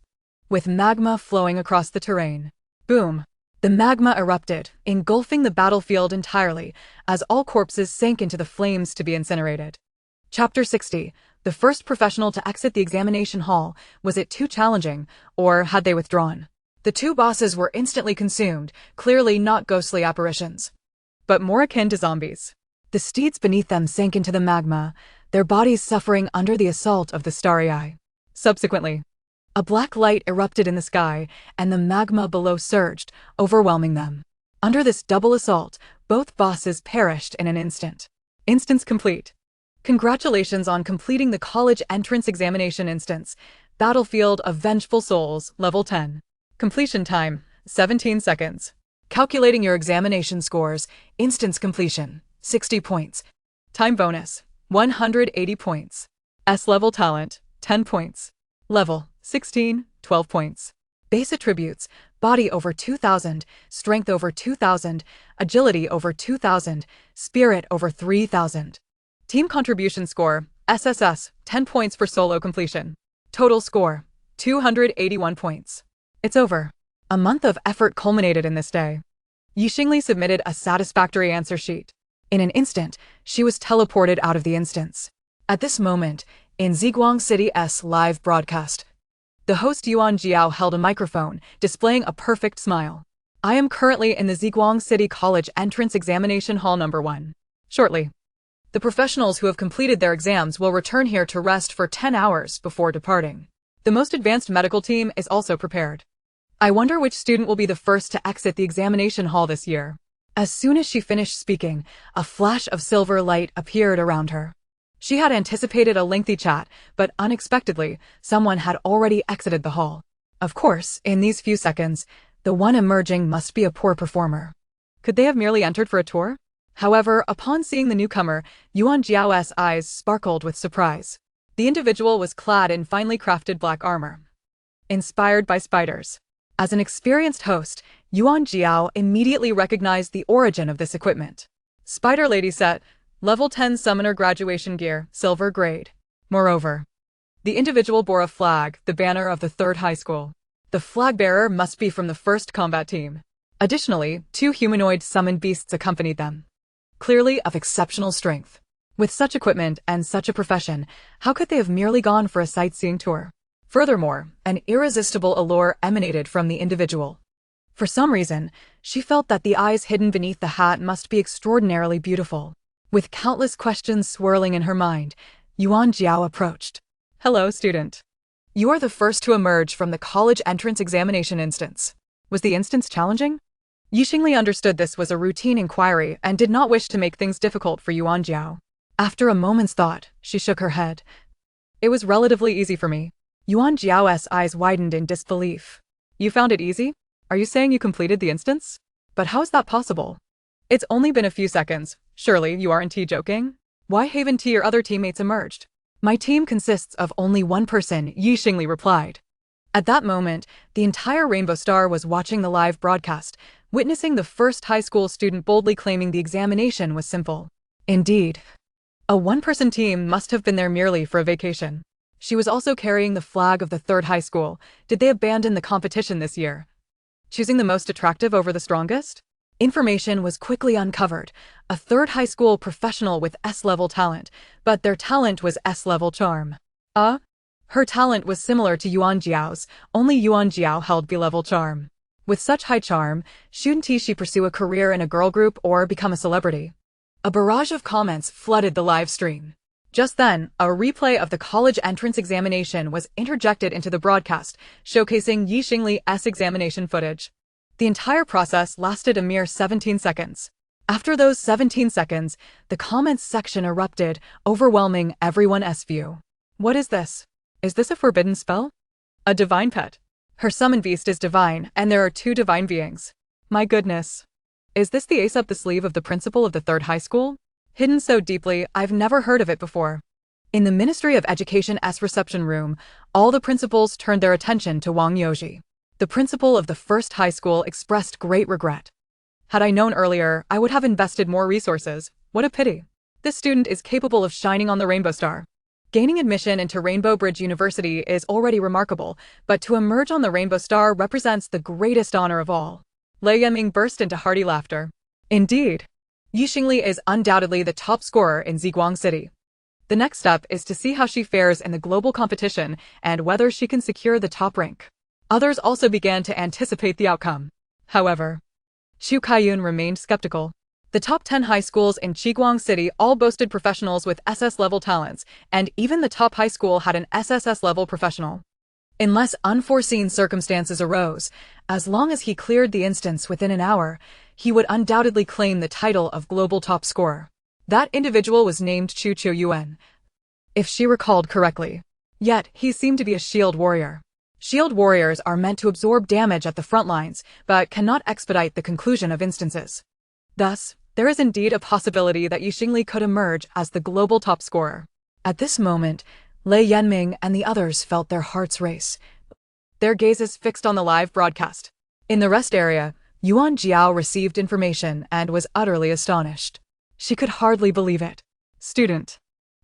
with magma flowing across the terrain. Boom! The magma erupted, engulfing the battlefield entirely, as all corpses sank into the flames to be incinerated. Chapter 60. The first professional to exit the examination hall. Was it too challenging, or had they withdrawn? The two bosses were instantly consumed, clearly not ghostly apparitions, but more akin to zombies. The steeds beneath them sank into the magma, their bodies suffering under the assault of the starry eye. Subsequently, a black light erupted in the sky, and the magma below surged, overwhelming them. Under this double assault, both bosses perished in an instant. Instance complete. Congratulations on completing the college entrance examination instance. Battlefield of Vengeful Souls, Level 10. Completion time, 17 seconds. Calculating your examination scores. Instance completion, 60 points. Time bonus, 180 points. S-level talent, 10 points. Level, 16, 12 points. Base attributes, body over 2,000, strength over 2,000, agility over 2,000, spirit over 3,000. Team contribution score, SSS, 10 points for solo completion. Total score, 281 points. It's over. A month of effort culminated in this day. Xingli submitted a satisfactory answer sheet. In an instant, she was teleported out of the instance. At this moment, in Ziguang City's live broadcast, the host Yuan Jiao held a microphone, displaying a perfect smile. I am currently in the Ziguang City College Entrance Examination Hall number 1. Shortly, the professionals who have completed their exams will return here to rest for 10 hours before departing. The most advanced medical team is also prepared. I wonder which student will be the first to exit the examination hall this year. As soon as she finished speaking, a flash of silver light appeared around her. She had anticipated a lengthy chat, but unexpectedly, someone had already exited the hall. Of course, in these few seconds, the one emerging must be a poor performer. Could they have merely entered for a tour? However, upon seeing the newcomer, Yuan Jiao's eyes sparkled with surprise. The individual was clad in finely crafted black armor, inspired by spiders. As an experienced host, Yuan Jiao immediately recognized the origin of this equipment. Spider Lady set, Level 10 Summoner Graduation Gear, Silver Grade. Moreover, the individual bore a flag, the banner of the 3rd high school. The flag bearer must be from the 1st combat team. Additionally, 2 humanoid summoned beasts accompanied them, clearly of exceptional strength. With such equipment and such a profession, how could they have merely gone for a sightseeing tour? Furthermore, an irresistible allure emanated from the individual. For some reason, she felt that the eyes hidden beneath the hat must be extraordinarily beautiful. With countless questions swirling in her mind, Yuan Jiao approached. Hello, student. You are the first to emerge from the college entrance examination instance. Was the instance challenging? Xingli understood this was a routine inquiry and did not wish to make things difficult for Yuan Jiao. After a moment's thought, she shook her head. It was relatively easy for me. Yuan Jiao's eyes widened in disbelief. You found it easy? Are you saying you completed the instance? But how is that possible? It's only been a few seconds. Surely you aren't joking? Why haven't your other teammates emerged? My team consists of only one person, Xingli replied. At that moment, the entire Rainbow Star was watching the live broadcast, witnessing the 1st high school student boldly claiming the examination was simple. Indeed, a one-person team must have been there merely for a vacation. She was also carrying the flag of the 3rd high school. Did they abandon the competition this year, choosing the most attractive over the strongest? Information was quickly uncovered. A 3rd high school professional with S-level talent, but their talent was S-level charm. Her talent was similar to Yuan Jiao's, only Yuan Jiao held B-level charm. With such high charm, shouldn't she pursue a career in a girl group or become a celebrity? A barrage of comments flooded the live stream. Just then, a replay of the college entrance examination was interjected into the broadcast, showcasing Xingli's examination footage. The entire process lasted a mere 17 seconds. After those 17 seconds, the comments section erupted, overwhelming everyone's view. What is this? Is this a forbidden spell? A divine pet? Her summon beast is divine, and there are 2 divine beings. My goodness. Is this the ace up the sleeve of the principal of the 3rd high school? Hidden so deeply, I've never heard of it before. In the Ministry of Education's reception room, all the principals turned their attention to Wang Yoji. The principal of the 1st high school expressed great regret. Had I known earlier, I would have invested more resources. What a pity. This student is capable of shining on the Rainbow Star. Gaining admission into Rainbow Bridge University is already remarkable, but to emerge on the Rainbow Star represents the greatest honor of all. Lei Yanming burst into hearty laughter. Indeed. Xingli is undoubtedly the top scorer in Ziguang City. The next step is to see how she fares in the global competition and whether she can secure the top rank. Others also began to anticipate the outcome. However, Xu Kaiyun remained skeptical. The top 10 high schools in Ziguang City all boasted professionals with SS-level talents, and even the top high school had an SSS-level professional. Unless unforeseen circumstances arose, as long as he cleared the instance within an hour, he would undoubtedly claim the title of global top scorer. That individual was named Chu Chu Yuan, if she recalled correctly. Yet, he seemed to be a shield warrior. Shield warriors are meant to absorb damage at the front lines, but cannot expedite the conclusion of instances. Thus, there is indeed a possibility that Xingli could emerge as the global top scorer. At this moment, Lei Yanming and the others felt their hearts race. Their gazes fixed on the live broadcast. In the rest area, Yuan Jiao received information and was utterly astonished. She could hardly believe it. Student,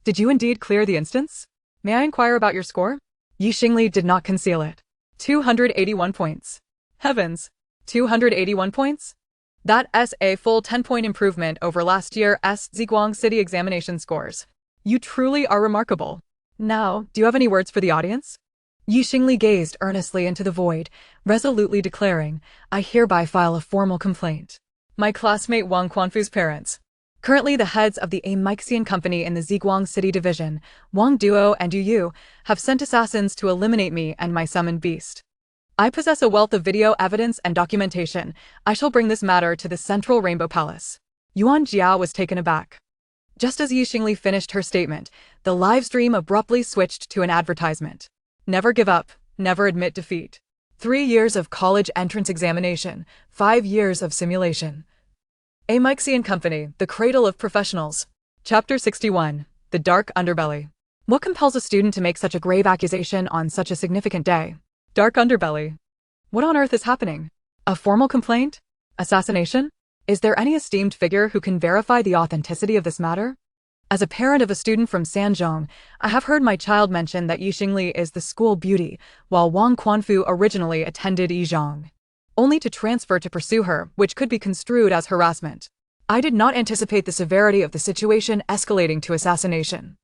did you indeed clear the instance? May I inquire about your score? Xingli did not conceal it. 281 points. Heavens! 281 points? That's a full 10-point improvement over last year's Ziguang City examination scores. You truly are remarkable. Now, do you have any words for the audience? Xingli gazed earnestly into the void, resolutely declaring, I hereby file a formal complaint. My classmate Wang Quanfu's parents, currently the heads of the Ameixian company in the Ziguang City division, Wang Duo and Yu Yu, have sent assassins to eliminate me and my summoned beast. I possess a wealth of video evidence and documentation. I shall bring this matter to the Central Rainbow Palace. Yuan Jiao was taken aback. Just as Xingli finished her statement, the live stream abruptly switched to an advertisement. Never give up, never admit defeat. 3 years of college entrance examination, 5 years of simulation. Ameixian Company, the cradle of professionals. Chapter 61, The Dark Underbelly. What compels a student to make such a grave accusation on such a significant day? Dark underbelly. What on earth is happening? A formal complaint? Assassination? Is there any esteemed figure who can verify the authenticity of this matter? As a parent of a student from Sanzhong, I have heard my child mention that Xingli is the school beauty, while Wang Quanfu originally attended Yizhong, only to transfer to pursue her, which could be construed as harassment. I did not anticipate the severity of the situation escalating to assassination.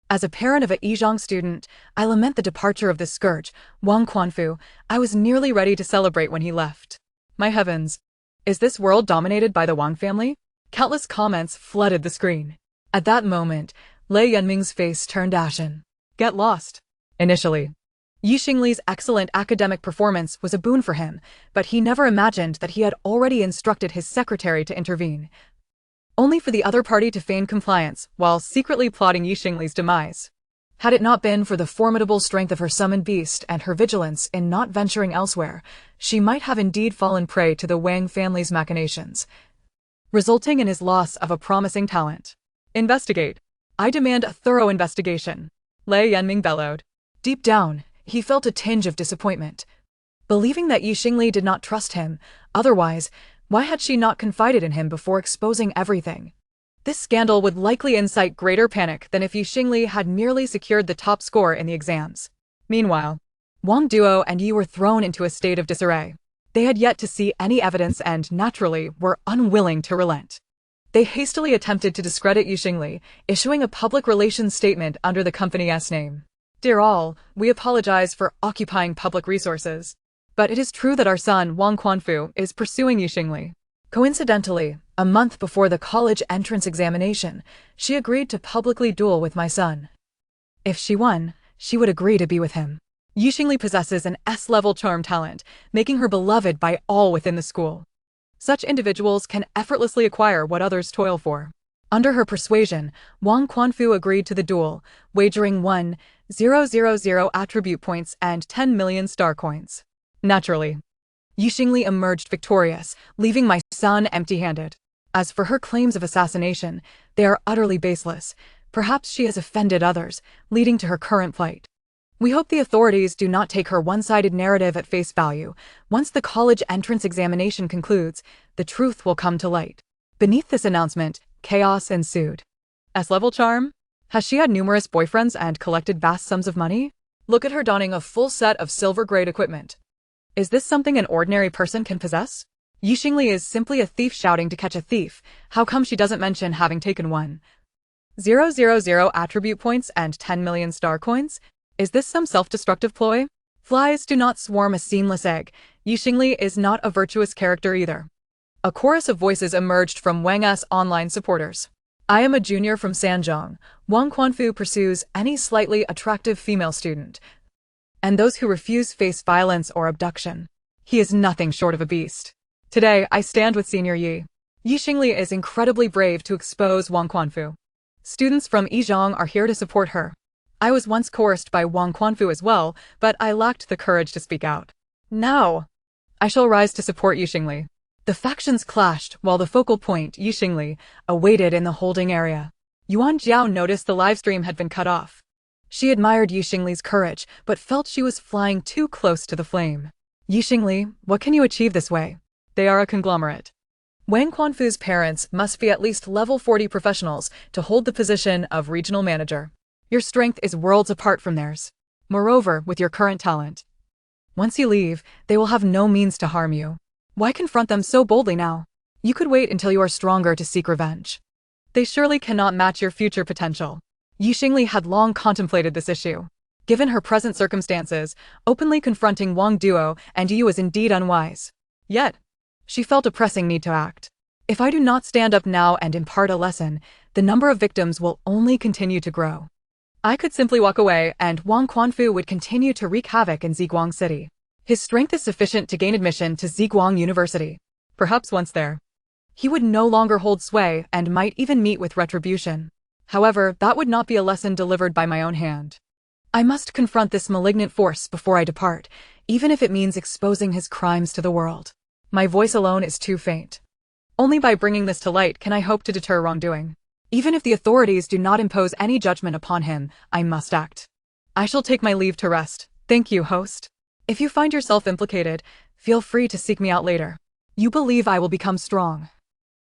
As a parent of a Yizhong student, I lament the departure of this scourge, Wang Quanfu. I was nearly ready to celebrate when he left. My heavens! Is this world dominated by the Wang family? Countless comments flooded the screen. At that moment, Lei Yanming's face turned ashen. Get lost. Initially, Xingli's excellent academic performance was a boon for him, but he never imagined that he had already instructed his secretary to intervene, only for the other party to feign compliance while secretly plotting Xingli's demise. Had it not been for the formidable strength of her summoned beast and her vigilance in not venturing elsewhere, she might have indeed fallen prey to the Wang family's machinations, resulting in his loss of a promising talent. Investigate. I demand a thorough investigation. Lei Yanming bellowed. Deep down, he felt a tinge of disappointment, believing that Xingli did not trust him. Otherwise, why had she not confided in him before exposing everything? This scandal would likely incite greater panic than if Xingli had merely secured the top score in the exams. Meanwhile, Wang Duo and Yi were thrown into a state of disarray. They had yet to see any evidence and, naturally, were unwilling to relent. They hastily attempted to discredit Xingli, issuing a public relations statement under the company's name. Dear all, we apologize for occupying public resources. But it is true that our son, Wang Quanfu, is pursuing Xingli. Coincidentally, A month before the college entrance examination, she agreed to publicly duel with my son. If she won, she would agree to be with him. Xingli possesses an S-level charm talent, making her beloved by all within the school. Such individuals can effortlessly acquire what others toil for. Under her persuasion, Wang Quanfu agreed to the duel, wagering 1,000 attribute points and 10 million star coins. Naturally, Xingli emerged victorious, leaving my son empty-handed. As for her claims of assassination, they are utterly baseless. Perhaps she has offended others, leading to her current plight. We hope the authorities do not take her one-sided narrative at face value. Once the college entrance examination concludes, the truth will come to light. Beneath this announcement, chaos ensued. S-level charm? Has she had numerous boyfriends and collected vast sums of money? Look at her donning a full set of silver-grade equipment. Is this something an ordinary person can possess? Xingli is simply a thief shouting to catch a thief. How come she doesn't mention having taken 1,000 attribute points and 10 million star coins? Is this some self-destructive ploy? Flies do not swarm a seamless egg. Xingli is not a virtuous character either. A chorus of voices emerged from Wang's online supporters. I am a junior from Sanjiang. Wang Quanfu pursues any slightly attractive female student, and those who refuse face violence or abduction. He is nothing short of a beast. Today, I stand with Senior Yi. Xingli is incredibly brave to expose Wang Quanfu. Students from Yizhang are here to support her. I was once coerced by Wang Quanfu as well, but I lacked the courage to speak out. Now, I shall rise to support Xingli. The factions clashed while the focal point, Xingli, awaited in the holding area. Yuan Jiao noticed the livestream had been cut off. She admired Xingli's courage, but felt she was flying too close to the flame. Xingli, what can you achieve this way? They are a conglomerate. Wang Quanfu's parents must be at least level 40 professionals to hold the position of regional manager. Your strength is worlds apart from theirs. Moreover, with your current talent, once you leave, they will have no means to harm you. Why confront them so boldly now? You could wait until you are stronger to seek revenge. They surely cannot match your future potential. Xingli had long contemplated this issue. Given her present circumstances, openly confronting Wang Duo and Yu is indeed unwise. Yet, she felt a pressing need to act. If I do not stand up now and impart a lesson, the number of victims will only continue to grow. I could simply walk away and Wang Quanfu would continue to wreak havoc in Ziguang City. His strength is sufficient to gain admission to Ziguang University. Perhaps once there, he would no longer hold sway and might even meet with retribution. However, that would not be a lesson delivered by my own hand. I must confront this malignant force before I depart, even if it means exposing his crimes to the world. My voice alone is too faint. Only by bringing this to light can I hope to deter wrongdoing. Even if the authorities do not impose any judgment upon him, I must act. I shall take my leave to rest. Thank you, host. If you find yourself implicated, feel free to seek me out later. You believe I will become strong.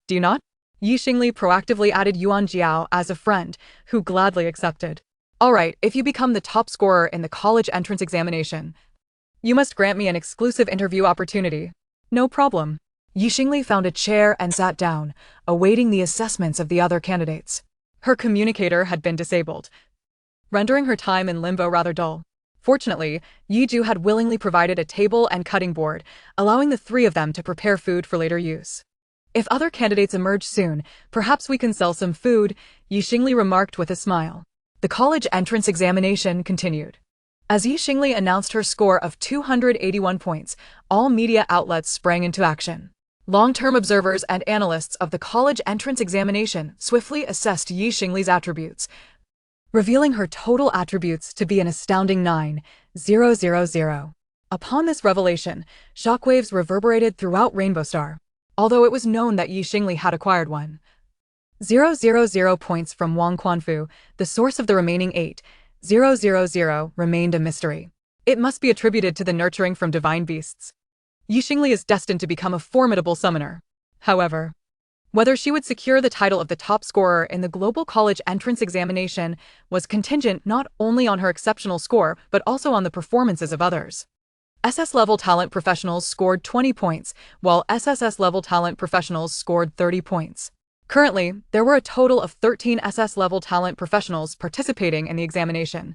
Do you not? Xingli proactively added Yuan Jiao as a friend, who gladly accepted. Alright, if you become the top scorer in the college entrance examination, you must grant me an exclusive interview opportunity. No problem. Xingli found a chair and sat down, awaiting the assessments of the other candidates. Her communicator had been disabled, rendering her time in limbo rather dull. Fortunately, Yiju had willingly provided a table and cutting board, allowing the three of them to prepare food for later use. If other candidates emerge soon, perhaps we can sell some food, Xingli remarked with a smile. The college entrance examination continued. As Xingli announced her score of 281 points, all media outlets sprang into action. Long-term observers and analysts of the college entrance examination swiftly assessed Xingli's attributes, revealing her total attributes to be an astounding 9,000. Upon this revelation, shockwaves reverberated throughout Rainbow Star. Although it was known that Xingli had acquired 1,000 points from Wang Quanfu, the source of the remaining 8,000 remained a mystery. It must be attributed to the nurturing from divine beasts. Xingli is destined to become a formidable summoner. However, whether she would secure the title of the top scorer in the global college entrance examination was contingent not only on her exceptional score but also on the performances of others. SS-level talent professionals scored 20 points, while SSS-level talent professionals scored 30 points. Currently, there were a total of 13 SS-level talent professionals participating in the examination,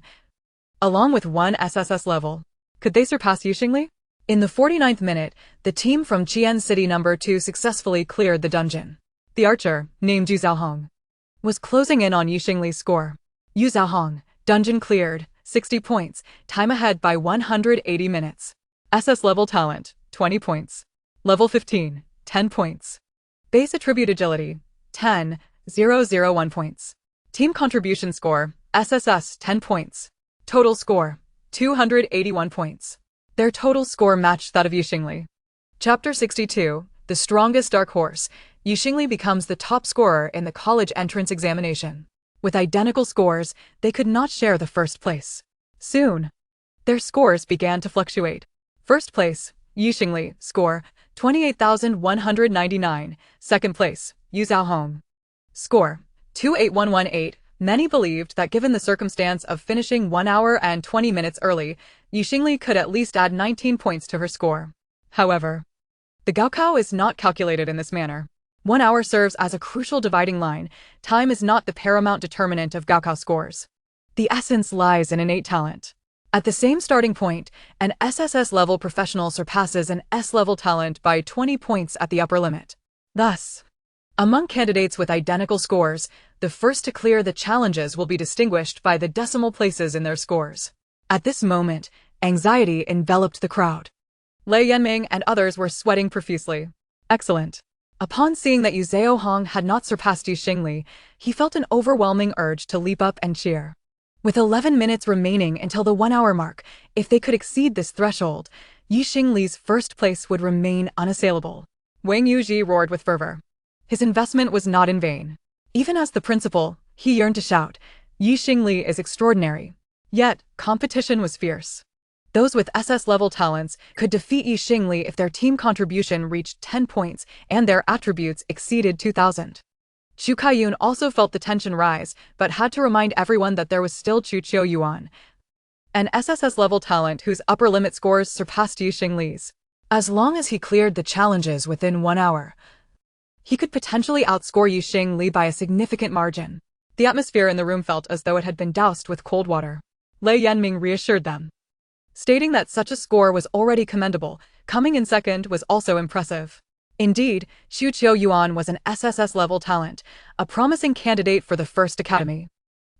along with one SSS level. Could they surpass Xingli? In the 49th minute, the team from Qian City No. 2 successfully cleared the dungeon. The archer, named Yu Zhaohong, was closing in on Xingli's score. Yu Zhaohong, dungeon cleared, 60 points, time ahead by 180 minutes. SS level talent, 20 points. Level 15, 10 points. Base attribute agility, 10,001 points. Team contribution score, SSS, 10 points. Total score, 281 points. Their total score matched that of Xingli. Chapter 62, The Strongest Dark Horse. Xingli becomes the top scorer in the college entrance examination. With identical scores, they could not share the first place. Soon, their scores began to fluctuate. First place, Xingli, score, 28,199. Second place, Yu Zhaohong. Score, 28118. Many believed that given the circumstance of finishing 1 hour and 20 minutes early, Xingli could at least add 19 points to her score. However, the Gaokao is not calculated in this manner. 1 hour serves as a crucial dividing line. Time is not the paramount determinant of Gaokao scores. The essence lies in innate talent. At the same starting point, an SSS-level professional surpasses an S-level talent by 20 points at the upper limit. Thus, among candidates with identical scores, the first to clear the challenges will be distinguished by the decimal places in their scores. At this moment, anxiety enveloped the crowd. Lei Yanming and others were sweating profusely. Excellent. Upon seeing that Yu Zhaohong had not surpassed Xingli, he felt an overwhelming urge to leap up and cheer. With 11 minutes remaining until the 1 hour mark, if they could exceed this threshold, Xingli's first place would remain unassailable. Wang Yuji roared with fervor. His investment was not in vain. Even as the principal, he yearned to shout, Xingli is extraordinary. Yet, competition was fierce. Those with SS-level talents could defeat Xingli if their team contribution reached 10 points and their attributes exceeded 2,000. Xu Kaiyun also felt the tension rise, but had to remind everyone that there was still Chu Qiuyuan, an SSS-level talent whose upper limit scores surpassed Xingli's. As long as he cleared the challenges within 1 hour, he could potentially outscore Xingli by a significant margin. The atmosphere in the room felt as though it had been doused with cold water. Lei Yanming reassured them, stating that such a score was already commendable. Coming in second was also impressive. Indeed, Xu Qiuyuan was an SSS-level talent, a promising candidate for the first academy.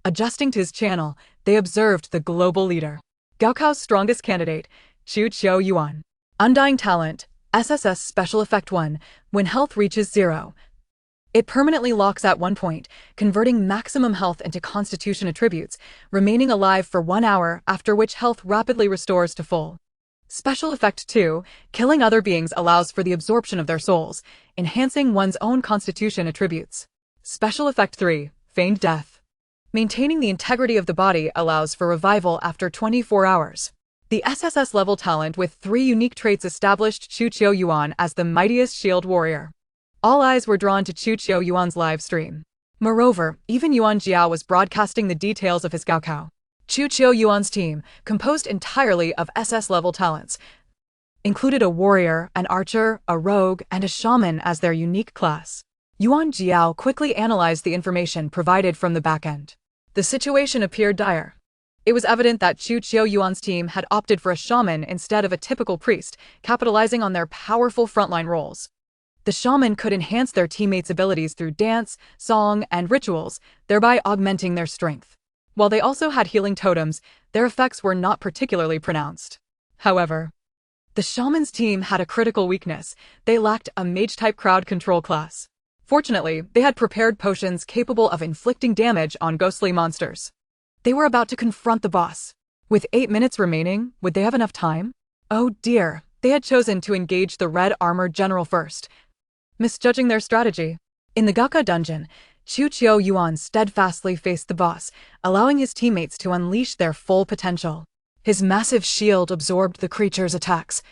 Adjusting to his channel, they observed the global leader, Gaokao's strongest candidate, Xu Qiuyuan. Undying talent, SSS Special Effect 1, when health reaches 0. It permanently locks at 1 point, converting maximum health into constitution attributes, remaining alive for 1 hour, after which health rapidly restores to full. Special Effect 2, killing other beings allows for the absorption of their souls, enhancing one's own constitution attributes. Special Effect 3, feigned death. Maintaining the integrity of the body allows for revival after 24 hours. The SSS-level talent with 3 unique traits established Xu Qiuyuan as the mightiest shield warrior. All eyes were drawn to Xu Qiuyuan's live stream. Moreover, even Yuan Jiao was broadcasting the details of his Gaokao. Xu Qiuyuan's team, composed entirely of SS-level talents, included a warrior, an archer, a rogue, and a shaman as their unique class. Yuan Jiao quickly analyzed the information provided from the back end. The situation appeared dire. It was evident that Xu Qiuyuan's team had opted for a shaman instead of a typical priest, capitalizing on their powerful frontline roles. The shaman could enhance their teammates' abilities through dance, song, and rituals, thereby augmenting their strength. While they also had healing totems, their effects were not particularly pronounced. However, the shaman's team had a critical weakness. They lacked a mage-type crowd control class. Fortunately, they had prepared potions capable of inflicting damage on ghostly monsters. They were about to confront the boss. With 8 minutes remaining, would they have enough time? Oh dear, they had chosen to engage the red-armored general first, misjudging their strategy. In the Gaka dungeon, Xu Qiuyuan steadfastly faced the boss, allowing his teammates to unleash their full potential. His massive shield absorbed the creature's attacks,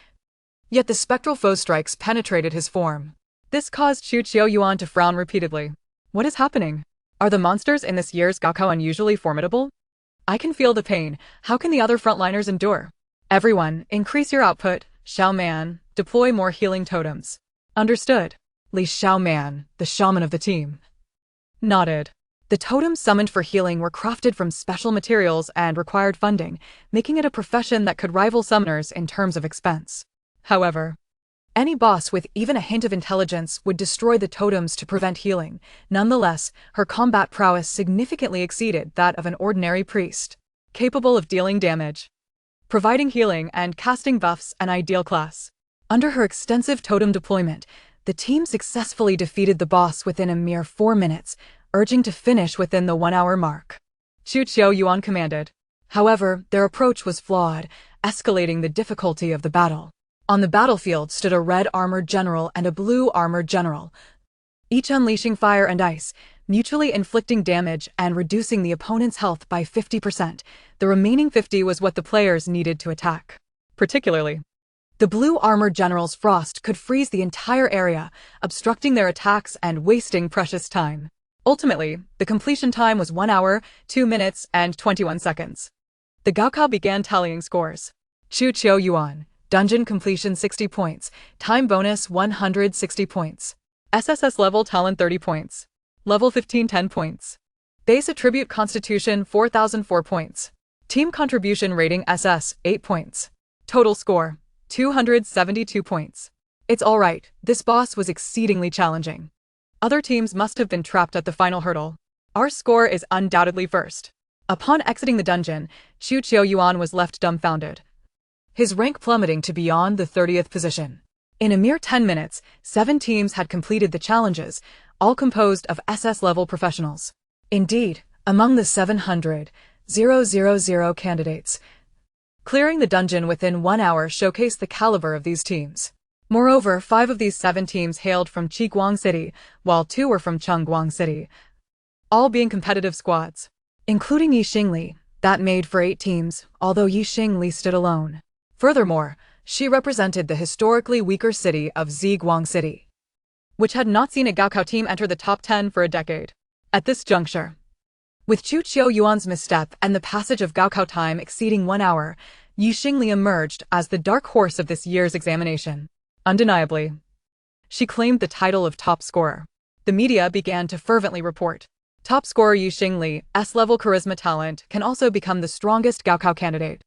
yet the spectral foe strikes penetrated his form. This caused Xu Qiuyuan to frown repeatedly. What is happening? Are the monsters in this year's Gaokao unusually formidable? I can feel the pain. How can the other frontliners endure? Everyone, increase your output. Xiaoman, deploy more healing totems. Understood. Li Xiaoman, the shaman of the team, nodded. The totems summoned for healing were crafted from special materials and required funding, making it a profession that could rival summoners in terms of expense. However, Any boss with even a hint of intelligence would destroy the totems to prevent healing. Nonetheless, her combat prowess significantly exceeded that of an ordinary priest, capable of dealing damage, providing healing, and casting buffs, an ideal class. Under her extensive totem deployment, the team successfully defeated the boss within a mere 4 minutes, urging to finish within the 1-hour mark. Chu Qiu-yuan commanded. However, their approach was flawed, escalating the difficulty of the battle. On the battlefield stood a red armored general and a blue armored general, each unleashing fire and ice, mutually inflicting damage and reducing the opponent's health by 50%. The remaining 50 was what the players needed to attack. Particularly, the blue armored general's frost could freeze the entire area, obstructing their attacks and wasting precious time. Ultimately, the completion time was 1 hour, 2 minutes, and 21 seconds. The Gaokao began tallying scores. Chu Qiu-yuan, dungeon completion 60 points, time bonus 160 points. SSS level talent 30 points. Level 15 10 points. Base attribute constitution 4004 points. Team contribution rating SS 8 points. Total score 272 points. It's alright, this boss was exceedingly challenging. Other teams must have been trapped at the final hurdle. Our score is undoubtedly first. Upon exiting the dungeon, Chu Qiu-yuan was left dumbfounded, his rank plummeting to beyond the 30th position. In a mere 10 minutes, 7 teams had completed the challenges, all composed of SS-level professionals. Indeed, among the 700,000 candidates, clearing the dungeon within 1 hour showcased the caliber of these teams. Moreover, 5 of these 7 teams hailed from Qiguang City, while 2 were from Chengguang City, all being competitive squads, including Xingli, that made for 8 teams, although Xingli stood alone. Furthermore, she represented the historically weaker city of Xiguang City, which had not seen a Gaokao team enter the top 10 for a decade. At this juncture, with Chu Qiu-yuan's misstep and the passage of Gaokao time exceeding 1 hour, Xingli emerged as the dark horse of this year's examination. Undeniably, she claimed the title of top scorer. The media began to fervently report. Top scorer Xingli, S-level charisma talent, can also become the strongest Gaokao candidate.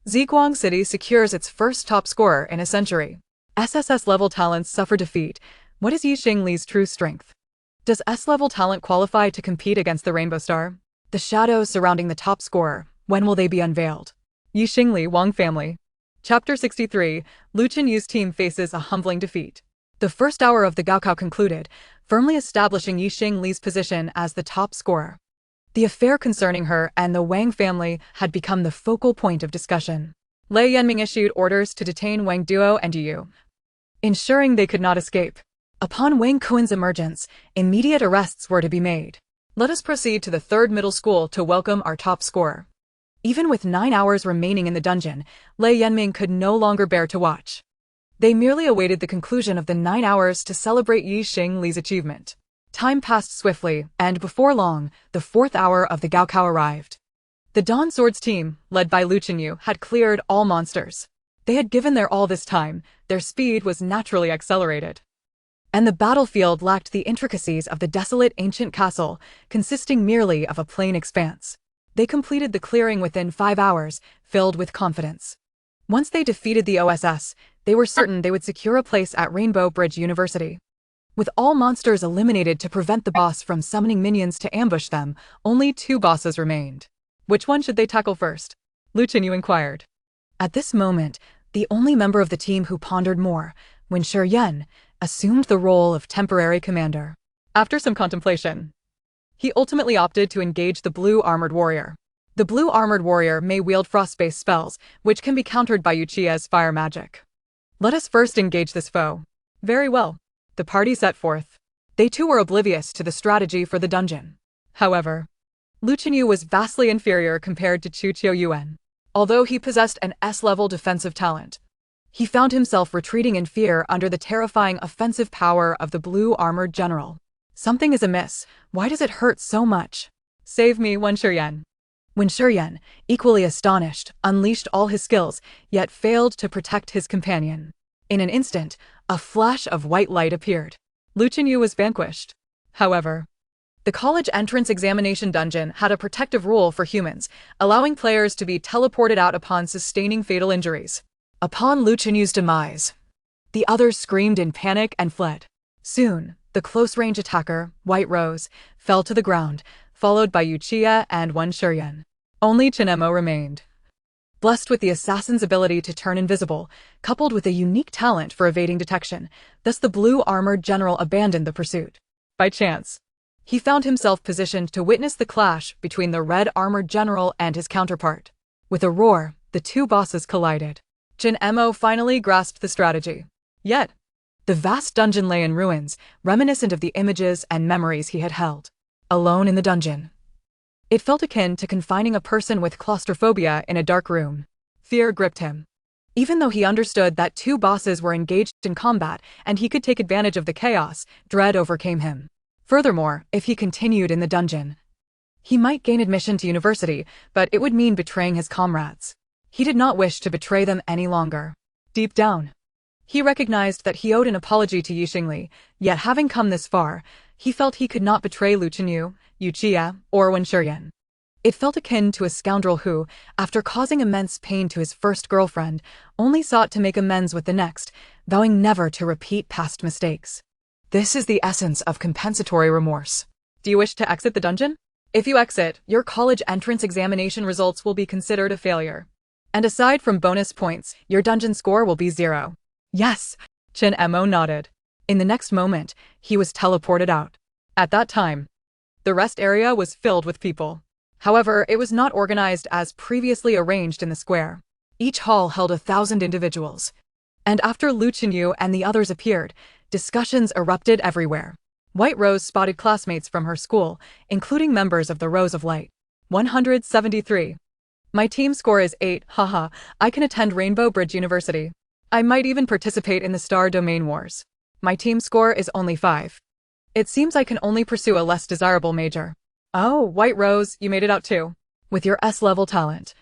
Xiguang City secures its first top scorer in a century. SSS-level talents suffer defeat. What is Xingli's true strength? Does S-level talent qualify to compete against the Rainbow Star? The shadows surrounding the top scorer, when will they be unveiled? Xingli Wang family. Chapter 63, Lu Qinyu's team faces a humbling defeat. The first hour of the Gaokao concluded, firmly establishing Xingli's position as the top scorer. The affair concerning her and the Wang family had become the focal point of discussion. Lei Yanming issued orders to detain Wang Duo and Yu, ensuring they could not escape. Upon Wang Kuan's emergence, immediate arrests were to be made. Let us proceed to the 3rd middle school to welcome our top scorer. Even with 9 hours remaining in the dungeon, Lei Yanming could no longer bear to watch. They merely awaited the conclusion of the 9 hours to celebrate Xingli's achievement. Time passed swiftly, and before long, the 4th hour of the Gaokao arrived. The Dawn Swords team, led by Lu Qinyu, had cleared all monsters. They had given their all this time, their speed was naturally accelerated. And the battlefield lacked the intricacies of the desolate ancient castle, consisting merely of a plain expanse. They completed the clearing within 5 hours, filled with confidence. Once they defeated the OSS, they were certain they would secure a place at Rainbow Bridge University. With all monsters eliminated to prevent the boss from summoning minions to ambush them, only 2 bosses remained. Which one should they tackle first? Lu Qinyu inquired. At this moment, the only member of the team who pondered more, Wen Shiyan, assumed the role of temporary commander. After some contemplation, he ultimately opted to engage the blue armored warrior. The blue armored warrior may wield frost-based spells, which can be countered by Uchiha's fire magic. Let us first engage this foe. Very well. The party set forth. They too were oblivious to the strategy for the dungeon. However, Lu Qinyu was vastly inferior compared to Chu Qiu-yuan. Although he possessed an S-level defensive talent, he found himself retreating in fear under the terrifying offensive power of the blue armored general. Something is amiss. Why does it hurt so much? Save me, Wen Shiyan. Wen Shiyan, equally astonished, unleashed all his skills, yet failed to protect his companion. In an instant, a flash of white light appeared. Lu Qinyu was vanquished. However, the college entrance examination dungeon had a protective rule for humans, allowing players to be teleported out upon sustaining fatal injuries. Upon Lu Qinyu's demise, The others screamed in panic and fled. Soon, the close-range attacker, White Rose, fell to the ground, followed by Yuchiya and Wen Shuryan. Only Chinemo remained. Blessed with the assassin's ability to turn invisible, coupled with a unique talent for evading detection, thus the blue-armored general abandoned the pursuit. By chance, he found himself positioned to witness the clash between the red-armored general and his counterpart. With a roar, the two bosses collided. Chinemo finally grasped the strategy. Yet, the vast dungeon lay in ruins, reminiscent of the images and memories he had held. Alone in the dungeon, it felt akin to confining a person with claustrophobia in a dark room. Fear gripped him. Even though he understood that two bosses were engaged in combat and he could take advantage of the chaos, dread overcame him. Furthermore, if he continued in the dungeon, he might gain admission to university, but it would mean betraying his comrades. He did not wish to betray them any longer. Deep down, he recognized that he owed an apology to Xingli, yet having come this far, he felt he could not betray Lu Chenyu, Yuchiya, or Wen Shuryan. It felt akin to a scoundrel who, after causing immense pain to his first girlfriend, only sought to make amends with the next, vowing never to repeat past mistakes. This is the essence of compensatory remorse. Do you wish to exit the dungeon? If you exit, your college entrance examination results will be considered a failure. And aside from bonus points, your dungeon score will be 0. Yes, Chinemo nodded. In the next moment, he was teleported out. At that time, the rest area was filled with people. However, it was not organized as previously arranged in the square. Each hall held 1,000 individuals. And after Lu Chenyu and the others appeared, discussions erupted everywhere. White Rose spotted classmates from her school, including members of the Rose of Light. 173. My team score is 8, haha, I can attend Rainbow Bridge University. I might even participate in the Star Domain Wars. My team score is only 5. It seems I can only pursue a less desirable major. Oh, White Rose, you made it out too. With your S-level talent.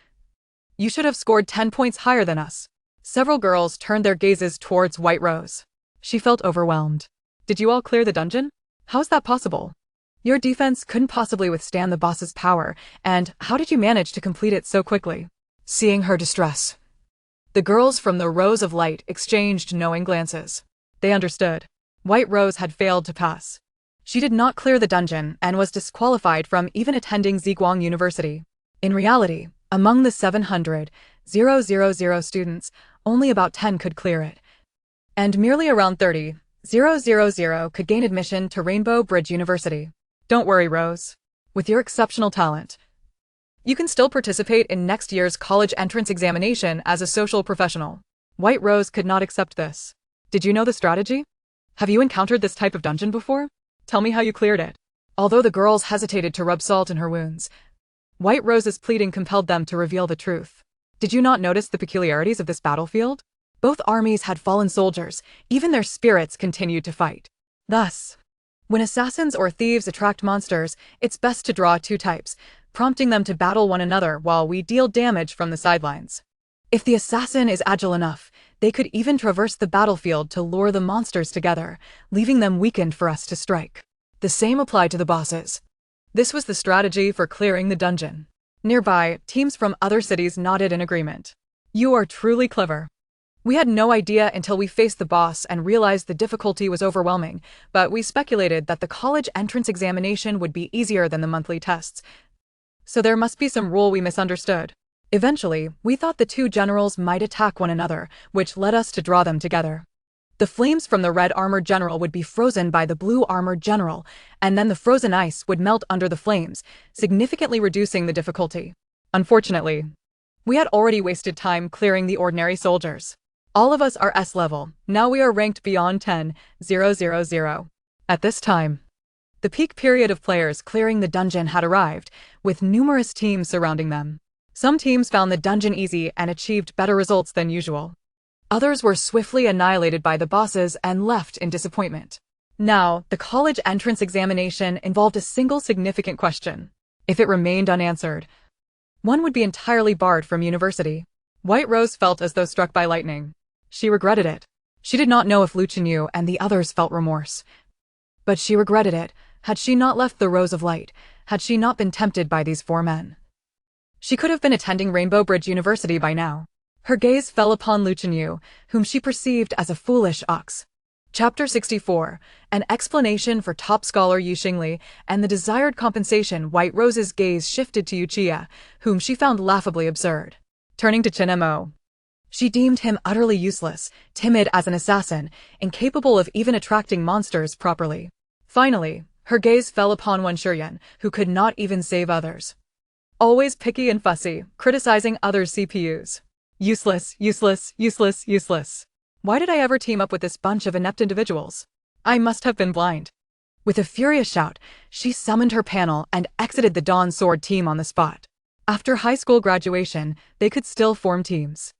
You should have scored 10 points higher than us. Several girls turned their gazes towards White Rose. She felt overwhelmed. Did you all clear the dungeon? How is that possible? Your defense couldn't possibly withstand the boss's power, and how did you manage to complete it so quickly? Seeing her distress, the girls from the Rose of Light exchanged knowing glances. They understood. White Rose had failed to pass. She did not clear the dungeon and was disqualified from even attending Ziguang University. In reality, among the 700,000 students, only about 10 could clear it. And merely around 30,000 could gain admission to Rainbow Bridge University. Don't worry, Rose. With your exceptional talent, you can still participate in next year's college entrance examination as a social professional. White Rose could not accept this. Did you know the strategy? Have you encountered this type of dungeon before? Tell me how you cleared it. Although the girls hesitated to rub salt in her wounds, White Rose's pleading compelled them to reveal the truth. Did you not notice the peculiarities of this battlefield? Both armies had fallen soldiers, even their spirits continued to fight. Thus, when assassins or thieves attract monsters, it's best to draw two types, prompting them to battle one another while we deal damage from the sidelines. If the assassin is agile enough, they could even traverse the battlefield to lure the monsters together, leaving them weakened for us to strike. The same applied to the bosses. This was the strategy for clearing the dungeon. Nearby, teams from other cities nodded in agreement. You are truly clever. We had no idea until we faced the boss and realized the difficulty was overwhelming, but we speculated that the college entrance examination would be easier than the monthly tests. So there must be some rule we misunderstood. Eventually, we thought the two generals might attack one another, which led us to draw them together. The flames from the red-armored general would be frozen by the blue-armored general, and then the frozen ice would melt under the flames, significantly reducing the difficulty. Unfortunately, we had already wasted time clearing the ordinary soldiers. All of us are S-level, now we are ranked beyond 10,000. At this time, the peak period of players clearing the dungeon had arrived, with numerous teams surrounding them. Some teams found the dungeon easy and achieved better results than usual. Others were swiftly annihilated by the bosses and left in disappointment. Now, the college entrance examination involved a single significant question. If it remained unanswered, one would be entirely barred from university. White Rose felt as though struck by lightning. She regretted it. She did not know if Lu Chenyu and the others felt remorse. But she regretted it. Had she not left the Rose of Light, had she not been tempted by these four men, she could have been attending Rainbow Bridge University by now. Her gaze fell upon Lu Chenyu, whom she perceived as a foolish ox. Chapter 64, an explanation for top scholar Yu Xingli and the desired compensation. White Rose's gaze shifted to Yu Chia, whom she found laughably absurd. Turning to Chen Mo, she deemed him utterly useless, timid as an assassin, incapable of even attracting monsters properly. Finally, her gaze fell upon Wen Shuryan, who could not even save others. Always picky and fussy, criticizing others' CPUs. Useless, useless, useless, useless. Why did I ever team up with this bunch of inept individuals? I must have been blind. With a furious shout, she summoned her panel and exited the Dawn Sword team on the spot. After high school graduation, they could still form teams.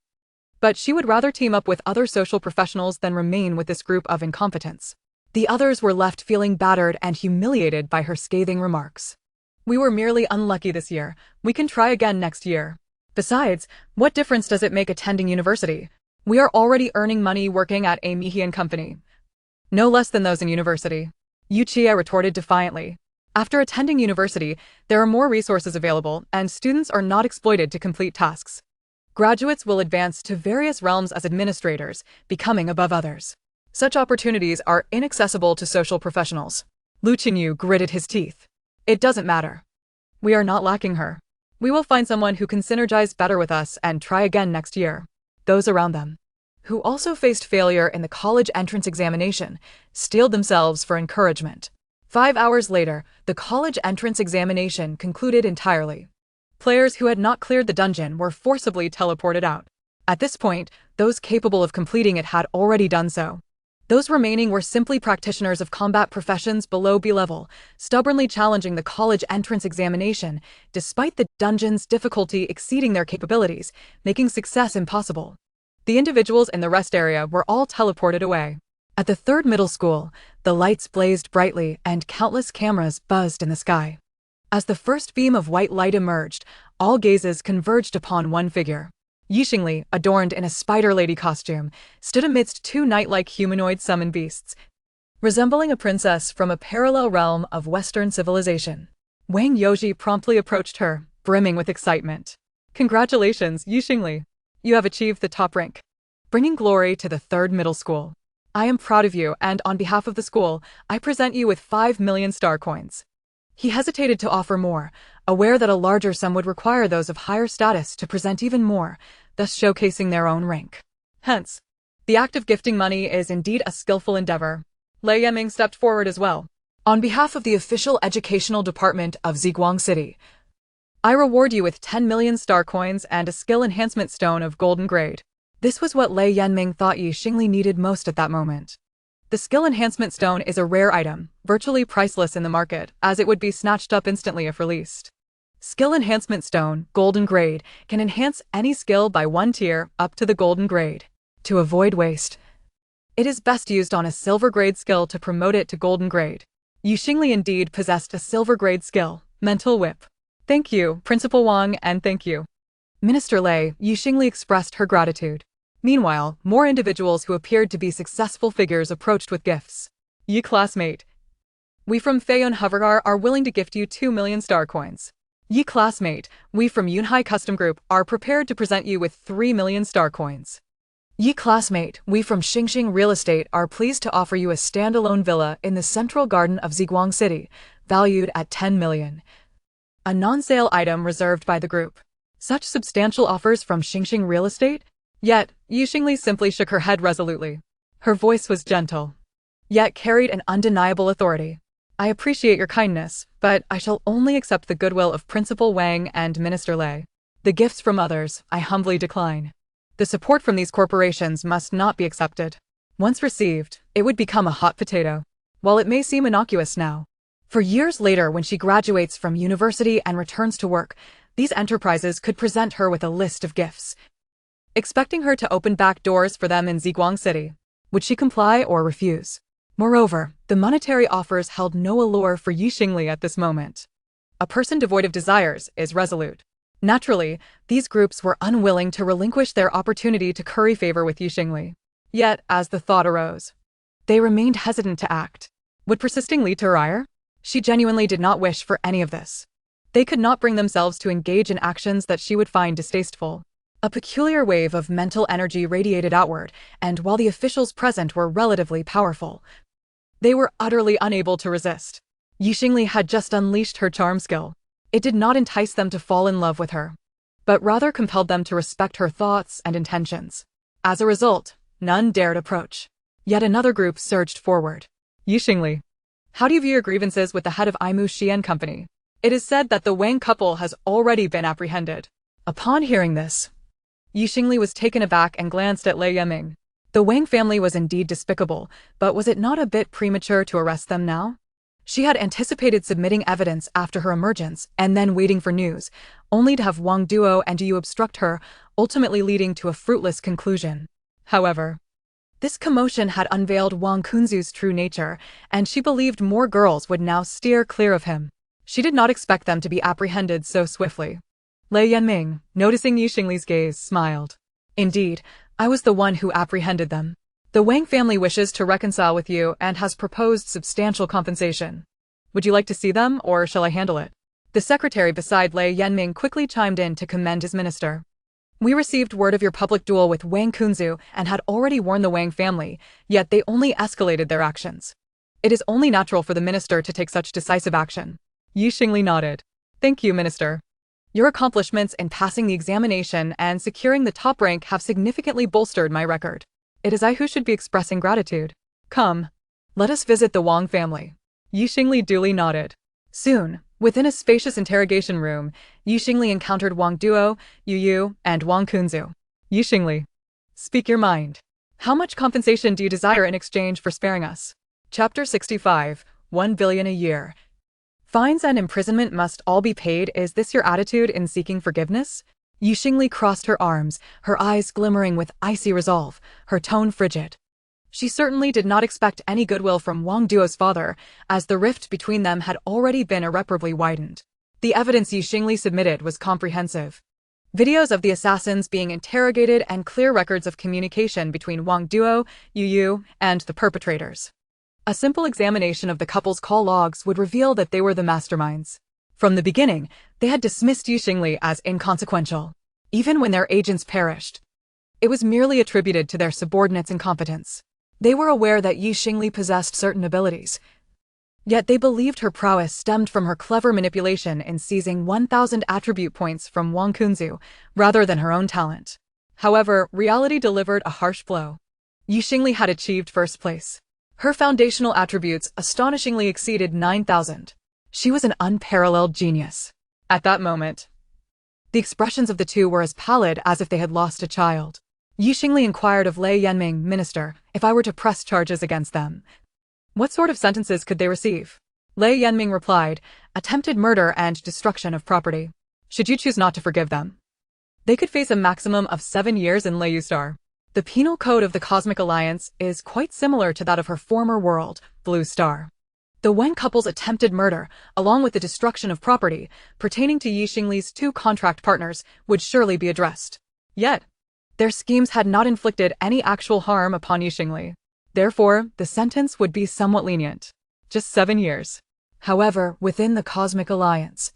But she would rather team up with other social professionals than remain with this group of incompetents. The others were left feeling battered and humiliated by her scathing remarks. We were merely unlucky this year. We can try again next year. Besides, what difference does it make attending university? We are already earning money working at a Mihian company. No less than those in university. Yu Chia retorted defiantly. After attending university, there are more resources available, and students are not exploited to complete tasks. Graduates will advance to various realms as administrators, becoming above others. Such opportunities are inaccessible to social professionals. Lu Chenyu gritted his teeth. It doesn't matter. We are not lacking her. We will find someone who can synergize better with us and try again next year. Those around them, who also faced failure in the college entrance examination, steeled themselves for encouragement. 5 hours later, the college entrance examination concluded entirely. Players who had not cleared the dungeon were forcibly teleported out. At this point, those capable of completing it had already done so. Those remaining were simply practitioners of combat professions below B level, stubbornly challenging the college entrance examination, despite the dungeon's difficulty exceeding their capabilities, making success impossible. The individuals in the rest area were all teleported away. At the third middle school, the lights blazed brightly and countless cameras buzzed in the sky. As the first beam of white light emerged, all gazes converged upon one figure. Yu Xingli, adorned in a spider lady costume, stood amidst two knight-like humanoid summon beasts, resembling a princess from a parallel realm of Western civilization. Wang Youji promptly approached her, brimming with excitement. Congratulations, Yu Xingli. You have achieved the top rank, bringing glory to the third middle school. I am proud of you, and on behalf of the school, I present you with 5 million star coins. He hesitated to offer more, aware that a larger sum would require those of higher status to present even more, thus showcasing their own rank. Hence, the act of gifting money is indeed a skillful endeavor. Lei Yanming stepped forward as well. On behalf of the official educational department of Ziguang City, I reward you with 10 million star coins and a skill enhancement stone of golden grade. This was what Lei Yanming thought Yu Xingli needed most at that moment. The skill enhancement stone is a rare item, virtually priceless in the market, as it would be snatched up instantly if released. Skill enhancement stone, golden grade, can enhance any skill by 1 tier up to the golden grade. To avoid waste, it is best used on a silver grade skill to promote it to golden grade. Yu Xingli indeed possessed a silver grade skill, Mental Whip. Thank you, Principal Wang, and thank you, Minister Lei. Yu Xingli expressed her gratitude. Meanwhile, more individuals who appeared to be successful figures approached with gifts. Yi classmate, we from Feiyun Hovergar are willing to gift you 2 million star coins. Yi classmate, we from Yunhai Custom Group are prepared to present you with 3 million star coins. Yi classmate, we from Xingxing Real Estate are pleased to offer you a standalone villa in the central garden of Ziguang City, valued at 10 million. A non-sale item reserved by the group. Such substantial offers from Xingxing Real Estate? Yet, Yu Xingli simply shook her head resolutely. Her voice was gentle, yet carried an undeniable authority. I appreciate your kindness, but I shall only accept the goodwill of Principal Wang and Minister Lei. The gifts from others, I humbly decline. The support from these corporations must not be accepted. Once received, it would become a hot potato. While it may seem innocuous now, for years later when she graduates from university and returns to work, these enterprises could present her with a list of gifts, expecting her to open back doors for them in Ziguang City. Would she comply or refuse? Moreover, the monetary offers held no allure for Yu Xingli at this moment. A person devoid of desires is resolute. Naturally, these groups were unwilling to relinquish their opportunity to curry favor with Yu Xingli. Yet, as the thought arose, they remained hesitant to act. Would persisting lead to her ire? She genuinely did not wish for any of this. They could not bring themselves to engage in actions that she would find distasteful. A peculiar wave of mental energy radiated outward, and while the officials present were relatively powerful, they were utterly unable to resist. Xingli had just unleashed her charm skill. It did not entice them to fall in love with her, but rather compelled them to respect her thoughts and intentions. As a result, none dared approach. Yet another group surged forward. Xingli, how do you view your grievances with the head of Aimu Xian Company? It is said that the Wang couple has already been apprehended. Upon hearing this, Xingli was taken aback and glanced at Lei Yanming. The Wang family was indeed despicable, but was it not a bit premature to arrest them now? She had anticipated submitting evidence after her emergence and then waiting for news, only to have Wang Duo and Yu obstruct her, ultimately leading to a fruitless conclusion. However, this commotion had unveiled Wang Kunzu's true nature, and she believed more girls would now steer clear of him. She did not expect them to be apprehended so swiftly. Lei Yanming, noticing Xingli's gaze, smiled. Indeed, I was the one who apprehended them. The Wang family wishes to reconcile with you and has proposed substantial compensation. Would you like to see them, or shall I handle it? The secretary beside Lei Yanming quickly chimed in to commend his minister. We received word of your public duel with Wang Kunzu and had already warned the Wang family, yet they only escalated their actions. It is only natural for the minister to take such decisive action. Xingli nodded. Thank you, minister. Your accomplishments in passing the examination and securing the top rank have significantly bolstered my record. It is I who should be expressing gratitude. Come, let us visit the Wang family. Xingli duly nodded. Soon, within a spacious interrogation room, Xingli encountered Wang Duo, Yu, and Wang Kunzu. Xingli, speak your mind. How much compensation do you desire in exchange for sparing us? Chapter 65, 1 billion a year. Fines and imprisonment must all be paid. Is this your attitude in seeking forgiveness? Xingli crossed her arms, her eyes glimmering with icy resolve, her tone frigid. She certainly did not expect any goodwill from Wang Duo's father, as the rift between them had already been irreparably widened. The evidence Xingli submitted was comprehensive. Videos of the assassins being interrogated and clear records of communication between Wang Duo, Yu, and the perpetrators. A simple examination of the couple's call logs would reveal that they were the masterminds. From the beginning, they had dismissed Xingli as inconsequential. Even when their agents perished, it was merely attributed to their subordinates' incompetence. They were aware that Xingli possessed certain abilities, yet they believed her prowess stemmed from her clever manipulation in seizing 1,000 attribute points from Wang Kunzu, rather than her own talent. However, reality delivered a harsh blow. Xingli had achieved first place. Her foundational attributes astonishingly exceeded 9,000. She was an unparalleled genius. At that moment, the expressions of the two were as pallid as if they had lost a child. Xingli inquired of Lei Yanming, minister, if I were to press charges against them, what sort of sentences could they receive? Lei Yanming replied, attempted murder and destruction of property. Should you choose not to forgive them, they could face a maximum of 7 years in Lei Star. The penal code of the Cosmic Alliance is quite similar to that of her former world, Blue Star. The Wen couple's attempted murder, along with the destruction of property pertaining to Xingli's 2 contract partners, would surely be addressed. Yet, their schemes had not inflicted any actual harm upon Xingli. Therefore, the sentence would be somewhat lenient. Just 7 years. However, within the Cosmic Alliance,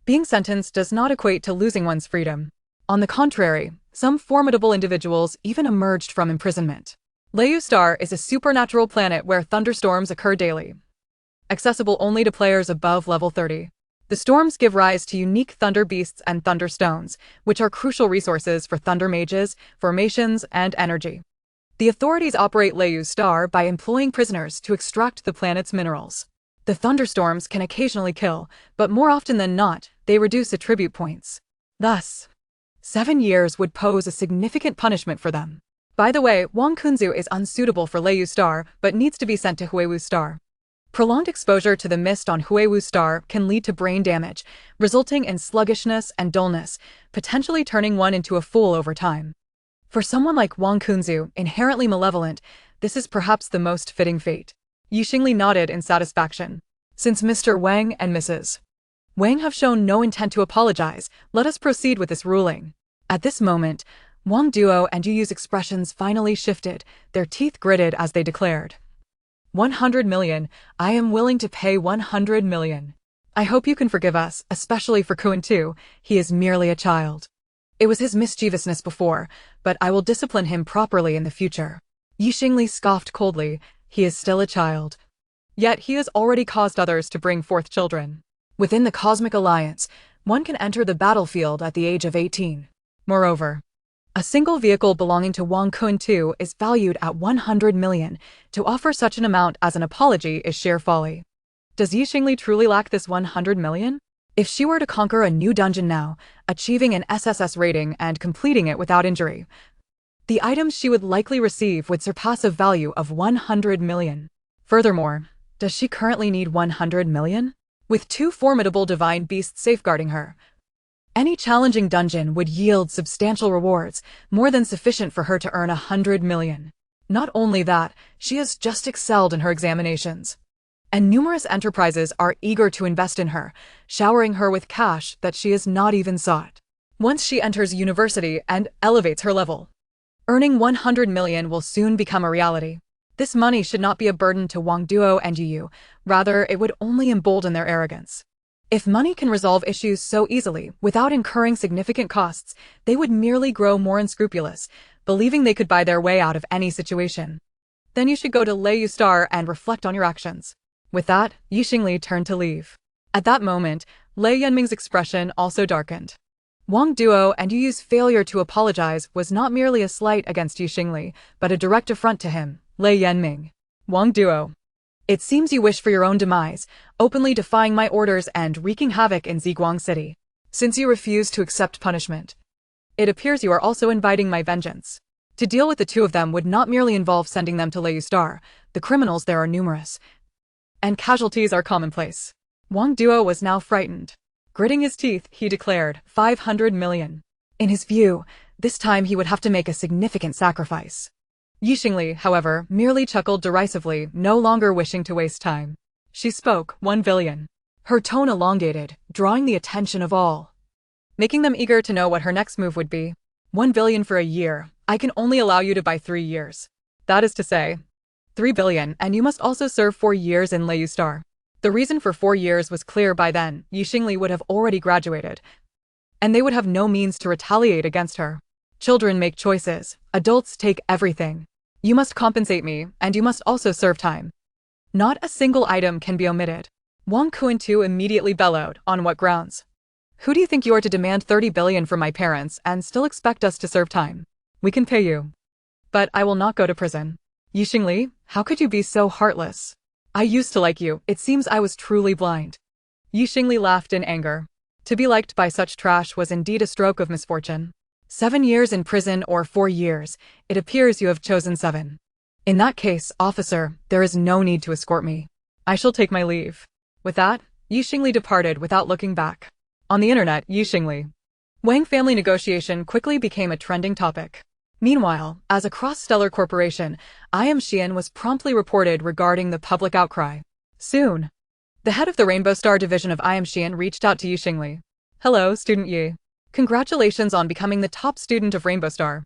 being sentenced does not equate to losing one's freedom. On the contrary, some formidable individuals even emerged from imprisonment. Lei Star is a supernatural planet where thunderstorms occur daily, accessible only to players above level 30. The storms give rise to unique thunder beasts and thunder stones, which are crucial resources for thunder mages, formations, and energy. The authorities operate Lei Star by employing prisoners to extract the planet's minerals. The thunderstorms can occasionally kill, but more often than not, they reduce attribute points. Thus, 7 years would pose a significant punishment for them. By the way, Wang Kunzu is unsuitable for Lei Star, but needs to be sent to Huiwu Star. Prolonged exposure to the mist on Huiwu Star can lead to brain damage, resulting in sluggishness and dullness, potentially turning one into a fool over time. For someone like Wang Kunzu, inherently malevolent, this is perhaps the most fitting fate. Xingli nodded in satisfaction. Since Mr. Wang and Mrs. Wang have shown no intent to apologize, let us proceed with this ruling. At this moment, Wang Duo and Yu's expressions finally shifted, their teeth gritted as they declared. 100 million, I am willing to pay 100 million. I hope you can forgive us, especially for Kuan too, he is merely a child. It was his mischievousness before, but I will discipline him properly in the future. Xingli scoffed coldly. He is still a child. Yet he has already caused others to bring forth children. Within the Cosmic Alliance, one can enter the battlefield at the age of 18. Moreover, a single vehicle belonging to Wang Kun-tu is valued at 100 million. To offer such an amount as an apology is sheer folly. Does Xingli truly lack this 100 million? If she were to conquer a new dungeon now, achieving an SSS rating and completing it without injury, the items she would likely receive would surpass a value of 100 million. Furthermore, does she currently need 100 million? With two formidable divine beasts safeguarding her, any challenging dungeon would yield substantial rewards, more than sufficient for her to earn 100 million. Not only that, she has just excelled in her examinations, and numerous enterprises are eager to invest in her, showering her with cash that she has not even sought. Once she enters university and elevates her level, earning 100 million will soon become a reality. This money should not be a burden to Wang Duo and Yu, rather it would only embolden their arrogance. If money can resolve issues so easily without incurring significant costs, they would merely grow more unscrupulous, believing they could buy their way out of any situation. Then you should go to Lei Star and reflect on your actions. With that, Xingli turned to leave. At that moment, Lei Yanming's expression also darkened. Wang Duo and Yu's failure to apologize was not merely a slight against Xingli, but a direct affront to him, Lei Yanming. Wang Duo, it seems you wish for your own demise, openly defying my orders and wreaking havoc in Ziguang City. Since you refuse to accept punishment, it appears you are also inviting my vengeance. To deal with the two of them would not merely involve sending them to Lei Star. The criminals there are numerous, and casualties are commonplace. Wang Duo was now frightened. Gritting his teeth, he declared, 500 million. In his view, this time he would have to make a significant sacrifice. Xingli, however, merely chuckled derisively, no longer wishing to waste time. She spoke, 1 billion. Her tone elongated, drawing the attention of all, making them eager to know what her next move would be. 1 billion for a year. I can only allow you to buy 3 years. That is to say, 3 billion, and you must also serve 4 years in Lei Star. The reason for 4 years was clear by then. Xingli would have already graduated, and they would have no means to retaliate against her. Children make choices. Adults take everything. You must compensate me, and you must also serve time. Not a single item can be omitted. Wang Kun-tu immediately bellowed. On what grounds? Who do you think you are to demand 30 billion from my parents and still expect us to serve time? We can pay you, but I will not go to prison. Xingli, how could you be so heartless? I used to like you. It seems I was truly blind. Xingli laughed in anger. To be liked by such trash was indeed a stroke of misfortune. 7 years in prison or 4 years, it appears you have chosen 7. In that case, officer, there is no need to escort me. I shall take my leave. With that, Xingli departed without looking back. On the internet, Xingli Wang family negotiation quickly became a trending topic. Meanwhile, as a cross-stellar corporation, Xian was promptly reported regarding the public outcry. Soon, the head of the Rainbow Star division of Xian reached out to Xingli. Hello, student Yi. Congratulations on becoming the top student of Rainbow Star.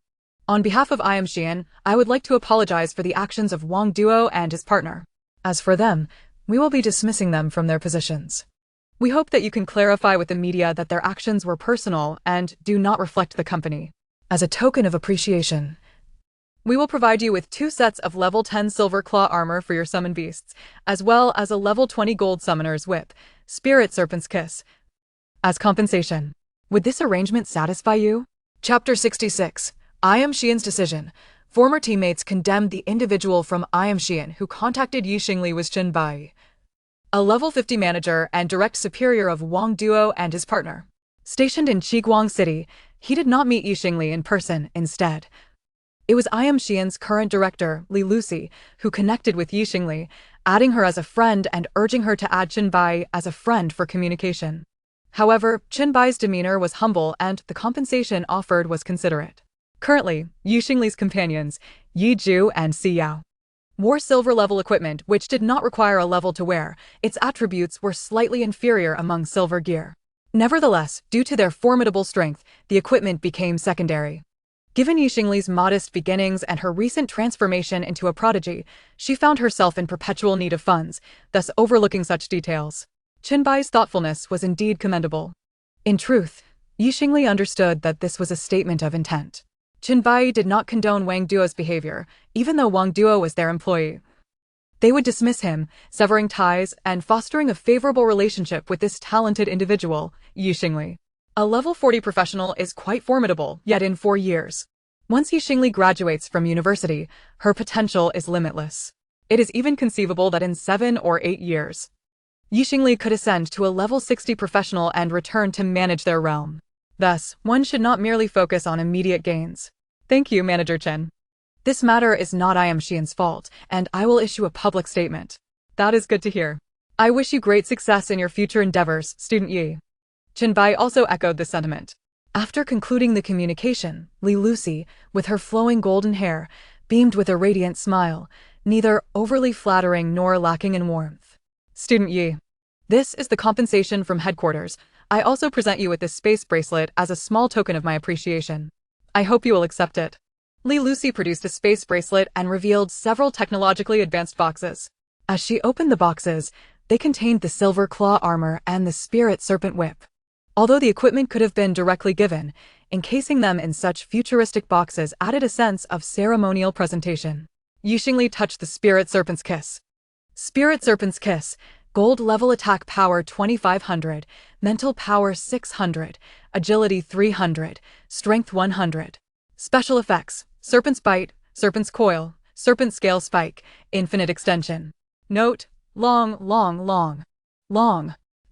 On behalf of Xian, I would like to apologize for the actions of Wang Duo and his partner. As for them, we will be dismissing them from their positions. We hope that you can clarify with the media that their actions were personal and do not reflect the company. As a token of appreciation, we will provide you with 2 sets of level 10 silver claw armor for your summon beasts, as well as a level 20 gold summoner's whip, Spirit Serpent's Kiss, as compensation. Would this arrangement satisfy you? Chapter 66. Xian's decision. Former teammates condemned the individual from Xian who contacted Xingli was Chen Bai, a level 50 manager and direct superior of Wang Duo and his partner. Stationed in Ziguang City, he did not meet Xingli in person. Instead, it was Xian's current director, Li Lucy, who connected with Xingli, adding her as a friend and urging her to add Chen Bai as a friend for communication. However, Chen Bai's demeanor was humble and the compensation offered was considerate. Currently, Xingli's companions, Yi Ju and Si Yao, wore silver-level equipment which did not require a level to wear. Its attributes were slightly inferior among silver gear. Nevertheless, due to their formidable strength, the equipment became secondary. Given Xingli's modest beginnings and her recent transformation into a prodigy, she found herself in perpetual need of funds, thus overlooking such details. Chen Bai's thoughtfulness was indeed commendable. In truth, Xingli understood that this was a statement of intent. Chen Bai did not condone Wang Duo's behavior, even though Wang Duo was their employee. They would dismiss him, severing ties and fostering a favorable relationship with this talented individual, Xingli. A level 40 professional is quite formidable, yet in 4 years. Once Xingli graduates from university, her potential is limitless. It is even conceivable that in 7 or 8 years, Xingli could ascend to a level 60 professional and return to manage their realm. Thus, one should not merely focus on immediate gains. Thank you, Manager Chen. This matter is not Xian's fault, and I will issue a public statement. That is good to hear. I wish you great success in your future endeavors, Student Yi. Chen Bai also echoed the sentiment. After concluding the communication, Li Lucy, with her flowing golden hair, beamed with a radiant smile, neither overly flattering nor lacking in warmth. Student Yi. This is the compensation from headquarters. I also present you with this space bracelet as a small token of my appreciation. I hope you will accept it. Li Lucy produced a space bracelet and revealed several technologically advanced boxes. As she opened the boxes, they contained the silver claw armor and the spirit serpent whip. Although the equipment could have been directly given, encasing them in such futuristic boxes added a sense of ceremonial presentation. Xingli touched the spirit serpent's kiss. Spirit serpent's kiss. Gold level attack power 2500, mental power 600, agility 300, strength 100. Special effects: Serpent's Bite, Serpent's Coil, Serpent Scale Spike, Infinite Extension. Note: long.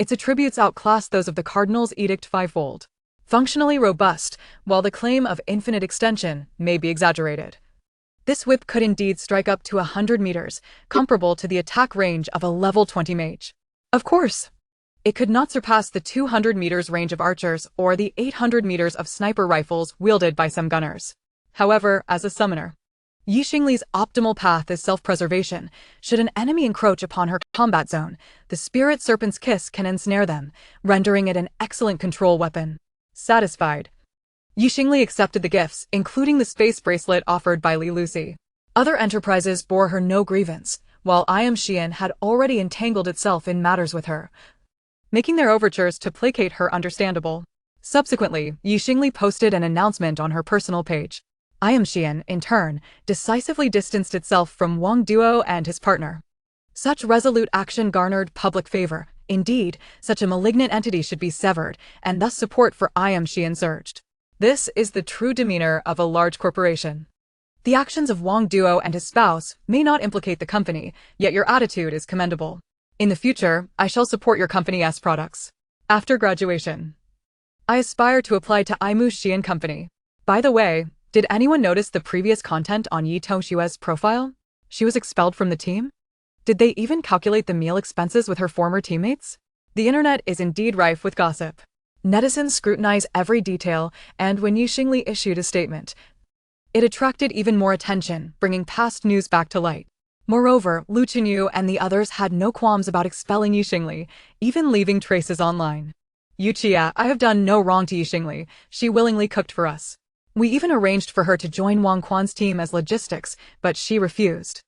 Its attributes outclass those of the Cardinal's Edict fivefold. Functionally robust, while the claim of infinite extension may be exaggerated. This whip could indeed strike up to 100 meters, comparable to the attack range of a level 20 mage. Of course, it could not surpass the 200 meters range of archers or the 800 meters of sniper rifles wielded by some gunners. However, as a summoner, Xingli's optimal path is self-preservation. Should an enemy encroach upon her combat zone, the Spirit Serpent's Kiss can ensnare them, rendering it an excellent control weapon. Satisfied, Xingli accepted the gifts, including the space bracelet offered by Li Lucy. Other enterprises bore her no grievance, while Xian had already entangled itself in matters with her, making their overtures to placate her understandable. Subsequently, Xingli posted an announcement on her personal page. Xian, in turn, decisively distanced itself from Wang Duo and his partner. Such resolute action garnered public favor. Indeed, such a malignant entity should be severed, and thus support for Xian surged. This is the true demeanor of a large corporation. The actions of Wang Duo and his spouse may not implicate the company, yet your attitude is commendable. In the future, I shall support your company's products. After graduation, I aspire to apply to Aimu Xian Company. By the way, did anyone notice the previous content on Yi Tongshue's profile? She was expelled from the team? Did they even calculate the meal expenses with her former teammates? The internet is indeed rife with gossip. Netizens scrutinize every detail, and when Xingli issued a statement, it attracted even more attention, bringing past news back to light. Moreover, Lu Chenyu and the others had no qualms about expelling Xingli, even leaving traces online. Yuchia, I have done no wrong to Xingli. She willingly cooked for us. We even arranged for her to join Wang Quan's team as logistics, but she refused.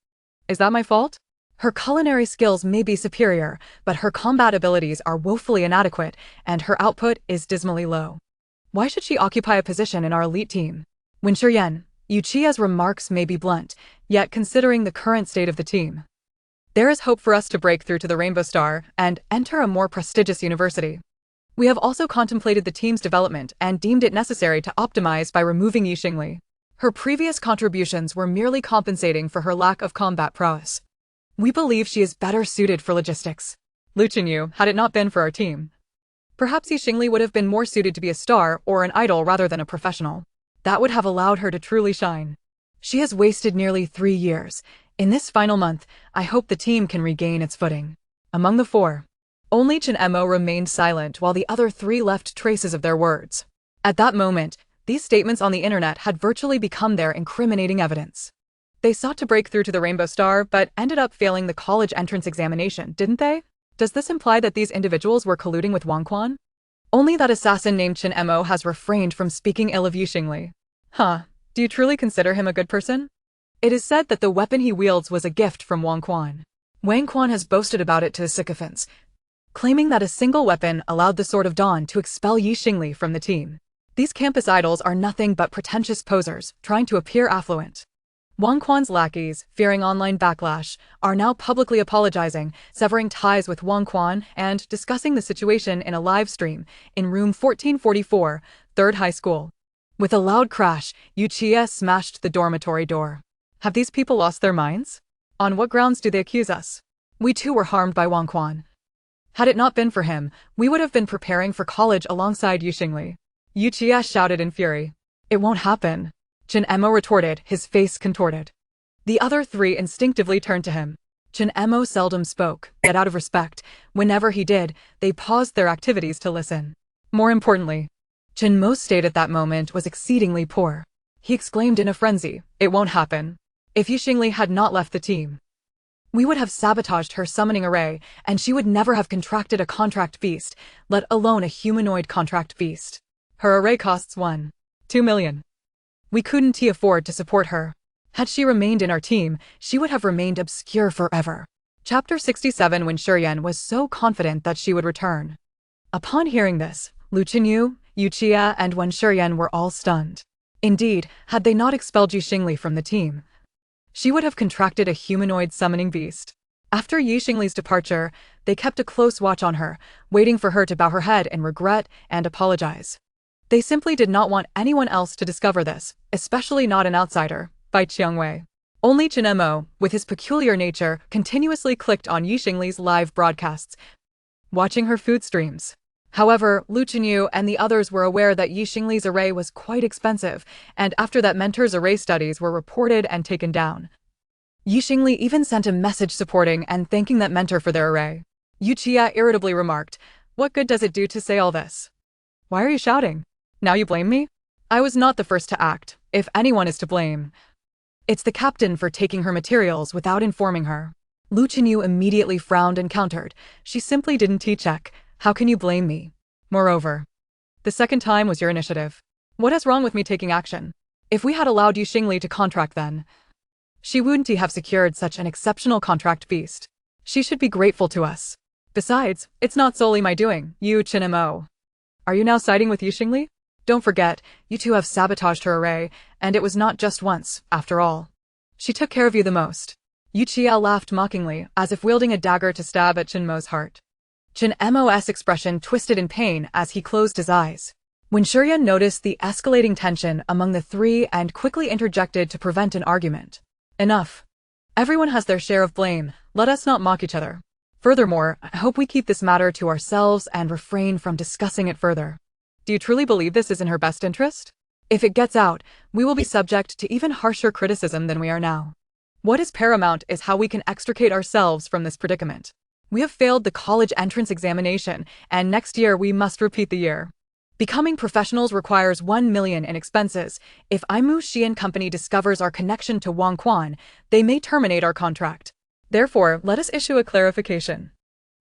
Is that my fault? Her culinary skills may be superior, but her combat abilities are woefully inadequate, and her output is dismally low. Why should she occupy a position in our elite team? Wen Shiyan, Yuchia's remarks may be blunt, yet considering the current state of the team, there is hope for us to break through to the Rainbow Star and enter a more prestigious university. We have also contemplated the team's development and deemed it necessary to optimize by removing Xingli. Her previous contributions were merely compensating for her lack of combat prowess. We believe she is better suited for logistics. Lu Chenyu, had it not been for our team, perhaps Xingli would have been more suited to be a star or an idol rather than a professional. That would have allowed her to truly shine. She has wasted nearly 3 years. In this final month, I hope the team can regain its footing. Among the 4, only Chen Emo remained silent while the other 3 left traces of their words. At that moment, these statements on the internet had virtually become their incriminating evidence. They sought to break through to the Rainbow Star but ended up failing the college entrance examination, didn't they? Does this imply that these individuals were colluding with Wang Quan? Only that assassin named Chen Emo has refrained from speaking ill of Xingli. Huh, do you truly consider him a good person? It is said that the weapon he wields was a gift from Wang Quan. Wang Quan has boasted about it to his sycophants. claiming that a single weapon allowed the Sword of Dawn to expel Xingli from the team. These campus idols are nothing but pretentious posers, trying to appear affluent. Wang Quan's lackeys, fearing online backlash, are now publicly apologizing, severing ties with Wang Quan, and discussing the situation in a live stream in room 1444, 3rd High School. With a loud crash, Yuchia smashed the dormitory door. Have these people lost their minds? On what grounds do they accuse us? We too were harmed by Wang Quan. Had it not been for him, we would have been preparing for college alongside Xingli. Yuchia shouted in fury. It won't happen. Chen Emo retorted, his face contorted. The other three instinctively turned to him. Chen Emo seldom spoke, yet out of respect, whenever he did, they paused their activities to listen. More importantly, Chen Mo's state at that moment was exceedingly poor. He exclaimed in a frenzy, "It won't happen. If Xingli had not left the team, we would have sabotaged her summoning array, and she would never have contracted a contract beast, let alone a humanoid contract beast. Her array costs 1.2 million. We couldn't afford to support her. Had she remained in our team, she would have remained obscure forever." Chapter 67. When Shuryan was so confident that she would return. Upon hearing this, Lu Qinyu, Yuchia, and Wen Shuryan were all stunned. Indeed, had they not expelled Xingli from the team, she would have contracted a humanoid summoning beast. After Xingli's departure, they kept a close watch on her, waiting for her to bow her head in regret and apologize. They simply did not want anyone else to discover this, especially not an outsider, by Qiangwei. Only Chen Emo, with his peculiar nature, continuously clicked on Xingli's live broadcasts, watching her food streams. However, Lu Qinyu and the others were aware that Xingli's array was quite expensive, and after that mentor's array studies were reported and taken down. Xingli even sent a message supporting and thanking that mentor for their array. Yuchia irritably remarked, "What good does it do to say all this? Why are you shouting? Now you blame me? I was not the first to act, if anyone is to blame. It's the captain for taking her materials without informing her." Lu Qinyu immediately frowned and countered, "She simply didn't check. How can you blame me? Moreover, the second time was your initiative. What is wrong with me taking action? If we had allowed Xingli to contract then, she wouldn't have secured such an exceptional contract beast. She should be grateful to us. Besides, it's not solely my doing, you Chen Mo. Are you now siding with Xingli? Don't forget, you two have sabotaged her array, and it was not just once, after all. She took care of you the most." Yuchia laughed mockingly, as if wielding a dagger to stab at Chen Mo's heart. Chen Mo's expression twisted in pain as he closed his eyes. When Shuryan noticed the escalating tension among the three and quickly interjected to prevent an argument. "Enough. Everyone has their share of blame, let us not mock each other. Furthermore, I hope we keep this matter to ourselves and refrain from discussing it further. Do you truly believe this is in her best interest? If it gets out, we will be subject to even harsher criticism than we are now. What is paramount is how we can extricate ourselves from this predicament. We have failed the college entrance examination, and next year we must repeat the year. Becoming professionals requires 1 million in expenses. If Aimu Xian Company discovers our connection to Wang Quan, they may terminate our contract. Therefore, let us issue a clarification.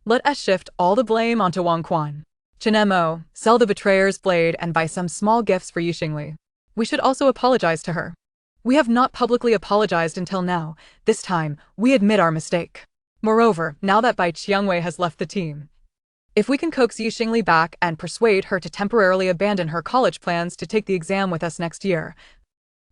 Let us shift all the blame onto Wang Quan. Chen Mo, sell the betrayer's blade and buy some small gifts for Xingli. We should also apologize to her. We have not publicly apologized until now. This time, we admit our mistake. Moreover, now that Bai Qiangwei has left the team, if we can coax Xingli back and persuade her to temporarily abandon her college plans to take the exam with us next year,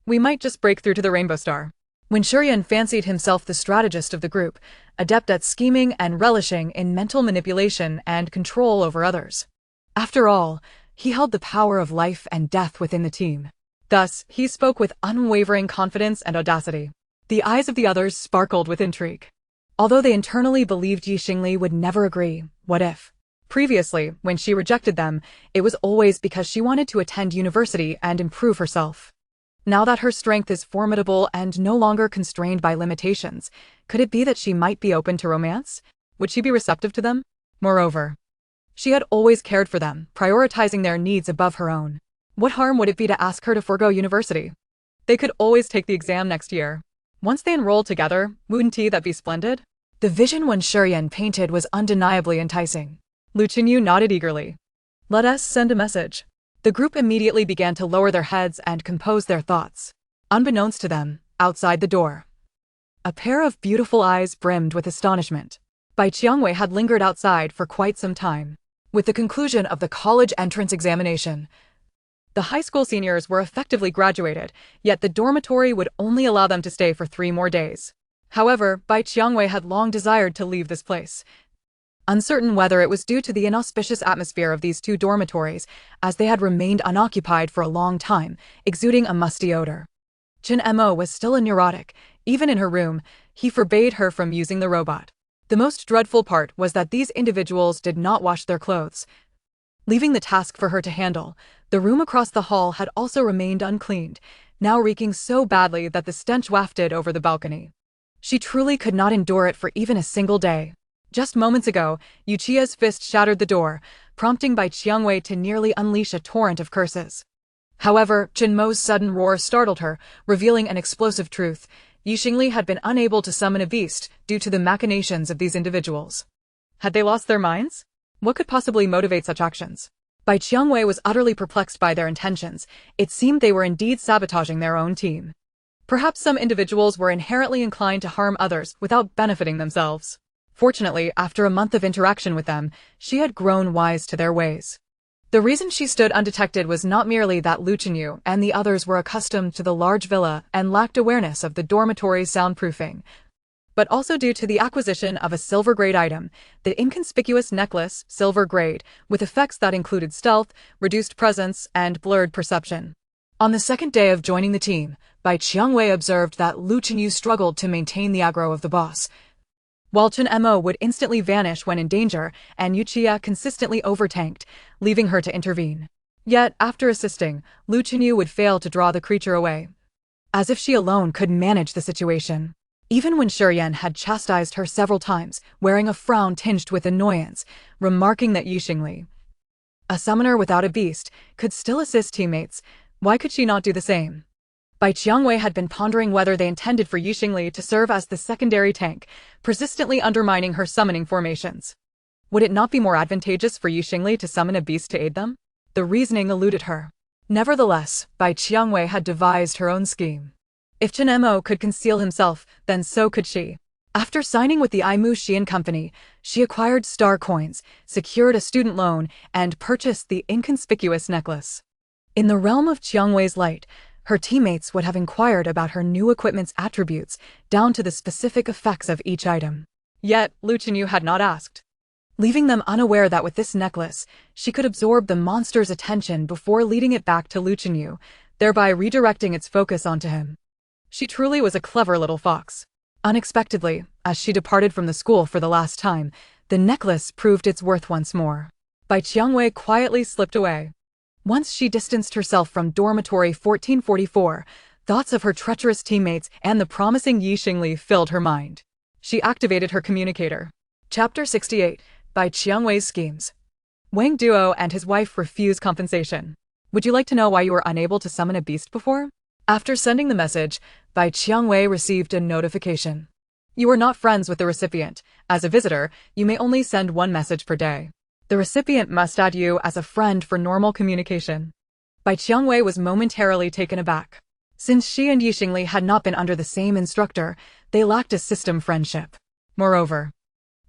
we might just break through to the Rainbow Star." When Shuryan fancied himself the strategist of the group, adept at scheming and relishing in mental manipulation and control over others. After all, he held the power of life and death within the team. Thus, he spoke with unwavering confidence and audacity. The eyes of the others sparkled with intrigue. Although they internally believed Xingli would never agree, what if? Previously, when she rejected them, it was always because she wanted to attend university and improve herself. Now that her strength is formidable and no longer constrained by limitations, could it be that she might be open to romance? Would she be receptive to them? Moreover, she had always cared for them, prioritizing their needs above her own. What harm would it be to ask her to forego university? They could always take the exam next year. Once they enrolled together, wouldn't that be splendid? The vision Wen Shuryan painted was undeniably enticing. Lu Qinyu nodded eagerly. "Let us send a message." The group immediately began to lower their heads and compose their thoughts. Unbeknownst to them, outside the door, a pair of beautiful eyes brimmed with astonishment. Bai Qiangwei had lingered outside for quite some time. With the conclusion of the college entrance examination, the high school seniors were effectively graduated, yet the dormitory would only allow them to stay for 3 more days. However, Bai Qiangwei had long desired to leave this place. Uncertain whether it was due to the inauspicious atmosphere of these 2 dormitories, as they had remained unoccupied for a long time, exuding a musty odor. Chen Mo was still a neurotic. Even in her room, he forbade her from using the robot. The most dreadful part was that these individuals did not wash their clothes, leaving the task for her to handle. The room across the hall had also remained uncleaned, now reeking so badly that the stench wafted over the balcony. She truly could not endure it for even a single day. Just moments ago, Yuchia's fist shattered the door, prompting Bai Qiangwei to nearly unleash a torrent of curses. However, Chen Mo's sudden roar startled her, revealing an explosive truth. Xingli had been unable to summon a beast due to the machinations of these individuals. Had they lost their minds? What could possibly motivate such actions? Bai Qiangwei was utterly perplexed by their intentions. It seemed they were indeed sabotaging their own team. Perhaps some individuals were inherently inclined to harm others without benefiting themselves. Fortunately, after a month of interaction with them, she had grown wise to their ways. The reason she stood undetected was not merely that Lu Chenyu and the others were accustomed to the large villa and lacked awareness of the dormitory's soundproofing, but also due to the acquisition of a silver-grade item, the inconspicuous necklace, silver-grade, with effects that included stealth, reduced presence, and blurred perception. On the second day of joining the team, Bai Qiangwei observed that Lu Chenyu struggled to maintain the aggro of the boss, while Chen Mo would instantly vanish when in danger, and Yuchia consistently overtanked, leaving her to intervene. Yet, after assisting, Lu Chenyu would fail to draw the creature away, as if she alone could manage the situation. Even when Shurian had chastised her several times, wearing a frown tinged with annoyance, remarking that Xingli, a summoner without a beast, could still assist teammates, why could she not do the same? Bai Qiangwei had been pondering whether they intended for Xingli to serve as the secondary tank, persistently undermining her summoning formations. Would it not be more advantageous for Xingli to summon a beast to aid them? The reasoning eluded her. Nevertheless, Bai Qiangwei had devised her own scheme. If Chen Mo could conceal himself, then so could she. After signing with the Aimu Xian Company, she acquired star coins, secured a student loan, and purchased the inconspicuous necklace. In the realm of Qiangwei's light, her teammates would have inquired about her new equipment's attributes, down to the specific effects of each item. Yet, Lu Chenyu had not asked, leaving them unaware that with this necklace, she could absorb the monster's attention before leading it back to Lu Chenyu, thereby redirecting its focus onto him. She truly was a clever little fox. Unexpectedly, as she departed from the school for the last time, the necklace proved its worth once more. Bai Qiangwei quietly slipped away. Once she distanced herself from dormitory 1444, thoughts of her treacherous teammates and the promising Xingli filled her mind. She activated her communicator. Chapter 68, Bai Qiangwei's Schemes. Wang Duo and his wife refuse compensation. Would you like to know why you were unable to summon a beast before? After sending the message, Bai Qiangwei received a notification. You are not friends with the recipient. As a visitor, you may only send 1 message per day. The recipient must add you as a friend for normal communication. Bai Qiangwei was momentarily taken aback. Since she and Xingli had not been under the same instructor, they lacked a system friendship. Moreover,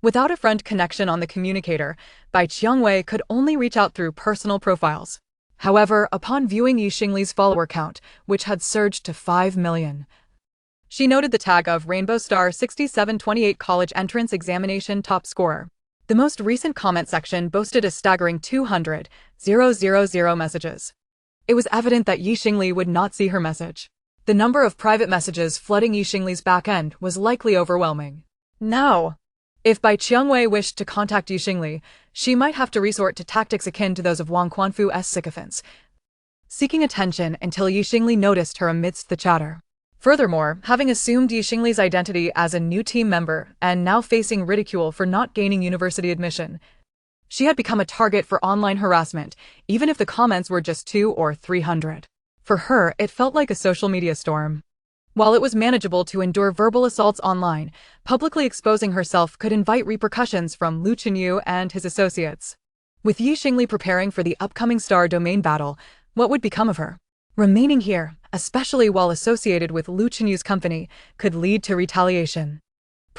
without a friend connection on the communicator, Bai Qiangwei could only reach out through personal profiles. However, upon viewing Xingli's follower count, which had surged to 5 million, she noted the tag of Rainbow Star 6728 College Entrance Examination Top Scorer. The most recent comment section boasted a staggering 200,000 messages. It was evident that Xingli would not see her message. The number of private messages flooding Xingli's back-end was likely overwhelming. Now, if Bai Qiangwei wished to contact Xingli, she might have to resort to tactics akin to those of Wang Quanfu's sycophants, seeking attention until Xingli noticed her amidst the chatter. Furthermore, having assumed Xingli's identity as a new team member and now facing ridicule for not gaining university admission, she had become a target for online harassment, even if the comments were just 200 or 300. For her, it felt like a social media storm. While it was manageable to endure verbal assaults online, publicly exposing herself could invite repercussions from Lu Chenyu and his associates. With Xingli preparing for the upcoming Star Domain battle, what would become of her? Remaining here, especially while associated with Lu Chenyu's company, could lead to retaliation.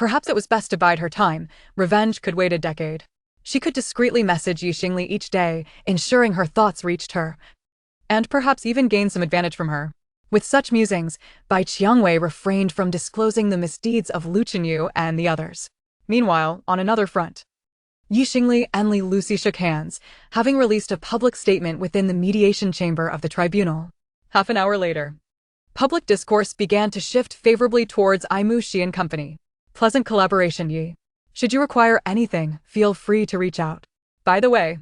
Perhaps it was best to bide her time. Revenge could wait a decade. She could discreetly message Xingli each day, ensuring her thoughts reached her, and perhaps even gain some advantage from her. With such musings, Bai Qiangwei refrained from disclosing the misdeeds of Lu Chenyu and the others. Meanwhile, on another front, Xingli and Li Lucy shook hands, having released a public statement within the mediation chamber of the tribunal. Half an hour later, public discourse began to shift favorably towards Aimu Shi and Company. Pleasant collaboration, Yi. Should you require anything, feel free to reach out. By the way,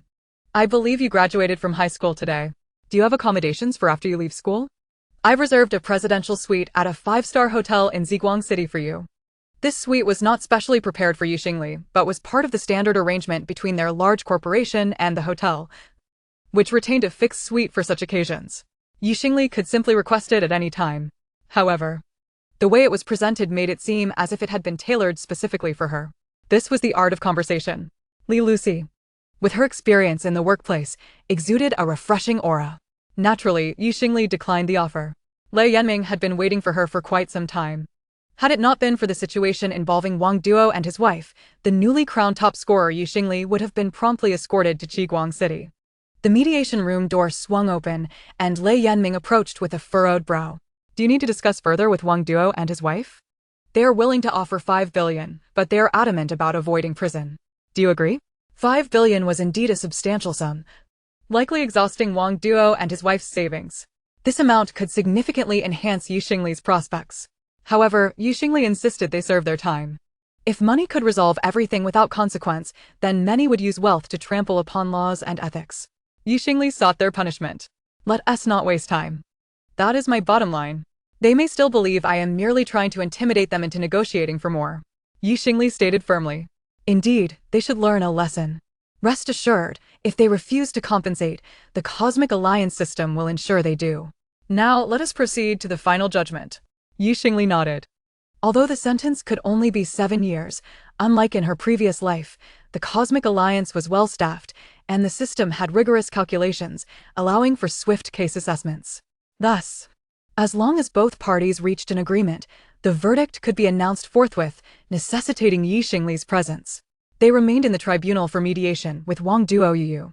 I believe you graduated from high school today. Do you have accommodations for after you leave school? I've reserved a presidential suite at a 5-star hotel in Ziguang City for you. This suite was not specially prepared for Xingli, but was part of the standard arrangement between their large corporation and the hotel, which retained a fixed suite for such occasions. Xingli could simply request it at any time. However, the way it was presented made it seem as if it had been tailored specifically for her. This was the art of conversation. Li Lucy, with her experience in the workplace, exuded a refreshing aura. Naturally, Xingli declined the offer. Lei Yanming had been waiting for her for quite some time. Had it not been for the situation involving Wang Duo and his wife, the newly crowned top scorer Xingli would have been promptly escorted to Ziguang City. The mediation room door swung open, and Lei Yanming approached with a furrowed brow. Do you need to discuss further with Wang Duo and his wife? They are willing to offer 5 billion, but they are adamant about avoiding prison. Do you agree? 5 billion was indeed a substantial sum, likely exhausting Wang Duo and his wife's savings. This amount could significantly enhance Xingli's prospects. However, Xingli insisted they serve their time. If money could resolve everything without consequence, then many would use wealth to trample upon laws and ethics. Xingli sought their punishment. Let us not waste time. That is my bottom line. They may still believe I am merely trying to intimidate them into negotiating for more. Xingli stated firmly. Indeed, they should learn a lesson. Rest assured, if they refuse to compensate, the Cosmic Alliance system will ensure they do. Now, let us proceed to the final judgment. Xingli nodded. Although the sentence could only be 7 years, unlike in her previous life, the Cosmic Alliance was well-staffed, and the system had rigorous calculations, allowing for swift case assessments. Thus, as long as both parties reached an agreement, the verdict could be announced forthwith, necessitating Xingli's presence. They remained in the tribunal for mediation, with Wang Duo Yu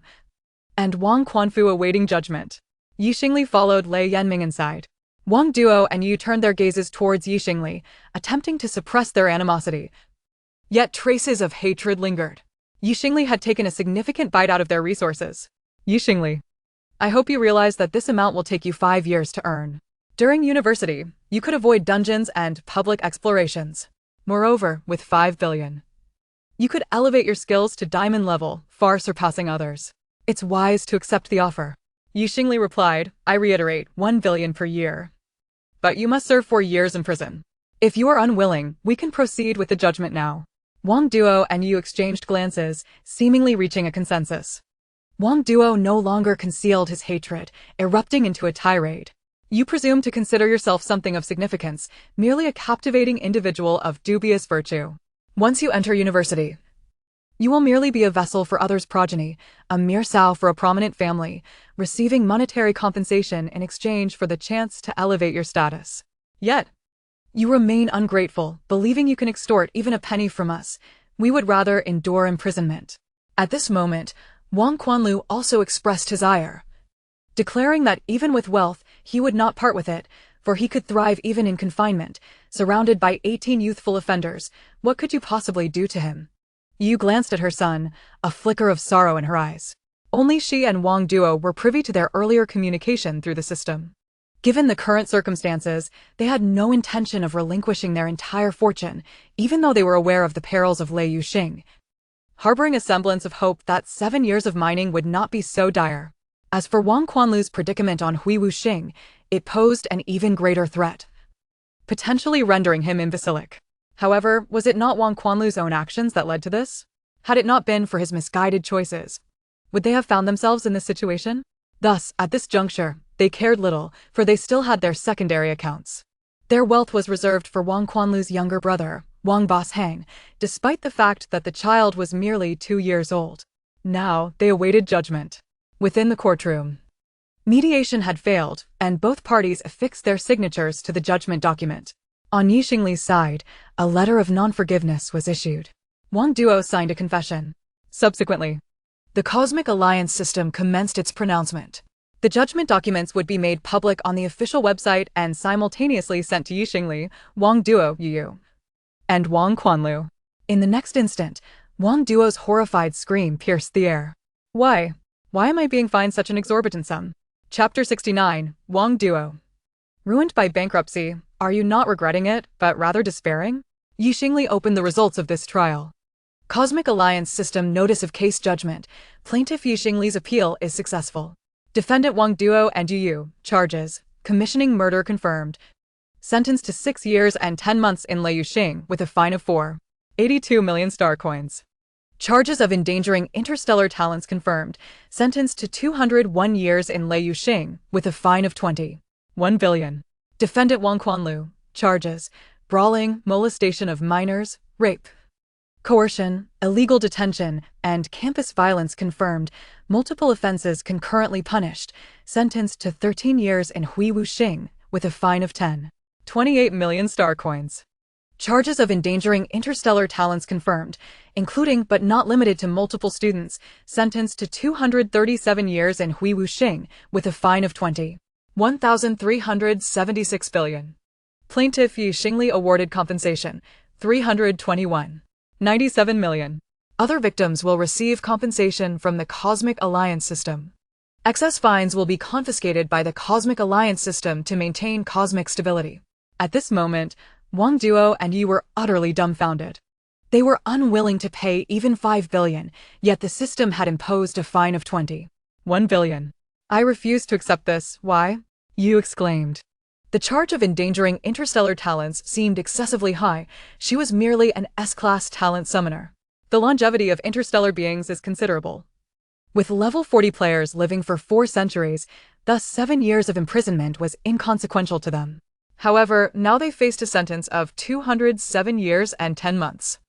and Wang Quanfu awaiting judgment. Xingli followed Lei Yanming inside. Wang Duo and Yu turned their gazes towards Xingli, attempting to suppress their animosity. Yet traces of hatred lingered. Xingli had taken a significant bite out of their resources. Xingli, I hope you realize that this amount will take you 5 years to earn. During university, you could avoid dungeons and public explorations. Moreover, with 5 billion, you could elevate your skills to diamond level, far surpassing others. It's wise to accept the offer. Xingli replied, I reiterate, 1 billion per year. But you must serve 4 years in prison. If you are unwilling, we can proceed with the judgment now. Wang Duo and Yu exchanged glances, seemingly reaching a consensus. Wang Duo no longer concealed his hatred, erupting into a tirade. You presume to consider yourself something of significance, merely a captivating individual of dubious virtue. Once you enter university, you will merely be a vessel for others' progeny, a mere sow for a prominent family, receiving monetary compensation in exchange for the chance to elevate your status. Yet, you remain ungrateful, believing you can extort even a penny from us. We would rather endure imprisonment. At this moment, Wang Quanlu also expressed his ire, declaring that even with wealth, he would not part with it, for he could thrive even in confinement, surrounded by 18 youthful offenders. What could you possibly do to him? Yu glanced at her son, a flicker of sorrow in her eyes. Only she and Wang Duo were privy to their earlier communication through the system. Given the current circumstances, they had no intention of relinquishing their entire fortune, even though they were aware of the perils of Lei Yuxing, harboring a semblance of hope that 7 years of mining would not be so dire. As for Wang Quanlu's predicament on Hui Wuxing, it posed an even greater threat, potentially rendering him imbecilic. However, was it not Wang Quanlu's own actions that led to this? Had it not been for his misguided choices, would they have found themselves in this situation? Thus, at this juncture, they cared little, for they still had their secondary accounts. Their wealth was reserved for Wang Quanlu's younger brother, Wang Boshang, despite the fact that the child was merely 2 years old. Now, they awaited judgment. Within the courtroom, mediation had failed, and both parties affixed their signatures to the judgment document. On Xingli's side, a letter of non-forgiveness was issued. Wang Duo signed a confession. Subsequently, the Cosmic Alliance system commenced its pronouncement. The judgment documents would be made public on the official website and simultaneously sent to Xingli, Wang Duo, Yu, and Wang Quanlu. In the next instant, Wang Duo's horrified scream pierced the air. Why? Why am I being fined such an exorbitant sum? Chapter 69, Wang Duo. Ruined by bankruptcy, are you not regretting it, but rather despairing? Xingli opened the results of this trial. Cosmic Alliance System Notice of Case Judgment. Plaintiff Xingli's appeal is successful. Defendant Wang Duo and Yu, charges, commissioning murder confirmed. Sentenced to 6 years and 10 months in Lei Yuxing with a fine of 4.82 million star coins. Charges of endangering interstellar talents confirmed. Sentenced to 201 years in Lei Yuxing with a fine of 21 billion. Defendant Wang Quanlu, charges, brawling, molestation of minors, rape, coercion, illegal detention, and campus violence confirmed. Multiple offenses concurrently punished. Sentenced to 13 years in Hui Wuxing with a fine of 10.28 million star coins. Charges of endangering interstellar talents confirmed, including but not limited to multiple students, sentenced to 237 years in Hui Wuxing with a fine of 21,376 billion. Plaintiff Xingli awarded compensation, 321.97 million. Other victims will receive compensation from the Cosmic Alliance system. Excess fines will be confiscated by the Cosmic Alliance system to maintain cosmic stability. At this moment, Wang Duo and Yu were utterly dumbfounded. They were unwilling to pay even 5 billion, yet the system had imposed a fine of 21 billion. I refuse to accept this. Why? Yu exclaimed. The charge of endangering interstellar talents seemed excessively high. She was merely an S-class talent summoner. The longevity of interstellar beings is considerable. With level 40 players living for 4 centuries, thus 7 years of imprisonment was inconsequential to them. However, now they faced a sentence of 207 years and 10 months.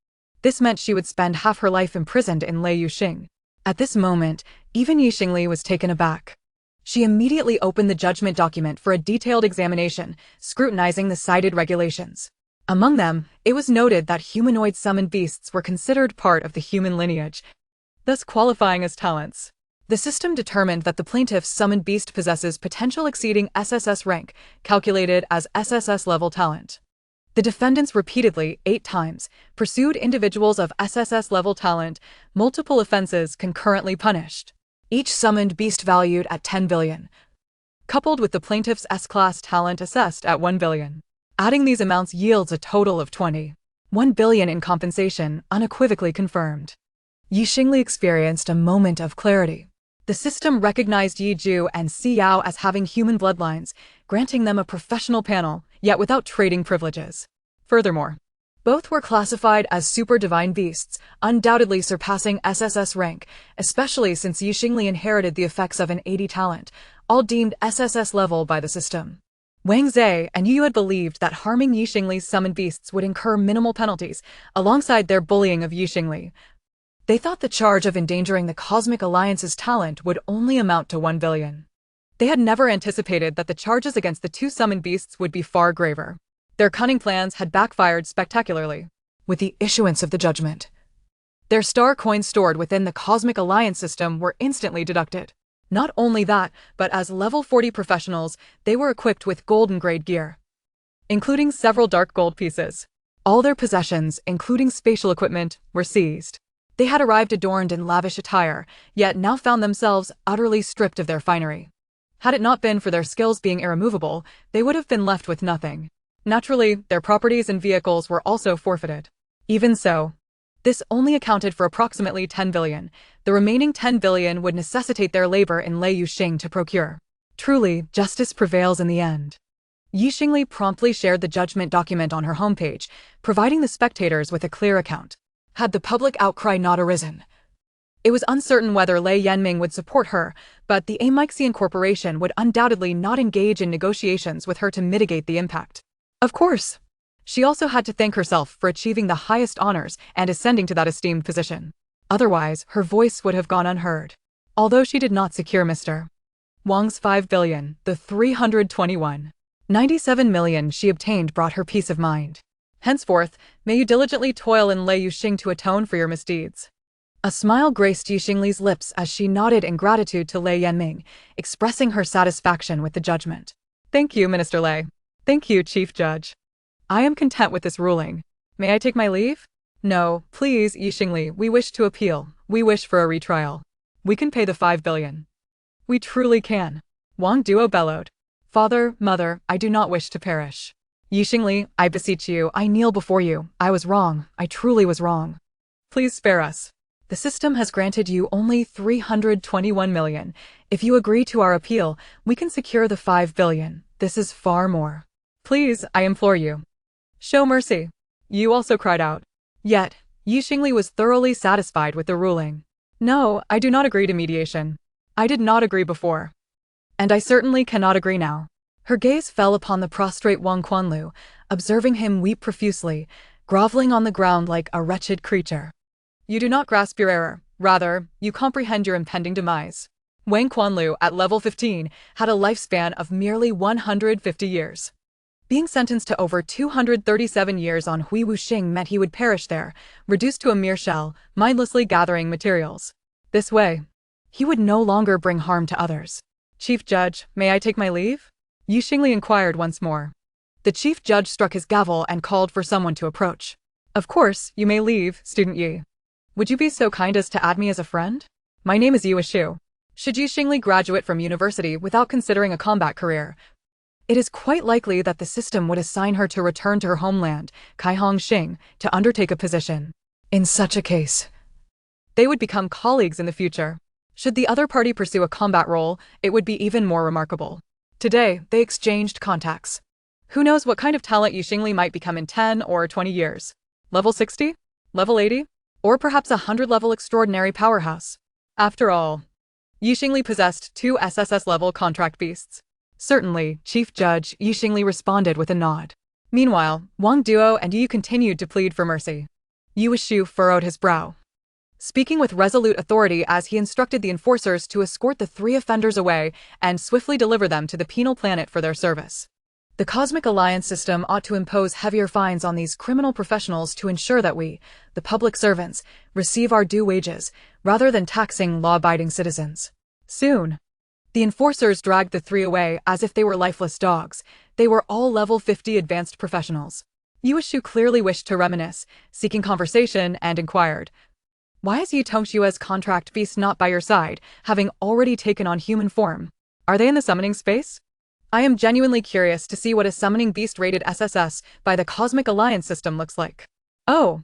This meant she would spend half her life imprisoned in Lei Yuxing. At this moment, even Xingli was taken aback. She immediately opened the judgment document for a detailed examination, scrutinizing the cited regulations. Among them, it was noted that humanoid summoned beasts were considered part of the human lineage, thus qualifying as talents. The system determined that the plaintiff's summoned beast possesses potential exceeding SSS rank, calculated as SSS level talent. The defendants repeatedly, 8 times, pursued individuals of SSS level talent, multiple offenses concurrently punished. Each summoned beast valued at 10 billion, coupled with the plaintiff's S-class talent assessed at 1 billion. Adding these amounts yields a total of 21 billion in compensation, unequivocally confirmed. Xingli experienced a moment of clarity. The system recognized Yi Zhu and Si Yao as having human bloodlines, granting them a professional panel, yet without trading privileges. Furthermore, both were classified as super divine beasts, undoubtedly surpassing SSS rank, especially since Xingli inherited the effects of an 80 talent, all deemed SSS level by the system. Wang Zhe and Yu had believed that harming Xingli's summoned beasts would incur minimal penalties, alongside their bullying of Xingli. They thought the charge of endangering the Cosmic Alliance's talent would only amount to 1 billion. They had never anticipated that the charges against the 2 summoned beasts would be far graver. Their cunning plans had backfired spectacularly. With the issuance of the judgment, their star coins stored within the Cosmic Alliance system were instantly deducted. Not only that, but as level 40 professionals, they were equipped with golden-grade gear, including several dark gold pieces. All their possessions, including spatial equipment, were seized. They had arrived adorned in lavish attire, yet now found themselves utterly stripped of their finery. Had it not been for their skills being irremovable, they would have been left with nothing. Naturally, their properties and vehicles were also forfeited. Even so, this only accounted for approximately 10 billion. The remaining 10 billion would necessitate their labor in Lei Yuxing to procure. Truly, justice prevails in the end. Xingli promptly shared the judgment document on her homepage, providing the spectators with a clear account. Had the public outcry not arisen, it was uncertain whether Lei Yanming would support her, but the Ameixian Corporation would undoubtedly not engage in negotiations with her to mitigate the impact. Of course, she also had to thank herself for achieving the highest honors and ascending to that esteemed position. Otherwise, her voice would have gone unheard. Although she did not secure Mr. Wang's 5 billion, the 321 97 million she obtained brought her peace of mind. Henceforth, may you diligently toil in Lei Yuxing to atone for your misdeeds. A smile graced Yu Xingli's lips as she nodded in gratitude to Lei Yanming, expressing her satisfaction with the judgment. Thank you, Minister Lei. Thank you, Chief Judge. I am content with this ruling. May I take my leave? No, please, Yu Xingli, we wish to appeal. We wish for a retrial. We can pay the 5 billion. We truly can. Wang Duo bellowed. Father, mother, I do not wish to perish. Yu Xingli, I beseech you, I kneel before you. I was wrong. I truly was wrong. Please spare us. The system has granted you only 321 million. If you agree to our appeal, we can secure the 5 billion. This is far more. Please, I implore you. Show mercy. Yu also cried out. Yet, Yu Xingli was thoroughly satisfied with the ruling. No, I do not agree to mediation. I did not agree before. And I certainly cannot agree now. Her gaze fell upon the prostrate Wang Quanlu, observing him weep profusely, groveling on the ground like a wretched creature. You do not grasp your error. Rather, you comprehend your impending demise. Wang Quanlu, at level 15, had a lifespan of merely 150 years. Being sentenced to over 237 years on Hui Wuxing meant he would perish there, reduced to a mere shell, mindlessly gathering materials. This way, he would no longer bring harm to others. Chief Judge, may I take my leave? Yu Xingli inquired once more. The Chief Judge struck his gavel and called for someone to approach. Of course, you may leave, Student Yi. Would you be so kind as to add me as a friend? My name is Yu Shu. Should Yu Xingli graduate from university without considering a combat career, it is quite likely that the system would assign her to return to her homeland, Kaihongxing, to undertake a position. In such a case, they would become colleagues in the future. Should the other party pursue a combat role, it would be even more remarkable. Today, they exchanged contacts. Who knows what kind of talent Yu Xingli might become in 10 or 20 years? Level 60? Level 80? Or perhaps a 100-level extraordinary powerhouse? After all, Yu Xingli possessed 2 SSS-level contract beasts. Certainly, Chief Judge, Yu Xingli responded with a nod. Meanwhile, Wang Duo and Yu continued to plead for mercy. Yu Shu furrowed his brow, speaking with resolute authority as he instructed the enforcers to escort the 3 offenders away and swiftly deliver them to the penal planet for their service. The Cosmic Alliance system ought to impose heavier fines on these criminal professionals to ensure that we, the public servants, receive our due wages, rather than taxing law-abiding citizens. Soon, the enforcers dragged the 3 away as if they were lifeless dogs. They were all level 50 advanced professionals. Yu Shu clearly wished to reminisce, seeking conversation, and inquired, why is Yi Tongshua's contract beast not by your side, having already taken on human form? Are they in the summoning space? I am genuinely curious to see what a summoning beast-rated SSS by the Cosmic Alliance system looks like. Oh,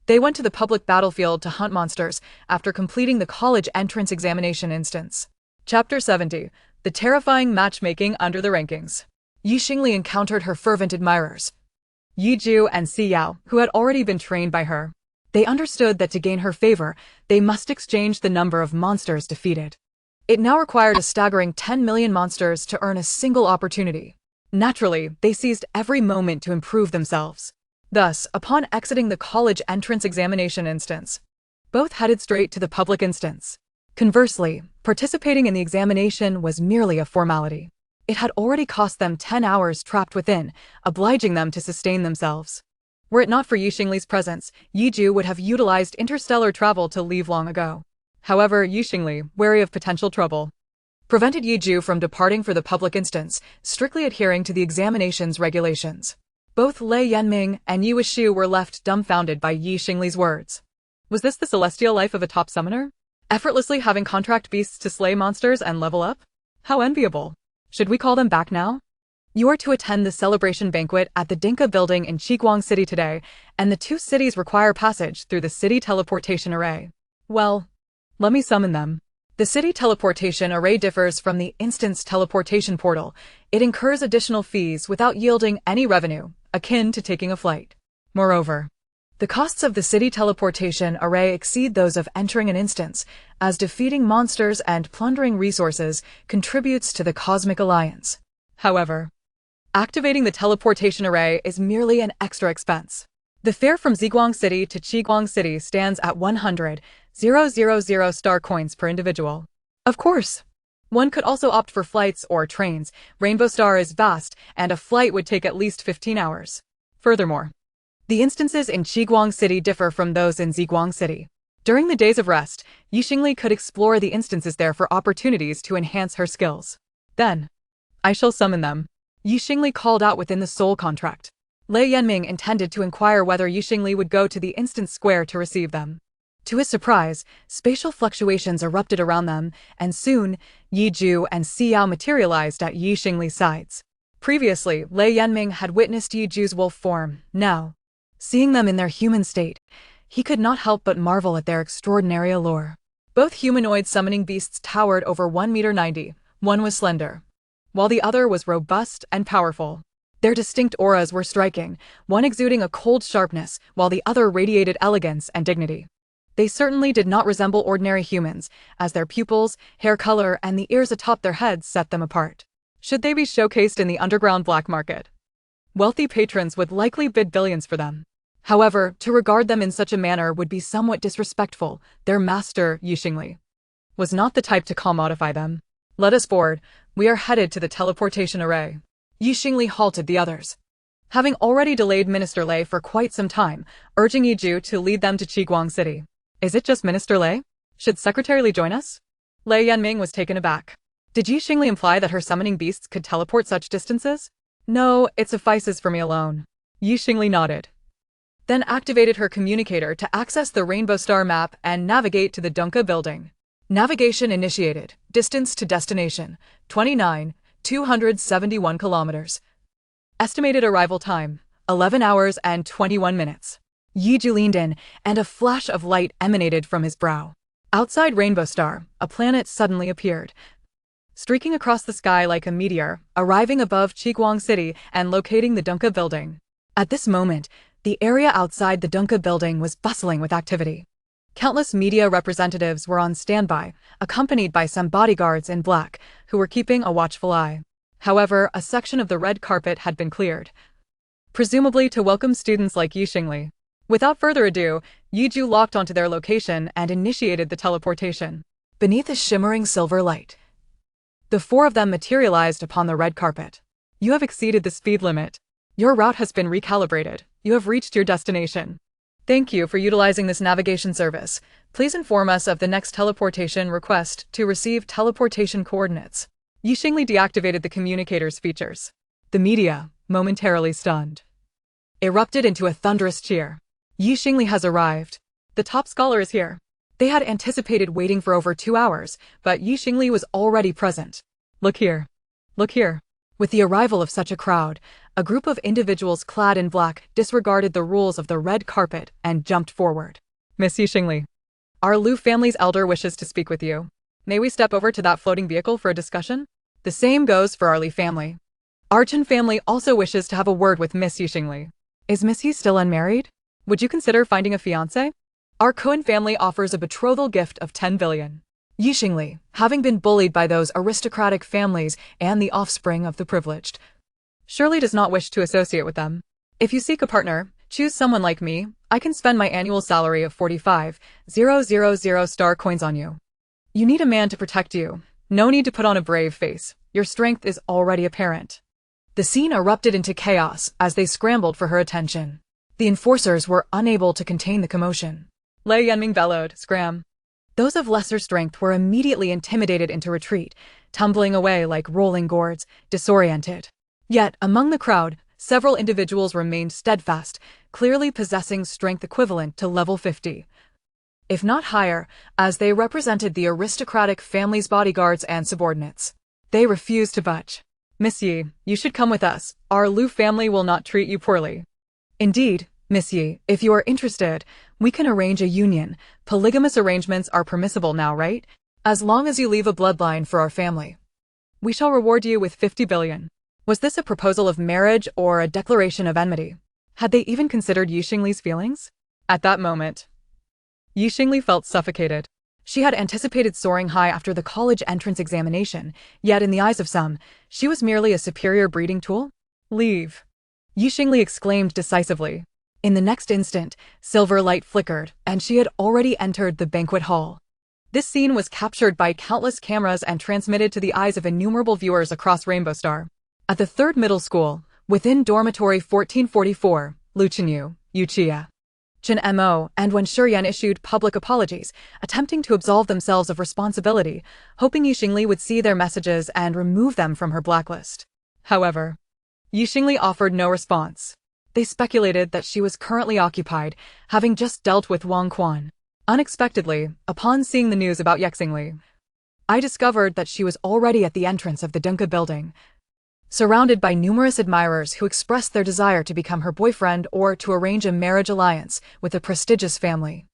they went to the public battlefield to hunt monsters after completing the college entrance examination instance. Chapter 70. The Terrifying Matchmaking Under the Rankings. Yu Xingli encountered her fervent admirers, Yi Ju and Si Yao, who had already been trained by her. They understood that to gain her favor, they must exchange the number of monsters defeated. It now required a staggering 10 million monsters to earn a single opportunity. Naturally, they seized every moment to improve themselves. Thus, upon exiting the college entrance examination instance, both headed straight to the public instance. Conversely, participating in the examination was merely a formality. It had already cost them 10 hours trapped within, obliging them to sustain themselves. Were it not for Yu Xingli's presence, Yi Ju would have utilized interstellar travel to leave long ago. However, Yu Xingli, wary of potential trouble, prevented Yi Ju from departing for the public instance, strictly adhering to the examination's regulations. Both Lei Yanming and Yu Shu were left dumbfounded by Yi Xingli's words. Was this the celestial life of a top summoner? Effortlessly having contract beasts to slay monsters and level up? How enviable. Should we call them back now? You are to attend the celebration banquet at the Dinka building in Qiguang City today, and the 2 cities require passage through the city teleportation array. Well, let me summon them. The city teleportation array differs from the instance teleportation portal. It incurs additional fees without yielding any revenue, akin to taking a flight. Moreover, the costs of the city teleportation array exceed those of entering an instance, as defeating monsters and plundering resources contributes to the Cosmic Alliance. However, activating the teleportation array is merely an extra expense. The fare from Xiguang City to Qiguang City stands at 100,000 star coins per individual. Of course, One could also opt for flights or trains. Rainbow Star is vast, and a flight would take at least 15 hours. Furthermore, the instances in Qiguang City differ from those in Ziguang City. During the days of rest, Xingli could explore the instances there for opportunities to enhance her skills. Then, I shall summon them. Xingli called out within the soul contract. Lei Yanming intended to inquire whether Xingli would go to the instance square to receive them. To his surprise, spatial fluctuations erupted around them, and soon, Yi Ju and Xiao materialized at Xingli's sides. Previously, Lei Yanming had witnessed Yi Ju's wolf form. Now, seeing them in their human state, he could not help but marvel at their extraordinary allure. Both humanoid summoning beasts towered over 1.90 meters. One was slender, while the other was robust and powerful. Their distinct auras were striking, one exuding a cold sharpness, while the other radiated elegance and dignity. They certainly did not resemble ordinary humans, as their pupils, hair color, and the ears atop their heads set them apart. Should they be showcased in the underground black market, wealthy patrons would likely bid billions for them. However, to regard them in such a manner would be somewhat disrespectful. Their master, Xingli, was not the type to commodify them. Let us board. We are headed to the teleportation array. Xingli halted the others, having already delayed Minister Lei for quite some time, urging Yi Ju to lead them to Qiguang City. Is it just Minister Lei? Should Secretary Li join us? Lei Yanming was taken aback. Did Xingli imply that her summoning beasts could teleport such distances? No, it suffices for me alone. Xingli nodded, then activated her communicator to access the Rainbow Star map and navigate to the Dunka building. Navigation initiated. Distance to destination, 29,271 kilometers. Estimated arrival time, 11 hours and 21 minutes. Yi Ju leaned in, and a flash of light emanated from his brow. Outside Rainbow Star, a planet suddenly appeared, streaking across the sky like a meteor, arriving above Qiguang City and locating the Dunka building. At this moment, the area outside the Dunka building was bustling with activity. Countless media representatives were on standby, accompanied by some bodyguards in black, who were keeping a watchful eye. However, a section of the red carpet had been cleared, presumably to welcome students like Xingli. Without further ado, Yi Ju locked onto their location and initiated the teleportation. Beneath a shimmering silver light, the four of them materialized upon the red carpet. You have exceeded the speed limit. Your route has been recalibrated. You have reached your destination. Thank you for utilizing this navigation service. Please inform us of the next teleportation request to receive teleportation coordinates. Xingli deactivated the communicator's features. The media, momentarily stunned, erupted into a thunderous cheer. Xingli has arrived. The top scholar is here. They had anticipated waiting for over 2 hours, but Xingli was already present. Look here. Look here. With the arrival of such a crowd, a group of individuals clad in black disregarded the rules of the red carpet and jumped forward. Miss Xingli, our Lu family's elder wishes to speak with you. May we step over to that floating vehicle for a discussion? The same goes for our Li family. Our Chen family also wishes to have a word with Miss Xingli. Is Miss Yi still unmarried? Would you consider finding a fiancé? Our Cohen family offers a betrothal gift of 10 billion. Xingli, having been bullied by those aristocratic families and the offspring of the privileged, surely does not wish to associate with them. If you seek a partner, choose someone like me. I can spend my annual salary of 45,000 star coins on you. You need a man to protect you. No need to put on a brave face. Your strength is already apparent. The scene erupted into chaos as they scrambled for her attention. The enforcers were unable to contain the commotion. Lei Yanming bellowed, "Scram!" Those of lesser strength were immediately intimidated into retreat, tumbling away like rolling gourds, disoriented. Yet, among the crowd, several individuals remained steadfast, clearly possessing strength equivalent to level 50. If not higher, as they represented the aristocratic family's bodyguards and subordinates. They refused to budge. Miss Yi, you should come with us. Our Lu family will not treat you poorly. Indeed, Miss Yi, if you are interested, we can arrange a union. Polygamous arrangements are permissible now, right? As long as you leave a bloodline for our family. We shall reward you with 50 billion. Was this a proposal of marriage or a declaration of enmity? Had they even considered Xingli's feelings? At that moment, Xingli felt suffocated. She had anticipated soaring high after the college entrance examination, yet in the eyes of some, she was merely a superior breeding tool. Leave. Xingli exclaimed decisively. In the next instant, silver light flickered, and she had already entered the banquet hall. This scene was captured by countless cameras and transmitted to the eyes of innumerable viewers across Rainbow Star. At the third middle school, within dormitory 1444, Luchenyu, Yuchiya, Chen-mo, and when Shurien issued public apologies, attempting to absolve themselves of responsibility, hoping Xingli would see their messages and remove them from her blacklist. However, Xingli offered no response. They speculated that she was currently occupied, having just dealt with Wang Quan. Unexpectedly, upon seeing the news about Xingli, I discovered that she was already at the entrance of the Dunka building, surrounded by numerous admirers who expressed their desire to become her boyfriend or to arrange a marriage alliance with a prestigious family.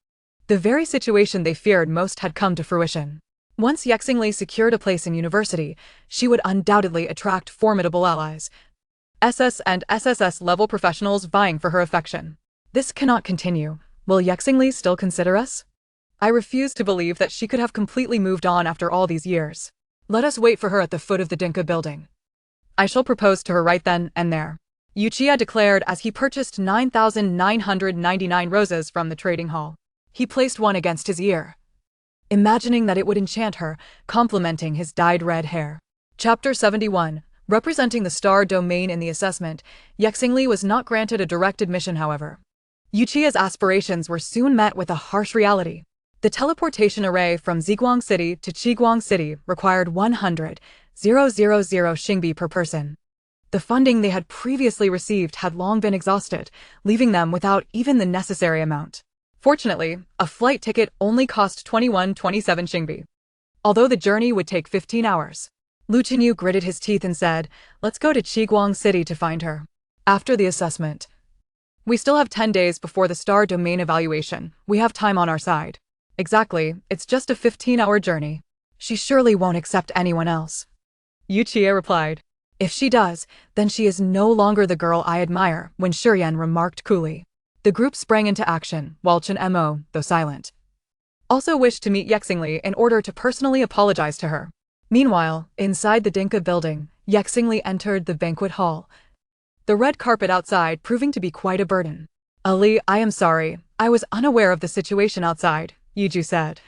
The very situation they feared most had come to fruition. Once Xingli secured a place in university, she would undoubtedly attract formidable allies, SS and SSS level professionals vying for her affection. This cannot continue. Will Xingli still consider us? I refuse to believe that she could have completely moved on after all these years. Let us wait for her at the foot of the Dinka building. I shall propose to her right then and there, Yuchiya declared as he purchased 9,999 roses from the trading hall. He placed one against his ear, imagining that it would enchant her, complementing his dyed red hair. Chapter 71. Representing the star domain in the assessment, Xingli was not granted a direct admission, however. Yuchiya's aspirations were soon met with a harsh reality. The teleportation array from Ziguang City to Qiguang City required 100,000 Xingbi per person. The funding they had previously received had long been exhausted, leaving them without even the necessary amount. Fortunately, a flight ticket only cost 2127 Xingbi, although the journey would take 15 hours. Luchenyu gritted his teeth and said, "Let's go to Qiguang City to find her." After the assessment, "We still have 10 days before the star domain evaluation. We have time on our side." "Exactly, it's just a 15-hour journey. She surely won't accept anyone else," Yuchiya replied. "If she does, then she is no longer the girl I admire," when Shurien remarked coolly. The group sprang into action, while Chen-mo, though silent, also wished to meet Xingli in order to personally apologize to her. Meanwhile, inside the Dinka building, Xingli entered the banquet hall, the red carpet outside proving to be quite a burden. "Ali, I am sorry. I was unaware of the situation outside," Yiju said,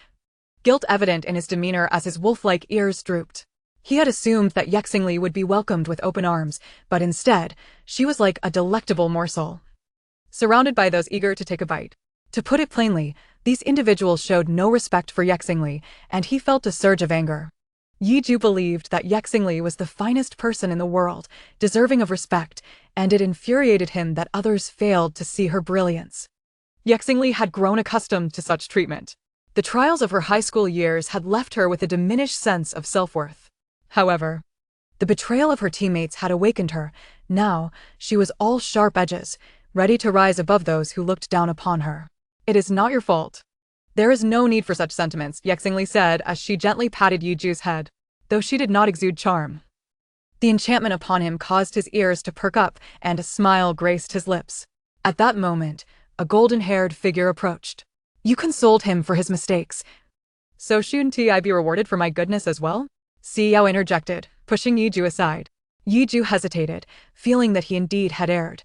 guilt evident in his demeanor as his wolf-like ears drooped. He had assumed that Xingli would be welcomed with open arms, but instead, she was like a delectable morsel, surrounded by those eager to take a bite. To put it plainly, these individuals showed no respect for Xingli, and he felt a surge of anger. Yiju believed that Xingli was the finest person in the world, deserving of respect, and it infuriated him that others failed to see her brilliance. Xingli had grown accustomed to such treatment. The trials of her high school years had left her with a diminished sense of self-worth. However, the betrayal of her teammates had awakened her. Now, she was all sharp edges, ready to rise above those who looked down upon her. "It is not your fault. There is no need for such sentiments," Xingli said as she gently patted Yuju's head, though she did not exude charm. The enchantment upon him caused his ears to perk up, and a smile graced his lips. At that moment, a golden-haired figure approached. "You consoled him for his mistakes. So shouldn't I be rewarded for my goodness as well?" Xiao interjected, pushing Yiju aside. Yiju hesitated, feeling that he indeed had erred,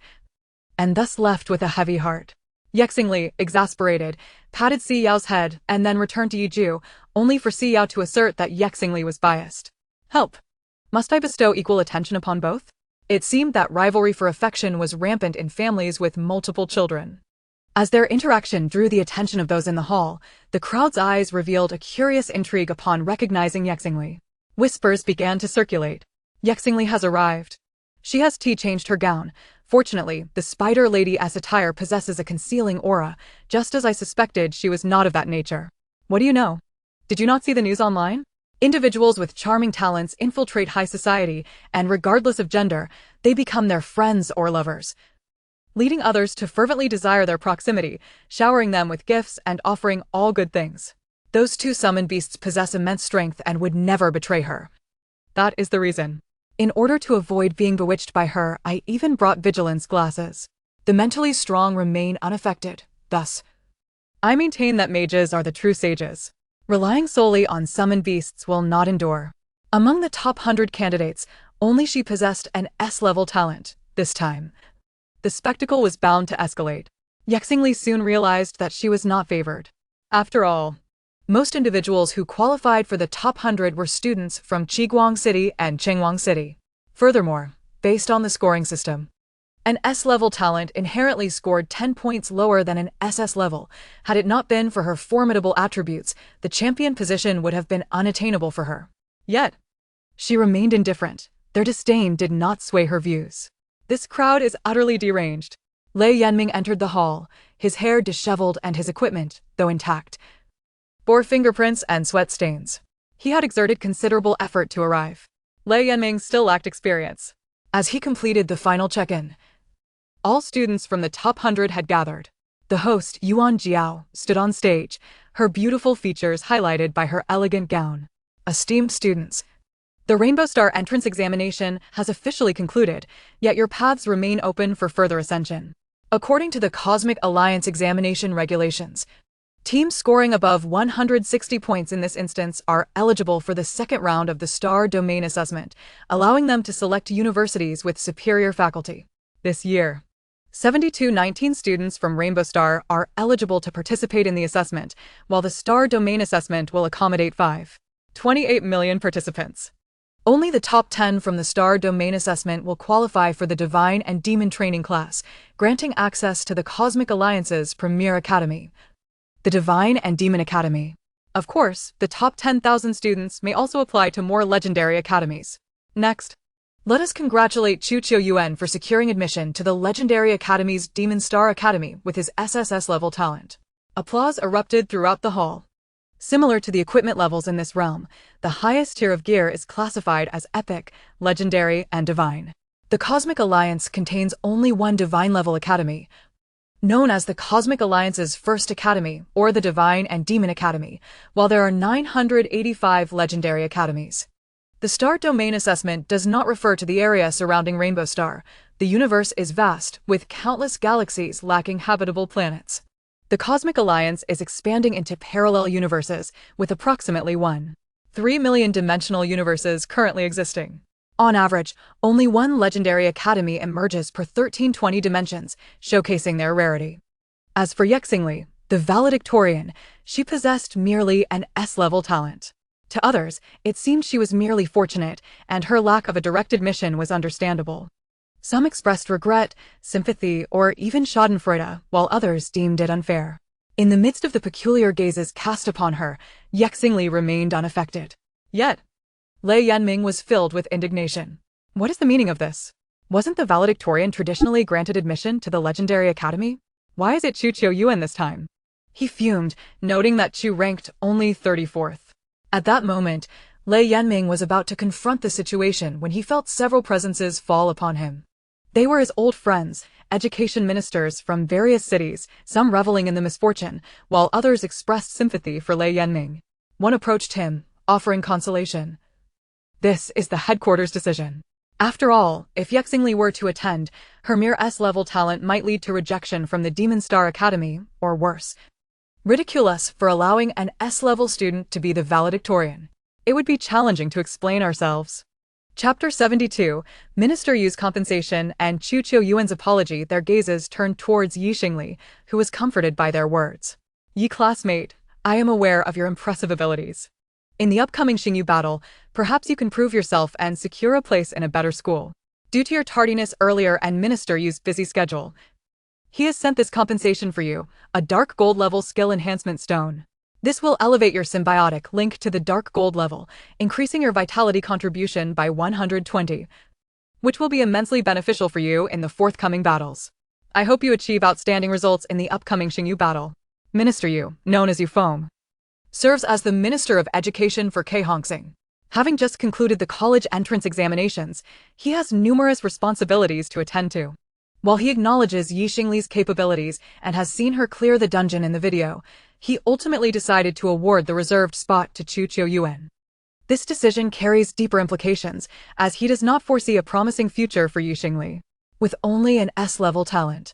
and thus left with a heavy heart. Xingli, exasperated, patted Xiao's head and then returned to Yiju, only for Xiao to assert that Xingli was biased. "Help! Must I bestow equal attention upon both?" It seemed that rivalry for affection was rampant in families with multiple children. As their interaction drew the attention of those in the hall, the crowd's eyes revealed a curious intrigue upon recognizing Xingli. Whispers began to circulate. "Xingli has arrived. She has changed her gown. Fortunately, the Spider Lady's attire possesses a concealing aura, just as I suspected she was not of that nature." "What do you know? Did you not see the news online? Individuals with charming talents infiltrate high society, and regardless of gender, they become their friends or lovers, leading others to fervently desire their proximity, showering them with gifts and offering all good things. Those two summoned beasts possess immense strength and would never betray her. That is the reason. In order to avoid being bewitched by her, I even brought vigilance glasses. The mentally strong remain unaffected, thus, I maintain that mages are the true sages. Relying solely on summoned beasts will not endure." Among the top 100 candidates, only she possessed an S-level talent. This time, the spectacle was bound to escalate. Xingli soon realized that she was not favored. After all, Most individuals who qualified for the top 100 were students from Qiguang City and Chengwang City. Furthermore, based on the scoring system, an S-level talent inherently scored 10 points lower than an SS level. Had it not been for her formidable attributes, the champion position would have been unattainable for her. Yet, she remained indifferent. Their disdain did not sway her views. This crowd is utterly deranged. Lei Yanming entered the hall, his hair disheveled and his equipment, though intact, bore fingerprints and sweat stains. He had exerted considerable effort to arrive. Lei Yanming still lacked experience. As he completed the final check-in, all students from the top 100 had gathered. The host, Yuan Jiao, stood on stage, her beautiful features highlighted by her elegant gown. Esteemed students, the Rainbow Star entrance examination has officially concluded, yet your paths remain open for further ascension. According to the Cosmic Alliance examination regulations, teams scoring above 160 points in this instance are eligible for the second round of the Star Domain Assessment, allowing them to select universities with superior faculty. This year, 7219 students from Rainbow Star are eligible to participate in the assessment, while the Star Domain Assessment will accommodate 5.28 million participants. Only the top 10 from the Star Domain Assessment will qualify for the Divine and Demon Training class, granting access to the Cosmic Alliance's premier academy, the Divine and Demon Academy. Of course, the top 10,000 students may also apply to more legendary academies. Next, let us congratulate Chu Qiuyuan for securing admission to the Legendary Academy's Demon Star Academy with his SSS-level talent. Applause erupted throughout the hall. Similar to the equipment levels in this realm, the highest tier of gear is classified as Epic, Legendary, and Divine. The Cosmic Alliance contains only one Divine-level academy, known as the Cosmic Alliance's First Academy or the Divine and Demon Academy, while there are 985 Legendary Academies. The Star Domain Assessment does not refer to the area surrounding Rainbow Star. The universe is vast, with countless galaxies lacking habitable planets. The Cosmic Alliance is expanding into parallel universes, with approximately 1.3 million dimensional universes currently existing. On average, only one Legendary Academy emerges per 1320 dimensions, showcasing their rarity. As for Xingli, the valedictorian, she possessed merely an S-level talent. To others, it seemed she was merely fortunate, and her lack of a direct admission was understandable. Some expressed regret, sympathy, or even schadenfreude, while others deemed it unfair. In the midst of the peculiar gazes cast upon her, Xingli remained unaffected. Yet, Lei Yanming was filled with indignation. What is the meaning of this? Wasn't the valedictorian traditionally granted admission to the Legendary Academy? Why is it Chu Qiuyuan this time? He fumed, noting that Chu ranked only 34th. At that moment, Lei Yanming was about to confront the situation when he felt several presences fall upon him. They were his old friends, education ministers from various cities, some reveling in the misfortune, while others expressed sympathy for Lei Yanming. One approached him, offering consolation. This is the headquarters decision. After all, if Xingli were to attend, her mere S-level talent might lead to rejection from the Demon Star Academy, or worse, ridicule us for allowing an S-level student to be the valedictorian. It would be challenging to explain ourselves. Chapter 72, Minister Yu's compensation and Chu Qiuyuan's apology. Their gazes turned towards Xingli, who was comforted by their words. Yi classmate, I am aware of your impressive abilities. In the upcoming Xingyu battle, perhaps you can prove yourself and secure a place in a better school. Due to your tardiness earlier and Minister Yu's busy schedule, he has sent this compensation for you, a dark gold level skill enhancement stone. This will elevate your symbiotic link to the dark gold level, increasing your vitality contribution by 120, which will be immensely beneficial for you in the forthcoming battles. I hope you achieve outstanding results in the upcoming Xingyu battle. Minister Yu, known as Yu Feng, serves as the Minister of Education for Kehongsing. Having just concluded the college entrance examinations, he has numerous responsibilities to attend to. While he acknowledges Xingli's capabilities and has seen her clear the dungeon in the video, he ultimately decided to award the reserved spot to Chu Qiuyuan. This decision carries deeper implications, as he does not foresee a promising future for Xingli. With only an S-level talent,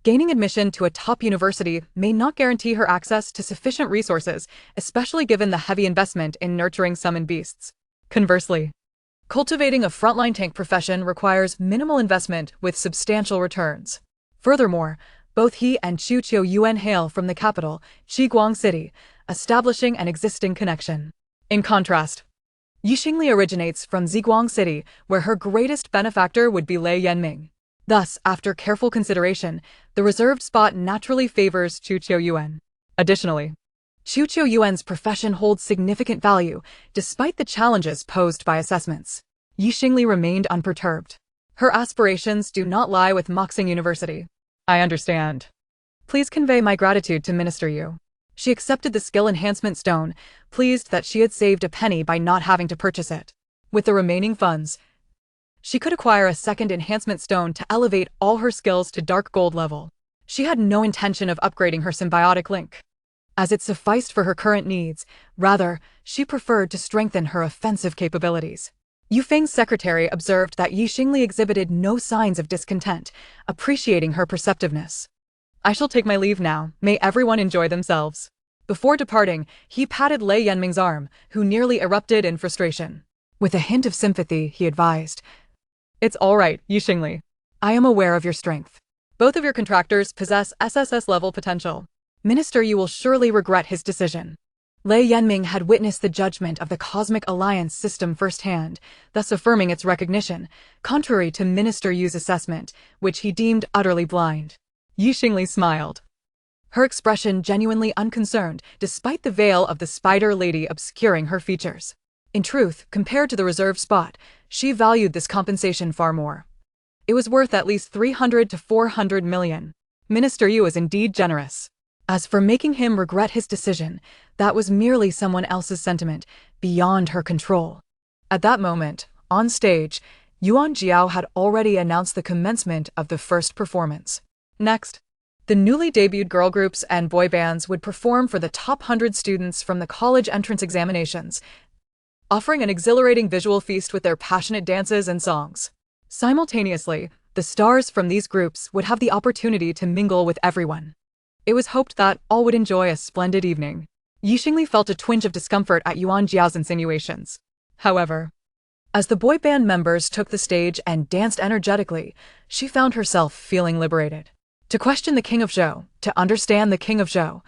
gaining admission to a top university may not guarantee her access to sufficient resources, especially given the heavy investment in nurturing summoned beasts. Conversely, cultivating a frontline tank profession requires minimal investment with substantial returns. Furthermore, both he and Chu Qiuyuan hail from the capital, Qiguang City, establishing an existing connection. In contrast, Xingli originates from Ziguang City, where her greatest benefactor would be Lei Yanming. Thus, after careful consideration, the reserved spot naturally favors Chu Qiuyuan. Additionally, Chu Qiuyuan's profession holds significant value, despite the challenges posed by assessments. Xingli remained unperturbed. Her aspirations do not lie with Moxing University. I understand. Please convey my gratitude to Minister Yu. She accepted the skill enhancement stone, pleased that she had saved a penny by not having to purchase it. With the remaining funds, she could acquire a second enhancement stone to elevate all her skills to dark gold level. She had no intention of upgrading her symbiotic link, as it sufficed for her current needs. Rather, she preferred to strengthen her offensive capabilities. Yu Feng's secretary observed that Xingli exhibited no signs of discontent, appreciating her perceptiveness. I shall take my leave now. May everyone enjoy themselves. Before departing, he patted Lei Yanming's arm, who nearly erupted in frustration. With a hint of sympathy, he advised, "It's all right, Xingli. I am aware of your strength. Both of your contractors possess SSS-level potential. Minister Yu will surely regret his decision." Lei Yanming had witnessed the judgment of the Cosmic Alliance system firsthand, thus affirming its recognition, contrary to Minister Yu's assessment, which he deemed utterly blind. Xingli smiled, her expression genuinely unconcerned, despite the veil of the Spider Lady obscuring her features. In truth, compared to the reserved spot, she valued this compensation far more. It was worth at least 300 to 400 million. Minister Yu is indeed generous. As for making him regret his decision, that was merely someone else's sentiment, beyond her control. At that moment, on stage, Yuan Jiao had already announced the commencement of the first performance. Next, the newly debuted girl groups and boy bands would perform for the top 100 students from the college entrance examinations, offering an exhilarating visual feast with their passionate dances and songs. Simultaneously, the stars from these groups would have the opportunity to mingle with everyone. It was hoped that all would enjoy a splendid evening. Xingli felt a twinge of discomfort at Yuan Jiao's insinuations. However, as the boy band members took the stage and danced energetically, she found herself feeling liberated. To question the King of Zhou, to understand the King of Zhou,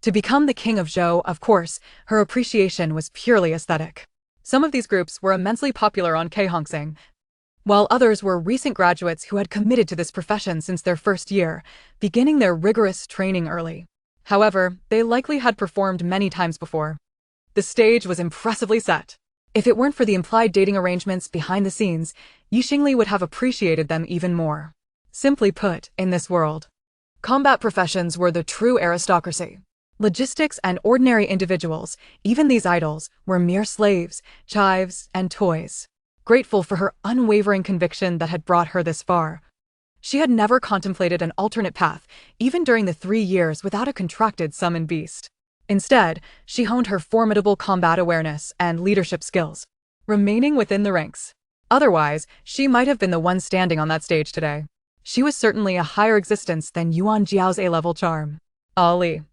to become the King of Zhou, of course, her appreciation was purely aesthetic. Some of these groups were immensely popular on Kehongxing, while others were recent graduates who had committed to this profession since their first year, beginning their rigorous training early. However, they likely had performed many times before. The stage was impressively set. If it weren't for the implied dating arrangements behind the scenes, Xingli would have appreciated them even more. Simply put, in this world, combat professions were the true aristocracy. Logistics and ordinary individuals, even these idols, were mere slaves, chives, and toys. Grateful for her unwavering conviction that had brought her this far, she had never contemplated an alternate path, even during the 3 years without a contracted summoned beast. Instead, she honed her formidable combat awareness and leadership skills, remaining within the ranks. Otherwise, she might have been the one standing on that stage today. She was certainly a higher existence than Yuan Jiao's A-level charm. Ali,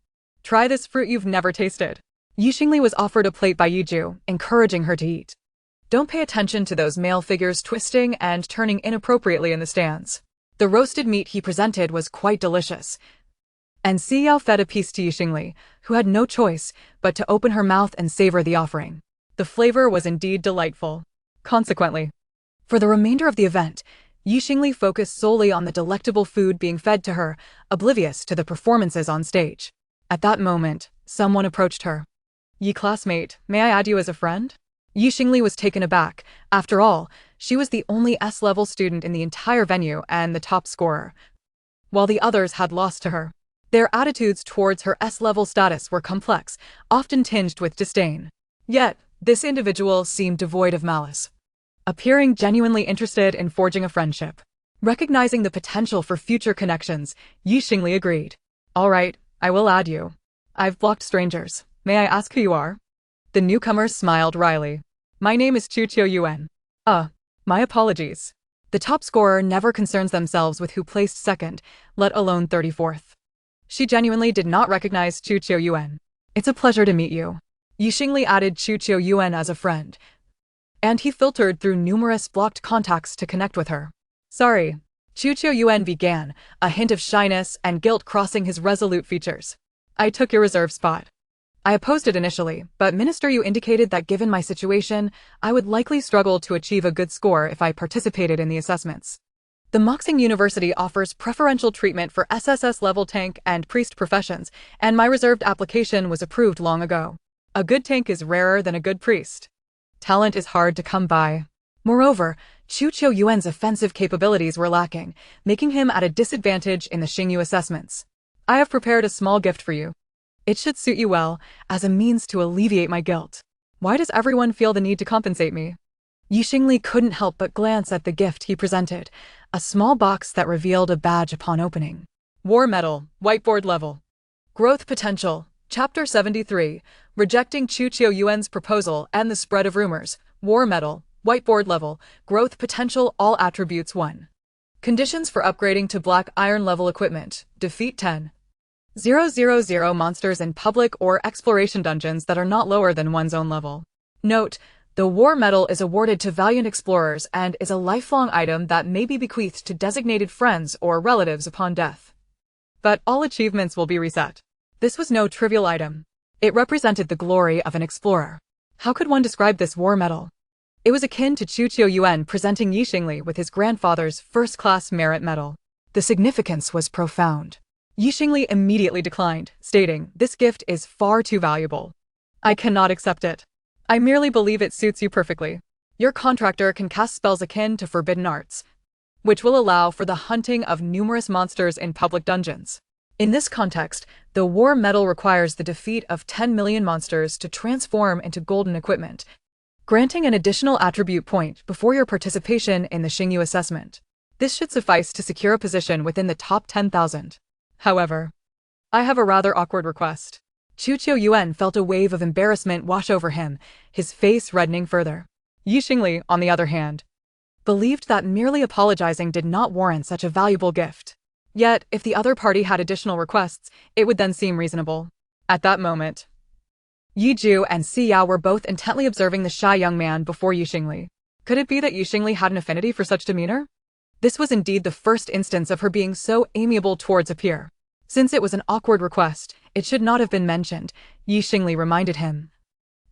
try this fruit you've never tasted. Xingli was offered a plate by Yiju, encouraging her to eat. Don't pay attention to those male figures twisting and turning inappropriately in the stands. The roasted meat he presented was quite delicious, and Xiyao fed a piece to Xingli, who had no choice but to open her mouth and savor the offering. The flavor was indeed delightful. Consequently, for the remainder of the event, Xingli focused solely on the delectable food being fed to her, oblivious to the performances on stage. At that moment, someone approached her. "Yi classmate, may I add you as a friend?" Xingli was taken aback. After all, she was the only S-level student in the entire venue and the top scorer, while the others had lost to her. Their attitudes towards her S-level status were complex, often tinged with disdain. Yet, this individual seemed devoid of malice, appearing genuinely interested in forging a friendship. Recognizing the potential for future connections, Xingli agreed. "All right, I will add you. I've blocked strangers. May I ask who you are?" The newcomer smiled wryly. "My name is Chu Qiuyuan. My apologies." The top scorer never concerns themselves with who placed second, let alone 34th. She genuinely did not recognize Chu Qiuyuan. "It's a pleasure to meet you." Xingli added Chu Qiuyuan as a friend, and he filtered through numerous blocked contacts to connect with her. "Sorry," Chu Qiuyuan began, a hint of shyness and guilt crossing his resolute features. "I took your reserve spot." I opposed it initially, but Minister Yu indicated that given my situation, I would likely struggle to achieve a good score if I participated in the assessments. The Moxing University offers preferential treatment for SSS-level tank and priest professions, and my reserved application was approved long ago. A good tank is rarer than a good priest. Talent is hard to come by. Moreover, Chu Qiuyuan's offensive capabilities were lacking, making him at a disadvantage in the Xingli assessments. I have prepared a small gift for you. It should suit you well, as a means to alleviate my guilt. Why does everyone feel the need to compensate me? Xingli couldn't help but glance at the gift he presented, a small box that revealed a badge upon opening. War Medal, Whiteboard Level. Growth Potential, Chapter 73, Rejecting Chu Qiuyuan's Proposal and the Spread of Rumors, War Medal, Whiteboard Level, Growth Potential, All Attributes 1. Conditions for upgrading to Black Iron level equipment, defeat 10,000 monsters in public or exploration dungeons that are not lower than one's own level. Note, the War Medal is awarded to valiant explorers and is a lifelong item that may be bequeathed to designated friends or relatives upon death. But all achievements will be reset. This was no trivial item. It represented the glory of an explorer. How could one describe this War Medal? It was akin to Chu Qiuyuan presenting Xingli with his grandfather's first-class merit medal. The significance was profound. Xingli immediately declined, stating, "This gift is far too valuable. I cannot accept it. I merely believe it suits you perfectly. Your contractor can cast spells akin to forbidden arts, which will allow for the hunting of numerous monsters in public dungeons. In this context, the War Medal requires the defeat of 10 million monsters to transform into golden equipment, granting an additional attribute point before your participation in the Xingyu assessment. This should suffice to secure a position within the top 10,000. However, I have a rather awkward request." Chu Qiuyuan felt a wave of embarrassment wash over him, his face reddening further. Xingli, on the other hand, believed that merely apologizing did not warrant such a valuable gift. Yet, if the other party had additional requests, it would then seem reasonable. At that moment, Yi Ju and Si Yao were both intently observing the shy young man before Xingli. Could it be that Xingli had an affinity for such demeanor? This was indeed the first instance of her being so amiable towards a peer. Since it was an awkward request, it should not have been mentioned, Xingli reminded him.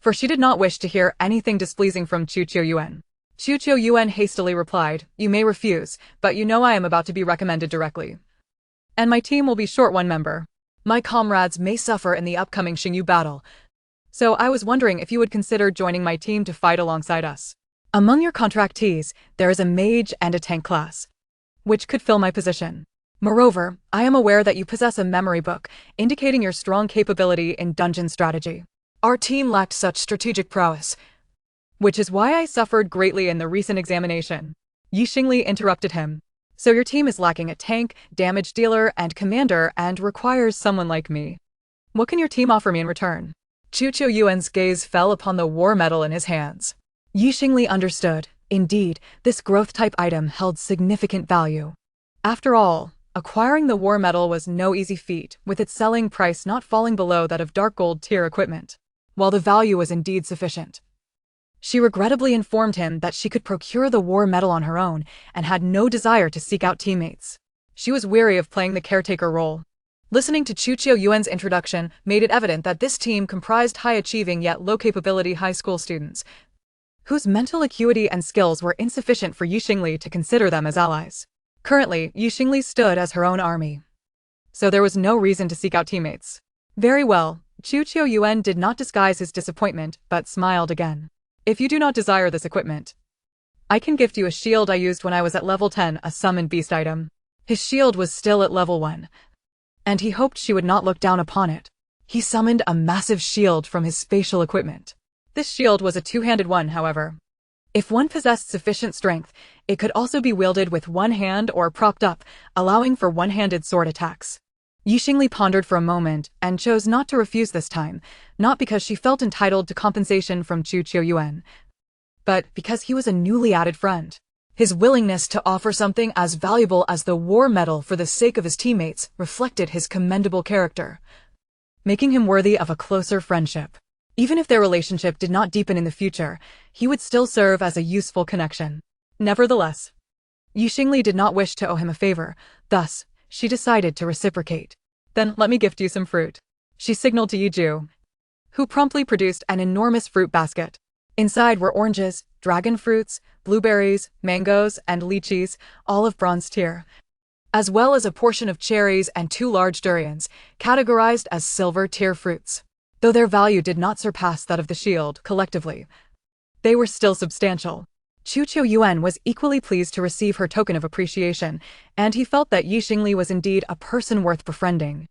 For she did not wish to hear anything displeasing from Chu Qiuyuan. Chu Qiuyuan hastily replied, "You may refuse, but you know I am about to be recommended directly. And my team will be short one member. My comrades may suffer in the upcoming Xingyu battle, so I was wondering if you would consider joining my team to fight alongside us. Among your contractees, there is a mage and a tank class, which could fill my position. Moreover, I am aware that you possess a memory book, indicating your strong capability in dungeon strategy. Our team lacked such strategic prowess, which is why I suffered greatly in the recent examination." Xingli interrupted him. "So your team is lacking a tank, damage dealer, and commander and requires someone like me. What can your team offer me in return?" Chu Qiuyuan's gaze fell upon the War Medal in his hands. Xingli understood. Indeed, this growth-type item held significant value. After all, acquiring the War Medal was no easy feat, with its selling price not falling below that of dark gold tier equipment. While the value was indeed sufficient, she regrettably informed him that she could procure the War Medal on her own and had no desire to seek out teammates. She was weary of playing the caretaker role. Listening to Chu Qiuyuan's introduction made it evident that this team comprised high-achieving yet low-capability high school students, whose mental acuity and skills were insufficient for Xingli to consider them as allies. Currently, Xingli stood as her own army, so there was no reason to seek out teammates. Very well, Chu Qiuyuan did not disguise his disappointment, but smiled again. "If you do not desire this equipment, I can gift you a shield I used when I was at level 10, a summoned beast item." His shield was still at level 1, and he hoped she would not look down upon it. He summoned a massive shield from his spatial equipment. This shield was a two-handed one, however. If one possessed sufficient strength, it could also be wielded with one hand or propped up, allowing for one-handed sword attacks. Xingli pondered for a moment and chose not to refuse this time, not because she felt entitled to compensation from Chu Qiuyuan, but because he was a newly added friend. His willingness to offer something as valuable as the War Medal for the sake of his teammates reflected his commendable character, making him worthy of a closer friendship. Even if their relationship did not deepen in the future, he would still serve as a useful connection. Nevertheless, Xingli did not wish to owe him a favor, thus, she decided to reciprocate. "Then let me gift you some fruit." She signaled to Yi Ju, who promptly produced an enormous fruit basket. Inside were oranges, dragon fruits, blueberries, mangoes, and lychees, all of bronze tier, as well as a portion of cherries and 2 large durians, categorized as silver tier fruits. Though their value did not surpass that of the shield collectively, they were still substantial. Chu Yuan was equally pleased to receive her token of appreciation, and he felt that Xingli was indeed a person worth befriending.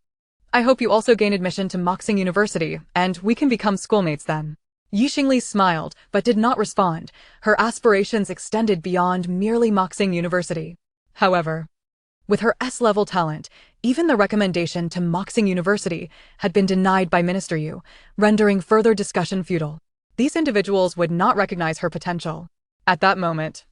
I hope you also gain admission to Moxing University, and we can become schoolmates then. Xingli smiled, but did not respond. Her aspirations extended beyond merely Moxing University. However, with her S-level talent, even the recommendation to Moxing University had been denied by Minister Yu, rendering further discussion futile. These individuals would not recognize her potential. At that moment,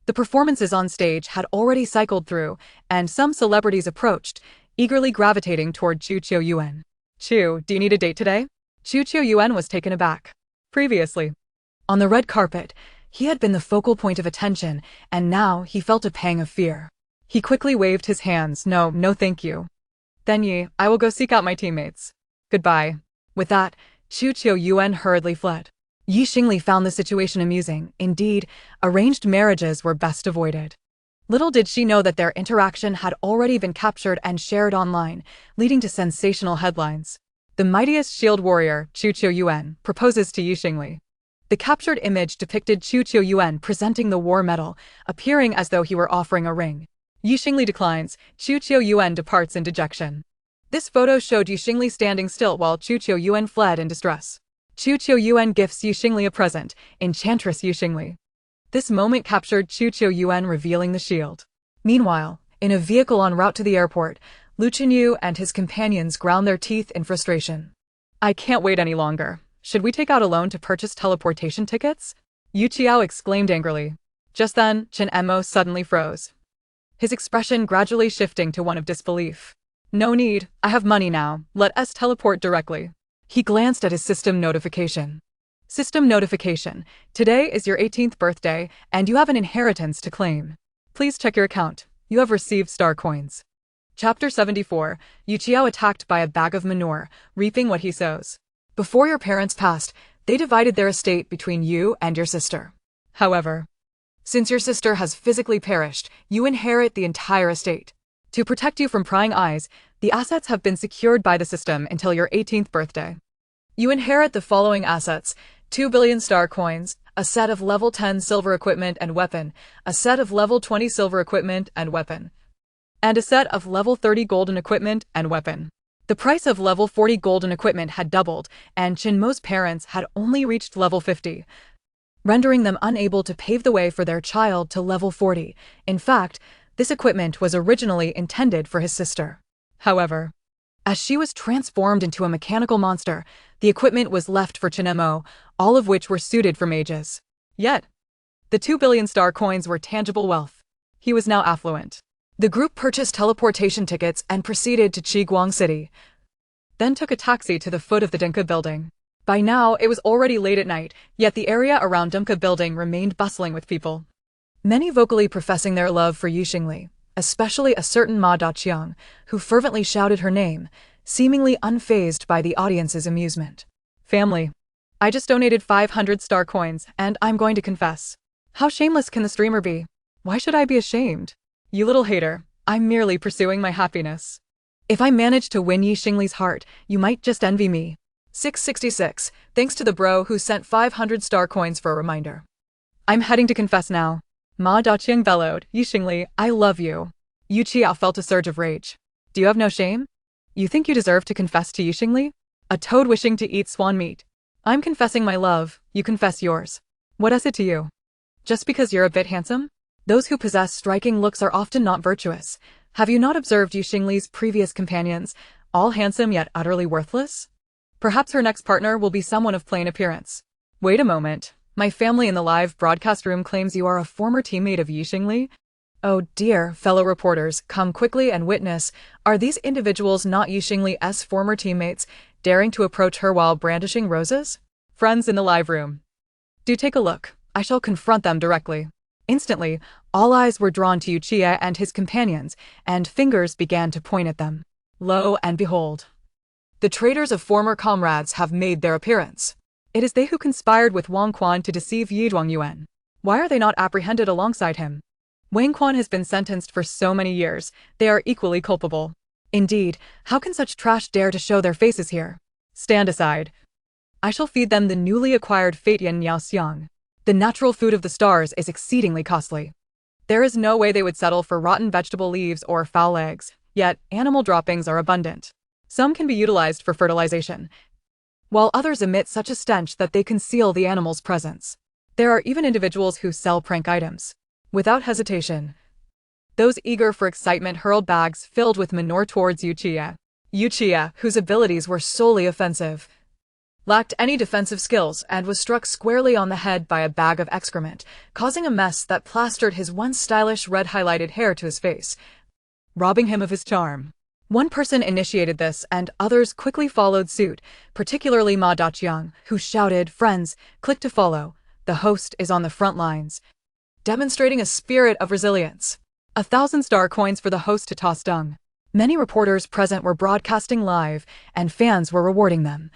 the performances on stage had already cycled through, and some celebrities approached, eagerly gravitating toward Chu Yuan. Chu, do you need a date today? Chu Yuan was taken aback. Previously, on the red carpet, he had been the focal point of attention, and now he felt a pang of fear. He quickly waved his hands. No thank you. Then I will go seek out my teammates. Goodbye. With that, Chu Yuan hurriedly fled. Xingli found the situation amusing. Indeed, arranged marriages were best avoided. Little did she know that their interaction had already been captured and shared online, leading to sensational headlines. The mightiest shield warrior, Chu Yuan, proposes to Xingli. The captured image depicted Chu Yuan presenting the war medal, appearing as though he were offering a ring. Xingli declines. Chu Yuan departs in dejection. This photo showed Xingli standing still while Chu Yuan fled in distress. Chu Yuan gifts Xingli a present, Enchantress Xingli. This moment captured Chu Yuan revealing the shield. Meanwhile, in a vehicle en route to the airport, Lu Chenyu and his companions ground their teeth in frustration. I can't wait any longer. Should we take out a loan to purchase teleportation tickets? Yu Qiao exclaimed angrily. Just then, Chen Emo suddenly froze, his expression gradually shifting to one of disbelief. No need, I have money now, let us teleport directly. He glanced at his system notification. System notification. Today is your 18th birthday, and you have an inheritance to claim. Please check your account. You have received star coins. Chapter 74. Yu Qiao attacked by a bag of manure, reaping what he sows. Before your parents passed, they divided their estate between you and your sister. However, since your sister has physically perished, you inherit the entire estate. To protect you from prying eyes, the assets have been secured by the system until your 18th birthday. You inherit the following assets: 2 billion star coins, a set of level 10 silver equipment and weapon, a set of level 20 silver equipment and weapon, and a set of level 30 golden equipment and weapon. The price of level 40 golden equipment had doubled, and Chinmo's parents had only reached level 50, rendering them unable to pave the way for their child to level 40. In fact, this equipment was originally intended for his sister. However, as she was transformed into a mechanical monster, the equipment was left for Chinmo, all of which were suited for mages. Yet, the 2 billion star coins were tangible wealth. He was now affluent. The group purchased teleportation tickets and proceeded to Qiguang City, then took a taxi to the foot of the Dinka building. By now, it was already late at night, yet the area around Dinka building remained bustling with people, many vocally professing their love for Xingli, especially a certain Ma Daqiang, who fervently shouted her name, seemingly unfazed by the audience's amusement. Family. I just donated 500 star coins, and I'm going to confess. How shameless can the streamer be? Why should I be ashamed? You little hater, I'm merely pursuing my happiness. If I manage to win Xingli's heart, you might just envy me. 666, thanks to the bro who sent 500 star coins for a reminder. I'm heading to confess now. Ma Daqiang bellowed. Xingli, I love you. Yu Qiao felt a surge of rage. Do you have no shame? You think you deserve to confess to Xingli? A toad wishing to eat swan meat. I'm confessing my love, you confess yours. What is it to you? Just because you're a bit handsome? Those who possess striking looks are often not virtuous. Have you not observed Xingli's previous companions, all handsome yet utterly worthless? Perhaps her next partner will be someone of plain appearance. Wait a moment. My family in the live broadcast room claims you are a former teammate of Xingli. Oh dear, fellow reporters, come quickly and witness. Are these individuals not Xingli's former teammates, daring to approach her while brandishing roses? Friends in the live room, do take a look. I shall confront them directly. Instantly, all eyes were drawn to Yu Qiao and his companions, and fingers began to point at them. Lo and behold, The traitors of former comrades have made their appearance. It is they who conspired with Wang Quan to deceive Yi Zhuangyuan. Why are they not apprehended alongside him? Wang Quan has been sentenced for so many years, they are equally culpable. Indeed, how can such trash dare to show their faces here? Stand aside. I shall feed them the newly acquired Fatian Niao Xiang. The natural food of the stars is exceedingly costly. There is no way they would settle for rotten vegetable leaves or foul eggs, yet animal droppings are abundant. Some can be utilized for fertilization, while others emit such a stench that they conceal the animal's presence. There are even individuals who sell prank items. Without hesitation, those eager for excitement hurled bags filled with manure towards Yuchia. Yuchia, whose abilities were solely offensive, lacked any defensive skills and was struck squarely on the head by a bag of excrement, causing a mess that plastered his once stylish red-highlighted hair to his face, robbing him of his charm. One person initiated this and others quickly followed suit, particularly Ma Daqiang, who shouted, "Friends, click to follow. The host is on the front lines," demonstrating a spirit of resilience. 1,000 star coins for the host to toss dung. Many reporters present were broadcasting live, and fans were rewarding them,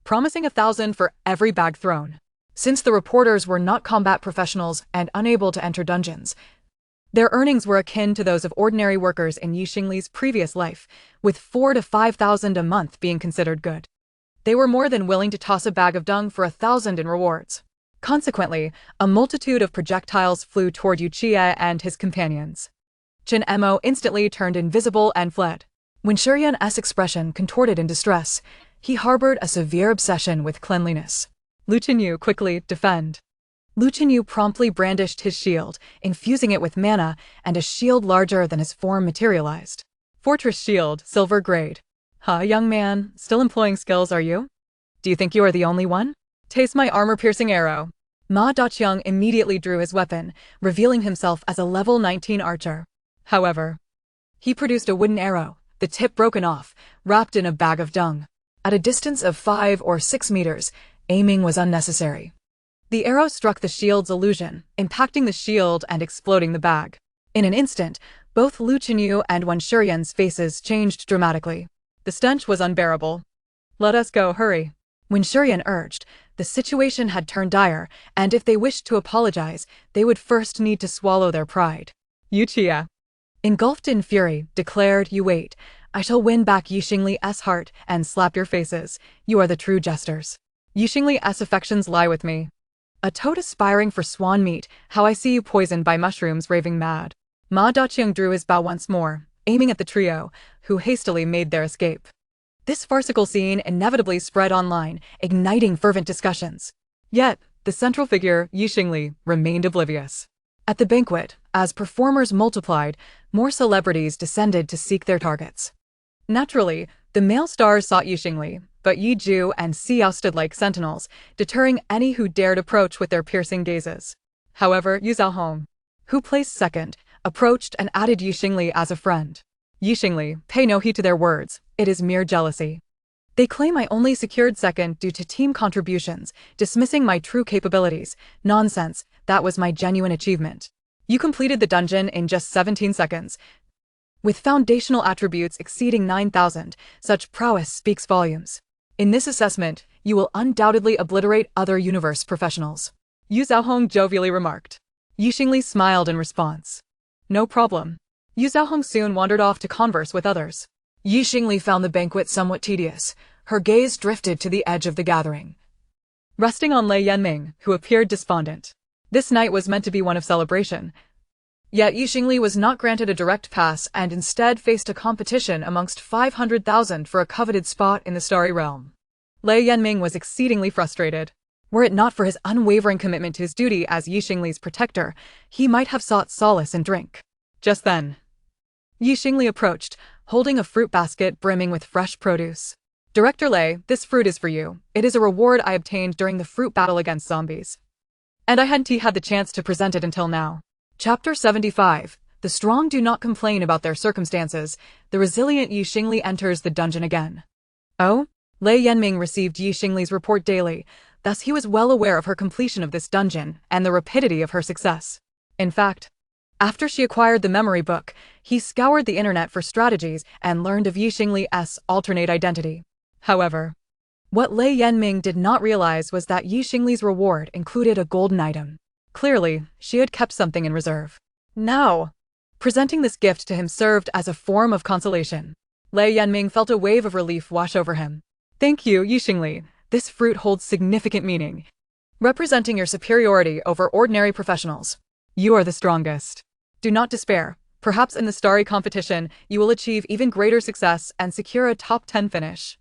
promising 1,000 for every bag thrown. Since the reporters were not combat professionals and unable to enter dungeons, their earnings were akin to those of ordinary workers in Yi Xingli's previous life, with 4,000 to 5,000 a month being considered good. They were more than willing to toss a bag of dung for 1,000 in rewards. Consequently, a multitude of projectiles flew toward Yuchia and his companions. Chen Emo instantly turned invisible and fled. When Shurian's expression contorted in distress, he harbored a severe obsession with cleanliness. Lu Chenyu quickly defend. Lu Chenyu promptly brandished his shield, infusing it with mana, and a shield larger than his form materialized. Fortress shield, silver grade. Huh, young man, still employing skills are you? Do you think you are the only one? Taste my armor-piercing arrow. Ma Daqiang immediately drew his weapon, revealing himself as a level 19 archer. However, he produced a wooden arrow, the tip broken off, wrapped in a bag of dung. At a distance of 5 or 6 meters, aiming was unnecessary. The arrow struck the shield's illusion, impacting the shield and exploding the bag. In an instant, both Lu Chenyu and Wen Shurian's faces changed dramatically. The stench was unbearable. Let us go, hurry. When Shurian urged, the situation had turned dire, and if they wished to apologize, they would first need to swallow their pride. Yuchia, engulfed in fury, declared, "You wait. I shall win back Yi Xingli's heart and slap your faces. You are the true jesters. Yi Xingli's affections lie with me. A toad aspiring for swan meat, how I see you poisoned by mushrooms raving mad." Ma Daqiang drew his bow once more, aiming at the trio, who hastily made their escape. This farcical scene inevitably spread online, igniting fervent discussions. Yet, the central figure, Yi Xingli, remained oblivious. At the banquet, as performers multiplied, more celebrities descended to seek their targets. Naturally, the male stars sought Yi Xingli, but Yi Zhu and Xiao stood like sentinels, deterring any who dared approach with their piercing gazes. However, Yu Zhaohong, who placed second, approached and added Yi Xingli as a friend. Yi Xingli, pay no heed to their words, it is mere jealousy. They claim I only secured second due to team contributions, dismissing my true capabilities. Nonsense, that was my genuine achievement. You completed the dungeon in just 17 seconds. With foundational attributes exceeding 9,000, such prowess speaks volumes. In this assessment, you will undoubtedly obliterate other universe professionals. Yu Zhaohong jovially remarked. Yi Xingli smiled in response. No problem. Yu Zhaohong soon wandered off to converse with others. Yi Xingli found the banquet somewhat tedious. Her gaze drifted to the edge of the gathering, resting on Lei Yanming, who appeared despondent. This night was meant to be one of celebration. Yet Yi Xingli was not granted a direct pass and instead faced a competition amongst 500,000 for a coveted spot in the Starry Realm. Lei Yanming was exceedingly frustrated. Were it not for his unwavering commitment to his duty as Yi Xingli's protector, he might have sought solace in drink. Just then, Yi Xingli approached, holding a fruit basket brimming with fresh produce. Director Lei, this fruit is for you. It is a reward I obtained during the fruit battle against zombies, and I hadn't had the chance to present it until now. Chapter 75. The strong do not complain about their circumstances. The resilient Yi Xingli enters the dungeon again. Oh? Lei Yanming received Yi Xingli's report daily, thus he was well aware of her completion of this dungeon and the rapidity of her success. In fact, after she acquired the memory book, he scoured the internet for strategies and learned of Yi Xingli's alternate identity. However, what Lei Yanming did not realize was that Yi Xingli's reward included a golden item. Clearly, she had kept something in reserve. Now, presenting this gift to him served as a form of consolation. Lei Yanming felt a wave of relief wash over him. Thank you, Yi Xingli. This fruit holds significant meaning, representing your superiority over ordinary professionals. You are the strongest. Do not despair. Perhaps in the starry competition, you will achieve even greater success and secure a top 10 finish.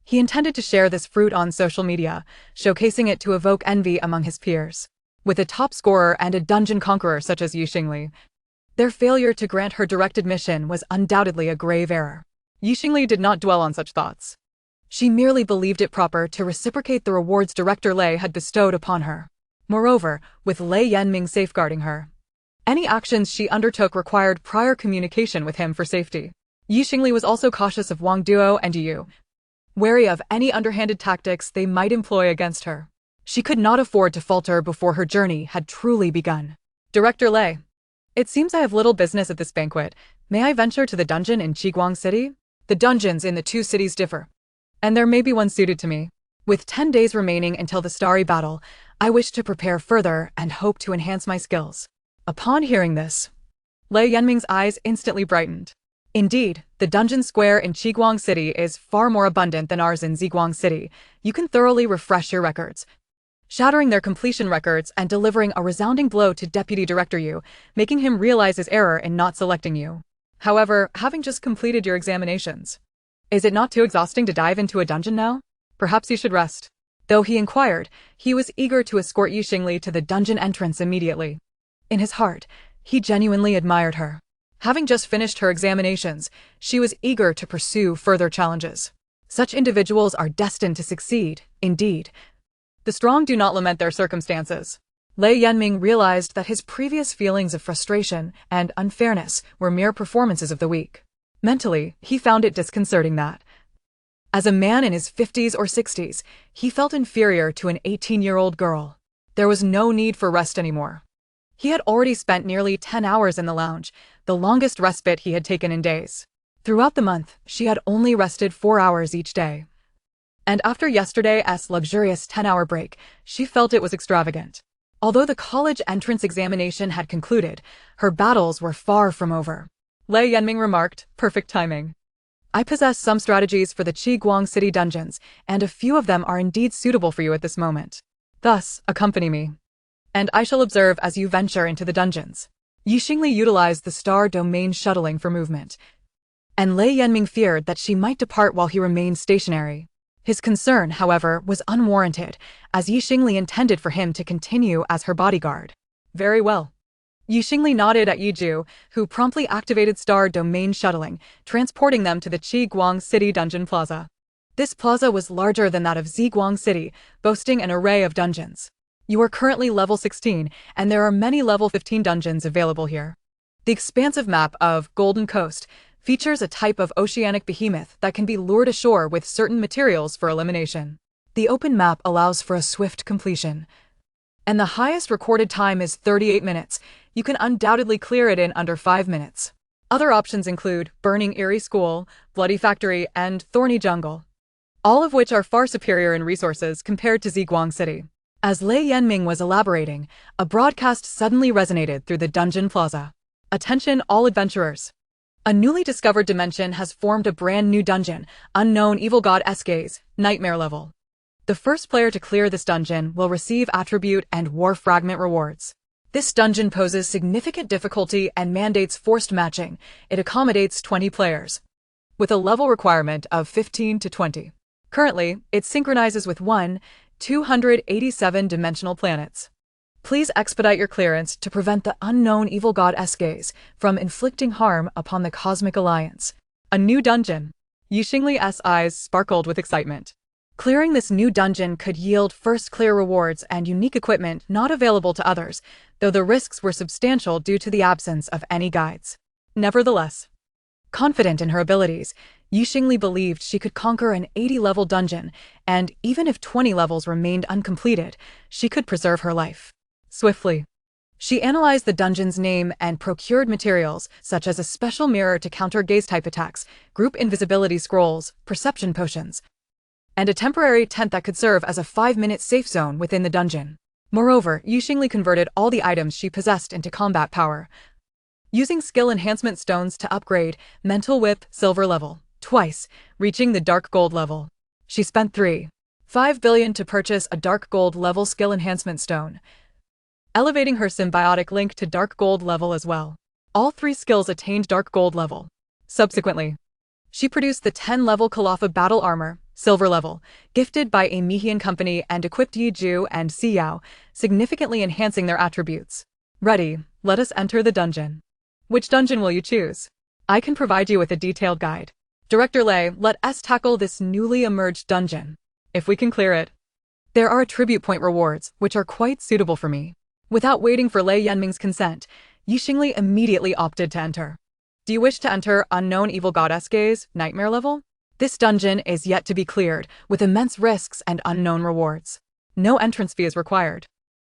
He intended to share this fruit on social media, showcasing it to evoke envy among his peers. With a top scorer and a dungeon conqueror such as Yi Xingli, their failure to grant her direct admission was undoubtedly a grave error. Yi Xingli did not dwell on such thoughts. She merely believed it proper to reciprocate the rewards Director Lei had bestowed upon her. Moreover, with Lei Yanming safeguarding her, any actions she undertook required prior communication with him for safety. Yi Xingli was also cautious of Wang Duo and Yu, wary of any underhanded tactics they might employ against her. She could not afford to falter before her journey had truly begun. Director Lei, it seems I have little business at this banquet. May I venture to the dungeon in Qiguang City? The dungeons in the two cities differ, and there may be one suited to me. With 10 days remaining until the starry battle, I wish to prepare further and hope to enhance my skills. Upon hearing this, Lei Yanming's eyes instantly brightened. Indeed, the dungeon square in Qiguang City is far more abundant than ours in Xiguang City. You can thoroughly refresh your records, shattering their completion records and delivering a resounding blow to Deputy Director Yu, making him realize his error in not selecting you. However, having just completed your examinations, is it not too exhausting to dive into a dungeon now? Perhaps you should rest. Though he inquired, he was eager to escort Yi Xingli to the dungeon entrance immediately. In his heart, he genuinely admired her. Having just finished her examinations, she was eager to pursue further challenges. Such individuals are destined to succeed, indeed. The strong do not lament their circumstances. Lei Yanming realized that his previous feelings of frustration and unfairness were mere performances of the weak. Mentally, he found it disconcerting that, as a man in his 50s or 60s, he felt inferior to an 18-year-old girl. There was no need for rest anymore. He had already spent nearly 10 hours in the lounge, the longest respite he had taken in days. Throughout the month, she had only rested 4 hours each day. And after yesterday's luxurious 10-hour break, she felt it was extravagant. Although the college entrance examination had concluded, her battles were far from over. Lei Yanming remarked, "Perfect timing. I possess some strategies for the Qiguang City dungeons, and a few of them are indeed suitable for you at this moment. Thus, accompany me, and I shall observe as you venture into the dungeons." Yi Xingli utilized the star domain shuttling for movement, and Lei Yanming feared that she might depart while he remained stationary. His concern, however, was unwarranted, as Yi Xingli intended for him to continue as her bodyguard. Very well. Yi Xingli nodded at Yi Ju, who promptly activated star domain shuttling, transporting them to the Qiguang City Dungeon Plaza. This plaza was larger than that of Xiguang City, boasting an array of dungeons. You are currently level 16, and there are many level 15 dungeons available here. The expansive map of Golden Coast features a type of oceanic behemoth that can be lured ashore with certain materials for elimination. The open map allows for a swift completion, and the highest recorded time is 38 minutes. You can undoubtedly clear it in under 5 minutes. Other options include Burning Eerie School, Bloody Factory, and Thorny Jungle, all of which are far superior in resources compared to Xiguang City. As Lei Yanming was elaborating, a broadcast suddenly resonated through the dungeon plaza. Attention all adventurers. A newly discovered dimension has formed a brand new dungeon, Unknown Evil God Escape, Nightmare level. The first player to clear this dungeon will receive attribute and war fragment rewards. This dungeon poses significant difficulty and mandates forced matching. It accommodates 20 players, with a level requirement of 15 to 20. Currently, it synchronizes with 287 dimensional planets. Please expedite your clearance to prevent the unknown evil god Escape from inflicting harm upon the Cosmic Alliance. A new dungeon. Yi Xingli's eyes sparkled with excitement. Clearing this new dungeon could yield first clear rewards and unique equipment not available to others, though the risks were substantial due to the absence of any guides. Nevertheless, confident in her abilities, Yi Xingli believed she could conquer an 80-level dungeon, and even if 20 levels remained uncompleted, she could preserve her life. Swiftly, she analyzed the dungeon's name and procured materials such as a special mirror to counter gaze-type attacks, group invisibility scrolls, perception potions, and a temporary tent that could serve as a 5-minute safe zone within the dungeon. Moreover, Xingli converted all the items she possessed into combat power, using skill enhancement stones to upgrade mental whip silver level twice, reaching the dark gold level. She spent 3.5 billion to purchase a dark gold level skill enhancement stone, elevating her symbiotic link to dark gold level as well. All 3 skills attained dark gold level. Subsequently, she produced the 10-level Kalafa battle armor, silver level, gifted by a Mihian company and equipped Yiju and Xiao, significantly enhancing their attributes. Ready, let us enter the dungeon. Which dungeon will you choose? I can provide you with a detailed guide. Director Lei, let us tackle this newly emerged dungeon. If we can clear it, there are attribute point rewards, which are quite suitable for me. Without waiting for Lei Yanming's consent, Xingli immediately opted to enter. Do you wish to enter Unknown Evil Goddess Gaze, Nightmare level? This dungeon is yet to be cleared, with immense risks and unknown rewards. No entrance fee is required.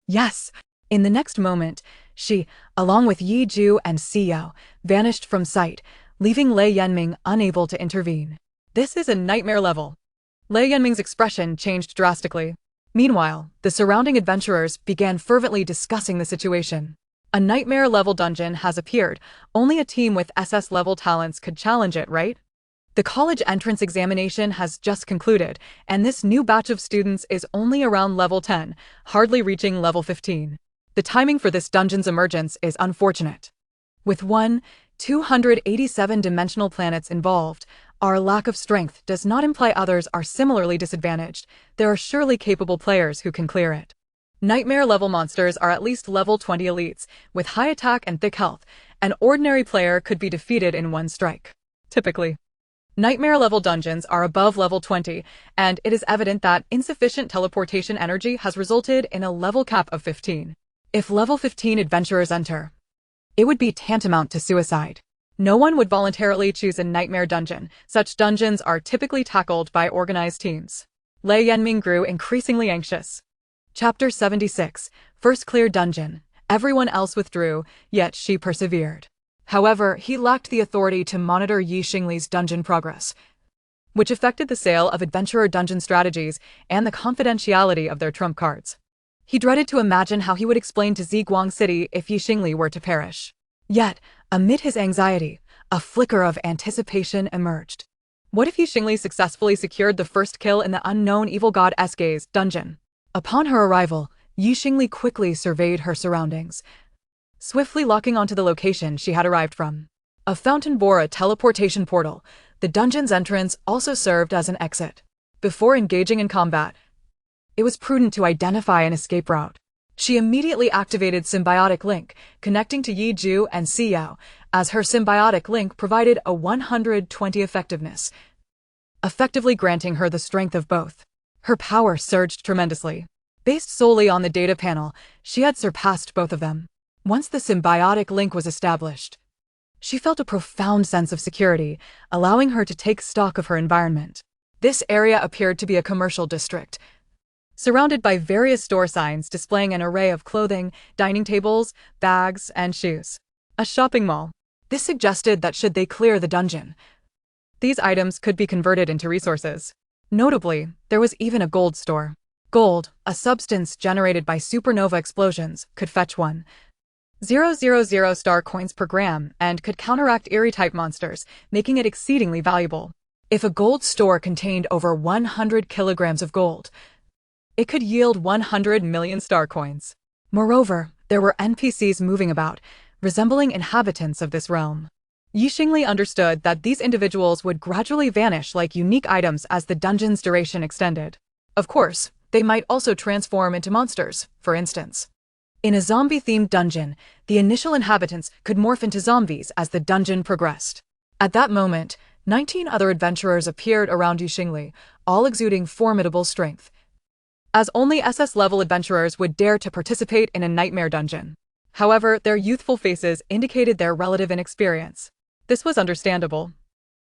Yes. In the next moment, she, along with Yiju and Xiao, vanished from sight, leaving Lei Yanming unable to intervene. This is a nightmare level. Lei Yanming's expression changed drastically. Meanwhile, the surrounding adventurers began fervently discussing the situation. A nightmare-level dungeon has appeared. Only a team with SS-level talents could challenge it, right? The college entrance examination has just concluded, and this new batch of students is only around level 10, hardly reaching level 15. The timing for this dungeon's emergence is unfortunate. With 287 dimensional planets involved, our lack of strength does not imply others are similarly disadvantaged. There are surely capable players who can clear it. Nightmare-level monsters are at least level 20 elites, with high attack and thick health. An ordinary player could be defeated in one strike. Typically, nightmare-level dungeons are above level 20, and it is evident that insufficient teleportation energy has resulted in a level cap of 15. If level 15 adventurers enter, it would be tantamount to suicide. No one would voluntarily choose a nightmare dungeon. Such dungeons are typically tackled by organized teams. Lei Yanming grew increasingly anxious. Chapter 76, First Clear Dungeon. Everyone else withdrew, yet she persevered. However, he lacked the authority to monitor Xingli's dungeon progress, which affected the sale of adventurer dungeon strategies and the confidentiality of their trump cards. He dreaded to imagine how he would explain to Ziguang City if Xingli were to perish. Yet, amid his anxiety, a flicker of anticipation emerged. What if Xingli successfully secured the first kill in the Unknown Evil Goddess Gaze dungeon? Upon her arrival, Xingli quickly surveyed her surroundings, swiftly locking onto the location she had arrived from. A fountain bore a teleportation portal. The dungeon's entrance also served as an exit. Before engaging in combat, it was prudent to identify an escape route. She immediately activated Symbiotic Link, connecting to Yiju and Xiao, as her Symbiotic Link provided a 120 effectiveness, effectively granting her the strength of both. Her power surged tremendously. Based solely on the data panel, she had surpassed both of them. Once the Symbiotic Link was established, she felt a profound sense of security, allowing her to take stock of her environment. This area appeared to be a commercial district, surrounded by various store signs displaying an array of clothing, dining tables, bags, and shoes. A shopping mall. This suggested that should they clear the dungeon, these items could be converted into resources. Notably, there was even a gold store. Gold, a substance generated by supernova explosions, could fetch 1,000 star coins per gram and could counteract Eerie-type monsters, making it exceedingly valuable. If a gold store contained over 100 kilograms of gold, it could yield 100 million star coins. Moreover, there were NPCs moving about, resembling inhabitants of this realm. Xingli understood that these individuals would gradually vanish like unique items as the dungeon's duration extended. Of course, they might also transform into monsters, for instance. In a zombie-themed dungeon, the initial inhabitants could morph into zombies as the dungeon progressed. At that moment, 19 other adventurers appeared around Xingli, all exuding formidable strength, as only SS-level adventurers would dare to participate in a nightmare dungeon. However, their youthful faces indicated their relative inexperience. This was understandable,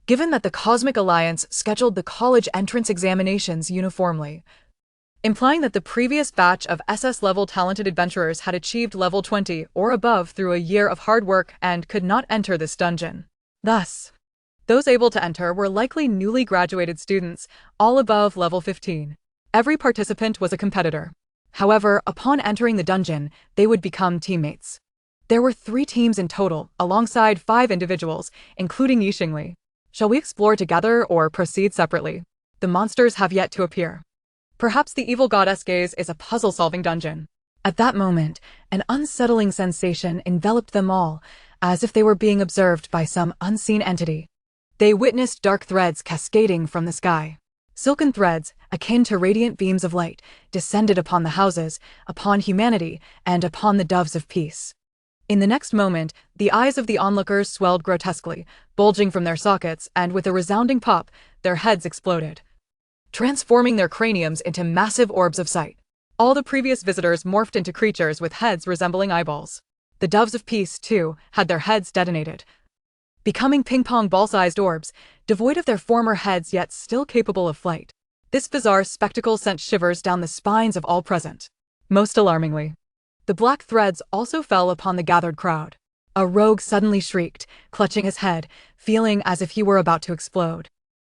given that the Cosmic Alliance scheduled the college entrance examinations uniformly, implying that the previous batch of SS-level talented adventurers had achieved level 20 or above through a year of hard work and could not enter this dungeon. Thus, Those able to enter were likely newly graduated students, all above level 15. Every participant was a competitor. However, upon entering the dungeon, they would become teammates. There were 3 teams in total, alongside 5 individuals, including Xingli. Shall we explore together or proceed separately? The monsters have yet to appear. Perhaps the evil goddess gaze is a puzzle-solving dungeon. At that moment, an unsettling sensation enveloped them all, as if they were being observed by some unseen entity. They witnessed dark threads cascading from the sky. Silken threads, akin to radiant beams of light, descended upon the houses, upon humanity, and upon the doves of peace. In the next moment, the eyes of the onlookers swelled grotesquely, bulging from their sockets, and with a resounding pop, their heads exploded, transforming their craniums into massive orbs of sight. All the previous visitors morphed into creatures with heads resembling eyeballs. The doves of peace, too, had their heads detonated, becoming ping-pong ball-sized orbs, devoid of their former heads yet still capable of flight. This bizarre spectacle sent shivers down the spines of all present. Most alarmingly, the black threads also fell upon the gathered crowd. A rogue suddenly shrieked, clutching his head, feeling as if he were about to explode.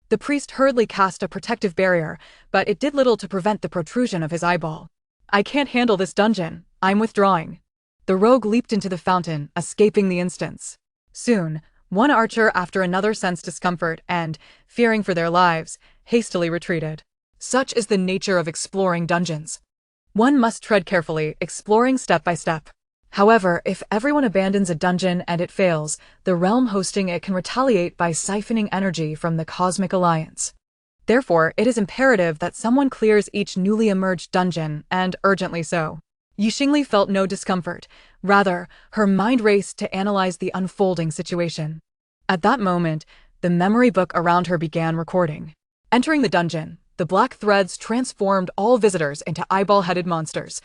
The priest hurriedly cast a protective barrier, but it did little to prevent the protrusion of his eyeball. "I can't handle this dungeon. I'm withdrawing." The rogue leaped into the fountain, escaping the instance. Soon, one archer after another sensed discomfort and, fearing for their lives, hastily retreated. Such is the nature of exploring dungeons. One must tread carefully, exploring step by step. However, if everyone abandons a dungeon and it fails, the realm hosting it can retaliate by siphoning energy from the Cosmic Alliance. Therefore, it is imperative that someone clears each newly emerged dungeon, and urgently so. Xingli felt no discomfort. Rather, her mind raced to analyze the unfolding situation. At that moment, the memory book around her began recording. Entering the dungeon, the black threads transformed all visitors into eyeball-headed monsters,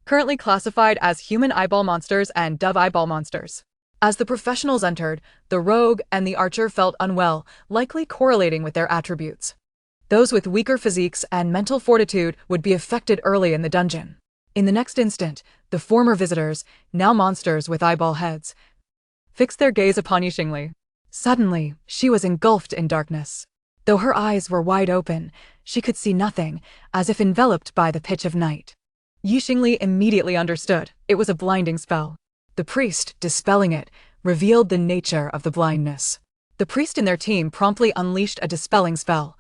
currently classified as human eyeball monsters and dove eyeball monsters. As the professionals entered, the rogue and the archer felt unwell, likely correlating with their attributes. Those with weaker physiques and mental fortitude would be affected early in the dungeon. In the next instant, the former visitors, now monsters with eyeball heads, fixed their gaze upon Xingli. Suddenly, she was engulfed in darkness. Though her eyes were wide open, she could see nothing, as if enveloped by the pitch of night. Xingli immediately understood. It was a blinding spell. The priest, dispelling it, revealed the nature of the blindness. The priest and their team promptly unleashed a dispelling spell.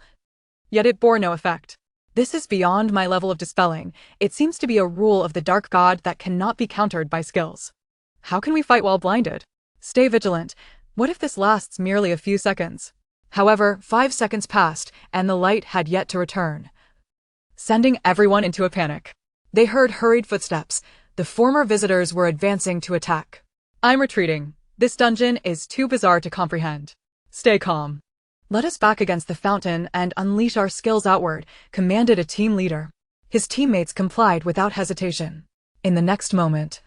Yet it bore no effect. "This is beyond my level of dispelling. It seems to be a rule of the dark god that cannot be countered by skills. How can we fight while blinded? Stay vigilant. What if this lasts merely a few seconds?" However, 5 seconds passed, and the light had yet to return, sending everyone into a panic. They heard hurried footsteps. The former visitors were advancing to attack. "I'm retreating. This dungeon is too bizarre to comprehend. Stay calm. Let us back against the fountain and unleash our skills outward," commanded a team leader. His teammates complied without hesitation. In the next moment,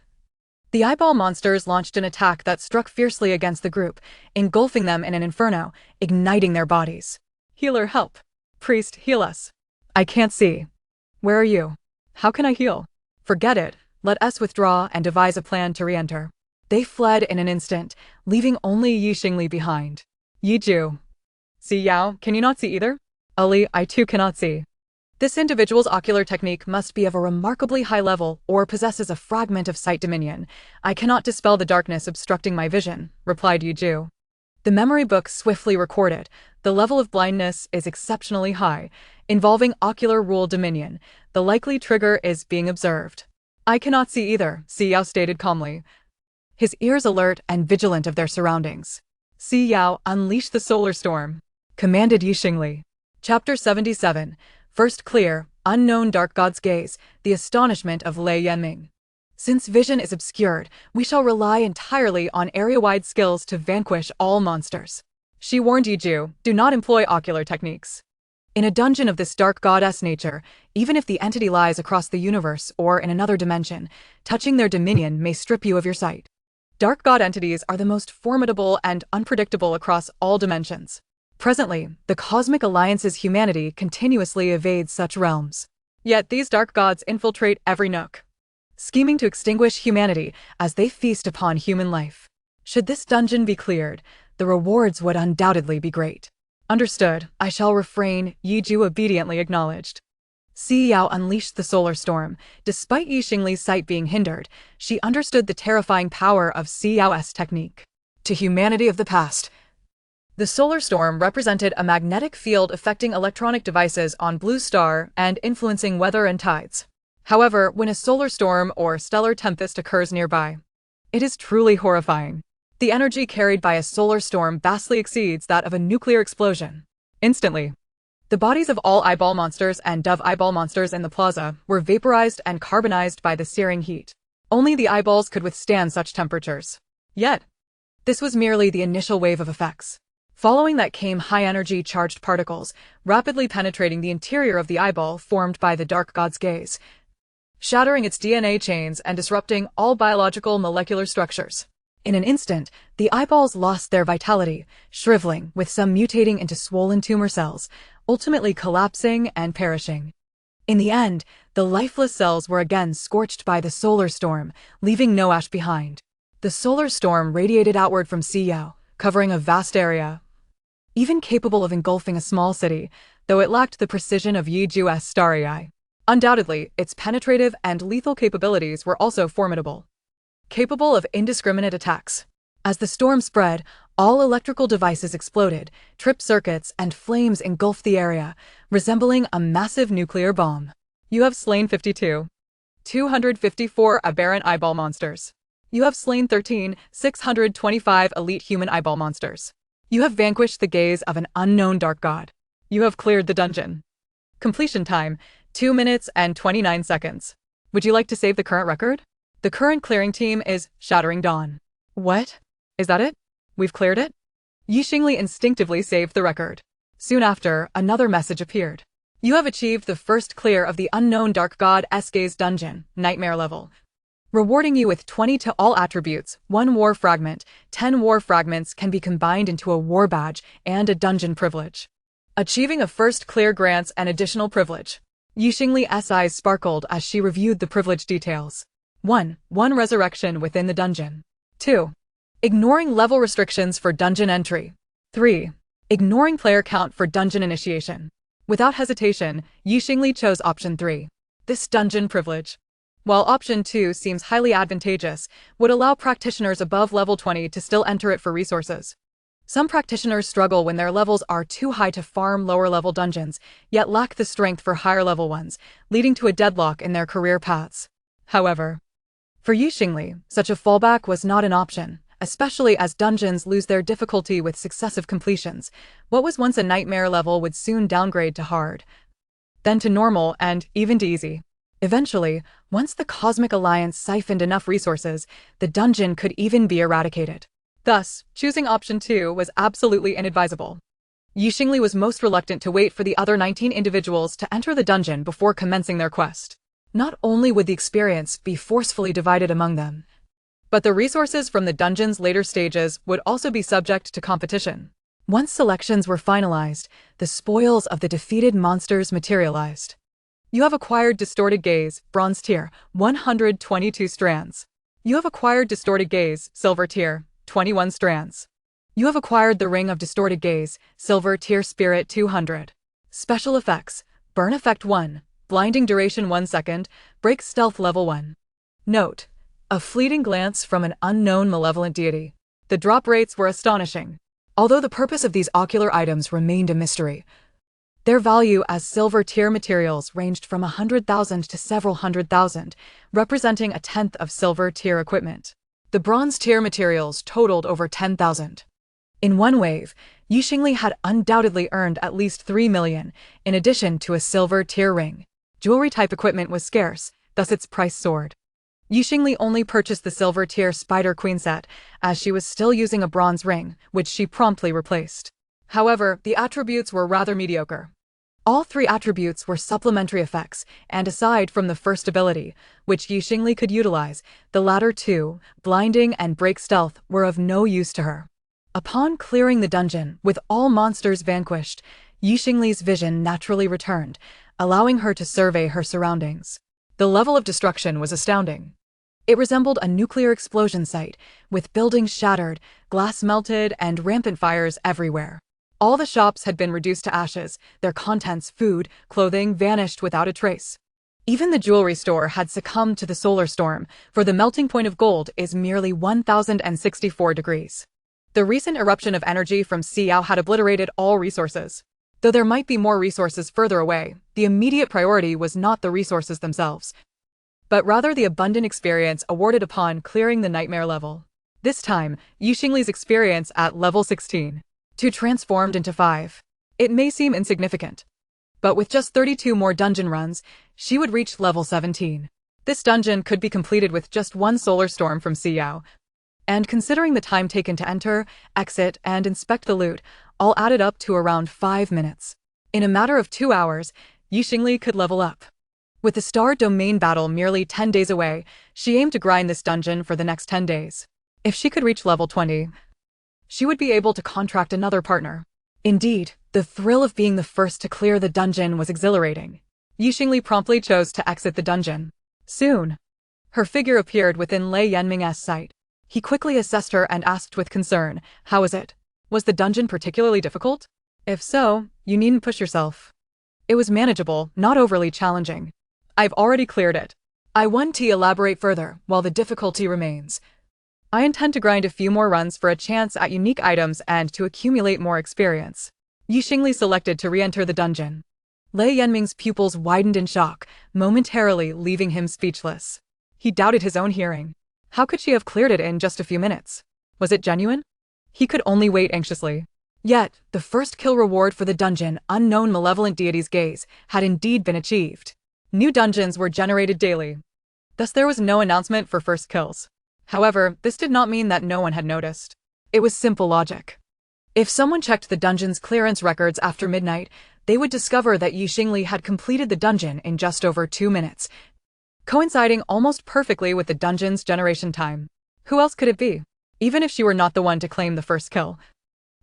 the eyeball monsters launched an attack that struck fiercely against the group, engulfing them in an inferno, igniting their bodies. "Healer, help! Priest, heal us! I can't see. Where are you? How can I heal?" "Forget it. Let us withdraw and devise a plan to re-enter." They fled in an instant, leaving only Xingli behind. "Yiju. See Yao, can you not see either?" "Ali, I too cannot see." "This individual's ocular technique must be of a remarkably high level or possesses a fragment of sight dominion. I cannot dispel the darkness obstructing my vision," replied Yiju. The memory book swiftly recorded. The level of blindness is exceptionally high, involving ocular rule dominion. The likely trigger is being observed. "I cannot see either," Si Yao stated calmly, his ears alert and vigilant of their surroundings. "Si Yao, unleash the solar storm," commanded Xingli. Chapter 77. First Clear, Unknown Dark God's Gaze, the Astonishment of Lei Yanming. Since vision is obscured, we shall rely entirely on area-wide skills to vanquish all monsters. She warned Yiju, do not employ ocular techniques. In a dungeon of this dark goddess nature, even if the entity lies across the universe or in another dimension, touching their dominion may strip you of your sight. Dark god entities are the most formidable and unpredictable across all dimensions. Presently, the Cosmic Alliance's humanity continuously evades such realms. Yet these dark gods infiltrate every nook, scheming to extinguish humanity as they feast upon human life. Should this dungeon be cleared, the rewards would undoubtedly be great. Understood, I shall refrain, Yi Ju obediently acknowledged. Si Yao unleashed the solar storm. Despite Yi Xingli's sight being hindered, she understood the terrifying power of Si Yao's technique. To humanity of the past. The solar storm represented a magnetic field affecting electronic devices on Blue Star and influencing weather and tides. However, when a solar storm or stellar tempest occurs nearby, it is truly horrifying. The energy carried by a solar storm vastly exceeds that of a nuclear explosion. Instantly, the bodies of all eyeball monsters and dove eyeball monsters in the plaza were vaporized and carbonized by the searing heat. Only the eyeballs could withstand such temperatures. Yet, this was merely the initial wave of effects. Following that came high-energy charged particles, rapidly penetrating the interior of the eyeball formed by the dark god's gaze, shattering its DNA chains and disrupting all biological molecular structures. In an instant, the eyeballs lost their vitality, shriveling, with some mutating into swollen tumor cells, ultimately collapsing and perishing. In the end, the lifeless cells were again scorched by the solar storm, leaving no ash behind. The solar storm radiated outward from Si Yao, covering a vast area, even capable of engulfing a small city, though it lacked the precision of Yi Ju's starry eye. Undoubtedly, its penetrative and lethal capabilities were also formidable, capable of indiscriminate attacks. As the storm spread, all electrical devices exploded, tripped circuits and flames engulfed the area, resembling a massive nuclear bomb. You have slain 254 aberrant eyeball monsters. You have slain 625 elite human eyeball monsters. You have vanquished the gaze of an unknown dark god. You have cleared the dungeon. Completion time, 2 minutes and 29 seconds. Would you like to save the current record? The current clearing team is Shattering Dawn. What? Is that it? We've cleared it? Yi Xingli instinctively saved the record. Soon after, another message appeared. You have achieved the first clear of the unknown dark god's gaze dungeon, nightmare level, rewarding you with 20 to all attributes, 1 war fragment. 10 war fragments can be combined into a war badge and a dungeon privilege. Achieving a first clear grants an additional privilege. Yi Xingli's eyes sparkled as she reviewed the privilege details. 1. Resurrection within the dungeon. 2. Ignoring level restrictions for dungeon entry. 3. Ignoring player count for dungeon initiation. Without hesitation, Yi Xingli chose option 3. This dungeon privilege, while option 2 seems highly advantageous, would allow practitioners above level 20 to still enter it for resources. Some practitioners struggle when their levels are too high to farm lower-level dungeons, yet lack the strength for higher-level ones, leading to a deadlock in their career paths. However, for Yi Xingli, such a fallback was not an option, especially as dungeons lose their difficulty with successive completions. What was once a nightmare level would soon downgrade to hard, then to normal and even to easy. Eventually, once the Cosmic Alliance siphoned enough resources, the dungeon could even be eradicated. Thus, choosing option 2 was absolutely inadvisable. Yi Xingli was most reluctant to wait for the other 19 individuals to enter the dungeon before commencing their quest. Not only would the experience be forcefully divided among them, but the resources from the dungeon's later stages would also be subject to competition. Once selections were finalized, the spoils of the defeated monsters materialized. You have acquired Distorted Gaze, Bronze Tier, 122 strands. You have acquired Distorted Gaze, Silver Tier, 21 strands. You have acquired the Ring of Distorted Gaze, Silver Tier Spirit 200. Special Effects, Burn Effect 1, Blinding Duration 1 second, Break Stealth Level 1. Note: a fleeting glance from an unknown malevolent deity. The drop rates were astonishing. Although the purpose of these ocular items remained a mystery, their value as silver tier materials ranged from 100,000 to several 100,000, representing a tenth of silver tier equipment. The bronze tier materials totaled over 10,000. In one wave, Yi Xingli had undoubtedly earned at least 3 million, in addition to a silver tier ring. Jewelry-type equipment was scarce, thus its price soared. Yi Xingli only purchased the silver tier Spider Queen set, as she was still using a bronze ring, which she promptly replaced. However, the attributes were rather mediocre. All 3 attributes were supplementary effects, and aside from the first ability, which Yi Xingli could utilize, the latter 2, Blinding and Break Stealth, were of no use to her. Upon clearing the dungeon, with all monsters vanquished, Yi Xingli's vision naturally returned, allowing her to survey her surroundings. The level of destruction was astounding. It resembled a nuclear explosion site, with buildings shattered, glass melted, and rampant fires everywhere. All the shops had been reduced to ashes, their contents, food, clothing, vanished without a trace. Even the jewelry store had succumbed to the solar storm, for the melting point of gold is merely 1064 degrees. The recent eruption of energy from Xiao had obliterated all resources. Though there might be more resources further away, the immediate priority was not the resources themselves, but rather the abundant experience awarded upon clearing the nightmare level. This time, Xingli's experience at level 16. 2 transformed into 5. It may seem insignificant, but with just 32 more dungeon runs, she would reach level 17. This dungeon could be completed with just one solar storm from Xiao, and considering the time taken to enter, exit, and inspect the loot, all added up to around 5 minutes. In a matter of 2 hours, Xingli could level up. With the Star Domain battle merely 10 days away, she aimed to grind this dungeon for the next 10 days. If she could reach level 20, she would be able to contract another partner. Indeed, the thrill of being the first to clear the dungeon was exhilarating. Xingli promptly chose to exit the dungeon. Soon, her figure appeared within Lei Yanming's sight. He quickly assessed her and asked with concern, "How is it? Was the dungeon particularly difficult? If so, you needn't push yourself." It was manageable, not overly challenging. "I've already cleared it. I want to elaborate further, while the difficulty remains. I intend to grind a few more runs for a chance at unique items and to accumulate more experience." Xingli selected to re-enter the dungeon. Lei Yanming's pupils widened in shock, momentarily leaving him speechless. He doubted his own hearing. How could she have cleared it in just a few minutes? Was it genuine? He could only wait anxiously. Yet, the first kill reward for the dungeon, Unknown Malevolent Deity's Gaze, had indeed been achieved. New dungeons were generated daily. Thus there was no announcement for first kills. However, this did not mean that no one had noticed. It was simple logic. If someone checked the dungeon's clearance records after midnight, they would discover that Xingli had completed the dungeon in just over 2 minutes, coinciding almost perfectly with the dungeon's generation time. Who else could it be? Even if she were not the one to claim the first kill,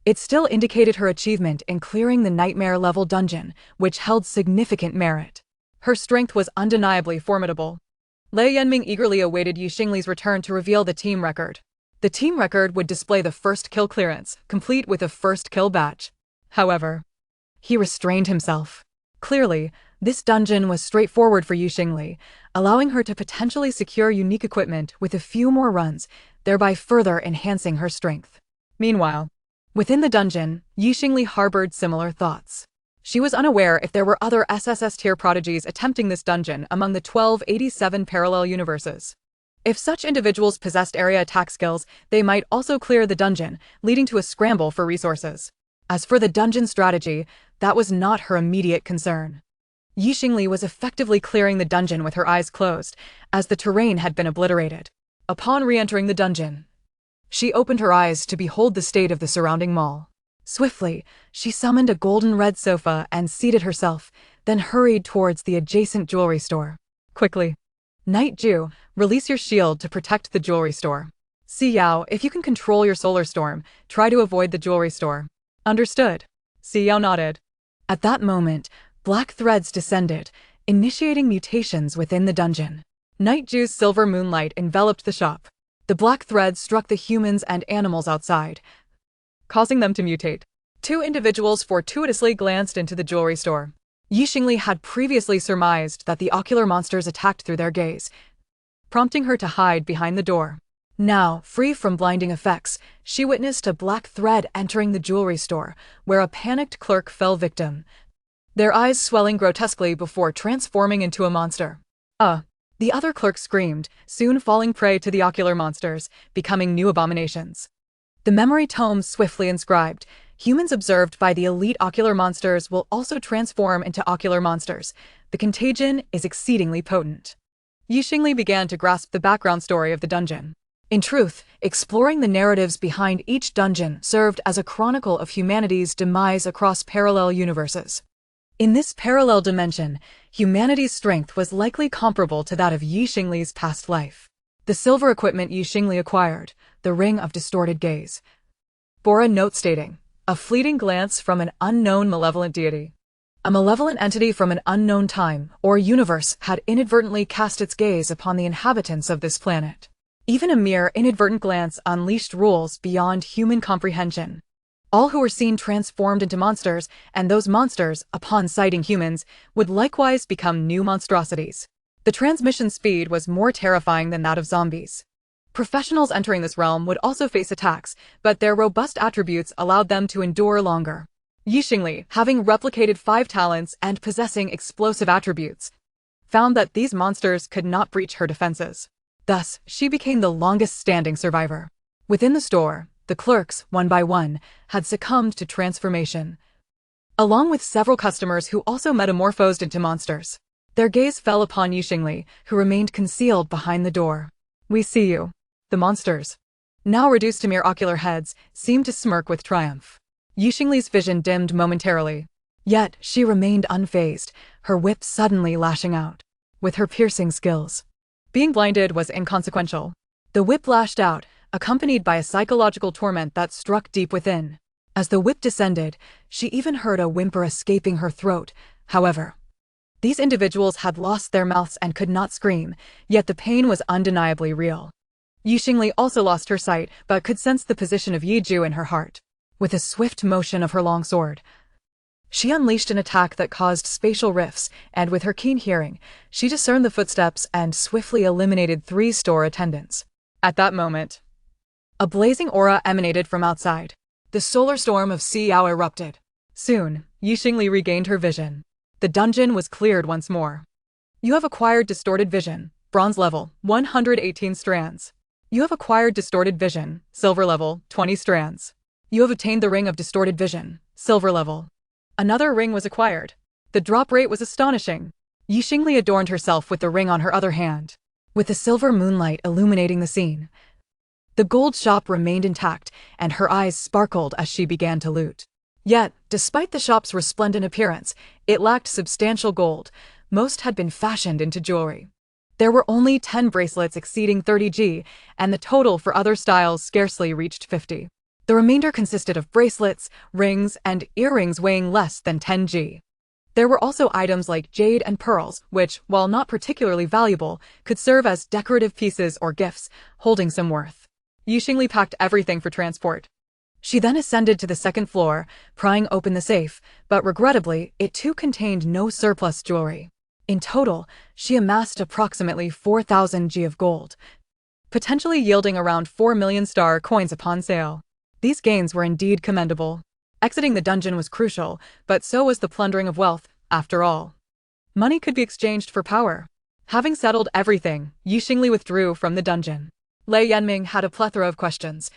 it still indicated her achievement in clearing the nightmare-level dungeon, which held significant merit. Her strength was undeniably formidable. Lei Yanming eagerly awaited Xingli's return to reveal the team record. The team record would display the first kill clearance, complete with a first kill badge. However, he restrained himself. Clearly, this dungeon was straightforward for Xingli, allowing her to potentially secure unique equipment with a few more runs, thereby further enhancing her strength. Meanwhile, within the dungeon, Xingli harbored similar thoughts. She was unaware if there were other SSS-tier prodigies attempting this dungeon among the 1287 parallel universes. If such individuals possessed area attack skills, they might also clear the dungeon, leading to a scramble for resources. As for the dungeon strategy, that was not her immediate concern. Xingli was effectively clearing the dungeon with her eyes closed, as the terrain had been obliterated. Upon re-entering the dungeon, she opened her eyes to behold the state of the surrounding mall. Swiftly, she summoned a golden red sofa and seated herself, then hurried towards the adjacent jewelry store. Quickly. Night Jew, release your shield to protect the jewelry store. Xiao, if you can control your solar storm, try to avoid the jewelry store. Understood. Xiao nodded. At that moment, black threads descended, initiating mutations within the dungeon. Night Jew's silver moonlight enveloped the shop. The black threads struck the humans and animals outside, causing them to mutate. 2 individuals fortuitously glanced into the jewelry store. Xingli had previously surmised that the ocular monsters attacked through their gaze, prompting her to hide behind the door. Now, free from blinding effects, she witnessed a black thread entering the jewelry store, where a panicked clerk fell victim, their eyes swelling grotesquely before transforming into a monster. The other clerk screamed, soon falling prey to the ocular monsters, becoming new abominations. The memory tome swiftly inscribed, humans observed by the elite ocular monsters will also transform into ocular monsters. The contagion is exceedingly potent. Xingli began to grasp the background story of the dungeon. In truth, exploring the narratives behind each dungeon served as a chronicle of humanity's demise across parallel universes. In this parallel dimension, humanity's strength was likely comparable to that of Xingli's past life. The silver equipment Xingli acquired, the Ring of Distorted Gaze, bore a note stating, "A fleeting glance from an unknown malevolent deity." A malevolent entity from an unknown time or universe had inadvertently cast its gaze upon the inhabitants of this planet. Even a mere inadvertent glance unleashed rules beyond human comprehension. All who were seen transformed into monsters, and those monsters, upon sighting humans, would likewise become new monstrosities. The transmission speed was more terrifying than that of zombies. Professionals entering this realm would also face attacks, but their robust attributes allowed them to endure longer. Xingli, having replicated 5 talents and possessing explosive attributes, found that these monsters could not breach her defenses. Thus, she became the longest-standing survivor. Within the store, the clerks, one by one, had succumbed to transformation, along with several customers who also metamorphosed into monsters. Their gaze fell upon Xingli, who remained concealed behind the door. "We see you." The monsters, now reduced to mere ocular heads, seemed to smirk with triumph. Xingli's vision dimmed momentarily. Yet, she remained unfazed, her whip suddenly lashing out. With her piercing skills, being blinded was inconsequential. The whip lashed out, accompanied by a psychological torment that struck deep within. As the whip descended, she even heard a whimper escaping her throat. However, these individuals had lost their mouths and could not scream, yet the pain was undeniably real. Xingli also lost her sight, but could sense the position of Yiju in her heart. With a swift motion of her long sword, she unleashed an attack that caused spatial rifts, and with her keen hearing, she discerned the footsteps and swiftly eliminated 3 store attendants. At that moment, a blazing aura emanated from outside. The solar storm of Xiao erupted. Soon, Xingli regained her vision. The dungeon was cleared once more. You have acquired distorted vision, bronze level, 118 strands. You have acquired distorted vision, silver level, 20 strands. You have obtained the ring of distorted vision, silver level. Another ring was acquired. The drop rate was astonishing. Xingli adorned herself with the ring on her other hand, with the silver moonlight illuminating the scene. The gold shop remained intact, and her eyes sparkled as she began to loot. Yet, despite the shop's resplendent appearance, it lacked substantial gold. Most had been fashioned into jewelry. There were only 10 bracelets exceeding 30G, and the total for other styles scarcely reached 50. The remainder consisted of bracelets, rings, and earrings weighing less than 10G. There were also items like jade and pearls, which, while not particularly valuable, could serve as decorative pieces or gifts, holding some worth. Xingli packed everything for transport. She then ascended to the 2nd floor, prying open the safe, but regrettably, it too contained no surplus jewelry. In total, she amassed approximately 4,000 G of gold, potentially yielding around 4 million star coins upon sale. These gains were indeed commendable. Exiting the dungeon was crucial, but so was the plundering of wealth, after all. Money could be exchanged for power. Having settled everything, Xingli withdrew from the dungeon. Lei Yanming had a plethora of questions,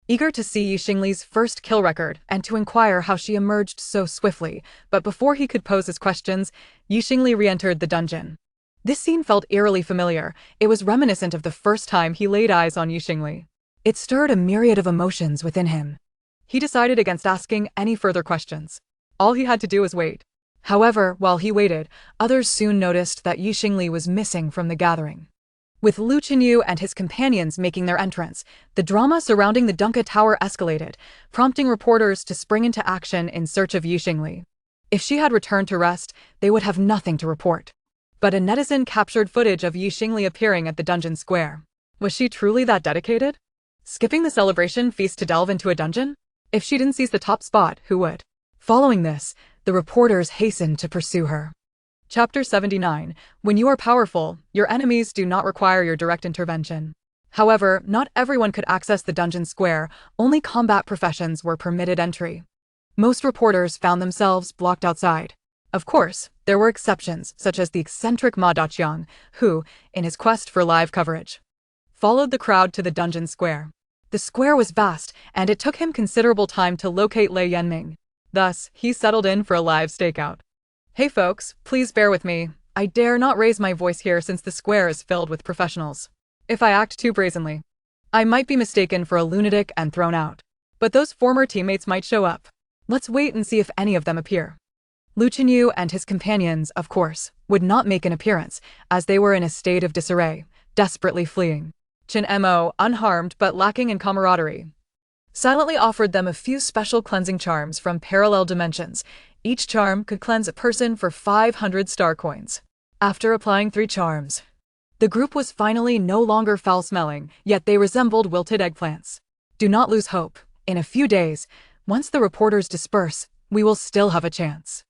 eager to see Xingli's first kill record and to inquire how she emerged so swiftly, but before he could pose his questions, Xingli re-entered the dungeon. This scene felt eerily familiar. It was reminiscent of the first time he laid eyes on Xingli. It stirred a myriad of emotions within him. He decided against asking any further questions. All he had to do was wait. However, while he waited, others soon noticed that Xingli was missing from the gathering. With Lu Chenyu and his companions making their entrance, the drama surrounding the Dunka Tower escalated, prompting reporters to spring into action in search of Xingli. If she had returned to rest, they would have nothing to report. But a netizen captured footage of Xingli appearing at the dungeon square. Was she truly that dedicated? Skipping the celebration feast to delve into a dungeon? If she didn't seize the top spot, who would? Following this, the reporters hastened to pursue her. Chapter 79. When you are powerful, your enemies do not require your direct intervention. However, not everyone could access the dungeon square, only combat professions were permitted entry. Most reporters found themselves blocked outside. Of course, there were exceptions, such as the eccentric Ma Daqiang, who, in his quest for live coverage, followed the crowd to the dungeon square. The square was vast, and it took him considerable time to locate Lei Yanming. Thus, he settled in for a live stakeout. Hey folks, please bear with me. I dare not raise my voice here since the square is filled with professionals. If I act too brazenly, I might be mistaken for a lunatic and thrown out. But those former teammates might show up. Let's wait and see if any of them appear. Lu Chenyu and his companions, of course, would not make an appearance, as they were in a state of disarray, desperately fleeing. Chen Mo, unharmed but lacking in camaraderie, silently offered them a few special cleansing charms from parallel dimensions, Each charm could cleanse a person for 500 star coins. After applying 3 charms, the group was finally no longer foul-smelling, yet they resembled wilted eggplants. Do not lose hope. In a few days, once the reporters disperse, we will still have a chance.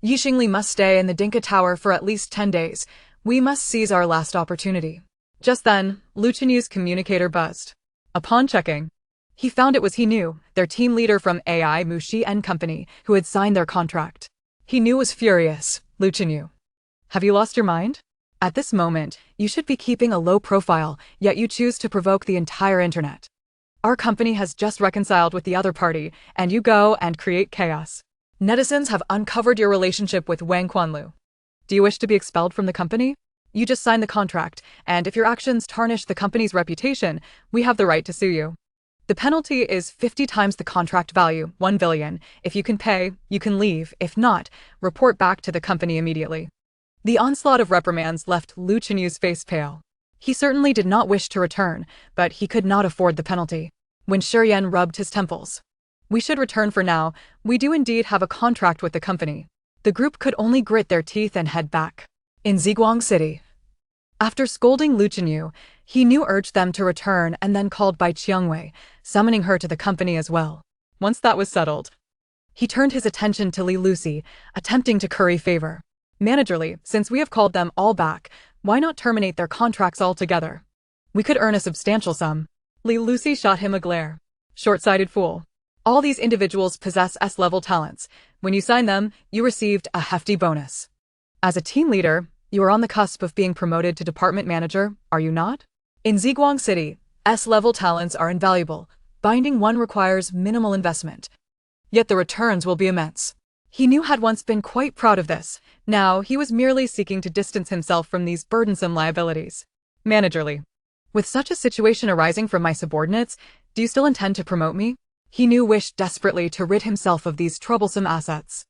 Xingli must stay in the Dinka Tower for at least 10 days. We must seize our last opportunity. Just then, Lu Chenyu's communicator buzzed. Upon checking, he found it was He Nu, their team leader from AI Mushi and Company, who had signed their contract. He Nu was furious. Lu Chenyu, have you lost your mind? At this moment, you should be keeping a low profile, yet you choose to provoke the entire internet. Our company has just reconciled with the other party, and you go and create chaos. Netizens have uncovered your relationship with Wang Quanlu. Do you wish to be expelled from the company? You just signed the contract, and if your actions tarnish the company's reputation, we have the right to sue you. The penalty is 50 times the contract value, 1 billion. If you can pay, you can leave. If not, report back to the company immediately. The onslaught of reprimands left Lu Chenyu's face pale. He certainly did not wish to return, but he could not afford the penalty. When Shurian rubbed his temples. We should return for now. We do indeed have a contract with the company. The group could only grit their teeth and head back. In Ziguang City. After scolding Lu Chenyu, He Nu urged them to return and then called Bai Qiangwei, summoning her to the company as well. Once that was settled, he turned his attention to Li Lucy, attempting to curry favor. Managerly, since we have called them all back, why not terminate their contracts altogether? We could earn a substantial sum. Li Lucy shot him a glare. Short-sighted fool. All these individuals possess S-level talents. When you sign them, you received a hefty bonus. As a team leader, you are on the cusp of being promoted to department manager, are you not? In Ziguang City, S-level talents are invaluable. Binding one requires minimal investment. Yet the returns will be immense. He knew had once been quite proud of this. Now he was merely seeking to distance himself from these burdensome liabilities. Managerly. With such a situation arising from my subordinates, do you still intend to promote me? He knew wished desperately to rid himself of these troublesome assets.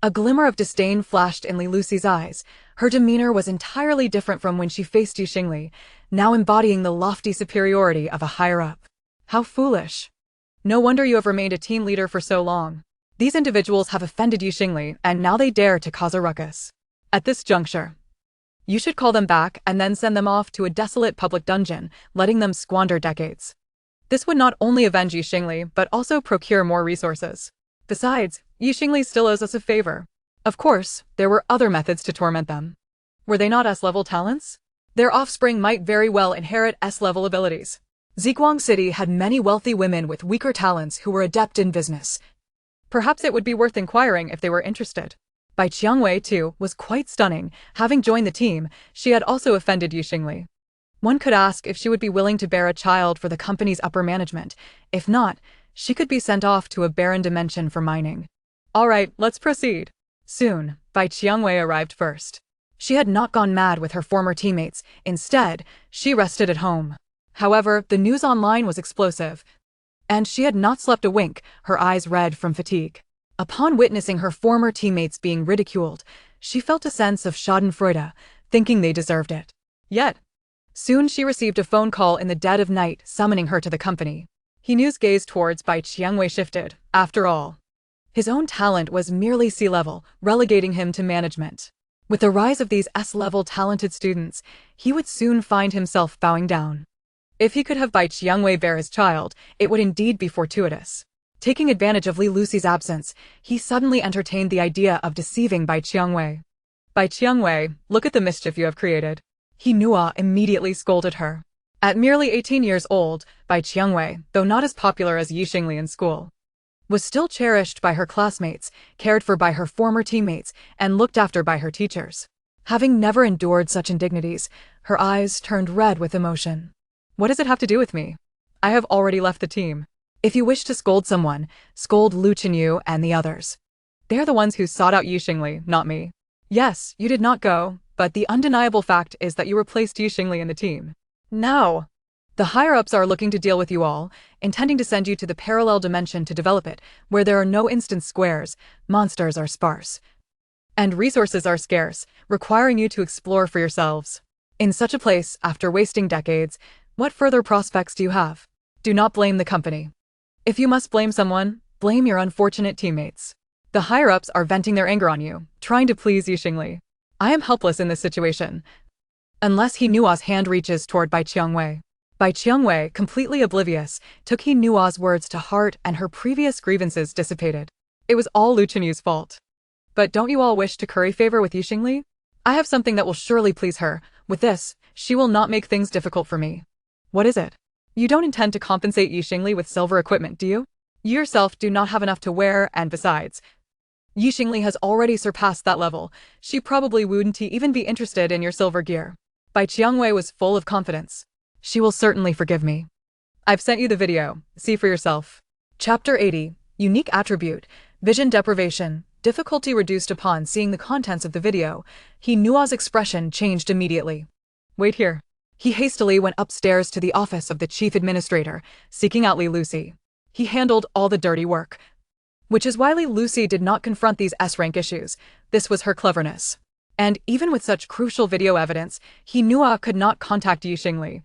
A glimmer of disdain flashed in Li Lucy's eyes. Her demeanor was entirely different from when she faced Xingli, now embodying the lofty superiority of a higher-up. How foolish. No wonder you have remained a team leader for so long. These individuals have offended Xingli, and now they dare to cause a ruckus. At this juncture, you should call them back and then send them off to a desolate public dungeon, letting them squander decades. This would not only avenge Xingli, but also procure more resources. Besides, Xingli still owes us a favor. Of course, there were other methods to torment them. Were they not S-level talents? Their offspring might very well inherit S-level abilities. Ziguang City had many wealthy women with weaker talents who were adept in business. Perhaps it would be worth inquiring if they were interested. Bai Qiangwei, too, was quite stunning. Having joined the team, she had also offended Xingli. One could ask if she would be willing to bear a child for the company's upper management. If not, she could be sent off to a barren dimension for mining. All right, let's proceed. Soon, Bai Qiangwei arrived first. She had not gone mad with her former teammates. Instead, she rested at home. However, the news online was explosive, and she had not slept a wink, her eyes red from fatigue. Upon witnessing her former teammates being ridiculed, she felt a sense of schadenfreude, thinking they deserved it. Yet, soon she received a phone call in the dead of night summoning her to the company. He Nu's gaze towards Bai Qiangwei shifted. After all, his own talent was merely C-level, relegating him to management. With the rise of these S-level talented students, he would soon find himself bowing down. If he could have Bai Qiangwei bear his child, it would indeed be fortuitous. Taking advantage of Li Lucy's absence, he suddenly entertained the idea of deceiving Bai Qiangwei. Bai Qiangwei, look at the mischief you have created. He Nua immediately scolded her. At merely 18 years old, Bai Qiangwei, though not as popular as Xingli in school, was still cherished by her classmates, cared for by her former teammates, and looked after by her teachers. Having never endured such indignities, her eyes turned red with emotion. What does it have to do with me? I have already left the team. If you wish to scold someone, scold Lu Chenyu and the others. They are the ones who sought out Xingli, not me. Yes, you did not go, but the undeniable fact is that you replaced Xingli in the team. Now, the higher-ups are looking to deal with you all, intending to send you to the parallel dimension to develop it, where there are no instant squares, monsters are sparse, and resources are scarce, requiring you to explore for yourselves. In such a place, after wasting decades, what further prospects do you have? Do not blame the company. If you must blame someone, blame your unfortunate teammates. The higher-ups are venting their anger on you, trying to please you, Xingli. I am helpless in this situation. Unless He Nua's hand reaches toward Bai Qiangwei. Bai Qiangwei, completely oblivious, took He Nua's words to heart and her previous grievances dissipated. It was all Lu Chenyu's fault. But don't you all wish to curry favor with you, Xingli? I have something that will surely please her. With this, she will not make things difficult for me. What is it? You don't intend to compensate Yi Xingli with silver equipment, do you? You yourself do not have enough to wear, and besides, Yi Xingli has already surpassed that level. She probably wouldn't even be interested in your silver gear. Bai Qiangwei was full of confidence. She will certainly forgive me. I've sent you the video. See for yourself. Chapter 80. Unique Attribute. Vision Deprivation. Difficulty reduced upon seeing the contents of the video. He Nua's expression changed immediately. Wait here. He hastily went upstairs to the office of the chief administrator, seeking out Li Lucy. He handled all the dirty work. Which is why Li Lucy did not confront these S-rank issues. This was her cleverness. And even with such crucial video evidence, He Nua could not contact Yi Xingli.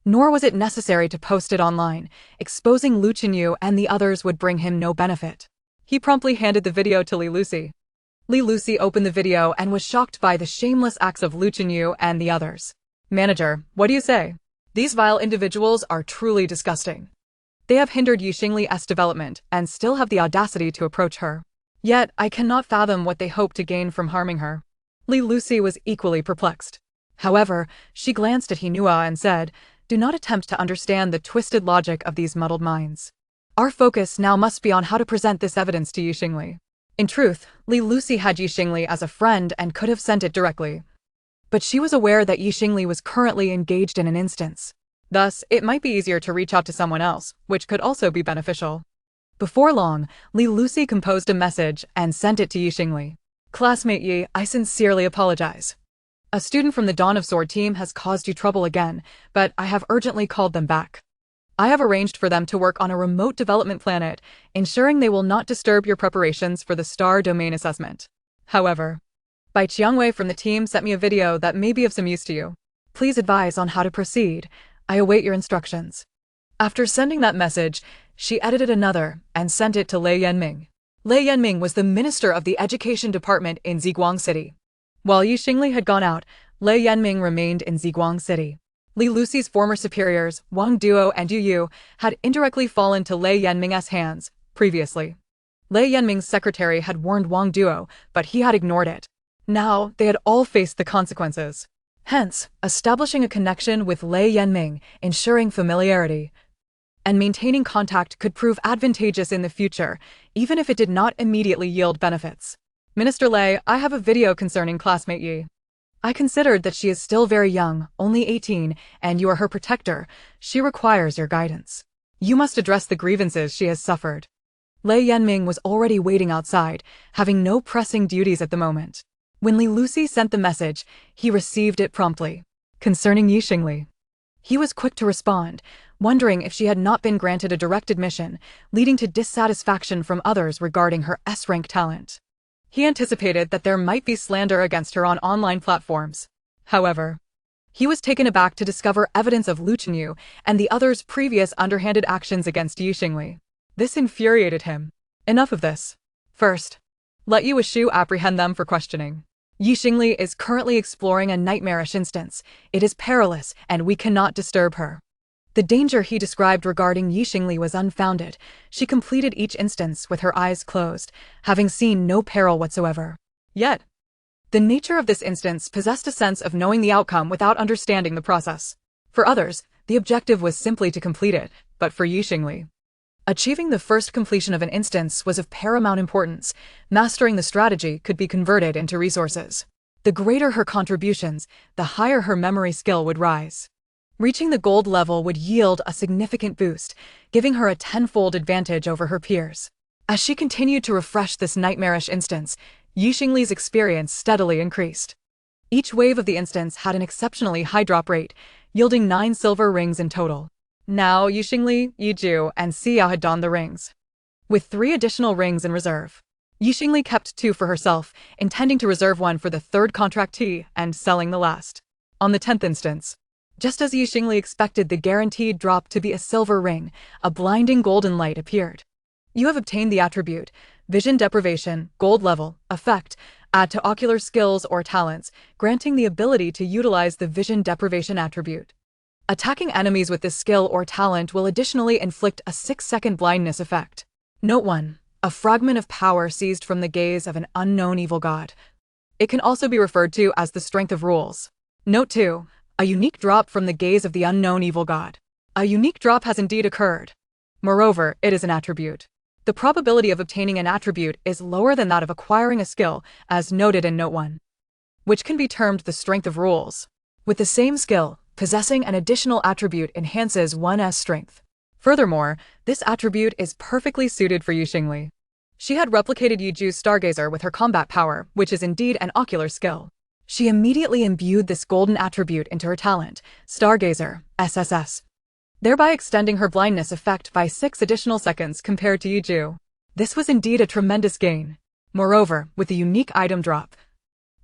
Nor was it necessary to post it online. Exposing Lu Chenyu and the others would bring him no benefit. He promptly handed the video to Li Lucy. Li Lucy opened the video and was shocked by the shameless acts of Lu Chenyu and the others. Manager, what do you say? These vile individuals are truly disgusting. They have hindered Yi Xingli's development and still have the audacity to approach her. Yet, I cannot fathom what they hope to gain from harming her. Li Lucy was equally perplexed. However, she glanced at He Nua and said, do not attempt to understand the twisted logic of these muddled minds. Our focus now must be on how to present this evidence to Yi Xingli. In truth, Li Lucy had Yi Xingli as a friend and could have sent it directly. But she was aware that Yi Xingli was currently engaged in an instance. Thus, it might be easier to reach out to someone else, which could also be beneficial. Before long, Li Lucy composed a message and sent it to Yi Xingli. Classmate Yi, I sincerely apologize. A student from the Dawn of Sword team has caused you trouble again, but I have urgently called them back. I have arranged for them to work on a remote development planet, ensuring they will not disturb your preparations for the star domain assessment. However, Bai Qiangwei from the team sent me a video that may be of some use to you. Please advise on how to proceed. I await your instructions. After sending that message, she edited another and sent it to Lei Yanming. Lei Yanming was the minister of the education department in Ziguang City. While Yi Xingli had gone out, Lei Yanming remained in Ziguang City. Li Lucy's former superiors, Wang Duo and Yu Yu, had indirectly fallen to Lei Yanming's hands previously. Lei Yanming's secretary had warned Wang Duo, but he had ignored it. Now, they had all faced the consequences. Hence, establishing a connection with Lei Yanming, ensuring familiarity, and maintaining contact could prove advantageous in the future, even if it did not immediately yield benefits. Minister Lei, I have a video concerning classmate Yi. I considered that she is still very young, only 18, and you are her protector. She requires your guidance. You must address the grievances she has suffered. Lei Yanming was already waiting outside, having no pressing duties at the moment. When Li Lucy sent the message, he received it promptly. Concerning Yi Xingli, he was quick to respond, wondering if she had not been granted a direct admission, leading to dissatisfaction from others regarding her S-rank talent. He anticipated that there might be slander against her on online platforms. However, he was taken aback to discover evidence of Lu Chenyu and the others' previous underhanded actions against Yi Xingli. This infuriated him. Enough of this. First, let Yu Shu apprehend them for questioning. Yi Xingli is currently exploring a nightmarish instance. It is perilous, and we cannot disturb her. The danger he described regarding Yi Xingli was unfounded. She completed each instance with her eyes closed, having seen no peril whatsoever. Yet, the nature of this instance possessed a sense of knowing the outcome without understanding the process. For others, the objective was simply to complete it, but for Yi Xingli, achieving the first completion of an instance was of paramount importance. Mastering the strategy could be converted into resources. The greater her contributions, the higher her memory skill would rise. Reaching the gold level would yield a significant boost, giving her a tenfold advantage over her peers. As she continued to refresh this nightmarish instance, Yi Xingli's experience steadily increased. Each wave of the instance had an exceptionally high drop rate, yielding 9 silver rings in total. Now Yi Xingli, Yi Ju, and Xiao had donned the rings, with 3 additional rings in reserve. Yi Xingli kept 2 for herself, intending to reserve 1 for the 3rd contractee and selling the last. On the 10th instance, just as Yi Xingli expected the guaranteed drop to be a silver ring, a blinding golden light appeared. You have obtained the attribute, Vision deprivation, gold level, effect, add to ocular skills or talents, granting the ability to utilize the vision deprivation attribute. Attacking enemies with this skill or talent will additionally inflict a 6-second blindness effect. Note 1. A fragment of power seized from the gaze of an unknown evil god. It can also be referred to as the strength of rules. Note 2. A unique drop from the gaze of the unknown evil god. A unique drop has indeed occurred. Moreover, it is an attribute. The probability of obtaining an attribute is lower than that of acquiring a skill, as noted in Note 1, which can be termed the strength of rules. With the same skill, possessing an additional attribute enhances one's strength. Furthermore, this attribute is perfectly suited for Xingli. She had replicated Yuju's Stargazer with her combat power, which is indeed an ocular skill. She immediately imbued this golden attribute into her talent, Stargazer, SSS, thereby extending her blindness effect by 6 additional seconds compared to Yuju. This was indeed a tremendous gain. Moreover, with the unique item drop,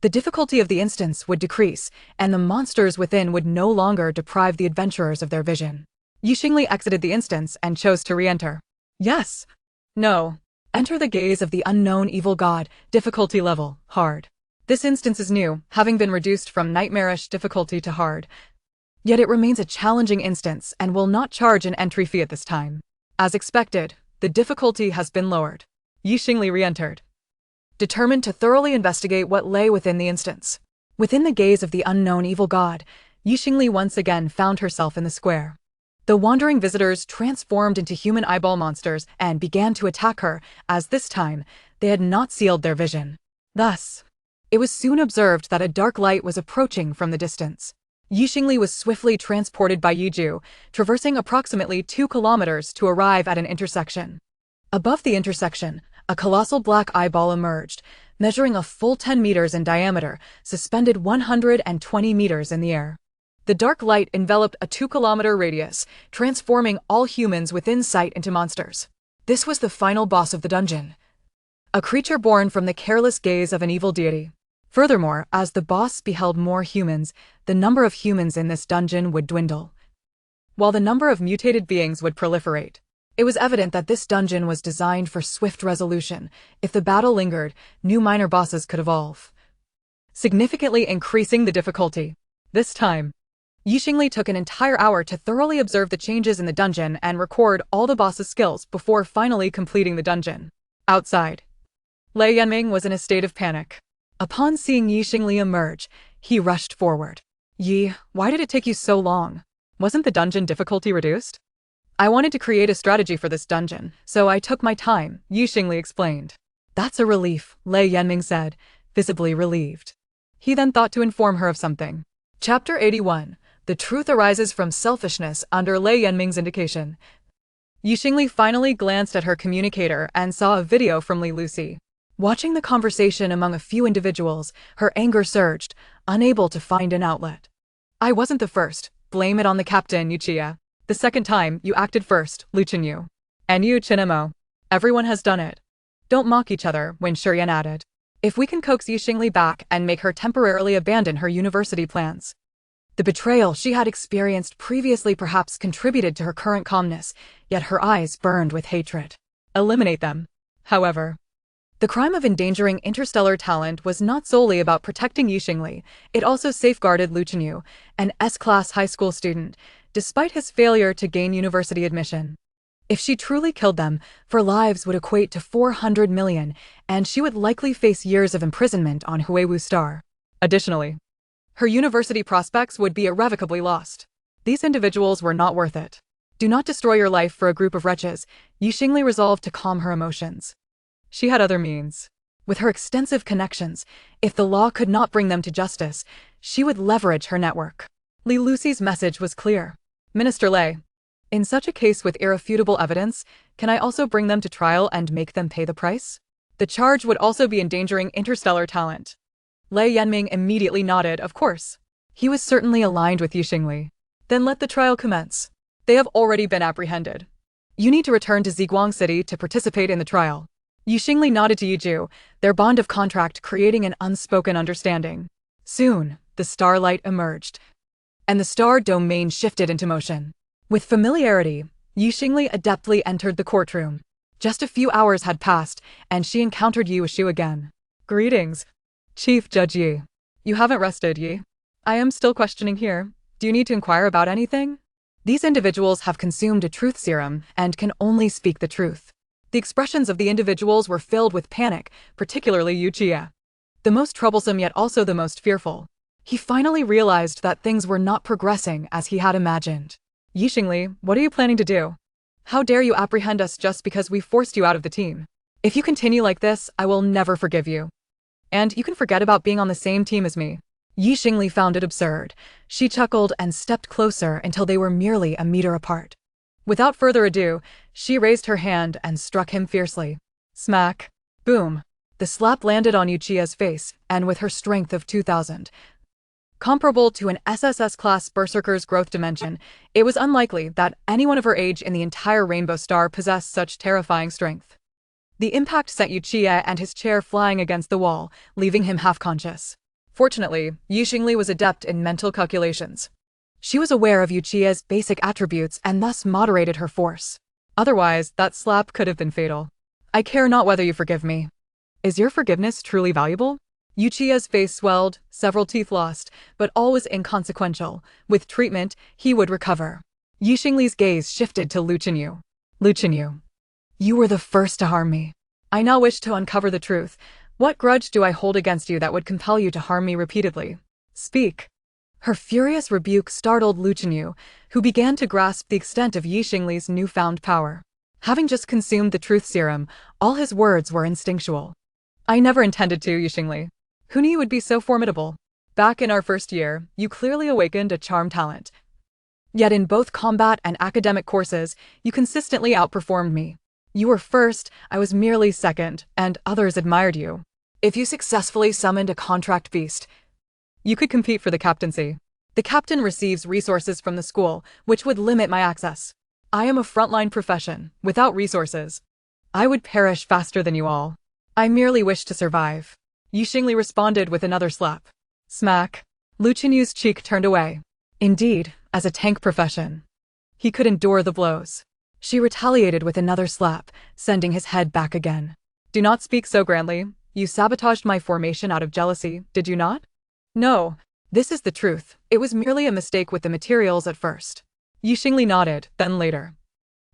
the difficulty of the instance would decrease, and the monsters within would no longer deprive the adventurers of their vision. Xingli exited the instance and chose to re-enter. Yes. No. Enter the gaze of the unknown evil god, difficulty level, hard. This instance is new, having been reduced from nightmarish difficulty to hard. Yet it remains a challenging instance and will not charge an entry fee at this time. As expected, the difficulty has been lowered. Xingli re-entered, determined to thoroughly investigate what lay within the instance. Within the gaze of the unknown evil god, Xingli once again found herself in the square. The wandering visitors transformed into human eyeball monsters and began to attack her, as this time, they had not sealed their vision. Thus, it was soon observed that a dark light was approaching from the distance. Xingli was swiftly transported by Yuju, traversing approximately 2 kilometers to arrive at an intersection. Above the intersection, a colossal black eyeball emerged, measuring a full 10 meters in diameter, suspended 120 meters in the air. The dark light enveloped a 2-kilometer radius, transforming all humans within sight into monsters. This was the final boss of the dungeon, a creature born from the careless gaze of an evil deity. Furthermore, as the boss beheld more humans, the number of humans in this dungeon would dwindle, while the number of mutated beings would proliferate. It was evident that this dungeon was designed for swift resolution. If the battle lingered, new minor bosses could evolve, significantly increasing the difficulty. This time, Xingli took an entire hour to thoroughly observe the changes in the dungeon and record all the boss's skills before finally completing the dungeon. Outside, Lei Yanming was in a state of panic. Upon seeing Xingli emerge, he rushed forward. Yi, why did it take you so long? Wasn't the dungeon difficulty reduced? I wanted to create a strategy for this dungeon, so I took my time, Xingli explained. That's a relief, Lei Yanming said, visibly relieved. He then thought to inform her of something. Chapter 81. The truth arises from selfishness under Lei Yanming's indication. Xingli finally glanced at her communicator and saw a video from Li Lucy. Watching the conversation among a few individuals, her anger surged, unable to find an outlet. I wasn't the first. Blame it on the captain, Yuchia. The second time, you acted first, Lu Chenyu. And you, Chinemo. Everyone has done it. Don't mock each other, Wen Shurian added. If we can coax Xingli back and make her temporarily abandon her university plans. The betrayal she had experienced previously perhaps contributed to her current calmness, yet her eyes burned with hatred. Eliminate them. However, the crime of endangering interstellar talent was not solely about protecting Xingli, it also safeguarded Lu Chenyu, an S-class high school student, despite his failure to gain university admission. If she truly killed them, her lives would equate to 400 million, and she would likely face years of imprisonment on Huewu Star. Additionally, her university prospects would be irrevocably lost. These individuals were not worth it. Do not destroy your life for a group of wretches, Xingli resolved to calm her emotions. She had other means. With her extensive connections, if the law could not bring them to justice, she would leverage her network. Li Lucy's message was clear. Minister Lei, in such a case with irrefutable evidence, can I also bring them to trial and make them pay the price? The charge would also be endangering interstellar talent. Lei Yanming immediately nodded, of course. He was certainly aligned with Xingli. Then let the trial commence. They have already been apprehended. You need to return to Ziguang City to participate in the trial. Xingli nodded to Yuju, their bond of contract creating an unspoken understanding. Soon, the starlight emerged, and the star domain shifted into motion. With familiarity, Xingli adeptly entered the courtroom. Just a few hours had passed, and she encountered Yi Wuxu again. Greetings, Chief Judge Yi. You haven't rested, Yi. I am still questioning here. Do you need to inquire about anything? These individuals have consumed a truth serum and can only speak the truth. The expressions of the individuals were filled with panic, particularly Yu Jie. The most troublesome yet also the most fearful. He finally realized that things were not progressing as he had imagined. Yi Xingli, what are you planning to do? How dare you apprehend us just because we forced you out of the team? If you continue like this, I will never forgive you. And you can forget about being on the same team as me. Yi Xingli found it absurd. She chuckled and stepped closer until they were merely a meter apart. Without further ado, she raised her hand and struck him fiercely. Smack. Boom. The slap landed on Yu Jie's face, and with her strength of 2,000, comparable to an SSS-class berserker's growth dimension, it was unlikely that anyone of her age in the entire Rainbow Star possessed such terrifying strength. The impact sent Yu Jie and his chair flying against the wall, leaving him half-conscious. Fortunately, Yi Xingli was adept in mental calculations. She was aware of Yu Jie's basic attributes and thus moderated her force. Otherwise, that slap could have been fatal. I care not whether you forgive me. Is your forgiveness truly valuable? Yu Jie's face swelled, several teeth lost, but all was inconsequential. With treatment, he would recover. Yi Xingli's gaze shifted to Lu Chenyu. Lu Chenyu, you were the first to harm me. I now wish to uncover the truth. What grudge do I hold against you that would compel you to harm me repeatedly? Speak. Her furious rebuke startled Lu Chenyu, who began to grasp the extent of Yi Xingli's newfound power. Having just consumed the truth serum, all his words were instinctual. I never intended to, Yi Xingli. Who knew you would be so formidable? Back in our first year, you clearly awakened a charm talent. Yet in both combat and academic courses, you consistently outperformed me. You were first, I was merely second, and others admired you. If you successfully summoned a contract beast, you could compete for the captaincy. The captain receives resources from the school, which would limit my access. I am a frontline profession, without resources. I would perish faster than you all. I merely wish to survive. Yi Xingli responded with another slap. Smack. Lu Chenyu's cheek turned away. Indeed, as a tank profession, he could endure the blows. She retaliated with another slap, sending his head back again. Do not speak so grandly. You sabotaged my formation out of jealousy, did you not? No. This is the truth. It was merely a mistake with the materials at first. Yi Xingli nodded, then later.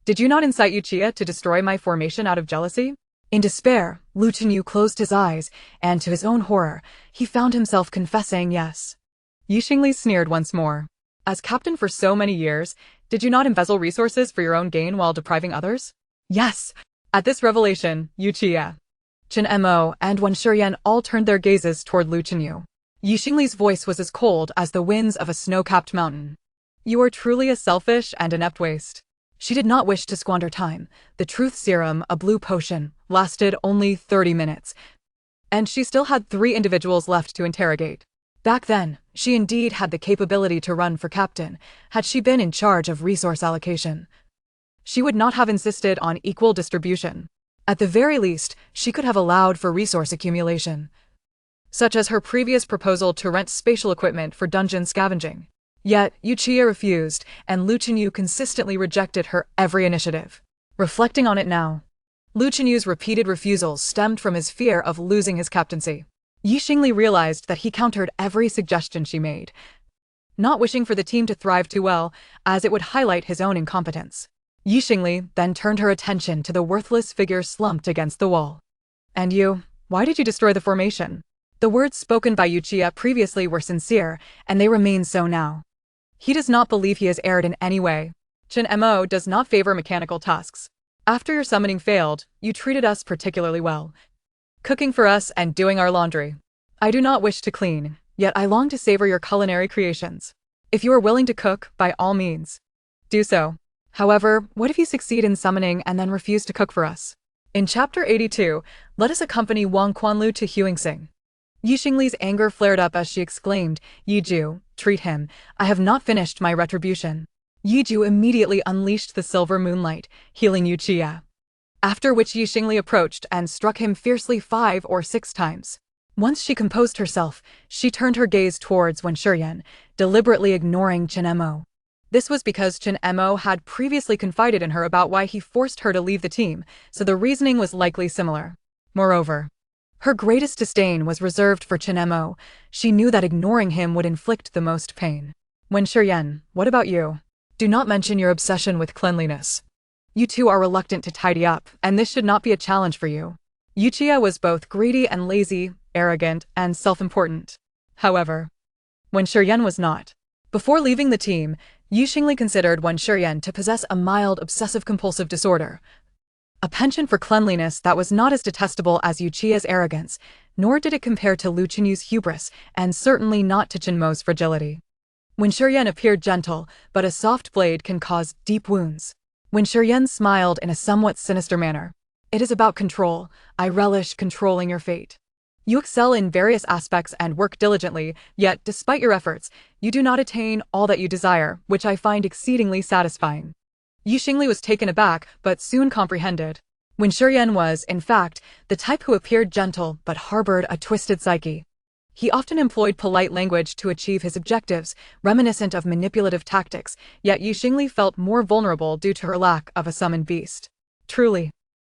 Did you not incite Yu Jie to destroy my formation out of jealousy? In despair, Lu Chenyu closed his eyes, and to his own horror, he found himself confessing yes. Yi Xingli sneered once more. As captain for so many years, did you not embezzle resources for your own gain while depriving others? Yes. At this revelation, Yu Jie, Chen Mo, and Wen Shiyan all turned their gazes toward Lu Chenyu. Yi Xingli's voice was as cold as the winds of a snow-capped mountain. You are truly a selfish and inept waste. She did not wish to squander time. The truth serum, a blue potion, lasted only 30 minutes. And she still had 3 individuals left to interrogate. Back then, she indeed had the capability to run for captain, had she been in charge of resource allocation. She would not have insisted on equal distribution. At the very least, she could have allowed for resource accumulation, such as her previous proposal to rent spatial equipment for dungeon scavenging. Yet, Yu Jie refused, and Lu Chenyu consistently rejected her every initiative. Reflecting on it now, Lu Chenyu's repeated refusals stemmed from his fear of losing his captaincy. Yi Xingli realized that he countered every suggestion she made, not wishing for the team to thrive too well, as it would highlight his own incompetence. Yi Xingli then turned her attention to the worthless figure slumped against the wall. And you, why did you destroy the formation? The words spoken by Yu Jie previously were sincere, and they remain so now. He does not believe he has erred in any way. Chen Mo does not favor mechanical tasks. After your summoning failed, you treated us particularly well, cooking for us and doing our laundry. I do not wish to clean, yet I long to savor your culinary creations. If you are willing to cook, by all means, do so. However, what if you succeed in summoning and then refuse to cook for us? In Chapter 82, let us accompany Wang Quanlu to Huingsing. Yi Xingli's anger flared up as she exclaimed, Yi Ju, treat him. I have not finished my retribution. Yi Ju immediately unleashed the silver moonlight, healing Yu Jie. After which Yi Xingli approached and struck him fiercely 5 or 6 times. Once she composed herself, she turned her gaze towards Wen Shiyan, deliberately ignoring Chen Mo. This was because Chen Emo had previously confided in her about why he forced her to leave the team, so the reasoning was likely similar. Moreover, her greatest disdain was reserved for Chen Emo. She knew that ignoring him would inflict the most pain. Wen Shiyan, what about you? Do not mention your obsession with cleanliness. You two are reluctant to tidy up, and this should not be a challenge for you. Yuchia was both greedy and lazy, arrogant, and self-important. However, Wen Shiyan was not. Before leaving the team, Xingli considered Wen Shiyan to possess a mild obsessive-compulsive disorder, a penchant for cleanliness that was not as detestable as Yuchia's arrogance, nor did it compare to Lu Chenyu's hubris, and certainly not to Chen Mo's fragility. Wen Shiyan appeared gentle, but a soft blade can cause deep wounds. Wen Shiyan smiled in a somewhat sinister manner. It is about control. I relish controlling your fate. You excel in various aspects and work diligently, yet despite your efforts, you do not attain all that you desire, which I find exceedingly satisfying. Xingli was taken aback, but soon comprehended. Wen Shiyan was, in fact, the type who appeared gentle but harbored a twisted psyche. He often employed polite language to achieve his objectives, reminiscent of manipulative tactics, yet Xingli felt more vulnerable due to her lack of a summoned beast. Truly,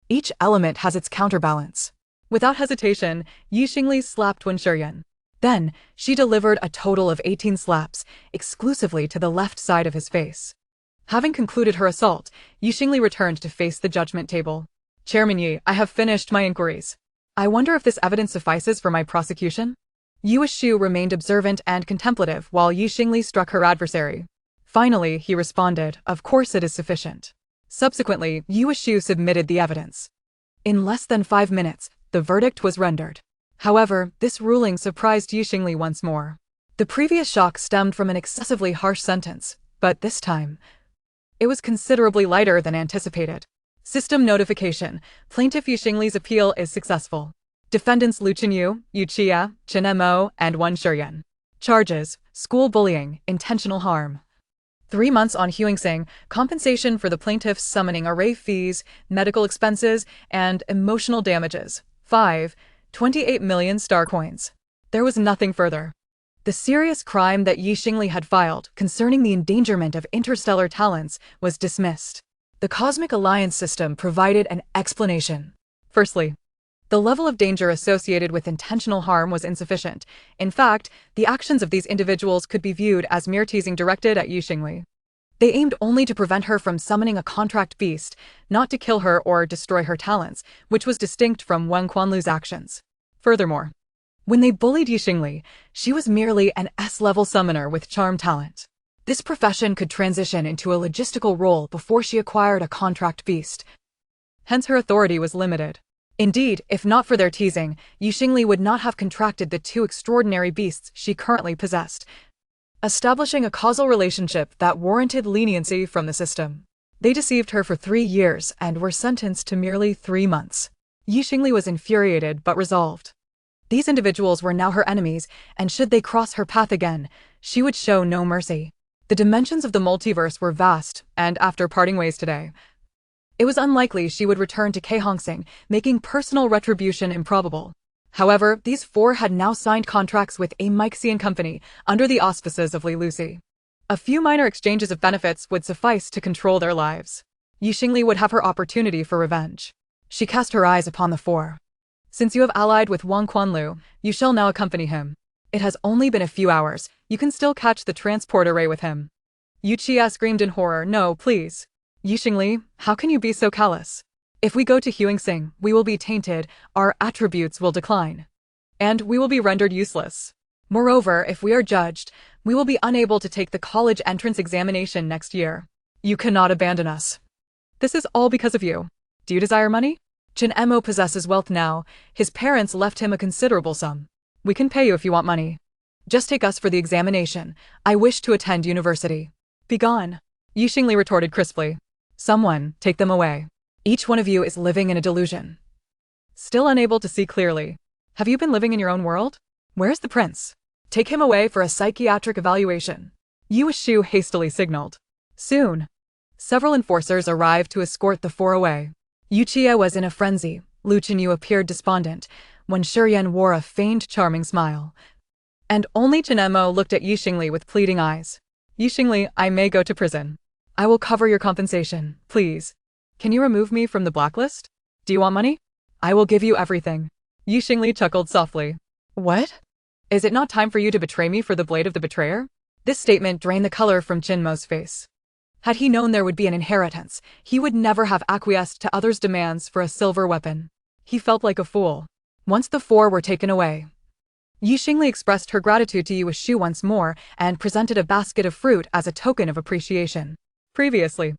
each element has its counterbalance. Without hesitation, Xingli slapped Wen Shiyan. Then, she delivered a total of 18 slaps, exclusively to the left side of his face. Having concluded her assault, Xingli returned to face the judgment table. Chairman Yi, I have finished my inquiries. I wonder if this evidence suffices for my prosecution? Shu remained observant and contemplative while Xingli struck her adversary. Finally, he responded, of course it is sufficient. Subsequently, Shu submitted the evidence. In less than 5 minutes, the verdict was rendered. However, this ruling surprised Xingli once more. The previous shock stemmed from an excessively harsh sentence, but this time, it was considerably lighter than anticipated. System notification. Plaintiff Xingli's appeal is successful. Defendants Lu Chenyu, Yuchia, Chen Mo, and Wen Shiyan. Charges: school bullying, intentional harm. 3 months on Huingsing, compensation for the plaintiff's summoning array fees, medical expenses, and emotional damages. 28 million star coins. There was nothing further. The serious crime that Xingli had filed concerning the endangerment of interstellar talents was dismissed. The Cosmic Alliance system provided an explanation. Firstly, the level of danger associated with intentional harm was insufficient. In fact, the actions of these individuals could be viewed as mere teasing directed at Xingli. They aimed only to prevent her from summoning a contract beast, not to kill her or destroy her talents, which was distinct from Wen Quanlu's actions. Furthermore, when they bullied Xingli, she was merely an S-level summoner with charm talent. This profession could transition into a logistical role before she acquired a contract beast. Hence her authority was limited. Indeed, if not for their teasing, Xingli would not have contracted the 2 extraordinary beasts she currently possessed, establishing a causal relationship that warranted leniency from the system. They deceived her for 3 years and were sentenced to merely 3 months. Xingli was infuriated but resolved. These individuals were now her enemies, and should they cross her path again, she would show no mercy. The dimensions of the multiverse were vast, and after parting ways today, it was unlikely she would return to Keihongsing, making personal retribution improbable. However, these 4 had now signed contracts with a Mixian company under the auspices of Li Lucy. A few minor exchanges of benefits would suffice to control their lives. Xingli would have her opportunity for revenge. She cast her eyes upon the 4. Since you have allied with Wen Quanlu, you shall now accompany him. It has only been a few hours. You can still catch the transport array with him. Yuchia screamed in horror. No, please. Xingli, how can you be so callous? If we go to Huingsing, we will be tainted, our attributes will decline, and we will be rendered useless. Moreover, if we are judged, we will be unable to take the college entrance examination next year. You cannot abandon us. This is all because of you. Do you desire money? Chen Mo possesses wealth now. His parents left him a considerable sum. We can pay you if you want money. Just take us for the examination. I wish to attend university. Begone. Xingli retorted crisply. Someone, take them away. Each one of you is living in a delusion. Still unable to see clearly. Have you been living in your own world? Where's the prince? Take him away for a psychiatric evaluation. Shu hastily signaled. Soon, several enforcers arrived to escort the 4 away. Yuchia was in a frenzy. Lu Chenyu appeared despondent, when Shiyan wore a feigned charming smile. And only Chen Mo looked at Xingli with pleading eyes. Xingli, I may go to prison. I will cover your compensation, please. Can you remove me from the blacklist? Do you want money? I will give you everything. Xingli chuckled softly. What? Is it not time for you to betray me for the blade of the betrayer? This statement drained the color from Chinmo's face. Had he known there would be an inheritance, he would never have acquiesced to others' demands for a silver weapon. He felt like a fool. Once the four were taken away, Xingli expressed her gratitude to Yueshu once more and presented a basket of fruit as a token of appreciation. Previously,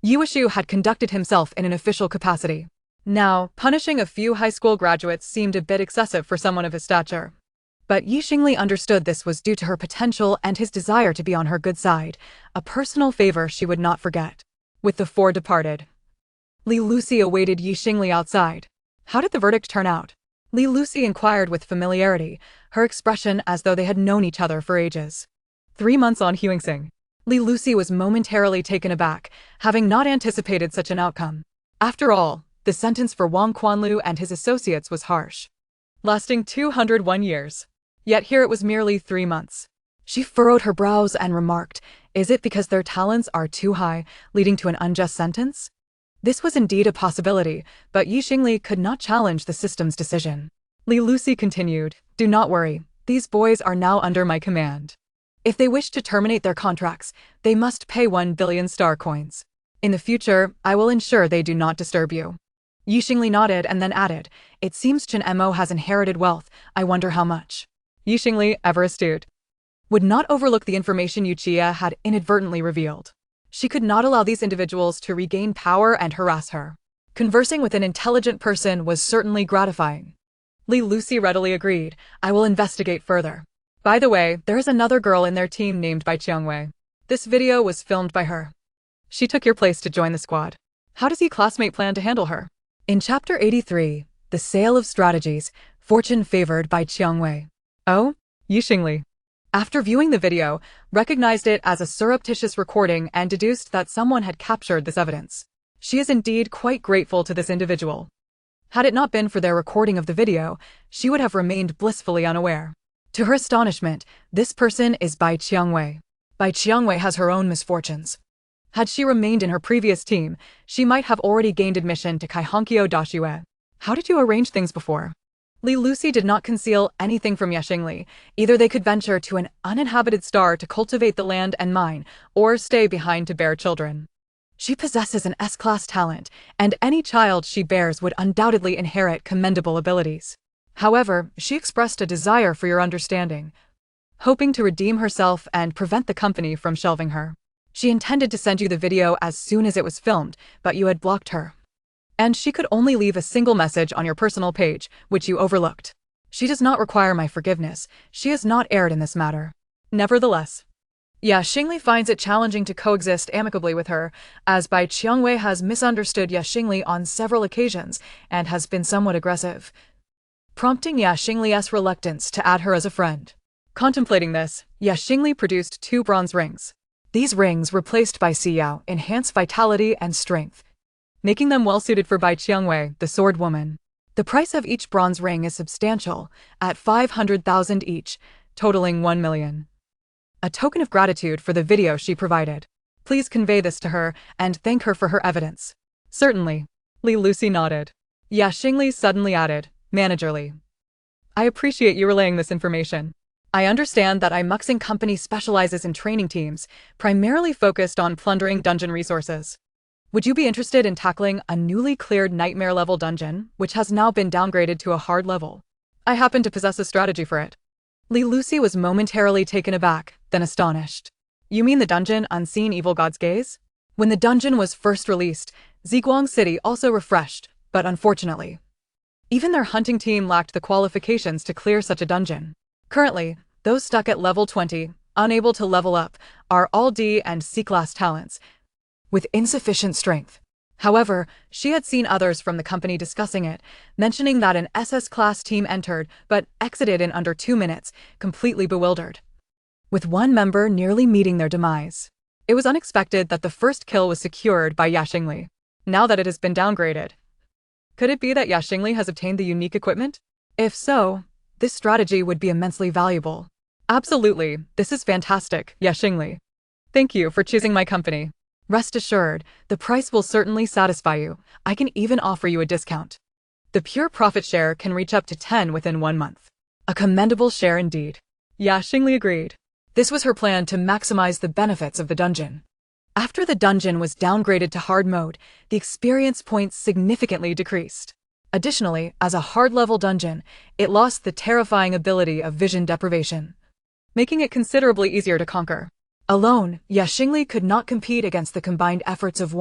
Yueshu had conducted himself in an official capacity. Now, punishing a few high school graduates seemed a bit excessive for someone of his stature. But Xingli understood this was due to her potential and his desire to be on her good side, a personal favor she would not forget. With the four departed, Li Lucy awaited Xingli outside. How did the verdict turn out? Li Lucy inquired with familiarity, her expression as though they had known each other for ages. 3 months on Huingsing. Li Lucy was momentarily taken aback, having not anticipated such an outcome. After all, the sentence for Wang Quanlu and his associates was harsh, lasting 201 years. Yet here it was merely 3 months. She furrowed her brows and remarked, is it because their talents are too high, leading to an unjust sentence? This was indeed a possibility, but Xingli could not challenge the system's decision. Li Lucy continued, do not worry, these boys are now under my command. If they wish to terminate their contracts, they must pay 1 billion star coins. In the future, I will ensure they do not disturb you. Xingli nodded and then added, it seems Chen Mo has inherited wealth, I wonder how much. Xingli, ever astute, would not overlook the information Yuchia had inadvertently revealed. She could not allow these individuals to regain power and harass her. Conversing with an intelligent person was certainly gratifying. Li Lucy readily agreed, I will investigate further. By the way, there is another girl in their team named Bai Qiangwei. This video was filmed by her. She took your place to join the squad. How does your classmate plan to handle her? In Chapter 83, The Sale of Strategies, Fortune Favored by Qiangwei. Oh, Xingli, after viewing the video, recognized it as a surreptitious recording and deduced that someone had captured this evidence. She is indeed quite grateful to this individual. Had it not been for their recording of the video, she would have remained blissfully unaware. To her astonishment, this person is Bai Qiangwei. Bai Qiangwei has her own misfortunes. Had she remained in her previous team, she might have already gained admission to Kaihonkyo Dashue. How did you arrange things before? Li Lucy did not conceal anything from Xingli. Either they could venture to an uninhabited star to cultivate the land and mine, or stay behind to bear children. She possesses an S-class talent, and any child she bears would undoubtedly inherit commendable abilities. However, she expressed a desire for your understanding, hoping to redeem herself and prevent the company from shelving her. She intended to send you the video as soon as it was filmed, but you had blocked her. And she could only leave a single message on your personal page, which you overlooked. She does not require my forgiveness. She has not erred in this matter. Nevertheless, Xingli finds it challenging to coexist amicably with her, as Bai Qiangwei has misunderstood Xingli on several occasions and has been somewhat aggressive, prompting Xingli's reluctance to add her as a friend. Contemplating this, Xingli produced 2 bronze rings. These rings, replaced by Siyao, enhance vitality and strength, making them well-suited for Bai Qiangwei, the sword woman. The price of each bronze ring is substantial, at 500,000 each, totaling 1 million. A token of gratitude for the video she provided. Please convey this to her and thank her for her evidence. Certainly. Li Lucy nodded. Xingli suddenly added, managerly, I appreciate you relaying this information. I understand that Imuxing Company specializes in training teams, primarily focused on plundering dungeon resources. Would you be interested in tackling a newly cleared nightmare-level dungeon, which has now been downgraded to a hard level? I happen to possess a strategy for it. Li Lucy was momentarily taken aback, then astonished. You mean the dungeon Unseen Evil God's Gaze? When the dungeon was first released, Ziguang City also refreshed, but unfortunately, even their hunting team lacked the qualifications to clear such a dungeon. Currently, those stuck at level 20, unable to level up, are all D and C-class talents, with insufficient strength. However, she had seen others from the company discussing it, mentioning that an SS-class team entered but exited in under 2 minutes, completely bewildered, with one member nearly meeting their demise. It was unexpected that the first kill was secured by Xingli. Now that it has been downgraded, could it be that Xingli has obtained the unique equipment? If so, this strategy would be immensely valuable. Absolutely, this is fantastic, Xingli. Thank you for choosing my company. Rest assured, the price will certainly satisfy you. I can even offer you a discount. The pure profit share can reach up to 10 within 1 month. A commendable share indeed. Yeah, Xingli agreed. This was her plan to maximize the benefits of the dungeon. After the dungeon was downgraded to hard mode, the experience points significantly decreased. Additionally, as a hard-level dungeon, it lost the terrifying ability of vision deprivation, making it considerably easier to conquer. Alone, Xingli could not compete against the combined efforts of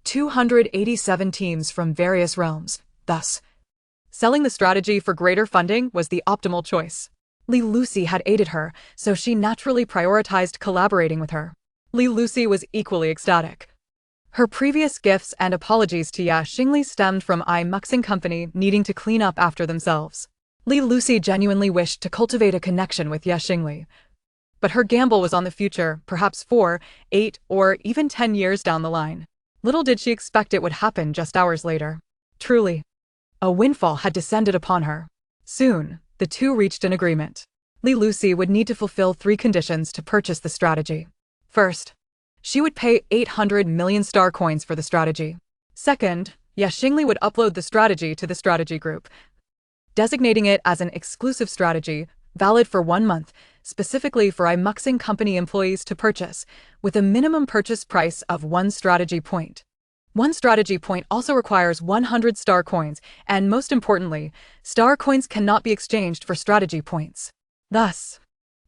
287 teams from various realms. Thus, selling the strategy for greater funding was the optimal choice. Li Lucy had aided her, so she naturally prioritized collaborating with her. Li Lucy was equally ecstatic. Her previous gifts and apologies to Xingli stemmed from awakens company needing to clean up after themselves. Li Lucy genuinely wished to cultivate a connection with Xingli. But her gamble was on the future, perhaps 4, 8, or even 10 years down the line. Little did she expect it would happen just hours later. Truly, a windfall had descended upon her. Soon, the two reached an agreement. Li Lucy would need to fulfill 3 conditions to purchase the strategy. First, she would pay 800 million star coins for the strategy. Second, Xingli would upload the strategy to the strategy group, designating it as an exclusive strategy, valid for 1 month, specifically for awakens company employees to purchase, with a minimum purchase price of 1 strategy point. 1 strategy point also requires 100 star coins, and most importantly, star coins cannot be exchanged for strategy points. Thus,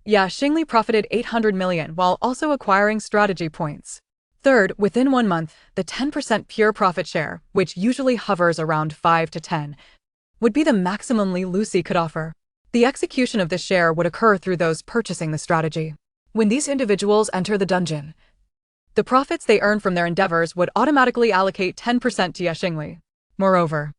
Xingli profited 800 million while also acquiring strategy points. Third, within 1 month, the 10% pure profit share, which usually hovers around 5 to 10, would be the maximum Li Lucy could offer. The execution of this share would occur through those purchasing the strategy. When these individuals enter the dungeon, the profits they earn from their endeavors would automatically allocate 10% to Xingli. Moreover,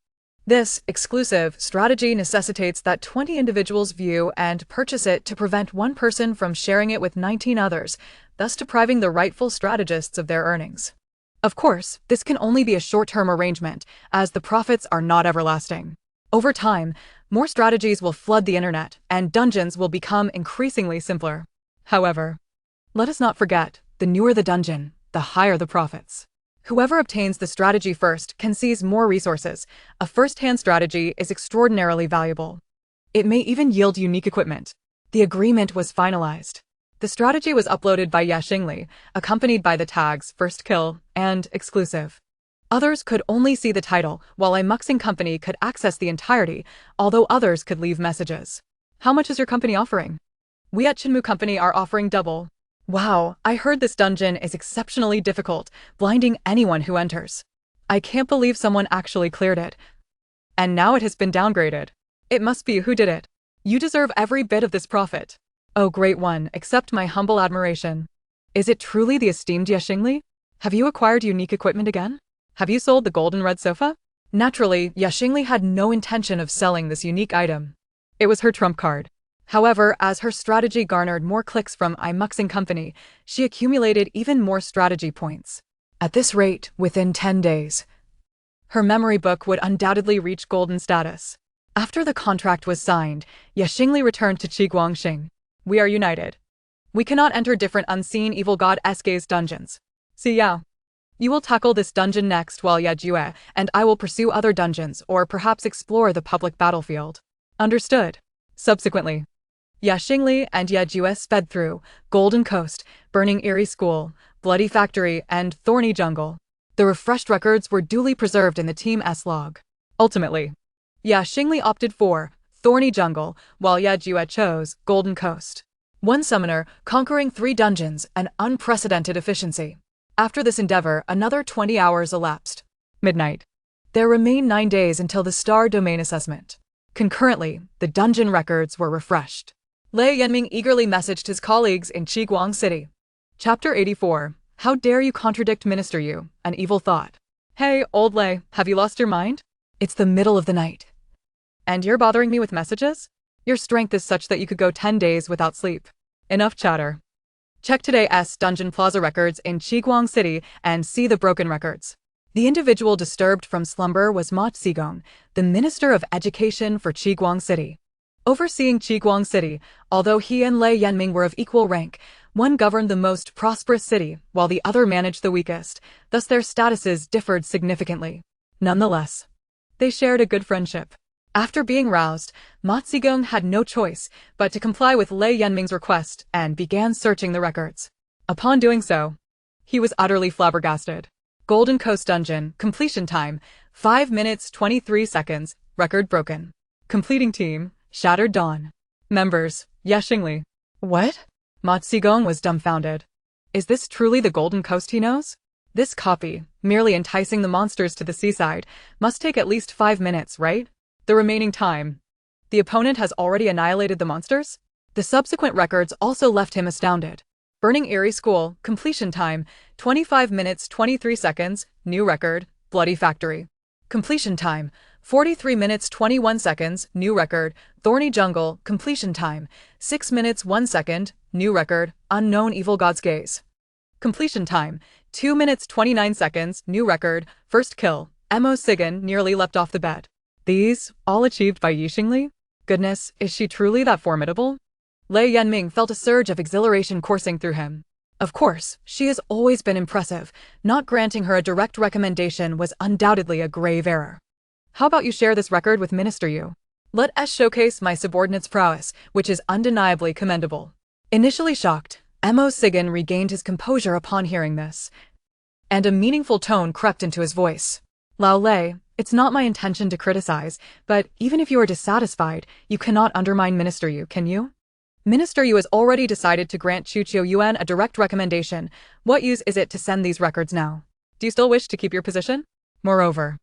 this exclusive strategy necessitates that 20 individuals view and purchase it to prevent one person from sharing it with 19 others, thus depriving the rightful strategists of their earnings. Of course, this can only be a short-term arrangement, as the profits are not everlasting. Over time, more strategies will flood the internet, and dungeons will become increasingly simpler. However, let us not forget, the newer the dungeon, the higher the profits. Whoever obtains the strategy first can seize more resources. A first-hand strategy is extraordinarily valuable. It may even yield unique equipment. The agreement was finalized. The strategy was uploaded by Xingli, accompanied by the tags First Kill and Exclusive. Others could only see the title, while awakens company could access the entirety, although others could leave messages. How much is your company offering? We at Xinmu company are offering double. Wow, I heard this dungeon is exceptionally difficult, blinding anyone who enters. I can't believe someone actually cleared it. And now it has been downgraded. It must be who did it. You deserve every bit of this profit. Oh great one, accept my humble admiration. Is it truly the esteemed Xingli? Have you acquired unique equipment again? Have you sold the golden red sofa? Naturally, Xingli had no intention of selling this unique item. It was her trump card. However, as her strategy garnered more clicks from awakens company, she accumulated even more strategy points. At this rate, within 10 days, her memory book would undoubtedly reach golden status. After the contract was signed, Xingli returned to Qiguangxing. We are united. We cannot enter different unseen evil god SK's dungeons. See Yao. You will tackle this dungeon next while Yejue and I will pursue other dungeons or perhaps explore the public battlefield. Understood. Subsequently, Xingli and Yejue sped through Golden Coast, Burning Eerie School, Bloody Factory, and Thorny Jungle. The refreshed records were duly preserved in the Team S log. Ultimately, Xingli opted for Thorny Jungle, while Yejue chose Golden Coast. One summoner, conquering 3 dungeons, an unprecedented efficiency. After this endeavor, another 20 hours elapsed. Midnight. There remained 9 days until the star domain assessment. Concurrently, the dungeon records were refreshed. Lei Yanming eagerly messaged his colleagues in Qiguang City. Chapter 84. How dare you contradict Minister Yu, an evil thought. Hey, old Lei, have you lost your mind? It's the middle of the night. And you're bothering me with messages? Your strength is such that you could go 10 days without sleep. Enough chatter. Check today's Dungeon Plaza records in Qiguang City and see the broken records. The individual disturbed from slumber was Ma Zigong, the Minister of Education for Qiguang City. Overseeing Qiguang City, although he and Lei Yanming were of equal rank, one governed the most prosperous city, while the other managed the weakest, thus their statuses differed significantly. Nonetheless, they shared a good friendship. After being roused, Ma Zigong had no choice but to comply with Lei Yanming's request and began searching the records. Upon doing so, he was utterly flabbergasted. Golden Coast Dungeon, completion time, 5 minutes 23 seconds, record broken. Completing team, Shattered Dawn. Members, Xingli. What? Ma Zigong was dumbfounded. Is this truly the Golden Coast he knows? This copy, merely enticing the monsters to the seaside, must take at least 5 minutes, right? The remaining time. The opponent has already annihilated the monsters? The subsequent records also left him astounded. Burning Eyrie School, completion time, 25 minutes 23 seconds, new record, Bloody Factory. Completion time, 43 minutes 21 seconds, new record, Thorny Jungle, completion time, 6 minutes 1 second, new record, Unknown Evil God's Gaze. Completion time, 2 minutes 29 seconds, new record, first kill, Mo Sigan nearly leapt off the bed. These, all achieved by Xingli? Goodness, is she truly that formidable? Lei Yanming felt a surge of exhilaration coursing through him. Of course, she has always been impressive. Not granting her a direct recommendation was undoubtedly a grave error. How about you share this record with Minister Yu? Let us showcase my subordinate's prowess, which is undeniably commendable. Initially shocked, Mo Sigan regained his composure upon hearing this, and a meaningful tone crept into his voice. Lao Lei, it's not my intention to criticize, but even if you are dissatisfied, you cannot undermine Minister Yu, can you? Minister Yu has already decided to grant Chuqiu Yuan a direct recommendation. What use is it to send these records now? Do you still wish to keep your position? Moreover,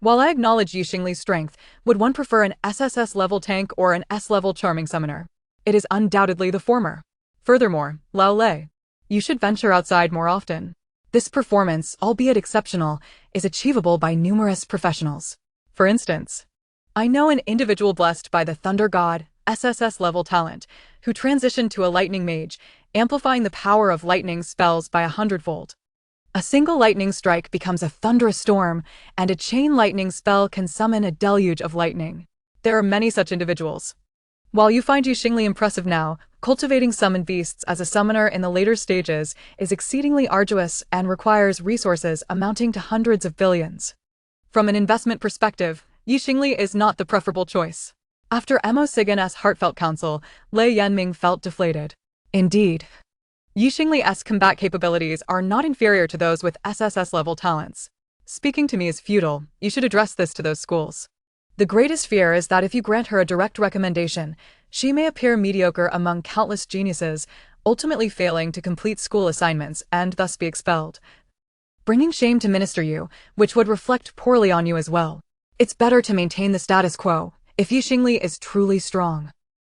while I acknowledge Xingli's strength, would one prefer an SSS-level tank or an S-level charming summoner? It is undoubtedly the former. Furthermore, Lao Lei, you should venture outside more often. This performance, albeit exceptional, is achievable by numerous professionals. For instance, I know an individual blessed by the Thunder God, SSS-level talent, who transitioned to a lightning mage, amplifying the power of lightning spells by 100-fold. A single lightning strike becomes a thunderous storm, and a chain lightning spell can summon a deluge of lightning. There are many such individuals. While you find Xingli impressive now, cultivating summoned beasts as a summoner in the later stages is exceedingly arduous and requires resources amounting to hundreds of billions. From an investment perspective, Xingli is not the preferable choice. After Mo Sigan's heartfelt counsel, Lei Yanming felt deflated. Indeed, Xingli's combat capabilities are not inferior to those with SSS-level talents. Speaking to me is futile. You should address this to those schools. The greatest fear is that if you grant her a direct recommendation, she may appear mediocre among countless geniuses, ultimately failing to complete school assignments and thus be expelled, bringing shame to Minister Yu, which would reflect poorly on you as well. It's better to maintain the status quo. If Xingli is truly strong,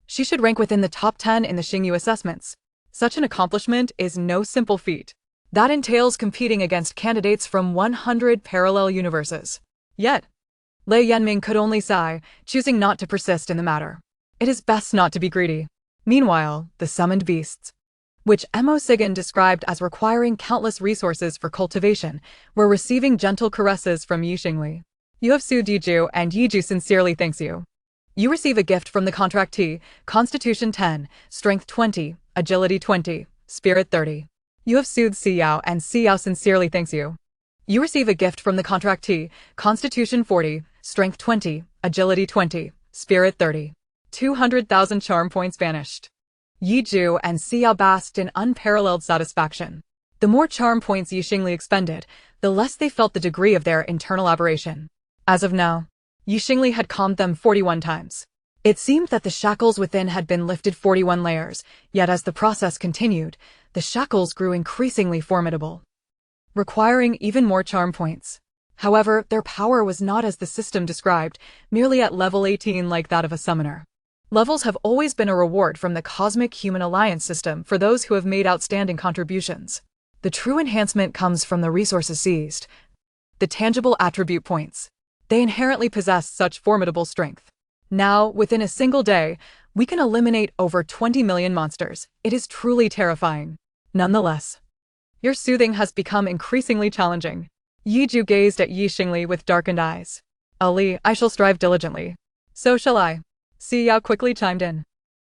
she should rank within the top 10 in the Xingyu assessments. Such an accomplishment is no simple feat. That entails competing against candidates from 100 parallel universes. Yet, Lei Yanming could only sigh, choosing not to persist in the matter. It is best not to be greedy. Meanwhile, the summoned beasts, which Mo Sigan described as requiring countless resources for cultivation, were receiving gentle caresses from Xingli. You have sued Yiju, and Yiju sincerely thanks you. You receive a gift from the contractee, Constitution 10, Strength 20, Agility 20, Spirit 30. You have sued Xiao, and Xiao sincerely thanks you. You receive a gift from the contractee, Constitution 40, Strength 20, Agility 20, Spirit 30. 200,000 charm points vanished. Yiju and Xiao basked in unparalleled satisfaction. The more charm points Xingli expended, the less they felt the degree of their internal aberration. As of now, Xingli had calmed them 41 times. It seemed that the shackles within had been lifted 41 layers, yet as the process continued, the shackles grew increasingly formidable, requiring even more charm points. However, their power was not as the system described, merely at level 18 like that of a summoner. Levels have always been a reward from the Cosmic Human Alliance system for those who have made outstanding contributions. The true enhancement comes from the resources seized, the tangible attribute points. They inherently possess such formidable strength. Now, within a single day, we can eliminate over 20 million monsters. It is truly terrifying. Nonetheless, your soothing has become increasingly challenging. Yiju gazed at Xingli with darkened eyes. Ali, I shall strive diligently. So shall I. Xi quickly chimed in.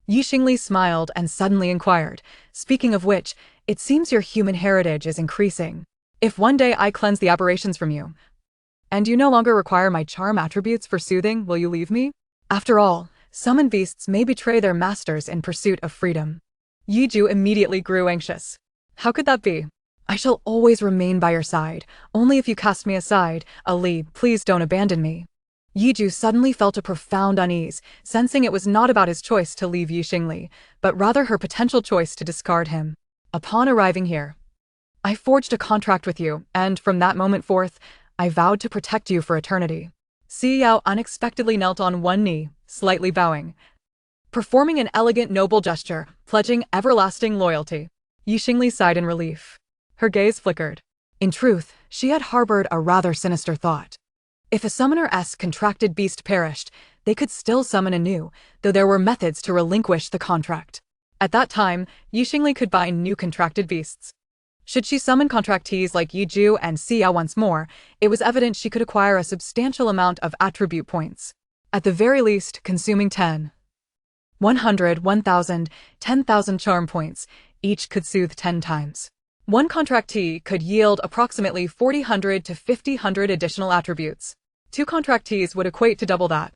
Xingli smiled and suddenly inquired, "Speaking of which, it seems your human heritage is increasing. If one day I cleanse the aberrations from you, and you no longer require my charm attributes for soothing, will you leave me? After all, summoned beasts may betray their masters in pursuit of freedom." Yiju immediately grew anxious. How could that be? "I shall always remain by your side, only if you cast me aside. Ali, please don't abandon me." Yiju suddenly felt a profound unease, sensing it was not about his choice to leave Xingli, but rather her potential choice to discard him. Upon arriving here, "I forged a contract with you, and from that moment forth, I vowed to protect you for eternity." Xi unexpectedly knelt on one knee, slightly bowing, performing an elegant noble gesture, pledging everlasting loyalty. Xingli sighed in relief. Her gaze flickered. In truth, she had harbored a rather sinister thought. If a summoner's contracted beast perished, they could still summon a new, though there were methods to relinquish the contract. At that time, Xingli could buy new contracted beasts. Should she summon contractees like Yiju and Xia once more, it was evident she could acquire a substantial amount of attribute points. At the very least, consuming 10, 100, 1,000, 10,000 charm points, each could soothe 10 times. One contractee could yield approximately 4,000 to 5,000 additional attributes. Two contractees would equate to double that.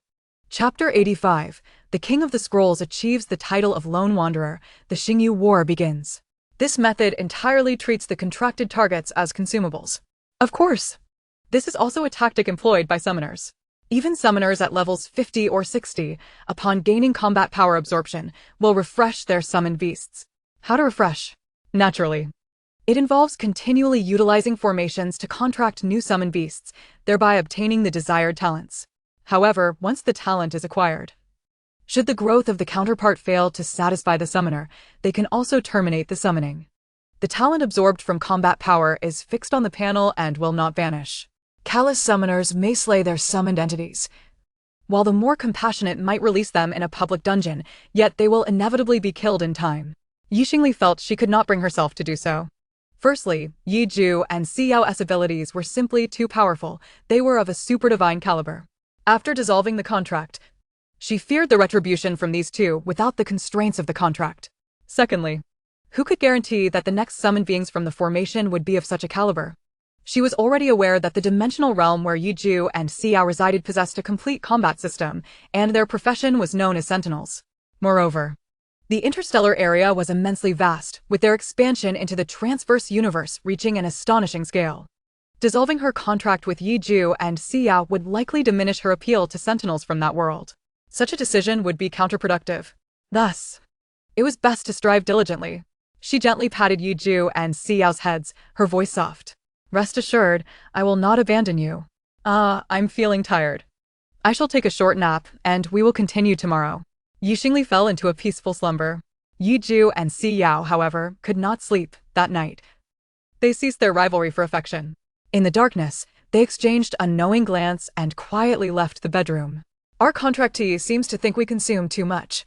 Chapter 85. The King of the Scrolls achieves the title of Lone Wanderer. The Xingyu War begins. This method entirely treats the contracted targets as consumables. Of course, this is also a tactic employed by summoners. Even summoners at levels 50 or 60, upon gaining combat power absorption, will refresh their summoned beasts. How to refresh? Naturally, it involves continually utilizing formations to contract new summoned beasts, thereby obtaining the desired talents. However, once the talent is acquired, should the growth of the counterpart fail to satisfy the summoner, they can also terminate the summoning. The talent absorbed from combat power is fixed on the panel and will not vanish. Callous summoners may slay their summoned entities, while the more compassionate might release them in a public dungeon, yet they will inevitably be killed in time. Xingli felt she could not bring herself to do so. Firstly, Yiju and Xiao's abilities were simply too powerful. They were of a super divine caliber. After dissolving the contract, she feared the retribution from these two without the constraints of the contract. Secondly, who could guarantee that the next summoned beings from the formation would be of such a caliber? She was already aware that the dimensional realm where Yiju and Xiao resided possessed a complete combat system, and their profession was known as Sentinels. Moreover, the interstellar area was immensely vast, with their expansion into the transverse universe reaching an astonishing scale. Dissolving her contract with Yiju and Xiao would likely diminish her appeal to Sentinels from that world. Such a decision would be counterproductive. Thus, it was best to strive diligently. She gently patted Yiju and Xiao's heads, her voice soft. "Rest assured, I will not abandon you. I'm feeling tired. I shall take a short nap, and we will continue tomorrow." Xingli fell into a peaceful slumber. Yiju and Xiao, however, could not sleep that night. They ceased their rivalry for affection. In the darkness, they exchanged a knowing glance and quietly left the bedroom. "Our contractee seems to think we consume too much,"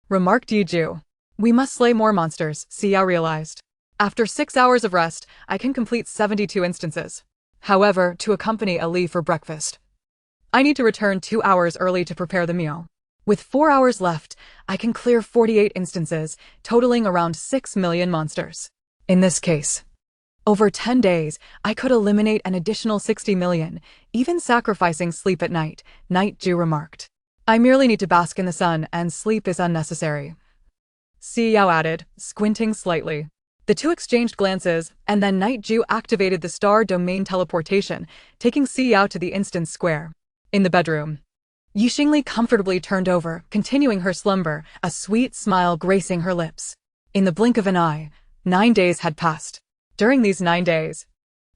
remarked Yiju. "We must slay more monsters," Xiao realized. "After 6 hours of rest, I can complete 72 instances. However, to accompany Ali for breakfast, I need to return 2 hours early to prepare the meal. With 4 hours left, I can clear 48 instances, totaling around 6 million monsters. In this case, over 10 days, I could eliminate an additional 60 million, even sacrificing sleep at night," Night-Ju remarked. "I merely need to bask in the sun, and sleep is unnecessary," Xiao added, squinting slightly. The two exchanged glances, and then Night-Ju activated the star domain teleportation, taking Xiao to the instance square. In the bedroom, Xingli comfortably turned over, continuing her slumber, a sweet smile gracing her lips. In the blink of an eye, 9 days had passed. During these 9 days,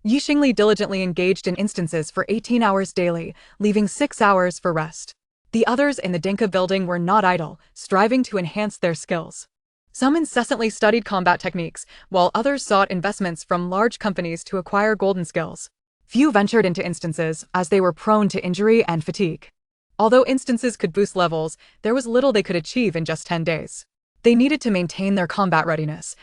Xingli diligently engaged in instances for 18 hours daily, leaving 6 hours for rest. The others in the Dinka building were not idle, striving to enhance their skills. Some incessantly studied combat techniques, while others sought investments from large companies to acquire golden skills. Few ventured into instances, as they were prone to injury and fatigue. Although instances could boost levels, there was little they could achieve in just 10 days. They needed to maintain their combat readiness,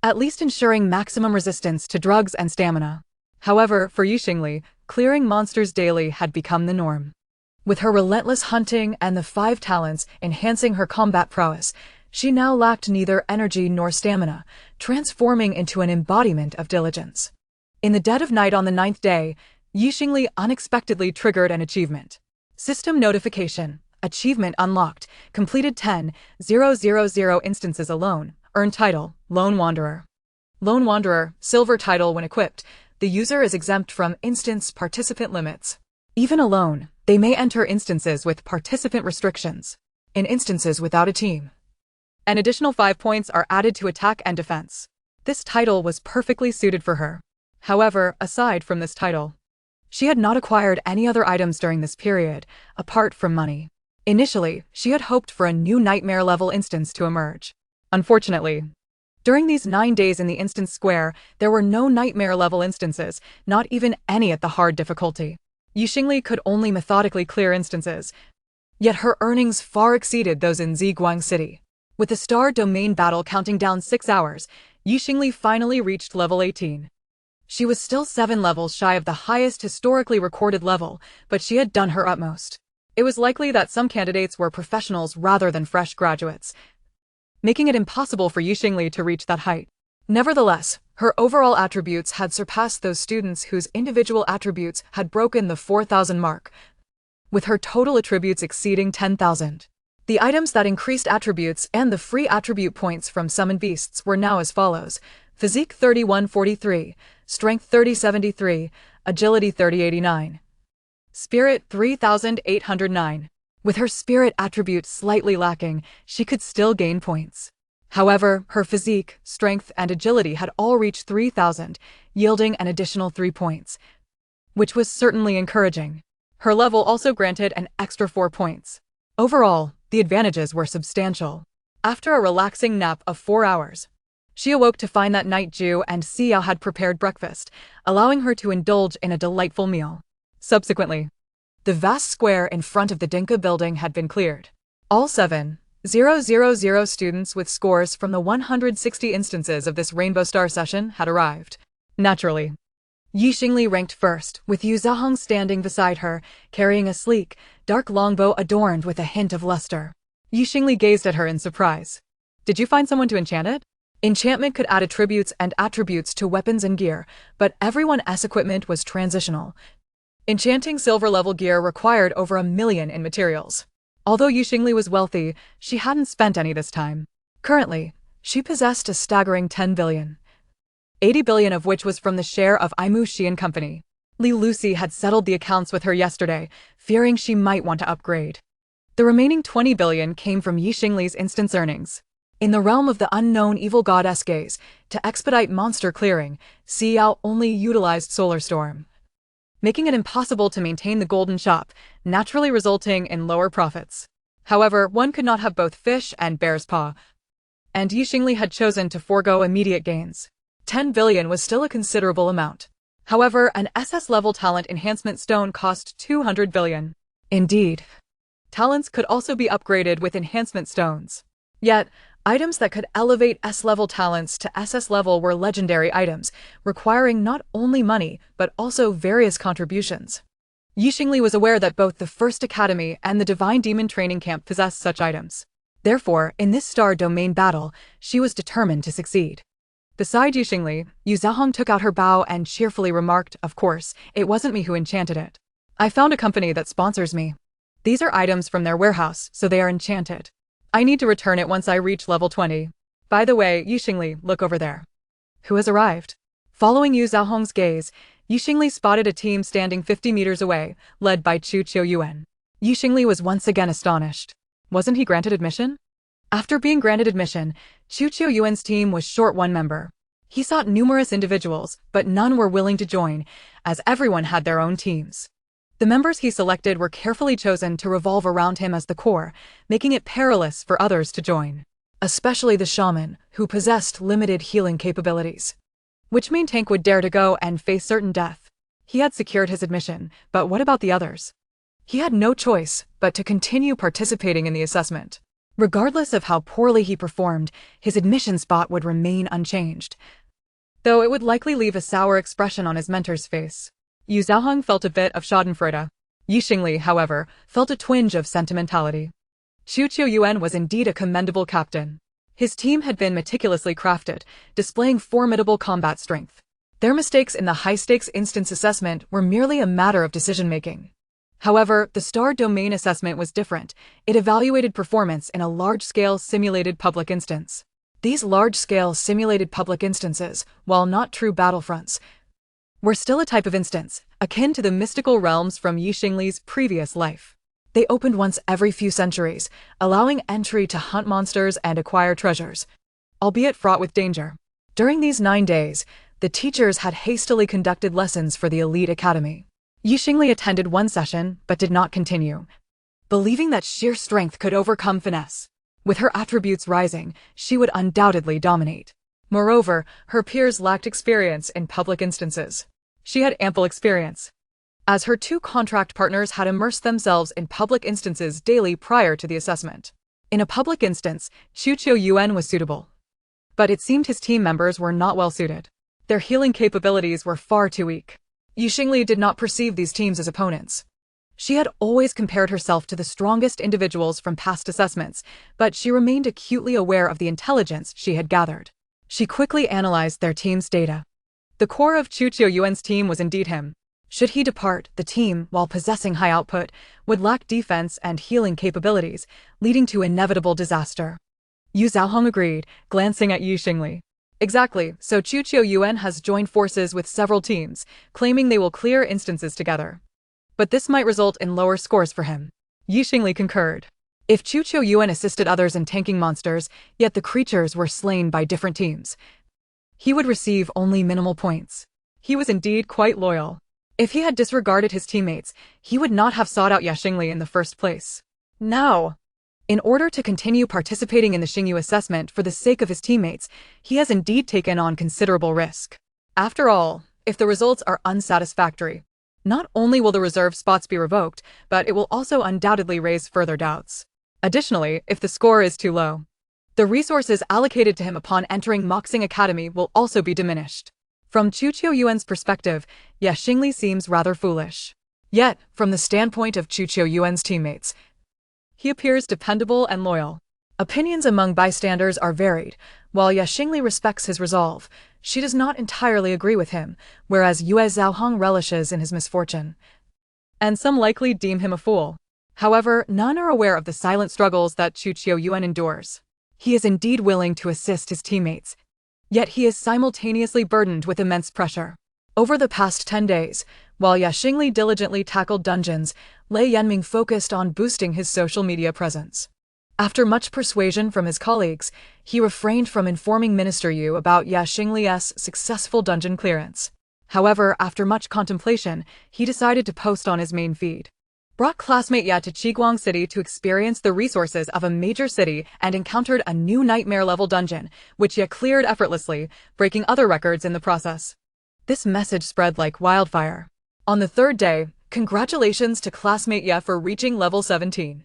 at least ensuring maximum resistance to drugs and stamina. However, for Xingli, clearing monsters daily had become the norm. With her relentless hunting and the 5 talents enhancing her combat prowess, she now lacked neither energy nor stamina, transforming into an embodiment of diligence. In the dead of night on the 9th day, Xingli unexpectedly triggered an achievement. System notification. Achievement unlocked. Completed 10,000 instances alone. Earned title, Lone Wanderer. Lone Wanderer, silver title when equipped. The user is exempt from instance participant limits. Even alone, they may enter instances with participant restrictions. In instances without a team, an additional 5 points are added to attack and defense. This title was perfectly suited for her. However, aside from this title, she had not acquired any other items during this period, apart from money. Initially, she had hoped for a new nightmare-level instance to emerge. Unfortunately, during these 9 days in the instance square, there were no nightmare-level instances, not even any at the hard difficulty. Xingli could only methodically clear instances, yet her earnings far exceeded those in Ziguang City. With the star domain battle counting down 6 hours, Xingli finally reached level 18. She was still 7 levels shy of the highest historically recorded level, but she had done her utmost. It was likely that some candidates were professionals rather than fresh graduates, making it impossible for Xingli to reach that height. Nevertheless, her overall attributes had surpassed those students whose individual attributes had broken the 4,000 mark, with her total attributes exceeding 10,000. The items that increased attributes and the free attribute points from summoned beasts were now as follows: Physique 3143, Strength 3073, Agility 3089, Spirit 3809. With her spirit attribute slightly lacking, she could still gain points. However, her physique, strength, and agility had all reached 3,000, yielding an additional 3 points, which was certainly encouraging. Her level also granted an extra 4 points. Overall, the advantages were substantial. After a relaxing nap of 4 hours, she awoke to find that Night Ju and Xiao had prepared breakfast, allowing her to indulge in a delightful meal. Subsequently, the vast square in front of the Dinka building had been cleared. All 7,000 students with scores from the 160 instances of this Rainbow Star session had arrived. Naturally, Xingli ranked first, with Yu Zhahong standing beside her, carrying a sleek, dark longbow adorned with a hint of luster. Xingli gazed at her in surprise. Did you find someone to enchant it? Enchantment could add attributes to weapons and gear, but everyone's equipment was transitional. Enchanting silver-level gear required over 1 million in materials. Although Xingli was wealthy, she hadn't spent any this time. Currently, she possessed a staggering 10 billion. 80 billion of which was from the share of Aimu Xian Company. Li Lucy had settled the accounts with her yesterday, fearing she might want to upgrade. The remaining 20 billion came from Xingli's instance earnings. In the realm of the unknown evil goddess gaze, to expedite monster clearing, Xiao only utilized Solar Storm, making it impossible to maintain the golden shop, naturally resulting in lower profits. However, one could not have both fish and bear's paw, and Xingli had chosen to forego immediate gains. 10 billion was still a considerable amount. However, an SS-level talent enhancement stone cost 200 billion. Indeed, talents could also be upgraded with enhancement stones. Yet, items that could elevate S-level talents to SS level were legendary items, requiring not only money, but also various contributions. Xingli was aware that both the First Academy and the Divine Demon Training Camp possessed such items. Therefore, in this star domain battle, she was determined to succeed. Beside Xingli, Yu Zhahong took out her bow and cheerfully remarked, "Of course, it wasn't me who enchanted it. I found a company that sponsors me. These are items from their warehouse, so they are enchanted. I need to return it once I reach level 20. By the way, Xingli, look over there. Who has arrived?" Following Yu Zhaohong's gaze, Xingli spotted a team standing 50 meters away, led by Chu Qiuyuan. Xingli was once again astonished. Wasn't he granted admission? After being granted admission, Chu Qiuyuan's team was short one member. He sought numerous individuals, but none were willing to join, as everyone had their own teams. The members he selected were carefully chosen to revolve around him as the core, making it perilous for others to join. Especially the shaman, who possessed limited healing capabilities. Which main tank would dare to go and face certain death? He had secured his admission, but what about the others? He had no choice but to continue participating in the assessment. Regardless of how poorly he performed, his admission spot would remain unchanged, though it would likely leave a sour expression on his mentor's face. Yu Zhaohong felt a bit of schadenfreude. Xingli, however, felt a twinge of sentimentality. Chu Qiuyuan was indeed a commendable captain. His team had been meticulously crafted, displaying formidable combat strength. Their mistakes in the high-stakes instance assessment were merely a matter of decision-making. However, the Star Domain assessment was different. It evaluated performance in a large-scale simulated public instance. These large-scale simulated public instances, while not true battlefronts, were still a type of instance, akin to the mystical realms from Xingli's previous life. They opened once every few centuries, allowing entry to hunt monsters and acquire treasures, albeit fraught with danger. During these 9 days, the teachers had hastily conducted lessons for the elite academy. Xingli attended one session, but did not continue, believing that sheer strength could overcome finesse. With her attributes rising, she would undoubtedly dominate. Moreover, her peers lacked experience in public instances. She had ample experience, as her 2 contract partners had immersed themselves in public instances daily prior to the assessment. In a public instance, Chu Qiuyuan was suitable. But it seemed his team members were not well suited. Their healing capabilities were far too weak. Xingli did not perceive these teams as opponents. She had always compared herself to the strongest individuals from past assessments, but she remained acutely aware of the intelligence she had gathered. She quickly analyzed their team's data. The core of Chu Qiuyuan's team was indeed him. Should he depart, the team, while possessing high output, would lack defense and healing capabilities, leading to inevitable disaster. Yu Zhaohong agreed, glancing at Xingli. Exactly, so Chu Qiuyuan has joined forces with several teams, claiming they will clear instances together. But this might result in lower scores for him. Xingli concurred. If Chu Qiuyuan assisted others in tanking monsters, yet the creatures were slain by different teams, he would receive only minimal points. He was indeed quite loyal. If he had disregarded his teammates, he would not have sought out Xingli in the first place. Now, in order to continue participating in the Xingyu assessment for the sake of his teammates, he has indeed taken on considerable risk. After all, if the results are unsatisfactory, not only will the reserve spots be revoked, but it will also undoubtedly raise further doubts. Additionally, if the score is too low, the resources allocated to him upon entering Moxing Academy will also be diminished. From Chu Qiuyuan's perspective, Xingli seems rather foolish. Yet, from the standpoint of Chu Qiuyuan's teammates, he appears dependable and loyal. Opinions among bystanders are varied. While Xingli respects his resolve, she does not entirely agree with him, whereas Yue Zhaohong relishes in his misfortune, and some likely deem him a fool. However, none are aware of the silent struggles that Chu Qiuyuan endures. He is indeed willing to assist his teammates, yet he is simultaneously burdened with immense pressure. Over the past 10 days, while Xingli diligently tackled dungeons, Lei Yanming focused on boosting his social media presence. After much persuasion from his colleagues, he refrained from informing Minister Yu about Xingli's successful dungeon clearance. However, after much contemplation, he decided to post on his main feed. Brought classmate Ya to Qiguang City to experience the resources of a major city and encountered a new nightmare-level dungeon, which Ya cleared effortlessly, breaking other records in the process. This message spread like wildfire. On the 3rd day, congratulations to classmate Ya for reaching level 17.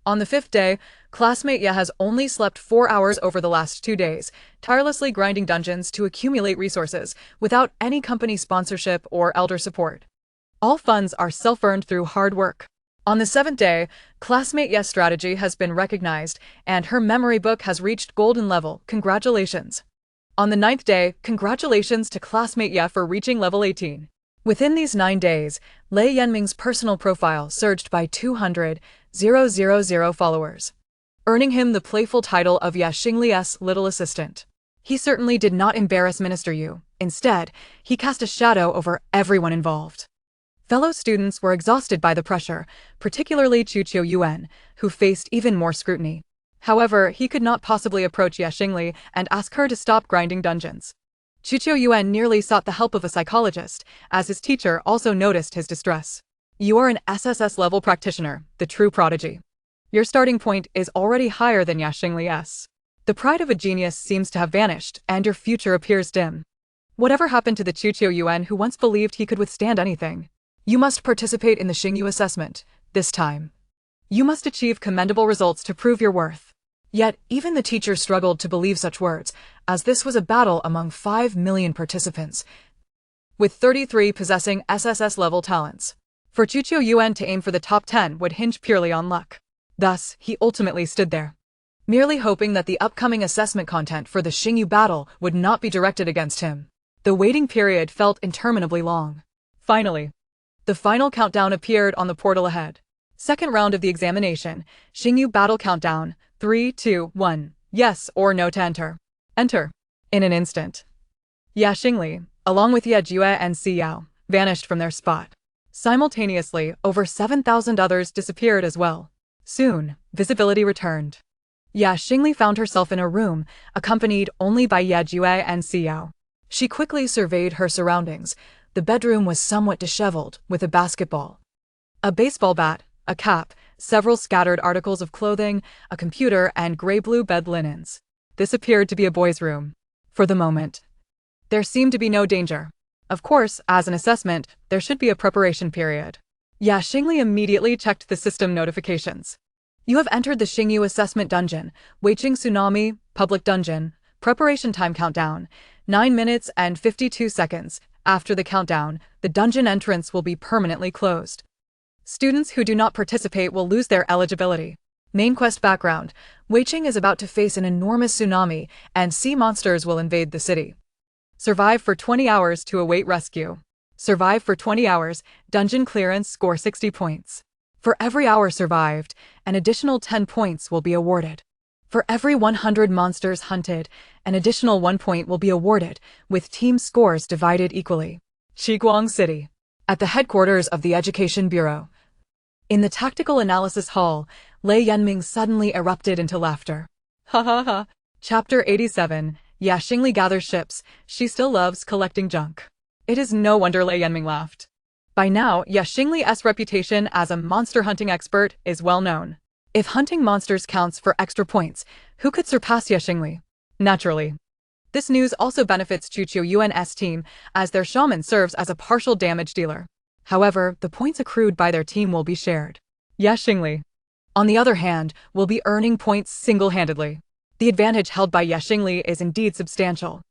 On the 5th day, classmate Ya has only slept 4 hours over the last 2 days, tirelessly grinding dungeons to accumulate resources, without any company sponsorship or elder support. All funds are self-earned through hard work. On the 7th day, classmate Ya's strategy has been recognized, and her memory book has reached golden level. Congratulations. On the 9th day, congratulations to classmate Ya for reaching level 18. Within these 9 days, Lei Yanming's personal profile surged by 200,000 followers, earning him the playful title of Xingli's little assistant. He certainly did not embarrass Minister Yu. Instead, he cast a shadow over everyone involved. Fellow students were exhausted by the pressure, particularly Chu Qiuyuan, who faced even more scrutiny. However, he could not possibly approach Xingli and ask her to stop grinding dungeons. Chu Qiuyuan nearly sought the help of a psychologist, as his teacher also noticed his distress. You are an SSS-level practitioner, the true prodigy. Your starting point is already higher than Xingli's. The pride of a genius seems to have vanished, and your future appears dim. Whatever happened to the Chu Qiuyuan who once believed he could withstand anything? You must participate in the Xingyu assessment, this time. You must achieve commendable results to prove your worth. Yet, even the teacher struggled to believe such words, as this was a battle among 5 million participants, with 33 possessing SSS-level talents. For Chuqiu Yuan to aim for the top 10 would hinge purely on luck. Thus, he ultimately stood there, merely hoping that the upcoming assessment content for the Xingli battle would not be directed against him. The waiting period felt interminably long. Finally, the final countdown appeared on the portal ahead. Second round of the examination, Xingli battle countdown, 3, 2, 1, yes or no to enter. Enter. In an instant, Xingli, along with Ye Jue and Si Yao, vanished from their spot. Simultaneously, over 7,000 others disappeared as well. Soon, visibility returned. Xingli found herself in a room, accompanied only by Ye Jue and Si Yao. She quickly surveyed her surroundings. The bedroom was somewhat disheveled, with a basketball, a baseball bat, a cap, several scattered articles of clothing, a computer, and gray-blue bed linens. This appeared to be a boy's room. For the moment, there seemed to be no danger. Of course, as an assessment, there should be a preparation period. Xingli immediately checked the system notifications. You have entered the Xingyu assessment dungeon, Weiqing Tsunami, public dungeon, preparation time countdown, 9 minutes and 52 seconds. After the countdown, the dungeon entrance will be permanently closed. Students who do not participate will lose their eligibility. Main quest background: Weiqing is about to face an enormous tsunami, and sea monsters will invade the city. Survive for 20 hours to await rescue. Survive for 20 hours, dungeon clearance, score 60 points. For every hour survived, an additional 10 points will be awarded. For every 100 monsters hunted, an additional 1 point will be awarded, with team scores divided equally. Xiguang City. At the headquarters of the Education Bureau. In the Tactical Analysis Hall, Lei Yanming suddenly erupted into laughter. Ha ha ha. Chapter 87, Xingli gathers ships. She still loves collecting junk. It is no wonder Lei Yanming laughed. By now, Xingli's reputation as a monster hunting expert is well known. If hunting monsters counts for extra points, who could surpass Xingli? Naturally. This news also benefits Chuqiu Yuan's team, as their shaman serves as a partial damage dealer. However, the points accrued by their team will be shared. Xingli, on the other hand, will be earning points single-handedly. The advantage held by Xingli is indeed substantial.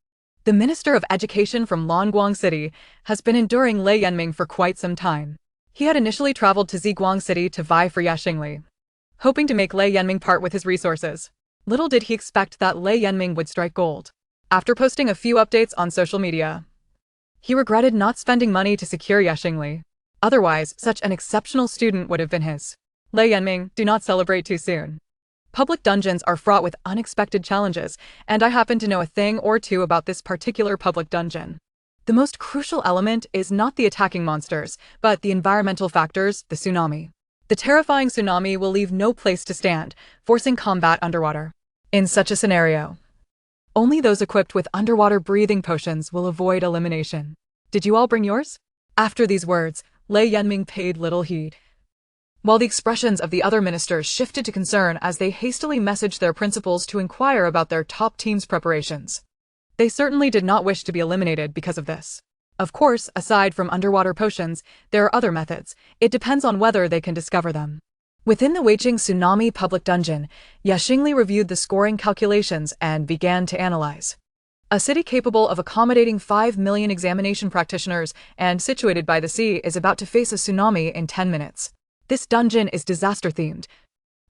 The Minister of Education from Longuang City has been enduring Lei Yanming for quite some time. He had initially traveled to Xiguang City to vie for Xingli, hoping to make Lei Yanming part with his resources. Little did he expect that Lei Yanming would strike gold. After posting a few updates on social media, he regretted not spending money to secure Xingli. Otherwise, such an exceptional student would have been his. Lei Yanming, do not celebrate too soon. Public dungeons are fraught with unexpected challenges, and I happen to know a thing or two about this particular public dungeon. The most crucial element is not the attacking monsters, but the environmental factors, the tsunami. The terrifying tsunami will leave no place to stand, forcing combat underwater. In such a scenario, only those equipped with underwater breathing potions will avoid elimination. Did you all bring yours? After these words, Lei Yanming paid little heed, while the expressions of the other ministers shifted to concern as they hastily messaged their principals to inquire about their top team's preparations. They certainly did not wish to be eliminated because of this. Of course, aside from underwater potions, there are other methods. It depends on whether they can discover them. Within the Weiqing Tsunami public dungeon, Xingli reviewed the scoring calculations and began to analyze. A city capable of accommodating 5 million examination practitioners and situated by the sea is about to face a tsunami in 10 minutes. This dungeon is disaster-themed,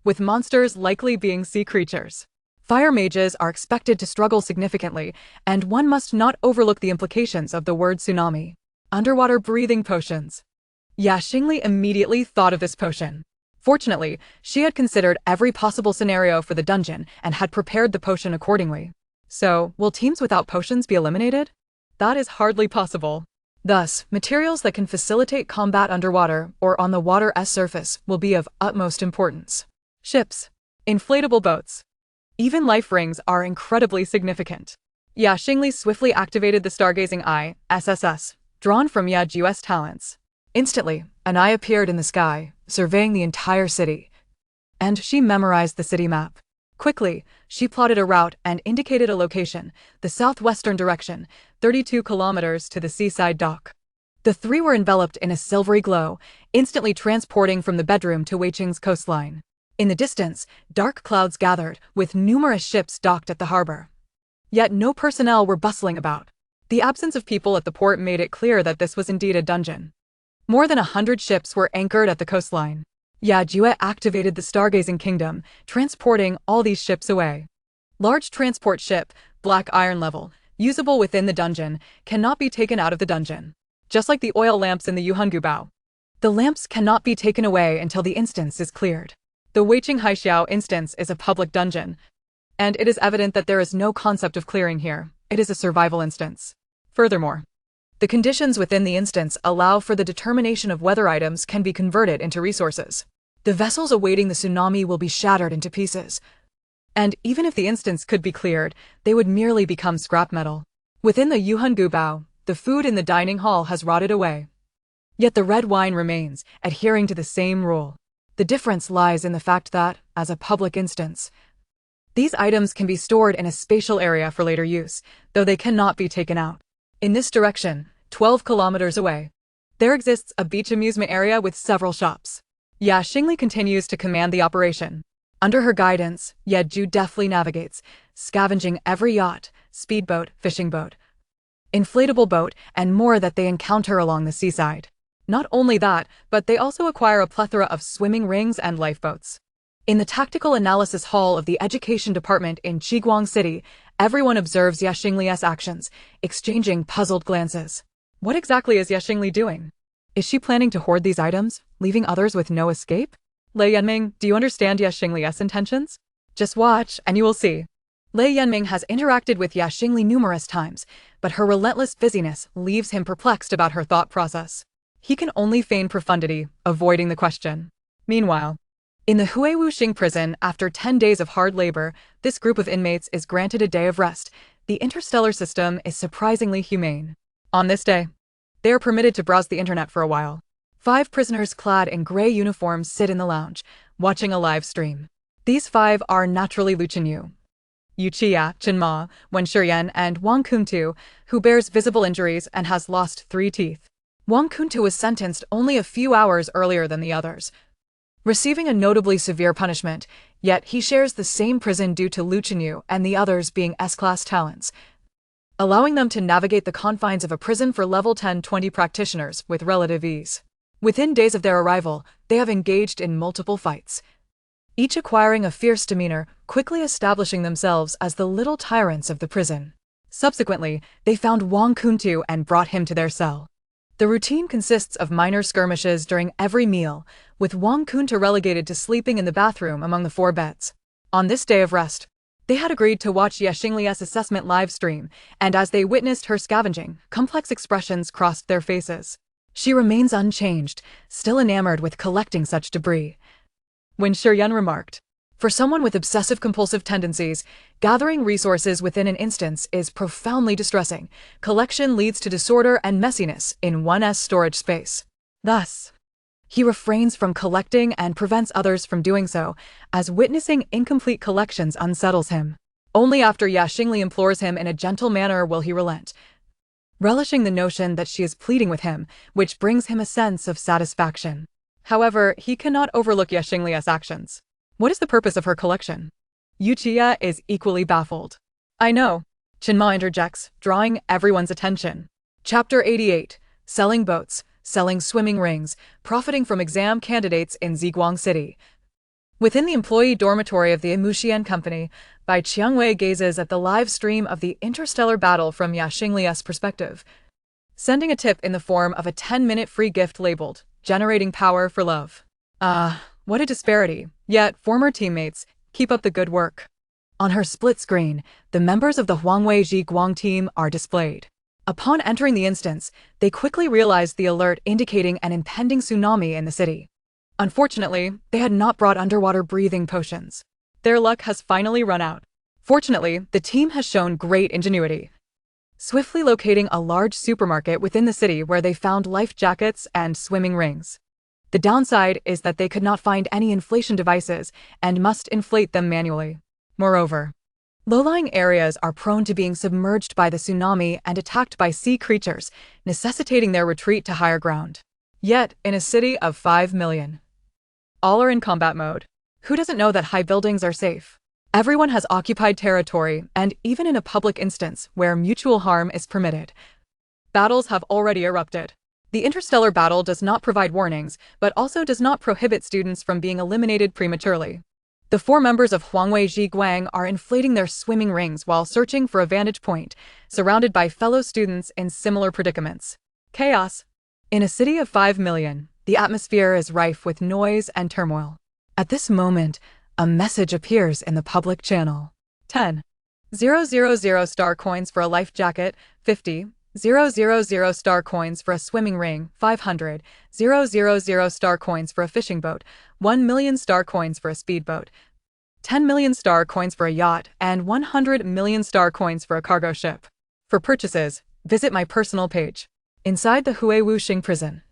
with monsters likely being sea creatures. Fire mages are expected to struggle significantly, and one must not overlook the implications of the word tsunami. Underwater breathing potions. Xingli immediately thought of this potion. Fortunately, she had considered every possible scenario for the dungeon and had prepared the potion accordingly. So, will teams without potions be eliminated? That is hardly possible. Thus, materials that can facilitate combat underwater or on the water's surface will be of utmost importance. Ships. Inflatable boats. Even life rings are incredibly significant. Xingli swiftly activated the stargazing eye, SSS, drawn from Ye Jue's talents. Instantly, an eye appeared in the sky, surveying the entire city. And she memorized the city map. Quickly, she plotted a route and indicated a location, the southwestern direction, 32 kilometers to the seaside dock. The three were enveloped in a silvery glow, instantly transporting from the bedroom to Weiqing's coastline. In the distance, dark clouds gathered, with numerous ships docked at the harbor. Yet no personnel were bustling about. The absence of people at the port made it clear that this was indeed a dungeon. More than 100 ships were anchored at the coastline. Yajue activated the Stargazing Kingdom, transporting all these ships away. Large transport ship, black iron level, usable within the dungeon, cannot be taken out of the dungeon. Just like the oil lamps in the Yuhangubao. The lamps cannot be taken away until the instance is cleared. The Weiqing Haixiao instance is a public dungeon, and it is evident that there is no concept of clearing here. It is a survival instance. Furthermore, the conditions within the instance allow for the determination of whether items can be converted into resources. The vessels awaiting the tsunami will be shattered into pieces. And even if the instance could be cleared, they would merely become scrap metal. Within the Yuhangubao, the food in the dining hall has rotted away. Yet the red wine remains, adhering to the same rule. The difference lies in the fact that, as a public instance, these items can be stored in a spatial area for later use, though they cannot be taken out. In this direction, 12 kilometers away, there exists a beach amusement area with several shops. Xingli continues to command the operation. Under her guidance, Ju deftly navigates, scavenging every yacht, speedboat, fishing boat, inflatable boat, and more that they encounter along the seaside. Not only that, but they also acquire a plethora of swimming rings and lifeboats. In the Tactical Analysis Hall of the Education Department in Qiguang City, everyone observes Xingli's actions, exchanging puzzled glances. What exactly is Xingli doing? Is she planning to hoard these items, leaving others with no escape? Lei Yanming, do you understand Xingli's intentions? Just watch, and you will see. Lei Yanming has interacted with Xingli numerous times, but her relentless busyness leaves him perplexed about her thought process. He can only feign profundity, avoiding the question. Meanwhile, in the Hui Wuxing prison, after 10 days of hard labor, this group of inmates is granted a day of rest. The interstellar system is surprisingly humane. On this day, they are permitted to browse the internet for a while. 5 prisoners clad in gray uniforms sit in the lounge, watching a live stream. These 5 are naturally Lu Chenyu, Yu Qia, Chen Ma, Wen Shiyan, and Wang Kuntu, who bears visible injuries and has lost 3 teeth. Wang Kuntu was sentenced only a few hours earlier than the others, receiving a notably severe punishment, yet he shares the same prison due to Lu Chenyu and the others being S-class talents, allowing them to navigate the confines of a prison for level 10-20 practitioners with relative ease. Within days of their arrival, they have engaged in multiple fights, each acquiring a fierce demeanor, quickly establishing themselves as the little tyrants of the prison. Subsequently, they found Wang Kuntu and brought him to their cell. The routine consists of minor skirmishes during every meal, with Wang Kuntu relegated to sleeping in the bathroom among the 4 beds. On this day of rest, they had agreed to watch Xingli's assessment live stream, and as they witnessed her scavenging, complex expressions crossed their faces. She remains unchanged, still enamored with collecting such debris. Wen Shiyan remarked, "For someone with obsessive-compulsive tendencies, gathering resources within an instance is profoundly distressing. Collection leads to disorder and messiness in one's storage space. Thus, he refrains from collecting and prevents others from doing so, as witnessing incomplete collections unsettles him. Only after Xingli implores him in a gentle manner will he relent, relishing the notion that she is pleading with him, which brings him a sense of satisfaction. However, he cannot overlook Xingli's actions. What is the purpose of her collection?" Yu Qia is equally baffled. "I know," Chen Ma interjects, drawing everyone's attention. Chapter 88, Selling Boats, Selling Swimming Rings, Profiting from Exam Candidates in Xiguang City. Within the employee dormitory of the Imushian Company, Bai Qiangwei gazes at the live stream of the interstellar battle from Xingli's perspective, sending a tip in the form of a 10-minute free gift labeled, "Generating Power for Love." What a disparity. Yet, former teammates, keep up the good work. On her split screen, the members of the Huangwei Xiguang team are displayed. Upon entering the instance, they quickly realized the alert indicating an impending tsunami in the city. Unfortunately, they had not brought underwater breathing potions. Their luck has finally run out. Fortunately, the team has shown great ingenuity, swiftly locating a large supermarket within the city where they found life jackets and swimming rings. The downside is that they could not find any inflation devices and must inflate them manually. Moreover, low-lying areas are prone to being submerged by the tsunami and attacked by sea creatures, necessitating their retreat to higher ground. Yet, in a city of 5 million, all are in combat mode. Who doesn't know that high buildings are safe? Everyone has occupied territory, and even in a public instance where mutual harm is permitted, battles have already erupted. The interstellar battle does not provide warnings, but also does not prohibit students from being eliminated prematurely. The 4 members of Huangwei Zhiguang are inflating their swimming rings while searching for a vantage point, surrounded by fellow students in similar predicaments. Chaos. In a city of 5 million, the atmosphere is rife with noise and turmoil. At this moment, a message appears in the public channel. 10. 000 star coins for a life jacket, 50. 000 star coins for a swimming ring, 500. 000 star coins for a fishing boat, 1 million star coins for a speedboat, 10 million star coins for a yacht, and 100 million star coins for a cargo ship. For purchases, visit my personal page. Inside the Hui Wuxing prison,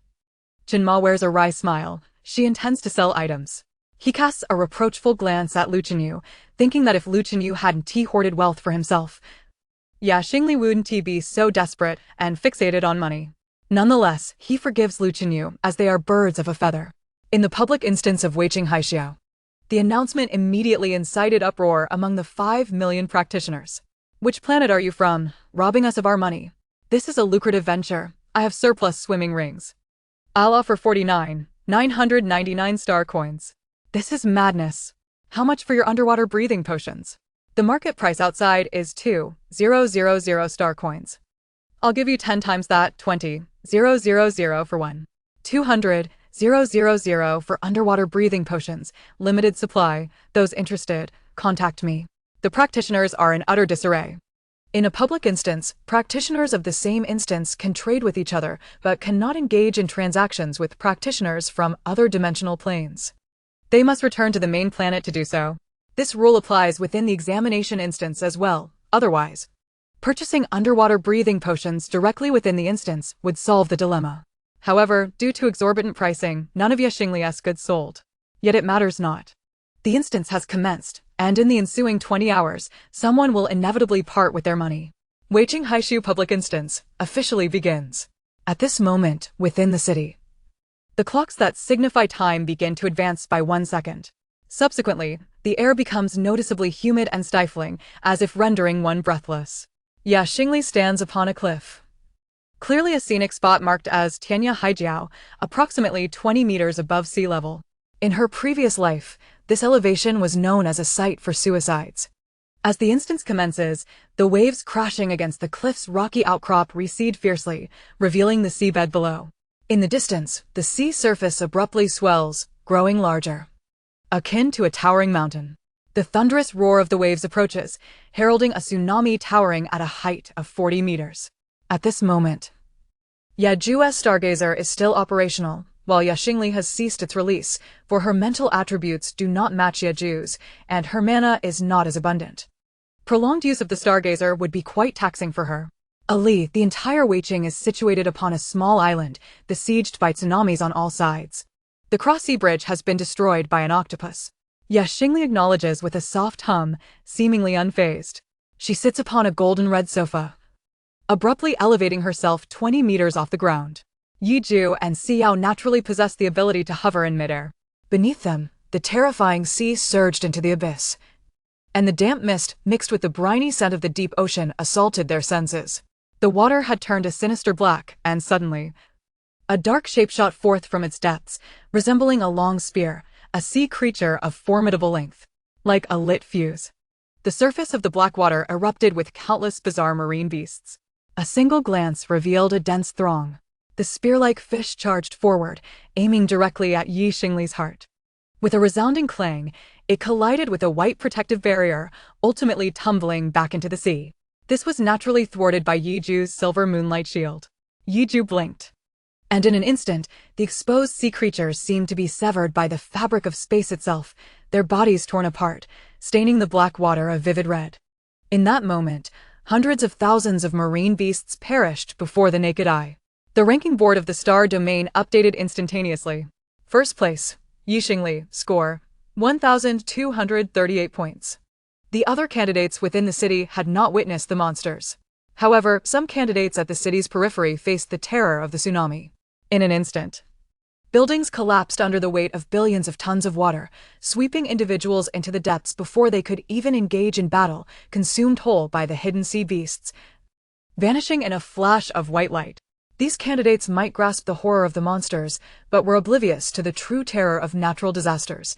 Jinma wears a wry smile. She intends to sell items. He casts a reproachful glance at Lu Chenyu, thinking that if Lu Chenyu hadn't hoarded wealth for himself, Xingli wouldn't be so desperate and fixated on money. Nonetheless, he forgives Lu Chenyu, as they are birds of a feather. In the public instance of Weiqing Haixiao, the announcement immediately incited uproar among the 5 million practitioners. Which planet are you from, robbing us of our money? This is a lucrative venture. I have surplus swimming rings. I'll offer 49,999 star coins. This is madness. How much for your underwater breathing potions? The market price outside is 2,000 star coins. I'll give you 10 times that, 20,000 for one. 200,000 for underwater breathing potions, limited supply. Those interested, contact me. The practitioners are in utter disarray. In a public instance, practitioners of the same instance can trade with each other, but cannot engage in transactions with practitioners from other dimensional planes. They must return to the main planet to do so. This rule applies within the examination instance as well. Otherwise, purchasing underwater breathing potions directly within the instance would solve the dilemma. However, due to exorbitant pricing, none of Xingli's goods sold. Yet it matters not. The instance has commenced, and in the ensuing 20 hours, someone will inevitably part with their money. Weiqing Haixiao public instance officially begins. At this moment, within the city, the clocks that signify time begin to advance by 1 second. Subsequently, the air becomes noticeably humid and stifling, as if rendering one breathless. Xingli stands upon a cliff. Clearly a scenic spot marked as Tianya Haijiao, approximately 20 meters above sea level. In her previous life, this elevation was known as a site for suicides. As the instance commences, the waves crashing against the cliff's rocky outcrop recede fiercely, revealing the seabed below. In the distance, the sea surface abruptly swells, growing larger, akin to a towering mountain. The thunderous roar of the waves approaches, heralding a tsunami towering at a height of 40 meters. At this moment, Yaju's stargazer is still operational, while Xingli has ceased its release, for her mental attributes do not match Yaju's, and her mana is not as abundant. Prolonged use of the stargazer would be quite taxing for her. Ali, the entire Weiqing is situated upon a small island, besieged by tsunamis on all sides. The cross-sea bridge has been destroyed by an octopus. Xingli acknowledges with a soft hum, seemingly unfazed. She sits upon a golden-red sofa, abruptly elevating herself 20 meters off the ground. Yiju and Xiao naturally possess the ability to hover in midair. Beneath them, the terrifying sea surged into the abyss, and the damp mist mixed with the briny scent of the deep ocean assaulted their senses. The water had turned a sinister black, and suddenly, a dark shape shot forth from its depths, resembling a long spear, a sea creature of formidable length. Like a lit fuse, the surface of the black water erupted with countless bizarre marine beasts. A single glance revealed a dense throng. The spear-like fish charged forward, aiming directly at Xingli's heart. With a resounding clang, it collided with a white protective barrier, ultimately tumbling back into the sea. This was naturally thwarted by Yiju's silver moonlight shield. Yiju blinked, and in an instant, the exposed sea creatures seemed to be severed by the fabric of space itself, their bodies torn apart, staining the black water a vivid red. In that moment, hundreds of thousands of marine beasts perished before the naked eye. The ranking board of the star domain updated instantaneously. First place, Xingli, score, 1,238 points. The other candidates within the city had not witnessed the monsters. However, some candidates at the city's periphery faced the terror of the tsunami. In an instant, buildings collapsed under the weight of billions of tons of water, sweeping individuals into the depths before they could even engage in battle, consumed whole by the hidden sea beasts, vanishing in a flash of white light. These candidates might grasp the horror of the monsters, but were oblivious to the true terror of natural disasters.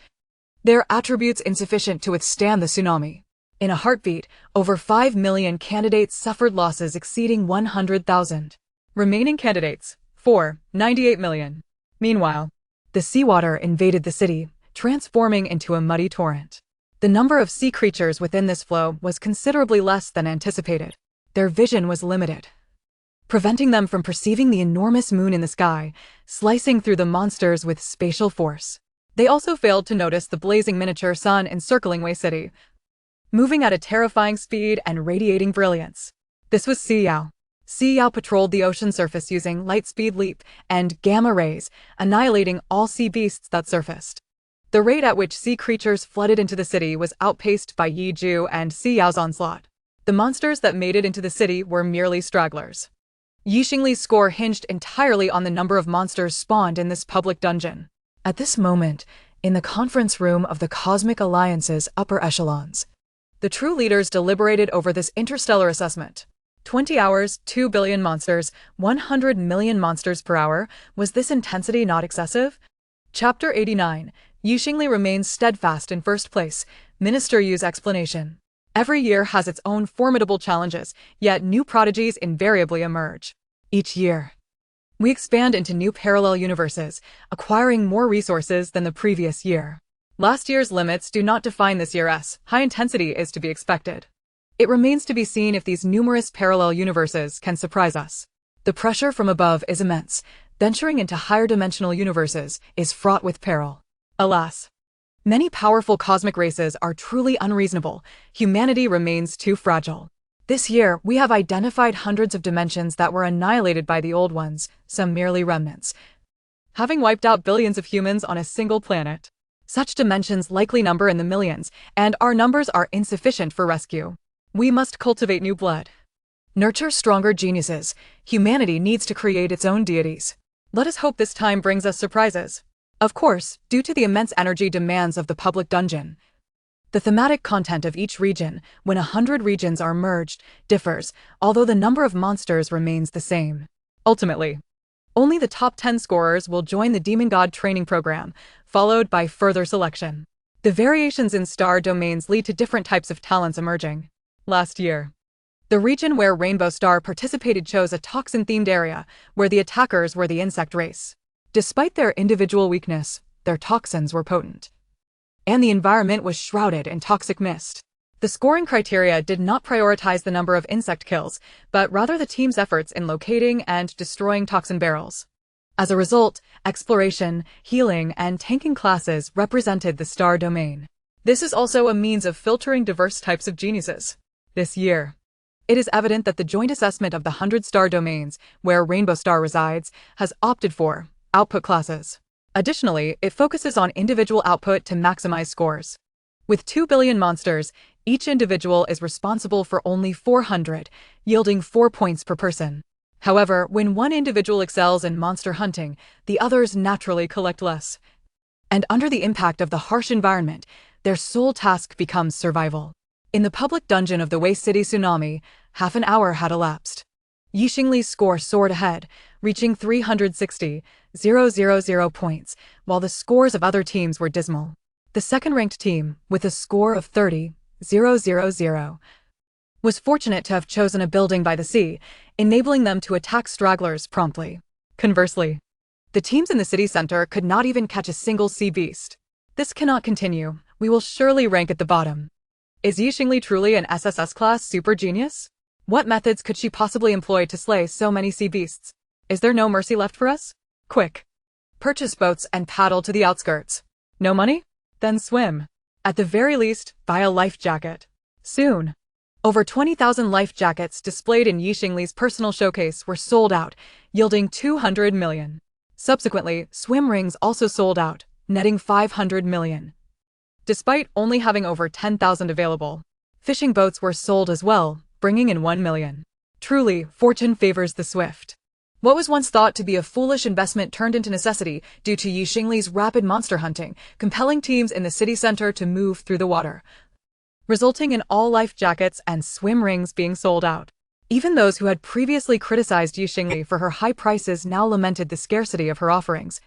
Their attributes insufficient to withstand the tsunami. In a heartbeat, over 5 million candidates suffered losses exceeding 100,000. Remaining candidates, 98 million. Meanwhile, the seawater invaded the city, transforming into a muddy torrent. The number of sea creatures within this flow was considerably less than anticipated. Their vision was limited, preventing them from perceiving the enormous moon in the sky, slicing through the monsters with spatial force. They also failed to notice the blazing miniature sun encircling Wei City, moving at a terrifying speed and radiating brilliance. This was Xi Yao patrolled the ocean surface using light-speed leap and gamma rays, annihilating all sea beasts that surfaced. The rate at which sea creatures flooded into the city was outpaced by Yi Ju and Xi Yao's onslaught. The monsters that made it into the city were merely stragglers. Xingli's score hinged entirely on the number of monsters spawned in this public dungeon. At this moment, in the conference room of the Cosmic Alliance's upper echelons, the true leaders deliberated over this interstellar assessment. 20 hours, 2 billion monsters, 100 million monsters per hour. Was this intensity not excessive? Chapter 89. Xingli remains steadfast in first place. Minister Yu's explanation. Every year has its own formidable challenges, yet new prodigies invariably emerge. Each year, we expand into new parallel universes, acquiring more resources than the previous year. Last year's limits do not define this year's. High intensity is to be expected. It remains to be seen if these numerous parallel universes can surprise us. The pressure from above is immense. Venturing into higher dimensional universes is fraught with peril. Alas, many powerful cosmic races are truly unreasonable. Humanity remains too fragile. This year, we have identified hundreds of dimensions that were annihilated by the old ones, some merely remnants, having wiped out billions of humans on a single planet. Such dimensions likely number in the millions, and our numbers are insufficient for rescue. We must cultivate new blood. Nurture stronger geniuses. Humanity needs to create its own deities. Let us hope this time brings us surprises. Of course, due to the immense energy demands of the public dungeon, the thematic content of each region, when 100 regions are merged, differs, although the number of monsters remains the same. Ultimately, only the top 10 scorers will join the Demon God training program, followed by further selection. The variations in star domains lead to different types of talents emerging. Last year, the region where Rainbow Star participated chose a toxin-themed area, where the attackers were the insect race. Despite their individual weakness, their toxins were potent, and the environment was shrouded in toxic mist. The scoring criteria did not prioritize the number of insect kills, but rather the team's efforts in locating and destroying toxin barrels. As a result, exploration, healing, and tanking classes represented the star domain. This is also a means of filtering diverse types of geniuses. This year, it is evident that the joint assessment of the 100 star domains, where Rainbow Star resides, has opted for output classes. Additionally, it focuses on individual output to maximize scores. With 2 billion monsters, each individual is responsible for only 400, yielding 4 points per person. However, when one individual excels in monster hunting, the others naturally collect less. And under the impact of the harsh environment, their sole task becomes survival. In the public dungeon of the Wei City tsunami, half an hour had elapsed. Xingli's score soared ahead, reaching 360,000 points, while the scores of other teams were dismal. The second-ranked team, with a score of 30,000, was fortunate to have chosen a building by the sea, enabling them to attack stragglers promptly. Conversely, the teams in the city center could not even catch a single sea beast. This cannot continue. We will surely rank at the bottom. Is Xingli truly an SSS-class super genius? What methods could she possibly employ to slay so many sea beasts? Is there no mercy left for us? Quick! Purchase boats and paddle to the outskirts. No money? Then swim. At the very least, buy a life jacket. Soon. Over 20,000 life jackets displayed in Xingli's personal showcase were sold out, yielding 200 million. Subsequently, swim rings also sold out, netting 500 million. Despite only having over 10,000 available, fishing boats were sold as well, bringing in 1 million. Truly, fortune favors the swift. What was once thought to be a foolish investment turned into necessity due to Xingli's rapid monster hunting, compelling teams in the city center to move through the water, resulting in all life jackets and swim rings being sold out. Even those who had previously criticized Xingli for her high prices now lamented the scarcity of her offerings,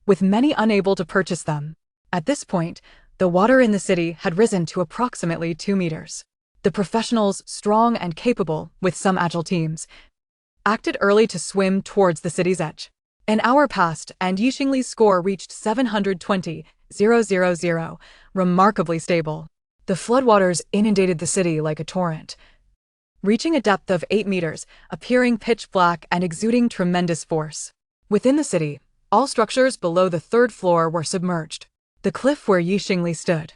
with many unable to purchase them. At this point, the water in the city had risen to approximately 2 meters. The professionals, strong and capable, with some agile teams, acted early to swim towards the city's edge. An hour passed, and Xingli's score reached 720,000, remarkably stable. The floodwaters inundated the city like a torrent, reaching a depth of 8 meters, appearing pitch black and exuding tremendous force. Within the city, all structures below the 3rd floor were submerged. The cliff where Xingli stood,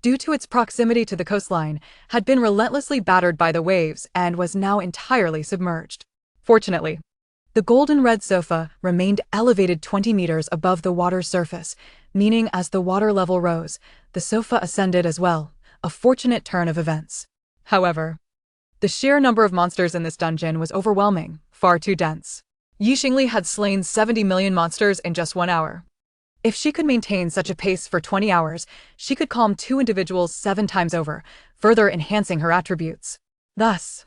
due to its proximity to the coastline, had been relentlessly battered by the waves and was now entirely submerged. Fortunately, the golden red sofa remained elevated 20 meters above the water's surface, meaning as the water level rose, the sofa ascended as well, a fortunate turn of events. However, the sheer number of monsters in this dungeon was overwhelming, far too dense. Xingli had slain 70 million monsters in just 1 hour. If she could maintain such a pace for 20 hours, she could calm 2 individuals 7 times over, further enhancing her attributes. Thus,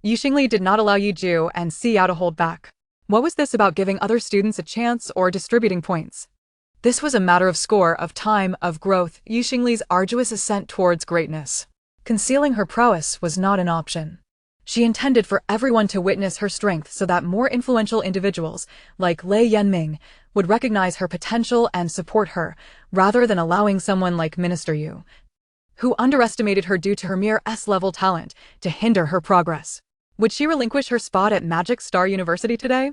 Xingli did not allow Yiju and Xiao to hold back. What was this about giving other students a chance or distributing points? This was a matter of score, of time, of growth, Xingli's arduous ascent towards greatness. Concealing her prowess was not an option. She intended for everyone to witness her strength so that more influential individuals, like Lei Yanming, would recognize her potential and support her, rather than allowing someone like Minister Yu, who underestimated her due to her mere S-level talent, to hinder her progress. Would she relinquish her spot at Magic Star University today?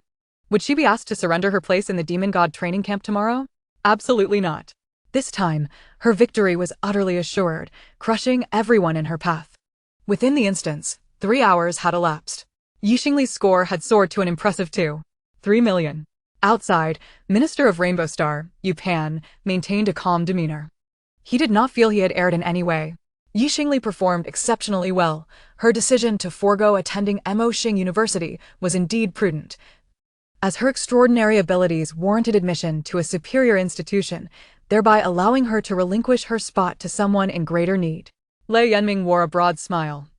Would she be asked to surrender her place in the Demon God training camp tomorrow? Absolutely not. This time, her victory was utterly assured, crushing everyone in her path. Within the instance, 3 hours had elapsed. Xingli's score had soared to an impressive 2.3 million. Outside, Minister of Rainbow Star, Yu Pan, maintained a calm demeanor. He did not feel he had erred in any way. Xingli performed exceptionally well. Her decision to forego attending Moxing University was indeed prudent, as her extraordinary abilities warranted admission to a superior institution, thereby allowing her to relinquish her spot to someone in greater need. Lei Yanming wore a broad smile,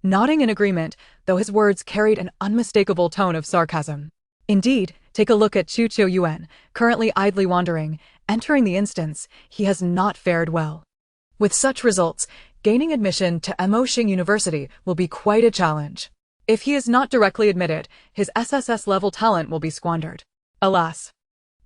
nodding in agreement, though his words carried an unmistakable tone of sarcasm. Indeed, take a look at Chu Qiu Yuan, currently idly wandering. Entering the instance, he has not fared well. With such results, gaining admission to Moxing University will be quite a challenge. If he is not directly admitted, his SSS-level talent will be squandered. Alas,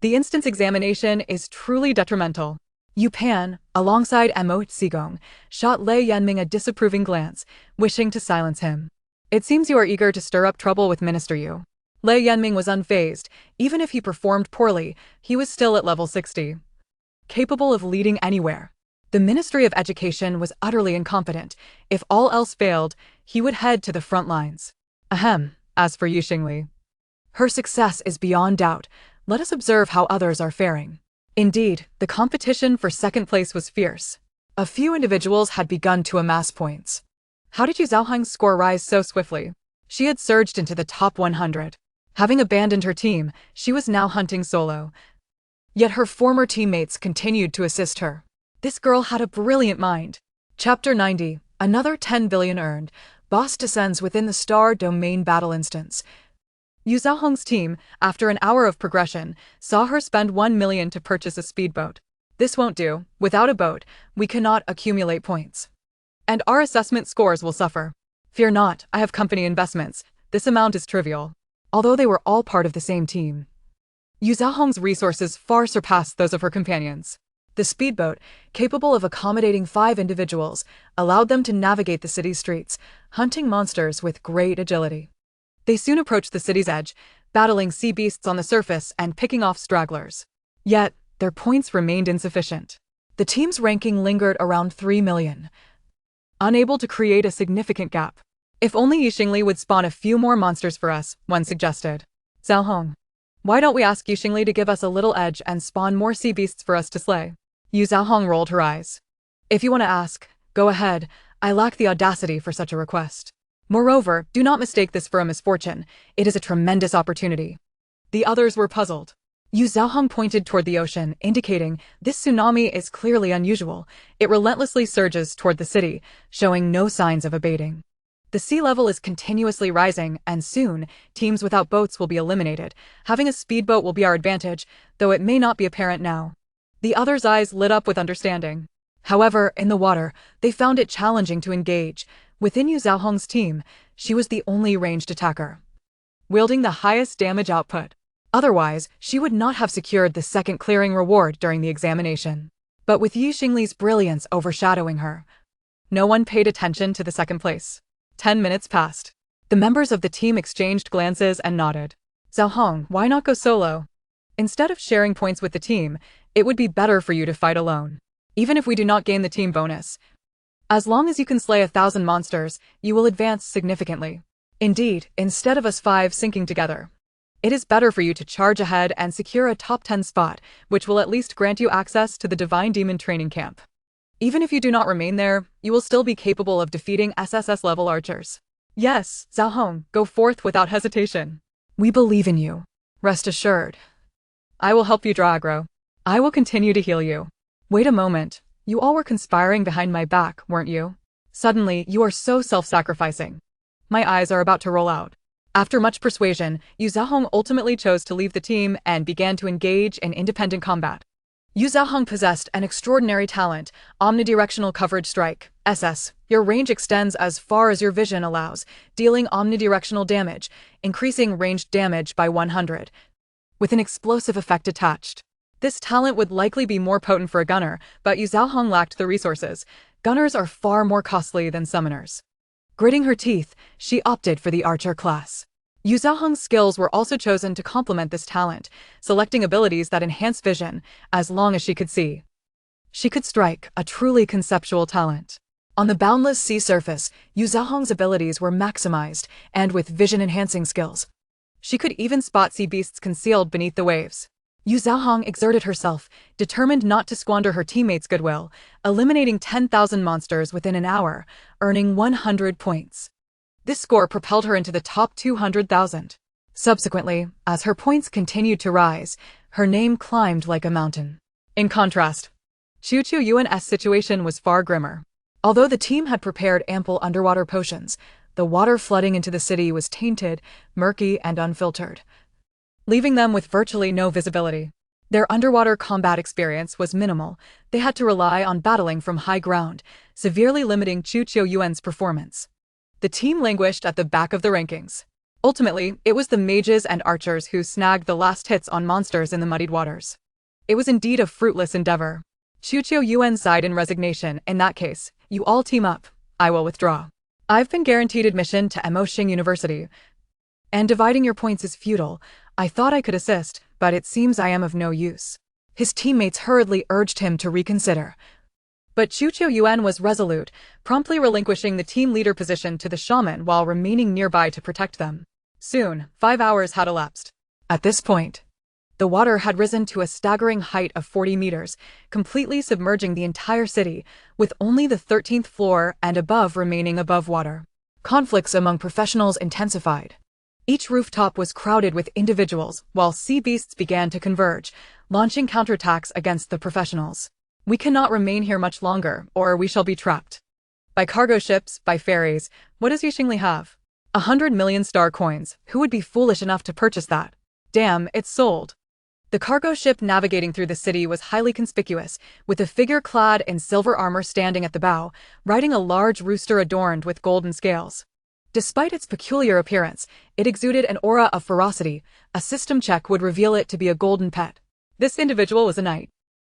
the instance examination is truly detrimental. Yu Pan, alongside Mo Zigong, shot Lei Yanming a disapproving glance, wishing to silence him. It seems you are eager to stir up trouble with Minister Yu. Lei Yanming was unfazed. Even if he performed poorly, he was still at level 60, capable of leading anywhere. The Ministry of Education was utterly incompetent. If all else failed, he would head to the front lines. Ahem, as for Xingli, her success is beyond doubt. Let us observe how others are faring. Indeed, the competition for second place was fierce. A few individuals had begun to amass points. How did Yu Zhaoheng's score rise so swiftly? She had surged into the top 100. Having abandoned her team, she was now hunting solo. Yet her former teammates continued to assist her. This girl had a brilliant mind. Chapter 90, another 10 billion earned. Boss descends within the Star Domain battle instance. Yu Zhaoheng's team, after an hour of progression, saw her spend 1 million to purchase a speedboat. This won't do. Without a boat, we cannot accumulate points, and our assessment scores will suffer. Fear not, I have company investments. This amount is trivial. Although they were all part of the same team, Yu Zhaoheng's resources far surpassed those of her companions. The speedboat, capable of accommodating 5 individuals, allowed them to navigate the city's streets, hunting monsters with great agility. They soon approached the city's edge, battling sea beasts on the surface and picking off stragglers. Yet, their points remained insufficient. The team's ranking lingered around 3 million, unable to create a significant gap. If only Xingli would spawn a few more monsters for us, one suggested. Zhaoheng, why don't we ask Xingli to give us a little edge and spawn more sea beasts for us to slay? Yu Zhaoheng rolled her eyes. If you want to ask, go ahead. I lack the audacity for such a request. Moreover, do not mistake this for a misfortune. It is a tremendous opportunity. The others were puzzled. Yu Zhaoheng pointed toward the ocean, indicating, this tsunami is clearly unusual. It relentlessly surges toward the city, showing no signs of abating. The sea level is continuously rising, and soon, teams without boats will be eliminated. Having a speedboat will be our advantage, though it may not be apparent now. The other's eyes lit up with understanding. However, in the water, they found it challenging to engage. Within Yu Zhaohong's team, she was the only ranged attacker, wielding the highest damage output. Otherwise, she would not have secured the second clearing reward during the examination. But with Xingli's brilliance overshadowing her, no one paid attention to the second place. 10 minutes passed. The members of the team exchanged glances and nodded. Zhaohong, why not go solo? Instead of sharing points with the team, it would be better for you to fight alone. Even if we do not gain the team bonus, as long as you can slay 1,000 monsters, you will advance significantly. Indeed, instead of us 5 sinking together, it is better for you to charge ahead and secure a top 10 spot, which will at least grant you access to the Divine Demon training camp. Even if you do not remain there, you will still be capable of defeating SSS-level archers. Yes, Zhaohong, go forth without hesitation. We believe in you. Rest assured. I will help you draw aggro. I will continue to heal you. Wait a moment. You all were conspiring behind my back, weren't you? Suddenly, you are so self-sacrificing. My eyes are about to roll out. After much persuasion, Yu Zhaohong ultimately chose to leave the team and began to engage in independent combat. Yu Zhaohong possessed an extraordinary talent, omnidirectional coverage strike, SS. Your range extends as far as your vision allows, dealing omnidirectional damage, increasing ranged damage by 100, with an explosive effect attached. This talent would likely be more potent for a gunner, but Yu Zhaohong lacked the resources. Gunners are far more costly than summoners. Gritting her teeth, she opted for the archer class. Yu Zhaohong's skills were also chosen to complement this talent, selecting abilities that enhance vision, as long as she could see. She could strike, a truly conceptual talent. On the boundless sea surface, Yu Zhaohong's abilities were maximized, and with vision-enhancing skills, she could even spot sea beasts concealed beneath the waves. Yu Zhaohong exerted herself, determined not to squander her teammates' goodwill, eliminating 10,000 monsters within an hour, earning 100 points. This score propelled her into the top 200,000. Subsequently, as her points continued to rise, her name climbed like a mountain. In contrast, Chu Yuan's situation was far grimmer. Although the team had prepared ample underwater potions, the water flooding into the city was tainted, murky, and unfiltered, leaving them with virtually no visibility. Their underwater combat experience was minimal. They had to rely on battling from high ground, severely limiting Chu Yuan's performance. The team languished at the back of the rankings. Ultimately, it was the mages and archers who snagged the last hits on monsters in the muddied waters. It was indeed a fruitless endeavor. Chu Yuan sighed in resignation. In that case, you all team up. I will withdraw. I've been guaranteed admission to Emoshing University, and dividing your points is futile. I thought I could assist, but it seems I am of no use. His teammates hurriedly urged him to reconsider. But Chu Yuan was resolute, promptly relinquishing the team leader position to the shaman while remaining nearby to protect them. Soon, 5 hours had elapsed. At this point, the water had risen to a staggering height of 40 meters, completely submerging the entire city, with only the 13th floor and above remaining above water. Conflicts among professionals intensified. Each rooftop was crowded with individuals, while sea beasts began to converge, launching counterattacks against the professionals. We cannot remain here much longer, or we shall be trapped. By cargo ships, by ferries, what does Xingli have? 100 million star coins. Who would be foolish enough to purchase that? Damn, it's sold. The cargo ship navigating through the city was highly conspicuous, with a figure clad in silver armor standing at the bow, riding a large rooster adorned with golden scales. Despite its peculiar appearance, it exuded an aura of ferocity. A system check would reveal it to be a golden pet. This individual was a knight.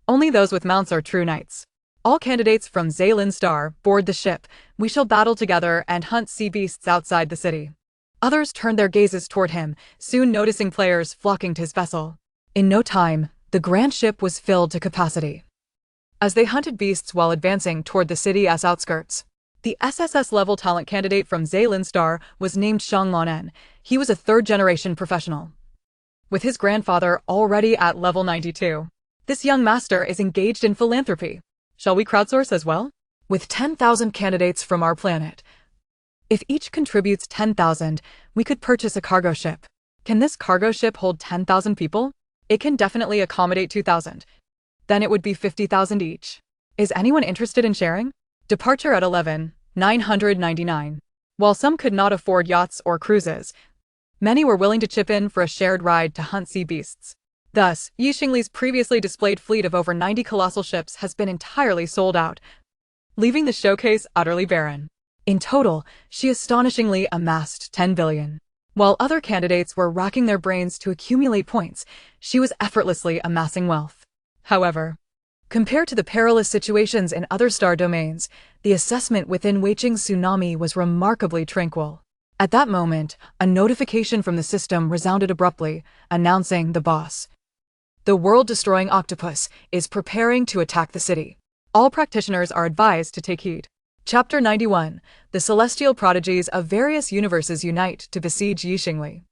Only those with mounts are true knights. All candidates from Zaylin Star board the ship. We shall battle together and hunt sea beasts outside the city. Others turned their gazes toward him, soon noticing players flocking to his vessel. In no time, the grand ship was filled to capacity. As they hunted beasts while advancing toward the city's outskirts, the SSS-level talent candidate from Zaylin Star was named Shang Lanen. He was a third-generation professional, with his grandfather already at level 92. This young master is engaged in philanthropy. Shall we crowdsource as well? With 10,000 candidates from our planet, if each contributes 10,000, we could purchase a cargo ship. Can this cargo ship hold 10,000 people? It can definitely accommodate 2,000. Then it would be 50,000 each. Is anyone interested in sharing? Departure at 11:999. While some could not afford yachts or cruises, many were willing to chip in for a shared ride to hunt sea beasts. Thus, Xingli's previously displayed fleet of over 90 colossal ships has been entirely sold out, leaving the showcase utterly barren. In total, she astonishingly amassed 10 billion. While other candidates were racking their brains to accumulate points, she was effortlessly amassing wealth. However, compared to the perilous situations in other star domains, the assessment within Weiqing's tsunami was remarkably tranquil. At that moment, a notification from the system resounded abruptly, announcing the boss. The world-destroying octopus is preparing to attack the city. All practitioners are advised to take heed. Chapter 91. The celestial prodigies of various universes unite to besiege Xingli.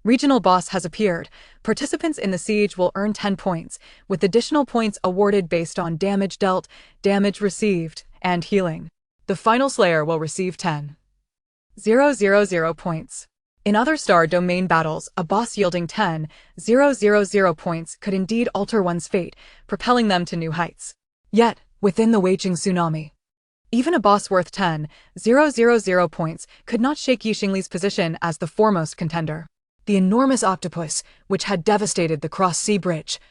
Regional boss has appeared. Participants in the siege will earn 10 points, with additional points awarded based on damage dealt, damage received, and healing. The final slayer will receive 10,000 points. In other star domain battles, a boss yielding 10,000 points could indeed alter one's fate, propelling them to new heights. Yet, within the Weiqing tsunami, even a boss worth 10,000 points could not shake Xingli's position as the foremost contender. The enormous octopus, which had devastated the cross-sea bridge,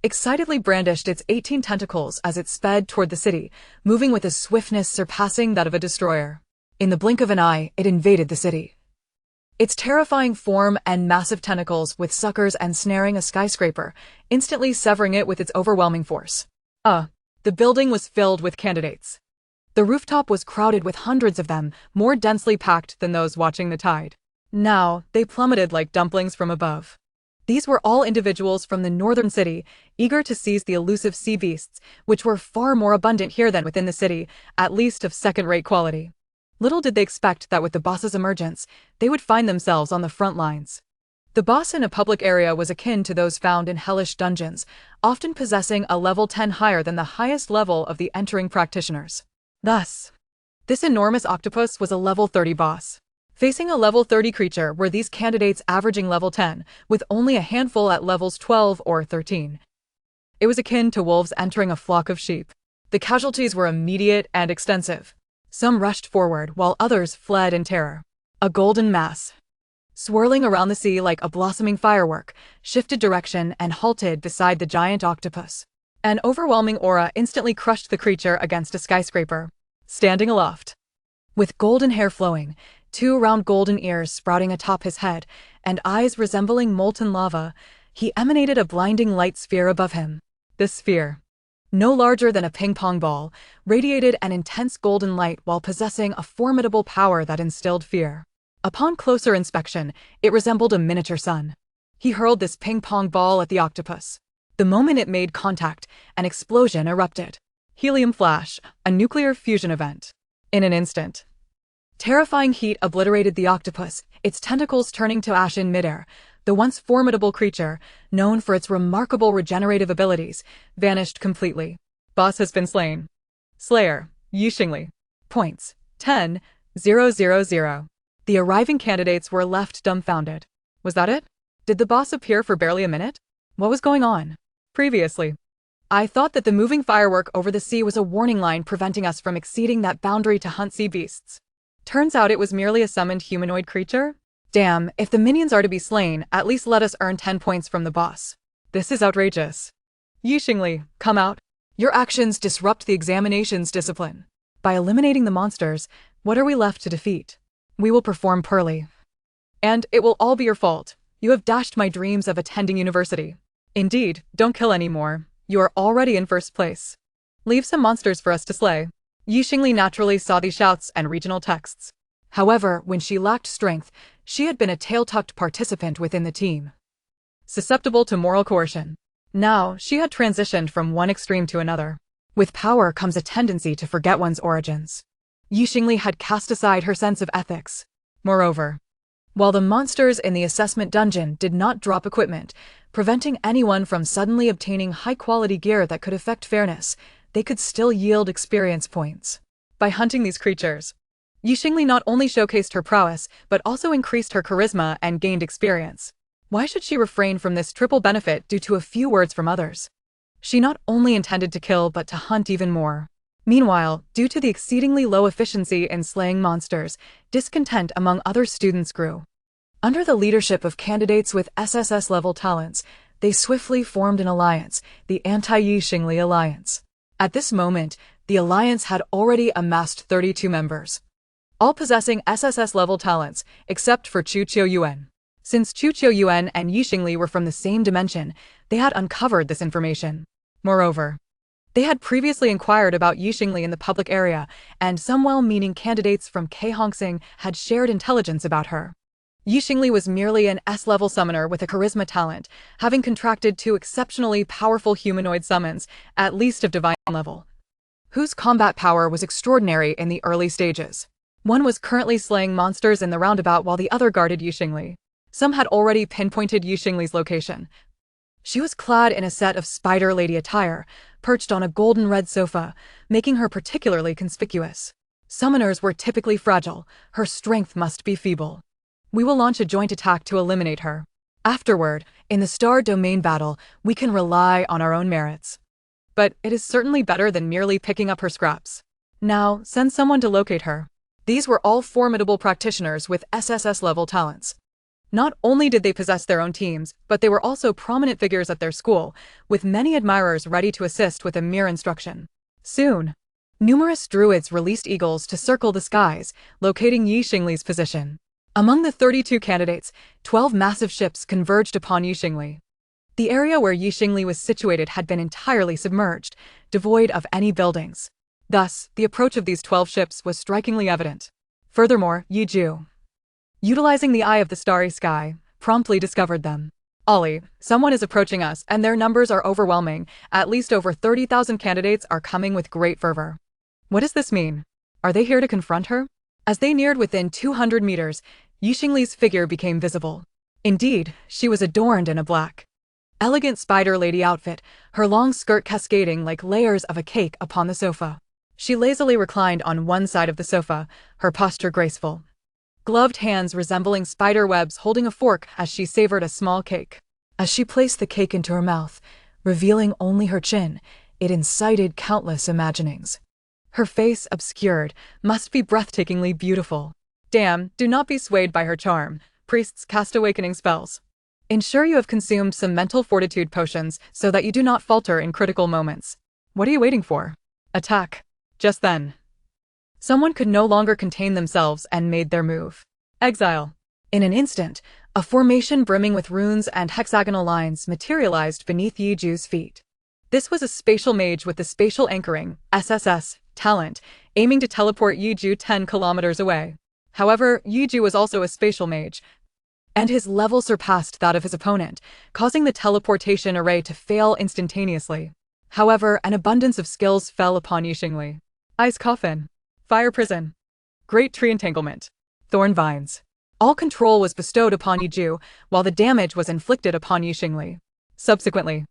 excitedly brandished its 18 tentacles as it sped toward the city, moving with a swiftness surpassing that of a destroyer. In the blink of an eye, it invaded the city. Its terrifying form and massive tentacles with suckers ensnaring a skyscraper, instantly severing it with its overwhelming force. The building was filled with candidates. The rooftop was crowded with hundreds of them, more densely packed than those watching the tide. Now, they plummeted like dumplings from above. These were all individuals from the northern city, eager to seize the elusive sea beasts, which were far more abundant here than within the city, at least of second-rate quality. Little did they expect that with the boss's emergence, they would find themselves on the front lines. The boss in a public area was akin to those found in hellish dungeons, often possessing a level 10 higher than the highest level of the entering practitioners. Thus, this enormous octopus was a level 30 boss. Facing a level 30 creature were these candidates averaging level 10, with only a handful at levels 12 or 13. It was akin to wolves entering a flock of sheep. The casualties were immediate and extensive. Some rushed forward while others fled in terror. A golden mass, swirling around the sea like a blossoming firework, shifted direction and halted beside the giant octopus. An overwhelming aura instantly crushed the creature against a skyscraper. Standing aloft, with golden hair flowing, 2 round golden ears sprouting atop his head, and eyes resembling molten lava, he emanated a blinding light sphere above him. This sphere, no larger than a ping-pong ball, radiated an intense golden light while possessing a formidable power that instilled fear. Upon closer inspection, it resembled a miniature sun. He hurled this ping-pong ball at the octopus. The moment it made contact, an explosion erupted. Helium flash, a nuclear fusion event. In an instant, terrifying heat obliterated the octopus, its tentacles turning to ash in midair. The once formidable creature, known for its remarkable regenerative abilities, vanished completely. Boss has been slain. Slayer, Xingli. Points, 10,000. The arriving candidates were left dumbfounded. Was that it? Did the boss appear for barely a minute? What was going on? Previously, I thought that the moving firework over the sea was a warning line preventing us from exceeding that boundary to hunt sea beasts. Turns out it was merely a summoned humanoid creature? Damn, if the minions are to be slain, at least let us earn 10 points from the boss. This is outrageous. Xingli, come out. Your actions disrupt the examination's discipline. By eliminating the monsters, what are we left to defeat? We will perform poorly. And it will all be your fault. You have dashed my dreams of attending university. Indeed, don't kill anymore. You are already in first place. Leave some monsters for us to slay. Xingli naturally saw these shouts and regional texts. However, when she lacked strength, she had been a tail-tucked participant within the team, susceptible to moral coercion. Now, she had transitioned from one extreme to another. With power comes a tendency to forget one's origins. Xingli had cast aside her sense of ethics. Moreover, while the monsters in the assessment dungeon did not drop equipment, preventing anyone from suddenly obtaining high-quality gear that could affect fairness, they could still yield experience points. By hunting these creatures, Xingli not only showcased her prowess, but also increased her charisma and gained experience. Why should she refrain from this triple benefit due to a few words from others? She not only intended to kill but to hunt even more. Meanwhile, due to the exceedingly low efficiency in slaying monsters, discontent among other students grew. Under the leadership of candidates with SSS-level talents, they swiftly formed an alliance, the Anti-Xingli Alliance. At this moment, the alliance had already amassed 32 members, all possessing SSS-level talents, except for Chu Qiuyuan. Since Chu Qiuyuan and Xingli were from the same dimension, they had uncovered this information. Moreover, they had previously inquired about Xingli in the public area, and some well-meaning candidates from Kehongxing had shared intelligence about her. Xingli was merely an S-level summoner with a charisma talent, having contracted 2 exceptionally powerful humanoid summons, at least of divine level, whose combat power was extraordinary in the early stages. One was currently slaying monsters in the roundabout while the other guarded Xingli. Some had already pinpointed Xingli's location. She was clad in a set of spider lady attire, perched on a golden red sofa, making her particularly conspicuous. Summoners were typically fragile, her strength must be feeble. We will launch a joint attack to eliminate her. Afterward, in the Star Domain battle, we can rely on our own merits. But it is certainly better than merely picking up her scraps. Now, send someone to locate her. These were all formidable practitioners with SSS-level talents. Not only did they possess their own teams, but they were also prominent figures at their school, with many admirers ready to assist with a mere instruction. Soon, numerous druids released eagles to circle the skies, locating Xingli's position. Among the 32 candidates, 12 massive ships converged upon Xingli. The area where Xingli was situated had been entirely submerged, devoid of any buildings. Thus, the approach of these 12 ships was strikingly evident. Furthermore, Yiju, utilizing the eye of the starry sky, promptly discovered them. Ollie, someone is approaching us, and their numbers are overwhelming. At least over 30,000 candidates are coming with great fervor. What does this mean? Are they here to confront her? As they neared within 200 meters, Xingli's figure became visible. Indeed, she was adorned in a black, elegant spider lady outfit, her long skirt cascading like layers of a cake upon the sofa. She lazily reclined on one side of the sofa, her posture graceful, gloved hands resembling spider webs holding a fork as she savored a small cake. As she placed the cake into her mouth, revealing only her chin, it incited countless imaginings. Her face, obscured, must be breathtakingly beautiful. Damn, do not be swayed by her charm. Priests cast awakening spells. Ensure you have consumed some mental fortitude potions so that you do not falter in critical moments. What are you waiting for? Attack. Just then, someone could no longer contain themselves and made their move. Exile. In an instant, a formation brimming with runes and hexagonal lines materialized beneath Yiju's feet. This was a spatial mage with the spatial anchoring, SSS, talent, aiming to teleport Yiju 10 kilometers away. However, Yiju was also a spatial mage, and his level surpassed that of his opponent, causing the teleportation array to fail instantaneously. However, an abundance of skills fell upon Xingli. Ice coffin, fire prison, great tree entanglement, thorn vines. All control was bestowed upon Yiju, while the damage was inflicted upon Xingli. Subsequently,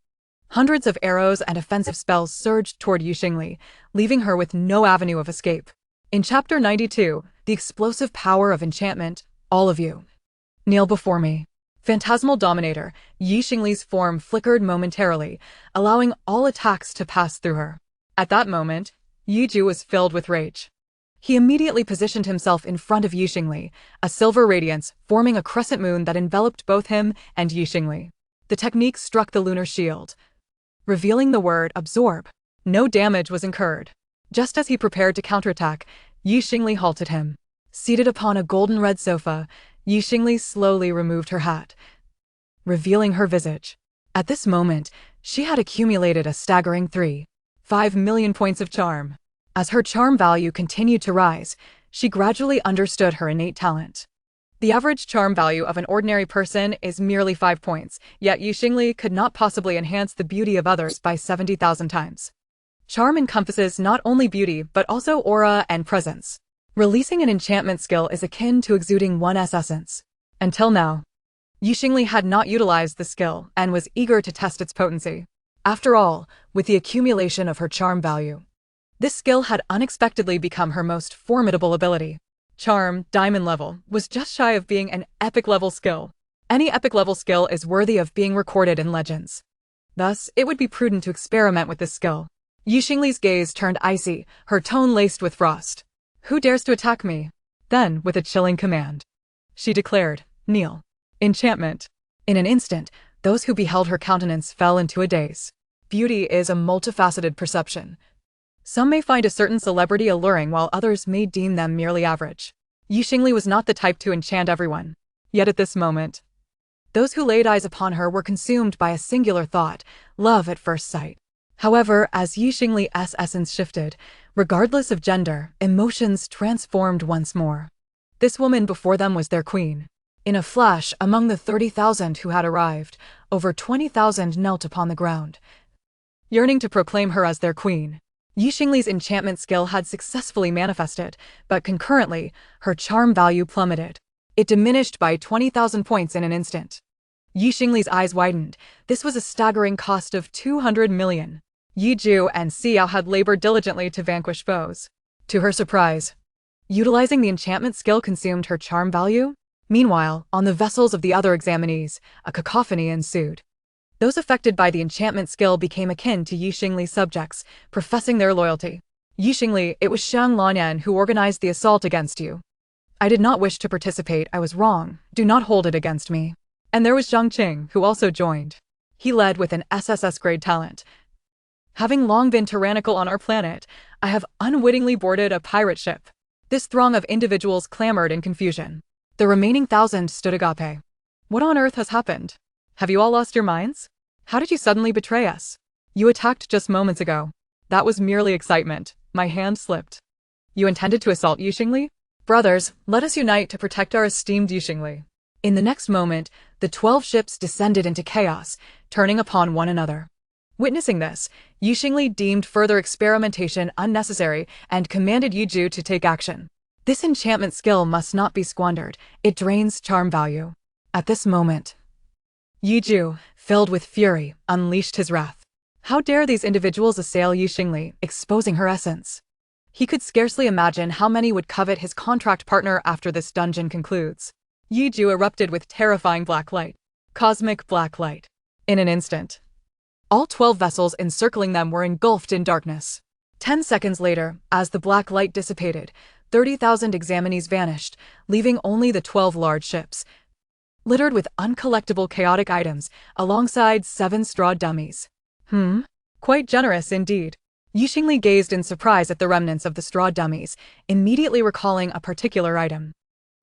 hundreds of arrows and offensive spells surged toward Xingli, leaving her with no avenue of escape. In Chapter 92, the explosive power of enchantment, all of you, kneel before me. Phantasmal Dominator, Xingli's form flickered momentarily, allowing all attacks to pass through her. At that moment, Yiju was filled with rage. He immediately positioned himself in front of Xingli, a silver radiance forming a crescent moon that enveloped both him and Xingli. The technique struck the lunar shield, revealing the word absorb. No damage was incurred. Just as he prepared to counterattack, Xingli halted him. Seated upon a golden red sofa, Xingli slowly removed her hat, revealing her visage. At this moment, she had accumulated a staggering 3.5 million points of charm. As her charm value continued to rise, she gradually understood her innate talent. The average charm value of an ordinary person is merely 5 points, yet Xingli could not possibly enhance the beauty of others by 70,000 times. Charm encompasses not only beauty but also aura and presence. Releasing an enchantment skill is akin to exuding one's essence. Until now, Xingli had not utilized the skill and was eager to test its potency. After all, with the accumulation of her charm value, this skill had unexpectedly become her most formidable ability. Charm, diamond level, was just shy of being an epic level skill. Any epic level skill is worthy of being recorded in legends. Thus, it would be prudent to experiment with this skill. Xingli's gaze turned icy, her tone laced with frost. Who dares to attack me? Then, with a chilling command, she declared, kneel. Enchantment. In an instant, those who beheld her countenance fell into a daze. Beauty is a multifaceted perception. Some may find a certain celebrity alluring while others may deem them merely average. Xingli was not the type to enchant everyone. Yet at this moment, those who laid eyes upon her were consumed by a singular thought, love at first sight. However, as Xingli's essence shifted, regardless of gender, emotions transformed once more. This woman before them was their queen. In a flash, among the 30,000 who had arrived, over 20,000 knelt upon the ground, yearning to proclaim her as their queen. Xingli's enchantment skill had successfully manifested, but concurrently, her charm value plummeted. It diminished by 20,000 points in an instant. Xingli's eyes widened. This was a staggering cost of 200 million. Ju and Xiao had labored diligently to vanquish foes. To her surprise, utilizing the enchantment skill consumed her charm value. Meanwhile, on the vessels of the other examinees, a cacophony ensued. Those affected by the enchantment skill became akin to Xingli's subjects, professing their loyalty. Xingli, it was Shang Lanyan who organized the assault against you. I did not wish to participate, I was wrong, do not hold it against me. And there was Zhang Qing, who also joined. He led with an SSS-grade talent. Having long been tyrannical on our planet, I have unwittingly boarded a pirate ship. This throng of individuals clamored in confusion. The remaining 1,000 stood agape. What on earth has happened? Have you all lost your minds? How did you suddenly betray us? You attacked just moments ago. That was merely excitement. My hand slipped. You intended to assault Xingli? Brothers, let us unite to protect our esteemed Xingli. In the next moment, the 12 ships descended into chaos, turning upon one another. Witnessing this, Xingli deemed further experimentation unnecessary and commanded Ju to take action. This enchantment skill must not be squandered, it drains charm value. At this moment, Ju, filled with fury, unleashed his wrath. How dare these individuals assail Xingli, exposing her essence? He could scarcely imagine how many would covet his contract partner after this dungeon concludes. Ju erupted with terrifying black light. Cosmic black light. In an instant, all 12 vessels encircling them were engulfed in darkness. 10 seconds later, as the black light dissipated, 30,000 examinees vanished, leaving only the 12 large ships, littered with uncollectible chaotic items, alongside 7 straw dummies. Quite generous indeed. Xingli gazed in surprise at the remnants of the straw dummies, immediately recalling a particular item.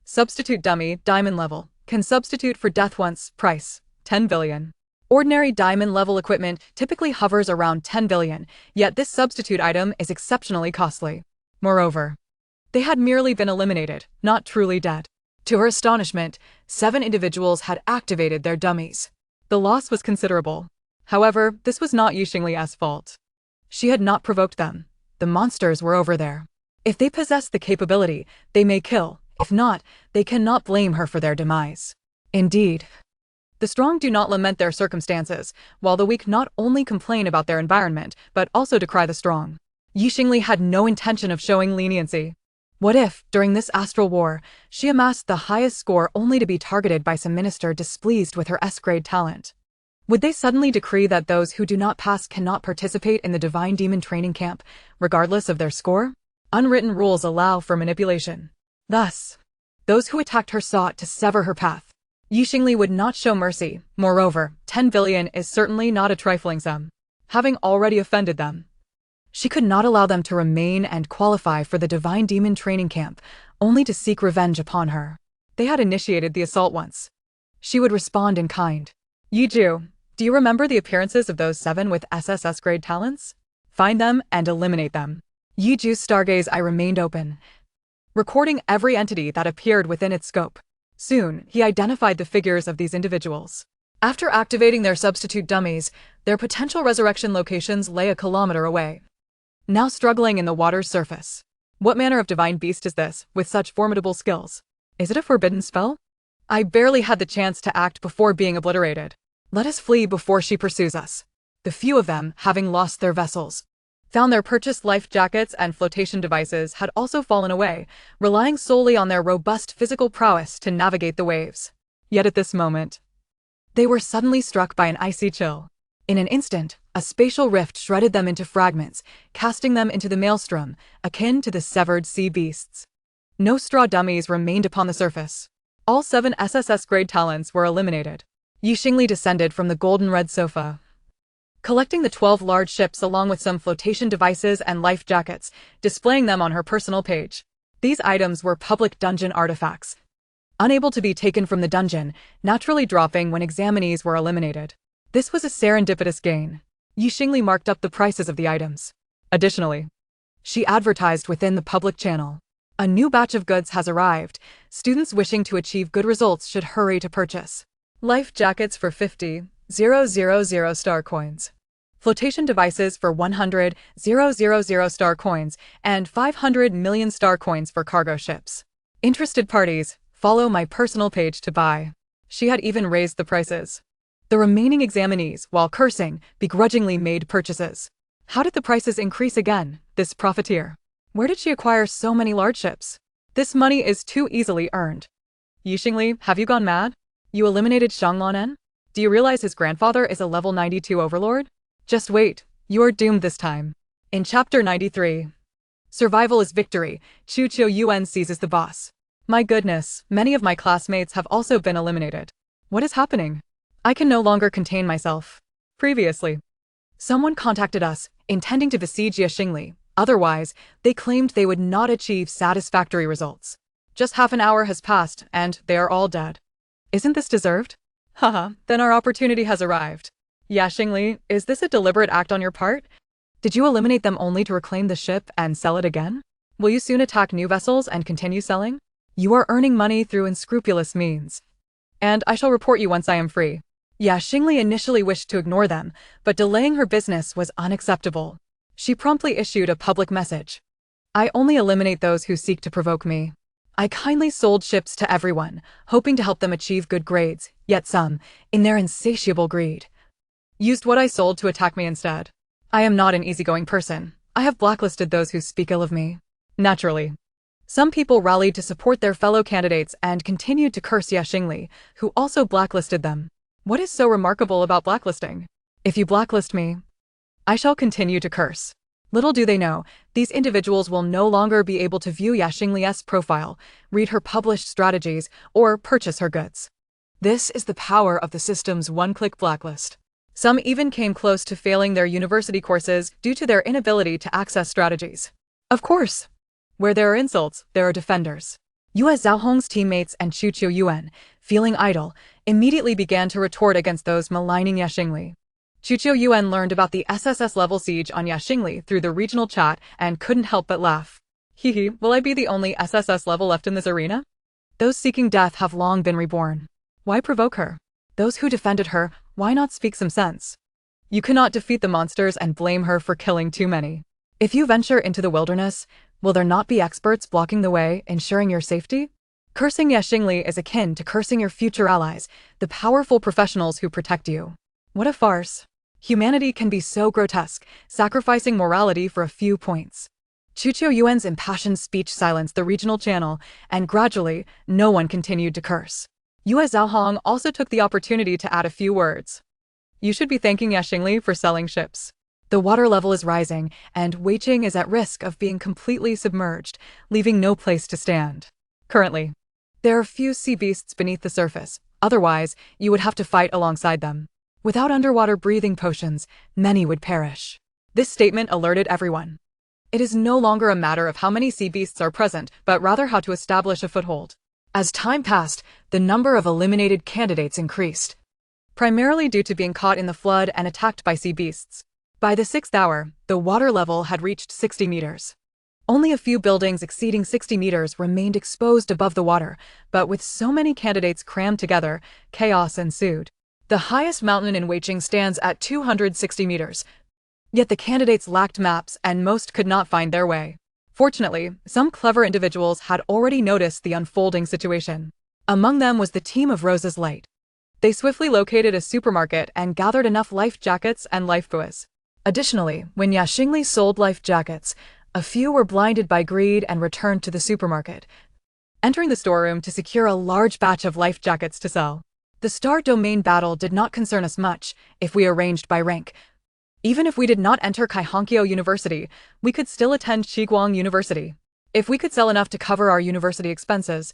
Substitute dummy, diamond level. Can substitute for death once, price, 10 billion. Ordinary diamond level equipment typically hovers around 10 billion, yet this substitute item is exceptionally costly. Moreover, they had merely been eliminated, not truly dead. To her astonishment, 7 individuals had activated their dummies. The loss was considerable. However, this was not Xingli's fault. She had not provoked them. The monsters were over there. If they possess the capability, they may kill. If not, they cannot blame her for their demise. Indeed, the strong do not lament their circumstances, while the weak not only complain about their environment, but also decry the strong. Xingli had no intention of showing leniency. What if, during this astral war, she amassed the highest score only to be targeted by some minister displeased with her S-grade talent? Would they suddenly decree that those who do not pass cannot participate in the Divine Demon training camp, regardless of their score? Unwritten rules allow for manipulation. Thus, those who attacked her sought to sever her path. Xingli would not show mercy. Moreover, 10 billion is certainly not a trifling sum. Having already offended them, she could not allow them to remain and qualify for the Divine Demon training camp, only to seek revenge upon her. They had initiated the assault once. She would respond in kind. Ju, do you remember the appearances of those 7 with SSS-grade talents? Find them and eliminate them. Ju's stargaze eye remained open, recording every entity that appeared within its scope. Soon, he identified the figures of these individuals. After activating their substitute dummies, their potential resurrection locations lay a kilometer away, now struggling in the water's surface. What manner of divine beast is this, with such formidable skills? Is it a forbidden spell? I barely had the chance to act before being obliterated. Let us flee before she pursues us. The few of them, having lost their vessels, found their purchased life jackets and flotation devices had also fallen away, relying solely on their robust physical prowess to navigate the waves. Yet at this moment, they were suddenly struck by an icy chill. In an instant, A spatial rift shredded them into fragments, casting them into the maelstrom, akin to the severed sea beasts. No straw dummies remained upon the surface. All 7 SSS-grade talents were eliminated. Xingli descended from the golden red sofa, collecting the 12 large ships along with some flotation devices and life jackets, displaying them on her personal page. These items were public dungeon artifacts, unable to be taken from the dungeon, naturally dropping when examinees were eliminated. This was a serendipitous gain. Xingli marked up the prices of the items. Additionally, she advertised within the public channel. A new batch of goods has arrived. Students wishing to achieve good results should hurry to purchase. Life jackets for 50,000 star coins. Flotation devices for 100,000 star coins and 500 million star coins for cargo ships. Interested parties, follow my personal page to buy. She had even raised the prices. The remaining examinees, while cursing, begrudgingly made purchases. How did the prices increase again, this profiteer? Where did she acquire so many large ships? This money is too easily earned. Xingli, have you gone mad? You eliminated Xianglanen? Do you realize his grandfather is a level 92 overlord? Just wait, you are doomed this time. In Chapter 93. Survival is victory, Chu Yuan seizes the boss. My goodness, many of my classmates have also been eliminated. What is happening? I can no longer contain myself. Previously, someone contacted us, intending to besiege Xingli. Otherwise, they claimed they would not achieve satisfactory results. Just half an hour has passed, and they are all dead. Isn't this deserved? Haha, then our opportunity has arrived. Xingli, is this a deliberate act on your part? Did you eliminate them only to reclaim the ship and sell it again? Will you soon attack new vessels and continue selling? You are earning money through unscrupulous means. And I shall report you once I am free. Xingli initially wished to ignore them, but delaying her business was unacceptable. She promptly issued a public message. I only eliminate those who seek to provoke me. I kindly sold ships to everyone, hoping to help them achieve good grades, yet some, in their insatiable greed, used what I sold to attack me instead. I am not an easygoing person. I have blacklisted those who speak ill of me. Naturally, some people rallied to support their fellow candidates and continued to curse Xingli, who also blacklisted them. What is so remarkable about blacklisting? If you blacklist me, I shall continue to curse. Little do they know, these individuals will no longer be able to view Xingli's profile, read her published strategies, or purchase her goods. This is the power of the system's one-click blacklist. Some even came close to failing their university courses due to their inability to access strategies. Of course, where there are insults, there are defenders. Yue Zhaohong's teammates and Chu Yuan, feeling idle, immediately began to retort against those maligning Xingli. Chu Yuan learned about the SSS level siege on Xingli through the regional chat and couldn't help but laugh. Hehe, will I be the only SSS level left in this arena? Those seeking death have long been reborn. Why provoke her? Those who defended her, why not speak some sense? You cannot defeat the monsters and blame her for killing too many. If you venture into the wilderness, will there not be experts blocking the way, ensuring your safety? Cursing Xingli is akin to cursing your future allies, the powerful professionals who protect you. What a farce. Humanity can be so grotesque, sacrificing morality for a few points. Chu Yuan's impassioned speech silenced the regional channel, and gradually, no one continued to curse. Yue Zhaohong also took the opportunity to add a few words. You should be thanking Xingli for selling ships. The water level is rising, and Weiqing is at risk of being completely submerged, leaving no place to stand. Currently, there are few sea beasts beneath the surface, otherwise, you would have to fight alongside them. Without underwater breathing potions, many would perish. This statement alerted everyone. It is no longer a matter of how many sea beasts are present, but rather how to establish a foothold. As time passed, the number of eliminated candidates increased, primarily due to being caught in the flood and attacked by sea beasts. By the 6th hour, the water level had reached 60 meters. Only a few buildings exceeding 60 meters remained exposed above the water, but with so many candidates crammed together, chaos ensued. The highest mountain in Weiqing stands at 260 meters. Yet the candidates lacked maps and most could not find their way. Fortunately, some clever individuals had already noticed the unfolding situation. Among them was the team of Rosa's Light. They swiftly located a supermarket and gathered enough life jackets and life buoys. Additionally, when Xingli sold life jackets, a few were blinded by greed and returned to the supermarket, entering the storeroom to secure a large batch of life jackets to sell. The star domain battle did not concern us much if we arranged by rank. Even if we did not enter Kaihankyo University, we could still attend Shiguang University. If we could sell enough to cover our university expenses.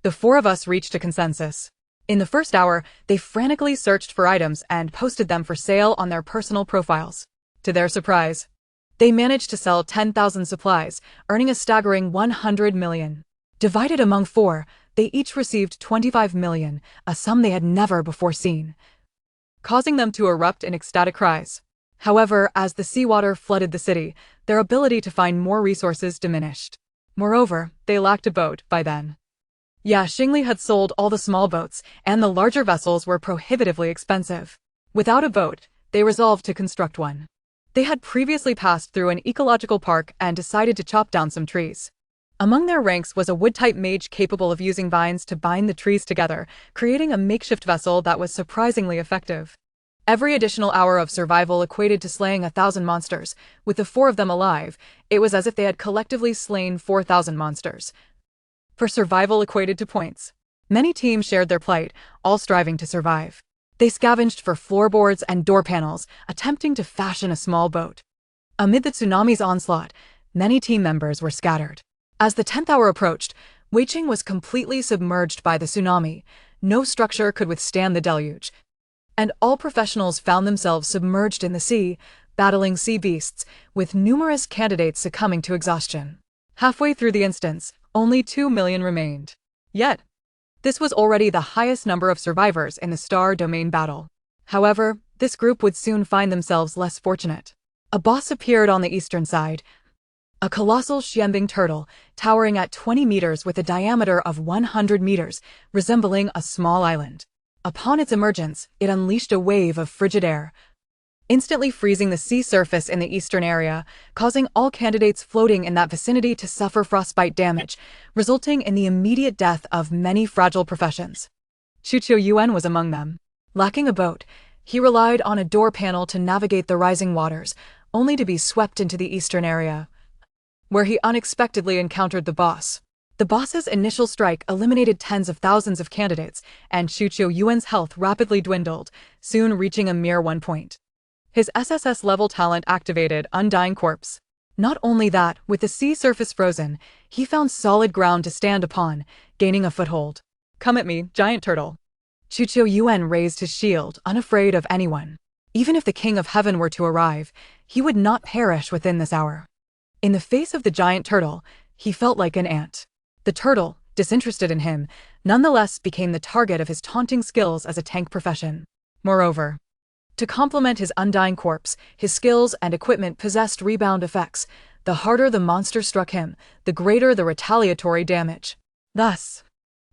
The four of us reached a consensus. In the first hour, they frantically searched for items and posted them for sale on their personal profiles. To their surprise, they managed to sell 10,000 supplies, earning a staggering 100 million. Divided among four, they each received 25 million, a sum they had never before seen, causing them to erupt in ecstatic cries. However, as the seawater flooded the city, their ability to find more resources diminished. Moreover, they lacked a boat by then. Xingli had sold all the small boats, and the larger vessels were prohibitively expensive. Without a boat, they resolved to construct one. They had previously passed through an ecological park and decided to chop down some trees. Among their ranks was a wood-type mage capable of using vines to bind the trees together, creating a makeshift vessel that was surprisingly effective. Every additional hour of survival equated to slaying 1,000 monsters. With the four of them alive, it was as if they had collectively slain 4,000 monsters. For survival equated to points. Many teams shared their plight, all striving to survive. They scavenged for floorboards and door panels, attempting to fashion a small boat. Amid the tsunami's onslaught, many team members were scattered. As the 10th hour approached, Weiqing was completely submerged by the tsunami. No structure could withstand the deluge, and all professionals found themselves submerged in the sea, battling sea beasts, with numerous candidates succumbing to exhaustion. Halfway through the instance, only 2 million remained. Yet, this was already the highest number of survivors in the Star Domain battle. However, this group would soon find themselves less fortunate. A boss appeared on the eastern side. A colossal Xianbing turtle, towering at 20 meters with a diameter of 100 meters, resembling a small island. Upon its emergence, it unleashed a wave of frigid air, instantly freezing the sea surface in the eastern area, causing all candidates floating in that vicinity to suffer frostbite damage, resulting in the immediate death of many fragile professions. Chuqiu Yuan was among them. Lacking a boat, he relied on a door panel to navigate the rising waters, only to be swept into the eastern area, where he unexpectedly encountered the boss. The boss's initial strike eliminated tens of thousands of candidates, and Chuqiu Yuan's health rapidly dwindled, soon reaching a mere 1 point. His SSS-level talent activated Undying Corpse. Not only that, with the sea surface frozen, he found solid ground to stand upon, gaining a foothold. Come at me, giant turtle. Chuqiu Yuan raised his shield, unafraid of anyone. Even if the King of Heaven were to arrive, he would not perish within this hour. In the face of the giant turtle, he felt like an ant. The turtle, disinterested in him, nonetheless became the target of his taunting skills as a tank profession. Moreover, to complement his Undying Corpse, his skills and equipment possessed rebound effects. The harder the monster struck him, the greater the retaliatory damage. Thus,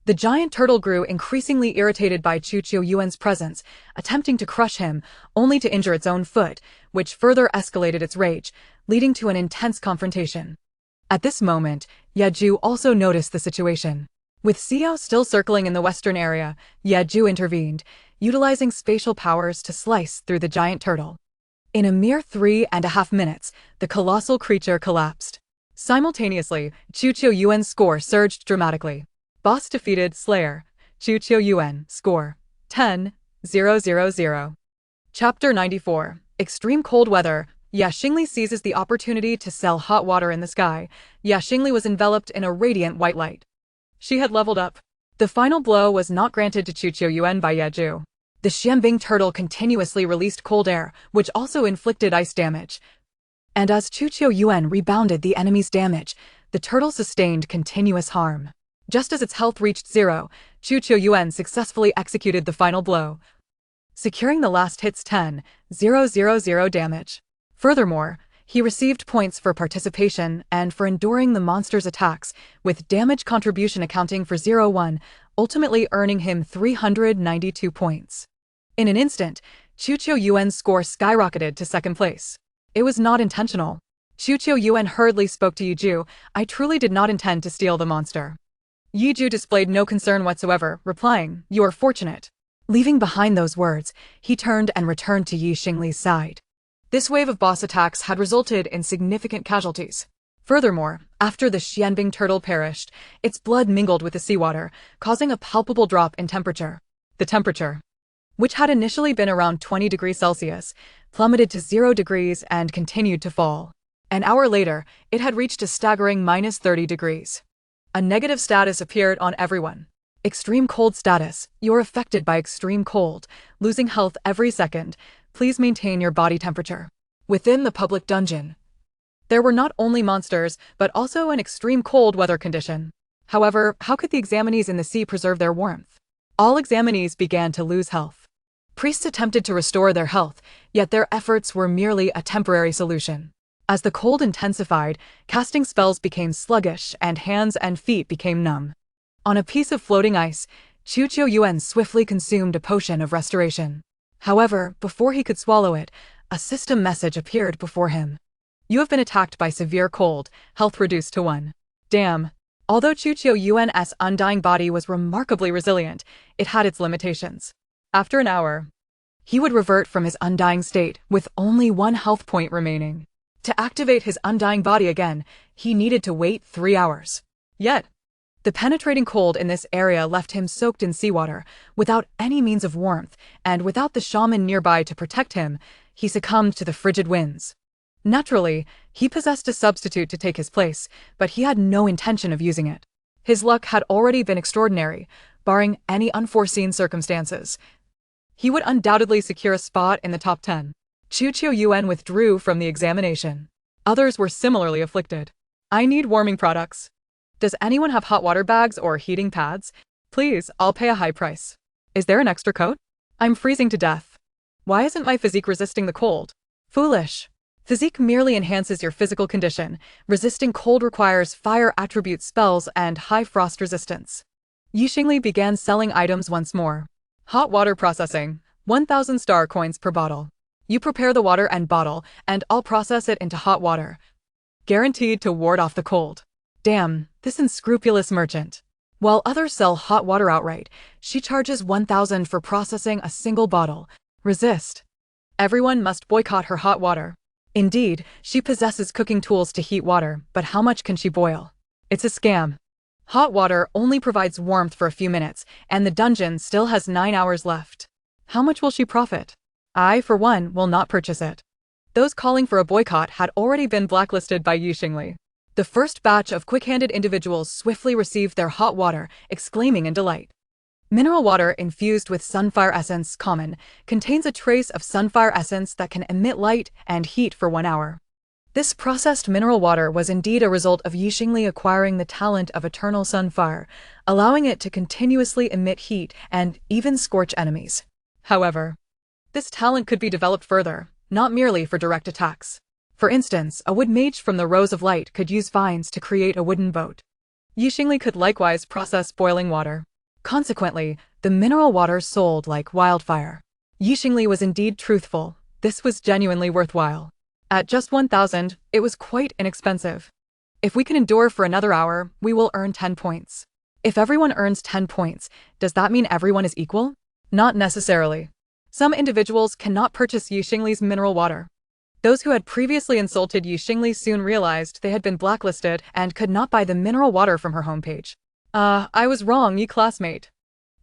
the giant turtle grew increasingly irritated by Chuqiu Yuan's presence, attempting to crush him, only to injure its own foot, which further escalated its rage, leading to an intense confrontation. At this moment, Yezhu also noticed the situation. With Xiao still circling in the western area, Yezhu intervened, utilizing spatial powers to slice through the giant turtle. In a mere 3.5 minutes, the colossal creature collapsed. Simultaneously, Chuqiu Yuan's score surged dramatically. Boss defeated Slayer. Chuqiu Yuan, score 10,000. Chapter 94. Extreme cold weather. Xingli seizes the opportunity to sell hot water in the sky. Xingli was enveloped in a radiant white light. She had leveled up. The final blow was not granted to Chuqiu Yuan by Yezhu. The Xianbing turtle continuously released cold air, which also inflicted ice damage. And as Chuqiu Yuan rebounded the enemy's damage, the turtle sustained continuous harm. Just as its health reached 0, Chuqiu Yuan successfully executed the final blow, securing the last hit's 10,000 damage. Furthermore, he received points for participation and for enduring the monster's attacks, with damage contribution accounting for 0.1, ultimately earning him 392 points. In an instant, Chuqiu Yuan's score skyrocketed to second place. It was not intentional. Chuqiu Yuan hurriedly spoke to Yezhu. I truly did not intend to steal the monster. Yezhu displayed no concern whatsoever, replying, You are fortunate. Leaving behind those words, he turned and returned to Xingli's side. This wave of boss attacks had resulted in significant casualties. Furthermore, after the Xianbing turtle perished, its blood mingled with the seawater, causing a palpable drop in temperature. The temperature which had initially been around 20 degrees Celsius, plummeted to 0 degrees and continued to fall. An hour later, it had reached a staggering -30 degrees. A negative status appeared on everyone. Extreme cold status. You're affected by extreme cold, losing health every second. Please maintain your body temperature. Within the public dungeon, there were not only monsters, but also an extreme cold weather condition. However, how could the examinees in the sea preserve their warmth? All examinees began to lose health. Priests attempted to restore their health, yet their efforts were merely a temporary solution. As the cold intensified, casting spells became sluggish and hands and feet became numb. On a piece of floating ice, Chu Yuan swiftly consumed a potion of restoration. However, before he could swallow it, a system message appeared before him. You have been attacked by severe cold, health reduced to 1. Damn. Although Chu Yuan's undying body was remarkably resilient, it had its limitations. After an hour, he would revert from his undying state with only 1 health point remaining. To activate his undying body again, he needed to wait 3 hours. Yet, the penetrating cold in this area left him soaked in seawater, without any means of warmth, and without the shaman nearby to protect him, he succumbed to the frigid winds. Naturally, he possessed a substitute to take his place, but he had no intention of using it. His luck had already been extraordinary, barring any unforeseen circumstances. He would undoubtedly secure a spot in the top 10. Chu Yuan withdrew from the examination. Others were similarly afflicted. I need warming products. Does anyone have hot water bags or heating pads? Please, I'll pay a high price. Is there an extra coat? I'm freezing to death. Why isn't my physique resisting the cold? Foolish. Physique merely enhances your physical condition. Resisting cold requires fire attribute spells and high frost resistance. Xingli began selling items once more. Hot water processing, 1,000 star coins per bottle. You prepare the water and bottle, and I'll process it into hot water. Guaranteed to ward off the cold. Damn, this unscrupulous merchant. While others sell hot water outright, she charges 1,000 for processing a single bottle. Resist. Everyone must boycott her hot water. Indeed, she possesses cooking tools to heat water, but how much can she boil? It's a scam. Hot water only provides warmth for a few minutes, and the dungeon still has 9 hours left. How much will she profit? I, for one, will not purchase it. Those calling for a boycott had already been blacklisted by Xingli. The first batch of quick-handed individuals swiftly received their hot water, exclaiming in delight. Mineral water infused with sunfire essence common contains a trace of sunfire essence that can emit light and heat for 1 hour. This processed mineral water was indeed a result of Xingli acquiring the talent of eternal sunfire, allowing it to continuously emit heat and even scorch enemies. However, this talent could be developed further, not merely for direct attacks. For instance, a wood mage from the Rose of Light could use vines to create a wooden boat. Xingli could likewise process boiling water. Consequently, the mineral water sold like wildfire. Xingli was indeed truthful. This was genuinely worthwhile. At just 1,000, it was quite inexpensive. If we can endure for another hour, we will earn 10 points. If everyone earns 10 points, does that mean everyone is equal? Not necessarily. Some individuals cannot purchase Xingli's mineral water. Those who had previously insulted Xingli soon realized they had been blacklisted and could not buy the mineral water from her homepage. I was wrong, ye classmate.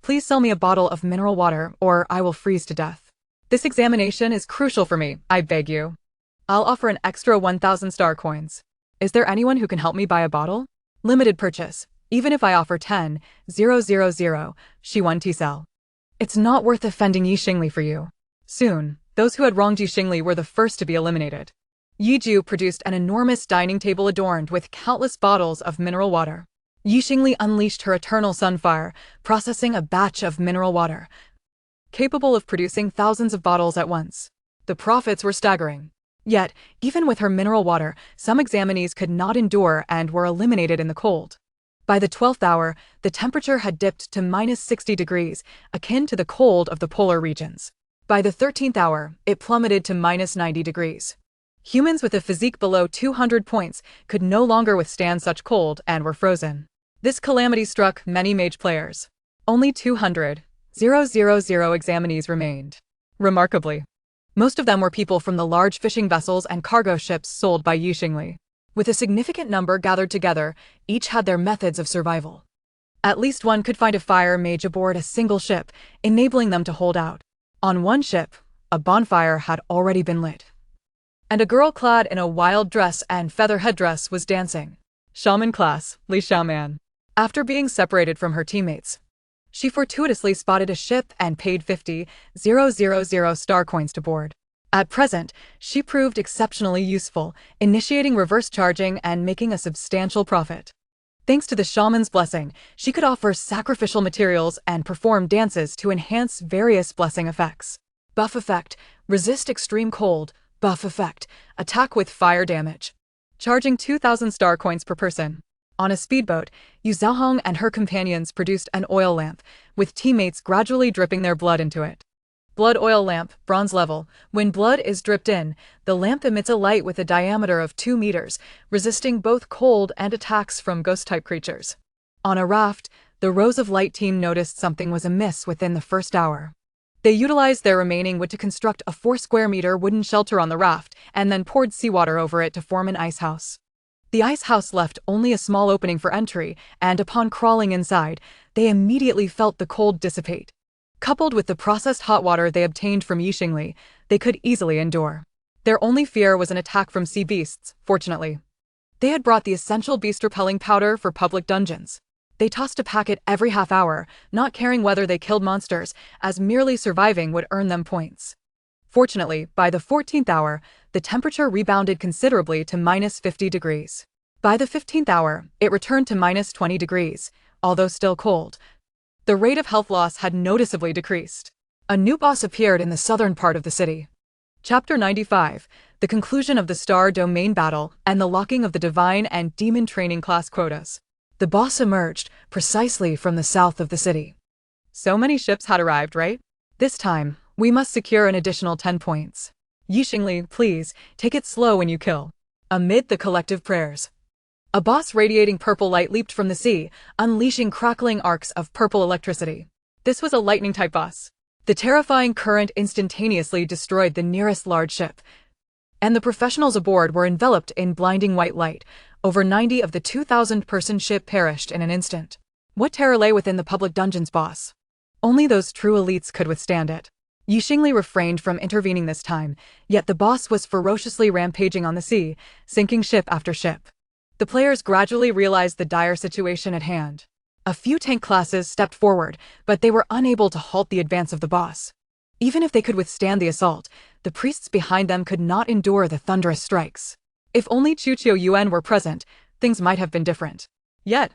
Please sell me a bottle of mineral water, or I will freeze to death. This examination is crucial for me, I beg you. I'll offer an extra 1,000 star coins. Is there anyone who can help me buy a bottle? Limited purchase. Even if I offer 10,000, she won to sell. It's not worth offending Xingli for you. Soon, those who had wronged Xingli were the first to be eliminated. Yiju produced an enormous dining table adorned with countless bottles of mineral water. Xingli unleashed her eternal sunfire, processing a batch of mineral water, capable of producing thousands of bottles at once. The profits were staggering. Yet, even with her mineral water, some examinees could not endure and were eliminated in the cold. By the 12th hour, the temperature had dipped to -60 degrees, akin to the cold of the polar regions. By the 13th hour, it plummeted to -90 degrees. Humans with a physique below 200 points could no longer withstand such cold and were frozen. This calamity struck many mage players. Only 200,000 examinees remained. Remarkably, most of them were people from the large fishing vessels and cargo ships sold by Xingli. With a significant number gathered together, each had their methods of survival. At least one could find a fire mage aboard a single ship, enabling them to hold out. On one ship, a bonfire had already been lit, and a girl clad in a wild dress and feather headdress was dancing. Shaman class, Li Xiaoman. After being separated from her teammates, she fortuitously spotted a ship and paid 50,000 star coins to board. At present, she proved exceptionally useful, initiating reverse charging and making a substantial profit. Thanks to the shaman's blessing, she could offer sacrificial materials and perform dances to enhance various blessing effects. Buff effect, resist extreme cold. Buff effect, attack with fire damage. Charging 2,000 star coins per person. On a speedboat, Yu Zhaohong and her companions produced an oil lamp, with teammates gradually dripping their blood into it. Blood oil lamp, bronze level. When blood is dripped in, the lamp emits a light with a diameter of 2 meters, resisting both cold and attacks from ghost-type creatures. On a raft, the Rose of Light team noticed something was amiss within the first hour. They utilized their remaining wood to construct a 4-square-meter wooden shelter on the raft and then poured seawater over it to form an ice house. The ice house left only a small opening for entry, and upon crawling inside, they immediately felt the cold dissipate. Coupled with the processed hot water they obtained from Xingli, they could easily endure. Their only fear was an attack from sea beasts, fortunately. They had brought the essential beast-repelling powder for public dungeons. They tossed a packet every half hour, not caring whether they killed monsters, as merely surviving would earn them points. Fortunately, by the 14th hour, the temperature rebounded considerably to -50 degrees. By the 15th hour, it returned to -20 degrees, although still cold. The rate of health loss had noticeably decreased. A new boss appeared in the southern part of the city. Chapter 95, the conclusion of the Star Domain battle and the locking of the Divine and Demon training class quotas. The boss emerged precisely from the south of the city. So many ships had arrived, right? This time, we must secure an additional 10 points. Xingli, please, take it slow when you kill. Amid the collective prayers, a boss radiating purple light leaped from the sea, unleashing crackling arcs of purple electricity. This was a lightning-type boss. The terrifying current instantaneously destroyed the nearest large ship, and the professionals aboard were enveloped in blinding white light. Over 90 of the 2,000-person ship perished in an instant. What terror lay within the public dungeon's boss? Only those true elites could withstand it. Xingli refrained from intervening this time, yet the boss was ferociously rampaging on the sea, sinking ship after ship. The players gradually realized the dire situation at hand. A few tank classes stepped forward, but they were unable to halt the advance of the boss. Even if they could withstand the assault, the priests behind them could not endure the thunderous strikes. If only Chuqiu Yuan were present, things might have been different. Yet,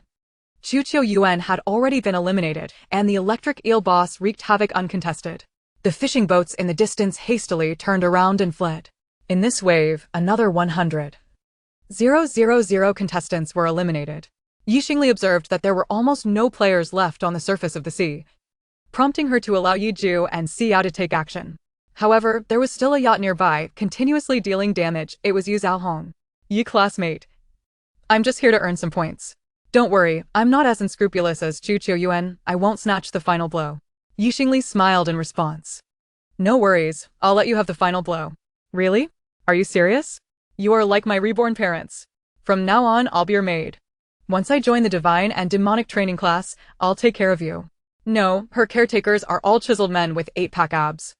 Chuqiu Yuan had already been eliminated, and the electric eel boss wreaked havoc uncontested. The fishing boats in the distance hastily turned around and fled. In this wave, another 100,000 contestants were eliminated. Xingli observed that there were almost no players left on the surface of the sea, prompting her to allow Yiju and Xiao to take action. However, there was still a yacht nearby, continuously dealing damage. It was Yu Zhaohong. Yi classmate. I'm just here to earn some points. Don't worry, I'm not as unscrupulous as Chuqiu Yuan. I won't snatch the final blow. Xingli smiled in response. No worries, I'll let you have the final blow. Really? Are you serious? You are like my reborn parents. From now on, I'll be your maid. Once I join the Divine and Demonic training class, I'll take care of you. No, her caretakers are all chiseled men with 8-pack abs.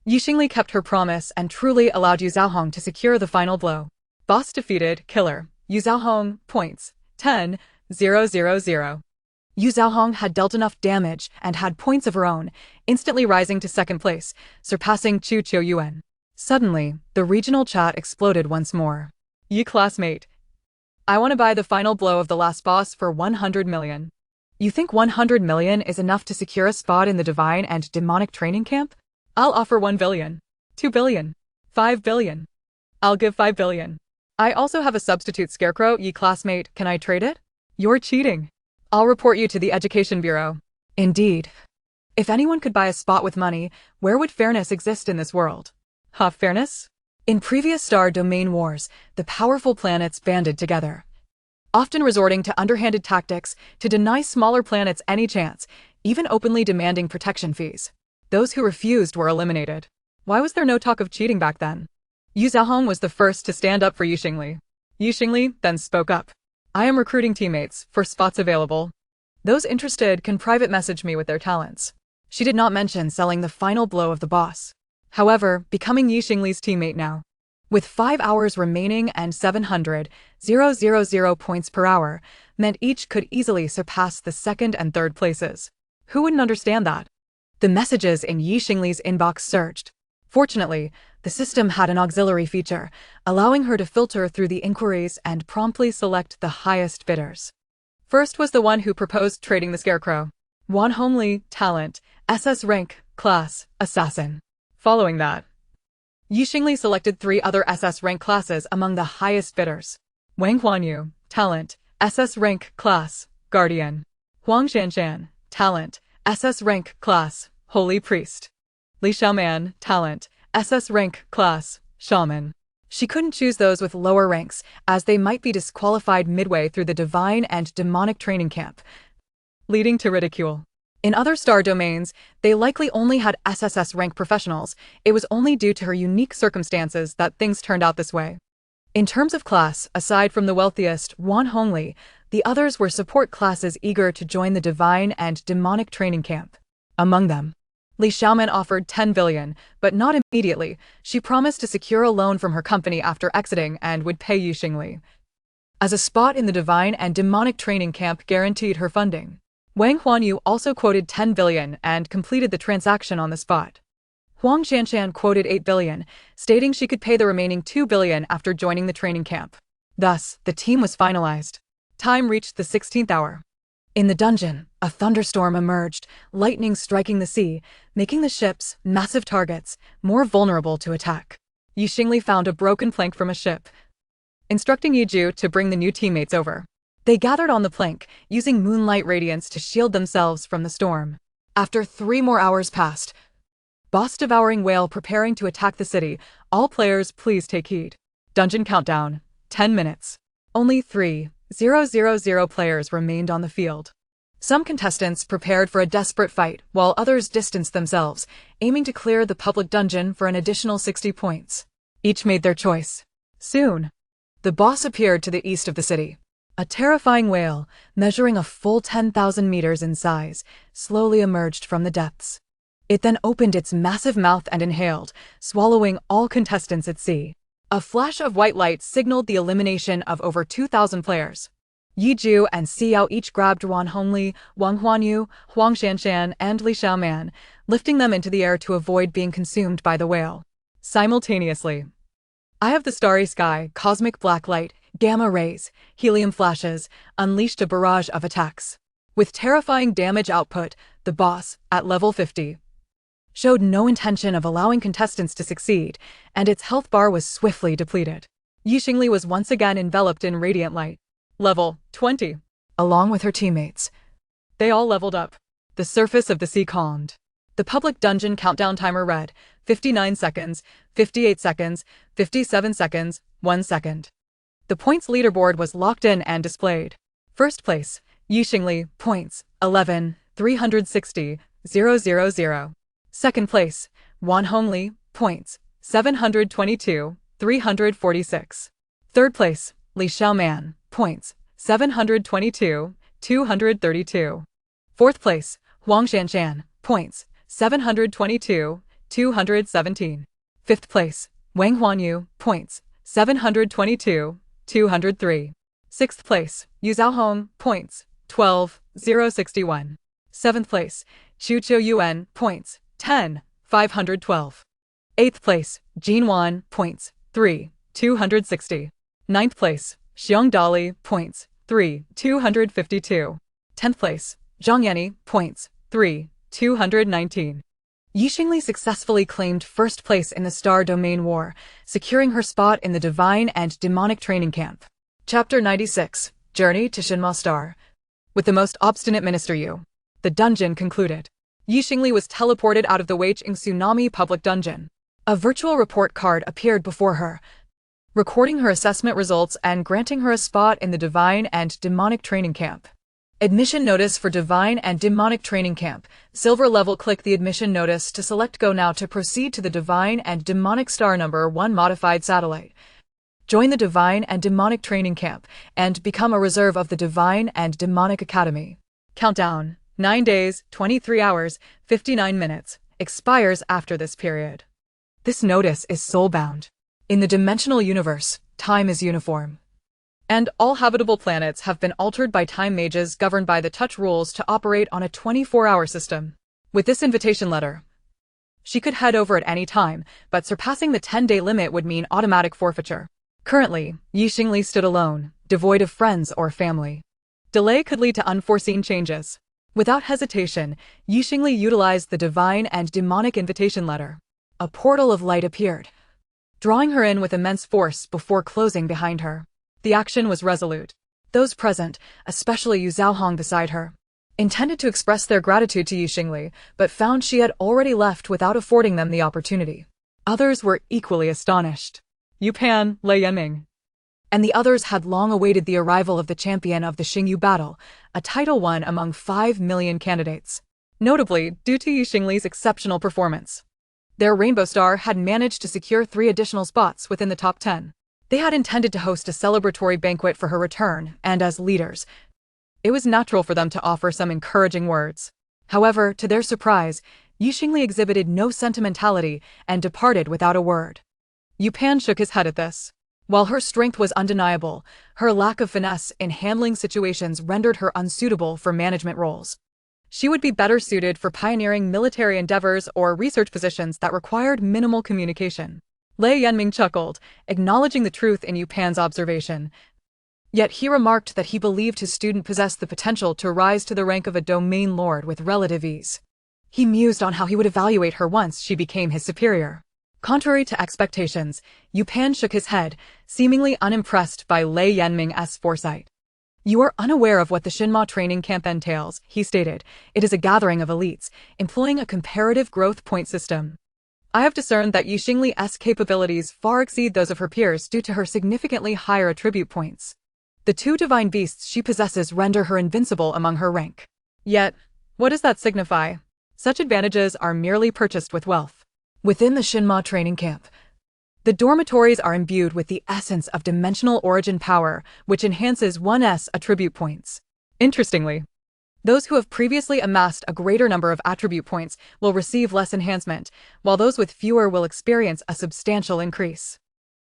Xingli kept her promise and truly allowed Yu Zhaohong to secure the final blow. Boss defeated, killer. Yu Zhaohong, points, 10,000. Yu Zhaohong had dealt enough damage and had points of her own, instantly rising to second place, surpassing Chuqiu Yuan. Suddenly, the regional chat exploded once more. Yi classmate. I want to buy the final blow of the last boss for 100 million. You think 100 million is enough to secure a spot in the Divine and Demonic training camp? I'll offer 1 billion. 2 billion. 5 billion. I'll give 5 billion. I also have a substitute scarecrow, Yi classmate. Can I trade it? You're cheating. I'll report you to the Education Bureau. Indeed. If anyone could buy a spot with money, where would fairness exist in this world? Huh, fairness? In previous star domain wars, the powerful planets banded together, often resorting to underhanded tactics to deny smaller planets any chance, even openly demanding protection fees. Those who refused were eliminated. Why was there no talk of cheating back then? Yu Zhaohong was the first to stand up for Xingli. Xingli then spoke up. I am recruiting teammates for spots available. Those interested can private message me with their talents. She did not mention selling the final blow of the boss. However, becoming Xingli's teammate now. With 5 hours remaining and 700,000 points per hour, meant each could easily surpass the second and third places. Who wouldn't understand that? The messages in Xingli's inbox surged. Fortunately, the system had an auxiliary feature, allowing her to filter through the inquiries and promptly select the highest bidders. First was the one who proposed trading the Scarecrow. Wan Hongli, talent, SS rank, class, assassin. Following that, Xingli selected 3 other SS rank classes among the highest bidders. Wang Huanyu, talent, SS rank, class, guardian. Huang Shanshan, talent, SS rank, class, holy priest. Li Xiaoman, talent, SS rank, class, shaman. She couldn't choose those with lower ranks, as they might be disqualified midway through the divine and demonic training camp, leading to ridicule. In other star domains, they likely only had SSS rank professionals. It was only due to her unique circumstances that things turned out this way. In terms of class, aside from the wealthiest, Wan Hongli, the others were support classes eager to join the divine and demonic training camp. Among them, Li Xiaoman offered 10 billion, but not immediately. She promised to secure a loan from her company after exiting and would pay Xingli, as a spot in the divine and demonic training camp guaranteed her funding. Wang Huanyu also quoted 10 billion and completed the transaction on the spot. Huang Shanshan quoted 8 billion, stating she could pay the remaining 2 billion after joining the training camp. Thus, the team was finalized. Time reached the 16th hour. In the dungeon, a thunderstorm emerged, lightning striking the sea, making the ships, massive targets, more vulnerable to attack. Xingli found a broken plank from a ship, instructing Yiju to bring the new teammates over. They gathered on the plank, using moonlight radiance to shield themselves from the storm. After 3 more hours passed, boss-devouring whale preparing to attack the city. All players please take heed. Dungeon countdown, 10 minutes. Only 3,000 players remained on the field. Some contestants prepared for a desperate fight, while others distanced themselves, aiming to clear the public dungeon for an additional 60 points. Each made their choice. Soon, the boss appeared to the east of the city. A terrifying whale, measuring a full 10,000 meters in size, slowly emerged from the depths. It then opened its massive mouth and inhaled, swallowing all contestants at sea. A flash of white light signaled the elimination of over 2,000 players. Yiju and Xiao each grabbed Wan Hongli, Wang Huanyu, Huang Shanshan, and Li Xiaoman, lifting them into the air to avoid being consumed by the whale. Simultaneously, Eye of the Starry Sky, cosmic black light, gamma rays, helium flashes, unleashed a barrage of attacks. With terrifying damage output, the boss, at level 50, showed no intention of allowing contestants to succeed, and its health bar was swiftly depleted. Xingli was once again enveloped in radiant light. Level 20. Along with her teammates, they all leveled up. The surface of the sea calmed. The public dungeon countdown timer read 59 seconds, 58 seconds, 57 seconds, 1 second. The points leaderboard was locked in and displayed. First place, Xingli, points, 11,360,000. Second place, Wan Hongli, points, 722,346. Third place, Li Xiaoman, points, 722,232. Fourth place, Huang Shanshan, points, 722,217. Fifth place, Wang Huanyu, points, 722,203. Sixth place, Yu Zhaohong, points, 12,061. Seventh place, Chu Yuan, points, 10,512. Eighth place, Jin Wan, points, 3,260. Ninth place, Xiong Dali, points, 3,252. 10th place, Zhang Yanni, points, 3,219. Xingli successfully claimed first place in the Star Domain War, securing her spot in the Divine and Demonic Training Camp. Chapter 96, Journey to Shinma Star. With the most obstinate Minister Yu, the dungeon concluded. Xingli was teleported out of the Weiqing Tsunami public dungeon. A virtual report card appeared before her, recording her assessment results and granting her a spot in the Divine and Demonic Training Camp. Admission notice for Divine and Demonic Training Camp. Silver level. Click the admission notice to select Go Now to proceed to the Divine and Demonic Star Number 1 modified satellite. Join the Divine and Demonic Training Camp and become a reserve of the Divine and Demonic Academy. Countdown, 9 days, 23 hours, 59 minutes, expires after this period. This notice is soul-bound. In the dimensional universe, time is uniform. And all habitable planets have been altered by time mages governed by the touch rules to operate on a 24-hour system. With this invitation letter, she could head over at any time, but surpassing the 10-day limit would mean automatic forfeiture. Currently, Xingli stood alone, devoid of friends or family. Delay could lead to unforeseen changes. Without hesitation, Xingli utilized the divine and demonic invitation letter. A portal of light appeared, drawing her in with immense force before closing behind her. The action was resolute. Those present, especially Yu Zhaohong beside her, intended to express their gratitude to Xingli, but found she had already left without affording them the opportunity. Others were equally astonished. Yu Pan, Lei Yanming, and the others had long awaited the arrival of the champion of the Xingyu battle, a title won among 5 million candidates. Notably, due to Xingli's exceptional performance, their Rainbow Star had managed to secure 3 additional spots within the top 10. They had intended to host a celebratory banquet for her return, and as leaders, it was natural for them to offer some encouraging words. However, to their surprise, Xingli exhibited no sentimentality and departed without a word. Yu Pan shook his head at this. While her strength was undeniable, her lack of finesse in handling situations rendered her unsuitable for management roles. She would be better suited for pioneering military endeavors or research positions that required minimal communication. Lei Yanming chuckled, acknowledging the truth in Yu Pan's observation. Yet he remarked that he believed his student possessed the potential to rise to the rank of a domain lord with relative ease. He mused on how he would evaluate her once she became his superior. Contrary to expectations, Yu Pan shook his head, seemingly unimpressed by Lei Yanming's foresight. You are unaware of what the Shinma training camp entails, he stated. It is a gathering of elites, employing a comparative growth point system. I have discerned that Xingli's capabilities far exceed those of her peers due to her significantly higher attribute points. The 2 divine beasts she possesses render her invincible among her rank. Yet, what does that signify? Such advantages are merely purchased with wealth. Within the Shinma training camp, the dormitories are imbued with the essence of dimensional origin power, which enhances one's attribute points. Interestingly, those who have previously amassed a greater number of attribute points will receive less enhancement, while those with fewer will experience a substantial increase.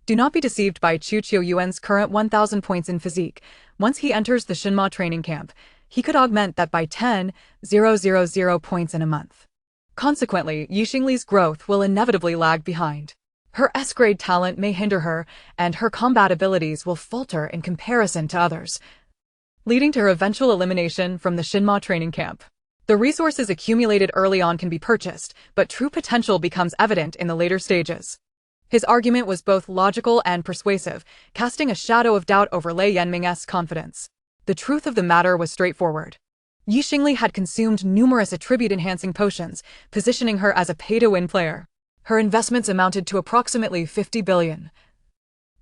Do not be deceived by Chu Qiuyuan's current 1,000 points in physique. Once he enters the Shinma training camp, he could augment that by 10,000 points in a month. Consequently, Xingli's growth will inevitably lag behind. Her S-grade talent may hinder her, and her combat abilities will falter in comparison to others, leading to her eventual elimination from the Shinma training camp. The resources accumulated early on can be purchased, but true potential becomes evident in the later stages. His argument was both logical and persuasive, casting a shadow of doubt over Lei Yanming's confidence. The truth of the matter was straightforward. Xingli had consumed numerous attribute-enhancing potions, positioning her as a pay-to-win player. Her investments amounted to approximately 50 billion.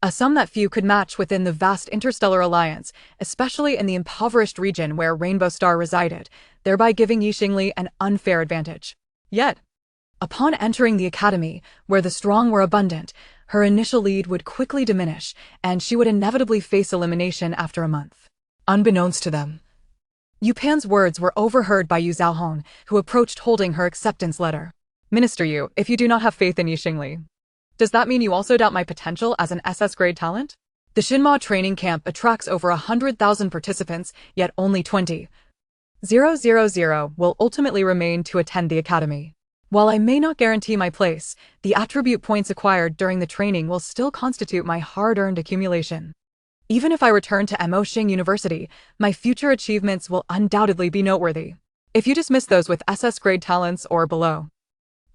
A sum that few could match within the vast interstellar alliance, especially in the impoverished region where Rainbow Star resided, thereby giving Xingli an unfair advantage. Yet, upon entering the academy, where the strong were abundant, her initial lead would quickly diminish, and she would inevitably face elimination after a month. Unbeknownst to them, Yu Pan's words were overheard by Yu Zhaohong, who approached holding her acceptance letter. Minister Yu, if you do not have faith in Xingli, does that mean you also doubt my potential as an SS-grade talent? The Shinma training camp attracts over 100,000 participants, yet only 20,000 will ultimately remain to attend the academy. While I may not guarantee my place, the attribute points acquired during the training will still constitute my hard-earned accumulation. Even if I return to Moxing University, my future achievements will undoubtedly be noteworthy. If you dismiss those with SS-grade talents or below,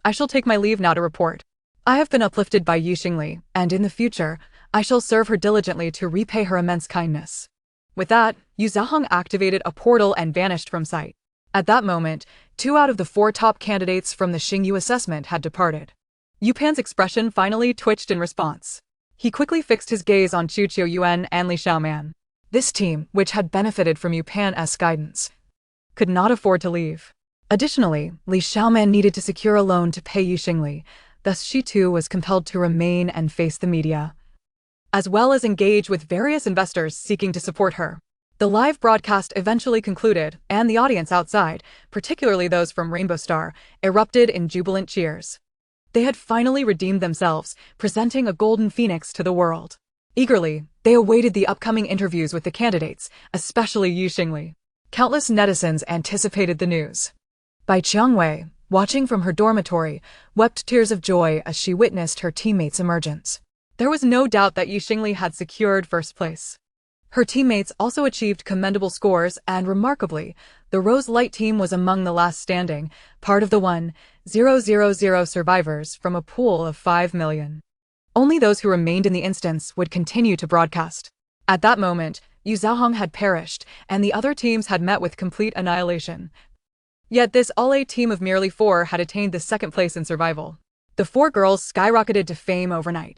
I shall take my leave now to report. I have been uplifted by Xingli, and in the future, I shall serve her diligently to repay her immense kindness. With that, Yu Zhaohong activated a portal and vanished from sight. At that moment, 2 out of the 4 top candidates from the Xingyu assessment had departed. Yu Pan's expression finally twitched in response. He quickly fixed his gaze on Chu Qiuyuan and Li Xiaoman. This team, which had benefited from Yu Pan's guidance, could not afford to leave. Additionally, Li Xiaoman needed to secure a loan to pay Xingli, thus she too was compelled to remain and face the media, as well as engage with various investors seeking to support her. The live broadcast eventually concluded, and the audience outside, particularly those from Rainbow Star, erupted in jubilant cheers. They had finally redeemed themselves, presenting a golden phoenix to the world. Eagerly, they awaited the upcoming interviews with the candidates, especially Xingli. Countless netizens anticipated the news. Bai Qiangwei, watching from her dormitory, wept tears of joy as she witnessed her teammates' emergence. There was no doubt that Xingli had secured first place. Her teammates also achieved commendable scores, and remarkably, the Rose Light team was among the last standing, part of the 1,000 survivors from a pool of 5 million. Only those who remained in the instance would continue to broadcast. At that moment, Yu Zhaohong had perished, and the other teams had met with complete annihilation. Yet this all-A team of merely 4 had attained the second place in survival. The 4 girls skyrocketed to fame overnight.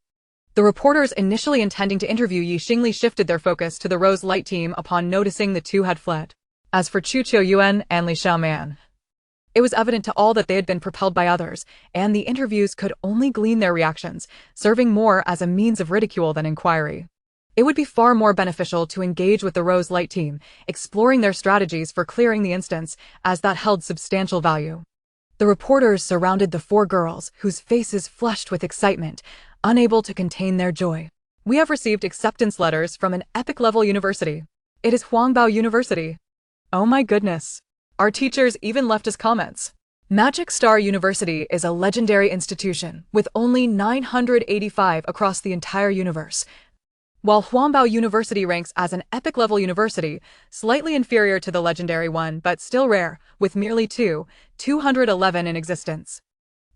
The reporters initially intending to interview Xingli shifted their focus to the Rose Light team upon noticing the 2 had fled. As for Chu Qiuyuan and Li Xiaoman, it was evident to all that they had been propelled by others, and the interviews could only glean their reactions, serving more as a means of ridicule than inquiry. It would be far more beneficial to engage with the Rose Light team, exploring their strategies for clearing the instance, as that held substantial value. The reporters surrounded the 4 girls, whose faces flushed with excitement, unable to contain their joy. We have received acceptance letters from an epic-level university. It is Huangbao University. Oh my goodness. Our teachers even left us comments. Magic Star University is a legendary institution, with only 985 across the entire universe. While Huangbao University ranks as an epic-level university, slightly inferior to the legendary one but still rare, with merely 211 in existence.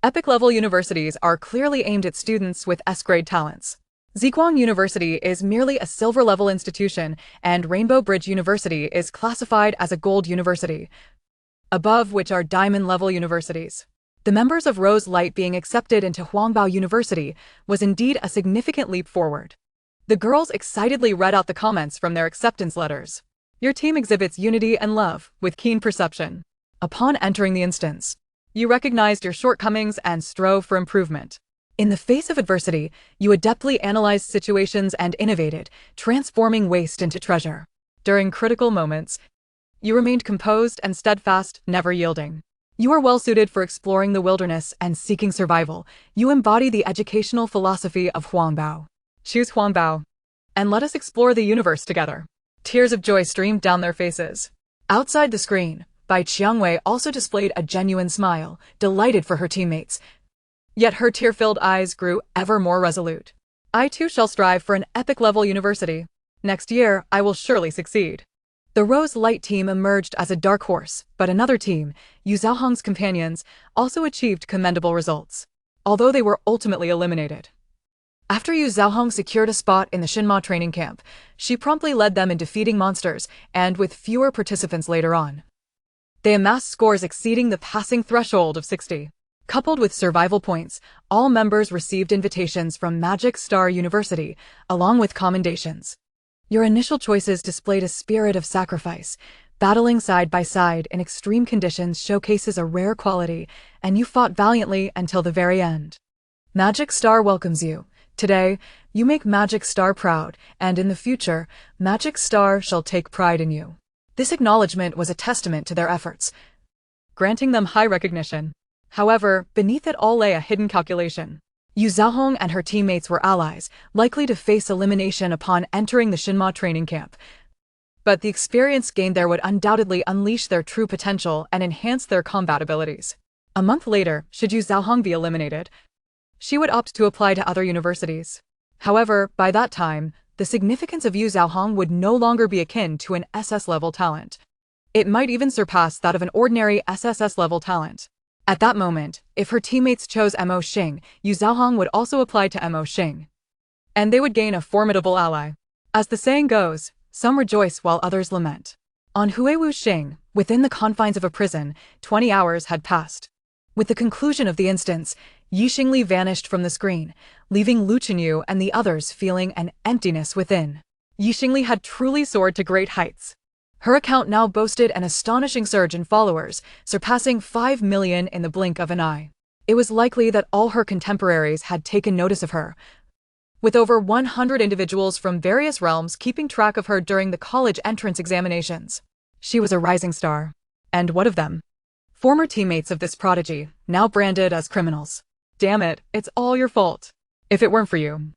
Epic-level universities are clearly aimed at students with S-grade talents. Ziguang University is merely a silver-level institution, and Rainbow Bridge University is classified as a gold university, above which are diamond-level universities. The members of Rose Light being accepted into Huangbao University was indeed a significant leap forward. The girls excitedly read out the comments from their acceptance letters. Your team exhibits unity and love, with keen perception. Upon entering the instance, you recognized your shortcomings and strove for improvement. In the face of adversity, you adeptly analyzed situations and innovated, transforming waste into treasure. During critical moments, you remained composed and steadfast, never yielding. You are well-suited for exploring the wilderness and seeking survival. You embody the educational philosophy of Huangbao. Choose Huangbao, and let us explore the universe together. Tears of joy streamed down their faces. Outside the screen, Bai Qiangwei also displayed a genuine smile, delighted for her teammates. Yet her tear-filled eyes grew ever more resolute. I too shall strive for an epic-level university. Next year, I will surely succeed. The Rose Light team emerged as a dark horse, but another team, Yu Zhaohong's companions, also achieved commendable results, although they were ultimately eliminated. After Yu Zhaohong secured a spot in the Shinma training camp, she promptly led them in defeating monsters, and with fewer participants later on. They amassed scores exceeding the passing threshold of 60. Coupled with survival points, all members received invitations from Magic Star University, along with commendations. Your initial choices displayed a spirit of sacrifice. Battling side by side in extreme conditions showcases a rare quality, and you fought valiantly until the very end. Magic Star welcomes you. Today, you make Magic Star proud, and in the future, Magic Star shall take pride in you. This acknowledgement was a testament to their efforts, granting them high recognition. However, beneath it all lay a hidden calculation. Yu Zhaohong and her teammates were allies, likely to face elimination upon entering the Shinma training camp. But the experience gained there would undoubtedly unleash their true potential and enhance their combat abilities. A month later, should Yu Zhaohong be eliminated, she would opt to apply to other universities. However, by that time, the significance of Yu Zhaohong would no longer be akin to an SS-level talent. It might even surpass that of an ordinary SSS-level talent. At that moment, if her teammates chose Mo Xing, Yu Zhaohong would also apply to Mo Xing, and they would gain a formidable ally. As the saying goes, some rejoice while others lament. On Huiwu Xing, within the confines of a prison, 20 hours had passed. With the conclusion of the instance, Xingli vanished from the screen, leaving Lu Chenyu and the others feeling an emptiness within. Xingli had truly soared to great heights. Her account now boasted an astonishing surge in followers, surpassing 5 million in the blink of an eye. It was likely that all her contemporaries had taken notice of her, with over 100 individuals from various realms keeping track of her during the college entrance examinations. She was a rising star. And what of them? Former teammates of this prodigy, now branded as criminals. Damn it, it's all your fault. If it weren't for you,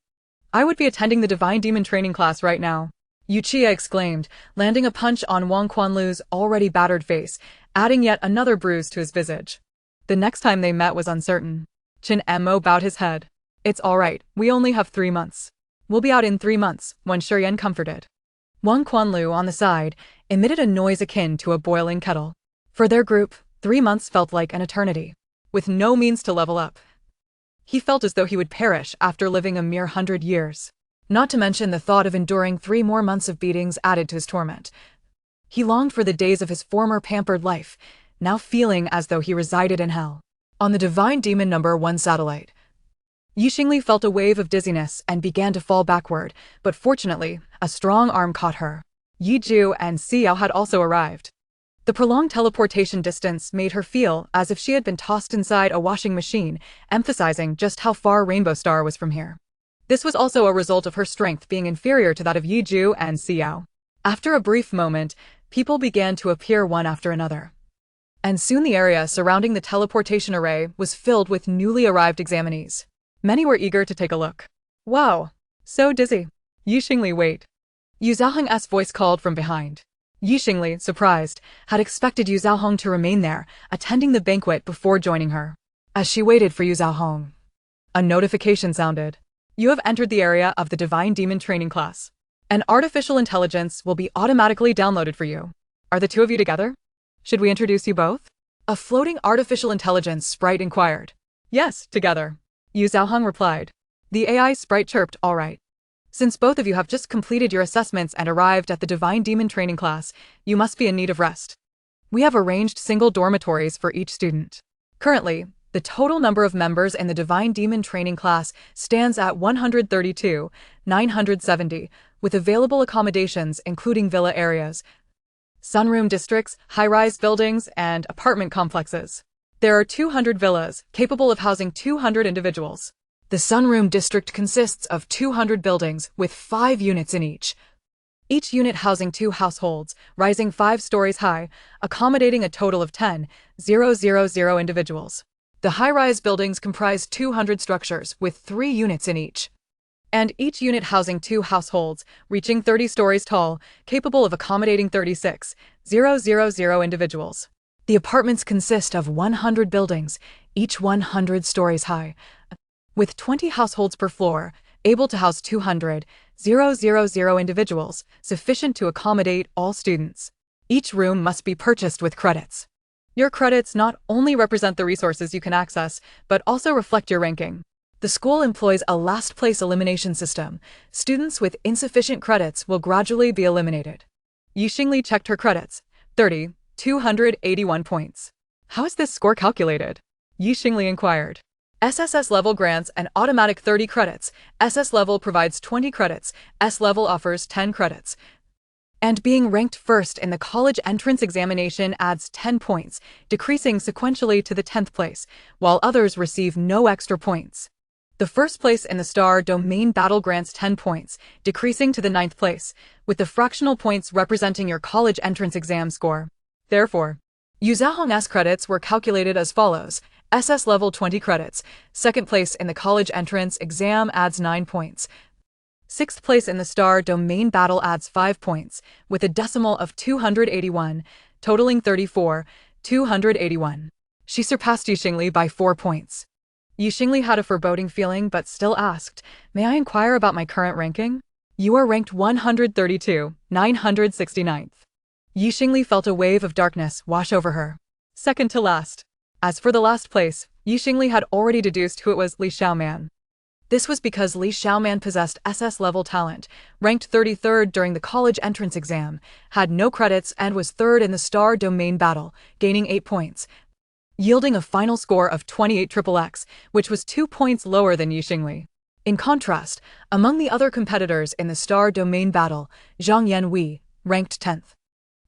I would be attending the Divine Demon training class right now. Yuchia exclaimed, landing a punch on Wang Quanlu's already battered face, adding yet another bruise to his visage. The next time they met was uncertain. Chen Mo bowed his head. It's all right, we only have 3 months. We'll be out in 3 months, Wen Shiyan comforted. Wang Quanlu, on the side, emitted a noise akin to a boiling kettle. For their group, 3 months felt like an eternity. With no means to level up, he felt as though he would perish after living a mere 100 years. Not to mention the thought of enduring 3 more months of beatings added to his torment. He longed for the days of his former pampered life, now feeling as though he resided in hell. On the Divine Demon number 1 satellite, Xingli felt a wave of dizziness and began to fall backward, but fortunately, a strong arm caught her. Yi Ju and Xiao had also arrived. The prolonged teleportation distance made her feel as if she had been tossed inside a washing machine, emphasizing just how far Rainbow Star was from here. This was also a result of her strength being inferior to that of Yi Ju and Xiao. After a brief moment, people began to appear one after another. And soon the area surrounding the teleportation array was filled with newly arrived examinees. Many were eager to take a look. Wow, so dizzy. Xingli, wait. Yu Zhaoheng's voice called from behind. Xingli, surprised, had expected Yu Zhaoheng to remain there, attending the banquet before joining her. As she waited for Yu Zhaoheng, a notification sounded. You have entered the area of the Divine Demon training class. An artificial intelligence will be automatically downloaded for you. Are the two of you together? Should we introduce you both? A floating artificial intelligence sprite inquired. Yes, together. Yu Zhaoheng replied. The AI sprite chirped, all right. Since both of you have just completed your assessments and arrived at the Divine Demon training class, you must be in need of rest. We have arranged single dormitories for each student. Currently, the total number of members in the Divine Demon training class stands at 132,970, with available accommodations including villa areas, sunroom districts, high-rise buildings, and apartment complexes. There are 200 villas, capable of housing 200 individuals. The sunroom district consists of 200 buildings, with 5 units in each. Each unit housing 2 households, rising 5 stories high, accommodating a total of 10,000 individuals. The high-rise buildings comprise 200 structures, with 3 units in each. And each unit housing 2 households, reaching 30 stories tall, capable of accommodating 36,000 individuals. The apartments consist of 100 buildings, each 100 stories high, with 20 households per floor, able to house 200,000 individuals, sufficient to accommodate all students. Each room must be purchased with credits. Your credits not only represent the resources you can access, but also reflect your ranking. The school employs a last-place elimination system. Students with insufficient credits will gradually be eliminated. Xingli checked her credits. 281 points. How is this score calculated? Xingli inquired. SSS level grants an automatic 30 credits, SS level provides 20 credits, S level offers 10 credits. And being ranked first in the college entrance examination adds 10 points, decreasing sequentially to the 10th place, while others receive no extra points. The first place in the Star Domain Battle grants 10 points, decreasing to the 9th place, with the fractional points representing your college entrance exam score. Therefore, Yu Zhaoheng's credits were calculated as follows. SS level 20 credits, 2nd place in the college entrance exam adds 9 points. 6th place in the Star Domain Battle adds 5 points, with a decimal of 281, totaling 34,281. She surpassed Xingli by 4 points. Xingli had a foreboding feeling but still asked, May I inquire about my current ranking? You are ranked 132, 969th. Xingli felt a wave of darkness wash over her. Second to last. As for the last place, Xingli had already deduced who it was, Li Xiaoman. This was because Li Xiaoman possessed SS-level talent, ranked 33rd during the college entrance exam, had no credits and was 3rd in the Star Domain Battle, gaining 8 points, yielding a final score of 28XXX, which was 2 points lower than Xingli. In contrast, among the other competitors in the Star Domain Battle, Zhang Yanhui, ranked 10th,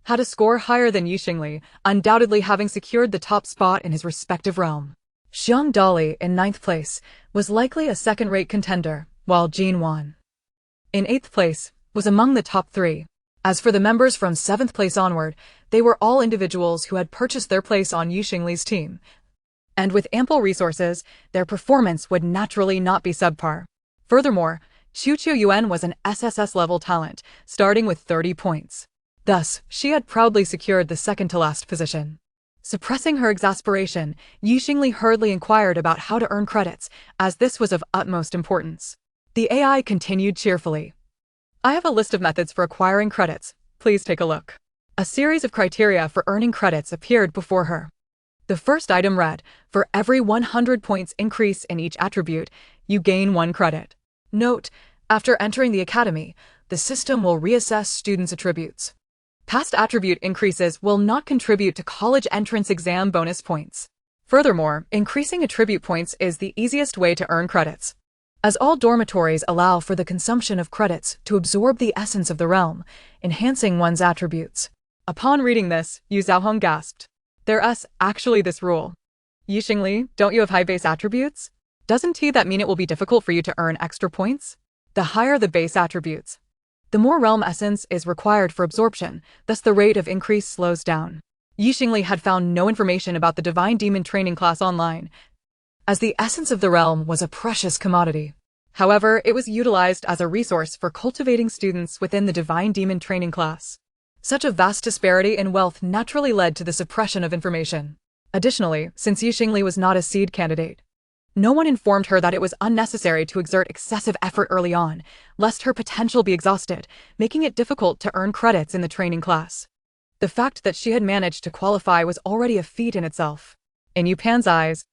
had a score higher than Xingli, undoubtedly having secured the top spot in his respective realm. Xiang Dali, in 9th place, was likely a second-rate contender, while Jean won. In 8th place, was among the top 3. As for the members from 7th place onward, they were all individuals who had purchased their place on Xingli's team. And with ample resources, their performance would naturally not be subpar. Furthermore, Xiu Yuan was an SSS-level talent, starting with 30 points. Thus, she had proudly secured the second-to-last position. Suppressing her exasperation, Xingli hurriedly inquired about how to earn credits, as this was of utmost importance. The AI continued cheerfully. I have a list of methods for acquiring credits. Please take a look. A series of criteria for earning credits appeared before her. The first item read, for every 100 points increase in each attribute, you gain 1 credit. Note, after entering the academy, the system will reassess students' attributes. Past attribute increases will not contribute to college entrance exam bonus points. Furthermore, increasing attribute points is the easiest way to earn credits, as all dormitories allow for the consumption of credits to absorb the essence of the realm, enhancing one's attributes. Upon reading this, Yu Xiaohong gasped. There's actually this rule. Xingli, don't you have high base attributes? Doesn't that mean it will be difficult for you to earn extra points? The higher the base attributes, the more realm essence is required for absorption, thus the rate of increase slows down. Xingli had found no information about the Divine Demon training class online, as the essence of the realm was a precious commodity. However, it was utilized as a resource for cultivating students within the Divine Demon training class. Such a vast disparity in wealth naturally led to the suppression of information. Additionally, since Xingli was not a seed candidate, no one informed her that it was unnecessary to exert excessive effort early on, lest her potential be exhausted, making it difficult to earn credits in the training class. The fact that she had managed to qualify was already a feat in itself. In Yupan's eyes,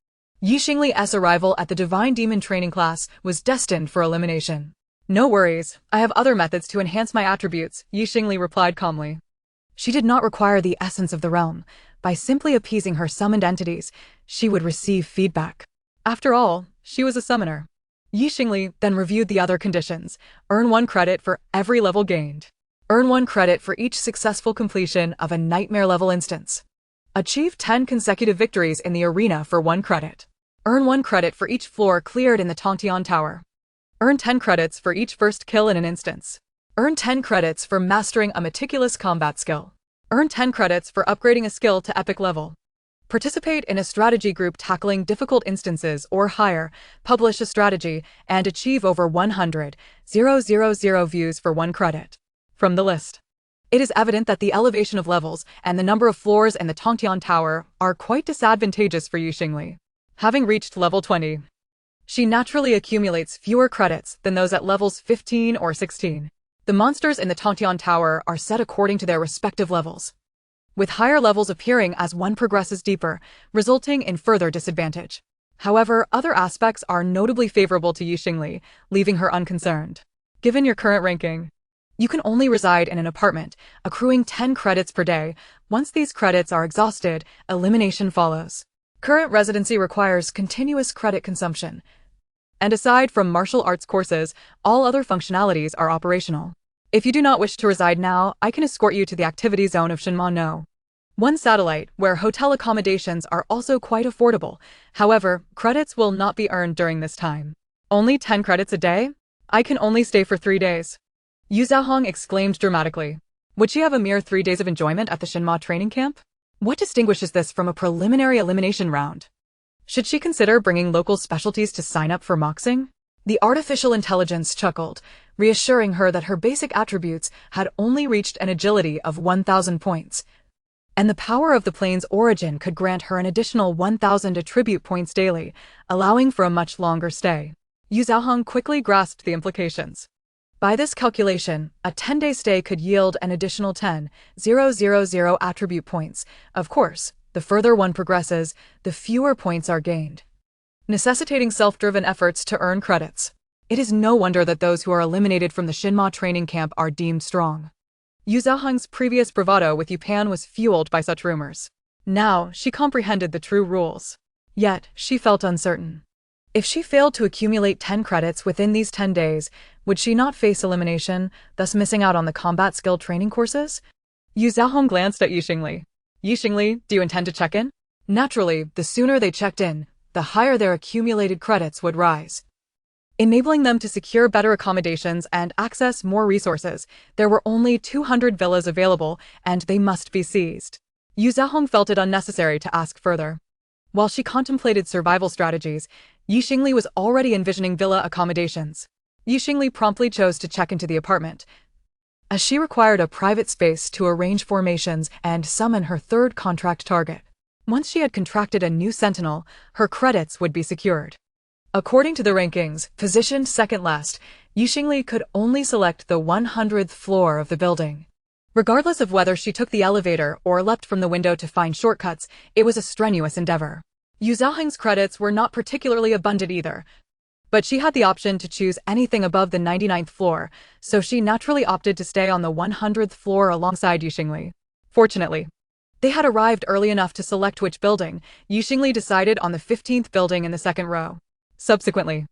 Xingli's arrival at the Divine Demon training class was destined for elimination. No worries, I have other methods to enhance my attributes, Xingli replied calmly. She did not require the essence of the realm. By simply appeasing her summoned entities, she would receive feedback. After all, she was a summoner. Xingli then reviewed the other conditions. Earn 1 credit for every level gained. Earn 1 credit for each successful completion of a nightmare-level instance. Achieve 10 consecutive victories in the arena for 1 credit. Earn 1 credit for each floor cleared in the Tongtian Tower. Earn 10 credits for each first kill in an instance. Earn 10 credits for mastering a meticulous combat skill. Earn 10 credits for upgrading a skill to epic level. Participate in a strategy group tackling difficult instances or higher, publish a strategy, and achieve over 100,000 views for 1 credit. From the list, it is evident that the elevation of levels and the number of floors in the Tongtian Tower are quite disadvantageous for Xingli. Having reached level 20, she naturally accumulates fewer credits than those at levels 15 or 16. The monsters in the Tongtian Tower are set according to their respective levels, with higher levels appearing as one progresses deeper, resulting in further disadvantage. However, other aspects are notably favorable to Xingli, leaving her unconcerned. Given your current ranking, you can only reside in an apartment, accruing 10 credits per day. Once these credits are exhausted, elimination follows. Current residency requires continuous credit consumption, and aside from martial arts courses, all other functionalities are operational. If you do not wish to reside now, I can escort you to the activity zone of Shenma No. 1 satellite, where hotel accommodations are also quite affordable. However, credits will not be earned during this time. Only 10 credits a day? I can only stay for 3 days. Yu Xiaohong exclaimed dramatically. Would she have a mere 3 days of enjoyment at the Shenma training camp? What distinguishes this from a preliminary elimination round? Should she consider bringing local specialties to sign up for moxing? The artificial intelligence chuckled, reassuring her that her basic attributes had only reached an agility of 1,000 points, and the power of the plane's origin could grant her an additional 1,000 attribute points daily, allowing for a much longer stay. Yu Xiaohong quickly grasped the implications. By this calculation, a 10-day stay could yield an additional 10,000 attribute points. Of course, the further one progresses, the fewer points are gained, necessitating self-driven efforts to earn credits. It is no wonder that those who are eliminated from the Shenma training camp are deemed strong. Yu Xiaohong's previous bravado with Yupan was fueled by such rumors. Now, she comprehended the true rules. Yet, she felt uncertain. If she failed to accumulate 10 credits within these 10 days, would she not face elimination, thus missing out on the combat skill training courses? Yu Xiaohong glanced at Xingli. Xingli, do you intend to check in? Naturally, the sooner they checked in, the higher their accumulated credits would rise. enabling them to secure better accommodations and access more resources. There were only 200 villas available, and they must be seized. Yu Zhaohong felt it unnecessary to ask further. While she contemplated survival strategies, Xingli was already envisioning villa accommodations. Xingli promptly chose to check into the apartment, as she required a private space to arrange formations and summon her third contract target. Once she had contracted a new sentinel, her credits would be secured. According to the rankings, positioned second last, Xingli could only select the 100th floor of the building. Regardless of whether she took the elevator or leapt from the window to find shortcuts, it was a strenuous endeavor. Yu Zhaohong's credits were not particularly abundant either, but she had the option to choose anything above the 99th floor, so she naturally opted to stay on the 100th floor alongside Xingli. Fortunately, they had arrived early enough to select which building. Xingli decided on the 15th building in the second row. Subsequently,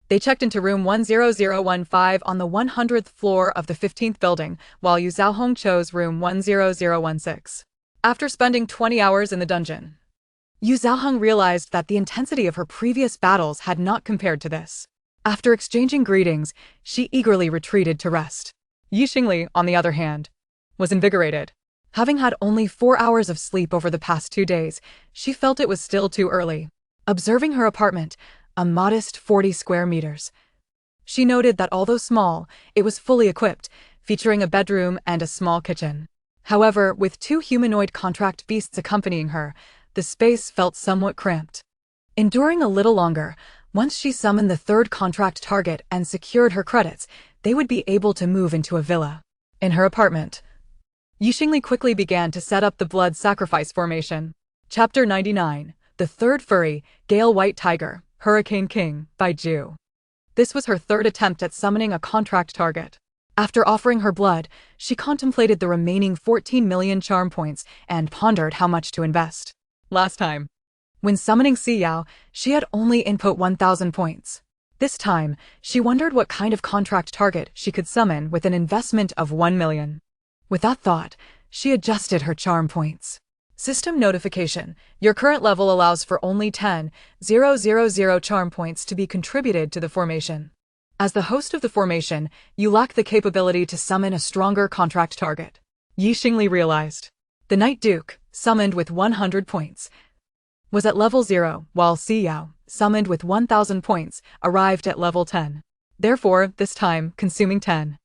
they checked into room 10015 on the 100th floor of the 15th building, while Yu Zhaohong chose room 10016. After spending 20 hours in the dungeon, Yu Zhaohong realized that the intensity of her previous battles had not compared to this. After exchanging greetings, she eagerly retreated to rest. Xingli, on the other hand, was invigorated. Having had only 4 hours of sleep over the past 2 days, she felt it was still too early. Observing her apartment, a modest 40 square meters, she noted that although small, it was fully equipped, featuring a bedroom and a small kitchen. However, with 2 humanoid contract beasts accompanying her, the space felt somewhat cramped. Enduring a little longer, once she summoned the third contract target and secured her credits, they would be able to move into a villa. In her apartment, Xingli quickly began to set up the blood sacrifice formation. Chapter 99, The Third Furry, Gale White Tiger, Hurricane King, by Ju. This was her third attempt at summoning a contract target. After offering her blood, she contemplated the remaining 14 million charm points and pondered how much to invest. Last time, when summoning Siyao, she had only input 1,000 points. This time, she wondered what kind of contract target she could summon with an investment of 1 million. With that thought, she adjusted her charm points. System notification: your current level allows for only 10,000 charm points to be contributed to the formation. As the host of the formation, you lack the capability to summon a stronger contract target. Xingli realized. The Night Duke, summoned with 100 points, was at level 0, while Siyao, summoned with 1,000 points, arrived at level 10. Therefore, this time, consuming 10,000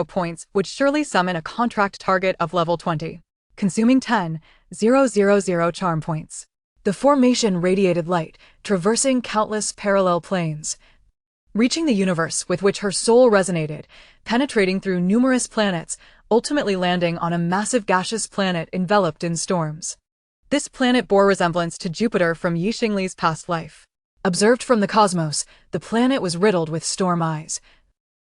points would surely summon a contract target of level 20. Consuming 10,000 charm points. The formation radiated light, traversing countless parallel planes, reaching the universe with which her soul resonated, penetrating through numerous planets, ultimately landing on a massive gaseous planet enveloped in storms. This planet bore resemblance to Jupiter from Xingli's past life. Observed from the cosmos, the planet was riddled with storm eyes,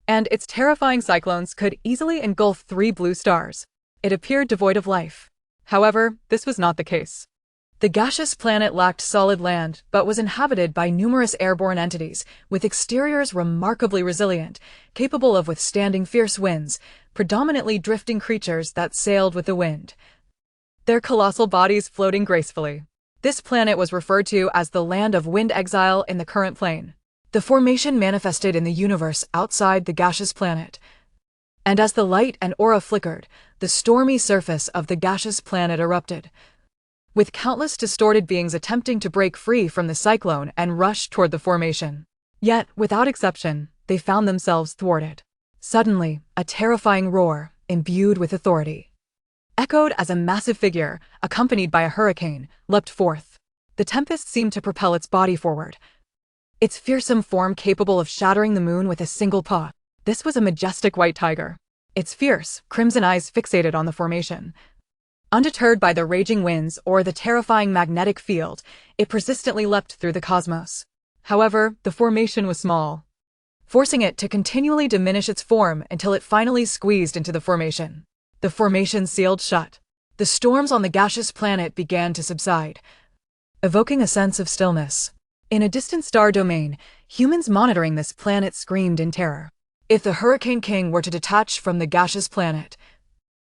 and its terrifying cyclones could easily engulf 3 blue stars. It appeared devoid of life. However, this was not the case. The gaseous planet lacked solid land, but was inhabited by numerous airborne entities, with exteriors remarkably resilient, capable of withstanding fierce winds, predominantly drifting creatures that sailed with the wind, their colossal bodies floating gracefully. This planet was referred to as the land of wind exile in the current plane. The formation manifested in the universe outside the gaseous planet, and as the light and aura flickered, the stormy surface of the gaseous planet erupted, with countless distorted beings attempting to break free from the cyclone and rush toward the formation. Yet, without exception, they found themselves thwarted. Suddenly, a terrifying roar, imbued with authority, echoed as a massive figure, accompanied by a hurricane, leapt forth. The tempest seemed to propel its body forward, its fearsome form capable of shattering the moon with a single paw. This was a majestic white tiger, its fierce, crimson eyes fixated on the formation. Undeterred by the raging winds or the terrifying magnetic field, it persistently leapt through the cosmos. However, the formation was small, forcing it to continually diminish its form until it finally squeezed into the formation. The formation sealed shut. The storms on the gaseous planet began to subside, evoking a sense of stillness. In a distant star domain, humans monitoring this planet screamed in terror. If the Hurricane King were to detach from the gaseous planet,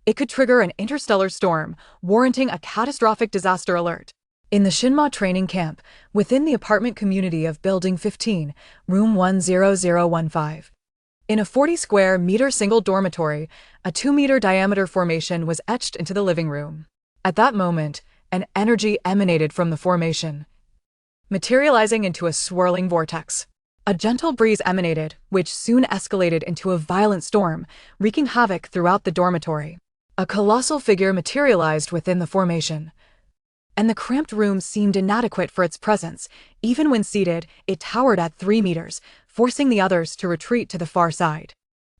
it could trigger an interstellar storm, warranting a catastrophic disaster alert. In the Shinma training camp, within the apartment community of Building 15, Room 10015. In a 40-square-meter single dormitory, a 2-meter diameter formation was etched into the living room. At that moment, an energy emanated from the formation, materializing into a swirling vortex. A gentle breeze emanated, which soon escalated into a violent storm, wreaking havoc throughout the dormitory. A colossal figure materialized within the formation, and the cramped room seemed inadequate for its presence. Even when seated, it towered at 3 meters, forcing the others to retreat to the far side.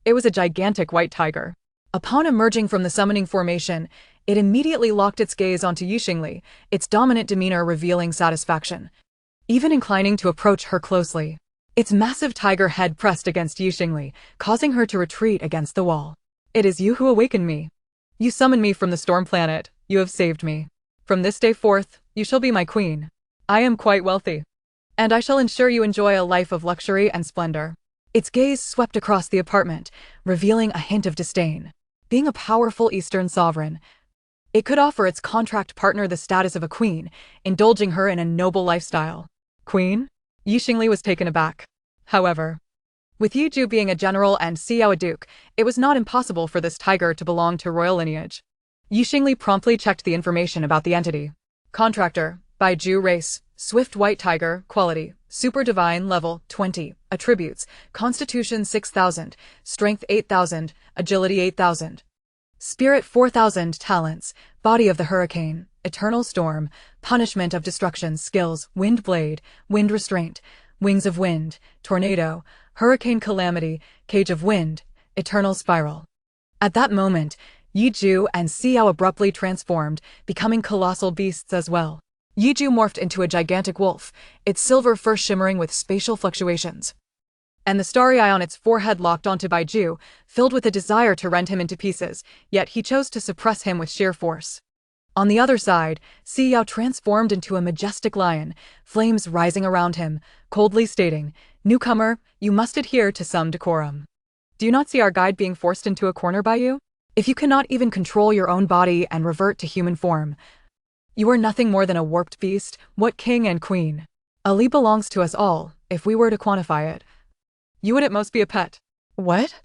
It was a gigantic white tiger. Upon emerging from the summoning formation, it immediately locked its gaze onto Xingli, its dominant demeanor revealing satisfaction, even inclining to approach her closely. Its massive tiger head pressed against Xingli, causing her to retreat against the wall. "It is you who awakened me. You summoned me from the storm planet. You have saved me. From this day forth, you shall be my queen. I am quite wealthy, and I shall ensure you enjoy a life of luxury and splendor." Its gaze swept across the apartment, revealing a hint of disdain. Being a powerful Eastern sovereign, it could offer its contract partner the status of a queen, indulging her in a noble lifestyle. Queen? Xingli was taken aback. However, with Ju being a general and Xiao a duke, it was not impossible for this tiger to belong to royal lineage. Xingli promptly checked the information about the entity. Contractor, Ju race, swift white tiger, quality, super divine level 20, attributes, constitution 6000, strength 8000, agility 8000. Spirit 4000, talents, body of the hurricane, eternal storm, punishment of destruction, skills, wind blade, wind restraint, wings of wind, tornado, hurricane calamity, cage of wind, eternal spiral. At that moment, Ju and Xiao abruptly transformed, becoming colossal beasts as well. Ju morphed into a gigantic wolf, its silver fur shimmering with spatial fluctuations, and the starry eye on its forehead locked onto Ju, filled with a desire to rend him into pieces, yet he chose to suppress him with sheer force. On the other side, Xiao transformed into a majestic lion, flames rising around him, coldly stating, "Newcomer, you must adhere to some decorum. Do you not see our guide being forced into a corner by you? If you cannot even control your own body and revert to human form, you are nothing more than a warped beast. What king and queen? Ali belongs to us all. If we were to quantify it, you would at most be a pet." "What?"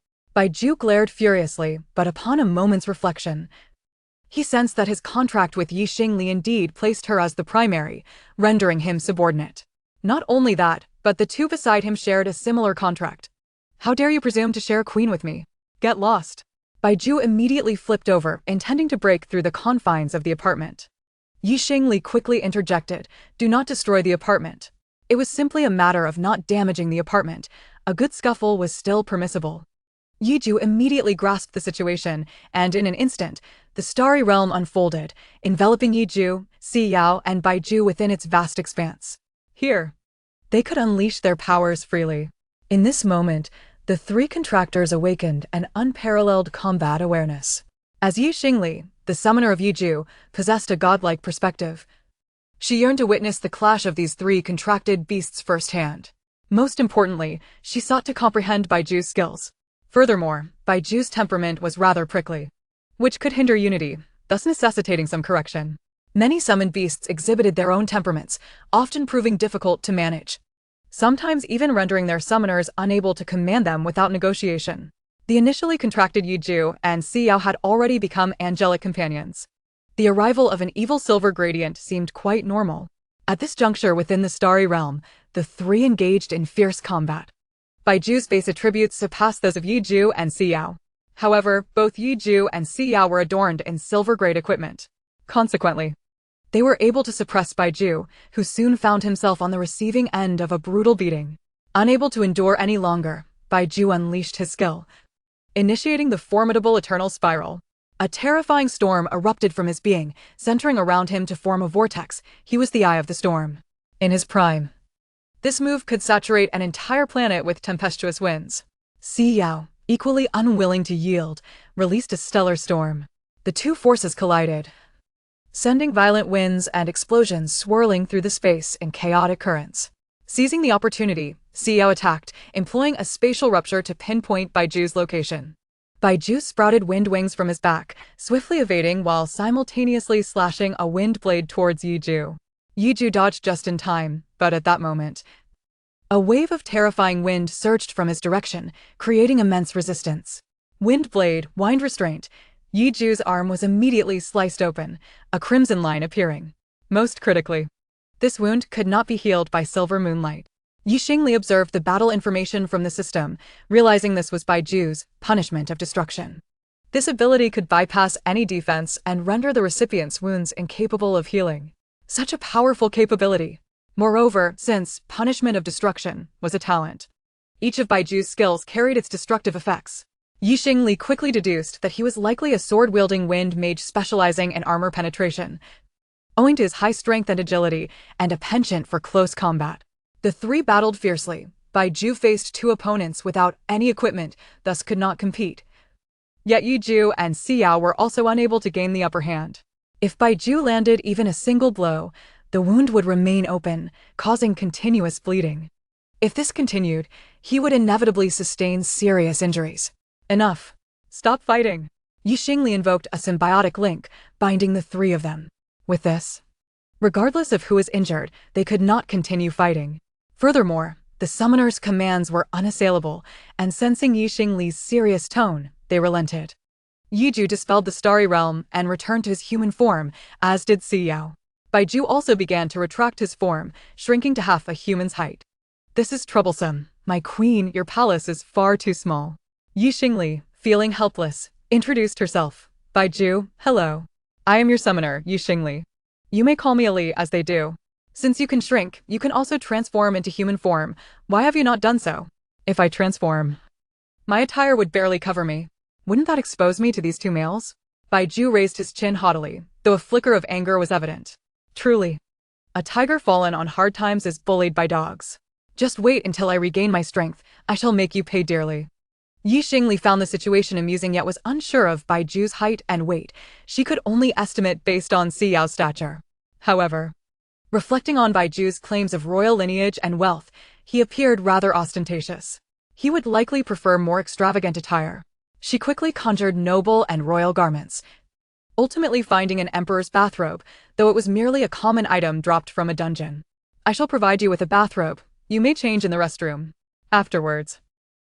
Ju glared furiously, but upon a moment's reflection, he sensed that his contract with Xingli indeed placed her as the primary, rendering him subordinate. Not only that, but the two beside him shared a similar contract. "How dare you presume to share a queen with me? Get lost." Ju immediately flipped over, intending to break through the confines of the apartment. Xingli quickly interjected, "Do not destroy the apartment." It was simply a matter of not damaging the apartment. A good scuffle was still permissible. Ju immediately grasped the situation, and in an instant, the starry realm unfolded, enveloping Ju, Xiao, and Ju within its vast expanse. Here, they could unleash their powers freely. In this moment, the three contractors awakened an unparalleled combat awareness. As Xingli, the summoner of Ju, possessed a godlike perspective, she yearned to witness the clash of these three contracted beasts firsthand. Most importantly, she sought to comprehend Ju's skills. Furthermore, Ju's temperament was rather prickly, which could hinder unity, thus necessitating some correction. Many summoned beasts exhibited their own temperaments, often proving difficult to manage, sometimes even rendering their summoners unable to command them without negotiation. The initially contracted Ju and Xiao had already become angelic companions. The arrival of an evil silver gradient seemed quite normal. At this juncture within the starry realm, the three engaged in fierce combat. Ju's base attributes surpassed those of Ju and Xiao. However, both Ju and Xiao were adorned in silver-grade equipment. Consequently, they were able to suppress Ju, who soon found himself on the receiving end of a brutal beating. Unable to endure any longer, Ju unleashed his skill, initiating the formidable eternal spiral. A terrifying storm erupted from his being, centering around him to form a vortex. He was the eye of the storm. In his prime, this move could saturate an entire planet with tempestuous winds. Xiao, equally unwilling to yield, released a stellar storm. The two forces collided, sending violent winds and explosions swirling through the space in chaotic currents. Seizing the opportunity, Xiao attacked, employing a spatial rupture to pinpoint Ju's location. Ju sprouted wind wings from his back, swiftly evading while simultaneously slashing a wind blade towards Ju. Yiju dodged just in time, but at that moment, a wave of terrifying wind surged from his direction, creating immense resistance. Wind blade, wind restraint. Yiju's arm was immediately sliced open, a crimson line appearing. Most critically, this wound could not be healed by silver moonlight. Xingli observed the battle information from the system, realizing this was Baiju's punishment of destruction. This ability could bypass any defense and render the recipient's wounds incapable of healing. Such a powerful capability. Moreover, since punishment of destruction was a talent, each of Baiju's skills carried its destructive effects. Xingli quickly deduced that he was likely a sword-wielding wind mage specializing in armor penetration, owing to his high strength and agility, and a penchant for close combat. The three battled fiercely. Baiju faced two opponents without any equipment, thus could not compete. Yet Yiju and Xiao were also unable to gain the upper hand. If Baiju landed even a single blow, the wound would remain open, causing continuous bleeding. If this continued, he would inevitably sustain serious injuries. Enough. Stop fighting. Xingli invoked a symbiotic link, binding the three of them. With this, regardless of who was injured, they could not continue fighting. Furthermore, the summoner's commands were unassailable, and sensing Xingli's serious tone, they relented. Yiju dispelled the starry realm and returned to his human form, as did Xiao. Baiju also began to retract his form, shrinking to half a human's height. This is troublesome. My queen, your palace is far too small. Xingli, feeling helpless, introduced herself. Baiju, hello. I am your summoner, Xingli. You may call me Ali as they do. Since you can shrink, you can also transform into human form. Why have you not done so? If I transform, my attire would barely cover me. Wouldn't that expose me to these two males? Baiju raised his chin haughtily, though a flicker of anger was evident. Truly, a tiger fallen on hard times is bullied by dogs. Just wait until I regain my strength. I shall make you pay dearly. Xingli found the situation amusing yet was unsure of Baiju's height and weight. She could only estimate based on Xiao's stature. However, reflecting on Baiju's claims of royal lineage and wealth, he appeared rather ostentatious. He would likely prefer more extravagant attire. She quickly conjured noble and royal garments, ultimately finding an emperor's bathrobe, though it was merely a common item dropped from a dungeon. I shall provide you with a bathrobe. You may change in the restroom. Afterwards,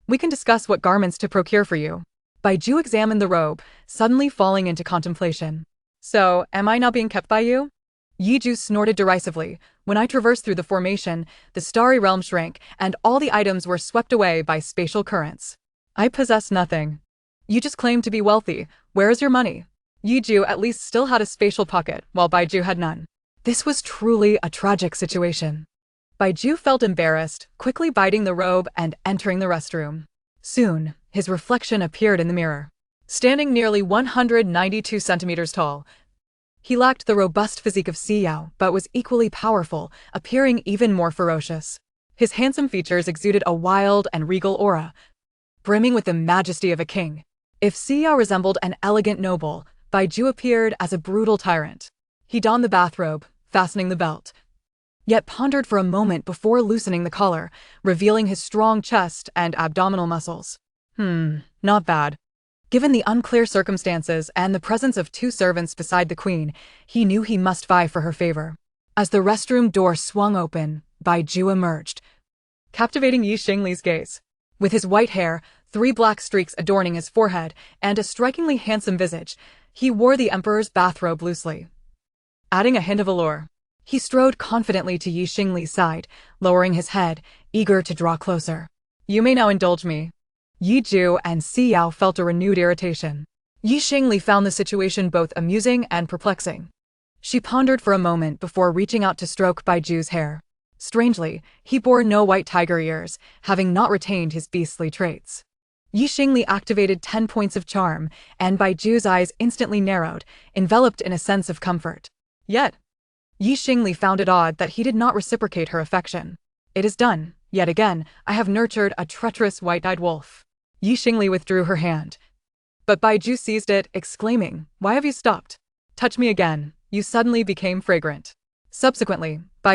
we can discuss what garments to procure for you. Baiju examined the robe, suddenly falling into contemplation. So, am I not being kept by you? Yiju snorted derisively. When I traversed through the formation, the starry realm shrank, and all the items were swept away by spatial currents. I possess nothing. You just claim to be wealthy. Where is your money? Yiju at least still had a spatial pocket, while Baiju had none. This was truly a tragic situation. Baiju felt embarrassed, quickly biting the robe and entering the restroom. Soon, his reflection appeared in the mirror. Standing nearly 192 centimeters tall, he lacked the robust physique of Xiao, but was equally powerful, appearing even more ferocious. His handsome features exuded a wild and regal aura, brimming with the majesty of a king. If Xiao resembled an elegant noble, Baiju appeared as a brutal tyrant. He donned the bathrobe, fastening the belt, yet pondered for a moment before loosening the collar, revealing his strong chest and abdominal muscles. Not bad. Given the unclear circumstances and the presence of two servants beside the queen, he knew he must vie for her favor. As the restroom door swung open, Baiju emerged, captivating Xingli's gaze. With his white hair, 3 black streaks adorning his forehead, and a strikingly handsome visage, he wore the emperor's bathrobe loosely, adding a hint of allure. He strode confidently to Xingli's side, lowering his head, eager to draw closer. You may now indulge me. Yiju and Xiao felt a renewed irritation. Xingli found the situation both amusing and perplexing. She pondered for a moment before reaching out to stroke Baiju's hair. Strangely, he bore no white tiger ears, having not retained his beastly traits. Xingli activated 10 points of charm, and Baiju's eyes instantly narrowed, enveloped in a sense of comfort. Yet, Xingli found it odd that he did not reciprocate her affection. It is done. Yet again, I have nurtured a treacherous white-eyed wolf. Xingli withdrew her hand, but Baiju seized it, exclaiming, "Why have you stopped? Touch me again." You suddenly became fragrant. Subsequently, Baiju